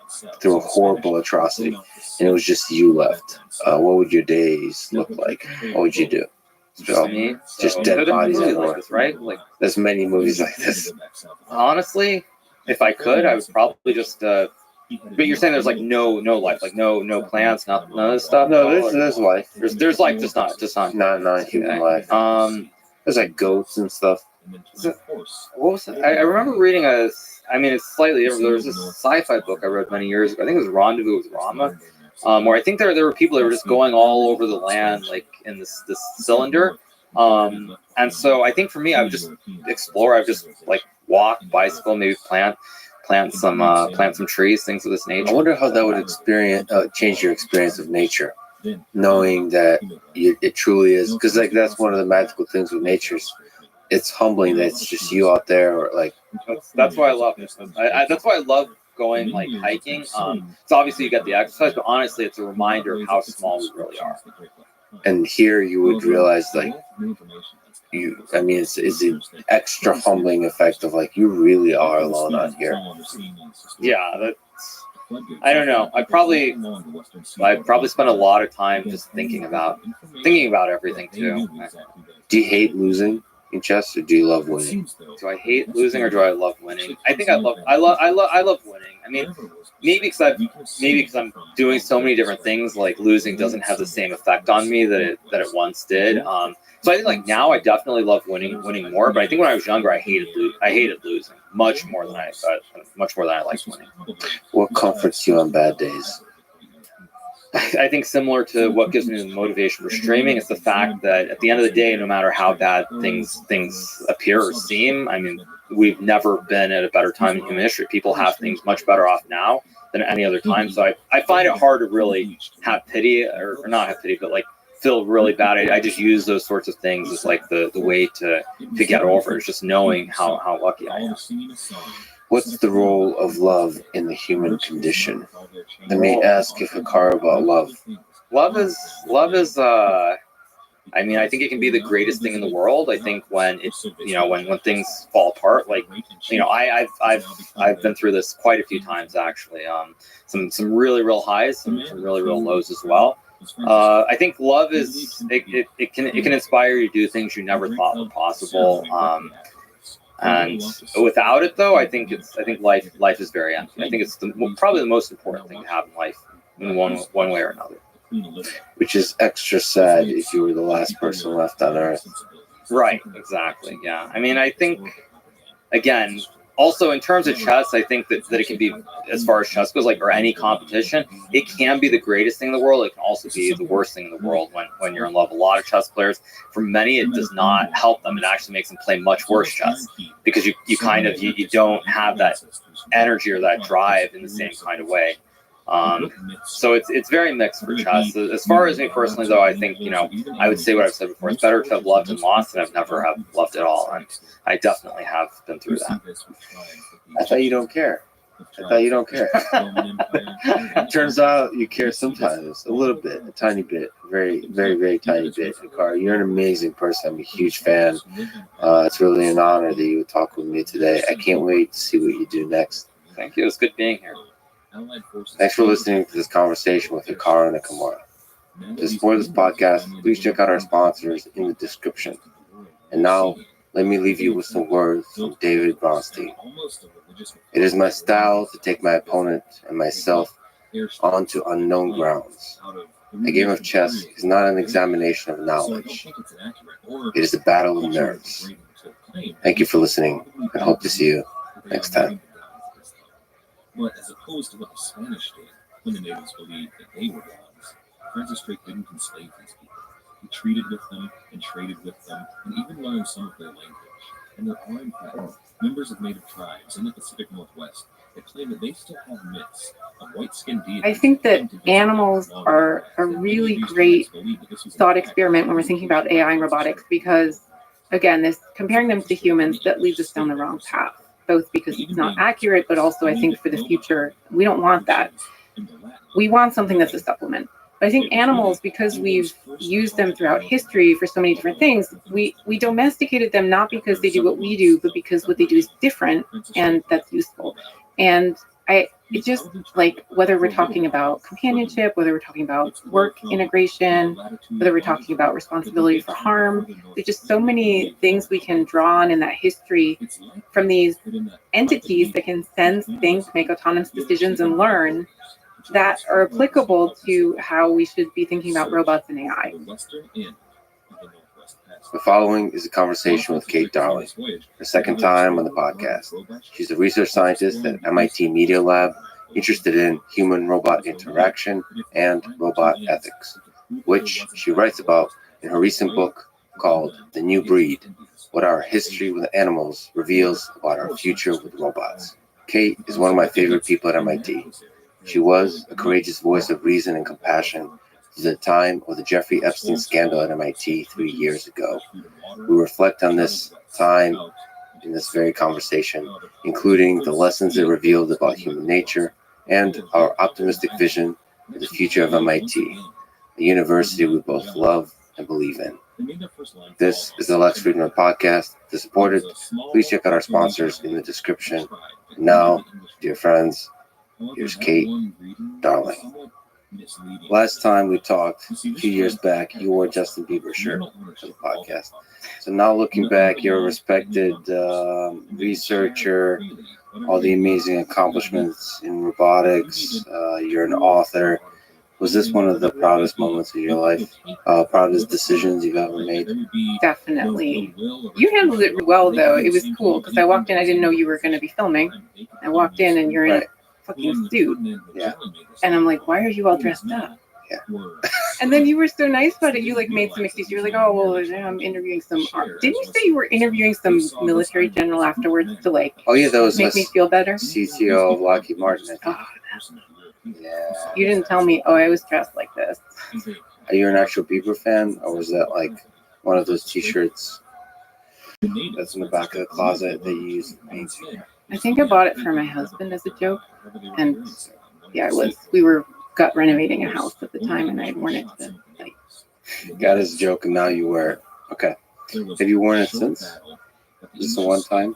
Speaker 1: through a horrible atrocity and it was just you left, what would your days look like? What would you do? Just dead bodies everywhere,
Speaker 4: like this, right? Like
Speaker 1: there's many movies like this.
Speaker 4: Honestly, if I could, I would probably just. But you're saying there's like no life, like no plants, none of this stuff.
Speaker 1: No, there's life.
Speaker 4: There's life, just not
Speaker 1: not human life. There's like goats and stuff.
Speaker 4: What was it? I remember reading it's slightly different. There was this sci-fi book I read many years ago. I think it was Rendezvous with Rama, where I think there were people that were just going all over the land, like in this cylinder. And so I think for me, I would just explore. I would just like walk, bicycle, maybe plant some trees, things of this nature.
Speaker 1: I wonder how that would change your experience of nature, knowing that it truly is. Because like that's one of the magical things with nature. It's humbling that it's just you out there, or like
Speaker 4: that's why I love it. That's why I love going like hiking. So obviously you get the exercise, but honestly, it's a reminder of how small we really are.
Speaker 1: And here you would realize like it's an extra humbling effect of like you really are alone out here.
Speaker 4: Yeah, that's. I don't know. I probably spend a lot of time just thinking about everything too.
Speaker 1: Do you hate losing in chess, or do you love winning?
Speaker 4: Do I hate losing or do I love winning? I think I love winning. I mean, maybe because I'm doing so many different things, like losing doesn't have the same effect on me that it once did. So I think like now I definitely love winning more. But I think when I was younger, I hated losing much more than I liked winning.
Speaker 1: What comforts you on bad days?
Speaker 4: I think similar to what gives me the motivation for streaming is the fact that at the end of the day, no matter how bad things appear or seem, I mean, we've never been at a better time in human history. People have things much better off now than any other time. So I find it hard to really have pity or not have pity, but like feel really bad. I just use those sorts of things as like the way to get over it. It's just knowing how lucky I am.
Speaker 1: What's the role of love in the human condition? Let me ask Hikaru about love.
Speaker 4: Love is I mean, I think it can be the greatest thing in the world. I think when it's, when things fall apart, like, I've been through this quite a few times actually. Some really real highs, some really real lows as well. I think love is it can inspire you to do things you never thought were possible. And without it, though, I think life is very empty. I think it's probably the most important thing to have in life in one way or another.
Speaker 1: Which is extra sad if you were the last person left on Earth.
Speaker 4: Right, exactly, yeah. I mean, I think, again, also in terms of chess, I think that it can be, as far as chess goes, like, or any competition, it can be the greatest thing in the world. It can also be the worst thing in the world when you're in love. A lot of chess players, for many, it does not help them. It actually makes them play much worse chess because you don't have that energy or that drive in the same kind of way. So it's very mixed for chess. As far as me personally, though, I think, I would say what I've said before. It's better to have loved and lost than I've never have loved at all. And I definitely have been through that.
Speaker 1: I thought you don't care. Turns out you care sometimes, a little bit, a tiny bit, very, very, very tiny bit. Hikaru, you're an amazing person. I'm a huge fan. It's really an honor that you would talk with me today. I can't wait to see what you do next.
Speaker 4: Thank you. It's good being here.
Speaker 1: Thanks for listening to this conversation with Hikaru Nakamura. To support this podcast, please check out our sponsors in the description. And now, let me leave you with some words from David Bronstein. It is my style to take my opponent and myself onto unknown grounds. A game of chess is not an examination of knowledge. It is a battle of nerves. Thank you for listening, and hope to see you next time.
Speaker 3: But as opposed to what the Spanish did, when the natives believed that they were gods, Francis Drake didn't enslave these people. He treated with them and traded with them, and even learned some of their language. And there are, in fact, members of native tribes in the Pacific Northwest that claim that they still have myths of white-skinned deities.
Speaker 5: I think that animals are a really great thought experiment when we're thinking about AI and robotics, because, again, this comparing them to humans, that leads us down the wrong path, both because it's not accurate, but also I think for the future, we don't want that. We want something that's a supplement. But I think animals, because we've used them throughout history for so many different things, we domesticated them not because they do what we do, but because what they do is different, and that's useful. And it just, like, whether we're talking about companionship, whether we're talking about work integration, whether we're talking about responsibility for harm, there's just so many things we can draw on in that history from these entities that can sense, think, make autonomous decisions, and learn, that are applicable to how we should be thinking about robots and AI.
Speaker 1: The following is a conversation with Kate Darling, her second time on the podcast. She's a research scientist at MIT Media Lab, interested in human-robot interaction and robot ethics, which she writes about in her recent book called The New Breed: What Our History with Animals Reveals About Our Future with Robots. Kate is one of my favorite people at MIT. She was a courageous voice of reason and compassion to the time of the Jeffrey Epstein scandal at MIT 3 years ago. We reflect on this time in this very conversation, including the lessons it revealed about human nature and our optimistic vision for the future of MIT, a university we both love and believe in. This is the Lex Friedman Podcast. To support it, please check out our sponsors in the description. Now, dear friends, here's Kate Darling. Last time we talked, a few years back, you wore a Justin Bieber shirt for the podcast. So now looking back, you're a respected researcher, all the amazing accomplishments in robotics. You're an author. Was this one of the proudest moments of your life? Proudest decisions you've ever made?
Speaker 5: Definitely. You handled it well, though. It was cool because I walked in, I didn't know you were going to be filming. I walked in and you're in a fucking suit.
Speaker 1: Yeah.
Speaker 5: And I'm like, why are you all dressed up?
Speaker 1: Yeah.
Speaker 5: And then you were so nice about it. You like made some excuses. You were like, oh, well, I'm interviewing some. Didn't you say you were interviewing some military general afterwards to like
Speaker 1: Oh yeah, that was
Speaker 5: make me feel better?
Speaker 1: CTO of Lockheed Martin.
Speaker 5: Oh,
Speaker 1: Yeah.
Speaker 5: you didn't tell me. Oh, I was dressed like this.
Speaker 1: Are you an actual Bieber fan, or was that like one of those T-shirts that's in the back of the closet that you use to paint?
Speaker 5: I think I bought it for my husband as a joke. And yeah, we were gut renovating a house at the time, and I had worn it to like.
Speaker 1: Got his joke, and now you wear it. Okay. Have you worn it since? Just the one time?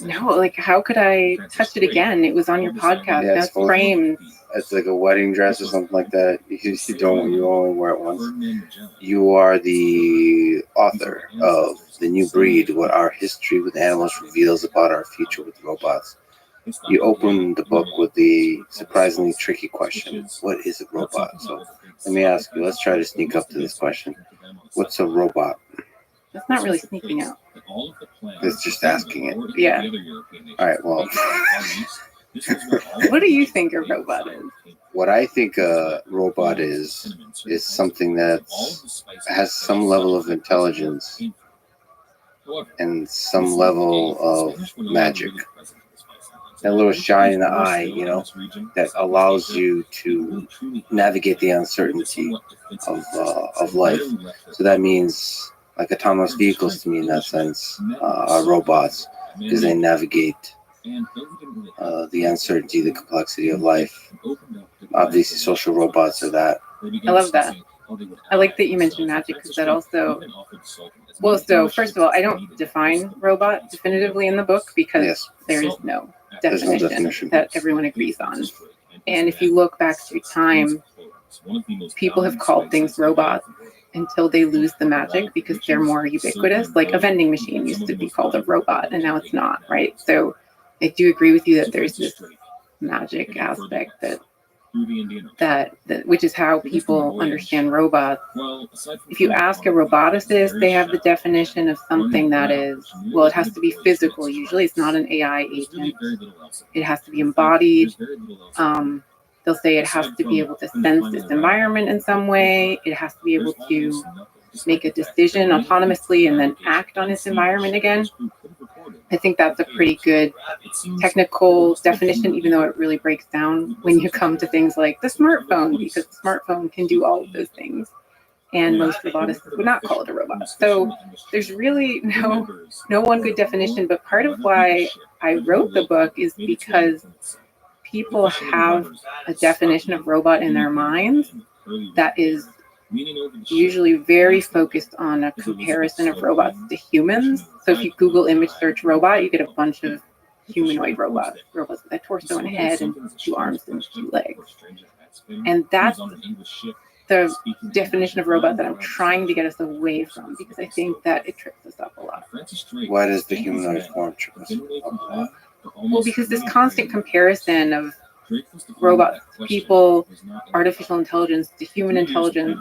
Speaker 5: No, like how could I touch it again? It was on your podcast.
Speaker 1: Yeah,
Speaker 5: That's framed.
Speaker 1: It's like a wedding dress or something like that. You only wear it once. You are the author of The New Breed: What Our History with Animals Reveals About Our Future with Robots. You open the book with the surprisingly tricky question: what is a robot? So let me ask you, let's try to sneak up to this question. What's a robot?
Speaker 5: That's not really sneaking out.
Speaker 1: It's just asking it.
Speaker 5: Yeah.
Speaker 1: All right, well.
Speaker 5: What do you think a robot is?
Speaker 1: What I think a robot is something that has some level of intelligence and some level of magic. That little shine in the eye, you know, that allows you to navigate the uncertainty of life. So that means like autonomous vehicles to me in that sense are robots, because they navigate the uncertainty, the complexity of life. Obviously, social robots are that.
Speaker 5: I love that. I like that you mentioned magic, because that also. Well, so first of all, I don't define robot definitively in the book, because
Speaker 1: Yes.
Speaker 5: there is no
Speaker 1: There's no
Speaker 5: definition
Speaker 1: definition.
Speaker 5: that everyone agrees on. And if you look back through time, people have called things robots until they lose the magic because they're more ubiquitous. Like a vending machine used to be called a robot and now it's not, right? So I do agree with you that there's this magic aspect that which is how people understand robots. If you ask a roboticist, they have the definition of something that is, well, it has to be physical. Usually it's not an AI agent. It has to be embodied. They'll say it has to be able to sense its environment in some way. It has to be able to make a decision autonomously and then act on its environment again. I think that's a pretty good technical definition, even though it really breaks down when you come to things like the smartphone, because the smartphone can do all of those things. And most roboticists would not call it a robot. So there's really no one good definition. But part of why I wrote the book is because people have a definition of robot in their minds that is usually very focused on a comparison of robots to humans. So if you Google image search robot, you get a bunch of humanoid robots with a torso and head and 2 arms and 2 legs. And that's the definition of robot that I'm trying to get us away from, because I think that it trips us up a lot.
Speaker 1: Why does the humanoid form trip us up a lot?
Speaker 5: Well, because this constant comparison of robot people, artificial intelligence to human intelligence,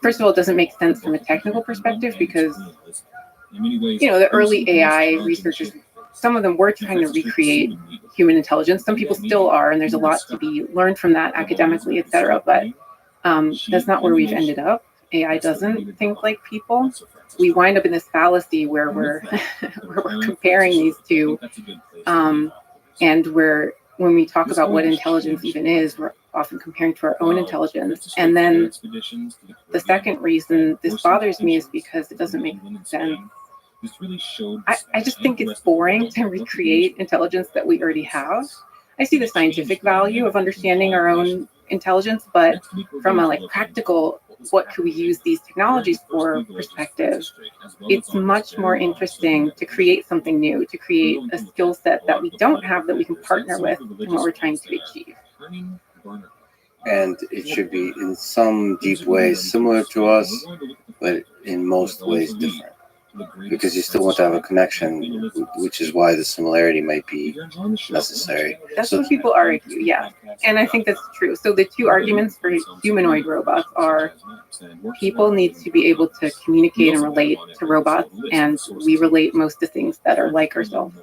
Speaker 5: first of all, it doesn't make sense from a technical perspective because, the early AI researchers, some of them were trying to recreate human intelligence. Some people still are, and there's a lot to be learned from that academically, et cetera. But that's not where we've ended up. AI doesn't think like people. We wind up in this fallacy where we're comparing these two, and when we talk about what intelligence even is, we're often comparing to our own intelligence. And then the second reason this bothers me is because it doesn't make sense. I just think it's boring to recreate intelligence that we already have. I see the scientific value of understanding our own intelligence, but from a practical, what could we use these technologies for perspective, it's much more interesting to create something new, to create a skill set that we don't have that we can partner with in what we're trying to achieve.
Speaker 1: And it should be in some deep ways similar to us, but in most ways different. Because you still want to have a connection, which is why the similarity might be necessary.
Speaker 5: That's what people argue, yeah. And I think that's true. So the 2 arguments for humanoid robots are people need to be able to communicate and relate to robots, and we relate most to things that are like ourselves.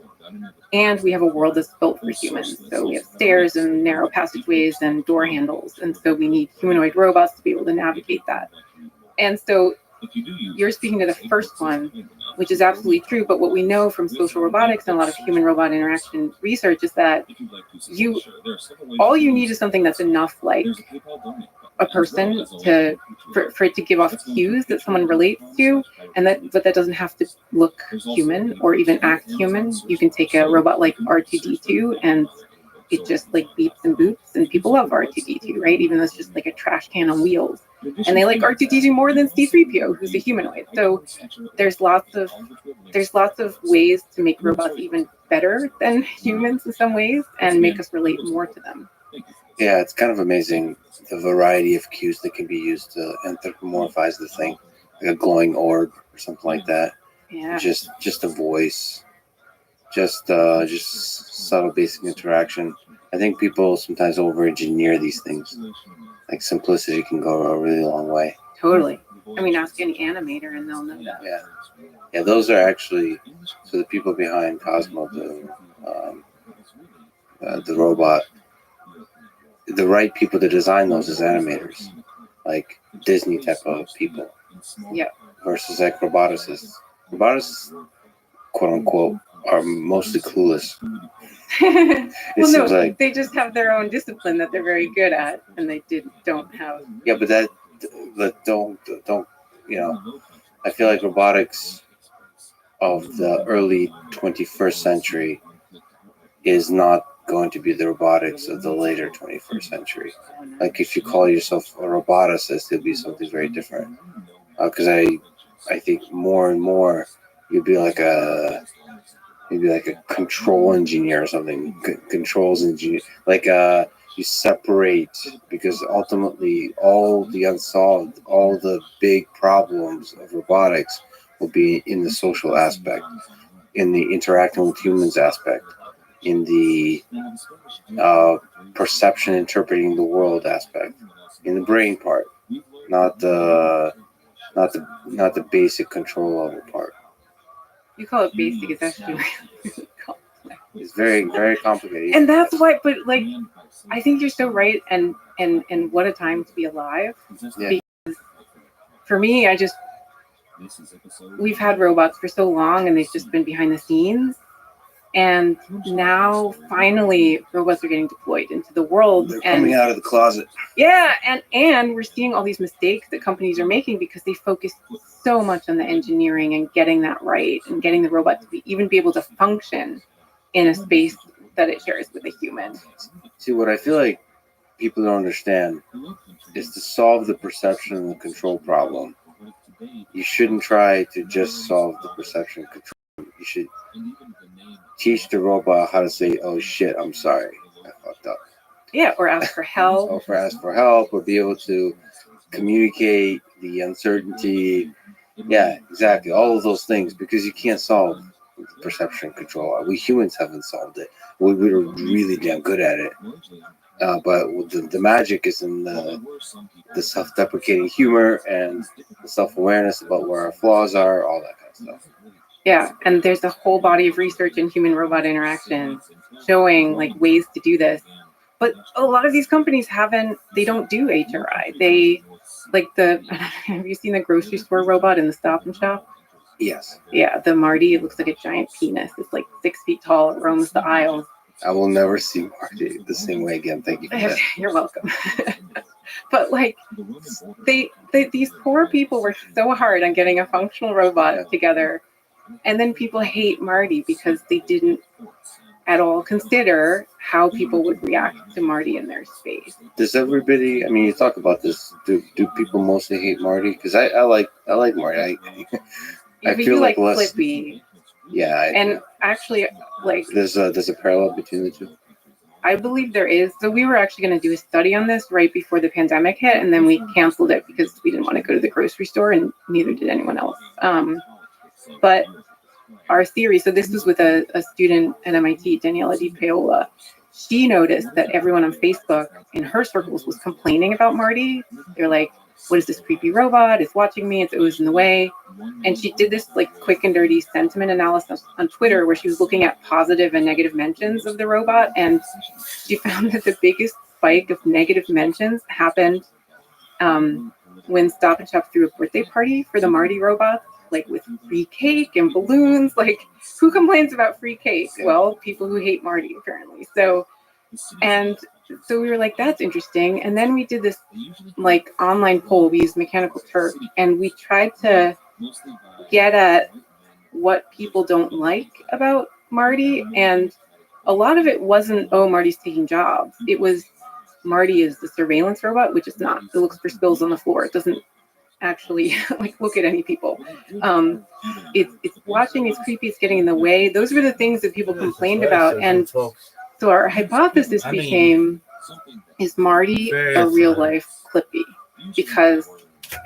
Speaker 5: And we have a world that's built for humans. So we have stairs and narrow passageways and door handles. And so we need humanoid robots to be able to navigate that. And so you're speaking to the first one, which is absolutely true. But what we know from social robotics and a lot of human-robot interaction research is that all you need is something that's enough like a person for it to give off cues that someone relates to, but that doesn't have to look human or even act human. You can take a robot like R2-D2 and it just beeps and boops, and people love R2-D2, right? Even though it's just a trash can on wheels. And they like R2-D2 more than C-3PO, who's a humanoid. So there's lots of ways to make robots even better than humans in some ways and make us relate more to them.
Speaker 1: Yeah, it's kind of amazing the variety of cues that can be used to anthropomorphize the thing, like a glowing orb or something like that.
Speaker 5: Yeah.
Speaker 1: Just a voice, just subtle basic interaction. I think people sometimes over-engineer these things. Like simplicity can go a really long way.
Speaker 5: Totally. I mean, ask any animator and they'll know that.
Speaker 1: Yeah, those are actually, so the people behind Cosmo, the robot, the right people to design those as animators, like Disney type of people.
Speaker 5: Yeah.
Speaker 1: Versus roboticists. Roboticists, quote unquote, are mostly clueless.
Speaker 5: They just have their own discipline that they're very good at, and they don't have.
Speaker 1: Yeah, but don't I feel like robotics of the early 21st century is not going to be the robotics of the later 21st century. Like if you call yourself a roboticist, it'll be something very different. Because I think more and more you'll be like a control engineer or something. Controls engineer, like you separate, because ultimately all the unsolved, all the big problems of robotics will be in the social aspect, in the interacting with humans aspect, in the perception, interpreting the world aspect, in the brain part, not the basic control level part.
Speaker 5: You call it basic, it's actually really complex.
Speaker 1: It's very, very complicated.
Speaker 5: And that's why, but like, I think you're so right, and what a time to be alive.
Speaker 1: Yeah.
Speaker 5: Because for me, we've had robots for so long, and they've just been behind the scenes. And now, finally, robots are getting deployed into the world.
Speaker 1: They're coming out of the closet.
Speaker 5: Yeah, and we're seeing all these mistakes that companies are making because they focus so much on the engineering and getting that right, and getting the robot to even be able to function in a space that it shares with a human.
Speaker 1: See, what I feel like people don't understand is to solve the perception and the control problem. You shouldn't try to just solve the perception and control. You should teach the robot how to say, "Oh shit, I'm sorry, I fucked up."
Speaker 5: Yeah, or ask for help.
Speaker 1: Or ask for help, or be able to communicate the uncertainty. Yeah, exactly. All of those things, because you can't solve perception control. We humans haven't solved it. We're really damn good at it. But the magic is in the self-deprecating humor and the self-awareness about where our flaws are, all that kind of stuff.
Speaker 5: Yeah, and there's a whole body of research in human-robot interaction showing like ways to do this. But a lot of these companies they don't do HRI. They, like have you seen the grocery store robot in the Stop and Shop?
Speaker 1: Yes.
Speaker 5: Yeah, the Marty, it looks like a giant penis. It's like 6 feet tall. It roams the aisles.
Speaker 1: I will never see Marty the same way again. Thank you for that.
Speaker 5: You're welcome. But like, these poor people worked so hard on getting a functional robot together, and then people hate Marty because they didn't at all consider how people would react to Marty in their space.
Speaker 1: Does everybody? I mean, you talk about this. Do people mostly hate Marty? Because I like Marty. I feel
Speaker 5: you
Speaker 1: like
Speaker 5: like
Speaker 1: less.
Speaker 5: Clippy.
Speaker 1: Yeah.
Speaker 5: And actually, like,
Speaker 1: there's a parallel between the two.
Speaker 5: I believe there is. So we were actually going to do a study on this right before the pandemic hit, and then we canceled it because we didn't want to go to the grocery store, and neither did anyone else. But our theory, so this was with a student at MIT, Daniela Di Paola. She noticed that everyone on Facebook in her circles was complaining about Marty. They're like, what is this creepy robot? It's watching me. It's always in the way. And she did this like quick and dirty sentiment analysis on Twitter where she was looking at positive and negative mentions of the robot. And she found that the biggest spike of negative mentions happened when Stop and Shop threw a birthday party for the Marty robot, like with free cake and balloons. Like, who complains about free cake? Well, people who hate Marty, apparently. So we were like, that's interesting. And then we did this like online poll. We used Mechanical Turk, and we tried to get at what people don't like about Marty. And a lot of it wasn't, oh, Marty's taking jobs. It was, Marty is the surveillance robot, which it's not. It looks for spills on the floor. It doesn't actually like look at any people. It's watching, it's creepy, it's getting in the way. Those were the things that people complained about. And so our hypothesis became, is Marty a real life Clippy? Because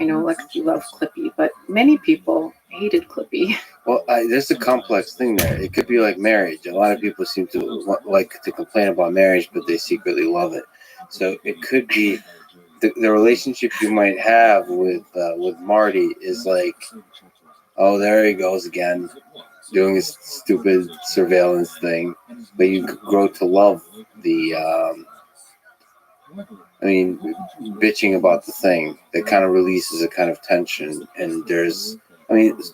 Speaker 5: I know, Lex, you love Clippy, but many people hated Clippy.
Speaker 1: Well, there's a complex thing there. It could be like marriage. A lot of people seem to like to complain about marriage, but they secretly love it. So it could be the relationship you might have with Marty is like, oh, there he goes again, doing his stupid surveillance thing. But you grow to love the, bitching about the thing that kind of releases a kind of tension. And there's,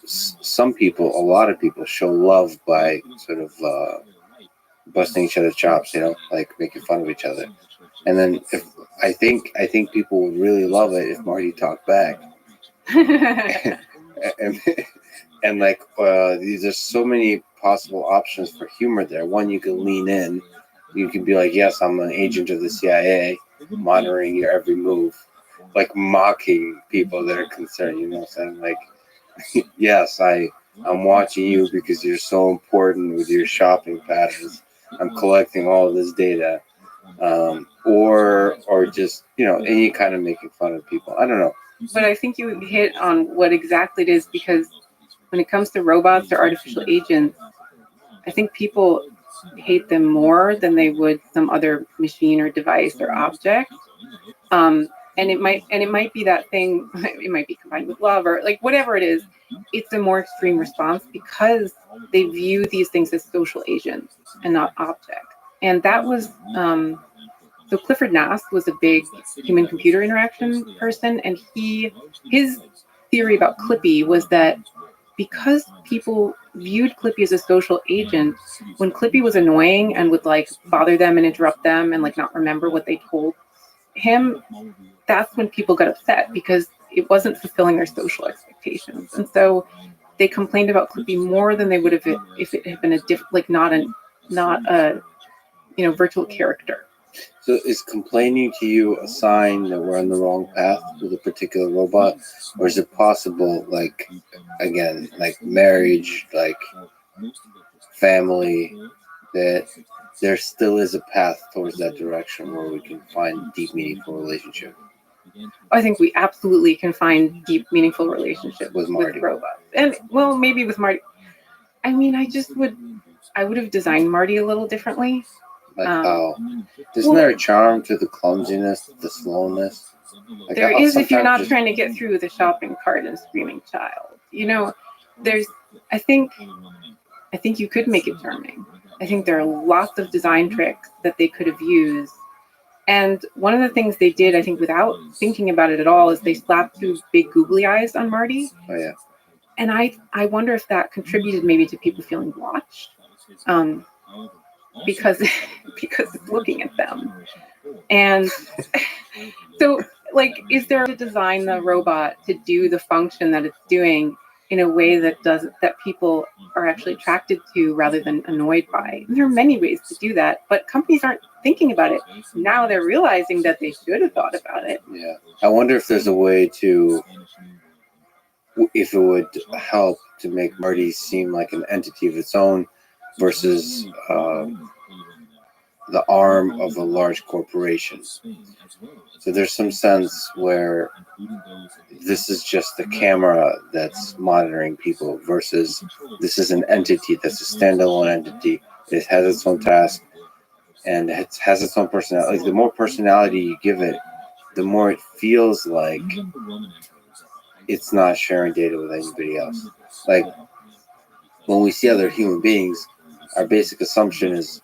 Speaker 1: some people, a lot of people show love by sort of busting each other's chops, like making fun of each other. And then I think people would really love it if Marty talked back. and like there's so many possible options for humor there. One, you can lean in. You can be like, yes, I'm an agent of the CIA, monitoring your every move, like mocking people that are concerned. You know what I'm saying? Like, yes, I'm watching you because you're so important with your shopping patterns. I'm collecting all of this data. or just any kind of making fun of people. I don't know.
Speaker 5: But I think you hit on what exactly it is, because when it comes to robots or artificial agents, I think people hate them more than they would some other machine or device or object. And it might be that thing. It might be combined with love or like whatever it is. It's a more extreme response because they view these things as social agents and not objects. And that was so Clifford Nass was a big human computer interaction person, and his theory about Clippy was that because people viewed Clippy as a social agent, when Clippy was annoying and would like bother them and interrupt them and like not remember what they told him, that's when people got upset because it wasn't fulfilling their social expectations. And so they complained about Clippy more than they would have if it had been not a virtual character.
Speaker 1: So is complaining to you a sign that we're on the wrong path with a particular robot, or is it possible, like again, like marriage, like family, that there still is a path towards that direction where we can find deep, meaningful relationship?
Speaker 5: I think we absolutely can find deep, meaningful relationship
Speaker 1: With Marty.
Speaker 5: robots, and well, maybe with Marty. I mean, I would have designed Marty a little differently.
Speaker 1: Like how isn't there a charm to the clumsiness, the slowness? Like
Speaker 5: There
Speaker 1: how
Speaker 5: is if you're
Speaker 1: sometimes
Speaker 5: not
Speaker 1: just-
Speaker 5: trying to get through the shopping cart and screaming child. There's. I think you could make it charming. I think there are lots of design tricks that they could have used. And one of the things they did, I think, without thinking about it at all, is they slapped two big googly eyes on Marty.
Speaker 1: Oh yeah.
Speaker 5: And I wonder if that contributed maybe to people feeling watched, because it's looking at them. And so, like, is there to design the robot to do the function that it's doing in a way that people are actually attracted to rather than annoyed by? And there are many ways to do that, but companies aren't thinking about it. Now they're realizing that they should have thought about it.
Speaker 1: Yeah. I wonder if there's a way if it would help to make Marty seem like an entity of its own versus the arm of a large corporation. So there's some sense where this is just the camera that's monitoring people versus this is an entity that's a standalone entity. It has its own task and it has its own personality. Like the more personality you give it, the more it feels like it's not sharing data with anybody else. Like when we see other human beings, our basic assumption is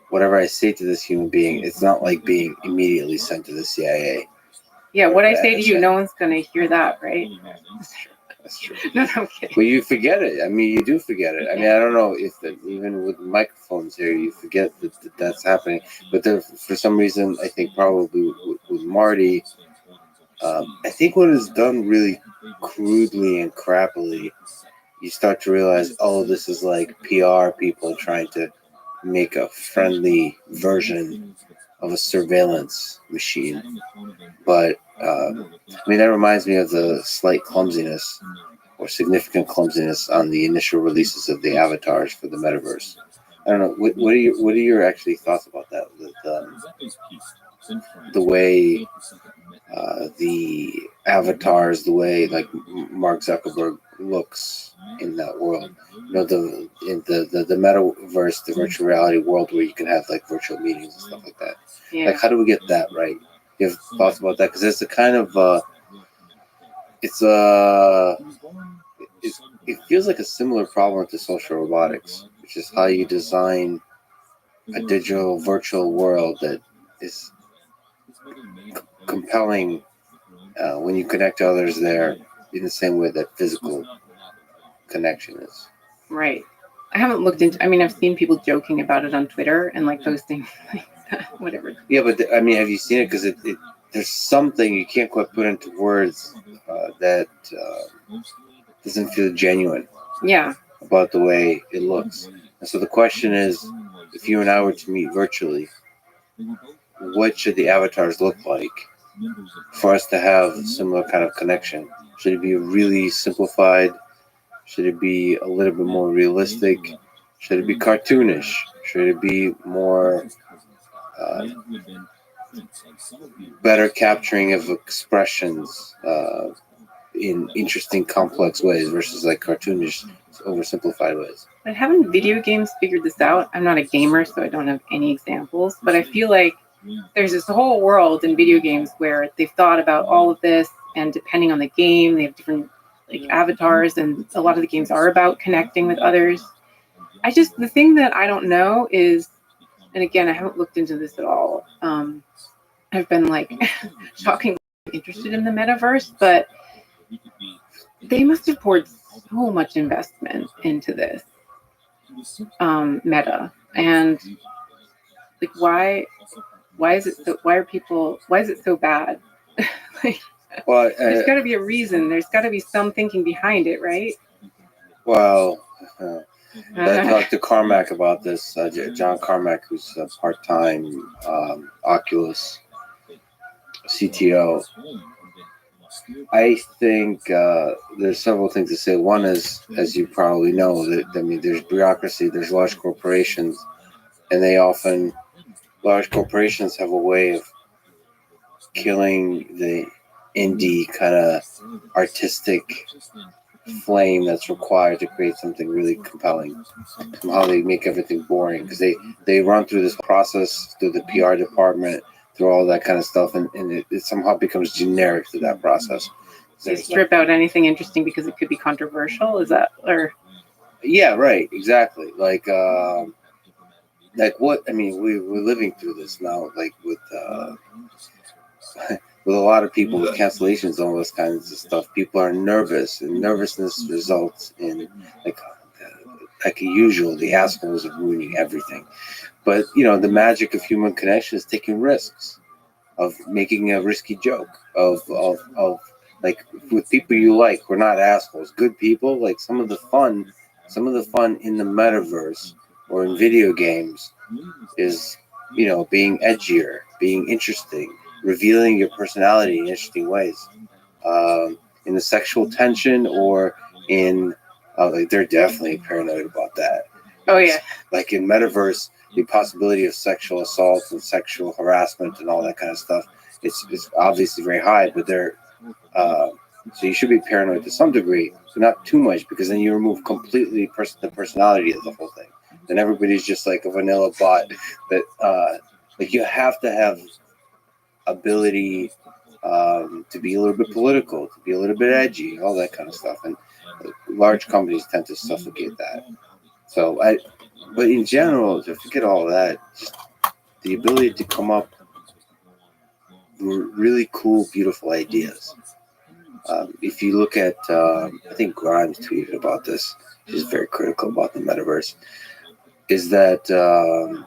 Speaker 1: whatever I say to this human being, it's not like being immediately sent to the CIA.
Speaker 5: Yeah, what I say to you, no one's going to hear that, right?
Speaker 1: That's true.
Speaker 5: No, I'm kidding.
Speaker 1: But you forget it. I mean, you do forget it. I mean, I don't know if even with microphones here, you forget that's happening. But for some reason, I think probably with Marty, I think what is done really crudely and crappily, you start to realize, oh, this is like PR people trying to make a friendly version of a surveillance machine. But I mean, that reminds me of the slight clumsiness or significant clumsiness on the initial releases of the avatars for the metaverse. I don't know. What are your actually thoughts about that? The way the avatars, the way like Mark Zuckerberg looks in that world. The metaverse, the virtual reality world where you can have like virtual meetings and stuff like that.
Speaker 5: Yeah.
Speaker 1: Like, how do we get that right? You have thoughts about that? Because it's a kind of it feels like a similar problem to social robotics, which is how you design a digital virtual world that is compelling when you connect to others there in the same way that physical connection is.
Speaker 5: Right. I haven't looked into. I mean, I've seen people joking about it on Twitter and like posting like whatever.
Speaker 1: Yeah, but I mean, have you seen it? Because it there's something you can't quite put into words that doesn't feel genuine.
Speaker 5: Yeah.
Speaker 1: About the way it looks. And so the question is, if you and I were to meet virtually, what should the avatars look like for us to have a similar kind of connection? Should it be really simplified? Should it be a little bit more realistic? Should it be cartoonish? Should it be more better capturing of expressions in interesting, complex ways versus like cartoonish, oversimplified ways.
Speaker 5: But haven't video games figured this out? I'm not a gamer, so I don't have any examples, but I feel like there's this whole world in video games where they've thought about all of this, and depending on the game, they have different like avatars, and a lot of the games are about connecting with others. The thing that I don't know is, and again, I haven't looked into this at all. I've been like shockingly interested in the metaverse, but they must have poured so much investment into this meta, and like why is it so bad? Like,
Speaker 1: Well,
Speaker 5: there's got to be a reason. There's got to be some thinking behind it, right?
Speaker 1: well, I talked to Carmack about this. John Carmack, who's a part-time Oculus CTO. I think there's several things to say. One is, as you probably know, that there's bureaucracy, there's large corporations, and large corporations have a way of killing the indie kind of artistic flame that's required to create something really compelling. Somehow they make everything boring because they run through this process through the PR department, through all that kind of stuff, and it somehow becomes generic through that process.
Speaker 5: They strip out anything interesting because it could be controversial. Is that or?
Speaker 1: Yeah, right, exactly. Like what? I mean, we're living through this now, like with a lot of people with cancellations, all those kinds of stuff. People are nervous, and nervousness results in like usual, the assholes are ruining everything. But the magic of human connection is taking risks, of making a risky joke, of like with people you like. We're not assholes, good people. Like some of the fun in the metaverse or in video games is being edgier, being interesting, revealing your personality in interesting ways. In the sexual tension or in like they're definitely paranoid about that.
Speaker 5: Oh yeah.
Speaker 1: Like in metaverse, the possibility of sexual assault and sexual harassment and all that kind of stuff, it's obviously very high, but they're so you should be paranoid to some degree, but not too much, because then you remove completely the personality of the whole thing. Then everybody's just like a vanilla bot that like you have to have ability to be a little bit political, to be a little bit edgy, all that kind of stuff, and large companies tend to suffocate that. So but in general, to forget all of that, just the ability to come up with really cool, beautiful ideas. If you look at, I think Grimes tweeted about this, he's very critical about the metaverse, is that, the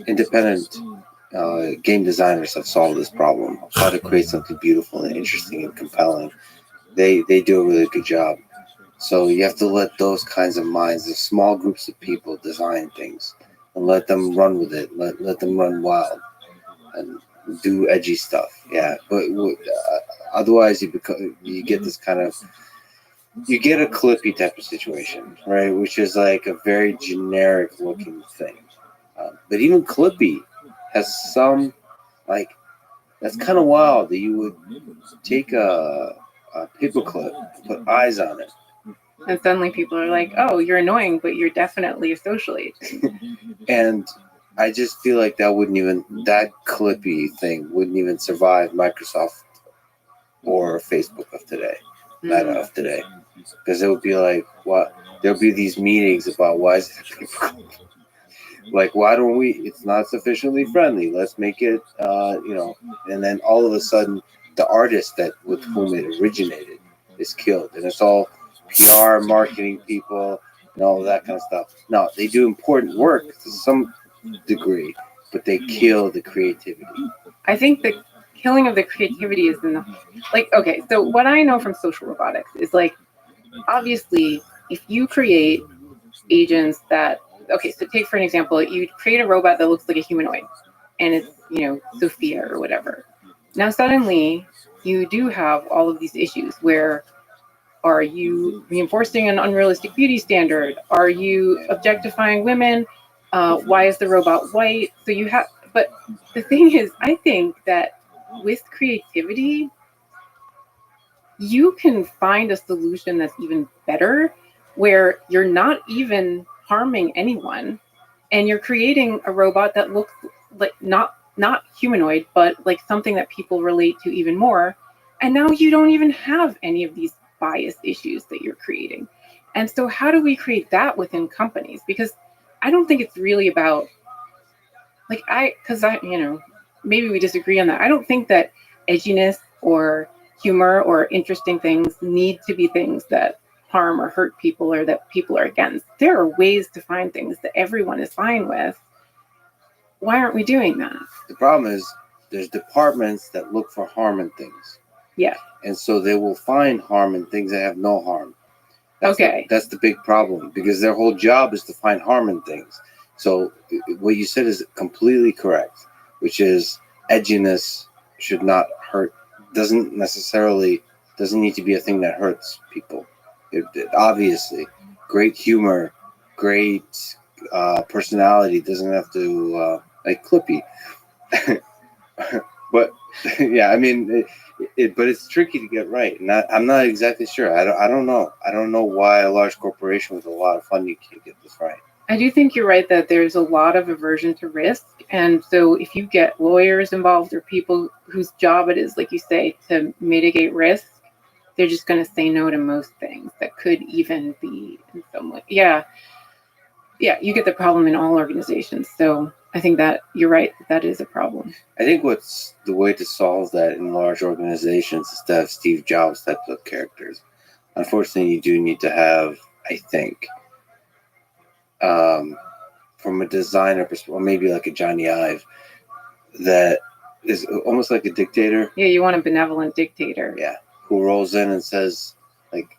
Speaker 1: independent game designers have solved this problem, how to create something beautiful and interesting and compelling. They do a really good job. So you have to let those kinds of minds, the small groups of people, design things and let them run with it. Let them run wild and do edgy stuff. Yeah, but otherwise you get this kind of, you get a Clippy type of situation, right? Which is like a very generic looking thing. But even Clippy has some, like, that's kind of wild that you would take a paperclip, put eyes on it.
Speaker 5: And suddenly people are like, oh, you're annoying, but you're definitely a social agent.
Speaker 1: And I just feel like that Clippy thing wouldn't even survive Microsoft or Facebook of today, Meta of today. Because it would be like, what? There'll be these meetings about why is it like, why don't it's not sufficiently friendly. Let's make it, and then all of a sudden the artist with whom it originated is killed. And it's all PR, marketing people, and all of that kind of stuff. No, they do important work to some degree, but they kill the creativity.
Speaker 5: I think the killing of the creativity is in the, like, okay, so what I know from social robotics is like, obviously, if you create agents that, okay, so take for an example, you create a robot that looks like a humanoid, and it's, Sophia or whatever. Now suddenly, you do have all of these issues where, are you reinforcing an unrealistic beauty standard? Are you objectifying women? Why is the robot white? So you have, but the thing is, I think that with creativity, you can find a solution that's even better, where you're not even harming anyone, and you're creating a robot that looks like not humanoid, but like something that people relate to even more. And now you don't even have any of these bias issues that you're creating. And so how do we create that within companies? Because I don't think it's really about like maybe we disagree on that. I don't think that edginess or humor or interesting things need to be things that harm or hurt people or that people are against. There are ways to find things that everyone is fine with. Why aren't we doing that?
Speaker 1: The problem is there's departments that look for harm in things.
Speaker 5: Yeah.
Speaker 1: And so they will find harm in things that have no harm.
Speaker 5: Okay.
Speaker 1: That's the big problem, because their whole job is to find harm in things. So what you said is completely correct, which is edginess should not hurt. Doesn't need to be a thing that hurts people. It obviously, great humor, great personality doesn't have to like Clippy. But yeah, I mean, but it's tricky to get right, and I'm not exactly sure. I don't know. I don't know why a large corporation with a lot of funding can't get this right.
Speaker 5: I do think you're right that there's a lot of aversion to risk. And so if you get lawyers involved or people whose job it is, like you say, to mitigate risk, they're just going to say no to most things that could even be in some way. Yeah. Yeah, you get the problem in all organizations. So I think that you're right. That is a problem.
Speaker 1: I think what's the way to solve that in large organizations is to have Steve Jobs types of characters. Unfortunately, you do need to have, I think, from a designer perspective, or maybe like a Johnny Ive, that is almost like a dictator.
Speaker 5: Yeah, you want a benevolent dictator.
Speaker 1: Yeah, who rolls in and says, like,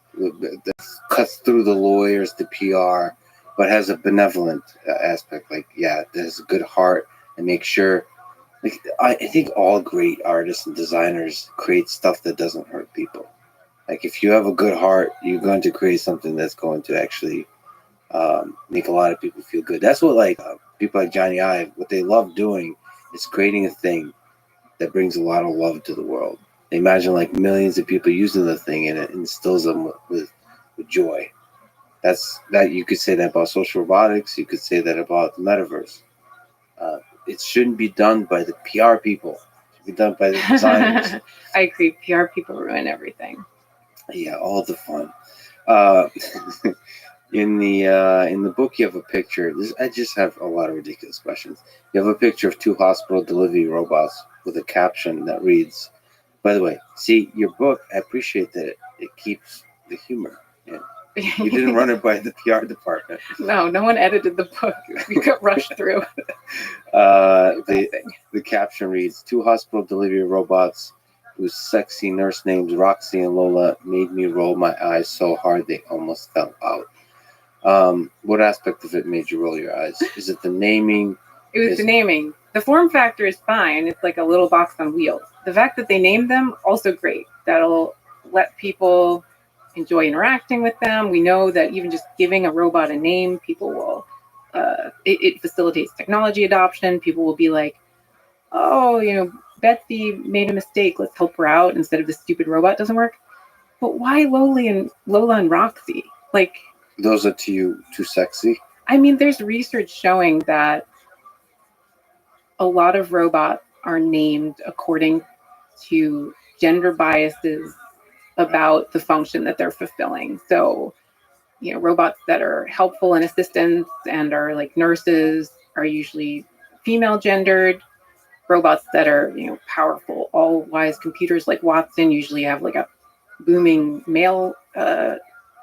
Speaker 1: cuts through the lawyers, the PR, but has a benevolent aspect. Like, yeah, there's a good heart and make sure. Like, I think all great artists and designers create stuff that doesn't hurt people. Like, if you have a good heart, you're going to create something that's going to actually make a lot of people feel good. That's what people like Johnny Ive, what they love doing is creating a thing that brings a lot of love to the world. They imagine like millions of people using the thing, and it instills them with joy. That you could say that about social robotics. You could say that about the metaverse. It shouldn't be done by the PR people. It should be done by the designers.
Speaker 5: I agree. PR people ruin everything.
Speaker 1: Yeah, all the fun. In the book, you have a picture. I just have a lot of ridiculous questions. You have a picture of 2 hospital delivery robots with a caption that reads, by the way, see, your book, I appreciate that it keeps the humor. Yeah. You didn't run it by the PR department.
Speaker 5: No one edited the book. We got rushed through.
Speaker 1: The caption reads, 2 hospital delivery robots whose sexy nurse names Roxy and Lola made me roll my eyes so hard they almost fell out. What aspect of it made you roll your eyes? Is it the naming?
Speaker 5: It was the naming. The form factor is fine. It's like a little box on wheels. The fact that they named them, also great. That'll let people enjoy interacting with them. We know that even just giving a robot a name, people will, it facilitates technology adoption. People will be like, oh, Betsy made a mistake. Let's help her out instead of the stupid robot doesn't work. But why Lola and Roxy? Like,
Speaker 1: those are too sexy.
Speaker 5: I mean, there's research showing that a lot of robots are named according to gender biases about the function that they're fulfilling. So, robots that are helpful and assistants and are like nurses are usually female gendered. Robots that are, powerful, all-wise computers like Watson usually have like a booming male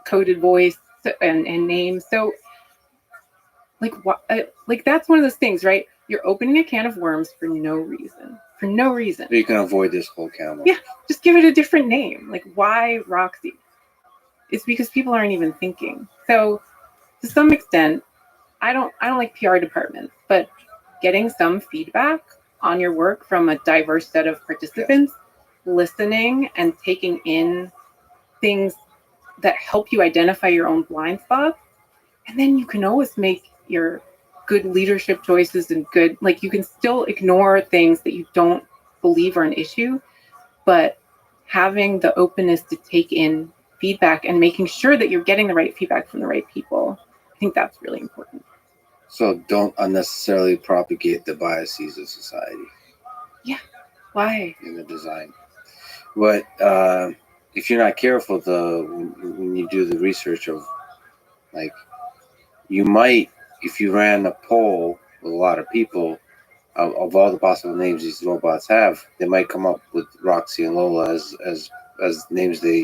Speaker 5: coded voice and name. So like that's one of those things, right? You're opening a can of worms for no reason.
Speaker 1: You can avoid this whole camera.
Speaker 5: Yeah, just give it a different name. Like, why Roxy? It's because people aren't even thinking. So to some extent, I don't like PR departments, but getting some feedback on your work from a diverse set of participants, listening and taking in things that help you identify your own blind spots. And then you can always make your good leadership choices and good, like, you can still ignore things that you don't believe are an issue, but having the openness to take in feedback and making sure that you're getting the right feedback from the right people, I think that's really important.
Speaker 1: So don't unnecessarily propagate the biases of society
Speaker 5: Why?
Speaker 1: in the design. But if you're not careful, when you do the research of, like, you might, if you ran a poll with a lot of people of all the possible names these robots have, they might come up with Roxy and Lola as names they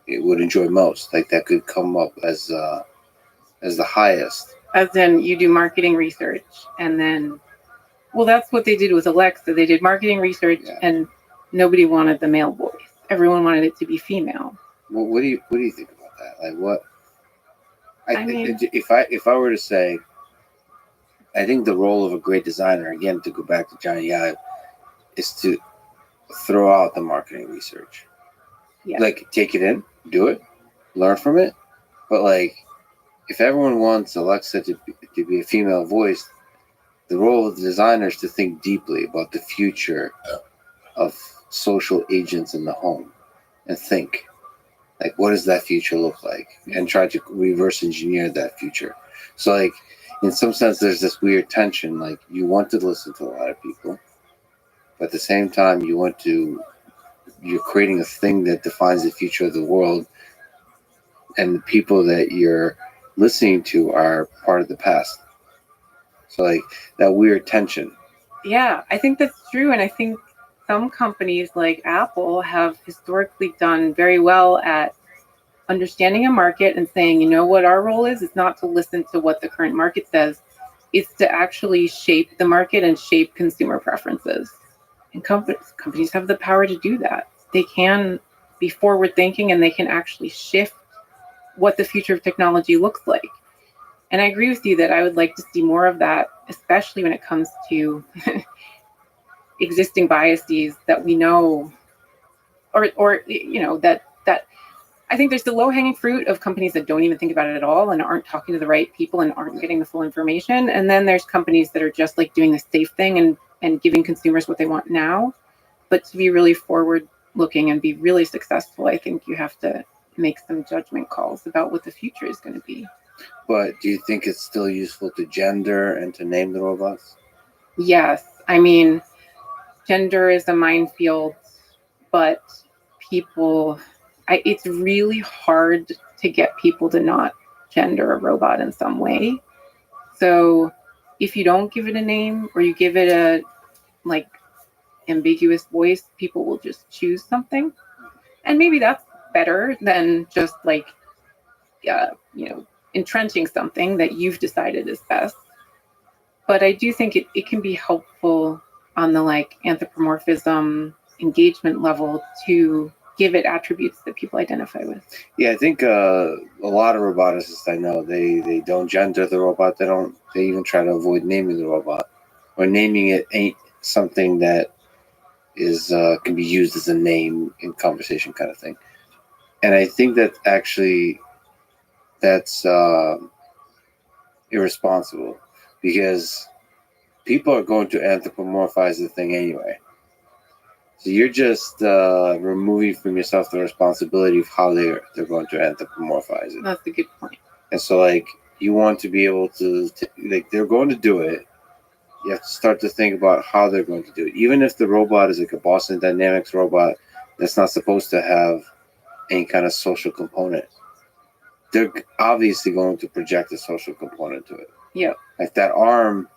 Speaker 1: would enjoy most. Like, that could come up as the highest.
Speaker 5: As in, you do marketing research and then, well, that's what they did with Alexa. They did marketing research and nobody wanted the male voice. Everyone wanted it to be female.
Speaker 1: Well, what do you think about that? Like, what?
Speaker 5: I mean,
Speaker 1: if I were to say, I think the role of a great designer, again, to go back to Johnny Ive, is to throw out the marketing research.
Speaker 5: Yeah.
Speaker 1: Like, take it in, do it, learn from it. But, like, if everyone wants Alexa to be a female voice, the role of the designer is to think deeply about the future of social agents in the home and think, like, what does that future look like? And try to reverse engineer that future. So, like, in some sense, there's this weird tension. Like, you want to listen to a lot of people, but at the same time, you're creating a thing that defines the future of the world, and the people that you're listening to are part of the past. So, like, that weird tension.
Speaker 5: Yeah, I think that's true. And I think some companies like Apple have historically done very well at understanding a market and saying, you know what our role is? It's not to listen to what the current market says. It's to actually shape the market and shape consumer preferences. And companies have the power to do that. They can be forward thinking and they can actually shift what the future of technology looks like. And I agree with you that I would like to see more of that, especially when it comes to existing biases that we know, or you know, that I think there's the low-hanging fruit of companies that don't even think about it at all and aren't talking to the right people and aren't getting the full information. And then there's companies that are just, like, doing the safe thing and giving consumers what they want now. But to be really forward-looking and be really successful, I think you have to make some judgment calls about what the future is going to be.
Speaker 1: But do you think it's still useful to gender and to name the robots?
Speaker 5: Yes. I mean, gender is a minefield, but it's really hard to get people to not gender a robot in some way. So if you don't give it a name or you give it a, like, ambiguous voice, people will just choose something. And maybe that's better than just, like, entrenching something that you've decided is best. But I do think it can be helpful on the, like, anthropomorphism engagement level to give it attributes that people identify with.
Speaker 1: Yeah, I think a lot of roboticists I know, they don't gender the robot. They even try to avoid naming the robot, or naming it ain't something that is can be used as a name in conversation, kind of thing. And I think that actually that's irresponsible, because people are going to anthropomorphize the thing anyway. So you're just removing from yourself the responsibility of how they're going to anthropomorphize it.
Speaker 5: That's a good point.
Speaker 1: And so, like, you want to be able to, like, they're going to do it. You have to start to think about how they're going to do it. Even if the robot is like a Boston Dynamics robot that's not supposed to have any kind of social component, they're obviously going to project a social component to it.
Speaker 5: Yeah.
Speaker 1: Like that arm,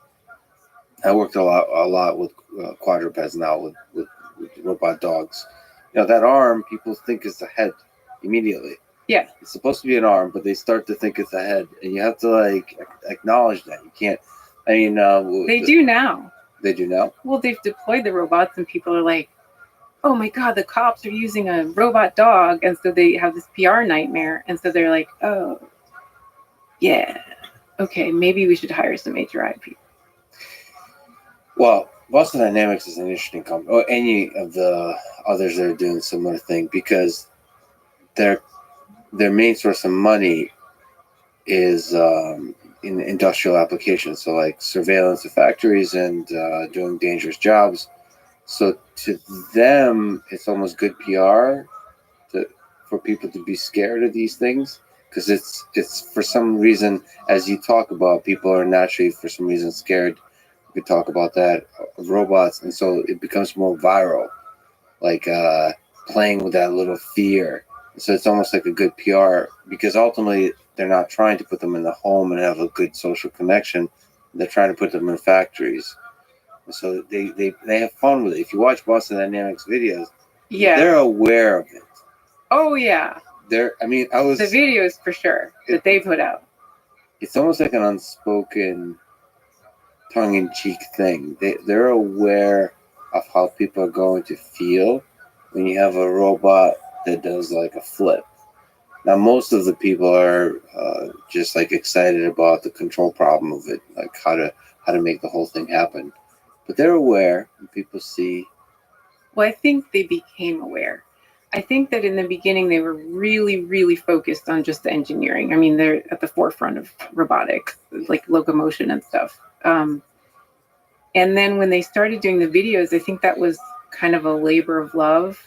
Speaker 1: I worked a lot with quadrupeds now with robot dogs. You know, that arm, people think is the head immediately.
Speaker 5: Yeah.
Speaker 1: It's supposed to be an arm, but they start to think it's a head, and you have to, like, acknowledge that. You can't. I mean,
Speaker 5: they do now.
Speaker 1: They do now.
Speaker 5: Well, they've deployed the robots, and people are like, "Oh my God, the cops are using a robot dog," and so they have this PR nightmare, and so they're like, "Oh, yeah, okay, maybe we should hire some HRI people."
Speaker 1: Well, Boston Dynamics is an interesting company, or any of the others that are doing a similar thing, because their main source of money is in industrial applications, so like surveillance of factories and doing dangerous jobs. So to them, it's almost good PR for people to be scared of these things, because it's for some reason, as you talk about, people are naturally for some reason scared. You could talk about that of robots, and so it becomes more viral, like playing with that little fear. So it's almost like a good PR, because ultimately they're not trying to put them in the home and have a good social connection. They're trying to put them in factories. So they have fun with it. If you watch Boston Dynamics videos,
Speaker 5: Yeah.
Speaker 1: they're aware of it.
Speaker 5: Oh yeah.
Speaker 1: I mean, I was.
Speaker 5: The videos for sure that they put out.
Speaker 1: It's almost like an unspoken, tongue-in-cheek thing. They're aware of how people are going to feel when you have a robot that does like a flip. Now, most of the people are just like excited about the control problem of it, like how to make the whole thing happen. But they're aware, and people see.
Speaker 5: Well, I think they became aware. I think that in the beginning they were really, really focused on just the engineering. I mean, they're at the forefront of robotics, like locomotion and stuff. And then when they started doing the videos, I think that was kind of a labor of love.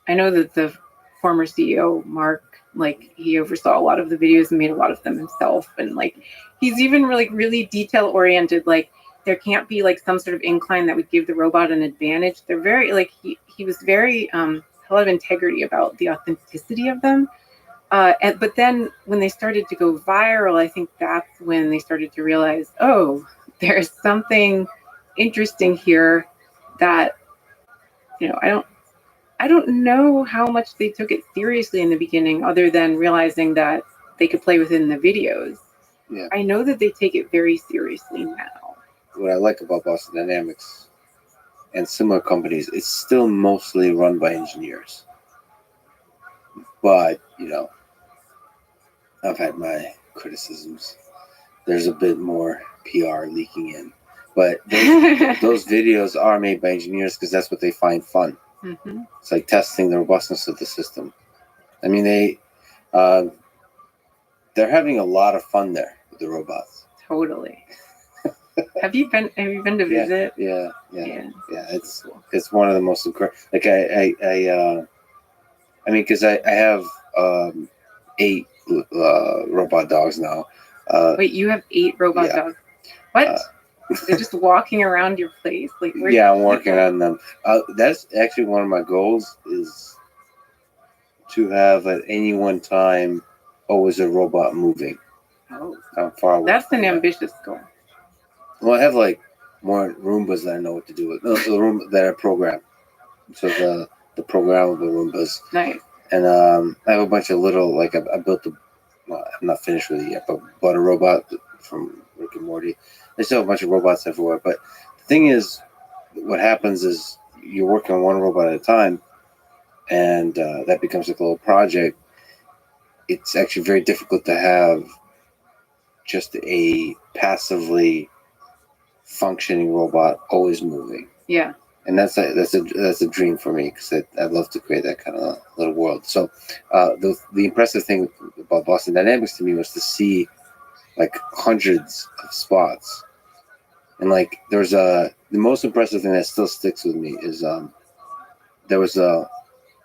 Speaker 5: I know that the former CEO, Mark, like he oversaw a lot of the videos and made a lot of them himself. And like, he's even really detail oriented. Like there can't be like some sort of incline that would give the robot an advantage. They're very like, he was very, a lot of integrity about the authenticity of them. But then when they started to go viral, I think that's when they started to realize, oh, there's something interesting here that, I don't know how much they took it seriously in the beginning, other than realizing that they could play within the videos.
Speaker 1: Yeah.
Speaker 5: I know that they take it very seriously now.
Speaker 1: What I like about Boston Dynamics and similar companies, it's still mostly run by engineers. But, I've had my criticisms. There's a bit more PR leaking in. But those videos are made by engineers because that's what they find fun.
Speaker 5: Mm-hmm.
Speaker 1: It's like testing the robustness of the system. I mean, they're having a lot of fun there with the robots.
Speaker 5: Totally. Have you been to visit?
Speaker 1: Yeah. It's one of the most incredible. Like I mean, because I have 8 robot dogs now.
Speaker 5: Wait, you have 8 robot dogs? What? They're just walking around your place? Like,
Speaker 1: yeah, I'm working on them. That's actually one of my goals, is to have at any one time always a robot moving.
Speaker 5: Oh,
Speaker 1: I'm far away.
Speaker 5: That's an ambitious goal.
Speaker 1: Well, I have like more Roombas that I know what to do with. No, the room that I program. So the programmable Roombas.
Speaker 5: Nice.
Speaker 1: And I have a bunch of little, like I built well, I'm not finished with it yet, but bought a robot from Rick and Morty. There's still a bunch of robots everywhere. But the thing is, what happens is you're working on one robot at a time, and that becomes like a little project. It's actually very difficult to have just a passively functioning robot always moving.
Speaker 5: Yeah.
Speaker 1: And that's a dream for me, because I'd love to create that kind of little world. So the impressive thing about Boston Dynamics to me was to see like hundreds of spots. And like the most impressive thing that still sticks with me is there was a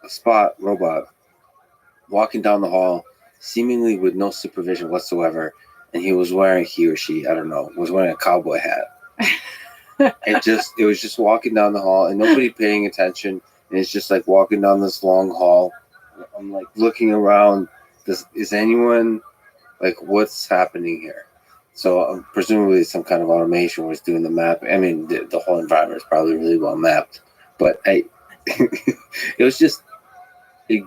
Speaker 1: spot robot walking down the hall seemingly with no supervision whatsoever, and he or she, I don't know, was wearing a cowboy hat. It was just walking down the hall and nobody paying attention, and it's just like walking down this long hall. I'm like looking around, is anyone, like, what's happening here? So presumably some kind of automation was doing the map. I mean, the whole environment is probably really well mapped, but it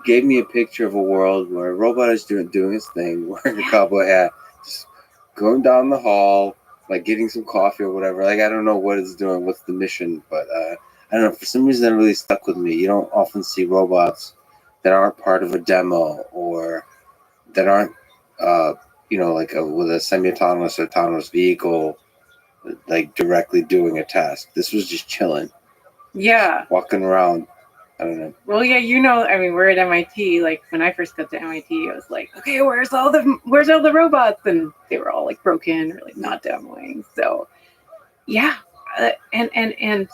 Speaker 1: gave me a picture of a world where a robot is doing its thing, wearing a cowboy hat, just going down the hall, like getting some coffee or whatever. Like, I don't know what it's doing, what's the mission, but I don't know. For some reason, that really stuck with me. You don't often see robots that aren't part of a demo, or that aren't, like with a semi-autonomous or autonomous vehicle, like directly doing a task. This was just chilling.
Speaker 5: Yeah.
Speaker 1: Walking around. I don't know.
Speaker 5: Well, yeah, I mean, we're at MIT. Like when I first got to MIT, I was like, okay, where's all the robots? And they were all like broken or like not demoing. So, yeah, and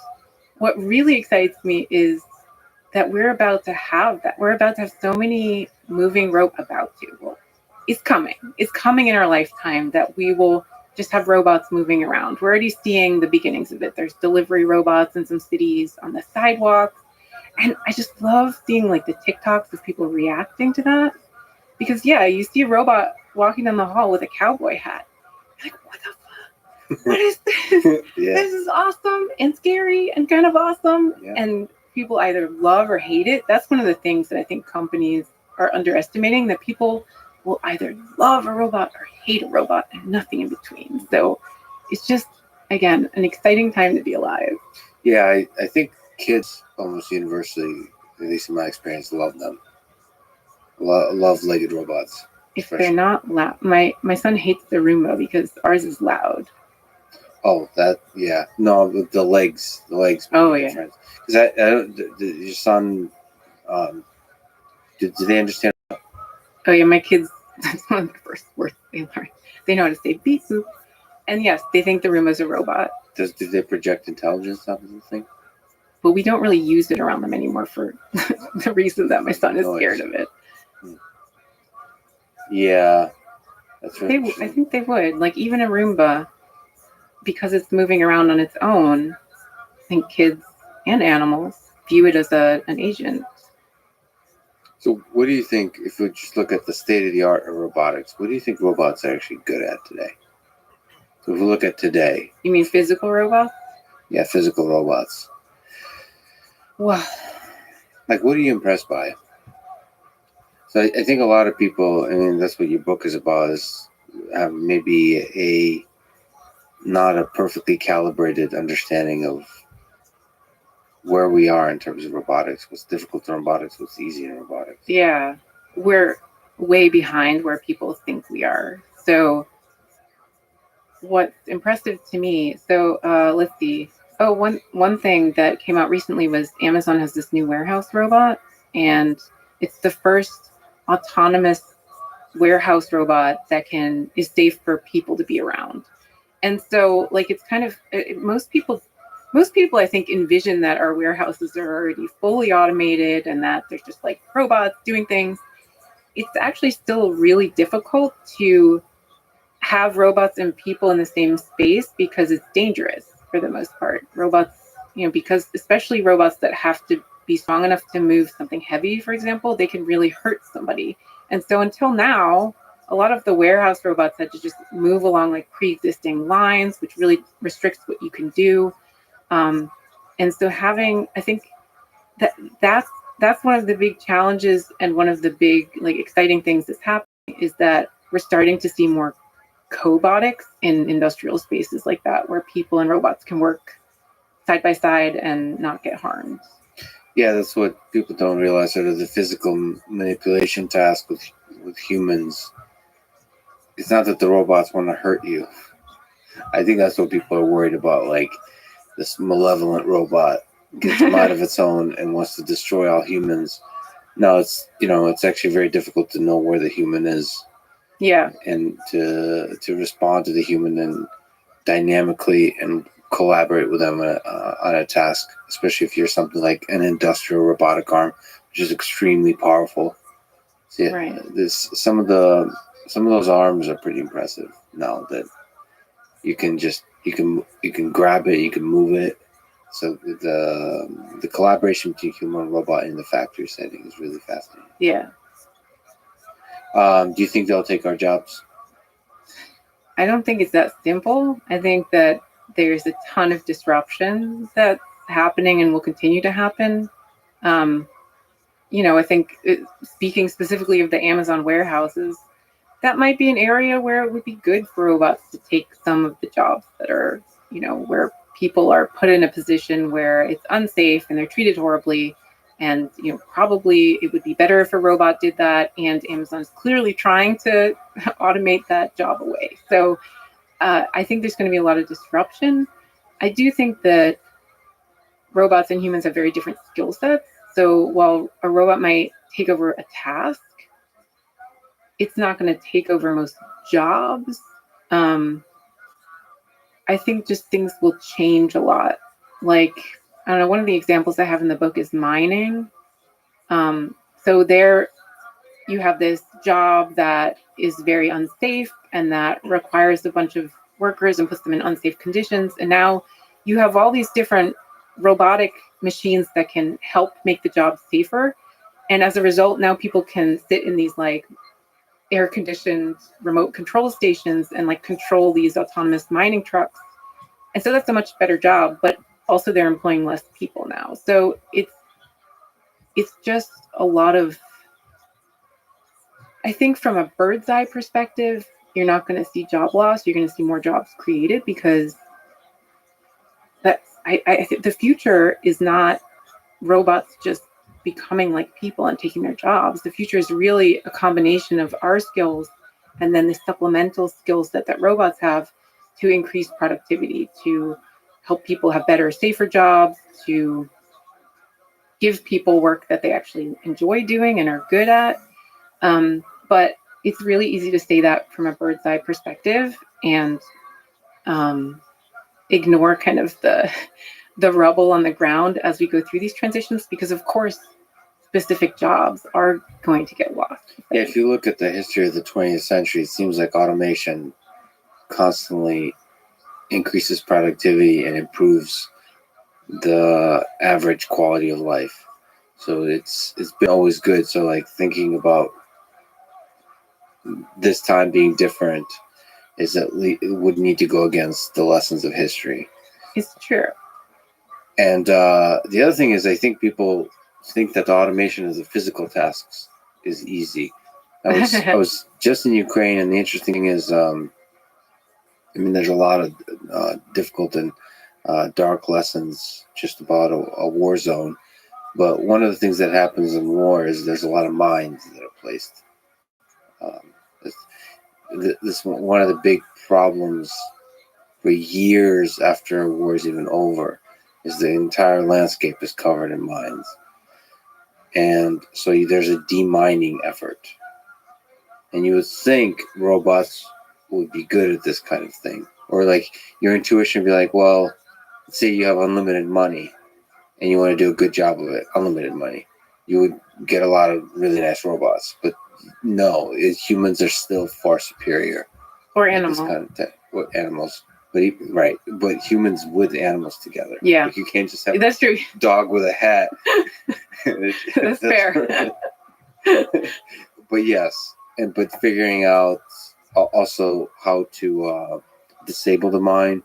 Speaker 5: what really excites me is that we're about to have that. We're about to have so many moving well, it's coming. It's coming in our lifetime that we will just have robots moving around. We're already seeing the beginnings of it. There's delivery robots in some cities on the sidewalks. And I just love seeing like the TikToks of people reacting to that. Because yeah, you see a robot walking down the hall with a cowboy hat. You're like, what the fuck? What is this?
Speaker 1: Yeah.
Speaker 5: This is awesome and scary and kind of awesome.
Speaker 1: Yeah.
Speaker 5: And people either love or hate it. That's one of the things that I think companies are underestimating, that people will either love a robot or hate a robot and nothing in between. So it's just, again, an exciting time to be alive.
Speaker 1: Yeah, I think kids almost universally, at least in my experience, love them. Love legged robots.
Speaker 5: If they're not loud, my son hates the Roomba because ours is loud.
Speaker 1: Oh, that, yeah. No, the legs.
Speaker 5: Oh, yeah.
Speaker 1: Because I don't, your son, do they understand?
Speaker 5: Oh yeah, my kids, that's one of the first words they learn. They know how to say beep boop. And yes, they think the Roomba's a robot.
Speaker 1: Do they project intelligence out of the thing?
Speaker 5: But we don't really use it around them anymore for the reason that my son is scared of it.
Speaker 1: Yeah, that's right.
Speaker 5: I think they would. Like even a Roomba, because it's moving around on its own, I think kids and animals view it as an agent.
Speaker 1: So what do you think, if we just look at the state of the art of robotics, what do you think robots are actually good at today? So if we look at today.
Speaker 5: You mean physical robots?
Speaker 1: Yeah, physical robots.
Speaker 5: Well,
Speaker 1: like, what are you impressed by? So I think a lot of people, I mean, that's what your book is about, is have maybe not a perfectly calibrated understanding of where we are in terms of robotics, what's difficult in robotics, what's easy in robotics.
Speaker 5: Yeah, we're way behind where people think we are. So what's impressive to me, let's see. Oh, one thing that came out recently was Amazon has this new warehouse robot, and it's the first autonomous warehouse robot that is safe for people to be around. And so like it's kind of most people I think envision that our warehouses are already fully automated and that there's just like robots doing things. It's actually still really difficult to have robots and people in the same space because it's dangerous for the most part. Robots, because especially robots that have to be strong enough to move something heavy, for example, they can really hurt somebody. And so until now, a lot of the warehouse robots had to just move along like pre-existing lines, which really restricts what you can do. And so I think that's one of the big challenges, and one of the big like exciting things that's happening is that we're starting to see more cobotics in industrial spaces like that, where people and robots can work side by side and not get harmed.
Speaker 1: Yeah, that's what people don't realize, sort of the physical manipulation task with humans. It's not that the robots want to hurt you. I think that's what people are worried about, like this malevolent robot gets out of its own and wants to destroy all humans. No, it's actually very difficult to know where the human is.
Speaker 5: Yeah.
Speaker 1: And to respond to the human and dynamically and collaborate with them on a task, especially if you're something like an industrial robotic arm, which is extremely powerful. So, yeah,
Speaker 5: right.
Speaker 1: Some of those arms are pretty impressive now, that you can grab it, you can move it. So the collaboration between human and robot in the factory setting is really fascinating.
Speaker 5: Yeah.
Speaker 1: Do you think they'll take our jobs?
Speaker 5: I don't think it's that simple. I think that there's a ton of disruption that's happening and will continue to happen. I think speaking specifically of the Amazon warehouses, that might be an area where it would be good for robots to take some of the jobs that are, where people are put in a position where it's unsafe and they're treated horribly. And, probably it would be better if a robot did that. And Amazon's clearly trying to automate that job away. So I think there's going to be a lot of disruption. I do think that robots and humans have very different skill sets. So while a robot might take over a task, it's not going to take over most jobs. I think just things will change a lot. Like, I don't know, one of the examples I have in the book is mining. So there you have this job that is very unsafe and that requires a bunch of workers and puts them in unsafe conditions. And now you have all these different robotic machines that can help make the job safer. And as a result, now people can sit in these like air conditioned remote control stations and like control these autonomous mining trucks. And so that's a much better job, but also they're employing less people now. So it's just a lot of, I think from a bird's eye perspective, you're not going to see job loss. You're going to see more jobs created because I think the future is not robots just becoming like people and taking their jobs. The future is really a combination of our skills and then the supplemental skills that robots have to increase productivity, to help people have better, safer jobs, to give people work that they actually enjoy doing and are good at. But it's really easy to say that from a bird's eye perspective and ignore kind of the rubble on the ground as we go through these transitions, because of course specific jobs are going to get lost.
Speaker 1: Yeah, if you look at the history of the 20th century, it seems like automation constantly increases productivity and improves the average quality of life. So it's been always good. So like thinking about this time being different is that it would need to go against the lessons of history.
Speaker 5: It's true.
Speaker 1: And the other thing is, I think people think that the automation of the physical tasks is easy. I was just in Ukraine, and the interesting thing is, I mean, there's a lot of difficult and dark lessons just about a war zone. But one of the things that happens in war is there's a lot of mines that are placed. This one of the big problems for years after a war is even over is the entire landscape is covered in mines. And so there's a demining effort. And you would think robots would be good at this kind of thing. Or like your intuition would be like, well, let's say you have unlimited money and you want to do a good job of it, unlimited money. You would get a lot of really nice robots. But no, humans are still far superior.
Speaker 5: Or animals.
Speaker 1: Animals. But humans with animals together.
Speaker 5: Yeah.
Speaker 1: Like you can't just have
Speaker 5: That's true.
Speaker 1: a dog with a hat.
Speaker 5: That's fair.
Speaker 1: But yes, but figuring out also how to disable the mine.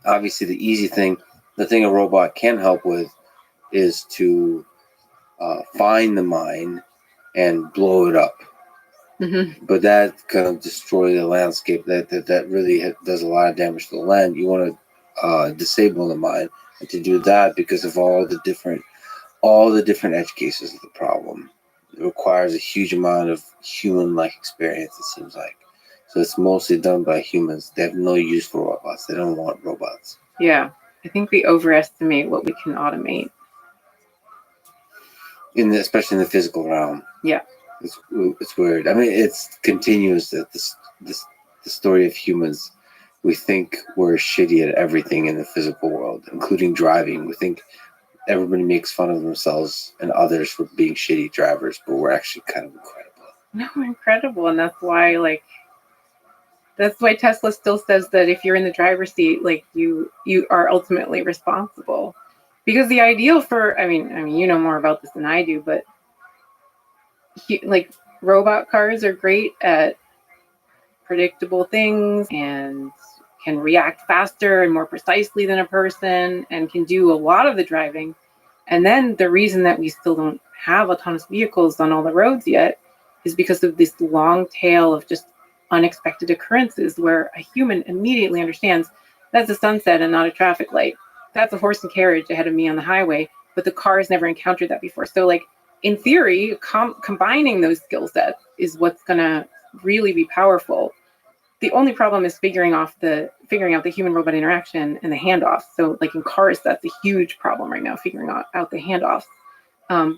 Speaker 1: Obviously, the thing a robot can help with is to find the mine and blow it up.
Speaker 5: Mm-hmm.
Speaker 1: But that kind of destroy the landscape. That really does a lot of damage to the land. You want to disable the mine, and to do that, because of all the different edge cases of the problem, it requires a huge amount of human-like experience. It seems like, so it's mostly done by humans. They have no use for robots. They don't want robots.
Speaker 5: Yeah, I think we overestimate what we can automate.
Speaker 1: Especially in the physical realm.
Speaker 5: Yeah.
Speaker 1: It's weird. I mean, it's continuous that the story of humans. We think we're shitty at everything in the physical world, including driving. We think everybody makes fun of themselves and others for being shitty drivers, but we're actually kind of incredible.
Speaker 5: No, incredible, and that's why Tesla still says that if you're in the driver's seat, like you are ultimately responsible, because the ideal for I mean you know more about this than I do, but like robot cars are great at predictable things and can react faster and more precisely than a person and can do a lot of the driving. And then the reason that we still don't have autonomous vehicles on all the roads yet is because of this long tail of just unexpected occurrences where a human immediately understands that's a sunset and not a traffic light. That's a horse and carriage ahead of me on the highway, but the car has never encountered that before. So like, in theory, combining those skill sets is what's going to really be powerful. The only problem is figuring out the human-robot interaction and the handoffs. So like in cars, that's a huge problem right now, figuring out the handoffs.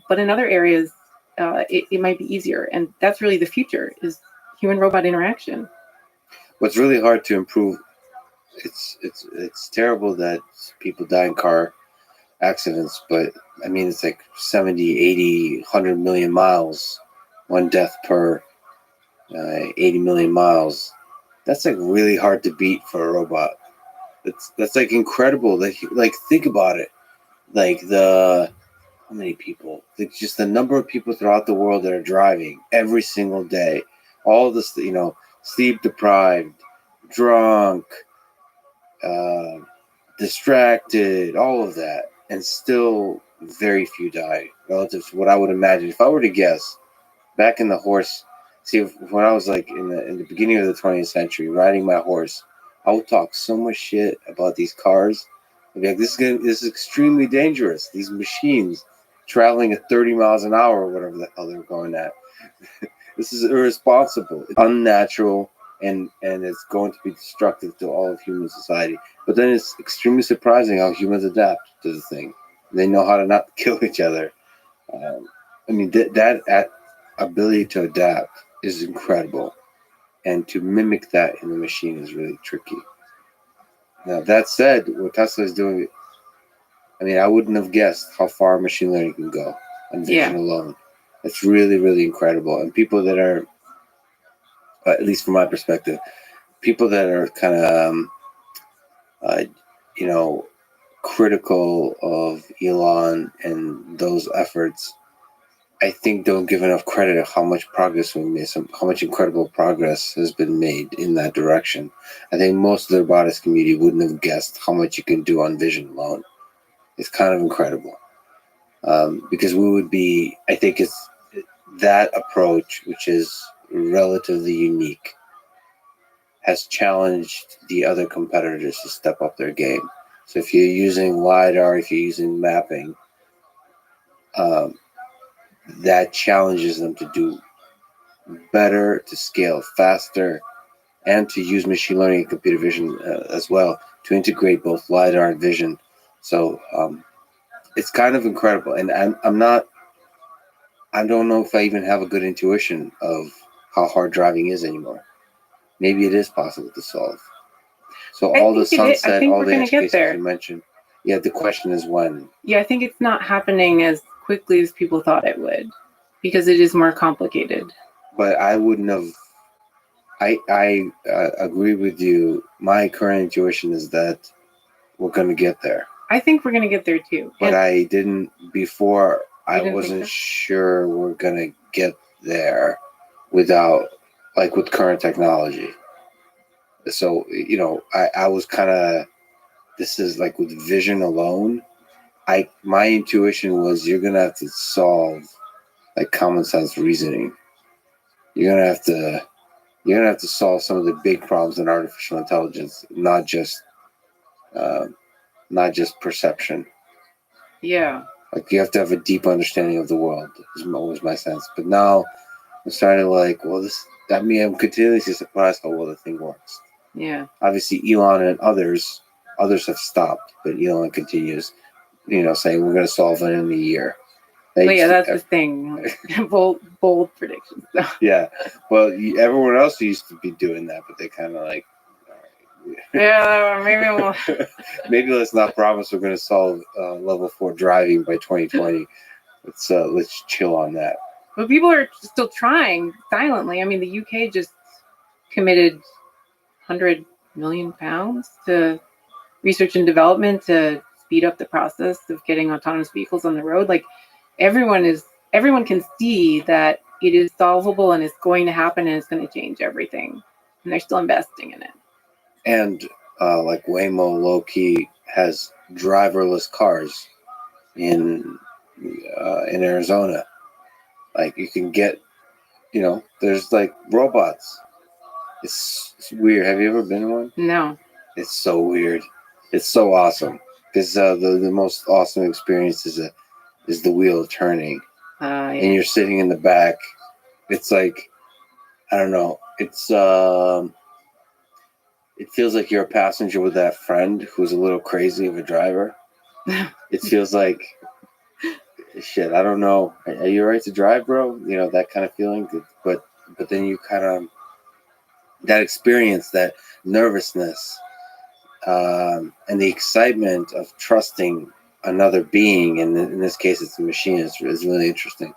Speaker 5: But in other areas, it might be easier, and that's really the future: is human robot interaction.
Speaker 1: What's really hard to improve. It's terrible that people die in car accidents, but I mean it's like 70, 80, 100 million miles, one death per 80 million miles. That's like really hard to beat for a robot. That's like incredible. Like think about it. Like how many people? Like just the number of people throughout the world that are driving every single day. All this, sleep deprived, drunk, distracted, all of that, and still very few die relative to what I would imagine. If I were to guess, back in the horse, when I was like in the beginning of the 20th century, riding my horse, I would talk so much shit about these cars. I'd be like, this is extremely dangerous. These machines traveling at 30 miles an hour or whatever the hell they're going at. This is irresponsible. It's unnatural. And it's going to be destructive to all of human society. But then it's extremely surprising how humans adapt to the thing. They know how to not kill each other. I mean, that ability to adapt is incredible. And to mimic that in the machine is really tricky. Now, that said, what Tesla is doing, I mean, I wouldn't have guessed how far machine learning can go on vision alone. It's really, really incredible. And people that are, at least from my perspective, people that are kind of, critical of Elon and those efforts, I think don't give enough credit of how much progress we made, how much incredible progress has been made in that direction. I think most of the robotics community wouldn't have guessed how much you can do on vision alone. It's kind of incredible. Because I think it's that approach, which is relatively unique, has challenged the other competitors to step up their game. So if you're using LiDAR, if you're using mapping, that challenges them to do better, to scale faster, and to use machine learning and computer vision as well to integrate both LiDAR and vision. So it's kind of incredible. And I don't know if I even have a good intuition of how hard driving is anymore. Maybe it is possible to solve. So all the sunset, all the edge cases you mentioned. Yeah, the question is when.
Speaker 5: Yeah, I think it's not happening as quickly as people thought it would, because it is more complicated.
Speaker 1: But I wouldn't have. I agree with you. My current intuition is that we're going to get there.
Speaker 5: I think we're going to get there too.
Speaker 1: But I didn't before. I wasn't
Speaker 5: so?
Speaker 1: Sure we're going to get there without, like, with current technology. So, I was kind of, this is like with vision alone. My intuition was you're going to have to solve like common sense reasoning. You're going to have to solve some of the big problems in artificial intelligence, not just perception.
Speaker 5: Yeah.
Speaker 1: Like you have to have a deep understanding of the world, is always my sense. But now I'm starting to I'm continuously surprised how well the thing works.
Speaker 5: Yeah.
Speaker 1: Obviously, Elon and others have stopped, but Elon continues, saying we're going to solve it in a year.
Speaker 5: That's the thing. bold predictions. So.
Speaker 1: Yeah. Well, everyone else used to be doing that, but they kind of like.
Speaker 5: Yeah, maybe we'll.
Speaker 1: Maybe let's not promise we're going to solve level 4 driving by 2020. Let's chill on that.
Speaker 5: But people are still trying silently. I mean, the UK just committed £100 million to research and development to speed up the process of getting autonomous vehicles on the road. Like everyone can see that it is solvable and it's going to happen and it's going to change everything, and they're still investing in it.
Speaker 1: And like Waymo low-key has driverless cars in Arizona. Like you can get, there's like robots. It's weird. Have you ever been in one?
Speaker 5: No.
Speaker 1: It's so weird. It's so awesome because the most awesome experience is the wheel turning, and you're sitting in the back. It's like, I don't know. It's it feels like you're a passenger with that friend who's a little crazy of a driver. It feels like shit, I don't know. Are you all right to drive, bro? You know, that kind of feeling. But then you kind of, that experience, that nervousness, and the excitement of trusting another being, and in this case it's a machine, is really interesting.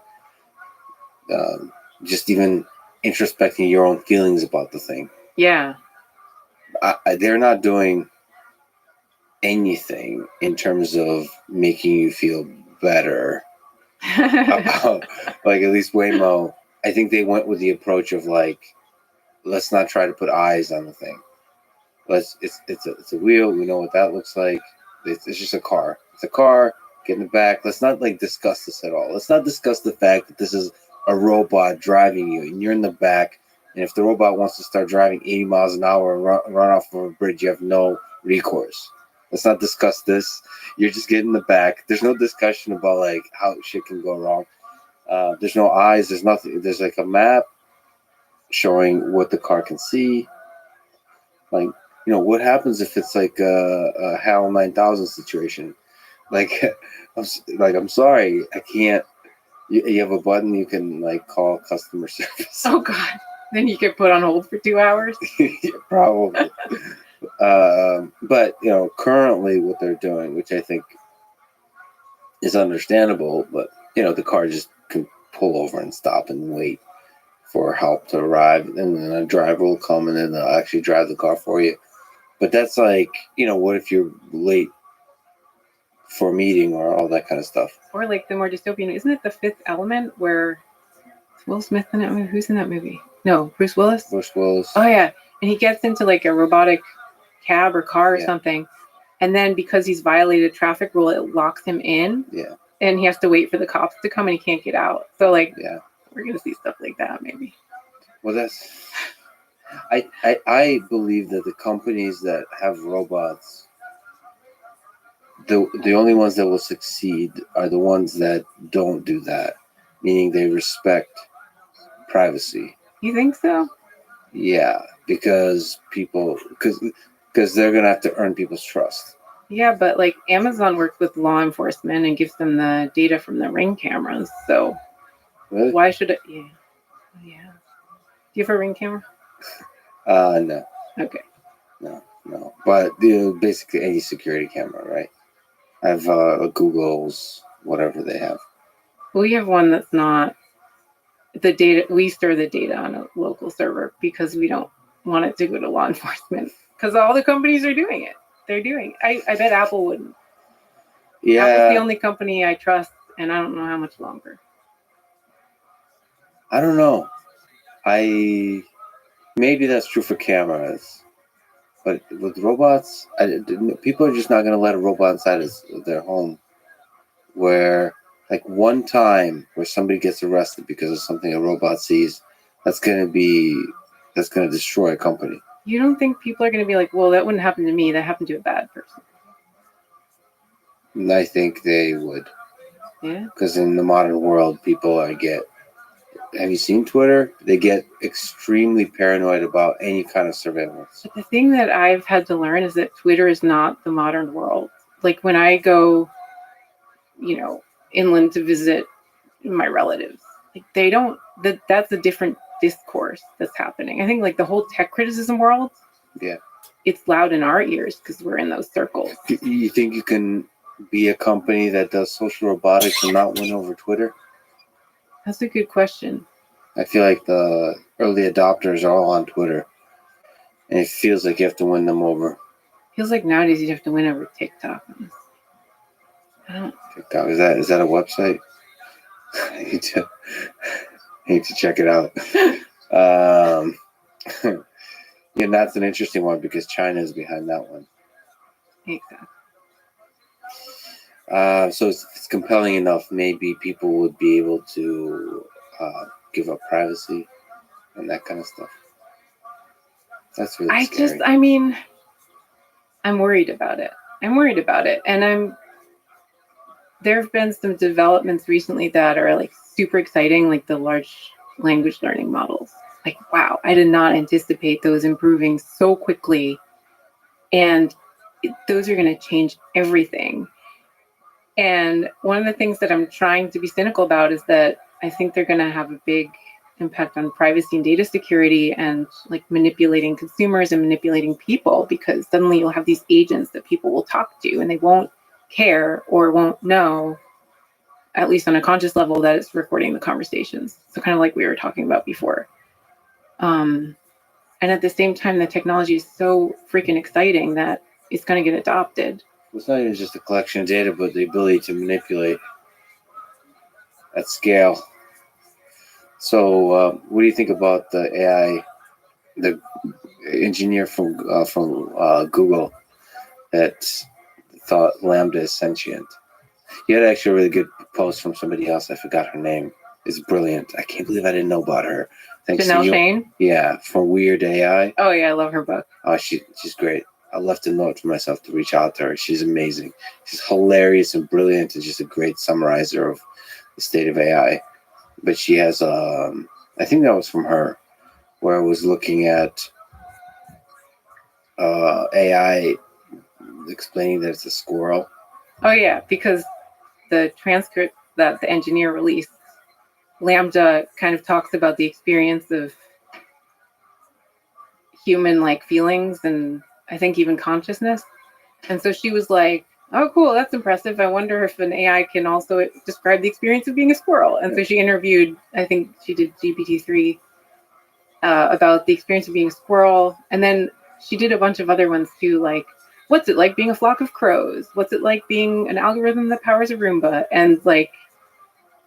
Speaker 1: Just even introspecting your own feelings about the thing.
Speaker 5: Yeah.
Speaker 1: They're not doing anything in terms of making you feel better about, like, at least Waymo. I think they went with the approach of like, let's not try to put eyes on the thing. It's a wheel. We know what that looks like. It's just a car. It's a car. Get in the back. Let's not like discuss this at all. Let's not discuss the fact that this is a robot driving you, and you're in the back. And if the robot wants to start driving 80 miles an hour and run off of a bridge, you have no recourse. Let's not discuss this. You're just getting in the back. There's no discussion about like how shit can go wrong. There's no eyes. There's nothing. There's like a map showing what the car can see. Like, you know, what happens if it's like a HAL 9000 situation? Like, I'm sorry, I can't. You have a button you can like call customer service.
Speaker 5: Oh God. Then you get put on hold for 2 hours.
Speaker 1: Yeah, probably. But you know, currently what they're doing, which I think is understandable, but you know, the car just can pull over and stop and wait for help to arrive, and then a driver will come and then they'll actually drive the car for you. But that's like, you know, what if you're late for a meeting or all that kind of stuff?
Speaker 5: Or like the more dystopian, isn't it The Fifth Element where Will Smith in that movie? Who's in that movie? No, Bruce Willis.
Speaker 1: Bruce Willis.
Speaker 5: Oh yeah, and he gets into like a robotic cab or car or
Speaker 1: Yeah.
Speaker 5: something, and then because he's violated a traffic rule, it locks him in.
Speaker 1: Yeah.
Speaker 5: And he has to wait for the cops to come, and he can't get out. So like,
Speaker 1: Yeah.
Speaker 5: we're gonna see stuff like that maybe.
Speaker 1: Well, that's. I believe that the companies that have robots, the only ones that will succeed are the ones that don't do that, meaning they respect privacy.
Speaker 5: You think so?
Speaker 1: Yeah, because they're gonna have to earn people's trust.
Speaker 5: Yeah, but like Amazon works with law enforcement and gives them the data from the Ring cameras. So
Speaker 1: Really?
Speaker 5: why should it? Yeah, yeah. Do you have a Ring camera?
Speaker 1: No,
Speaker 5: Okay.
Speaker 1: no. But basically any security camera, right? I have Google's, whatever they have.
Speaker 5: We have one that's not the data. We store the data on a local server because we don't want it to go to law enforcement. Because all the companies are doing it. They're doing it. I bet Apple wouldn't. Apple's the only company I trust, and I don't know how much longer.
Speaker 1: I don't know. Maybe that's true for cameras, but with robots, people are just not going to let a robot inside their home. Where, like, one time where somebody gets arrested because of something a robot sees, that's going to destroy a company.
Speaker 5: You don't think people are going to be like, well, that wouldn't happen to me. That happened to a bad person.
Speaker 1: And I think they would,
Speaker 5: Yeah.
Speaker 1: because in the modern world, people have you seen Twitter? They get extremely paranoid about any kind of surveillance.
Speaker 5: But the thing that I've had to learn is that Twitter is not the modern world. Like when I go, inland to visit my relatives, like they don't, that's a different discourse that's happening. I think like the whole tech criticism world,
Speaker 1: Yeah.
Speaker 5: it's loud in our ears because we're in those circles.
Speaker 1: You think you can be a company that does social robotics and not win over Twitter?
Speaker 5: That's a good question.
Speaker 1: I feel like the early adopters are all on Twitter, and it feels like you have to win them over.
Speaker 5: Feels like nowadays you have to win over TikTok. I don't.
Speaker 1: TikTok, is that a website? I need to check it out. Yeah, that's an interesting one because China is behind that one.
Speaker 5: Exactly.
Speaker 1: So if it's compelling enough, maybe people would be able to give up privacy and that kind of stuff. That's really scary.
Speaker 5: I'm worried about it. And there have been some developments recently that are like super exciting, like the large language learning models. Like, wow, I did not anticipate those improving so quickly. And those are going to change everything. And one of the things that I'm trying to be cynical about is that I think they're going to have a big impact on privacy and data security and like manipulating consumers and manipulating people, because suddenly you'll have these agents that people will talk to and they won't care or won't know, at least on a conscious level, that it's recording the conversations. So kind of like we were talking about before. And at the same time, the technology is so freaking exciting that it's going to get adopted.
Speaker 1: It's not even just a collection of data, but the ability to manipulate at scale. So, what do you think about the AI, the engineer from Google that thought Lambda is sentient? You had actually a really good post from somebody else. I forgot her name. It's brilliant. I can't believe I didn't know about her. Thanks
Speaker 5: Janelle
Speaker 1: to you.
Speaker 5: Shane?
Speaker 1: Yeah, from Weird AI.
Speaker 5: Oh, yeah, I love her book.
Speaker 1: Oh, she's great. I left a note for myself to reach out to her. She's amazing. She's hilarious and brilliant and just a great summarizer of the state of AI. But she has, I think that was from her, where I was looking at AI explaining that it's a squirrel.
Speaker 5: Oh, yeah, because the transcript that the engineer released, Lambda kind of talks about the experience of human like feelings and I think even consciousness. And so she was like, oh, cool, that's impressive. I wonder if an AI can also describe the experience of being a squirrel. And so she interviewed, I think she did GPT-3 about the experience of being a squirrel. And then she did a bunch of other ones too, like, what's it like being a flock of crows? What's it like being an algorithm that powers a Roomba? And like,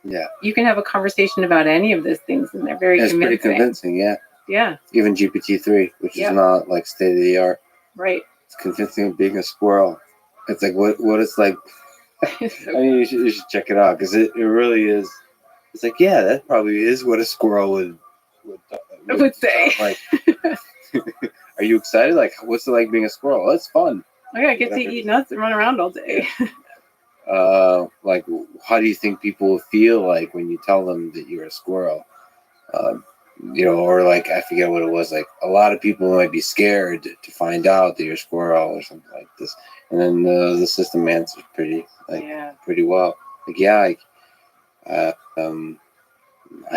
Speaker 1: yeah,
Speaker 5: you can have a conversation about any of those things, and they're very convincing.
Speaker 1: It's pretty convincing, yeah.
Speaker 5: Yeah.
Speaker 1: Even GPT-3, which is not like state of the art.
Speaker 5: Right.
Speaker 1: It's convincing of being a squirrel. It's like what it's like. I mean, you should check it out because it really is. It's like, yeah, that probably is what a squirrel would
Speaker 5: say.
Speaker 1: Like, are you excited? Like, what's it like being a squirrel? It's fun.
Speaker 5: Okay, I get to eat nuts and run around all day.
Speaker 1: Like, how do you think people will feel like when you tell them that you're a squirrel? Or like, I forget what it was. Like, a lot of people might be scared to find out that you're a squirrel or something like this. And then the system answers pretty well. Like, yeah, I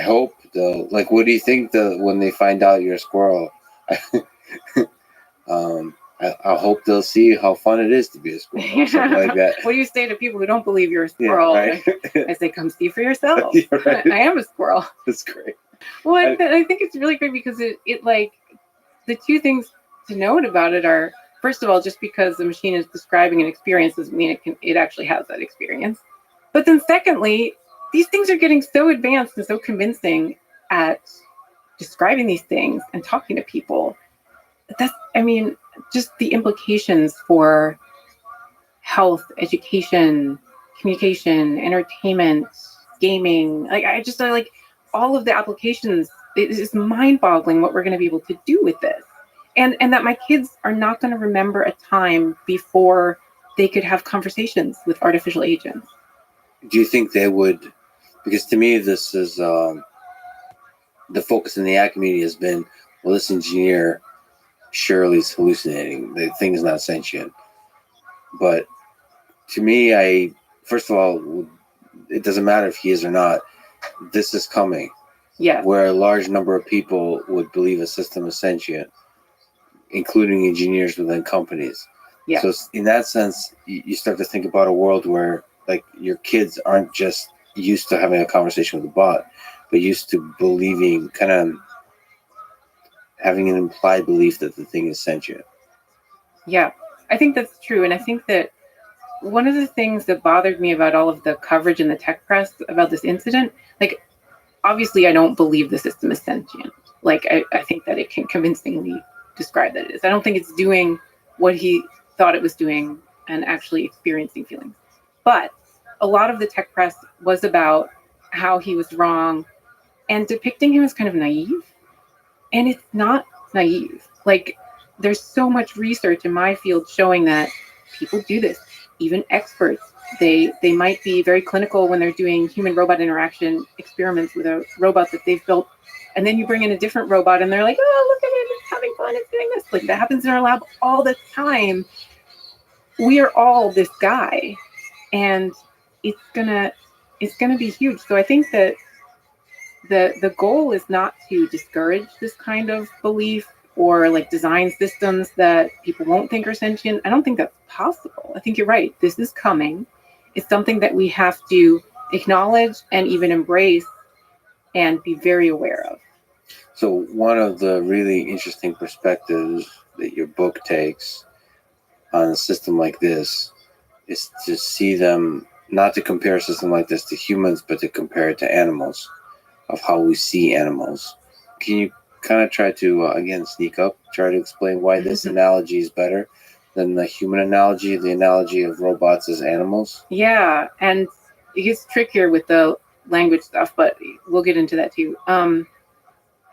Speaker 1: hope like, what do you think when they find out you're a squirrel? I hope they'll see how fun it is to be a squirrel. Or something like that.
Speaker 5: What do you say to people who don't believe you're a squirrel?
Speaker 1: Yeah, right?
Speaker 5: I say, come see for yourself.
Speaker 1: Right.
Speaker 5: I am a squirrel.
Speaker 1: That's great.
Speaker 5: Well, I think it's really great because it like, the two things to note about it are, first of all, just because the machine is describing an experience doesn't mean it actually has that experience. But then secondly, these things are getting so advanced and so convincing at describing these things and talking to people. Just the implications for health, education, communication, entertainment, gaming. Like, I like all of the applications. It is mind-boggling what we're going to be able to do with this. And that my kids are not going to remember a time before they could have conversations with artificial agents.
Speaker 1: Do you think they would? Because to me, this is the focus in the AI community has been, well, this engineer surely is hallucinating. The thing is not sentient. But to me, first of all, it doesn't matter if he is or not. This is coming.
Speaker 5: Yeah.
Speaker 1: Where a large number of people would believe a system is sentient, including engineers within companies.
Speaker 5: Yeah.
Speaker 1: So in that sense, you start to think about a world where like your kids aren't just used to having a conversation with a bot, but used to believing, kind of having an implied belief that the thing is sentient.
Speaker 5: Yeah, I think that's true. And I think that one of the things that bothered me about all of the coverage in the tech press about this incident, like, obviously I don't believe the system is sentient. Like, I think that it can convincingly describe that it is. I don't think it's doing what he thought it was doing and actually experiencing feelings. But a lot of the tech press was about how he was wrong and depicting him as kind of naive. And it's not naive. Like, there's so much research in my field showing that people do this. Even experts, they might be very clinical when they're doing human-robot interaction experiments with a robot that they've built. And then you bring in a different robot and they're like, oh, look at it, it's having fun, it's doing this. Like, that happens in our lab all the time. We are all this guy. And it's gonna be huge. So I think that the goal is not to discourage this kind of belief or like design systems that people won't think are sentient. I don't think that's possible. I think you're right. This is coming. It's something that we have to acknowledge and even embrace and be very aware of.
Speaker 1: So one of the really interesting perspectives that your book takes on a system like this is to see them, not to compare a system like this to humans, but to compare it to animals, of how we see animals. Can you kind of try to, again, sneak up, try to explain why this analogy is better than the human analogy, the analogy of robots as animals?
Speaker 5: Yeah, and it gets trickier with the language stuff, but we'll get into that too.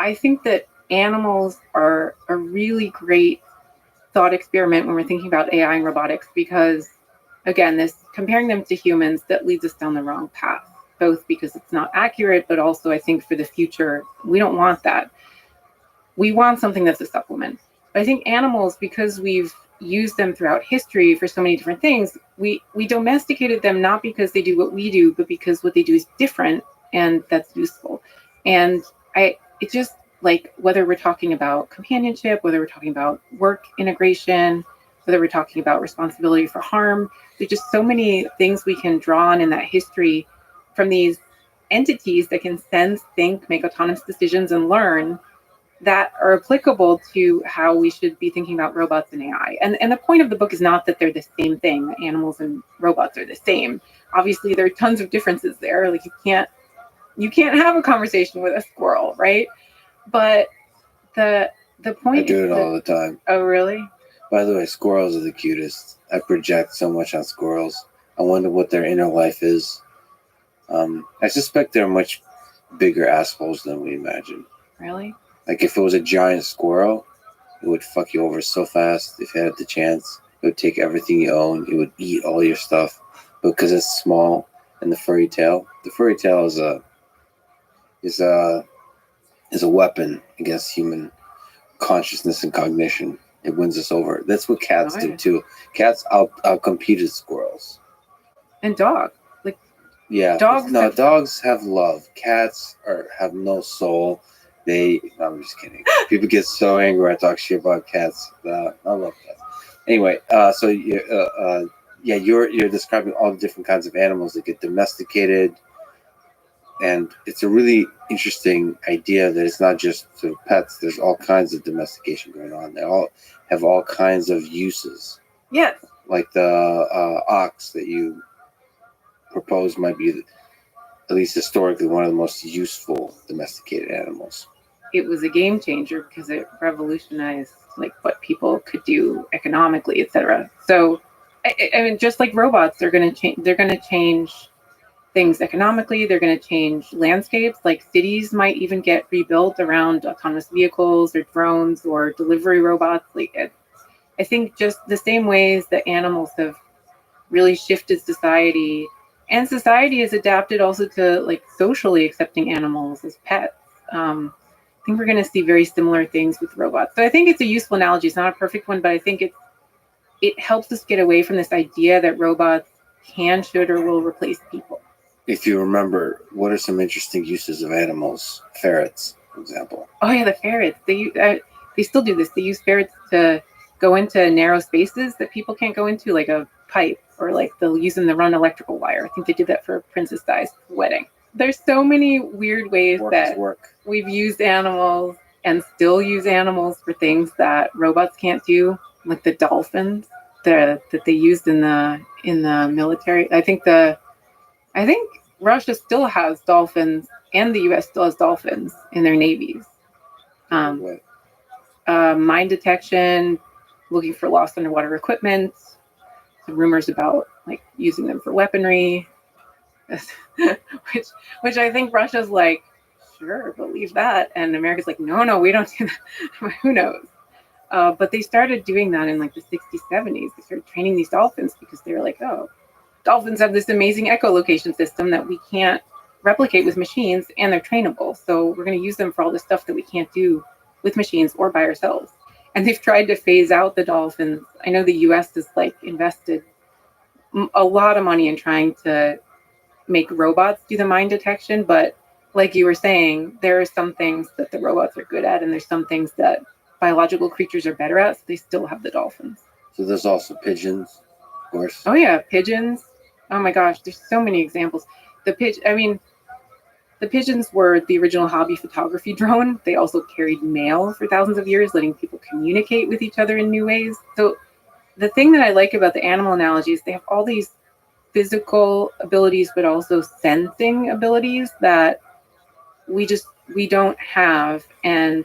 Speaker 5: I think that animals are a really great thought experiment when we're thinking about AI and robotics because, again, this comparing them to humans, that leads us down the wrong path, both because it's not accurate, but also I think for the future, we don't want that. We want something that's a supplement. But I think animals, because we've used them throughout history for so many different things, we domesticated them not because they do what we do, but because what they do is different and that's useful. And it just, like, whether we're talking about companionship, whether we're talking about work integration, whether we're talking about responsibility for harm, there's just so many things we can draw on in that history from these entities that can sense, think, make autonomous decisions, and learn that are applicable to how we should be thinking about robots and AI. And the point of the book is not that they're the same thing. Animals and robots are the same. Obviously, there are tons of differences there. Like you can't have a conversation with a squirrel, right? But the point
Speaker 1: I do
Speaker 5: is
Speaker 1: it all the time.
Speaker 5: Oh, really?
Speaker 1: By the way, squirrels are the cutest. I project so much on squirrels. I wonder what their inner life is. I suspect they're much bigger assholes than we imagine.
Speaker 5: Really?
Speaker 1: Like if it was a giant squirrel, it would fuck you over so fast if it had the chance. It would take everything you own. It would eat all your stuff. But because it's small and the furry tail is a weapon against human consciousness and cognition. It wins us over. That's what cats do too. Cats outcompeted squirrels.
Speaker 5: And dogs.
Speaker 1: Yeah. Dogs have love. Cats have no soul. I'm just kidding. People get so angry when I talk shit about cats. I love cats. Anyway, so you're describing all the different kinds of animals that get domesticated, and it's a really interesting idea that it's not just to pets. There's all kinds of domestication going on. They all have all kinds of uses.
Speaker 5: Yeah.
Speaker 1: Like the ox that you propose might be, at least historically, one of the most useful domesticated animals.
Speaker 5: It was a game changer because it revolutionized like what people could do economically, etc. So, I mean, just like robots, they're going to change. They're going to change things economically. They're going to change landscapes. Like cities might even get rebuilt around autonomous vehicles or drones or delivery robots. I think just the same ways that animals have really shifted society, and society has adapted also to like socially accepting animals as pets. I think we're going to see very similar things with robots. So I think it's a useful analogy. It's not a perfect one, but I think it helps us get away from this idea that robots can, should, or will replace people.
Speaker 1: If you remember, what are some interesting uses of animals? Ferrets, for example.
Speaker 5: Oh yeah, the ferrets. They still do this. They use ferrets to go into narrow spaces that people can't go into, like a pipe, or like they'll use them to run electrical wire. I think they did that for Princess Di's wedding. There's so many weird ways we've used animals and still use animals for things that robots can't do, like the dolphins that they used in the military. I think Russia still has dolphins, and the U.S. still has dolphins in their navies. Mine detection, looking for lost underwater equipment. Some rumors about like using them for weaponry. which I think Russia's like, sure, believe that, and America's like, no, we don't do that. Who knows? But they started doing that in like the 60s, 70s. They started training these dolphins because they were like, oh, dolphins have this amazing echolocation system that we can't replicate with machines, and they're trainable. So we're going to use them for all the stuff that we can't do with machines or by ourselves. And they've tried to phase out the dolphins. I know the U.S. has like invested a lot of money in trying to make robots do the mind detection, but like you were saying, there are some things that the robots are good at, and there's some things that biological creatures are better at, so they still have the dolphins.
Speaker 1: So there's also pigeons, of course.
Speaker 5: Oh yeah, pigeons. Oh my gosh, there's so many examples. The pigeons were the original hobby photography drone. They also carried mail for thousands of years, letting people communicate with each other in new ways. So the thing that I like about the animal analogy is they have all these physical abilities, but also sensing abilities that we don't have. And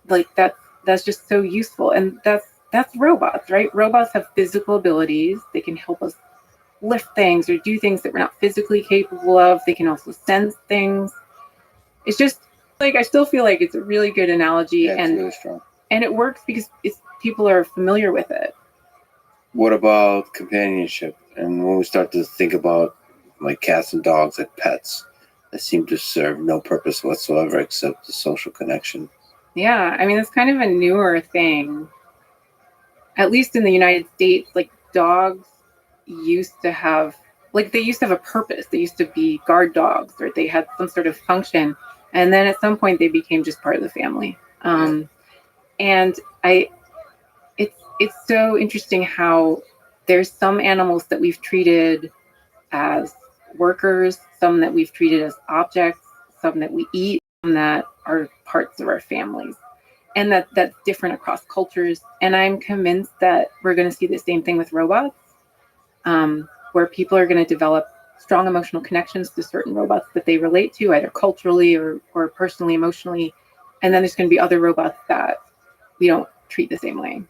Speaker 5: like that's just so useful. And that's robots, right? Robots have physical abilities. They can help us lift things or do things that we're not physically capable of. They can also sense things. It's just like, I still feel like it's a really good analogy,
Speaker 1: Yeah, it's
Speaker 5: and
Speaker 1: really strong.
Speaker 5: and it works because people are familiar with it.
Speaker 1: What about companionship? And when we start to think about like cats and dogs like pets that seem to serve no purpose whatsoever except the social connection.
Speaker 5: Yeah, I mean, it's kind of a newer thing. At least in the United States, like dogs used to have a purpose. They used to be guard dogs, or they had some sort of function, and then at some point they became just part of the family. And it's so interesting how there's some animals that we've treated as workers, some that we've treated as objects, some that we eat, some that are parts of our families. And that's different across cultures. And I'm convinced that we're going to see the same thing with robots, where people are going to develop strong emotional connections to certain robots that they relate to, either culturally or personally, emotionally. And then there's going to be other robots that we don't treat the same way.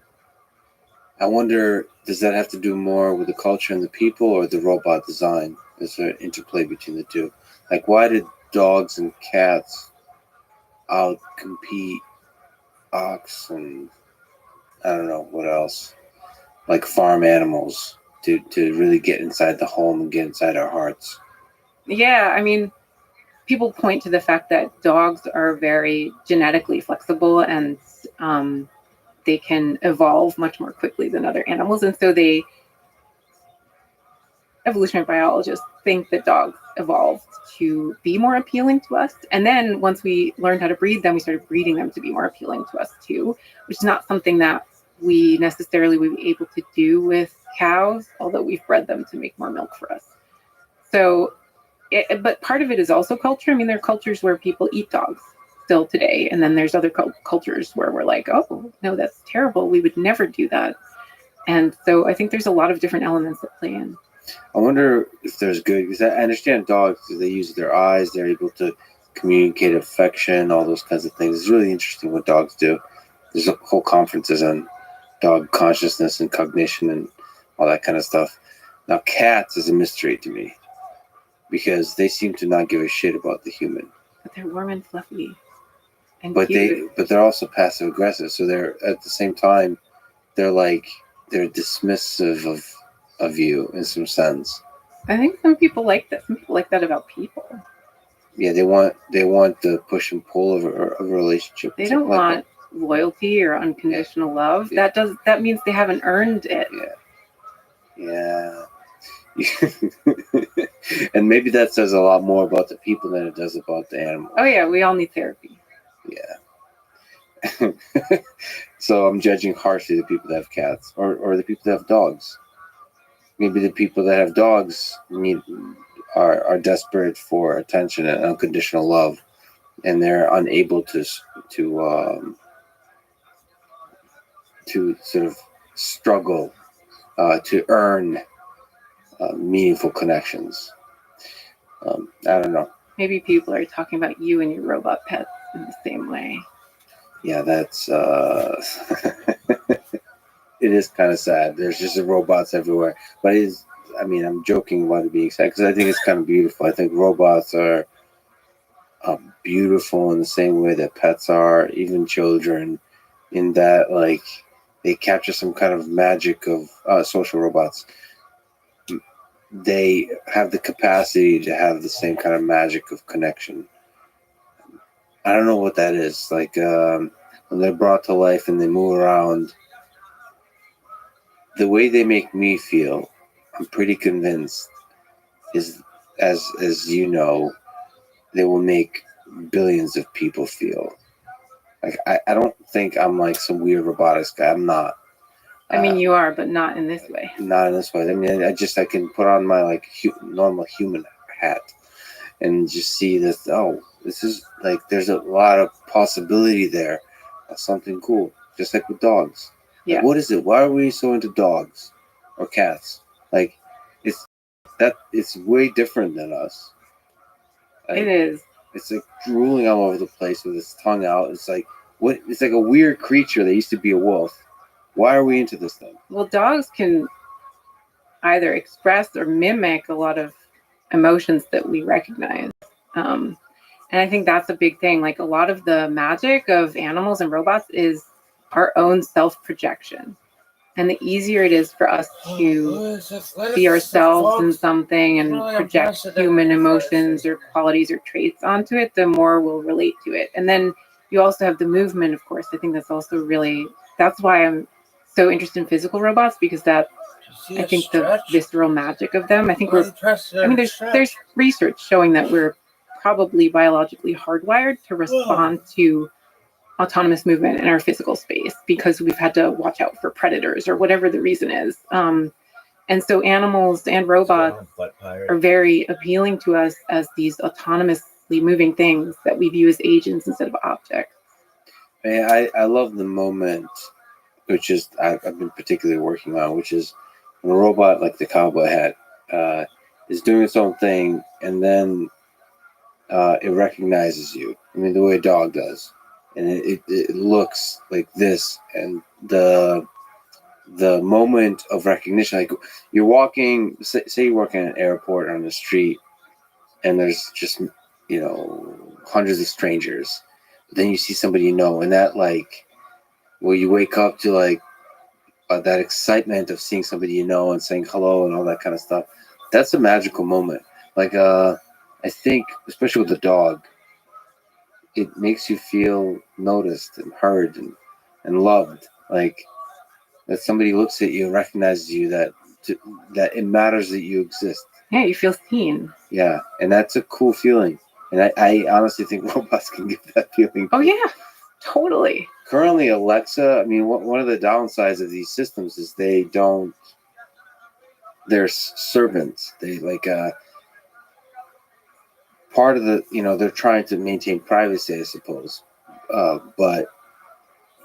Speaker 1: I wonder, does that have to do more with the culture and the people, or the robot design? Is there an interplay between the two? Like, why did dogs and cats outcompete ox and I don't know what else, like farm animals, to really get inside the home and get inside our hearts?
Speaker 5: Yeah, I mean, people point to the fact that dogs are very genetically flexible, and they can evolve much more quickly than other animals. And so evolutionary biologists think that dogs evolved to be more appealing to us. And then once we learned how to breed them, we started breeding them to be more appealing to us too, which is not something that we necessarily would be able to do with cows, although we've bred them to make more milk for us. So, but part of it is also culture. I mean, there are cultures where people eat dogs still today. And then there's other cultures where we're like, oh, no, that's terrible. We would never do that. And so I think there's a lot of different elements that play in.
Speaker 1: I wonder if there's good, because I understand dogs, they use their eyes, they're able to communicate affection, all those kinds of things. It's really interesting what dogs do. There's whole conferences on dog consciousness and cognition and all that kind of stuff. Now, cats is a mystery to me because they seem to not give a shit about the human.
Speaker 5: But they're warm and fluffy. And
Speaker 1: But
Speaker 5: cute.
Speaker 1: they're also passive aggressive. So they're at the same time, they're dismissive of you in some sense.
Speaker 5: I think some people like that. Some people like that about people.
Speaker 1: Yeah, they want the push and pull of a relationship.
Speaker 5: They don't want loyalty or unconditional love.
Speaker 1: Yeah.
Speaker 5: That means they haven't earned it.
Speaker 1: Yeah. And maybe that says a lot more about the people than it does about the animals.
Speaker 5: Oh yeah, we all need therapy.
Speaker 1: Yeah. So I'm judging harshly the people that have cats or the people that have dogs. Maybe the people that have dogs are desperate for attention and unconditional love, and they're unable to sort of struggle to earn meaningful connections. I don't know.
Speaker 5: Maybe people are talking about you and your robot pets in the same way.
Speaker 1: Yeah, that's it is kind of sad. There's just robots everywhere, but I'm joking about it being sad because I think it's kind of beautiful. I think robots are beautiful in the same way that pets are, even children, in that like they capture some kind of magic of social robots. They have the capacity to have the same kind of magic of connection. I don't know what that is. Like when they're brought to life and they move around, the way they make me feel, I'm pretty convinced, is as you know, they will make billions of people feel. Like I don't think I'm like some weird robotics guy. I'm not.
Speaker 5: I mean, you are, but not in this way.
Speaker 1: Not in this way. I mean, I can put on my like normal human hat and just see this. Oh, this is like there's a lot of possibility there of something cool. Just like with dogs.
Speaker 5: Yeah.
Speaker 1: Like, what is it? Why are we so into dogs or cats? Like it's way different than us. Like,
Speaker 5: It is.
Speaker 1: it's like drooling all over the place with its tongue out. It's like what? It's like a weird creature that used to be a wolf. Why are we into this thing?
Speaker 5: Well, dogs can either express or mimic a lot of emotions that we recognize. And I think that's a big thing. Like a lot of the magic of animals and robots is our own self-projection. And the easier it is for us to see ourselves in something and project human emotions or qualities or traits onto it, the more we'll relate to it. And then you also have the movement, of course. I think that's also really, that's why I'm so interested in physical robots, because that, I think the visceral magic of them, I think there's research showing that we're probably biologically hardwired to respond to autonomous movement in our physical space because we've had to watch out for predators or whatever the reason is. And so animals and robots are very appealing to us as these autonomously moving things that we view as agents instead of objects.
Speaker 1: I love the moment, which is I've been particularly working on, which is when a robot like the cowboy hat is doing its own thing, and then it recognizes you. I mean, the way a dog does, and it looks like this, and the moment of recognition, like you're walking, say you're walking in an airport or on the street, and there's just hundreds of strangers. But then you see somebody you know, and that like, well, you wake up to like that excitement of seeing somebody you know and saying hello and all that kind of stuff. That's a magical moment. Like I think, especially with the dog, it makes you feel noticed and heard and loved. Like that somebody looks at you and recognizes you, that it matters that you exist.
Speaker 5: Yeah, you feel seen.
Speaker 1: Yeah, and that's a cool feeling. And I honestly think robots can give that feeling.
Speaker 5: Oh yeah, totally.
Speaker 1: Currently, Alexa, I mean, one of the downsides of these systems is they're servants. They like part of the, they're trying to maintain privacy, I suppose. But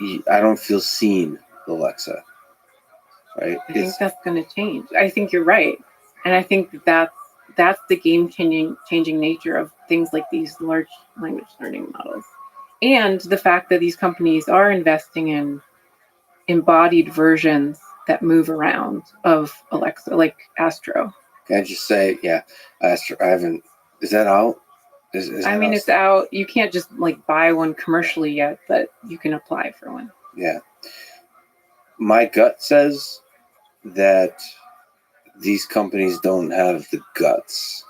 Speaker 1: I don't feel seen, Alexa. Right?
Speaker 5: I think that's going to change. I think you're right. And I think that's the game-changing nature of things like these large language learning models. And the fact that these companies are investing in embodied versions that move around of Alexa, like Astro.
Speaker 1: Can I just say, yeah, Astro, is that out?
Speaker 5: It's out. You can't just like buy one commercially yet, but you can apply for one.
Speaker 1: Yeah. My gut says that these companies don't have the guts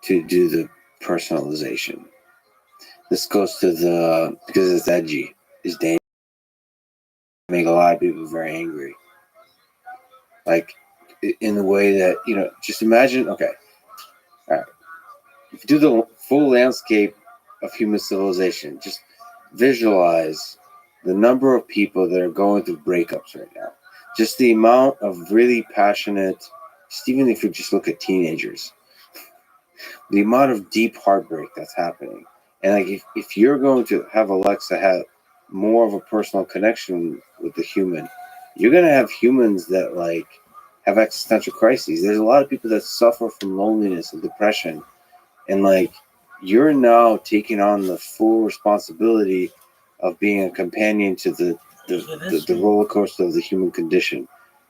Speaker 1: to do the personalization. This goes to because it's edgy, it's dangerous, make a lot of people very angry. Like in the way that, just imagine, okay, all right. If you do the full landscape of human civilization, just visualize the number of people that are going through breakups right now. Just the amount of really passionate, just even if you just look at teenagers, the amount of deep heartbreak that's happening. And like if you're going to have Alexa have more of a personal connection with the human, you're going to have humans that like have existential crises. There's a lot of people that suffer from loneliness and depression. And like you're now taking on the full responsibility of being a companion to the roller coaster of the human condition.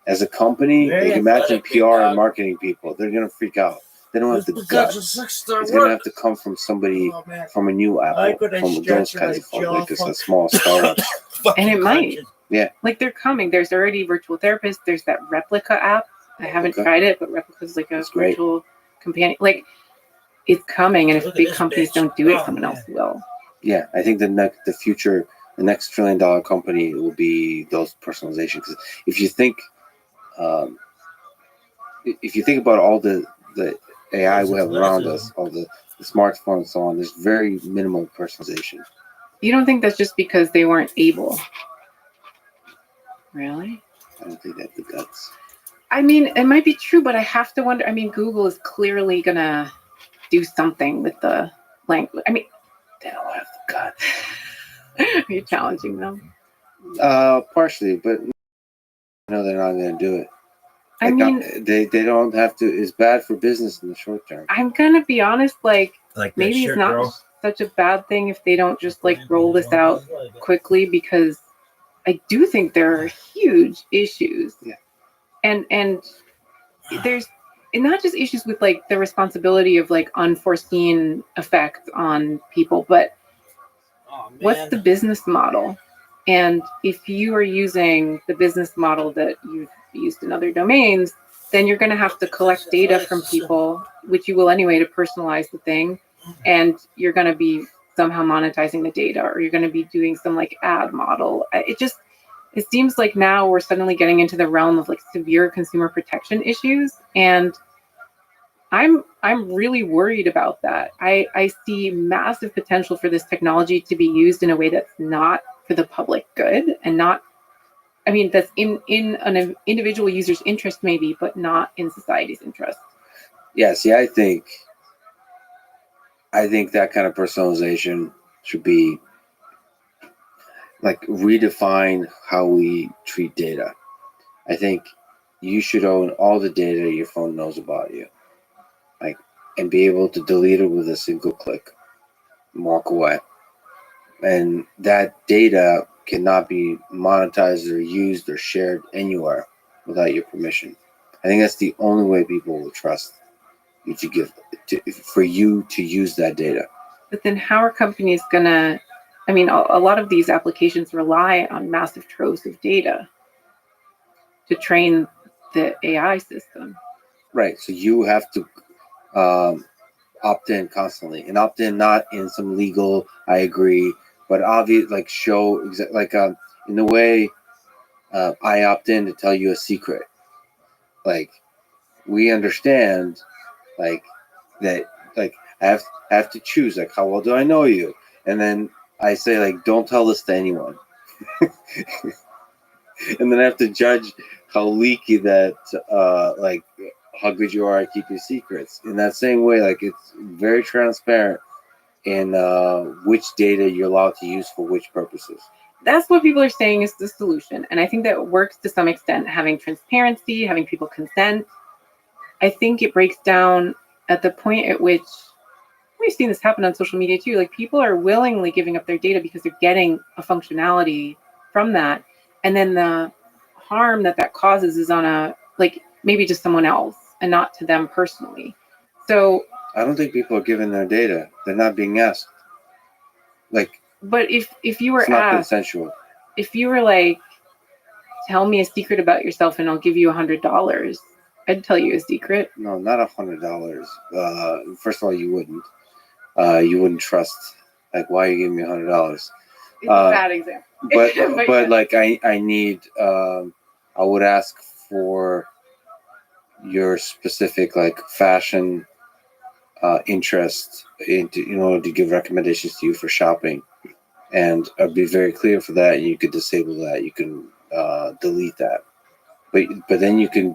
Speaker 1: As a company, like imagine PR and marketing people, they're going to freak out. They don't have the guts. It's going to have to come from somebody, from a new Apple, from those kinds of folks, like a small startup.
Speaker 5: And it might.
Speaker 1: Yeah.
Speaker 5: Like they're coming. There's already virtual therapists. There's that Replica app. I haven't tried it, but Replica is like a virtual companion. Like it's coming, and if big companies don't do it, someone else will.
Speaker 1: Yeah, I think the next $1 trillion company will be those personalization. Because if you think about all the AI we have around us, all the smartphones and so on, there's very minimal personalization.
Speaker 5: You don't think that's just because they weren't able? Really?
Speaker 1: I don't think they have the guts.
Speaker 5: I mean, it might be true, but I have to wonder. I mean, Google is clearly gonna do something with the language. I mean,
Speaker 1: They don't have the guts.
Speaker 5: are you challenging them?
Speaker 1: Partially, but no, they're not going to do it.
Speaker 5: I mean,
Speaker 1: they don't have to. It's bad for business in the short term.
Speaker 5: I'm gonna be honest. Like,
Speaker 6: Like that
Speaker 5: maybe
Speaker 6: shit,
Speaker 5: it's not
Speaker 6: girl.
Speaker 5: such a bad thing if they don't just like roll this out quickly, because I do think there are huge issues.
Speaker 1: Yeah.
Speaker 5: And there's and not just issues with like the responsibility of like unforeseen effects on people, but
Speaker 6: Oh, man.
Speaker 5: what's the business model? And if you are using the business model that you've used in other domains, then you're going to have to collect data from people, which you will anyway, to personalize the thing. And you're going to be somehow monetizing the data, or you're going to be doing some like ad model. It seems like now we're suddenly getting into the realm of like severe consumer protection issues. And I'm really worried about that. I see massive potential for this technology to be used in a way that's not for the public good, and not, I mean, that's in an individual user's interest maybe, but not in society's interest.
Speaker 1: Yeah, see, I think that kind of personalization should be like redefine how we treat data. I think you should own all the data your phone knows about you, like, and be able to delete it with a single click and walk away. And that data cannot be monetized or used or shared anywhere without your permission. I think that's the only way people will trust you for you to use that data.
Speaker 5: But then how are companies gonna, I mean, a lot of these applications rely on massive troves of data to train the AI system.
Speaker 1: Right. So you have to opt in constantly, and opt in not in some legal, I agree, but obvious, like show in the way I opt in to tell you a secret. Like, we understand, like, that, like, I have to choose, like, how well do I know you? And then I say, like, don't tell this to anyone. And then I have to judge how leaky that, like, how good you are at keeping secrets. In that same way, like, it's very transparent in which data you're allowed to use for which purposes.
Speaker 5: That's what people are saying is the solution. And I think that works to some extent, having transparency, having people consent. I think it breaks down at the point at which we've seen this happen on social media too. Like, people are willingly giving up their data because they're getting a functionality from that. And then the harm that causes is on a, like, maybe just someone else and not to them personally. So
Speaker 1: I don't think people are giving their data. They're not being asked. Like,
Speaker 5: but if you were
Speaker 1: it's not
Speaker 5: asked,
Speaker 1: consensual.
Speaker 5: if you were like, tell me a secret about yourself and I'll give you $100, I'd tell you a secret.
Speaker 1: No, not $100. First of all, you wouldn't. You wouldn't trust. Like, why are you giving me $100?
Speaker 5: It's a bad example.
Speaker 1: But
Speaker 5: yeah.
Speaker 1: like, I need. I would ask for your specific, like, fashion interest in order to give recommendations to you for shopping, and I'd be very clear for that. You could disable that. You can delete that. But then you can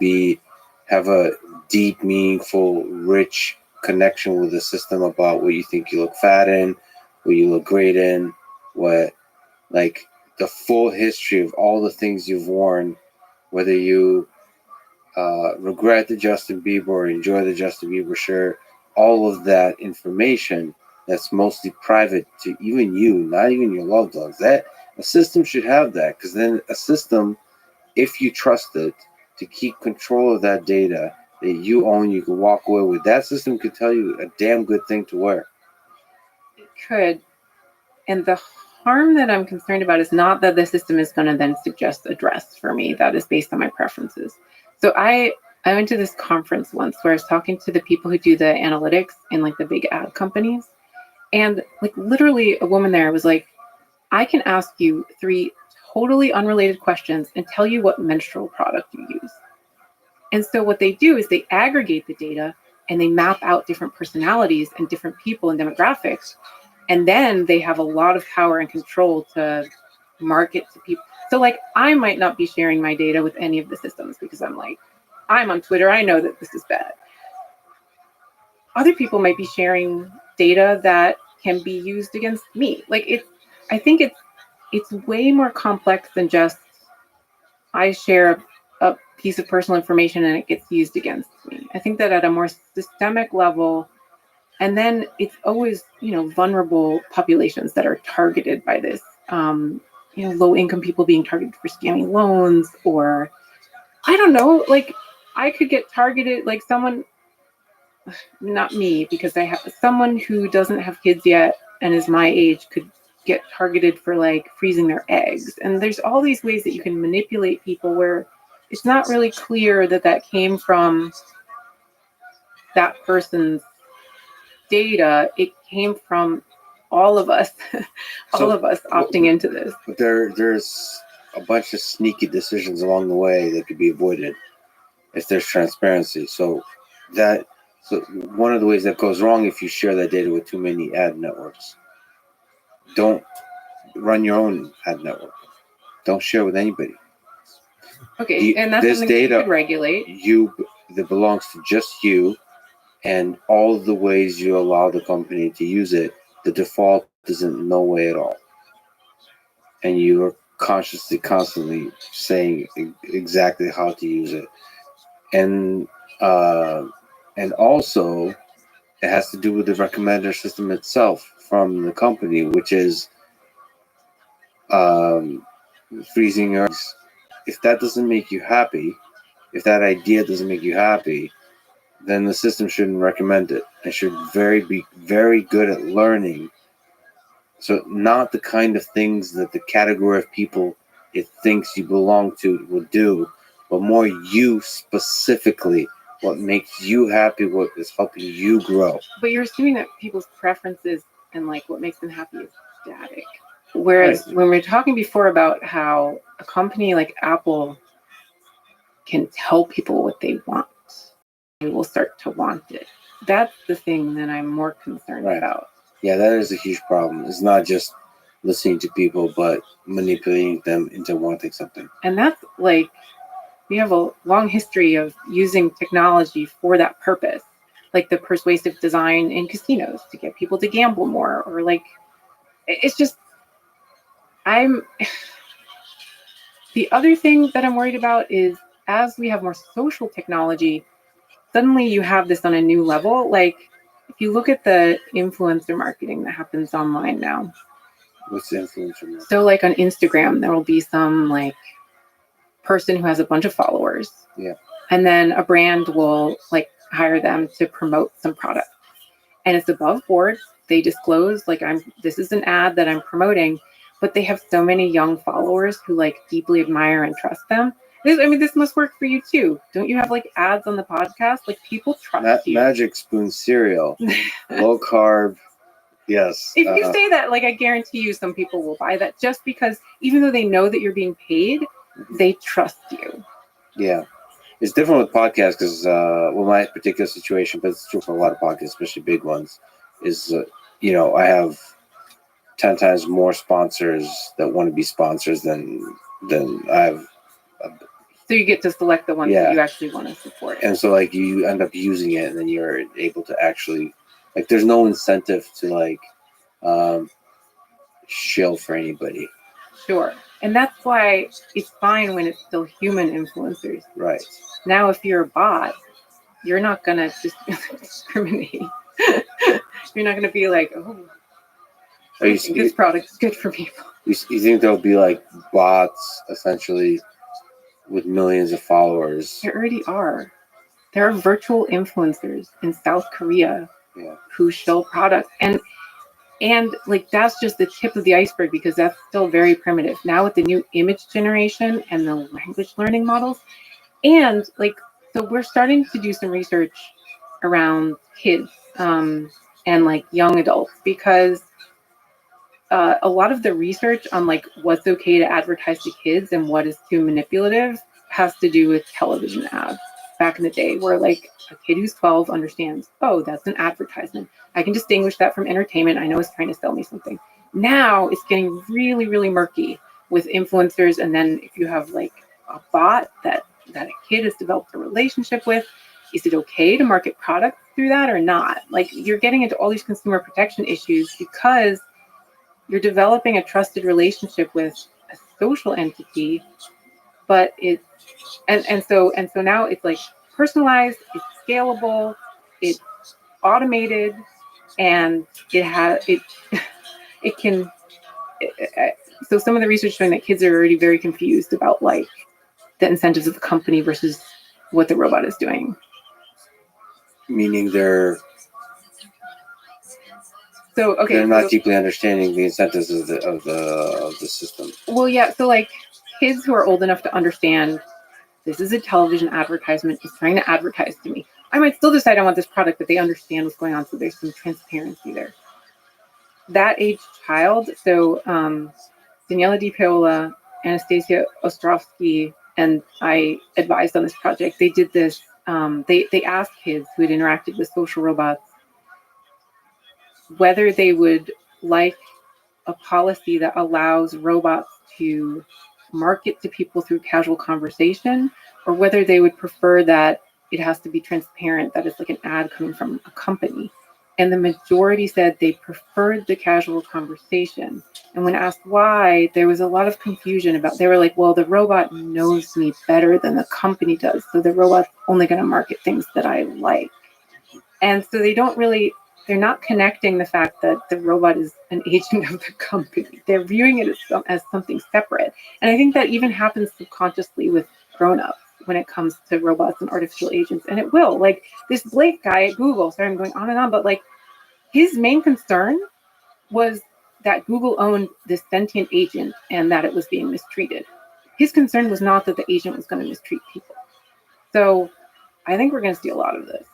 Speaker 1: have a deep, meaningful, rich connection with the system about what you think you look fat in, what you look great in, what, like, the full history of all the things you've worn, whether you regret the Justin Bieber or enjoy the Justin Bieber shirt, all of that information that's mostly private to even you, not even your loved ones. That a system should have that, because then a system, if you trust it to keep control of that data that you own, you can walk away with. That system could tell you a damn good thing to wear.
Speaker 5: It could. And the harm that I'm concerned about is not that the system is going to then suggest a dress for me that is based on my preferences. So I went to this conference once where I was talking to the people who do the analytics in like the big ad companies. And like literally a woman there was like, I can ask you 3 totally unrelated questions and tell you what menstrual product you use. And so what they do is they aggregate the data and they map out different personalities and different people and demographics. And then they have a lot of power and control to market to people. So like, I might not be sharing my data with any of the systems because I'm like, I'm on Twitter, I know that this is bad. Other people might be sharing data that can be used against me. Like I think it's way more complex than just I share a piece of personal information and it gets used against me. I think that at a more systemic level, and then it's always, vulnerable populations that are targeted by this. Low income people being targeted for scamming loans, or I don't know, like I could get targeted, like someone, not me, because I have someone who doesn't have kids yet and is my age could get targeted for like freezing their eggs. And there's all these ways that you can manipulate people where it's not really clear that that came from that person's data. It came from all of us, opting into this.
Speaker 1: But there's a bunch of sneaky decisions along the way that could be avoided if there's transparency. So one of the ways that goes wrong if you share that data with too many ad networks. Don't run your own ad network. Don't share with anybody.
Speaker 5: Okay, and that's
Speaker 1: this
Speaker 5: something
Speaker 1: data
Speaker 5: you could regulate.
Speaker 1: That belongs to just you, and all of the ways you allow the company to use it, the default is in no way at all. And you are constantly saying exactly how to use it. And also it has to do with the recommender system itself from the company, which is freezing your eggs. If that doesn't make you happy, if that idea doesn't make you happy, then the system shouldn't recommend it. It should be very good at learning. So not the kind of things that the category of people it thinks you belong to will do, but more you specifically, what makes you happy, what is helping you grow.
Speaker 5: But you're assuming that people's preferences and like what makes them happy is static. Whereas when we were talking before about how a company like Apple can tell people what they want, they will start to want it. That's the thing that I'm more concerned about.
Speaker 1: Yeah, that is a huge problem. It's not just listening to people, but manipulating them into wanting something.
Speaker 5: And that's like, we have a long history of using technology for that purpose, like the persuasive design in casinos to get people to gamble more, or like, it's just, the other thing that I'm worried about is as we have more social technology, suddenly you have this on a new level. Like if you look at the influencer marketing that happens online now.
Speaker 1: What's the influencer marketing?
Speaker 5: So like on Instagram, there will be some like person who has a bunch of followers.
Speaker 1: Yeah.
Speaker 5: And then a brand will like hire them to promote some product. And it's above board. They disclose like this is an ad that I'm promoting, but they have so many young followers who like deeply admire and trust them. This must work for you too. Don't you have like ads on the podcast? Like people trust you.
Speaker 1: Magic Spoon cereal, low carb. Yes.
Speaker 5: If you say that, like I guarantee you some people will buy that just because even though they know that you're being paid, they trust you.
Speaker 1: Yeah. It's different with podcasts because, my particular situation, but it's true for a lot of podcasts, especially big ones, is, I have 10 times more sponsors that want to be sponsors than I have.
Speaker 5: So you get to select the ones that you actually want to support.
Speaker 1: And so like you end up using it and then you're able to actually, like there's no incentive to like shill for anybody.
Speaker 5: Sure. And that's why it's fine when it's still human influencers.
Speaker 1: Right.
Speaker 5: Now, if you're a bot, you're not going to discriminate. You're not going to be like, this product is good for people.
Speaker 1: You think there'll be like bots essentially with millions of followers?
Speaker 5: There already are. There are virtual influencers in South Korea who shill products. And like that's just the tip of the iceberg because that's still very primitive. Now with the new image generation and the language learning models, and like so we're starting to do some research around kids and like young adults because a lot of the research on like what's okay to advertise to kids and what is too manipulative has to do with television ads. back in the day where like a kid who's 12 understands, oh, that's an advertisement. I can distinguish that from entertainment. I know it's trying to sell me something. Now it's getting really, really murky with influencers. And then if you have like a bot that a kid has developed a relationship with, is it okay to market products through that or not? Like you're getting into all these consumer protection issues because you're developing a trusted relationship with a social entity, but it's and so now it's like personalized, it's scalable, it's automated, and it can. So some of the research showing that kids are already very confused about like the incentives of the company versus what the robot is doing.
Speaker 1: Meaning they're not deeply understanding the incentives of the system.
Speaker 5: Well, yeah. So like kids who are old enough to understand this is a television advertisement, it's trying to advertise to me. I might still decide I want this product, but they understand what's going on, so there's some transparency there. That age child, so Daniela Di Paola, Anastasia Ostrovsky, and I advised on this project. They did this. They asked kids who had interacted with social robots whether they would like a policy that allows robots to market to people through casual conversation, or whether they would prefer that it has to be transparent, that it's like an ad coming from a company. And the majority said they preferred the casual conversation. And when asked why, there was a lot of confusion about, they were like, well, the robot knows me better than the company does. So the robot's only going to market things that I like. And so they're not connecting the fact that the robot is an agent of the company. They're viewing it as something separate. And I think that even happens subconsciously with grown-ups when it comes to robots and artificial agents. And it will. Like this Blake guy at Google, sorry, I'm going on and on, but like his main concern was that Google owned this sentient agent and that it was being mistreated. His concern was not that the agent was going to mistreat people. So I think we're going to see a lot of this.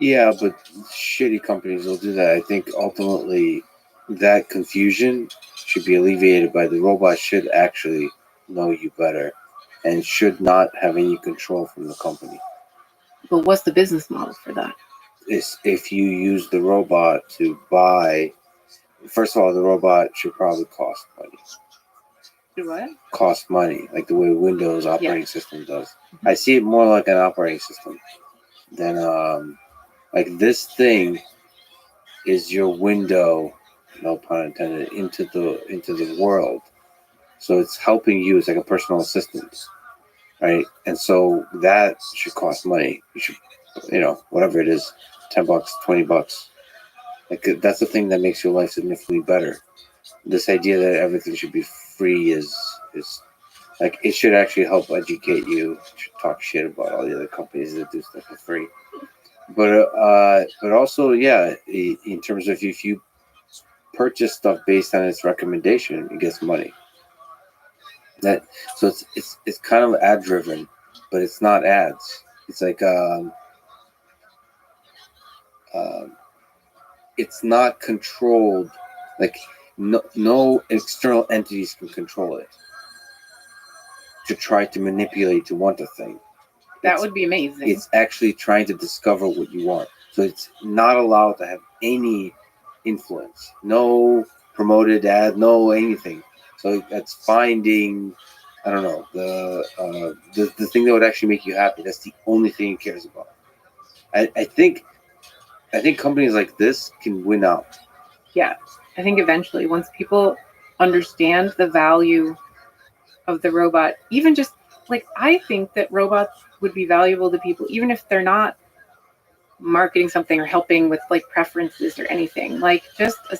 Speaker 1: Yeah, but shitty companies will do that. I think ultimately that confusion should be alleviated by the robot should actually know you better and should not have any control from the company.
Speaker 5: But what's the business model for that?
Speaker 1: If you use the robot to buy, first of all, the robot should probably cost money.
Speaker 5: Do what?
Speaker 1: Cost money, like the way Windows operating system does. I see it more like an operating system than like this thing is your window, no pun intended, into the world. So it's helping you. It's like a personal assistant, right? And so that should cost money. You should, whatever it is, $10, $20. Like that's the thing that makes your life significantly better. This idea that everything should be free is like it should actually help educate you. You should talk shit about all the other companies that do stuff for free. But also, yeah, in terms of if you purchase stuff based on its recommendation, it gets money. So it's kind of ad driven, but it's not ads. It's like it's not controlled. Like no external entities can control it to try to manipulate to want a thing.
Speaker 5: That would be amazing.
Speaker 1: It's actually trying to discover what you want. So it's not allowed to have any influence. No promoted ad, no anything. So that's finding, I don't know, the thing that would actually make you happy. That's the only thing it cares about. I think companies like this can win out.
Speaker 5: Yeah. I think eventually once people understand the value of the robot, even just like I think that robots would be valuable to people, even if they're not marketing something or helping with like preferences or anything. Like just the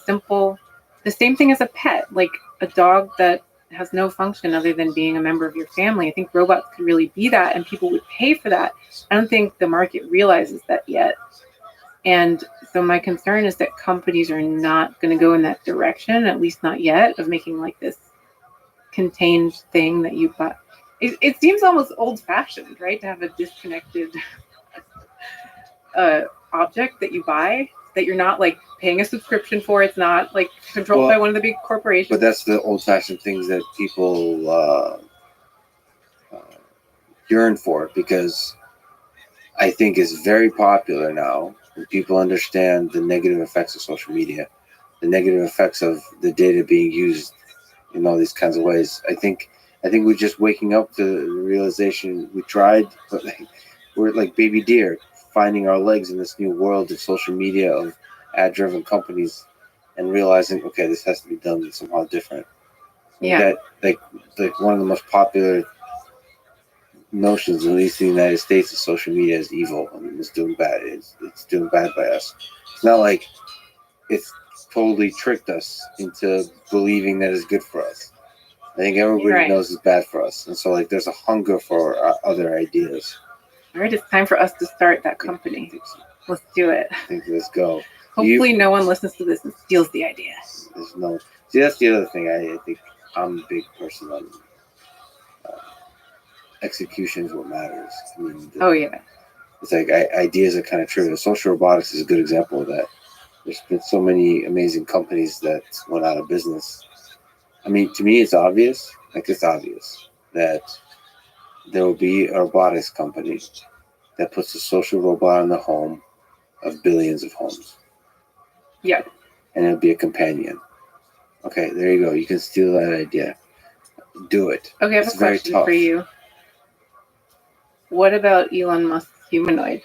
Speaker 5: same thing as a pet, like a dog that has no function other than being a member of your family. I think robots could really be that and people would pay for that. I don't think the market realizes that yet. And so my concern is that companies are not going to go in that direction, at least not yet, of making like this contained thing that you buy. It seems almost old-fashioned, right, to have a disconnected object that you buy that you're not like paying a subscription for. It's not like controlled by one of the big corporations.
Speaker 1: But that's the old-fashioned things that people yearn for, because I think is very popular now. When people understand the negative effects of social media, the negative effects of the data being used in all these kinds of ways. I think we're just waking up to the realization we tried, but we're like baby deer finding our legs in this new world of social media, of ad-driven companies, and realizing, okay, this has to be done somehow different.
Speaker 5: Yeah.
Speaker 1: That like one of the most popular notions, at least in the United States, is social media is evil and it's doing bad. It's doing bad by us. It's not like it's totally tricked us into believing that it's good for us. I think everybody
Speaker 5: Right.
Speaker 1: knows it's bad for us, and so like there's a hunger for other ideas.
Speaker 5: All right, it's time for us to start that
Speaker 1: I
Speaker 5: company.
Speaker 1: think, so.
Speaker 5: Let's do it.
Speaker 1: I think let's go.
Speaker 5: Hopefully, no one listens to this and steals the idea.
Speaker 1: There's no. See, that's the other thing. I think I'm a big person on execution is what matters. I mean,
Speaker 5: Oh yeah.
Speaker 1: it's like ideas are kind of trivial. Social robotics is a good example of that. There's been so many amazing companies that went out of business. I mean, to me, it's obvious. Like it's obvious that there will be a robotics company that puts a social robot in the home of billions of homes.
Speaker 5: Yeah.
Speaker 1: And it'll be a companion. Okay, there you go. You can steal that idea. Do it.
Speaker 5: Okay, I have
Speaker 1: It's
Speaker 5: a
Speaker 1: very
Speaker 5: question
Speaker 1: tough.
Speaker 5: for you. What about Elon Musk's humanoid?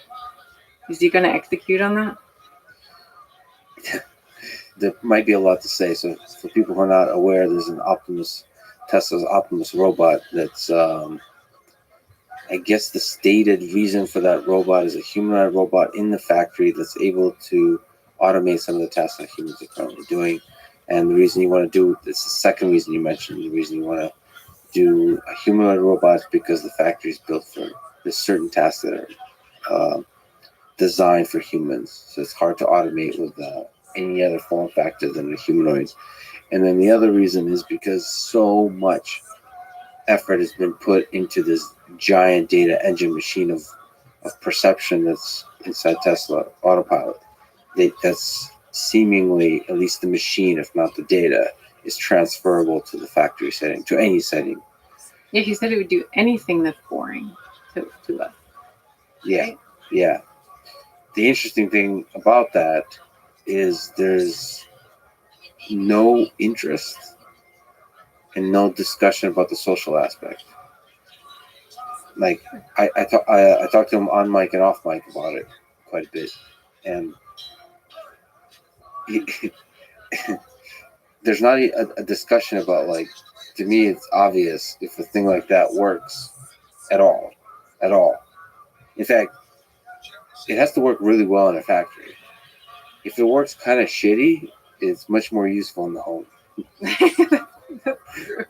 Speaker 5: Is he going to execute on that?
Speaker 1: There might be a lot to say. So for people who are not aware, there's an Tesla's Optimus robot that's I guess the stated reason for that robot is a humanoid robot in the factory that's able to automate some of the tasks that humans are currently doing. And the reason you want to do it's the second reason you mentioned. The reason you want to do a humanoid robot is because the factory is built for there's certain tasks that are designed for humans. So it's hard to automate with any other form factor than a humanoid. And then the other reason is because so much effort has been put into this giant data engine machine of perception that's inside Tesla Autopilot. That's seemingly, at least the machine, if not the data, is transferable to the factory setting, to any setting.
Speaker 5: Yeah, he said it would do anything that's boring to us.
Speaker 1: Yeah,
Speaker 5: Right?
Speaker 1: yeah. The interesting thing about that is there's no interest and no discussion about the social aspect. Like I talked to him on mic and off mic about it quite a bit, and he, there's not a discussion about like. To me, it's obvious if a thing like that works at all. In fact, it has to work really well in a factory. If it works kind of shitty, it's much more useful in the home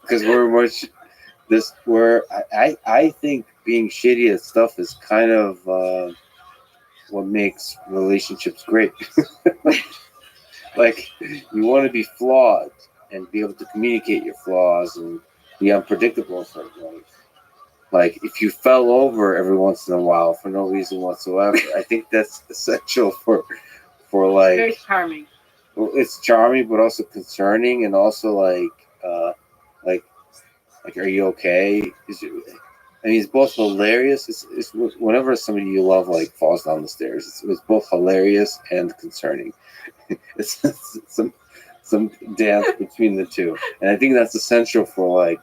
Speaker 1: because I think being shitty at stuff is kind of what makes relationships great. Like you want to be flawed and be able to communicate your flaws and be unpredictable in certain ways. Like if you fell over every once in a while for no reason whatsoever, I think that's essential for like
Speaker 5: Very charming.
Speaker 1: it's charming but also concerning and also like are you okay? I mean, it's both hilarious. It's whenever somebody you love like falls down the stairs, it's both hilarious and concerning. It's some dance between the two, and I think that's essential for like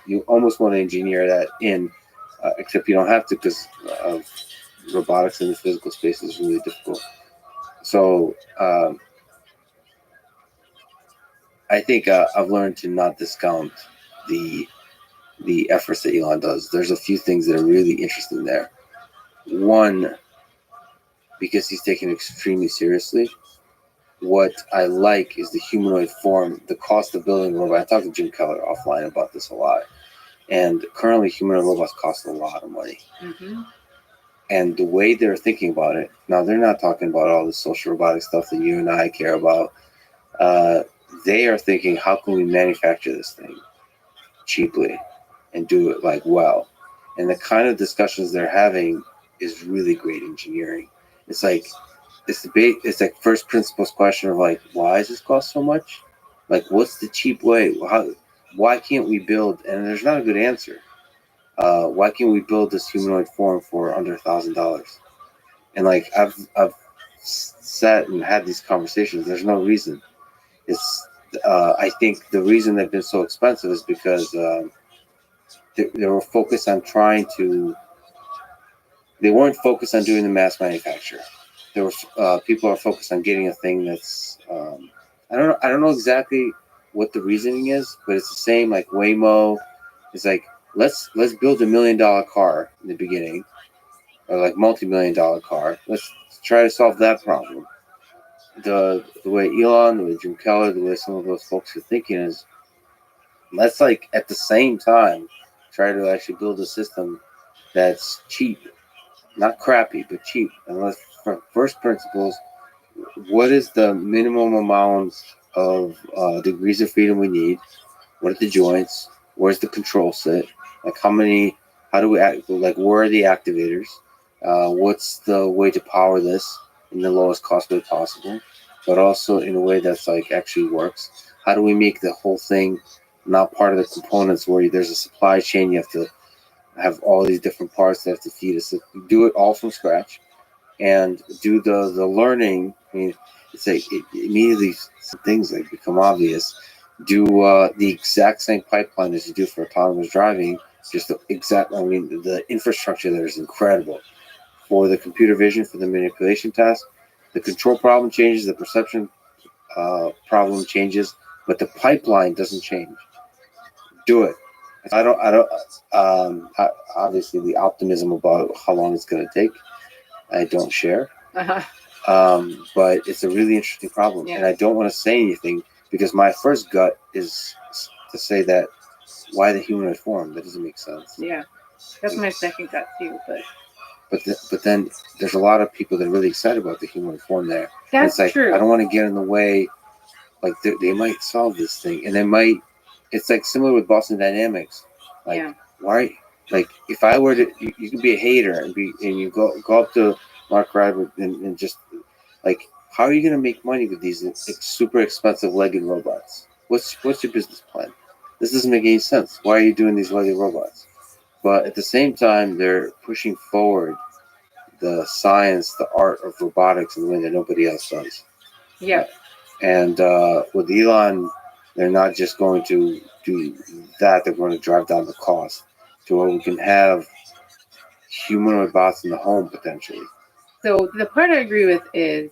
Speaker 1: you almost want to engineer that in, except you don't have to because robotics in the physical space is really difficult. So I think I've learned to not discount the efforts that Elon does. There's a few things that are really interesting there. One, because he's taken it extremely seriously. What I like is the humanoid form, the cost of building a robot. I talked to Jim Keller offline about this a lot. And currently, humanoid robots cost a lot of money.
Speaker 5: Mm-hmm.
Speaker 1: And the way they're thinking about it, now they're not talking about all the social robotic stuff that you and I care about. They are thinking, how can we manufacture this thing cheaply and do it like well? And the kind of discussions they're having is really great engineering. It's like it's like first principles question of like, why does this cost so much? Like, what's the cheap way? Why can't we build? And there's not a good answer. Why can't we build this humanoid form for under $1,000? And like I've sat and had these conversations. There's no reason. It's I think the reason they've been so expensive is because they were focused on trying to. They weren't focused on doing the mass manufacture. There were people are focused on getting a thing that's I don't know exactly what the reasoning is, but it's the same like Waymo. It's like let's build $1 million car in the beginning, or like multi-million-dollar car. Let's try to solve that problem. The way Elon, the way Jim Keller, the way some of those folks are thinking is let's like at the same time try to actually build a system that's cheap, not crappy, but cheap. And let's first principles. What is the minimum amount of degrees of freedom we need? What are the joints? Where's the control sit? Like how many? How do we act? Like where are the activators? What's the way to power this in the lowest cost way possible, but also in a way that's like actually works? How do we make the whole thing not part of the components where there's a supply chain? You have to have all these different parts that have to feed us. Do it all from scratch and do the learning. I mean, it's like immediately things like become obvious. Do the exact same pipeline as you do for autonomous driving. Just the exact. I mean, the infrastructure there is incredible. For the computer vision, for the manipulation task, the control problem changes, the perception problem changes, but the pipeline doesn't change. Do it. I don't. Obviously, the optimism about how long it's going to take, I don't share. But it's a really interesting problem, and I don't want to say anything because my first gut is to say that why the humanoid form? That doesn't make sense.
Speaker 5: Yeah, that's my second gut too, but.
Speaker 1: But then there's a lot of people that are really excited about the human form there.
Speaker 5: That's
Speaker 1: it's like,
Speaker 5: true.
Speaker 1: I don't want to get in the way. Like they might solve this thing, and they might. It's like similar with Boston Dynamics. Like why? Like if I were to, you could be a hater and you go up to Mark Ryder and just like, how are you going to make money with these super expensive legged robots? What's your business plan? This doesn't make any sense. Why are you doing these legged robots? But at the same time, they're pushing forward the science, the art of robotics in a way that nobody else does.
Speaker 5: Yeah.
Speaker 1: And with Elon, they're not just going to do that, they're going to drive down the cost to where we can have humanoid bots in the home potentially.
Speaker 5: So the part I agree with is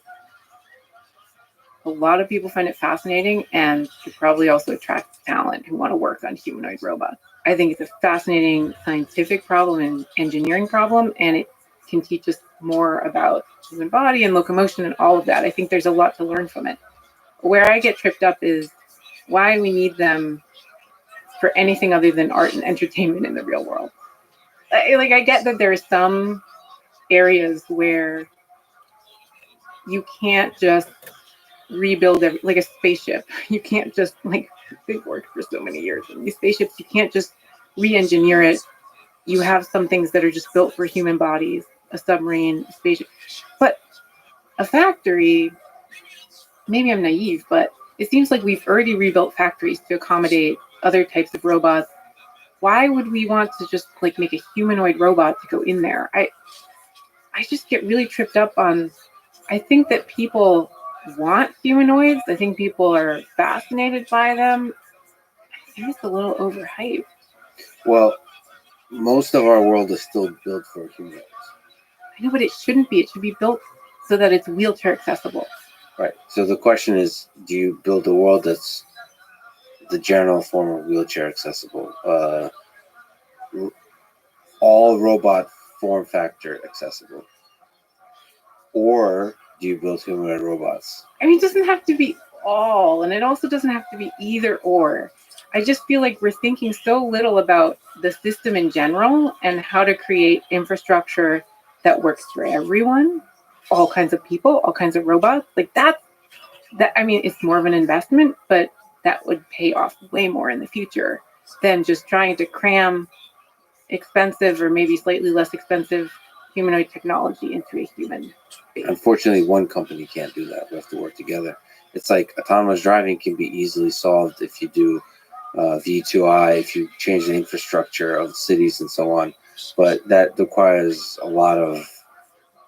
Speaker 5: a lot of people find it fascinating and it probably also attracts talent who want to work on humanoid robots. I think it's a fascinating scientific problem and engineering problem, and it can teach us more about human body and locomotion and all of that. I think there's a lot to learn from it. Where I get tripped up is why we need them for anything other than art and entertainment in the real world. I get that there are some areas where you can't just rebuild like a spaceship. You can't just they've worked for so many years. And these spaceships, you can't just re-engineer it. You have some things that are just built for human bodies, a submarine, a spaceship. But a factory, maybe I'm naive, but it seems like we've already rebuilt factories to accommodate other types of robots. Why would we want to just make a humanoid robot to go in there? I just get really tripped up on, I think that people want humanoids. I think people are fascinated by them. They're just a little overhyped.
Speaker 1: Well, most of our world is still built for humanoids.
Speaker 5: I know, but it shouldn't be. It should be built so that it's wheelchair accessible.
Speaker 1: Right. So the question is, do you build a world that's the general form of wheelchair accessible? All robot form factor accessible? Or do you build humanoid robots?
Speaker 5: I mean, it doesn't have to be all, and it also doesn't have to be either or. I just feel like we're thinking so little about the system in general and how to create infrastructure that works for everyone, all kinds of people, all kinds of robots. I mean, it's more of an investment, but that would pay off way more in the future than just trying to cram expensive or maybe slightly less expensive humanoid technology into a human base.
Speaker 1: Unfortunately, one company can't do that. We have to work together. It's like autonomous driving can be easily solved if you do V2I, if you change the infrastructure of cities and so on. But that requires a lot of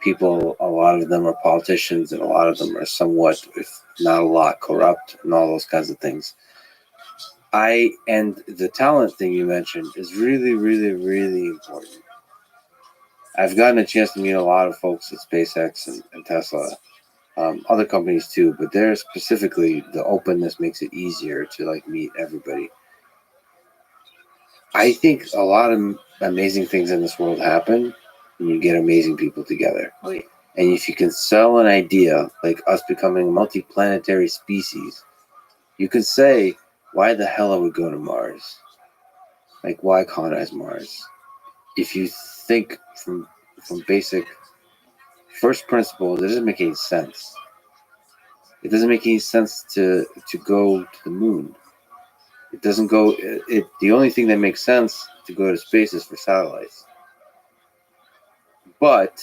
Speaker 1: people, a lot of them are politicians, and a lot of them are somewhat, if not a lot, corrupt, and all those kinds of things. And the talent thing you mentioned is really, really, really important. I've gotten a chance to meet a lot of folks at SpaceX and Tesla, other companies too, but there specifically, the openness makes it easier to like meet everybody. I think a lot of amazing things in this world happen when you get amazing people together.
Speaker 5: Oh, yeah.
Speaker 1: And if you can sell an idea, like us becoming a multi-planetary species, you can say, why the hell are we going to Mars? Like, why colonize Mars? If you think from basic first principles, it doesn't make any sense. It doesn't make any sense to go to the moon. It doesn't go. The only thing that makes sense to go to space is for satellites. But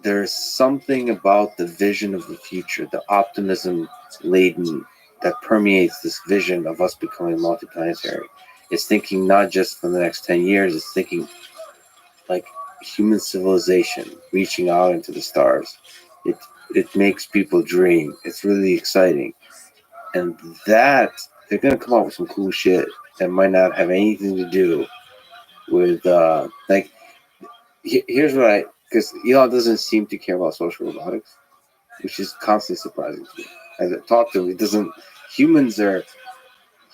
Speaker 1: there's something about the vision of the future, the optimism laden that permeates this vision of us becoming multiplanetary. It's thinking not just for the next 10 years, it's thinking like human civilization reaching out into the stars. It makes people dream. It's really exciting. And that they're gonna come up with some cool shit that might not have anything to do with here's what because Elon doesn't seem to care about social robotics, which is constantly surprising to me. As I talk to him, it doesn't. Humans are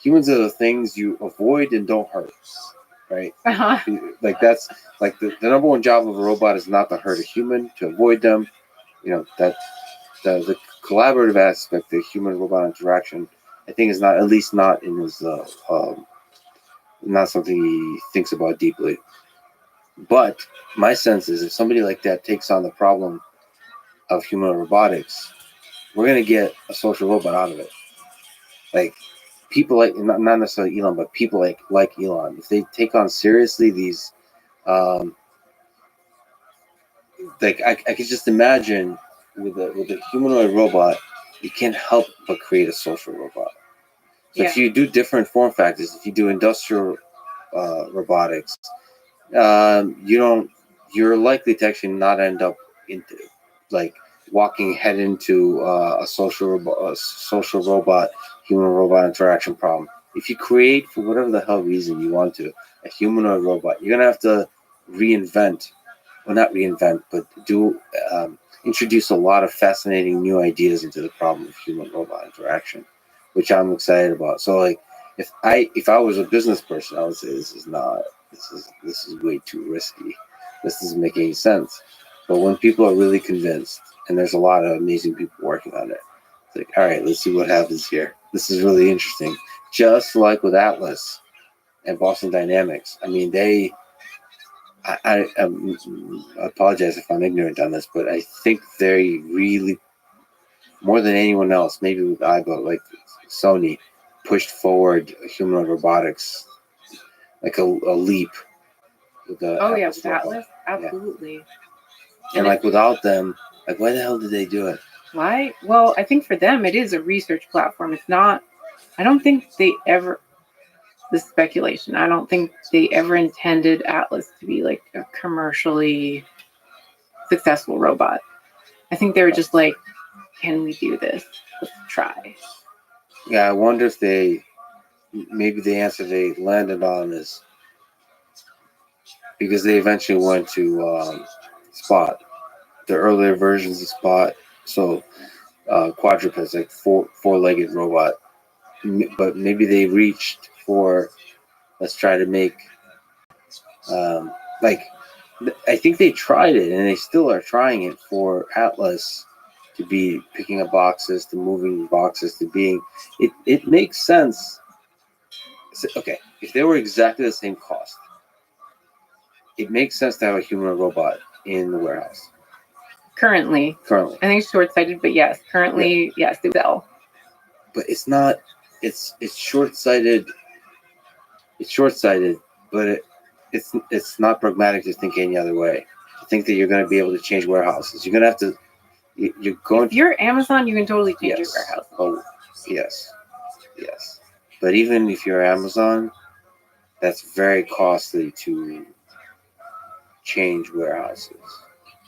Speaker 1: the things you avoid and don't hurt, right?
Speaker 5: Uh-huh.
Speaker 1: Like that's like the number one job of a robot is not to hurt a human, to avoid them. You know that the collaborative aspect, the human robot interaction, I think is not, at least not in his not something he thinks about deeply. But my sense is if somebody like that takes on the problem of human robotics, we're gonna get a social robot out of it. Like people like not necessarily Elon, but people like Elon, if they take on seriously these, like I could just imagine with a humanoid robot, you can't help but create a social robot. So if you do different form factors, if you do industrial robotics, you're likely to actually not end up into like walking head into a social robot human robot interaction problem. If you create, for whatever the hell reason you want to, a humanoid robot, you're gonna have to reinvent, well, not reinvent, but introduce a lot of fascinating new ideas into the problem of human robot interaction, which I'm excited about. So like if I was a business person, I would say this is way too risky. This doesn't make any sense. But when people are really convinced, and there's a lot of amazing people working on it, it's like, all right, let's see what happens here. This is really interesting. Just like with Atlas and Boston Dynamics. I mean, I apologize if I'm ignorant on this, but I think they really, more than anyone else, maybe with IBO, like Sony, pushed forward humanoid robotics like a leap. With the
Speaker 5: With Atlas, absolutely.
Speaker 1: Yeah. And like without them, like why the hell did they do it?
Speaker 5: Why? Well, I think for them it is a research platform. It's not. I don't think they ever. This speculation. I don't think they ever intended Atlas to be like a commercially successful robot. I think they were just like, can we do this? Let's try.
Speaker 1: Yeah, I wonder if maybe the answer they landed on is because they eventually went to Spot, the earlier versions of Spot. So quadrupeds, like four-legged robot. But maybe they reached for, let's try to make, I think they tried it and they still are trying it for Atlas to be picking up boxes, to moving boxes, to being, it makes sense. Okay, if they were exactly the same cost, it makes sense to have a human robot in the warehouse.
Speaker 5: Currently. I think it's short-sighted, but yes, currently, yes, they sell.
Speaker 1: But it's not. It's short-sighted. It's short-sighted, but it's not pragmatic to think any other way. To think that you're going to be able to change warehouses, you're going to have to. You're going.
Speaker 5: If you're Amazon, you can totally change your warehouse.
Speaker 1: Oh, yes. But even if you're Amazon, that's very costly to change warehouses.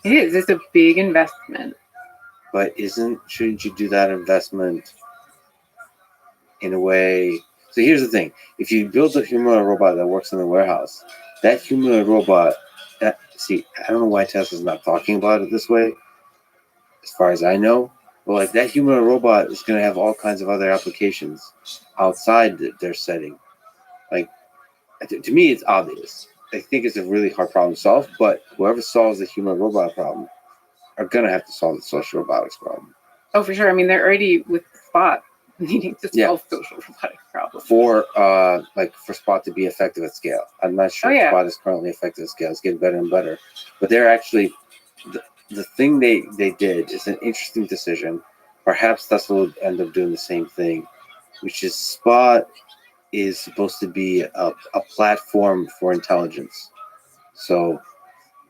Speaker 5: It is. It's a big investment.
Speaker 1: But shouldn't you do that investment in a way? So here's the thing: if you build a humanoid robot that works in the warehouse, that humanoid robot. See, I don't know why Tesla's not talking about it this way. As far as I know, but like that humanoid robot is going to have all kinds of other applications outside their setting. Like to me, it's obvious. I think it's a really hard problem to solve, but whoever solves the human robot problem are going to have to solve the social robotics problem.
Speaker 5: Oh, for sure. I mean, they're already with Spot needing to solve social robotics problems.
Speaker 1: For Spot to be effective at scale. I'm not sure Spot is currently effective at scale. It's getting better and better. But they're actually the thing they did is an interesting decision. Perhaps Tesla will end up doing the same thing, which is Spot is supposed to be a platform for intelligence. So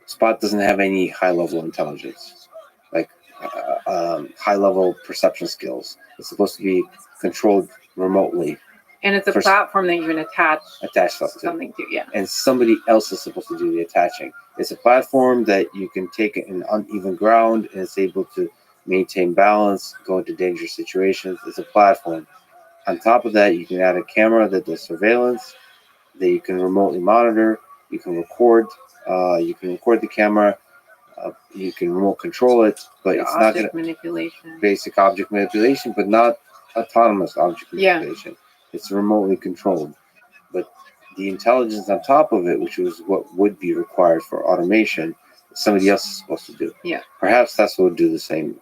Speaker 1: Spot doesn't have any high-level intelligence, like high-level perception skills. It's supposed to be controlled remotely.
Speaker 5: And it's a platform that you can attach
Speaker 1: stuff to.
Speaker 5: Something to, yeah.
Speaker 1: And somebody else is supposed to do the attaching. It's a platform that you can take in uneven ground and it's able to maintain balance, go into dangerous situations. It's a platform. On top of that, you can add a camera that does surveillance, that you can remotely monitor. You can record. You can record the camera. You can remote control it, but it's not going to
Speaker 5: manipulation.
Speaker 1: Basic object manipulation, but not autonomous object manipulation. It's remotely controlled. But the intelligence on top of it, which was what would be required for automation, somebody else is supposed to do.
Speaker 5: Yeah.
Speaker 1: Perhaps Tesla would do the same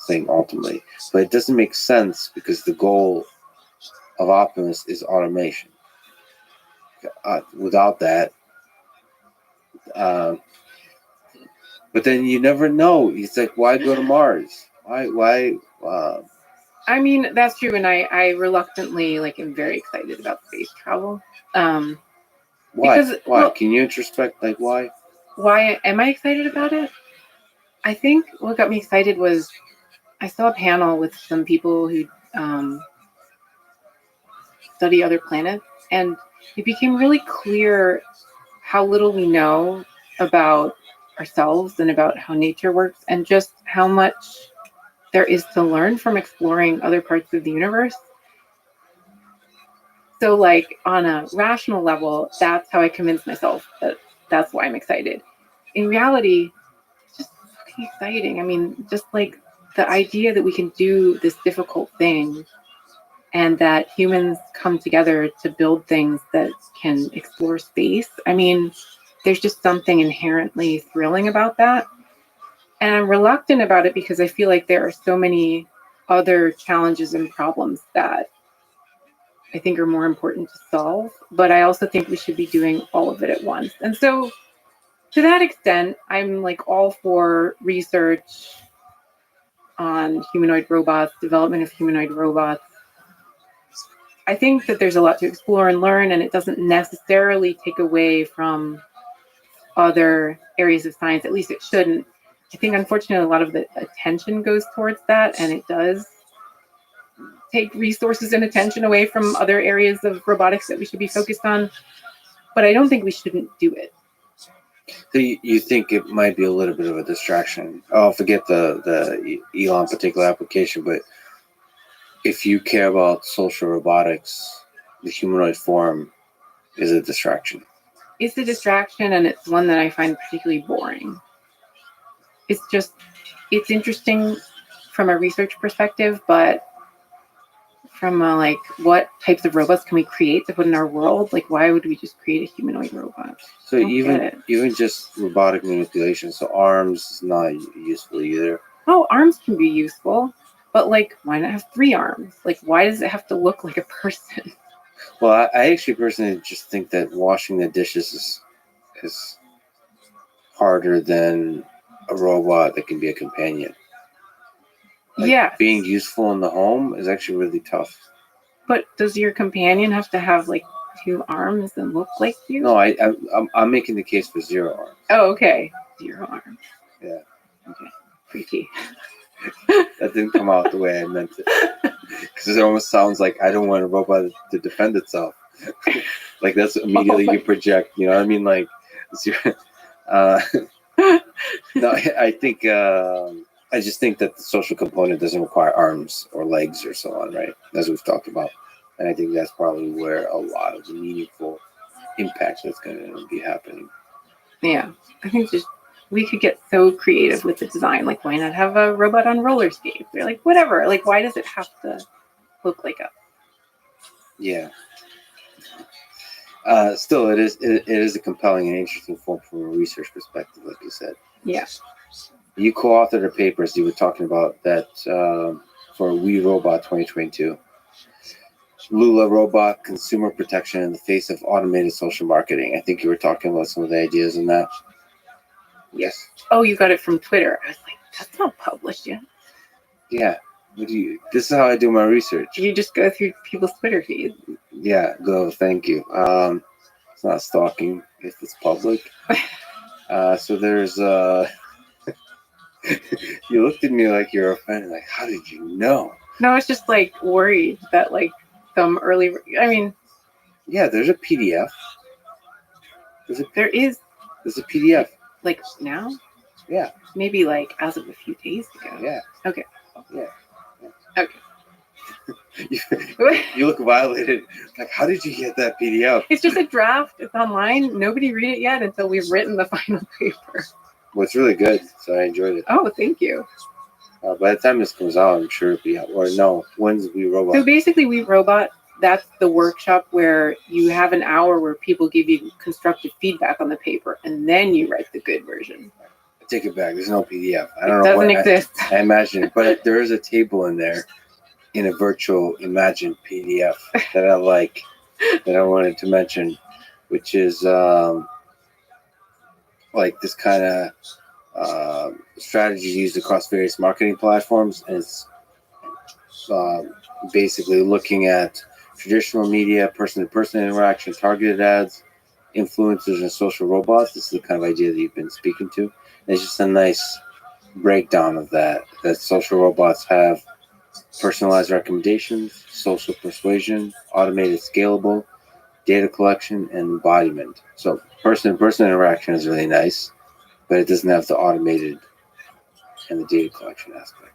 Speaker 1: thing ultimately. But it doesn't make sense because the goal of Optimus is automation. Without that, but then you never know. It's like, why go to Mars? Why?
Speaker 5: I mean, that's true, and I reluctantly am very excited about space travel.
Speaker 1: Why?
Speaker 5: Because,
Speaker 1: why?
Speaker 5: well,
Speaker 1: Can you introspect? Why?
Speaker 5: Why am I excited about it? I think what got me excited was I saw a panel with some people who study other planets, and it became really clear how little we know about ourselves and about how nature works, and just how much there is to learn from exploring other parts of the universe. So, on a rational level, that's how I convinced myself that that's why I'm excited. In reality, it's just fucking exciting. I mean, just the idea that we can do this difficult thing and that humans come together to build things that can explore space. I mean, there's just something inherently thrilling about that. And I'm reluctant about it because I feel like there are so many other challenges and problems that I think are more important to solve. But I also think we should be doing all of it at once. And so to that extent, I'm all for research on humanoid robots, development of humanoid robots. I think that there's a lot to explore and learn, and it doesn't necessarily take away from other areas of science. At least it shouldn't. I think, unfortunately, a lot of the attention goes towards that, and it does take resources and attention away from other areas of robotics that we should be focused on. But I don't think we shouldn't do it.
Speaker 1: So you think it might be a little bit of a distraction? Oh, forget the Elon particular application, but if you care about social robotics, the humanoid form is a distraction.
Speaker 5: It's a distraction, and it's one that I find particularly boring. It's interesting from a research perspective, but from what types of robots can we create to put in our world? Why would we just create a humanoid robot?
Speaker 1: So even just robotic manipulation, so arms is not useful either.
Speaker 5: Oh, arms can be useful, but why not have 3 arms? Why does it have to look like a person?
Speaker 1: Well, I actually personally just think that washing the dishes is harder than a robot that can be a companion. Being useful in the home is actually really tough.
Speaker 5: But does your companion have to have 2 arms and look like you?
Speaker 1: No, I'm making the case for 0 arms.
Speaker 5: Oh, okay. 0 arms.
Speaker 1: Yeah.
Speaker 5: Okay. Freaky.
Speaker 1: That didn't come out the way I meant it. Because it almost sounds like I don't want a robot to defend itself. That's immediately you project. You know what I mean? No, I think I just think that the social component doesn't require arms or legs or so on, right? As we've talked about, and I think that's probably where a lot of the meaningful impact that's going to be happening.
Speaker 5: Yeah, I think just we could get so creative with the design. Like, why not have a robot on roller skates? Or like, whatever. Like, why does it have to look like us?
Speaker 1: Yeah. Still, it is a compelling and interesting form from a research perspective, like you said.
Speaker 5: Yeah.
Speaker 1: You co-authored a paper, as you were talking about that for We Robot 2022. Lula Robot Consumer Protection in the Face of Automated Social Marketing. I think you were talking about some of the ideas in that. Yes.
Speaker 5: Oh, you got it from Twitter. I was like, that's not published yet.
Speaker 1: Yeah. This is how I do my research.
Speaker 5: You just go through people's Twitter feeds.
Speaker 1: Yeah. Go. Thank you. It's not stalking if it's public. So there's you looked at me like you're offended. Like, how did you know?
Speaker 5: No, it's just like worried that like some early. I mean,
Speaker 1: Yeah, there's a PDF.
Speaker 5: there is
Speaker 1: There's a PDF.
Speaker 5: like now.
Speaker 1: Yeah.
Speaker 5: Maybe like as of a few days ago.
Speaker 1: Yeah.
Speaker 5: Okay.
Speaker 1: Yeah.
Speaker 5: Okay.
Speaker 1: You look violated. Like, how did you get that PDF?
Speaker 5: It's just a draft. It's online. Nobody read it yet until we've written the final paper.
Speaker 1: Well, it's really good, so I enjoyed it.
Speaker 5: Oh, thank you.
Speaker 1: By the time this comes out, I'm sure it'll be out. Or no, when's We Robot?
Speaker 5: So basically, We Robot, that's the workshop where you have an hour where people give you constructive feedback on the paper, and then you write the good version.
Speaker 1: I take it back. There's no PDF. I
Speaker 5: It
Speaker 1: don't know.
Speaker 5: doesn't exist.
Speaker 1: I imagine it, but there is a table in there in a virtual imagined PDF that I like, that I wanted to mention, which is like this kind of strategy used across various marketing platforms, and it's basically looking at traditional media, person-to-person interaction, targeted ads, influencers, and social robots. This is the kind of idea that you've been speaking to. And it's just a nice breakdown of that social robots have personalized recommendations, social persuasion, automated scalable, data collection, and embodiment. So person-to-person interaction is really nice, but it doesn't have the automated and the data collection aspect.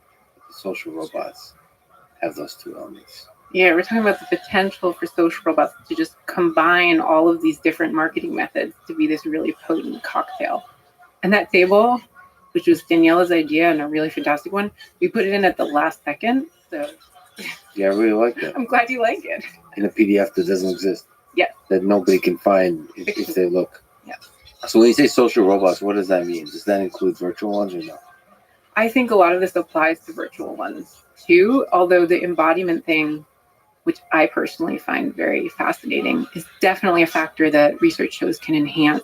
Speaker 1: The social robots have those two elements.
Speaker 5: Yeah, we're talking about the potential for social robots to just combine all of these different marketing methods to be this really potent cocktail. And that table, which was Daniela's idea and a really fantastic one, we put it in at the last second. So
Speaker 1: Yeah, I really like that.
Speaker 5: I'm glad you like it.
Speaker 1: In a PDF that doesn't exist.
Speaker 5: Yes.
Speaker 1: That nobody can find if they look.
Speaker 5: Yeah.
Speaker 1: So when you say social robots, what does that mean? Does that include virtual ones or no?
Speaker 5: I think a lot of this applies to virtual ones too, although the embodiment thing, which I personally find very fascinating, is definitely a factor that research shows can enhance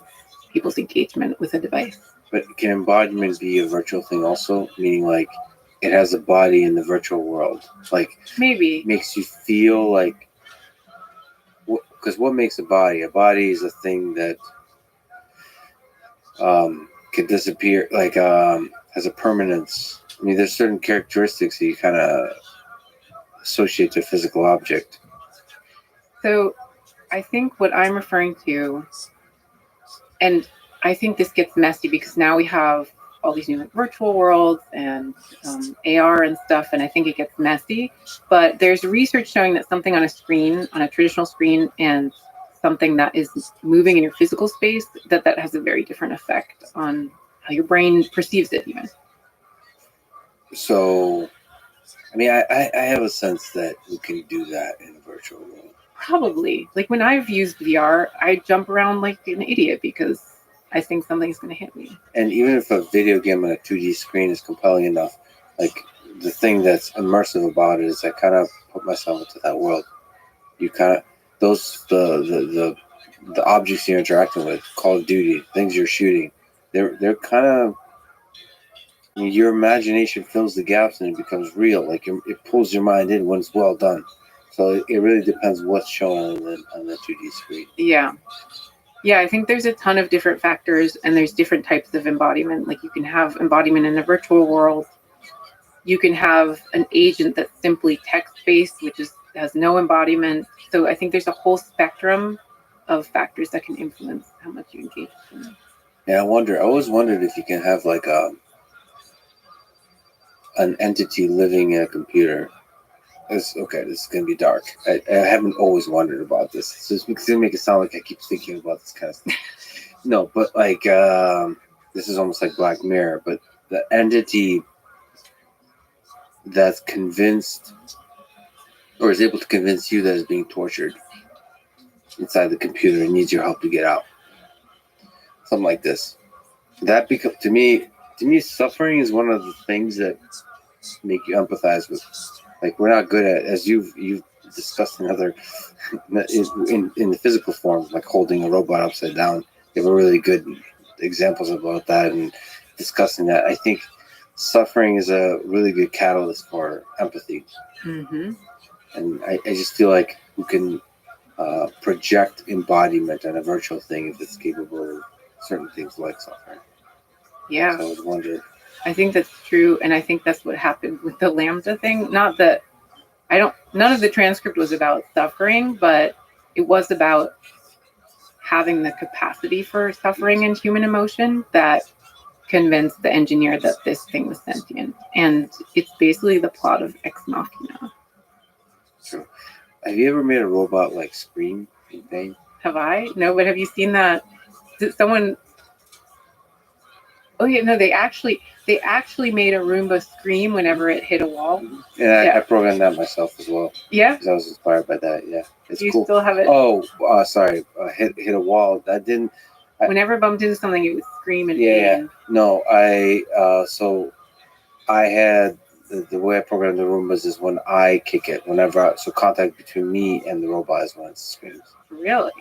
Speaker 5: people's engagement with a device.
Speaker 1: But can embodiment be a virtual thing also? Meaning like it has a body in the virtual world. Like
Speaker 5: Maybe.
Speaker 1: makes you feel like, because what makes a body? A body is a thing that can disappear, like has a permanence. I mean, there's certain characteristics that you kind of associate to a physical object.
Speaker 5: So I think what I'm referring to, and I think this gets messy because now we have all these new virtual worlds and AR and stuff, and I think it gets messy. But there's research showing that something on a screen, on a traditional screen, and something that is moving in your physical space, that has a very different effect on how your brain perceives it even.
Speaker 1: So, I mean, I have a sense that we can do that in a virtual world.
Speaker 5: Probably. Like when I've used VR, I jump around like an idiot because I think something's going to hit me.
Speaker 1: And even if a video game on a 2D screen is compelling enough, like the thing that's immersive about it is I kind of put myself into that world. You kind of, the objects you're interacting with, Call of Duty, things you're shooting, they're kind of, your imagination fills the gaps and it becomes real. Like it pulls your mind in when it's well done. So it really depends what's shown on the 2D screen.
Speaker 5: Yeah. Yeah, I think there's a ton of different factors and there's different types of embodiment. Like you can have embodiment in a virtual world. You can have an agent that's simply text-based, which has no embodiment. So I think there's a whole spectrum of factors that can influence how much you engage with them.
Speaker 1: Yeah, I always wondered if you can have like an entity living in a computer. This is gonna be dark. I haven't always wondered about this. So it's because it make it sound like I keep thinking about this kind of stuff. No, but like this is almost like Black Mirror, but the entity that's convinced or is able to convince you that is being tortured inside the computer and needs your help to get out. Something like this. That become to me, suffering is one of the things that make you empathize with. Like we're not good at, as you've discussed in other in the physical form, like holding a robot upside down. You have a really good examples about that and discussing that. I think suffering is a really good catalyst for empathy,
Speaker 5: Mm-hmm.
Speaker 1: and I just feel like we can project embodiment on a virtual thing if it's capable of certain things like suffering.
Speaker 5: Yeah.
Speaker 1: So I would wonder.
Speaker 5: I think that's true, and I think that's what happened with the Lambda thing. Not that none of the transcript was about suffering, but it was about having the capacity for suffering and human emotion that convinced the engineer that this thing was sentient. And it's basically the plot of Ex Machina.
Speaker 1: True. Have you ever made a robot like scream in pain?
Speaker 5: Have I? No, but have you seen that? Did someone? Oh yeah, no. They actually made a Roomba scream whenever it hit a wall.
Speaker 1: And I programmed that myself as well
Speaker 5: Yeah.
Speaker 1: because I was inspired by that. Yeah, it's
Speaker 5: Do you
Speaker 1: cool.
Speaker 5: still have it?
Speaker 1: Oh, sorry. Hit a wall. That didn't.
Speaker 5: Whenever it bumped into something, it would scream and
Speaker 1: Yeah.
Speaker 5: pain.
Speaker 1: No, so I had the way I programmed the Roombas is when I kick it. So contact between me and the robot is when it screams.
Speaker 5: Really?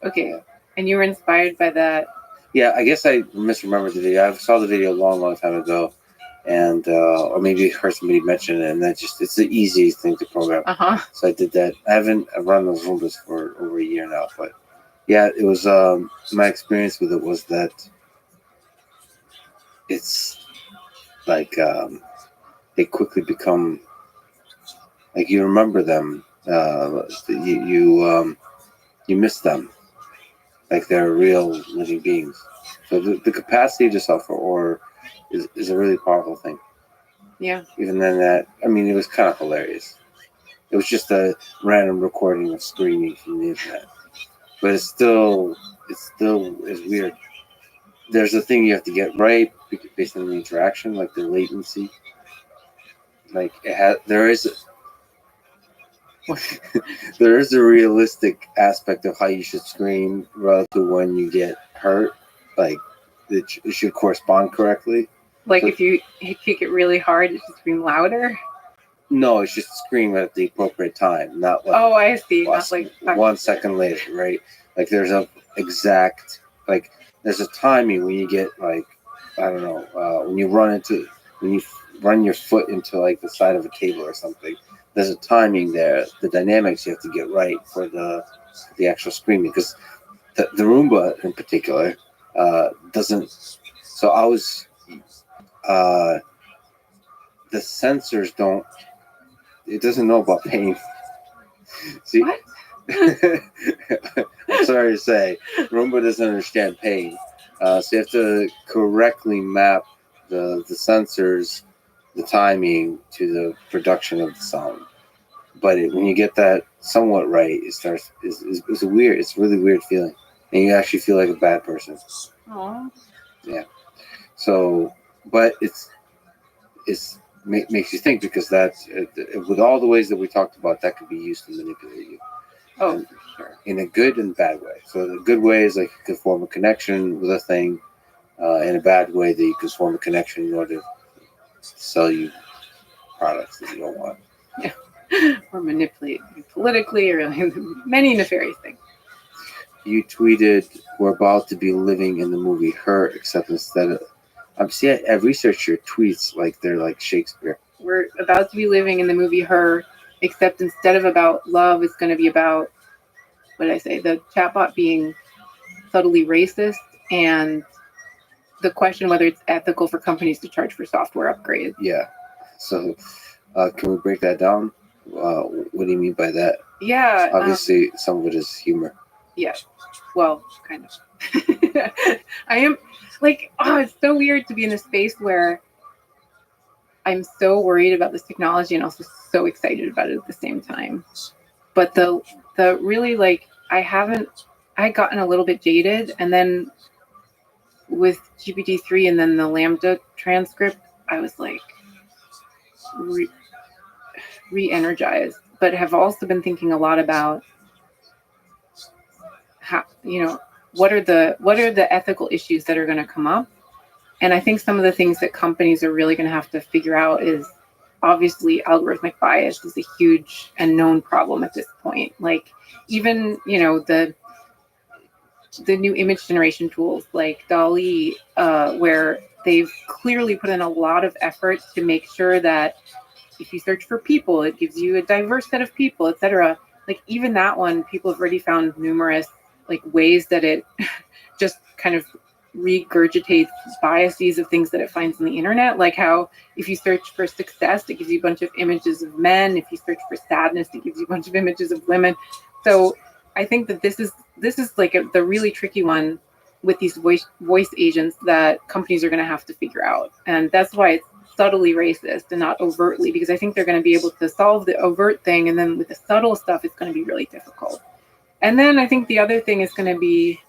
Speaker 5: Okay.
Speaker 1: Yeah.
Speaker 5: And you were inspired by that.
Speaker 1: Yeah, I guess I misremembered the video. I saw the video a long time ago, and or maybe heard somebody mention it, and it's the easiest thing to program.
Speaker 5: Uh-huh.
Speaker 1: So I did that. I haven't run those Roombas for over a year now, but yeah, it was my experience with it was that it's like they quickly become like you remember them, you miss them, like they're real living beings. So the capacity to suffer or is a really powerful thing.
Speaker 5: Yeah.
Speaker 1: Even then, it was kind of hilarious. It was just a random recording of screaming from the internet, but it still is weird. There's a thing you have to get right based on the interaction, like the latency. Like there is a realistic aspect of how you should scream relative to when you get hurt. Like it should correspond correctly.
Speaker 5: Like
Speaker 1: So-
Speaker 5: if you kick it really hard, it should scream louder.
Speaker 1: No, it should scream at the appropriate time, not like
Speaker 5: Oh, I see. Not like
Speaker 1: 1 second later, right? Like there's a timing when you get like I don't know when you run your foot into like the side of a cable or something. There's a timing there. The dynamics you have to get right for the actual screaming because the Roomba in particular doesn't. So I was the sensors don't. It doesn't know about pain. See,
Speaker 5: What?
Speaker 1: I'm sorry to say, Roomba doesn't understand pain. So you have to correctly map the sensors, the timing to the production of the sound. But when you get that somewhat right, it's a really weird feeling, and you actually feel like a bad person.
Speaker 5: Aw.
Speaker 1: So, but makes you think because that's with all the ways that we talked about, that could be used to manipulate you.
Speaker 5: Oh, for sure.
Speaker 1: In a good and bad way. So the good way is like you can form a connection with a thing. In a bad way, that you can form a connection in order to sell you products that you don't want.
Speaker 5: Or manipulate you politically or many nefarious things.
Speaker 1: You tweeted, "We're about to be living in the movie Her," except instead of I've researched your tweets like they're like Shakespeare.
Speaker 5: We're about to be living in the movie Her, except instead of about love, it's going to be about, what did I say, the chatbot being subtly racist and the question whether it's ethical for companies to charge for software upgrades.
Speaker 1: Yeah. So, can we break that down? What do you mean by that?
Speaker 5: Yeah.
Speaker 1: Obviously, some of it is humor.
Speaker 5: Yeah. Well, kind of. I am like, oh, it's so weird to be in a space where I'm so worried about this technology and also so excited about it at the same time. But the really like I gotten a little bit jaded, and then with GPT-3 and then the Lambda transcript, I was like re-energized, but have also been thinking a lot about how, what are the ethical issues that are going to come up. And I think some of the things that companies are really going to have to figure out is, obviously algorithmic bias is a huge and known problem at this point. Like even, the new image generation tools like DALL-E, where they've clearly put in a lot of effort to make sure that if you search for people, it gives you a diverse set of people, etc. Like even that one, people have already found numerous like ways that it just kind of regurgitates biases of things that it finds on the internet. Like how if you search for success, it gives you a bunch of images of men. If you search for sadness, it gives you a bunch of images of women. So I think that this is like the really tricky one with these voice agents that companies are going to have to figure out. And that's why it's subtly racist and not overtly, because I think they're going to be able to solve the overt thing. And then with the subtle stuff, it's going to be really difficult. And then I think the other thing is going to be,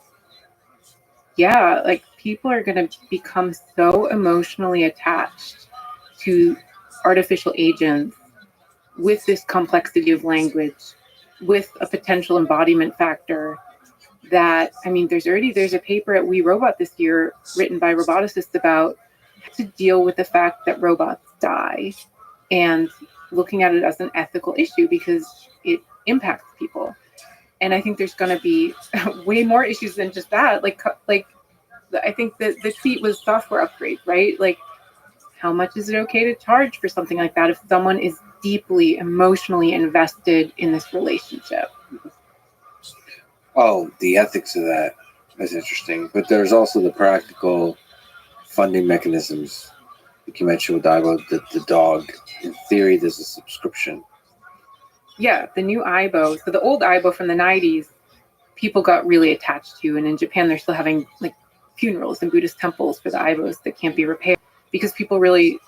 Speaker 5: like people are going to become so emotionally attached to artificial agents with this complexity of language, with a potential embodiment factor that, I mean, there's a paper at We Robot this year written by roboticists about how to deal with the fact that robots die and looking at it as an ethical issue because it impacts people. And I think there's going to be way more issues than just that. Like I think that the tweet was software upgrade, right? Like, how much is it okay to charge for something like that if someone is deeply emotionally invested in this relationship?
Speaker 1: Oh, the ethics of that is interesting. But there's also the practical funding mechanisms. Like you mentioned with Aibo, the dog. In theory, there's a subscription.
Speaker 5: Yeah, the new Aibo. So the old Aibo from the 90s, people got really attached to. And in Japan, they're still having like funerals in Buddhist temples for the Aibos that can't be repaired because people really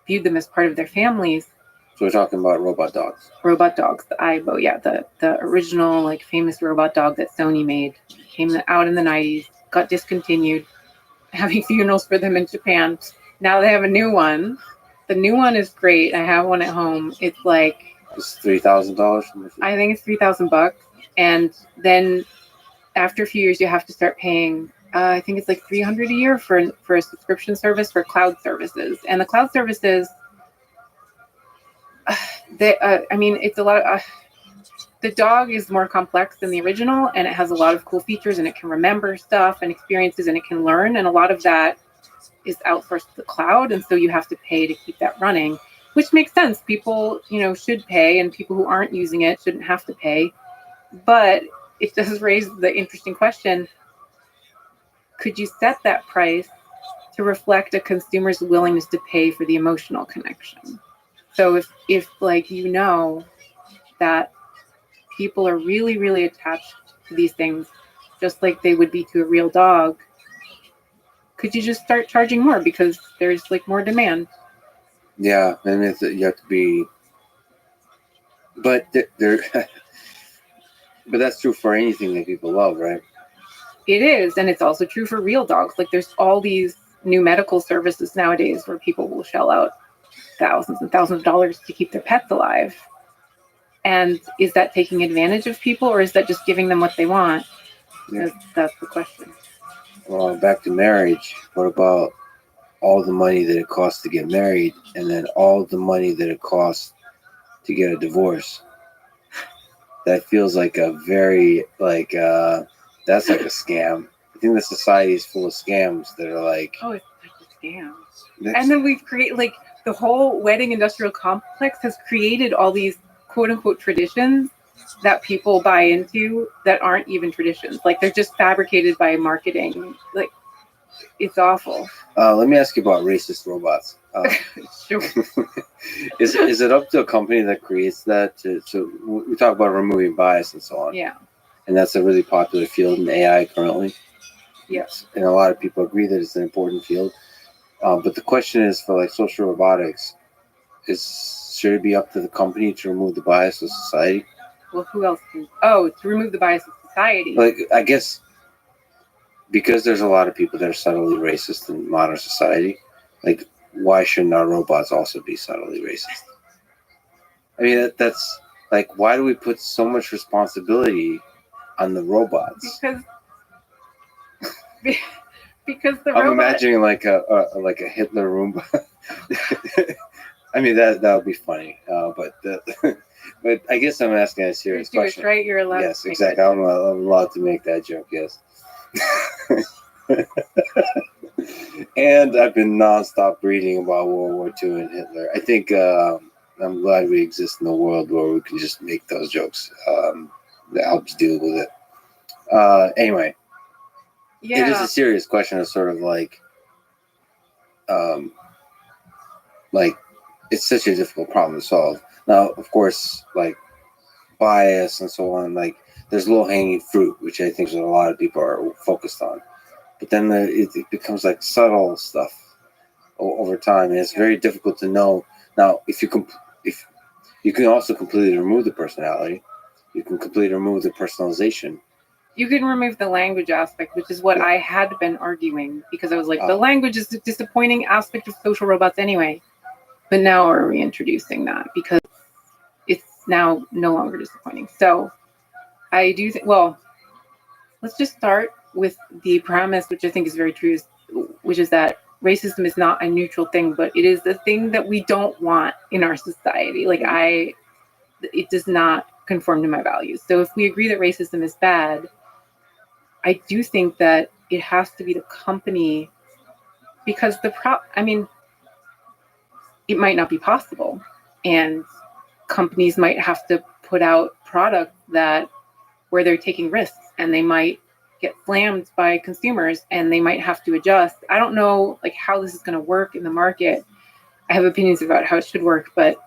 Speaker 5: viewed them as part of their families.
Speaker 1: So we're talking about robot dogs.
Speaker 5: Robot dogs, the Aibo, yeah, the original like famous robot dog that Sony made, came out in the 90s, got discontinued, having funerals for them in Japan. Now they have a new one. The new one is great. I have one at home. It's like
Speaker 1: it's $3,000.
Speaker 5: I think it's $3,000, and then after a few years, you have to start paying. I think it's like $300 a year for a subscription service for cloud services, and the cloud services. It's a lot. The dog is more complex than the original, and it has a lot of cool features, and it can remember stuff and experiences, and it can learn, and a lot of that is outsourced to the cloud, and so you have to pay to keep that running, which makes sense. People, should pay, and people who aren't using it shouldn't have to pay. But it does raise the interesting question: could you set that price to reflect a consumer's willingness to pay for the emotional connection? So if like that people are really, really attached to these things, just like they would be to a real dog, could you just start charging more because there's like more demand?
Speaker 1: Yeah, and you have to be, but there, but that's true for anything that people love, right?
Speaker 5: It is, and it's also true for real dogs. Like there's all these new medical services nowadays where people will shell out thousands and thousands of dollars to keep their pets alive. And is that taking advantage of people, or is that just giving them what they want? Yeah. That's the question.
Speaker 1: Well, back to marriage. What about all the money that it costs to get married, and then all the money that it costs to get a divorce? That feels like a very that's like a scam. I think the society is full of scams that are like,
Speaker 5: oh, it's such a scam. And then we've created like the whole wedding industrial complex has created all these quote unquote traditions that people buy into that aren't even traditions. Like they're just fabricated by marketing. Like it's awful.
Speaker 1: Let me ask you about racist robots.
Speaker 5: Sure.
Speaker 1: Is it up to a company that creates that so we talk about removing bias and so on?
Speaker 5: Yeah.
Speaker 1: And that's a really popular field in AI currently.
Speaker 5: Yes.
Speaker 1: And a lot of people agree that it's an important field. But the question is for like social robotics, should it be up to the company to remove the bias of society?
Speaker 5: Well, who else can? Oh, to remove the bias of society.
Speaker 1: Like, I guess because there's a lot of people that are subtly racist in modern society, like, why shouldn't our robots also be subtly racist? I mean, that's like, why do we put so much responsibility on the robots?
Speaker 5: Because the
Speaker 1: I'm
Speaker 5: robot.
Speaker 1: imagining like a Hitler Roomba. I mean, that would be funny, but I guess I'm asking a serious
Speaker 5: You're
Speaker 1: question.
Speaker 5: Jewish, right? You're allowed.
Speaker 1: Yes,
Speaker 5: to make
Speaker 1: exactly.
Speaker 5: that
Speaker 1: I'm allowed to make that joke. Yes. And I've been nonstop reading about World War II and Hitler. I think I'm glad we exist in a world where we can just make those jokes. That helps deal with it. Anyway, it is
Speaker 5: Yeah.
Speaker 1: a serious question of sort of like it's such a difficult problem to solve. Now, of course, like bias and so on, like there's low hanging fruit, which I think a lot of people are focused on. But then it becomes like subtle stuff over time, and it's very difficult to know. Now, if you can also completely remove the personality, you can completely remove the personalization.
Speaker 5: You can remove the language aspect, which is what
Speaker 1: Yeah.
Speaker 5: I had been arguing because I was like, the language is a disappointing aspect of social robots anyway. But now we're reintroducing that because it's now no longer disappointing. So I do think, well, let's just start with the premise, which I think is very true, which is that racism is not a neutral thing, but it is the thing that we don't want in our society. Like it does not conform to my values. So if we agree that racism is bad, I do think that it has to be the company because I mean, it might not be possible. And companies might have to put out products where they're taking risks and they might get slammed by consumers and they might have to adjust. I don't know like how this is going to work in the market. I have opinions about how it should work, but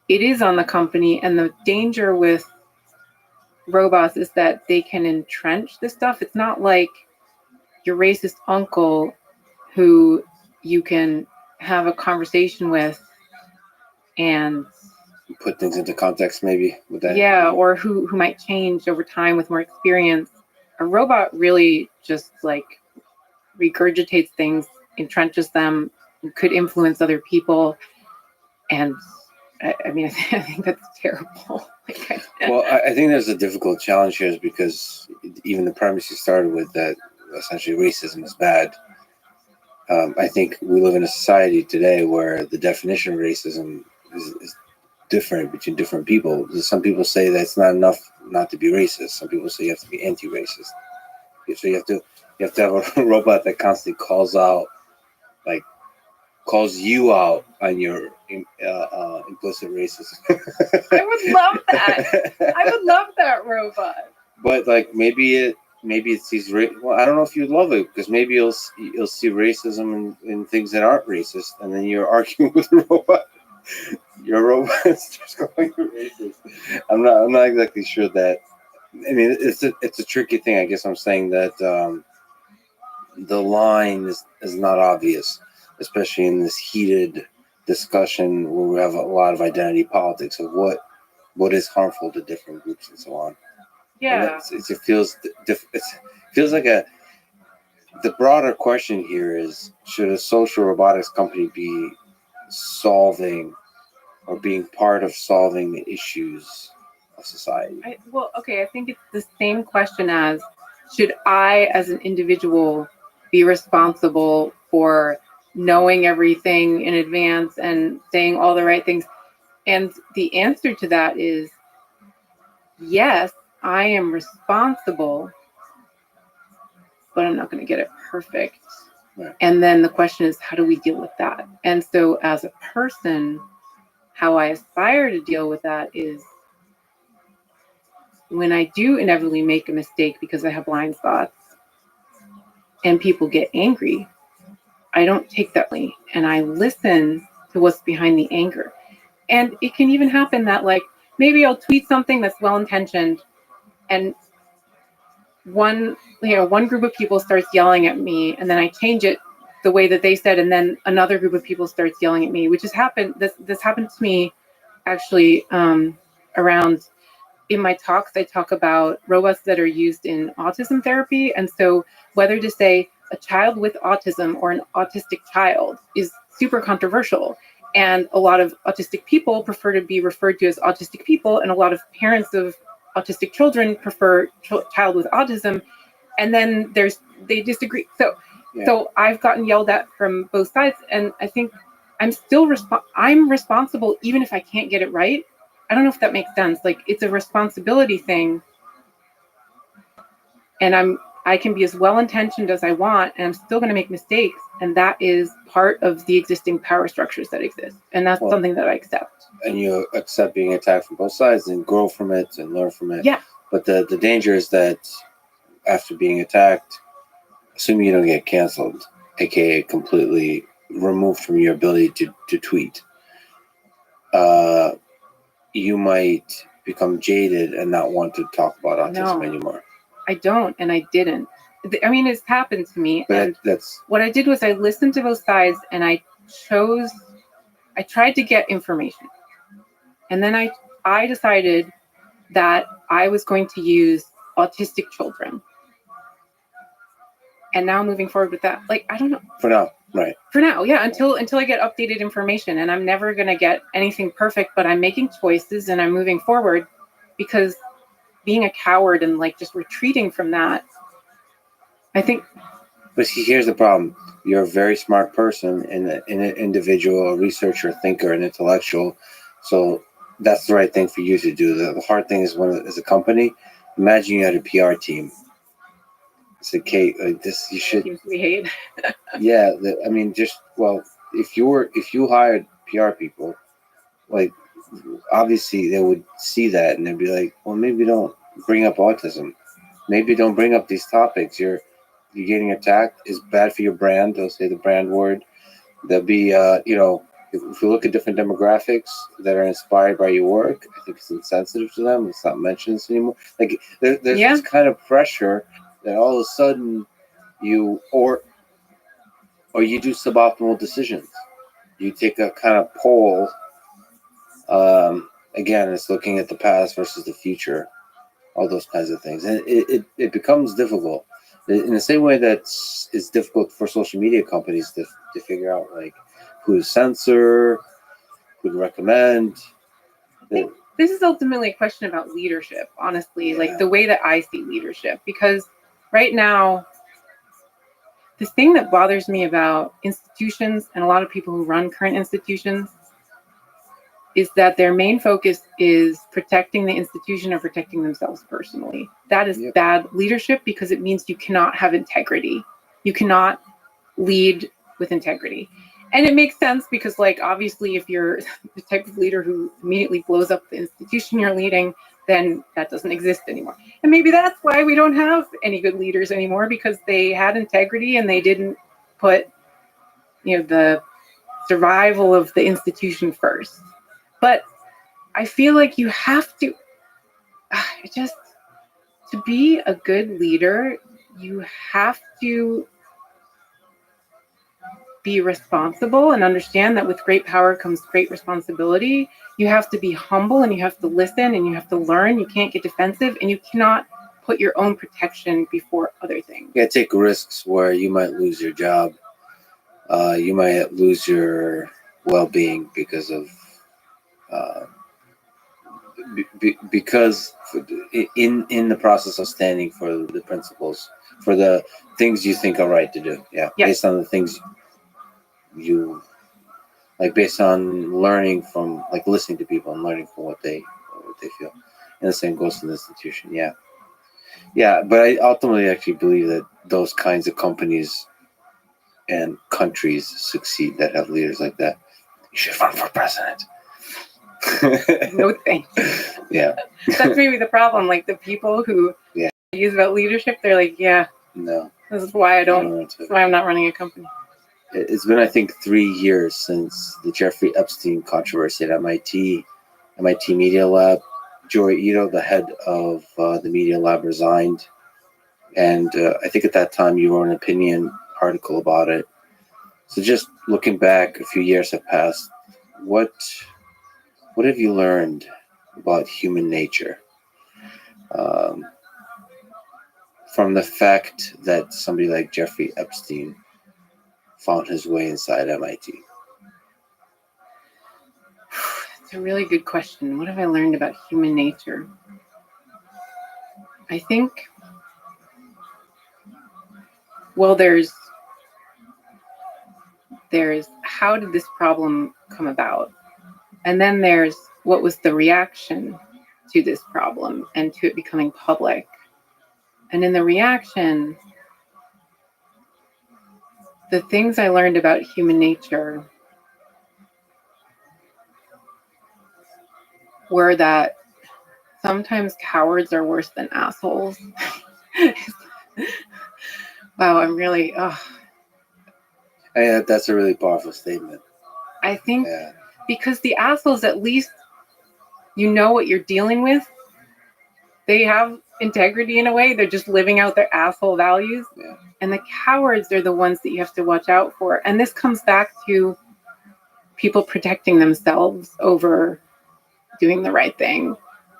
Speaker 5: it is on the company. And the danger with robots is that they can entrench this stuff. It's not like your racist uncle who you can have a conversation with and
Speaker 1: Put things into context, maybe with that.
Speaker 5: yeah, or who might change over time with more experience. A robot really just like regurgitates things, entrenches them, could influence other people, and I mean, I think that's terrible.
Speaker 1: Well, I think there's a difficult challenge here, is because even the premise you started with, that essentially racism is bad. I think we live in a society today where the definition of racism is different between different people. Some people say that it's not enough not to be racist. Some people say you have to be anti-racist. So you have to have a robot that constantly calls you out on your implicit racism.
Speaker 5: I would love that. I would love that robot.
Speaker 1: But like maybe it sees well, I don't know if you'd love it, because maybe you'll see racism in things that aren't racist, and then you're arguing with the robot. Your robot starts going racist. I'm not exactly sure that. I mean, it's a tricky thing. I guess I'm saying that the line is not obvious, especially in this heated discussion where we have a lot of identity politics of what is harmful to different groups and so on.
Speaker 5: Yeah.
Speaker 1: It feels like the broader question here is, should a social robotics company be solving or being part of solving the issues of society?
Speaker 5: I think it's the same question as, should I as an individual be responsible for knowing everything in advance and saying all the right things? And the answer to that is yes, I am responsible, but I'm not going to get it perfect.
Speaker 1: Right.
Speaker 5: And then the question is, how do we deal with that? And so as a person, how I aspire to deal with that is, when I do inevitably make a mistake because I have blind spots and people get angry, I don't take that lightly and I listen to what's behind the anger. And it can even happen that like maybe I'll tweet something that's well-intentioned and one group of people starts yelling at me, and then I change it the way that they said, and then another group of people starts yelling at me, which has happened. This happened to me actually around. In my talks, I talk about robots that are used in autism therapy. And so whether to say a child with autism or an autistic child is super controversial. And a lot of autistic people prefer to be referred to as autistic people. And a lot of parents of autistic children prefer child with autism. And then they disagree. So I've gotten yelled at from both sides. And I think I'm still I'm responsible even if I can't get it right. I don't know if that makes sense. Like, it's a responsibility thing, and I can be as well-intentioned as I want, and I'm still going to make mistakes, and that is part of the existing power structures that exist, and that's something that I accept.
Speaker 1: And you accept being attacked from both sides and grow from it and learn from it.
Speaker 5: Yeah.
Speaker 1: But the danger is that after being attacked, assuming you don't get canceled, aka completely removed from your ability to tweet, you might become jaded and not want to talk about autism anymore.
Speaker 5: I don't, and I didn't. I mean, it's happened to me.
Speaker 1: But
Speaker 5: and
Speaker 1: that's
Speaker 5: what I did was I listened to both sides, and I tried to get information. And then I decided that I was going to use autistic children. And now moving forward with that, like, I don't know.
Speaker 1: For now, right.
Speaker 5: For now, yeah, until I get updated information, and I'm never going to get anything perfect, but I'm making choices and I'm moving forward, because being a coward and like just retreating from that, I think.
Speaker 1: But see, here's the problem. You're a very smart person and an individual, a researcher, thinker, an intellectual. So that's the right thing for you to do. The hard thing is as a company, imagine you had a PR team. Say, Kate, like this, you should.
Speaker 5: We hate.
Speaker 1: Yeah, I mean, if you hired PR people, like, obviously they would see that and they'd be like, well, maybe don't bring up autism, maybe don't bring up these topics. You're getting attacked is bad for your brand. They'll say the brand word. There'll be, if you look at different demographics that are inspired by your work, I think it's insensitive to them. It's not mentioned anymore. Like, there's this kind of pressure that all of a sudden you or you do suboptimal decisions. You take a kind of poll. Again, it's looking at the past versus the future, all those kinds of things, and it becomes difficult. In the same way that it's difficult for social media companies to figure out like who to censor, who to recommend.
Speaker 5: This is ultimately a question about leadership, honestly, like the way that I see leadership, because right now, the thing that bothers me about institutions and a lot of people who run current institutions is that their main focus is protecting the institution or protecting themselves personally. That is bad leadership, because it means you cannot have integrity. You cannot lead with integrity. And it makes sense because, like, obviously, if you're the type of leader who immediately blows up the institution you're leading, then that doesn't exist anymore. And maybe that's why we don't have any good leaders anymore, because they had integrity and they didn't put, the survival of the institution first. But I feel like you have to, to be a good leader, you have to be responsible and understand that with great power comes great responsibility. You have to be humble and you have to listen and you have to learn. You can't get defensive, and you cannot put your own protection before other things.
Speaker 1: You gotta take risks where you might lose your job. You might lose your well-being because of because in the process of standing for the principles, for the things you think are right to do. Based on the things you like, based on learning from, like, listening to people and learning from what they feel. And the same goes to the institution. But I ultimately actually believe that those kinds of companies and countries succeed that have leaders like that. You should run for president.
Speaker 5: No thanks.
Speaker 1: Yeah.
Speaker 5: That's maybe the problem. Like, the people who use about leadership, they're like,
Speaker 1: no.
Speaker 5: This is why that's why I'm not running a company.
Speaker 1: It's been, I think, 3 years since the Jeffrey Epstein controversy at MIT Media Lab. Joy Ito, the head of the Media Lab, resigned. And I think at that time you wrote an opinion article about it. So just looking back, a few years have passed. What have you learned about human nature from the fact that somebody like Jeffrey Epstein found his way inside MIT?
Speaker 5: It's a really good question. What have I learned about human nature? I think, well, there's how did this problem come about? And then there's what was the reaction to this problem and to it becoming public. And in the reaction, the things I learned about human nature were that sometimes cowards are worse than assholes. Wow, I'm really,
Speaker 1: That's a really powerful statement.
Speaker 5: I think
Speaker 1: Yeah.
Speaker 5: because the assholes, at least you know what you're dealing with. They have integrity in a way. They're just living out their asshole values.
Speaker 1: Yeah.
Speaker 5: And the cowards are the ones that you have to watch out for. And this comes back to people protecting themselves over doing the right thing.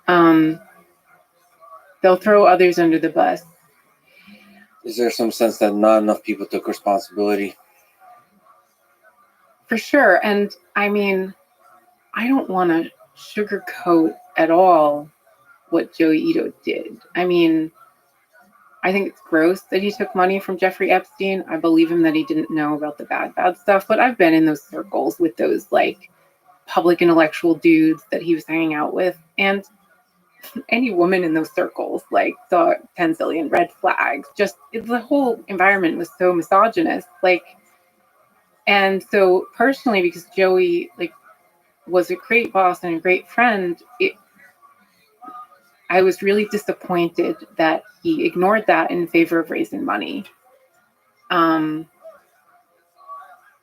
Speaker 5: They'll throw others under the bus.
Speaker 1: Is there some sense that not enough people took responsibility?
Speaker 5: For sure. And I mean, I don't want to sugarcoat at all what Joey Ito did. I mean, I think it's gross that he took money from Jeffrey Epstein. I believe him that he didn't know about the bad stuff, but I've been in those circles with those like public intellectual dudes that he was hanging out with. And any woman in those circles like saw 10 zillion red flags. Just the whole environment was so misogynist. And so personally, because Joey was a great boss and a great friend, I was really disappointed that he ignored that in favor of raising money. And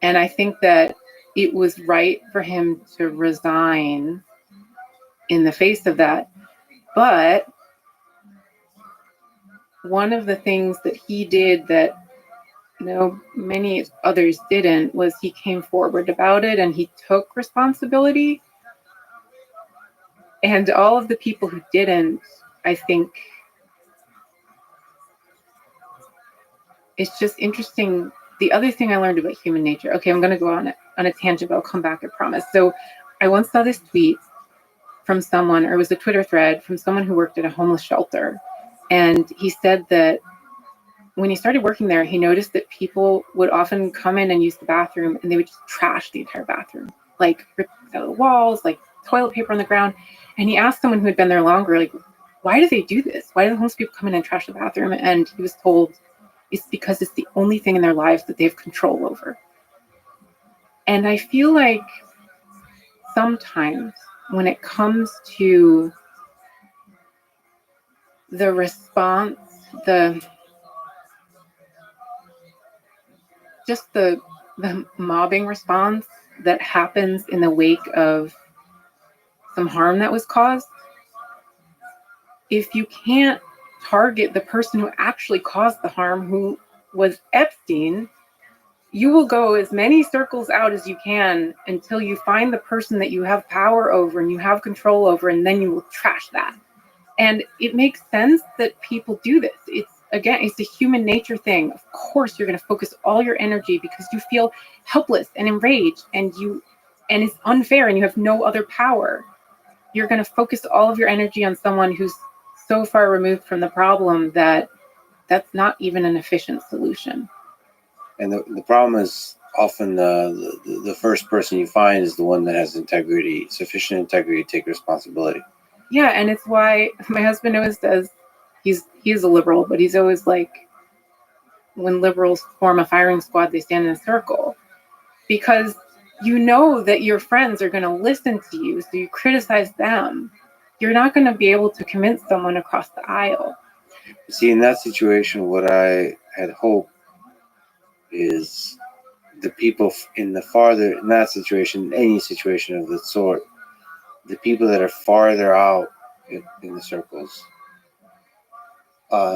Speaker 5: I think that it was right for him to resign in the face of that. But one of the things that he did that many others didn't was he came forward about it and he took responsibility. And all of the people who didn't, I think it's just interesting. The other thing I learned about human nature, okay, I'm going to go on a tangent, but I'll come back, I promise. So I once saw this tweet from someone, or it was a Twitter thread from someone who worked at a homeless shelter. And he said that when he started working there, he noticed that people would often come in and use the bathroom and they would just trash the entire bathroom, like rip out the walls, like toilet paper on the ground. And he asked someone who had been there longer, like, why do they do this? Why do the homeless people come in and trash the bathroom? And he was told it's because it's the only thing in their lives that they have control over. And I feel like sometimes when it comes to the response, the mobbing response that happens in the wake of some harm that was caused, if you can't target the person who actually caused the harm, who was Epstein, you will go as many circles out as you can until you find the person that you have power over and you have control over, and then you will trash that. And it makes sense that people do this. It's a human nature thing. Of course, you're going to focus all your energy because you feel helpless and enraged and it's unfair and you have no other power. You're going to focus all of your energy on someone who's so far removed from the problem that that's not even an efficient solution.
Speaker 1: And the problem is often the first person you find is the one that has integrity, sufficient integrity to take responsibility.
Speaker 5: Yeah, and it's why my husband always says, he's a liberal, but he's always like, when liberals form a firing squad, they stand in a circle. Because you know that your friends are going to listen to you, so you criticize them. You're not going to be able to convince someone across the aisle.
Speaker 1: See, in that situation, what I had hoped is the people in that situation, any situation of that sort, the people that are farther out in the circles,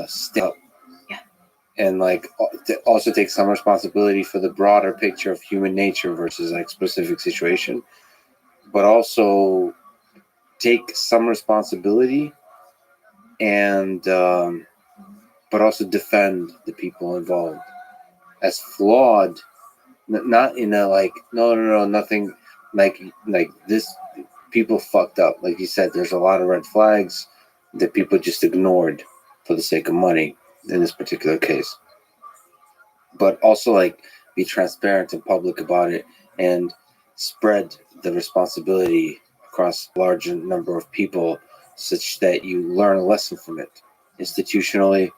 Speaker 1: stay up. and like to also take some responsibility for the broader picture of human nature versus like specific situation, but also take some responsibility and but also defend the people involved as flawed, not in a like no nothing like this. People fucked up, like you said. There's a lot of red flags that people just ignored for the sake of money in this particular case. But also like be transparent and public about it and spread the responsibility across a larger number of people such that you learn a lesson from it institutionally.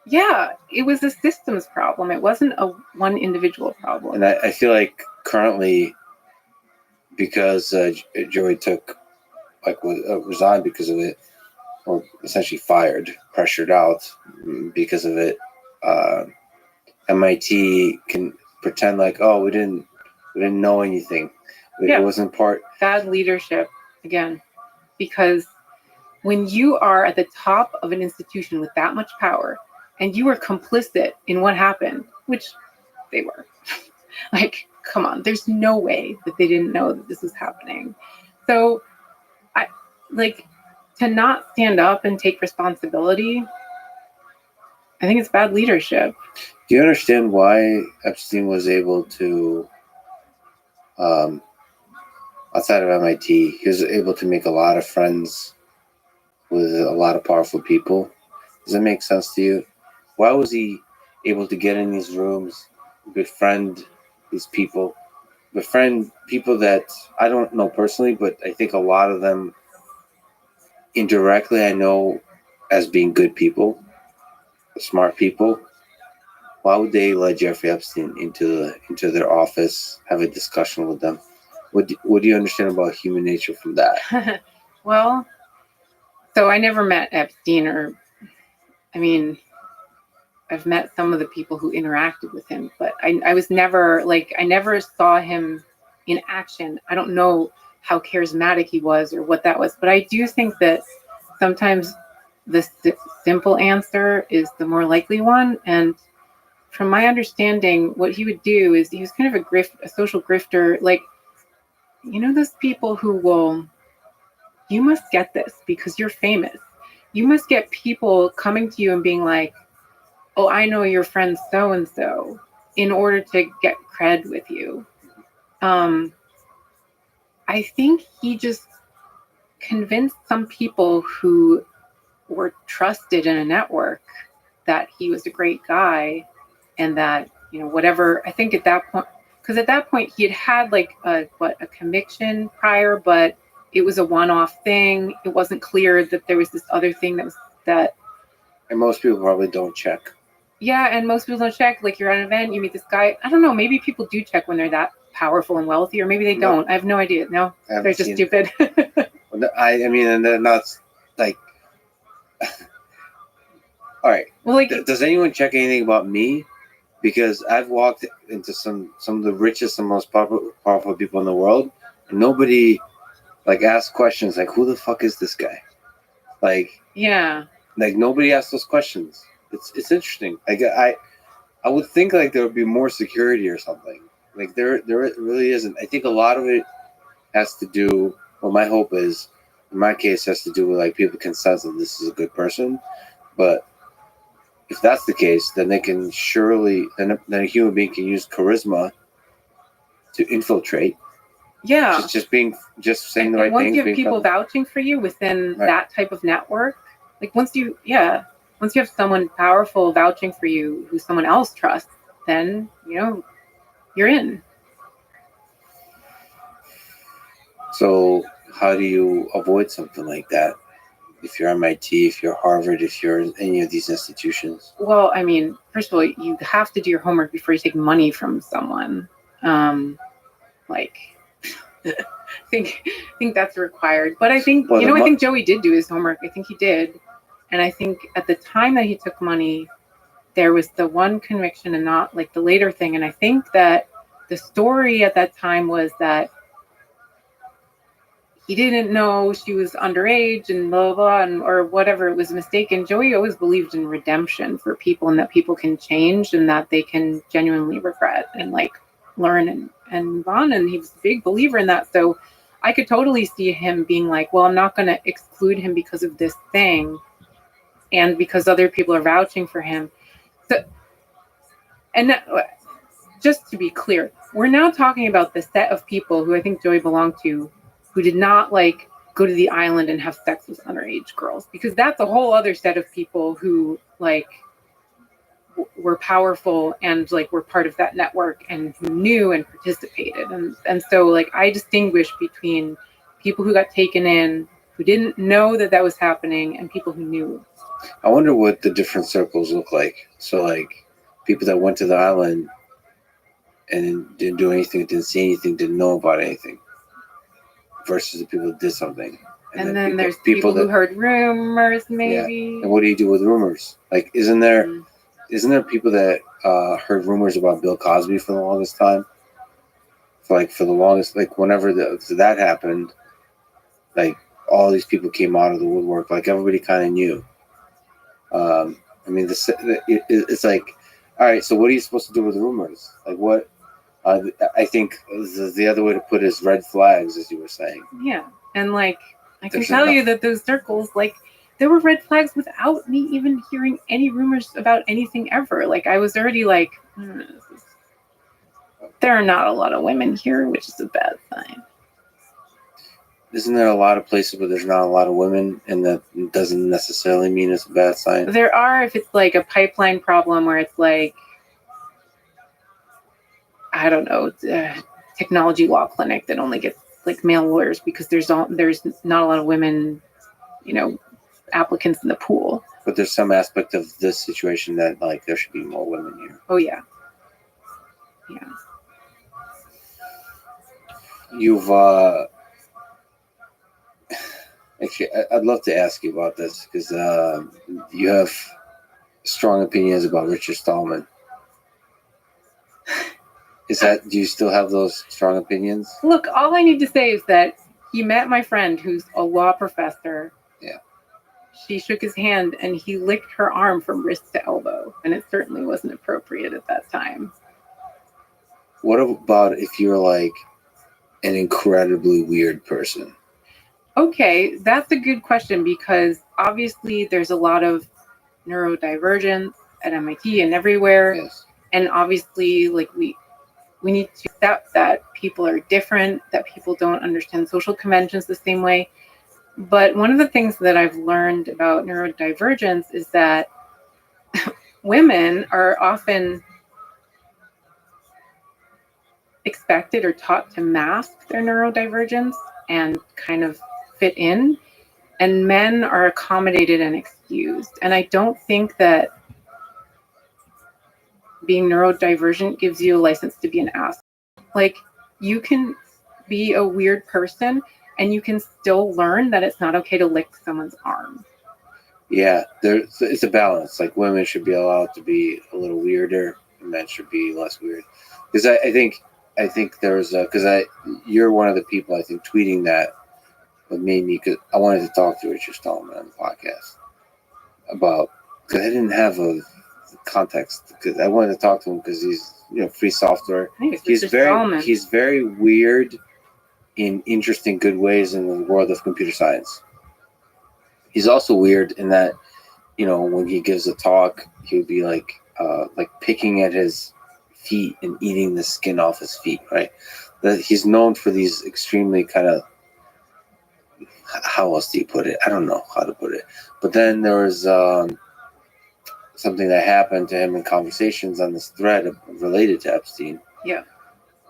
Speaker 5: Yeah, it was a systems problem. It wasn't a one individual problem.
Speaker 1: And I feel like currently, because Joey took like resigned because of it, or essentially fired, pressured out because of it. MIT can pretend like, oh, we didn't know anything.
Speaker 5: Yeah.
Speaker 1: It wasn't part.
Speaker 5: Bad leadership again, because when you are at the top of an institution with that much power and you are complicit in what happened, which they were, like, come on, there's no way that they didn't know that this was happening. So I like to not stand up and take responsibility. I think it's bad leadership.
Speaker 1: Do you understand why Epstein was able to, outside of MIT, he was able to make a lot of friends with a lot of powerful people? Does that make sense to you? Why was he able to get in these rooms, befriend these people, befriend people that I don't know personally, but I think a lot of them indirectly I know as being good people, smart people? Why would they let Jeffrey Epstein into their office, have a discussion with them? What do you understand about human nature from that?
Speaker 5: Well, so I never met Epstein, or, I mean, I've met some of the people who interacted with him, but I was never, like, I never saw him in action. I don't know how charismatic he was or what that was, but I do think that sometimes the simple answer is the more likely one. And from my understanding, what he would do is he was kind of a social grifter. Like, you know, those people who will, you must get this because you're famous. You must get people coming to you and being like, oh, I know your friend so-and-so, in order to get cred with you. I think he just convinced some people who were trusted in a network that he was a great guy, and that, you know, whatever, I think at that point, because at that point he had like a conviction prior, but it was a one-off thing. It wasn't clear that there was this other thing that.
Speaker 1: And most people probably don't check.
Speaker 5: Yeah, and most people don't check. Like, you're at an event, you meet this guy. I don't know, maybe people do check when they're that powerful and wealthy, or maybe they don't. I have no idea. No, they're just stupid.
Speaker 1: I mean, and then that's like, all right.
Speaker 5: Well, like,
Speaker 1: does anyone check anything about me? Because I've walked into some of the richest and most powerful people in the world, and nobody like asks questions like, who the fuck is this guy? Like,
Speaker 5: yeah,
Speaker 1: like nobody asks those questions. It's interesting. Like I would think like there would be more security or something. Like there really isn't. I think a lot of it has to do. Well, my hope is, in my case, has to do with like people can sense that this is a good person. But if that's the case, then they can surely then a human being can use charisma to infiltrate.
Speaker 5: Yeah,
Speaker 1: just saying the right
Speaker 5: once
Speaker 1: things.
Speaker 5: You have people vouching for you within that type of network, like once you have someone powerful vouching for you who someone else trusts, then, you know, you're in.
Speaker 1: So how do you avoid something like that? If you're MIT, if you're Harvard, if you're in any of these institutions?
Speaker 5: Well, I mean, first of all, you have to do your homework before you take money from someone. Like, I think that's required. But I think, I think Joey did do his homework. I think he did. And I think at the time that he took money, there was the one conviction and not like the later thing. And I think that the story at that time was that he didn't know she was underage and blah, blah, blah, and, or whatever, it was a mistake. And Joey always believed in redemption for people and that people can change and that they can genuinely regret and like learn and move on. And he was a big believer in that. So I could totally see him being like, well, I'm not going to exclude him because of this thing and because other people are vouching for him. So, and that, just to be clear, we're now talking about the set of people who I think Joey belonged to, who did not like go to the island and have sex with underage girls, because that's a whole other set of people who like were powerful and like were part of that network and who knew and participated. And so like I distinguish between people who got taken in, who didn't know that that was happening, and people who knew.
Speaker 1: I wonder what the different circles look like. So like people that went to the island and didn't do anything, didn't see anything, didn't know about anything, versus the people that did something.
Speaker 5: And then there's people who heard rumors, maybe.
Speaker 1: Yeah. And what do you do with rumors? Like, isn't there people that heard rumors about Bill Cosby for the longest time? For the longest, like whenever that happened, like all these people came out of the woodwork. Like everybody kind of knew. I mean, it's like, all right. So what are you supposed to do with the rumors? Like what? I think the other way to put it is red flags, as you were saying.
Speaker 5: Yeah, and like I can tell you that those circles, like there were red flags without me even hearing any rumors about anything ever. Like I was already like, there are not a lot of women here, which is a bad sign.
Speaker 1: Isn't there a lot of places where there's not a lot of women, and that doesn't necessarily mean it's a bad sign?
Speaker 5: There are, if it's like a pipeline problem where it's like, I don't know, technology law clinic that only gets like male lawyers because there's not a lot of women, applicants in the pool.
Speaker 1: But there's some aspect of this situation that like there should be more women here.
Speaker 5: Oh yeah.
Speaker 1: You've actually, I'd love to ask you about this because you have strong opinions about Richard Stallman. Do you still have those strong opinions?
Speaker 5: Look, all I need to say is that he met my friend who's a law professor.
Speaker 1: Yeah.
Speaker 5: She shook his hand and he licked her arm from wrist to elbow, and it certainly wasn't appropriate at that time.
Speaker 1: What about if you're like an incredibly weird person?
Speaker 5: Okay, that's a good question because obviously there's a lot of neurodivergence at MIT and everywhere.
Speaker 1: Yes.
Speaker 5: And obviously like we need to accept that people are different, that people don't understand social conventions the same way. But one of the things that I've learned about neurodivergence is that women are often expected or taught to mask their neurodivergence and kind of fit in, and men are accommodated and excused. And I don't think that being neurodivergent gives you a license to be an ass. Like, you can be a weird person and you can still learn that it's not okay to lick someone's arm.
Speaker 1: Yeah, it's a balance. Like women should be allowed to be a little weirder, and men should be less weird. Because I think there's because you're one of the people I think tweeting that made me, because I wanted to talk to Richard Stallman on the podcast because I didn't have a context, because I wanted to talk to him because he's free software. He's very weird in interesting good ways in the world of computer science. He's also weird in that when he gives a talk he would be like picking at his feet and eating the skin off his feet, right? That he's known for these extremely kind of, how else do you put it? I don't know how to put it. But then there was something that happened to him in conversations on this thread related to Epstein.
Speaker 5: Yeah.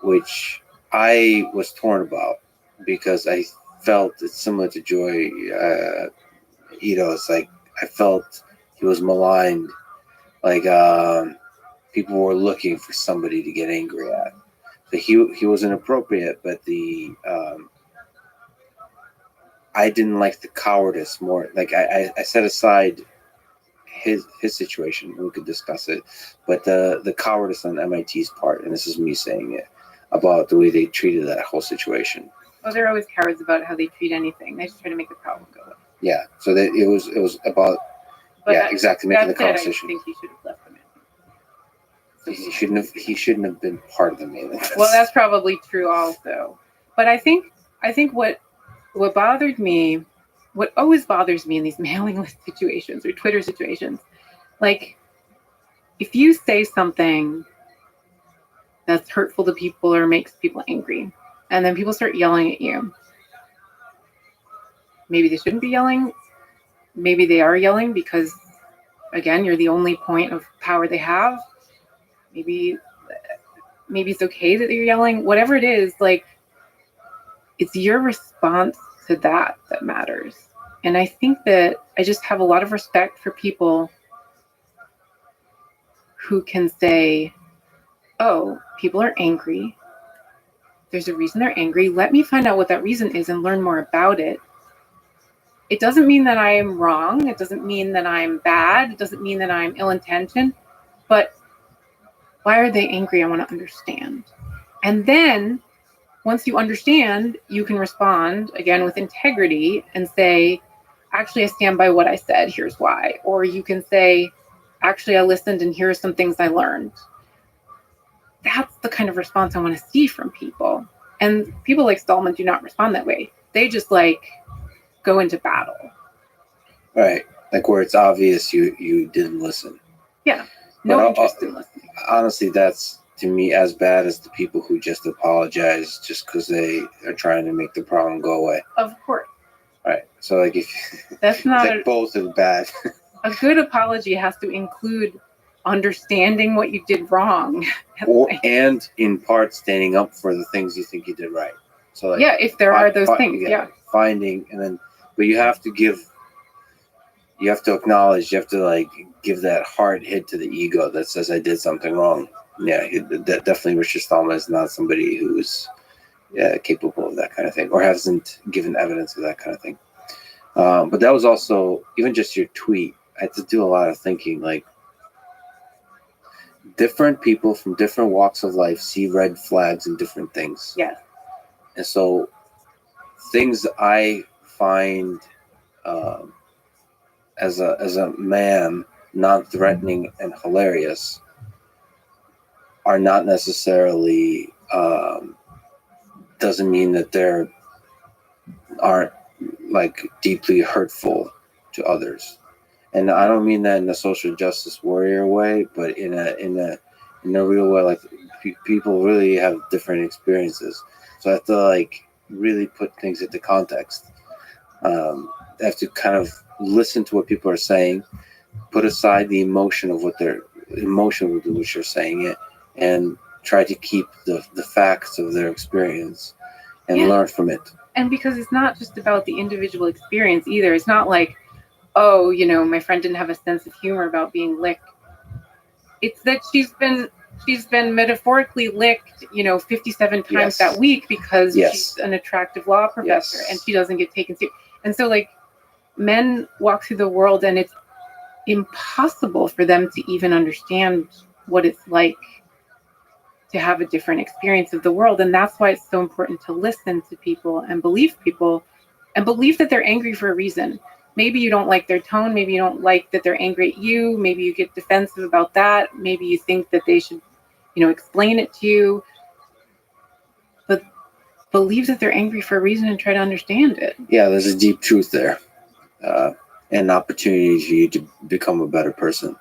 Speaker 1: Which I was torn about because I felt it's similar to Joy. It's like I felt he was maligned. Like people were looking for somebody to get angry at. So he was inappropriate, but I didn't like the cowardice more. Like I set aside his situation, we could discuss it, but the cowardice on MIT's part, and this is me saying it, about the way they treated that whole situation.
Speaker 5: Oh, they're always cowards about how they treat anything. They just try to make the problem go away.
Speaker 1: Yeah. So that it was about
Speaker 5: But
Speaker 1: yeah, exactly, making the
Speaker 5: that said, I
Speaker 1: conversation.
Speaker 5: think he should have left them in.
Speaker 1: He shouldn't have been part of the mailing list.
Speaker 5: Well, that's probably true also. But I think what bothered me, what always bothers me in these mailing list situations or Twitter situations, like if you say something that's hurtful to people or makes people angry, and then people start yelling at you, maybe they shouldn't be yelling. Maybe they are yelling because, again, you're the only point of power they have. Maybe it's okay that they're yelling. Whatever it is, like, it's your response to that matters. And I think that I just have a lot of respect for people who can say, oh, people are angry. There's a reason they're angry. Let me find out what that reason is and learn more about it. It doesn't mean that I am wrong. It doesn't mean that I'm bad. It doesn't mean that I'm ill-intentioned. But why are they angry? I want to understand. And then once you understand, you can respond again with integrity and say, actually, I stand by what I said. Here's why. Or you can say, actually, I listened and here are some things I learned. That's the kind of response I want to see from people. And people like Stallman do not respond that way. They just go into battle.
Speaker 1: Right. Like where it's obvious you didn't listen.
Speaker 5: Yeah. No
Speaker 1: But
Speaker 5: interest in listening.
Speaker 1: Honestly, that's to me as bad as the people who just apologize just because they are trying to make the problem go away.
Speaker 5: Of course.
Speaker 1: Right. So like if
Speaker 5: That's not
Speaker 1: like both are bad.
Speaker 5: a good apology has to include understanding what you did wrong.
Speaker 1: and in part standing up for the things you think you did right. So like
Speaker 5: yeah, if there are those things, yeah.
Speaker 1: Finding and then but you have to acknowledge, you have to give that hard hit to the ego that says I did something wrong. Yeah, definitely Richard Stallman is not somebody who's capable of that kind of thing or hasn't given evidence of that kind of thing. But that was also, even just your tweet, I had to do a lot of thinking, like different people from different walks of life see red flags in different things.
Speaker 5: Yeah.
Speaker 1: And so things I find as a man non-threatening and hilarious are not necessarily doesn't mean that they're aren't deeply hurtful to others. And I don't mean that in a social justice warrior way, but in a real way, people really have different experiences. So I have to really put things into context. I have to kind of listen to what people are saying, put aside the emotion of which they're saying it, and try to keep the facts of their experience and learn from it.
Speaker 5: And because it's not just about the individual experience either. It's not like, oh, my friend didn't have a sense of humor about being licked. It's that she's been metaphorically licked, 57 times that week because she's an attractive law professor and she doesn't get taken seriously. And so men walk through the world and it's impossible for them to even understand what it's like to have a different experience of the world. And that's why it's so important to listen to people and believe that they're angry for a reason. Maybe you don't like their tone. Maybe you don't like that they're angry at you. Maybe you get defensive about that. Maybe you think that they should, explain it to you. But believe that they're angry for a reason and try to understand it.
Speaker 1: Yeah, there's a deep truth there. And an opportunity for you to become a better person.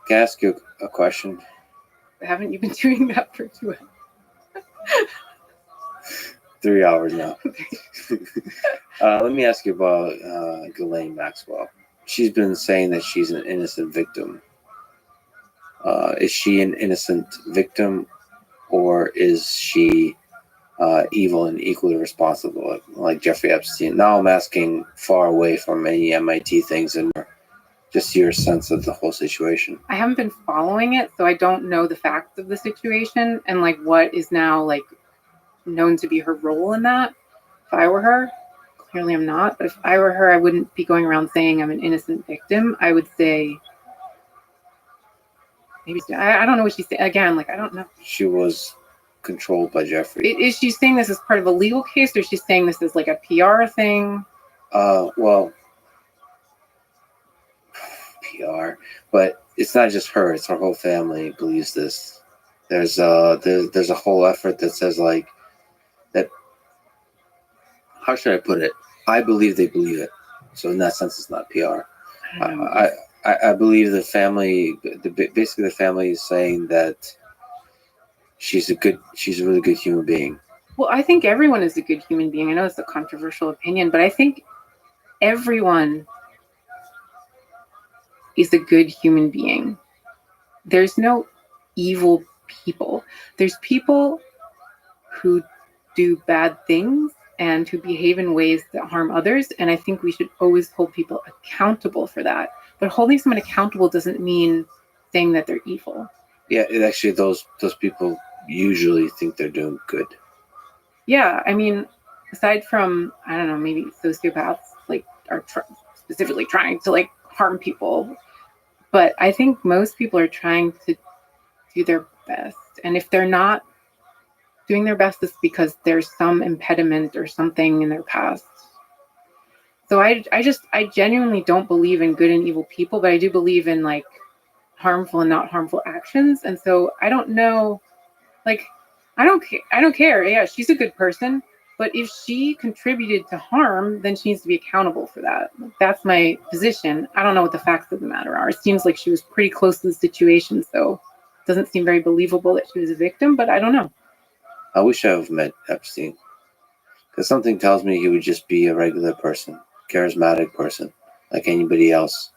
Speaker 1: Can I ask you a question?
Speaker 5: Haven't you been doing that for 2 hours?
Speaker 1: 3 hours now. Let me ask you about Ghislaine Maxwell. She's been saying that she's an innocent victim. Is she an innocent victim, or is she evil and equally responsible, like Jeffrey Epstein? Now I'm asking far away from any MIT things and just your sense of the whole situation.
Speaker 5: I haven't been following it, so I don't know the facts of the situation and what is now known to be her role in that. If I were her, clearly I'm not, but if I were her, I wouldn't be going around saying I'm an innocent victim. I would say, maybe, I don't know what she said. Again, I don't know.
Speaker 1: She was controlled by Jeffrey.
Speaker 5: Is she saying this as part of a legal case, or is she saying this is like a PR thing?
Speaker 1: Well, PR, but it's not just her; it's her whole family believes this. There's a whole effort that says like that. How should I put it? I believe they believe it. So in that sense, it's not PR. I believe the family, basically the family is saying that she's a really good human being.
Speaker 5: Well, I think everyone is a good human being. I know it's a controversial opinion, but I think everyone is a good human being. There's no evil people. There's people who do bad things and who behave in ways that harm others. And I think we should always hold people accountable for that. But holding someone accountable doesn't mean saying that they're evil.
Speaker 1: Yeah, it actually those people usually think they're doing good.
Speaker 5: Yeah, I mean, aside from, I don't know, maybe sociopaths like are specifically trying to like harm people, but I think most people are trying to do their best. And if they're not doing their best, it's because there's some impediment or something in their past. So I genuinely don't believe in good and evil people, but I do believe in like harmful and not harmful actions. And so I don't know, like, I don't care. Yeah, she's a good person, but if she contributed to harm, then she needs to be accountable for that. That's my position. I don't know what the facts of the matter are. It seems like she was pretty close to the situation, so it doesn't seem very believable that she was a victim, but I don't know.
Speaker 1: I wish I have met Epstein, because something tells me he would just be a regular person, charismatic person, like anybody else.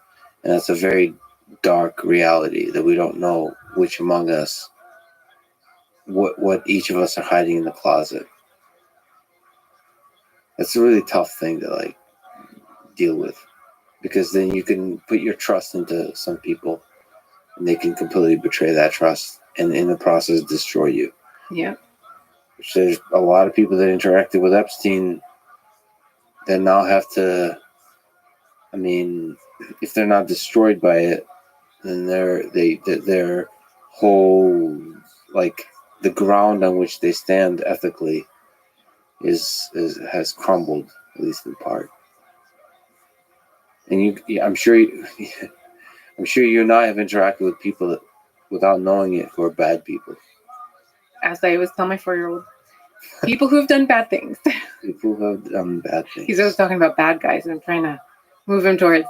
Speaker 1: And that's a very dark reality that we don't know which among us, what each of us are hiding in the closet. It's a really tough thing to like deal with, because then you can put your trust into some people and they can completely betray that trust and in the process destroy you.
Speaker 5: Yeah.
Speaker 1: Which there's a lot of people that interacted with Epstein that now have to, I mean, if they're not destroyed by it, then their whole, like, the ground on which they stand ethically has crumbled, at least in part. And I'm sure you and I have interacted with people that, without knowing it, who are bad people.
Speaker 5: As I always tell my 4-year-old, people who have done bad things.
Speaker 1: People who have done bad things.
Speaker 5: He's always talking about bad guys, and I'm trying to move him towards,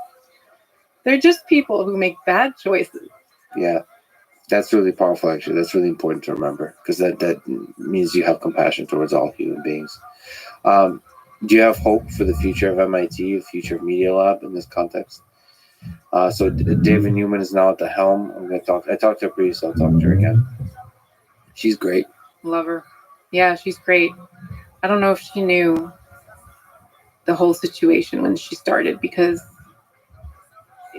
Speaker 5: they're just people who make bad choices.
Speaker 1: Yeah, that's really powerful, actually. That's really important to remember, because that means you have compassion towards all human beings. Do you have hope for the future of MIT, the future of Media Lab in this context? So David Newman is now at the helm. I talked to her previously, I'll talk to her again. She's great.
Speaker 5: Love her. Yeah, she's great. I don't know if she knew the whole situation when she started, because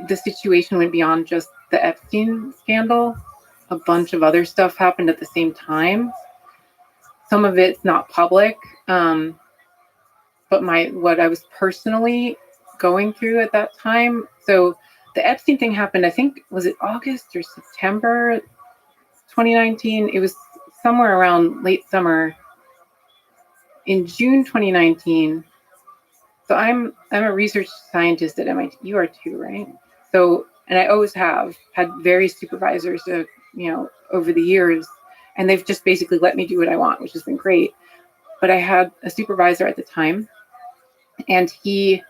Speaker 5: the situation went beyond just the Epstein scandal. A bunch of other stuff happened at the same time. Some of it's not public, but what I was personally going through at that time. So the Epstein thing happened, I think, was it August or September 2019? It was somewhere around late summer. In June 2019, so I'm a research scientist at MIT. You are too, right? So, and I always have had various supervisors, over the years, and they've just basically let me do what I want, which has been great. But I had a supervisor at the time, and he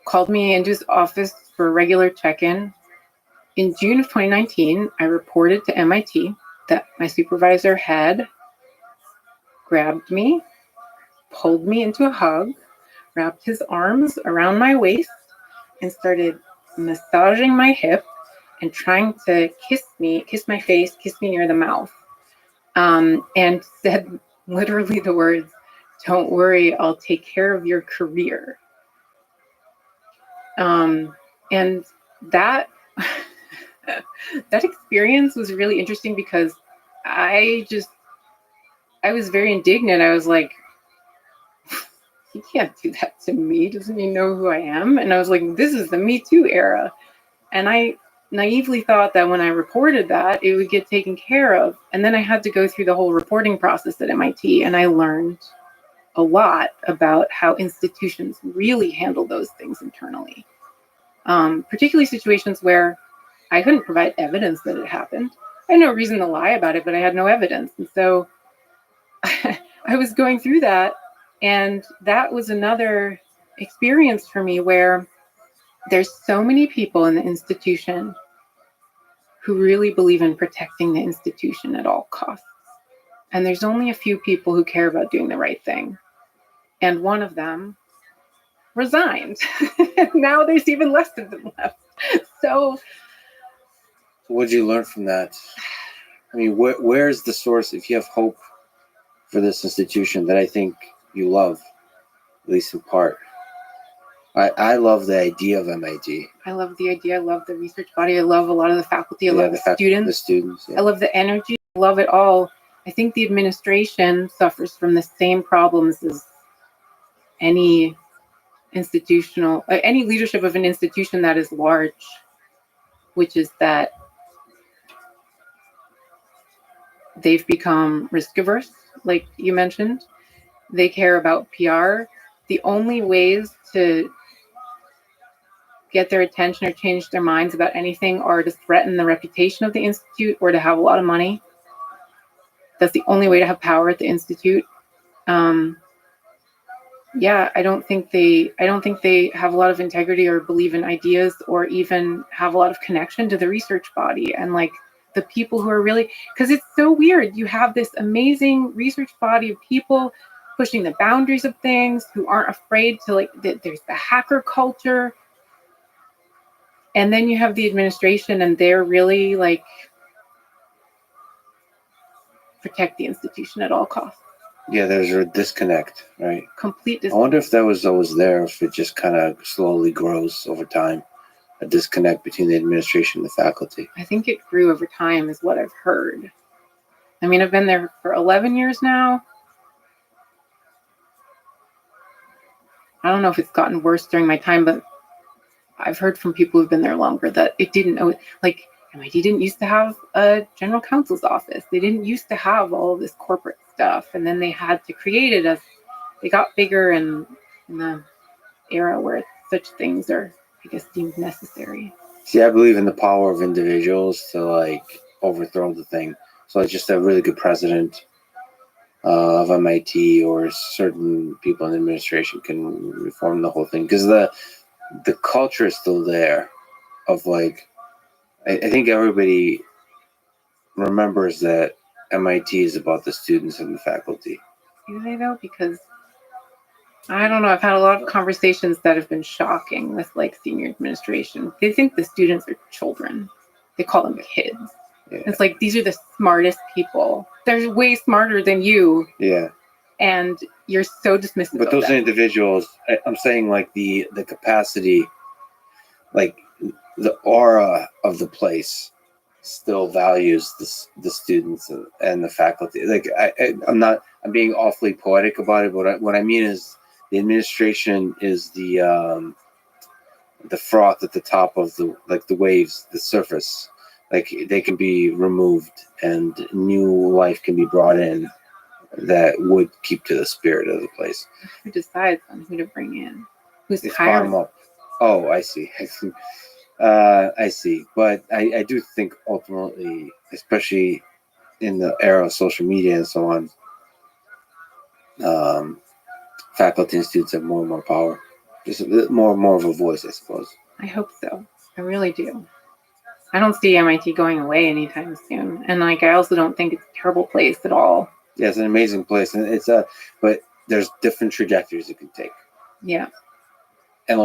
Speaker 5: called me into his office for a regular check-in. In June of 2019, I reported to MIT that my supervisor had grabbed me, pulled me into a hug, wrapped his arms around my waist, and started massaging my hip and trying to kiss my face, kiss me near the mouth, and said literally the words, "Don't worry, I'll take care of your career." And that that experience was really interesting, because I was very indignant. I was like, he can't do that to me. Doesn't he know who I am? And I was like, this is the Me Too era. And I naively thought that when I reported that, it would get taken care of. And then I had to go through the whole reporting process at MIT, and I learned a lot about how institutions really handle those things internally, particularly situations where I couldn't provide evidence that it happened. I had no reason to lie about it, but I had no evidence. And so I was going through that, and that was another experience for me where there's so many people in the institution who really believe in protecting the institution at all costs. And there's only a few people who care about doing the right thing. And one of them resigned. Now there's even less of them left. So
Speaker 1: What did you learn from that? I mean, where's the source? If you have hope for this institution that I think you love, at least in part. I love the idea of MIT.
Speaker 5: I love the idea. I love the research body. I love a lot of the faculty. I love the students.
Speaker 1: The students.
Speaker 5: I love the energy. I love it all. I think the administration suffers from the same problems as any leadership of an institution that is large, which is that they've become risk averse, like you mentioned. They care about PR. The only ways to get their attention or change their minds about anything are to threaten the reputation of the institute or to have a lot of money. That's the only way to have power at the institute. Yeah, I don't think they have a lot of integrity or believe in ideas or even have a lot of connection to the research body and like the people who are really, because it's so weird. You have this amazing research body of people pushing the boundaries of things who aren't afraid to there's the hacker culture. And then you have the administration and they're really like protect the institution at all costs.
Speaker 1: Yeah, there's a disconnect, right?
Speaker 5: Complete disconnect.
Speaker 1: I wonder if that was always there, if it just kind of slowly grows over time, a disconnect between the administration and the faculty.
Speaker 5: I think it grew over time is what I've heard. I mean, I've been there for 11 years now. I don't know if it's gotten worse during my time, but I've heard from people who've been there longer that it didn't know, like MIT didn't used to have a general counsel's office. They didn't used to have all of this corporate stuff. And then they had to create it as they got bigger and in the era where such things are, I guess, deemed necessary.
Speaker 1: See, I believe in the power of individuals to like overthrow the thing. So it's just a really good president of MIT or certain people in the administration can reform the whole thing, because the culture is still there of like, I think everybody remembers that MIT is about the students and the faculty.
Speaker 5: Do they though? Because I don't know. I've had a lot of conversations that have been shocking with like senior administration. They think the students are children. They call them kids.
Speaker 1: Yeah.
Speaker 5: It's like, these are the smartest people. They're way smarter than you.
Speaker 1: Yeah.
Speaker 5: And you're so dismissive
Speaker 1: But
Speaker 5: of
Speaker 1: those
Speaker 5: them.
Speaker 1: individuals, I'm saying like the capacity, like the aura of the place still values the students and the faculty. Like I'm being awfully poetic about it, but what I mean is the administration is the froth at the top of the waves, the surface. Like they can be removed and new life can be brought in that would keep to the spirit of the place.
Speaker 5: Who decides on who to bring in? Who's
Speaker 1: It's
Speaker 5: hiring?
Speaker 1: bottom up. Oh, I see. I see. But I do think ultimately, especially in the era of social media and so on, faculty and students have more and more power. Just a bit more and more of a voice, I suppose.
Speaker 5: I hope so. I really do. I don't see MIT going away anytime soon. And like, I also don't think it's a terrible place at all.
Speaker 1: Yeah, it's an amazing place, and but there's different trajectories it can take.
Speaker 5: Yeah.
Speaker 1: And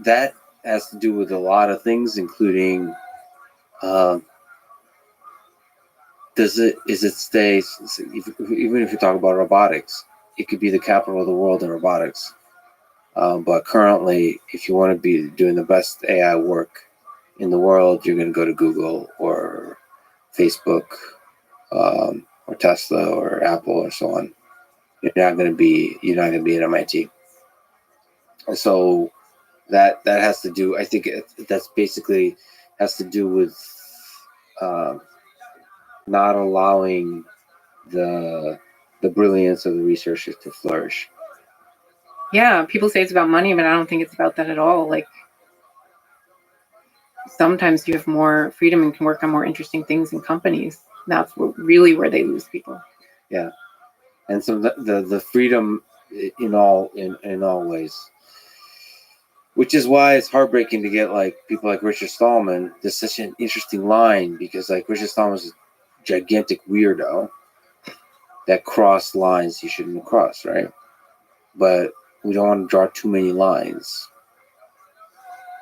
Speaker 1: that has to do with a lot of things, including is it stay, even if you talk about robotics, it could be the capital of the world in robotics. But currently, if you want to be doing the best AI work in the world, you're going to go to Google or Facebook or Tesla or Apple or so on. You're not going to be at MIT. And so that has to do, I think that's basically has to do with not allowing the brilliance of the researchers to flourish.
Speaker 5: Yeah, people say it's about money, but I don't think it's about that at all. Like, sometimes you have more freedom and can work on more interesting things in companies. That's really where they lose people.
Speaker 1: Yeah, and so the freedom in all ways, which is why it's heartbreaking to get like people like Richard Stallman. There's such an interesting line because like Richard Stallman was a gigantic weirdo that crossed lines he shouldn't have crossed, right? But we don't want to draw too many lines.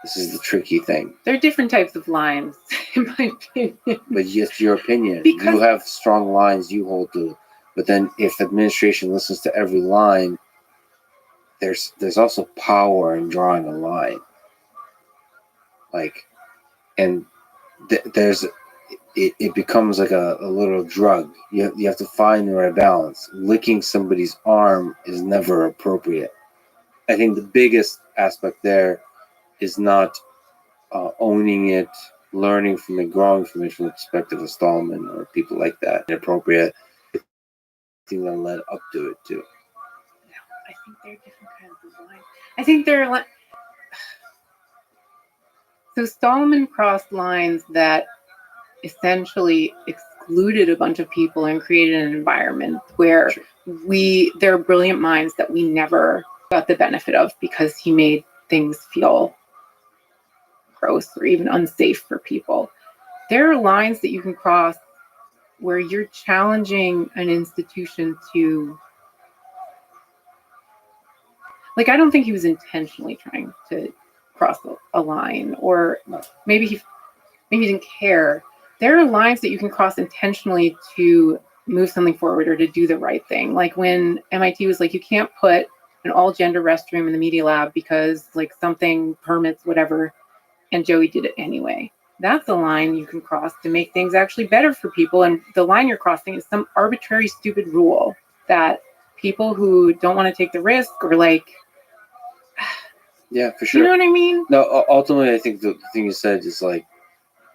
Speaker 1: This is the tricky thing.
Speaker 5: There are different types of lines, in my opinion.
Speaker 1: But it's your opinion.
Speaker 5: Because
Speaker 1: you have strong lines you hold to. But then if the administration listens to every line, there's also power in drawing a line. Like, and it becomes like a little drug. You have to find the right balance. Licking somebody's arm is never appropriate. I think the biggest aspect there is not owning it, learning from it, growing from it from the perspective of Stallman or people like that. Inappropriate. I think that led up to it too.
Speaker 5: I think there are different kinds of lines. I think there are so Stallman crossed lines that essentially excluded a bunch of people and created an environment where there are brilliant minds that we never got the benefit of because he made things feel gross or even unsafe for people. There are lines that you can cross where you're challenging an institution to, like, I don't think he was intentionally trying to cross a line, or maybe he didn't care. There are lines that you can cross intentionally to move something forward or to do the right thing. Like when MIT was like, you can't put an all-gender restroom in the media lab because like something permits whatever, and Joey did it anyway. That's a line you can cross to make things actually better for people. And the line you're crossing is some arbitrary, stupid rule that people who don't want to take the risk or like,
Speaker 1: yeah, for sure.
Speaker 5: You know what I mean?
Speaker 1: No, ultimately, I think the thing you said is like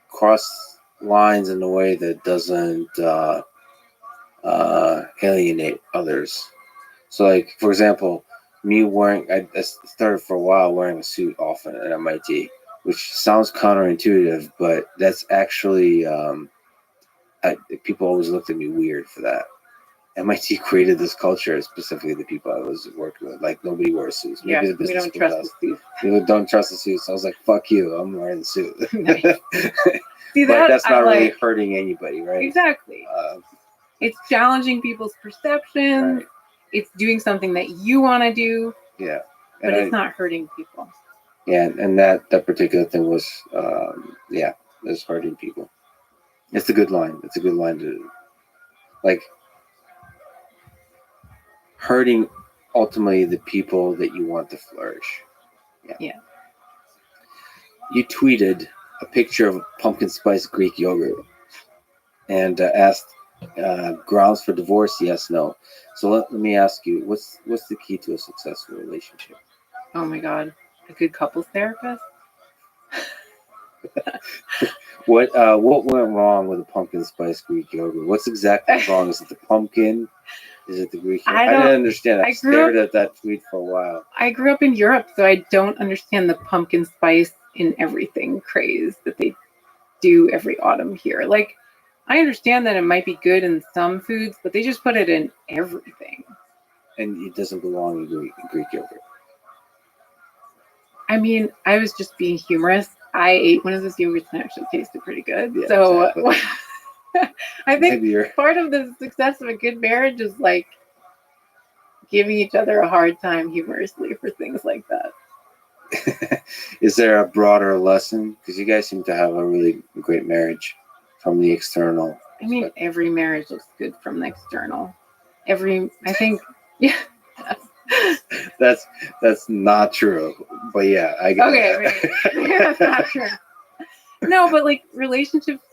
Speaker 1: cross lines in a way that doesn't alienate others. So, like for example, me I started for a while wearing a suit often at MIT, which sounds counterintuitive, but that's actually people always looked at me weird for that. MIT created this culture, specifically the people I was working with. Like nobody wears suits. Maybe the
Speaker 5: we
Speaker 1: business
Speaker 5: don't
Speaker 1: school
Speaker 5: trust
Speaker 1: does.
Speaker 5: the suit.
Speaker 1: People don't trust the suits. So I was like, "Fuck you! I'm wearing the suit."
Speaker 5: Nice. See,
Speaker 1: But that's not really
Speaker 5: like,
Speaker 1: hurting anybody, right?
Speaker 5: Exactly. It's challenging people's perceptions.
Speaker 1: Right.
Speaker 5: It's doing something that you want to do,
Speaker 1: Yeah,
Speaker 5: but it's not hurting people.
Speaker 1: Yeah, and that particular thing was, it was hurting people. It's a good line. It's a good line to, like, hurting ultimately the people that you want to flourish.
Speaker 5: Yeah.
Speaker 1: You tweeted a picture of pumpkin spice Greek yogurt and asked grounds for divorce, yes, no. So let me ask you, what's the key to a successful relationship?
Speaker 5: Oh my God, a good couples therapist.
Speaker 1: What went wrong with the pumpkin spice Greek yogurt? What's exactly wrong? Is it the pumpkin? Is it the Greek yogurt? I didn't understand. I stared at that tweet for a while.
Speaker 5: I grew up in Europe, so I don't understand the pumpkin spice in everything craze that they do every autumn here. Like, I understand that it might be good in some foods, but they just put it in everything.
Speaker 1: And it doesn't belong in Greek yogurt.
Speaker 5: I mean, I was just being humorous. I ate one of those yogurts and it actually tasted pretty good. Yeah, so exactly. I think part of the success of a good marriage is like giving each other a hard time humorously for things like that.
Speaker 1: Is there a broader lesson? Because you guys seem to have a really great marriage from the external.
Speaker 5: I mean, every marriage looks good from the external. I think, yeah.
Speaker 1: That's not true, but yeah, I get
Speaker 5: it. Yeah, that's not true. No, but like relationships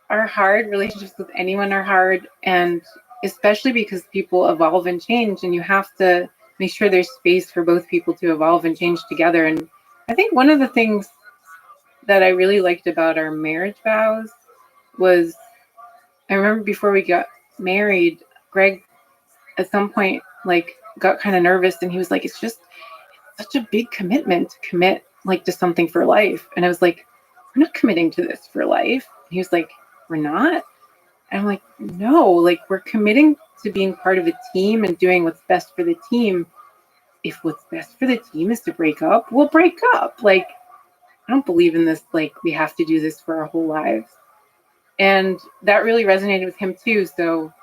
Speaker 5: are hard. Relationships with anyone are hard, and especially because people evolve and change, and you have to make sure there's space for both people to evolve and change together. And I think one of the things that I really liked about our marriage vows was, I remember before we got married, Greg at some point like got kind of nervous, and he was like, it's just such a big commitment to commit like to something for life. And I was like, we're not committing to this for life. And he was like, we're not. And I'm like, no, like we're committing to being part of a team and doing what's best for the team. If what's best for the team is to break up, we'll break up. Like, I don't believe in this, like we have to do this for our whole lives. And that really resonated with him too. So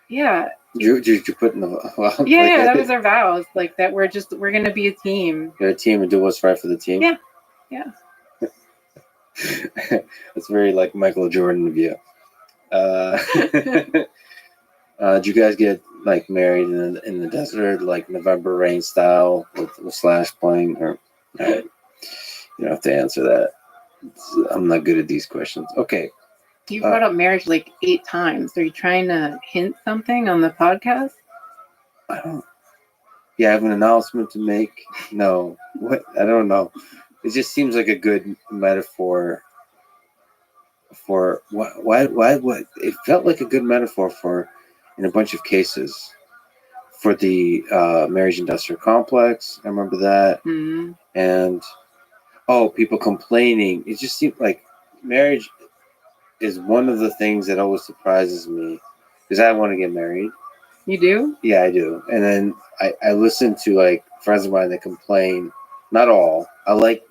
Speaker 5: yeah.
Speaker 1: You put in the well,
Speaker 5: Yeah, that was our vows. Like that we're gonna be a team.
Speaker 1: You're a team and do what's right for the team.
Speaker 5: Yeah. Yeah.
Speaker 1: It's very like Michael Jordan of you. Did you guys get like married in the desert, like November Rain style, with Slash playing? Or you don't have to answer that. I'm not good at these questions. Okay.
Speaker 5: You brought up marriage like 8 times. Are you trying to hint something on the podcast?
Speaker 1: I don't. Yeah, I have an announcement to make. No, what? I don't know. It just seems like a good metaphor for why? It felt like a good metaphor for, in a bunch of cases, for the marriage industrial complex. I remember that.
Speaker 5: Mm-hmm.
Speaker 1: And people complaining. It just seemed like marriage is one of the things that always surprises me, because I want to get married.
Speaker 5: You do?
Speaker 1: Yeah, I do. And then I listen to like friends of mine that complain. Not all. I like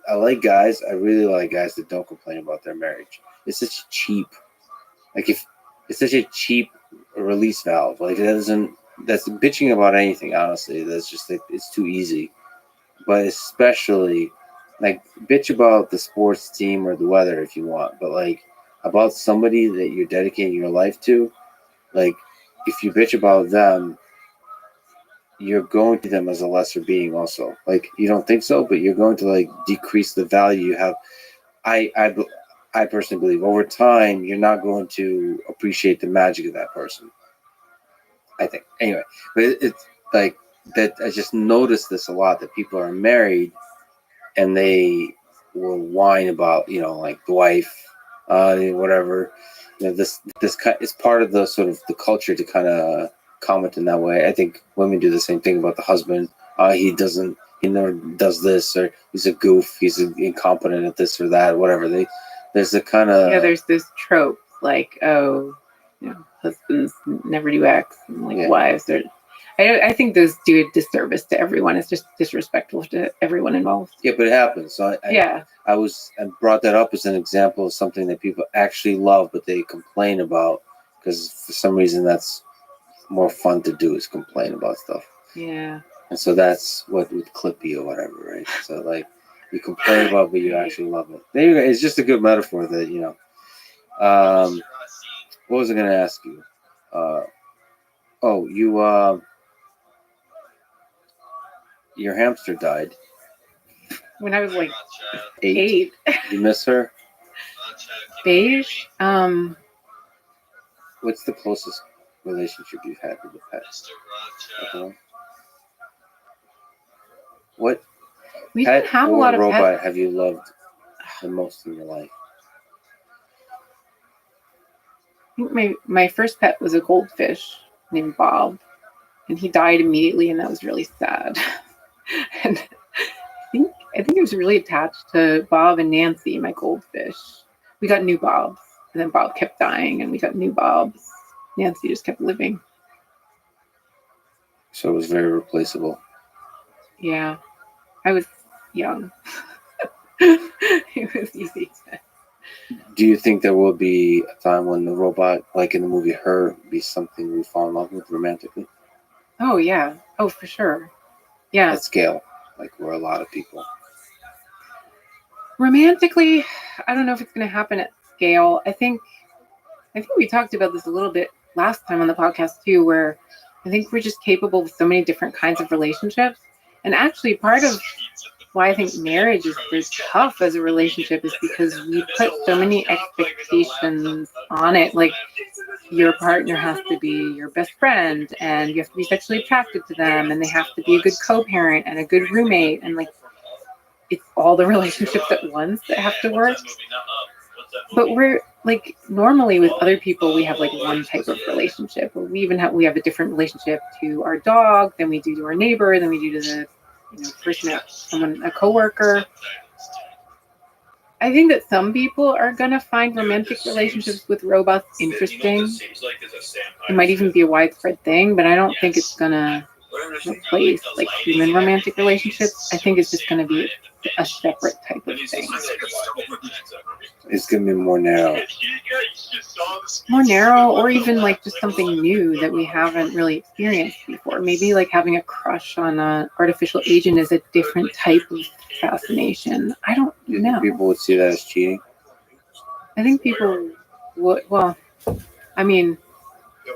Speaker 1: guys. I really like guys that don't complain about their marriage. It's such a cheap, if it's such a cheap release valve. Like that's bitching about anything. Honestly, that's just it's too easy. But especially like bitch about the sports team or the weather if you want, but like about somebody that you're dedicating your life to, like if you bitch about them, you're going to them as a lesser being also. Like you don't think so, but you're going to like decrease the value you have. I personally believe over time you're not going to appreciate the magic of that person. I think anyway, but it's like that. I just noticed this a lot, that people are married and they will whine about like the wife, whatever. This is part of the sort of the culture to kind of comment in that way. I think women do the same thing about the husband. He never does this, or he's a goof, he's incompetent at this or that, whatever. There's a kind of
Speaker 5: there's this trope like, husbands never do X, and like wives are. I think those do a disservice to everyone. It's just disrespectful to everyone involved.
Speaker 1: Yeah, but it happens. So I brought that up as an example of something that people actually love, but they complain about because for some reason that's more fun to do, is complain about stuff.
Speaker 5: Yeah.
Speaker 1: And so that's what would clip you or whatever, right? So like you complain about, but you actually love it. There you go. It's just a good metaphor that What was I going to ask you? Your hamster died
Speaker 5: when I was like
Speaker 1: 8. You miss her?
Speaker 5: Beige?
Speaker 1: What's the closest relationship you've had with a pet? What
Speaker 5: we
Speaker 1: pet
Speaker 5: didn't have
Speaker 1: or
Speaker 5: a lot of
Speaker 1: robot
Speaker 5: pets.
Speaker 1: have you loved the most in your life?
Speaker 5: I think my first pet was a goldfish named Bob, and he died immediately, and that was really sad. And I think I was really attached to Bob and Nancy, my goldfish. We got new Bobs, and then Bob kept dying, and we got new Bobs. Nancy just kept living.
Speaker 1: So it was very replaceable.
Speaker 5: Yeah, I was young. It was easy to.
Speaker 1: Do you think there will be a time when the robot, like in the movie Her, be something we fall in love with romantically?
Speaker 5: Oh yeah. Oh, for sure. Yeah.
Speaker 1: At scale, like we're a lot of people.
Speaker 5: Romantically, I don't know if it's going to happen at scale. I think we talked about this a little bit last time on the podcast too, where I think we're just capable of so many different kinds of relationships. And actually, part of why I think marriage is very tough as a relationship is because we put so many expectations on it. Like your partner has to be your best friend, and you have to be sexually attracted to them, and they have to be a good co-parent and a good roommate. And like it's all the relationships at once that have to work. But we're like normally with other people, we have like one type of relationship. Or we have a different relationship to our dog than we do to our neighbor, than we do to the person, a coworker. I think that some people are gonna find romantic relationships with robots interesting. It might even be a widespread thing, but I don't think it's gonna replace like human romantic relationships. I think it's just gonna be a separate type of thing.
Speaker 1: It's gonna be more narrow.
Speaker 5: More narrow, or even like just something new that we haven't really experienced before. Maybe like having a crush on an artificial agent is a different type of fascination. I don't
Speaker 1: Do you think
Speaker 5: know.
Speaker 1: people would see that as cheating?
Speaker 5: I think people would, well, I mean,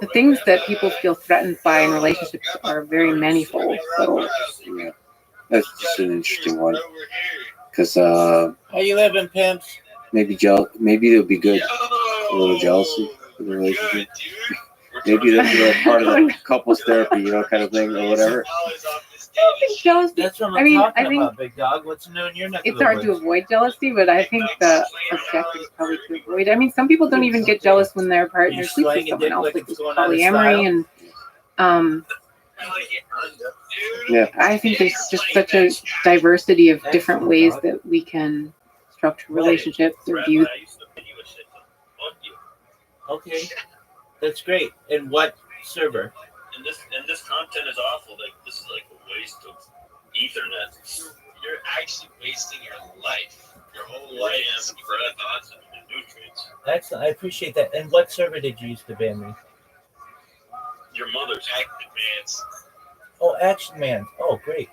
Speaker 5: the things that people feel threatened by in relationships are very manifold. So
Speaker 1: Yeah, that's just an interesting one. Because
Speaker 6: How you living, pimps?
Speaker 1: maybe it'll be good. A little jealousy for the relationship. Maybe that'll be like part of the couples therapy, kind of thing or whatever.
Speaker 5: I don't think jealousy.
Speaker 6: That's what I'm
Speaker 5: I mean,
Speaker 6: talking
Speaker 5: I think
Speaker 6: about, big dog. What's new in your neck of
Speaker 5: it's
Speaker 6: the
Speaker 5: hard to
Speaker 6: woods?
Speaker 5: avoid jealousy, but I think the objective is probably to avoid. I mean, some people don't even get jealous when their partner
Speaker 6: You
Speaker 5: sleeps with
Speaker 6: swinging
Speaker 5: someone
Speaker 6: dick
Speaker 5: else,
Speaker 6: like
Speaker 5: like
Speaker 6: it's
Speaker 5: with
Speaker 6: going out of
Speaker 5: polyamory,
Speaker 6: style?
Speaker 5: and
Speaker 1: Yeah,
Speaker 5: I think there's just such a diversity of different ways that we can structure relationships or view.
Speaker 6: Okay, that's great. And what server?
Speaker 7: And this content is awful. Like this is like a waste of Ethernet. You're actually wasting your life. Your whole life is for the thoughts and nutrients.
Speaker 6: Excellent. I appreciate that. And what server did you use to ban me?
Speaker 7: Your mother's active man's.
Speaker 6: Oh, Action Man. Oh, great.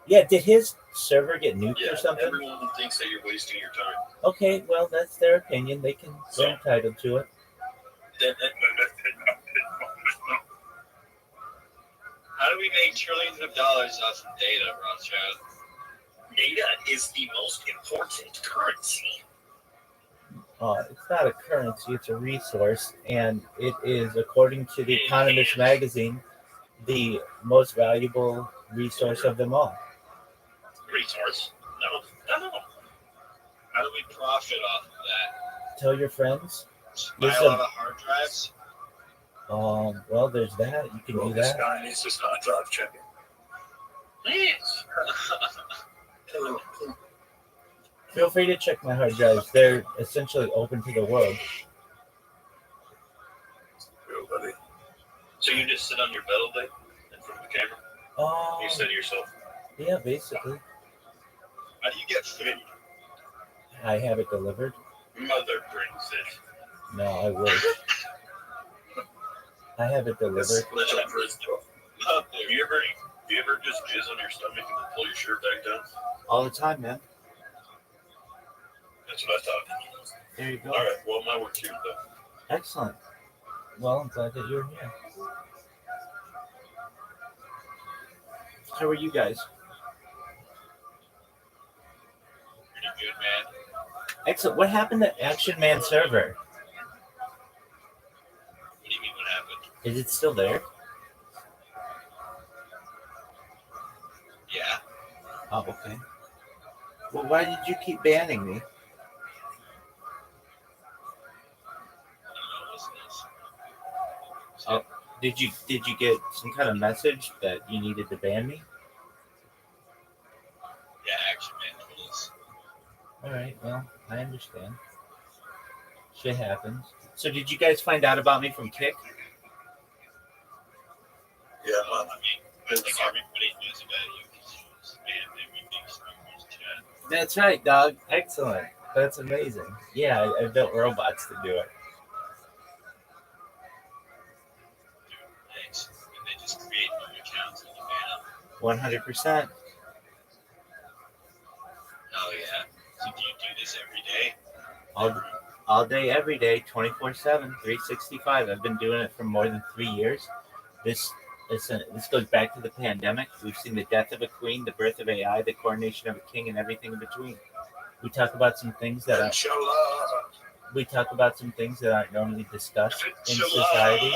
Speaker 6: Yeah, did his server get nuked
Speaker 7: Yeah,
Speaker 6: or something?
Speaker 7: everyone thinks that you're wasting your time.
Speaker 6: Okay, well, that's their opinion. They're entitled to it.
Speaker 7: How do we make trillions of dollars off of data, Rothschild? Data is the most important currency.
Speaker 6: It's not a currency, it's a resource, and it is, according to The Economist magazine, the most valuable resource of them all.
Speaker 7: Resource? No. How do we profit off of that?
Speaker 6: Tell your friends.
Speaker 7: Buy a lot of hard drives?
Speaker 6: Well, there's that. You can do that.
Speaker 7: guy needs to start drive checking. Please.
Speaker 6: Feel free to check my hard drives. They're essentially open to the world.
Speaker 7: So you just sit on your bed all day in front of the camera? You say to yourself,
Speaker 6: Yeah, basically.
Speaker 7: how do you get food?
Speaker 6: I have it delivered.
Speaker 7: Mother brings it.
Speaker 6: No, I wish. I have it delivered.
Speaker 7: Do you ever just jizz on your stomach and then pull your shirt back down?
Speaker 6: All the time, man.
Speaker 7: That's what I thought.
Speaker 6: There you go.
Speaker 7: All right, well, mine works here, though.
Speaker 6: Excellent. Well, I'm glad that you're here. How are you guys?
Speaker 7: Pretty good, man.
Speaker 6: Excellent. What happened to Action Man server?
Speaker 7: What do you mean, what happened?
Speaker 6: Is it still there?
Speaker 7: Yeah.
Speaker 6: Oh, okay. Well, why did you keep banning me? Oh, did you get some kind of message that you needed to ban me?
Speaker 7: Yeah, Action Man told us.
Speaker 6: All right. Well, I understand. Shit happens. So, did you guys find out about me from Kick?
Speaker 7: Yeah, I mean, I think everybody knows about you because you spam everything streamers chat.
Speaker 6: That's right, dog. Excellent. That's amazing. Yeah, I built robots to do it.
Speaker 7: Thanks. And they just create new accounts and you ban them.
Speaker 6: 100%.
Speaker 7: Oh, yeah. So do you do this every day?
Speaker 6: All day, every day, 24/7, 365. I've been doing it for more than 3 years. This goes back to the pandemic. We've seen the death of a queen, the birth of AI, the coronation of a king, and everything in between. We talk about some things that aren't normally discussed in society.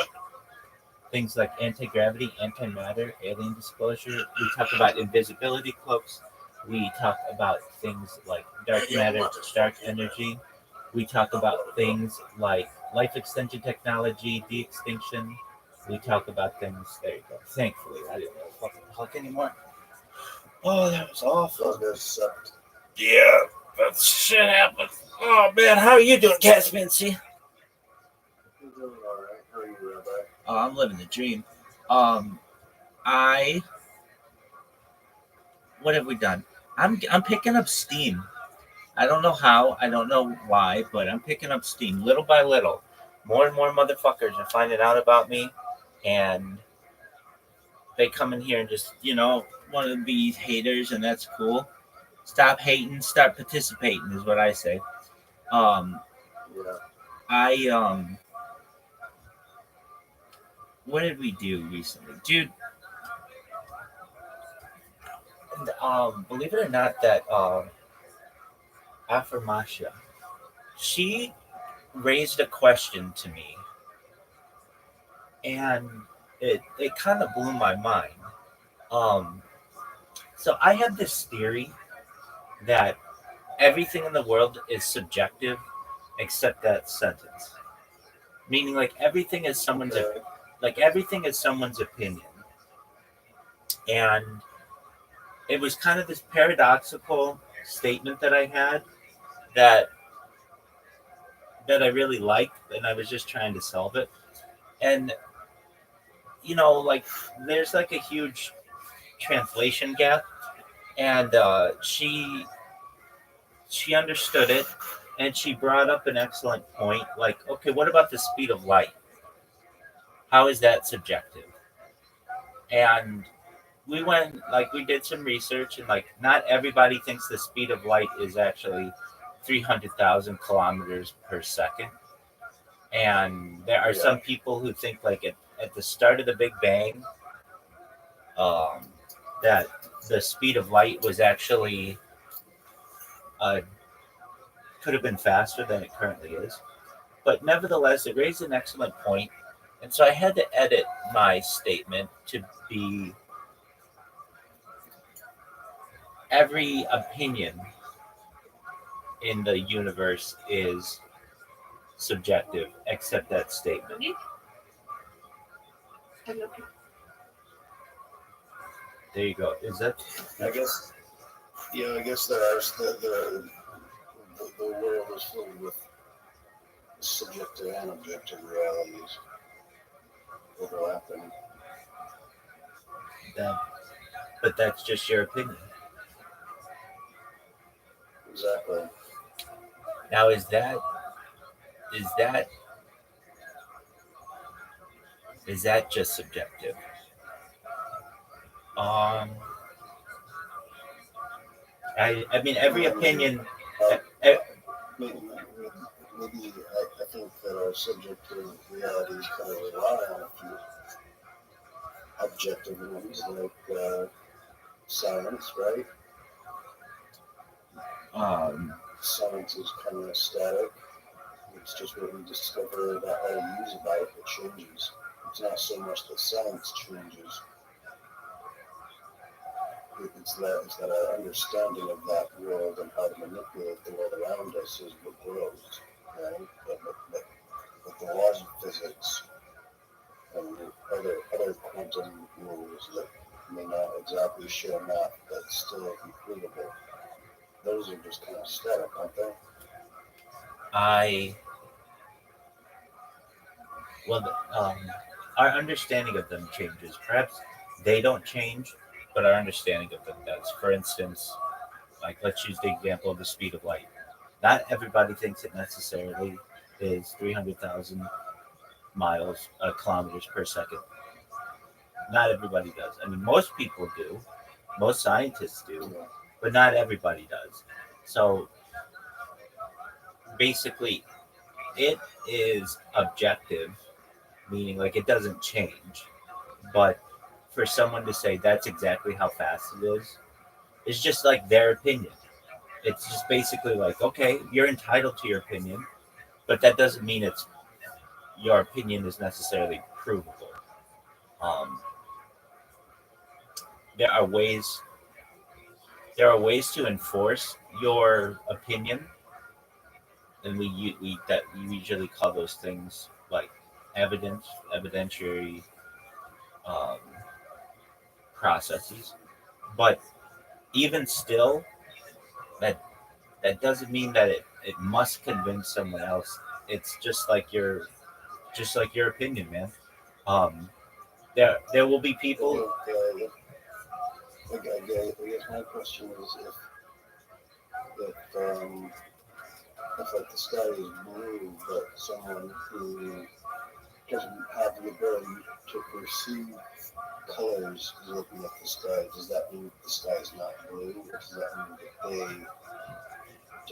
Speaker 6: Things like anti-gravity, antimatter, alien disclosure. We talk about invisibility cloaks. We talk about things like dark matter, dark energy. We talk about things like life extension technology, de-extinction. We talk about things. There you go. Thankfully, I didn't know fucking talk anymore. Oh, that was awful. Yeah, that shit happened. Oh man, how are you doing, Caspiancy?
Speaker 8: I'm doing all right. How are you, Rabbi?
Speaker 6: Oh, I'm living the dream. What have we done? I'm picking up steam. I don't know how, I don't know why, but I'm picking up steam little by little. More and more motherfuckers are finding out about me, and they come in here and just want to be haters, and that's cool. Stop hating, start participating is what I say. Um,
Speaker 8: Yeah.
Speaker 6: I what did we do recently, dude? Believe it or not, that Affirmatia, she raised a question to me, and it kind of blew my mind. Um, so I have this theory that everything in the world is subjective except that sentence. Meaning like everything is someone's everything is someone's opinion. And it was kind of this paradoxical statement that I had that I really liked, and I was just trying to solve it. And like there's like a huge translation gap, and she understood it, and she brought up an excellent point. Like, okay, what about the speed of light? How is that subjective? And we did some research, and like not everybody thinks the speed of light is actually 300,000 kilometers per second. And there are some people who think like at the start of the Big Bang, that the speed of light was actually could have been faster than it currently is. But nevertheless, it raised an excellent point, and so I had to edit my statement to be every opinion in the universe is subjective except that statement. There you go. Is that?
Speaker 8: I guess. Yeah, I guess there are the world is filled with subjective and objective realities overlapping.
Speaker 6: But that's just your opinion.
Speaker 8: Exactly.
Speaker 6: Now, is that just subjective? I mean, every opinion.
Speaker 8: Maybe I think that our subjective realities kind of rely on a few objective ones, like science, right? Science is kind of static. It's just what we discover about how to use about it that changes. It's not so much that science changes. It's that understanding of that world and how to manipulate the world around us is what grows, right? But the laws of physics and other quantum rules that may not exactly show math that's still completable, those are just kind of static, aren't they?
Speaker 6: Our understanding of them changes. Perhaps they don't change, but our understanding of them does. For instance, like let's use the example of the speed of light. Not everybody thinks it necessarily is 300,000 kilometers per second. Not everybody does. I mean, most people do. Most scientists do, but not everybody does. So basically, it is objective, meaning like it doesn't change. But for someone to say that's exactly how fast it is, it's just like their opinion. It's just basically like, okay, you're entitled to your opinion, but that doesn't mean your opinion is necessarily provable. There are ways there are ways to enforce your opinion, and we usually call those things like evidentiary um, processes. But even still, that that doesn't mean that it must convince someone else. It's just like your opinion, man. Um, there will be people.
Speaker 8: I guess my question is if like the sky is blue, but someone who doesn't have the ability to perceive colors is looking at the sky, does that mean the sky is not blue, or does that mean that they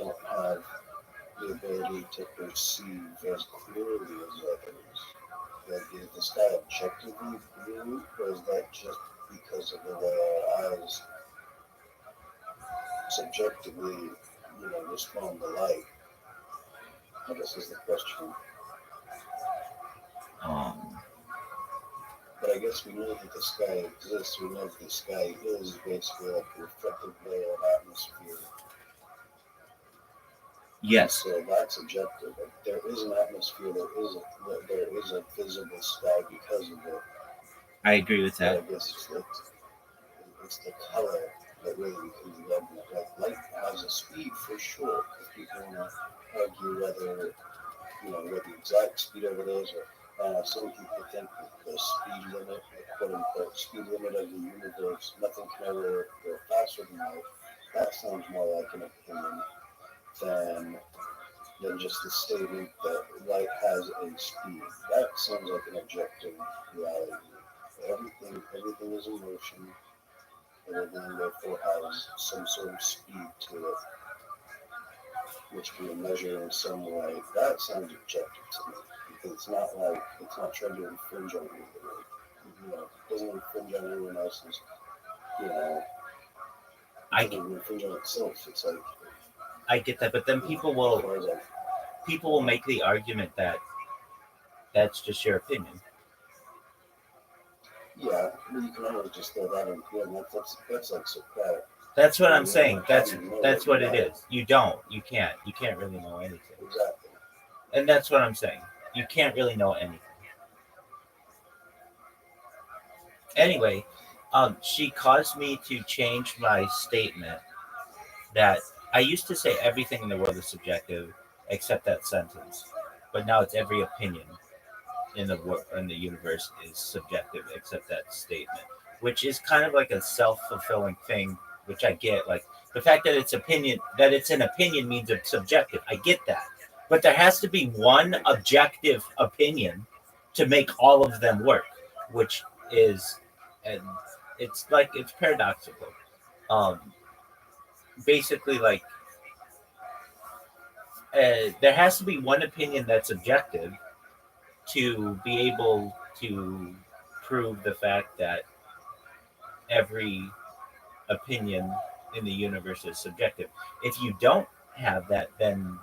Speaker 8: don't have the ability to perceive as clearly as others? Like, is the sky objectively blue, or is that just because of the way our eyes subjectively, respond to light? I guess is the question.
Speaker 6: Um,
Speaker 8: But I guess we know that the sky exists. We know that the sky is basically like a reflective layer of atmosphere.
Speaker 6: yes,
Speaker 8: So that's objective. Like, there is an atmosphere. There is a visible sky because of it.
Speaker 6: I agree with
Speaker 8: But I
Speaker 6: that.
Speaker 8: guess it's the color that really becomes the argument. Like light has a speed for sure. If people want to argue whether what the exact speed of it is, or some people think that the speed limit, the quote unquote speed limit of the universe, nothing can ever go faster than light. That sounds more like an opinion than just the statement that light has a speed. That sounds like an objective reality. Everything is in motion. Everything therefore has some sort of speed to it, which can be measured in some way. That sounds objective to me, because it's not trying to infringe on anything. It doesn't infringe on anyone else's.
Speaker 6: I
Speaker 8: It doesn't infringe on itself. It's like,
Speaker 6: I get that, but then
Speaker 8: as far as
Speaker 6: people will make the argument that that's just your opinion.
Speaker 8: yeah, but you can always just throw that in. Yeah, that's like Socratic.
Speaker 6: That's what I'm saying. That's what it is. You can't really know anything.
Speaker 8: Exactly.
Speaker 6: And that's what I'm saying. You can't really know anything. Anyway, she caused me to change my statement that I used to say everything in the world is subjective except that sentence, but now it's every opinion in the universe is subjective except that statement, which is kind of like a self-fulfilling thing, which I get. Like the fact that it's an opinion means it's subjective. I get that, but there has to be one objective opinion to make all of them work, which is, and it's paradoxical. Um, basically, like there has to be one opinion that's objective to be able to prove the fact that every opinion in the universe is subjective. If you don't have that, then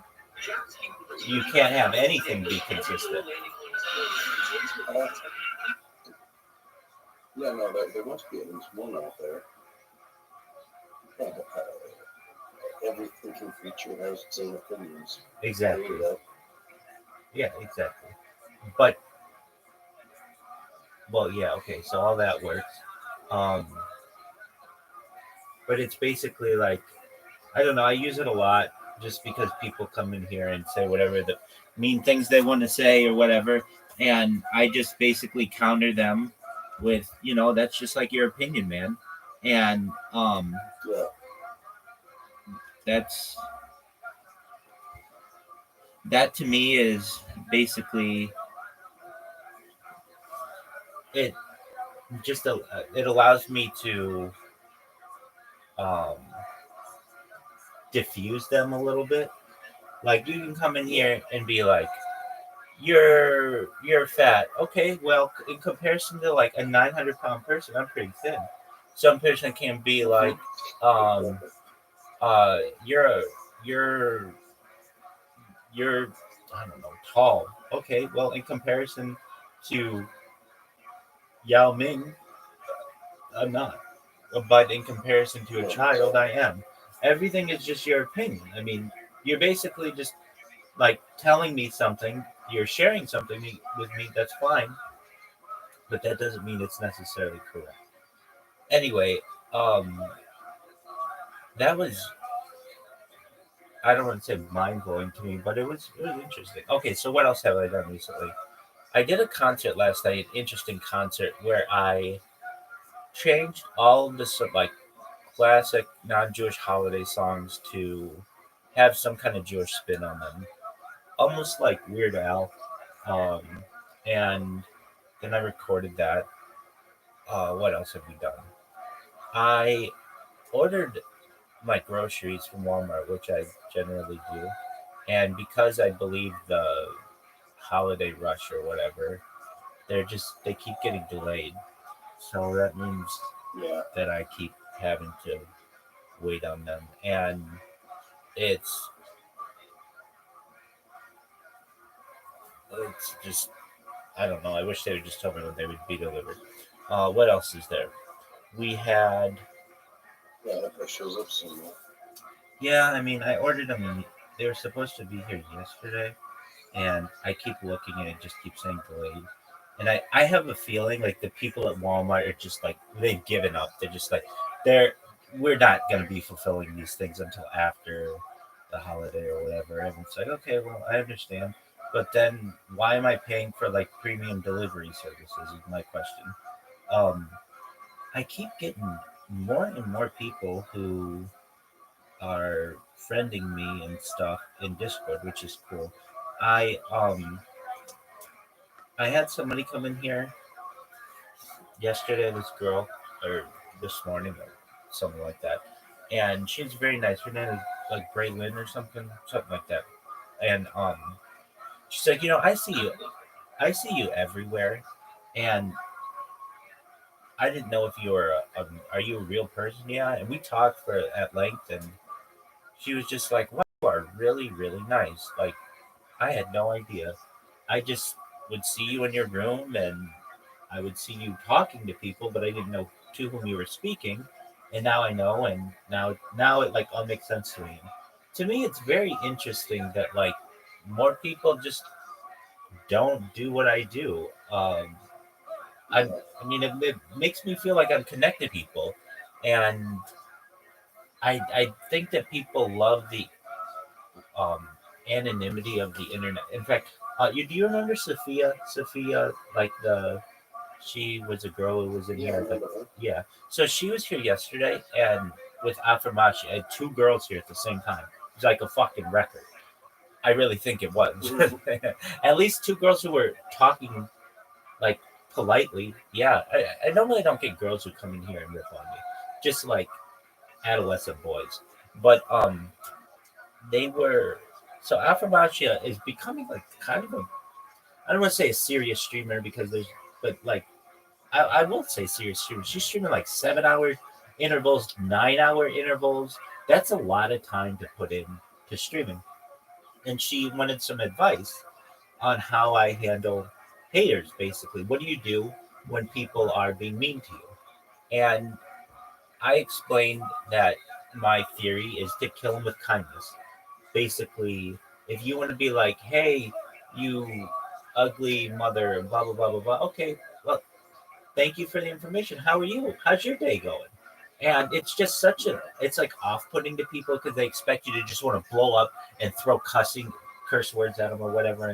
Speaker 6: you can't have anything be consistent.
Speaker 8: Yeah, no, there must be at least one out there. Every thinking creature has its own opinions.
Speaker 6: Exactly.
Speaker 8: There you go.
Speaker 6: Yeah, exactly. But well, yeah, okay, so all that works. Um, but it's basically like, I don't know, I use it a lot just because people come in here and say whatever the mean things they want to say or whatever, and I just basically counter them with, that's just like your opinion, man. And
Speaker 8: Yeah.
Speaker 6: that to me is basically it. Just it allows me to diffuse them a little bit. Like you can come in here and be like, you're fat. Okay, well, in comparison to like a 900-pound person, I'm pretty thin. Some person can be like, you're I don't know, tall. Okay, well, in comparison to Yao Ming, I'm not. but in comparison to a child, I am. Everything is just your opinion. I mean, you're basically just like telling me something. You're sharing something with me. That's fine, but that doesn't mean it's necessarily correct. Anyway, um, that was, I don't want to say mind blowing to me, but it was interesting. Okay, so what else have I done recently? I did a concert last night, an interesting concert where I changed all of the like classic non-Jewish holiday songs to have some kind of Jewish spin on them, almost like Weird Al. Um, and then I recorded that. What else have we done? I ordered my groceries from Walmart, which I generally do, and because I believe the holiday rush or whatever, they keep getting delayed. So that means
Speaker 8: Yeah.
Speaker 6: that I keep having to wait on them, and it's it's just, I don't know. I wish they would just tell me when they would be delivered. What else is there? We had,
Speaker 8: Yeah, that guy shows up soon.
Speaker 6: yeah. I mean, I ordered them. They were supposed to be here yesterday, and I keep looking and it just keeps saying delayed. And I have a feeling like the people at Walmart are just like they've given up. They're just like they're we're not gonna be fulfilling these things until after the holiday or whatever. And it's like, okay, well, I understand. But then why am I paying for like premium delivery services is my question. Um I keep getting more and more people who are friending me and stuff in Discord, which is cool. I um I had somebody come in here yesterday, this girl, or this morning, or something like that, and she's very nice. Her name is like Braylon or something like that. And she's like, I see you everywhere, and I didn't know if you were, are you a real person? Yeah, and we talked for at length, and she was just like, wow, you are really, really nice. Like, I had no idea. I just would see you in your room and I would see you talking to people, but I didn't know to whom you were speaking. And now I know, and now it like all makes sense to me. To me, it's very interesting that like more people just don't do what I do. I, I mean, it makes me feel like I'm connected to people, and I think that people love the um, anonymity of the internet. In fact, do you remember Sophia? Sophia, like she was a girl who was in
Speaker 8: Yeah, I
Speaker 6: here. Like,
Speaker 8: remember her.
Speaker 6: yeah. So she was here yesterday, and with Aframachi, I had two girls here at the same time. It was like a fucking record. I really think it was. At least two girls who were talking like politely. Yeah, I normally don't get girls who come in here and rip on me, just like adolescent boys. But they were, so Afromachia is becoming like kind of a, I don't want to say a serious streamer because there's, but like I will say serious streamer. She's streaming like 7 hour intervals, 9 hour intervals. That's a lot of time to put in to streaming. And she wanted some advice on how I handle haters. Basically, what do you do when people are being mean to you? And I explained that my theory is to kill them with kindness. Basically, if you want to be like, hey, you ugly mother, blah, blah, blah, blah, blah, okay, well, thank you for the information. How are you? How's your day going? And it's just it's like off putting to people because they expect you to just want to blow up and throw curse words at them or whatever.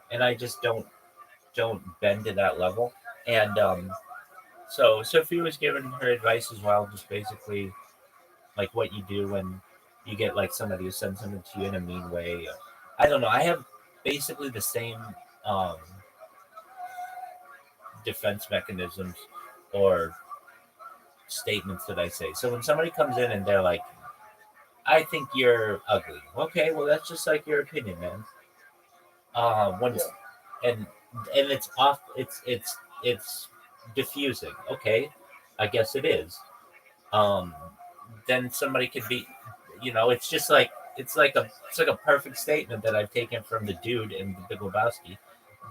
Speaker 6: And I just don't bend to that level. And so Sophie was giving her advice as well, just basically like what you do when you get like somebody who sends something to you in a mean way. I don't know. I have basically the same um, defense mechanisms or statements that I say. So when somebody comes in and they're like, "I think you're ugly," okay, well that's just like your opinion, man. When
Speaker 8: Yeah.
Speaker 6: and it's off, it's diffusing. Okay, I guess it is. Um, then somebody could be, it's just like it's like a perfect statement that I've taken from the dude in the Big Lebowski,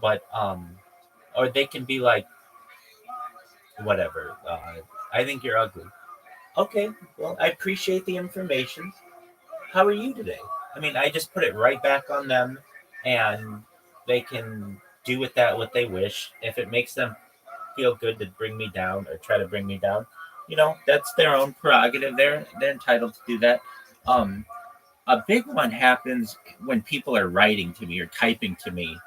Speaker 6: but or they can be like whatever. I think you're ugly. Okay, well, I appreciate the information. How are you today? I mean, I just put it right back on them, and they can do with that what they wish. If it makes them feel good to bring me down or try to bring me down, that's their own prerogative. They're entitled to do that. Um, a big one happens when people are writing to me or typing to me.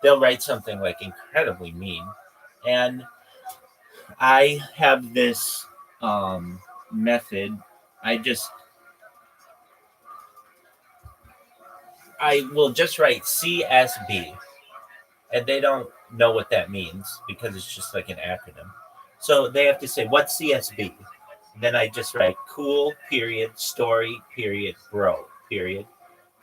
Speaker 6: They'll write something like incredibly mean, and I have this method. I just I will just write CSB, and they don't know what that means because it's just like an acronym. So they have to say, "What's CSB?" Then I just write cool period story period bro period,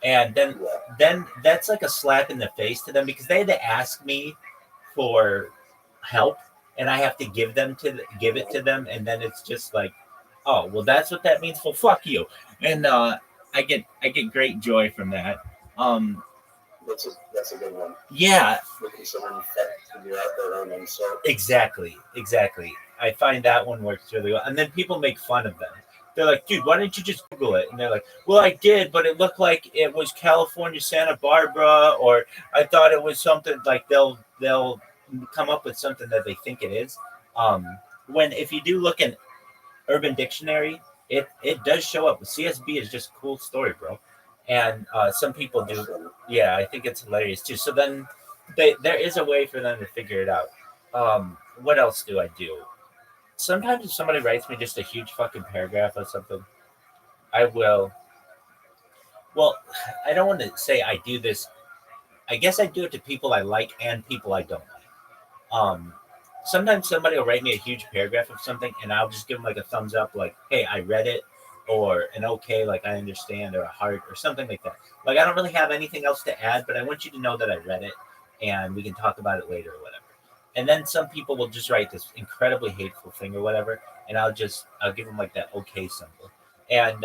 Speaker 6: and then that's like a slap in the face to them because they had to ask me for help, and I have to give it to them, and then it's just like, oh well, that's what that means. Well, fuck you, and I get great joy from that. Um,
Speaker 8: That's a good one.
Speaker 6: yeah,
Speaker 8: Making someone figure out their own insult.
Speaker 6: exactly. I find that one works really well, and then people make fun of them. They're like, dude, why didn't you just Google it? And they're like, well, I did, but it looked like it was California, Santa Barbara, or I thought it was something like they'll come up with something that they think it is. When if you do look in Urban Dictionary, it does show up. CSB is just a cool story, bro. And some people do. Yeah, I think it's hilarious too. So then there is a way for them to figure it out. What else do I do? Sometimes if somebody writes me just a huge fucking paragraph or something, I will. Well, I don't want to say I do this. I guess I do it to people I like and people I don't like. Sometimes somebody will write me a huge paragraph of something, and I'll just give them like a thumbs up, like, "Hey, I read it," or an okay, like I understand, or a heart, or something like that. Like I don't really have anything else to add, but I want you to know that I read it, and we can talk about it later or whatever. And then some people will just write this incredibly hateful thing or whatever, and I'll give them like that okay symbol, and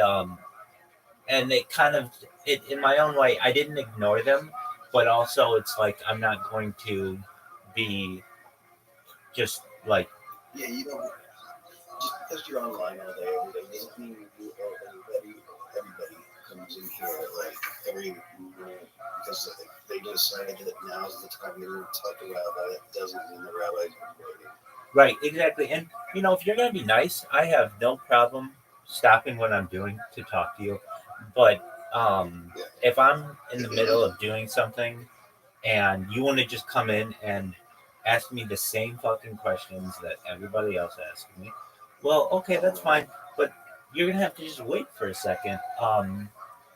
Speaker 6: it kind of it in my own way. I didn't ignore them, but also it's like I'm not going to be just like
Speaker 8: Yeah, you know, just because you're online all day, every day, doesn't mean you owe everybody comes in here like every because they decided that now's the time to talk about it. Doesn't mean the rabbis are waiting.
Speaker 6: right, exactly. And if you're gonna be nice, I have no problem stopping what I'm doing to talk to you. But
Speaker 8: Yeah.
Speaker 6: if I'm in the middle of doing something and you want to just come in and ask me the same fucking questions that everybody else asks me, well, okay, that's fine. But you're gonna have to just wait for a second.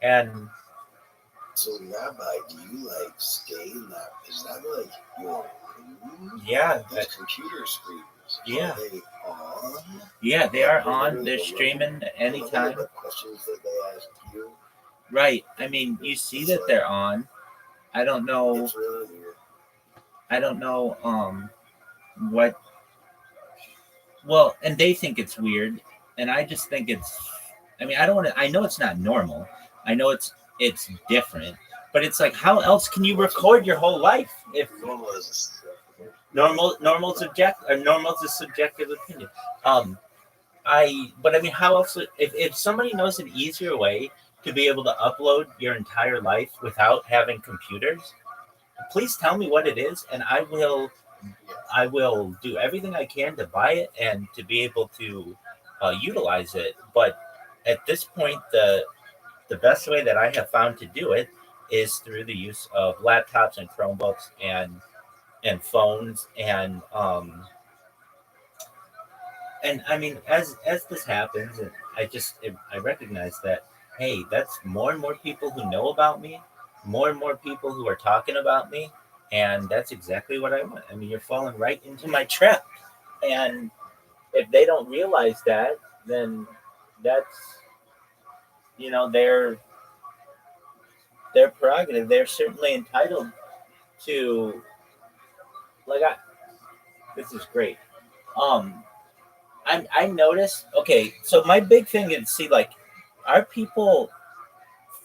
Speaker 6: And
Speaker 8: So, Rabbi, do you like stay in that? Is that like your room?
Speaker 6: yeah,
Speaker 8: Those computer screens.
Speaker 6: Yeah.
Speaker 8: Are they on?
Speaker 6: yeah, they are on. They're streaming anytime.
Speaker 8: The questions that they ask you.
Speaker 6: Right. I mean, you see that they're on. I don't know.
Speaker 8: It's really weird.
Speaker 6: I don't know. What? Well, and they think it's weird, and I just think it's. I mean, I don't want to. I know it's not normal. I know it's different, but it's like, how else can you record your whole life if
Speaker 8: Normal is
Speaker 6: normal's a subjective opinion. But I mean, how else? If somebody knows an easier way to be able to upload your entire life without having computers, please tell me what it is, and I will do everything I can to buy it and to be able to utilize it. But at this point, the best way that I have found to do it is through the use of laptops and Chromebooks and phones and I mean, as this happens, and I recognize that, hey, that's more and more people who know about me, more and more people who are talking about me, and that's exactly what I want. I mean, you're falling right into my trap, and if they don't realize that, then that's their prerogative. They're certainly entitled to like I. This is great. Um, I noticed. Okay, so my big thing is see like, are people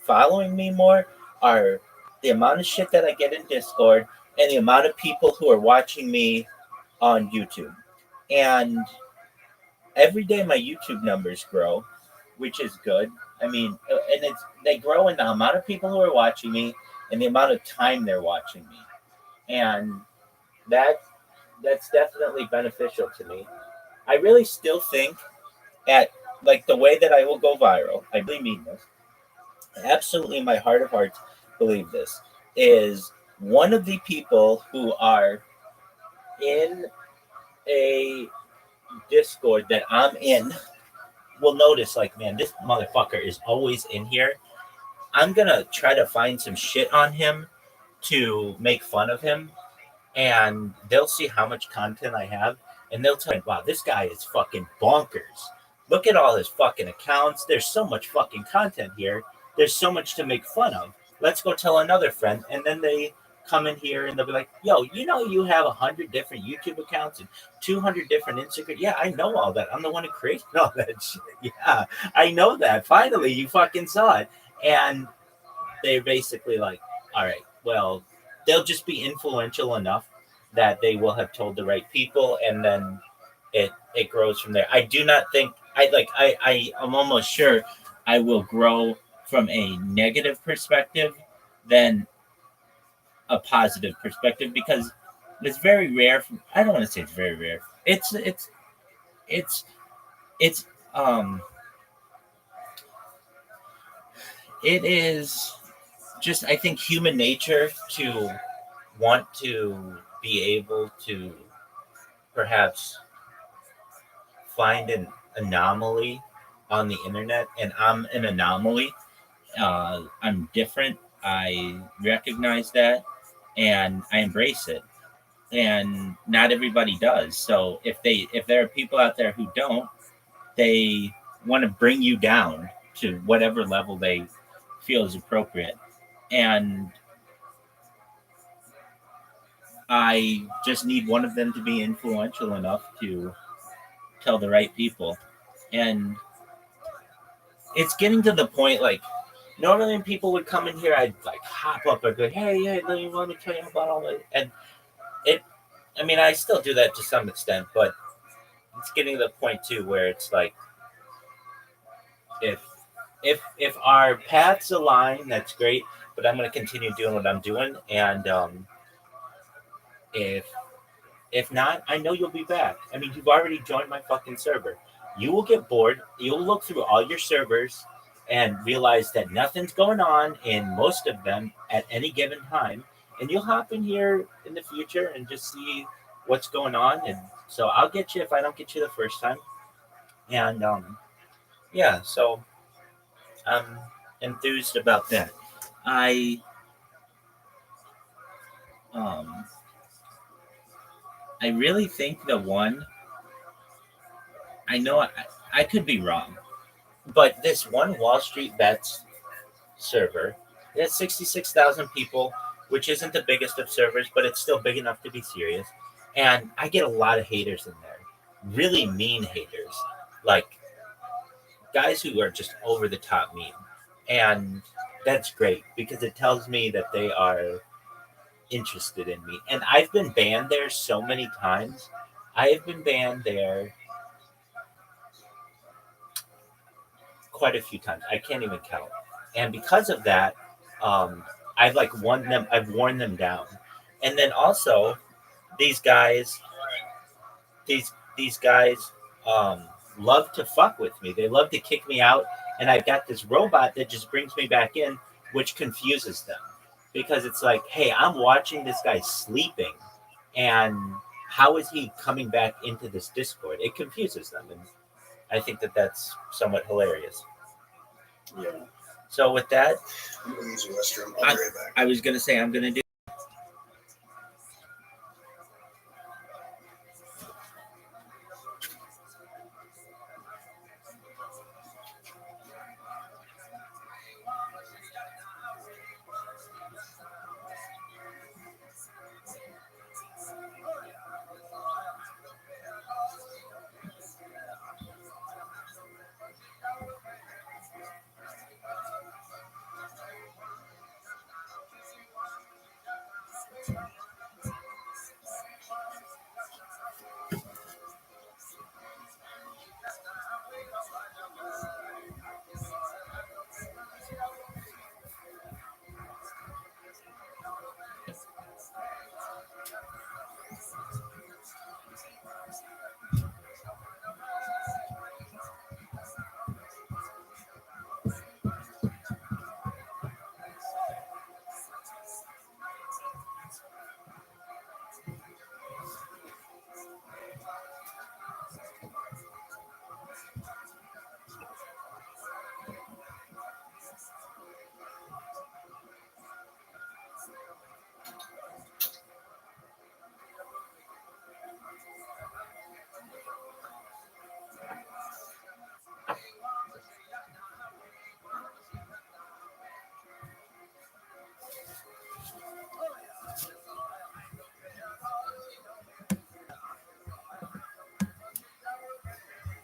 Speaker 6: following me more? Are the amount of shit that I get in Discord and the amount of people who are watching me on YouTube, and every day my YouTube numbers grow, which is good. I mean, and they grow in the amount of people who are watching me and the amount of time they're watching me, and that's definitely beneficial to me. I really still think at like the way that I will go viral. I really mean this. Absolutely, in my heart of hearts, believe this is one of the people who are in a Discord that I'm in will notice, like, man, this motherfucker is always in here. I'm gonna try to find some shit on him to make fun of him, and they'll see how much content I have, and they'll tell me, wow, this guy is fucking bonkers. Look at all his fucking accounts. There's so much fucking content here. There's so much to make fun of. Let's go tell another friend. And then they come in here and they'll be like, yo, you know, you have 100 different YouTube accounts and 200 different Instagram. Yeah, I know all that. I'm the one who created all that shit. Yeah, I know that. Finally, you fucking saw it. And they're basically like, all right, well, they'll just be influential enough that they will have told the right people, and then it grows from there. I do not think I'm almost sure I will grow from a negative perspective than a positive perspective, because it's very rare. I don't want to say it's very rare. It is just, I think, human nature to want to be able to perhaps find an anomaly on the internet, and I'm an anomaly. I'm different. I recognize that, and I embrace it. And not everybody does. So if there are people out there who don't, they want to bring you down to whatever level they feel is appropriate. And I just need one of them to be influential enough to tell the right people. And it's getting to the point, like, normally when people would come in here, I'd like hop up and go, hey, let me tell you about all that. And I still do that to some extent, but it's getting to the point too where it's like, if our paths align, that's great, but I'm going to continue doing what I'm doing. And if not, I know you'll be back. I mean, you've already joined my fucking server. You will get bored. You'll look through all your servers and realize that nothing's going on in most of them at any given time. And you'll hop in here in the future and just see what's going on. And so I'll get you if I don't get you the first time. And so I'm enthused about that. I really think the one, I know I could be wrong, but this one Wall Street Bets server, it has 66,000 people, which isn't the biggest of servers, but it's still big enough to be serious. And I get a lot of haters in there, really mean haters, like guys who are just over the top mean. And that's great because it tells me that they are interested in me. And I've been banned there so many times. I have been banned there quite a few times. I can't even count. And because of that, I've worn them down. And then also these guys love to fuck with me. They love to kick me out. And I've got this robot that just brings me back in, which confuses them. Because it's like, hey, I'm watching this guy sleeping, and how is he coming back into this Discord? It confuses them, and I think that that's somewhat hilarious.
Speaker 8: Yeah.
Speaker 6: So with that,
Speaker 8: I'm gonna use the restroom. I'll be right back.
Speaker 6: I was going to say I'm going to do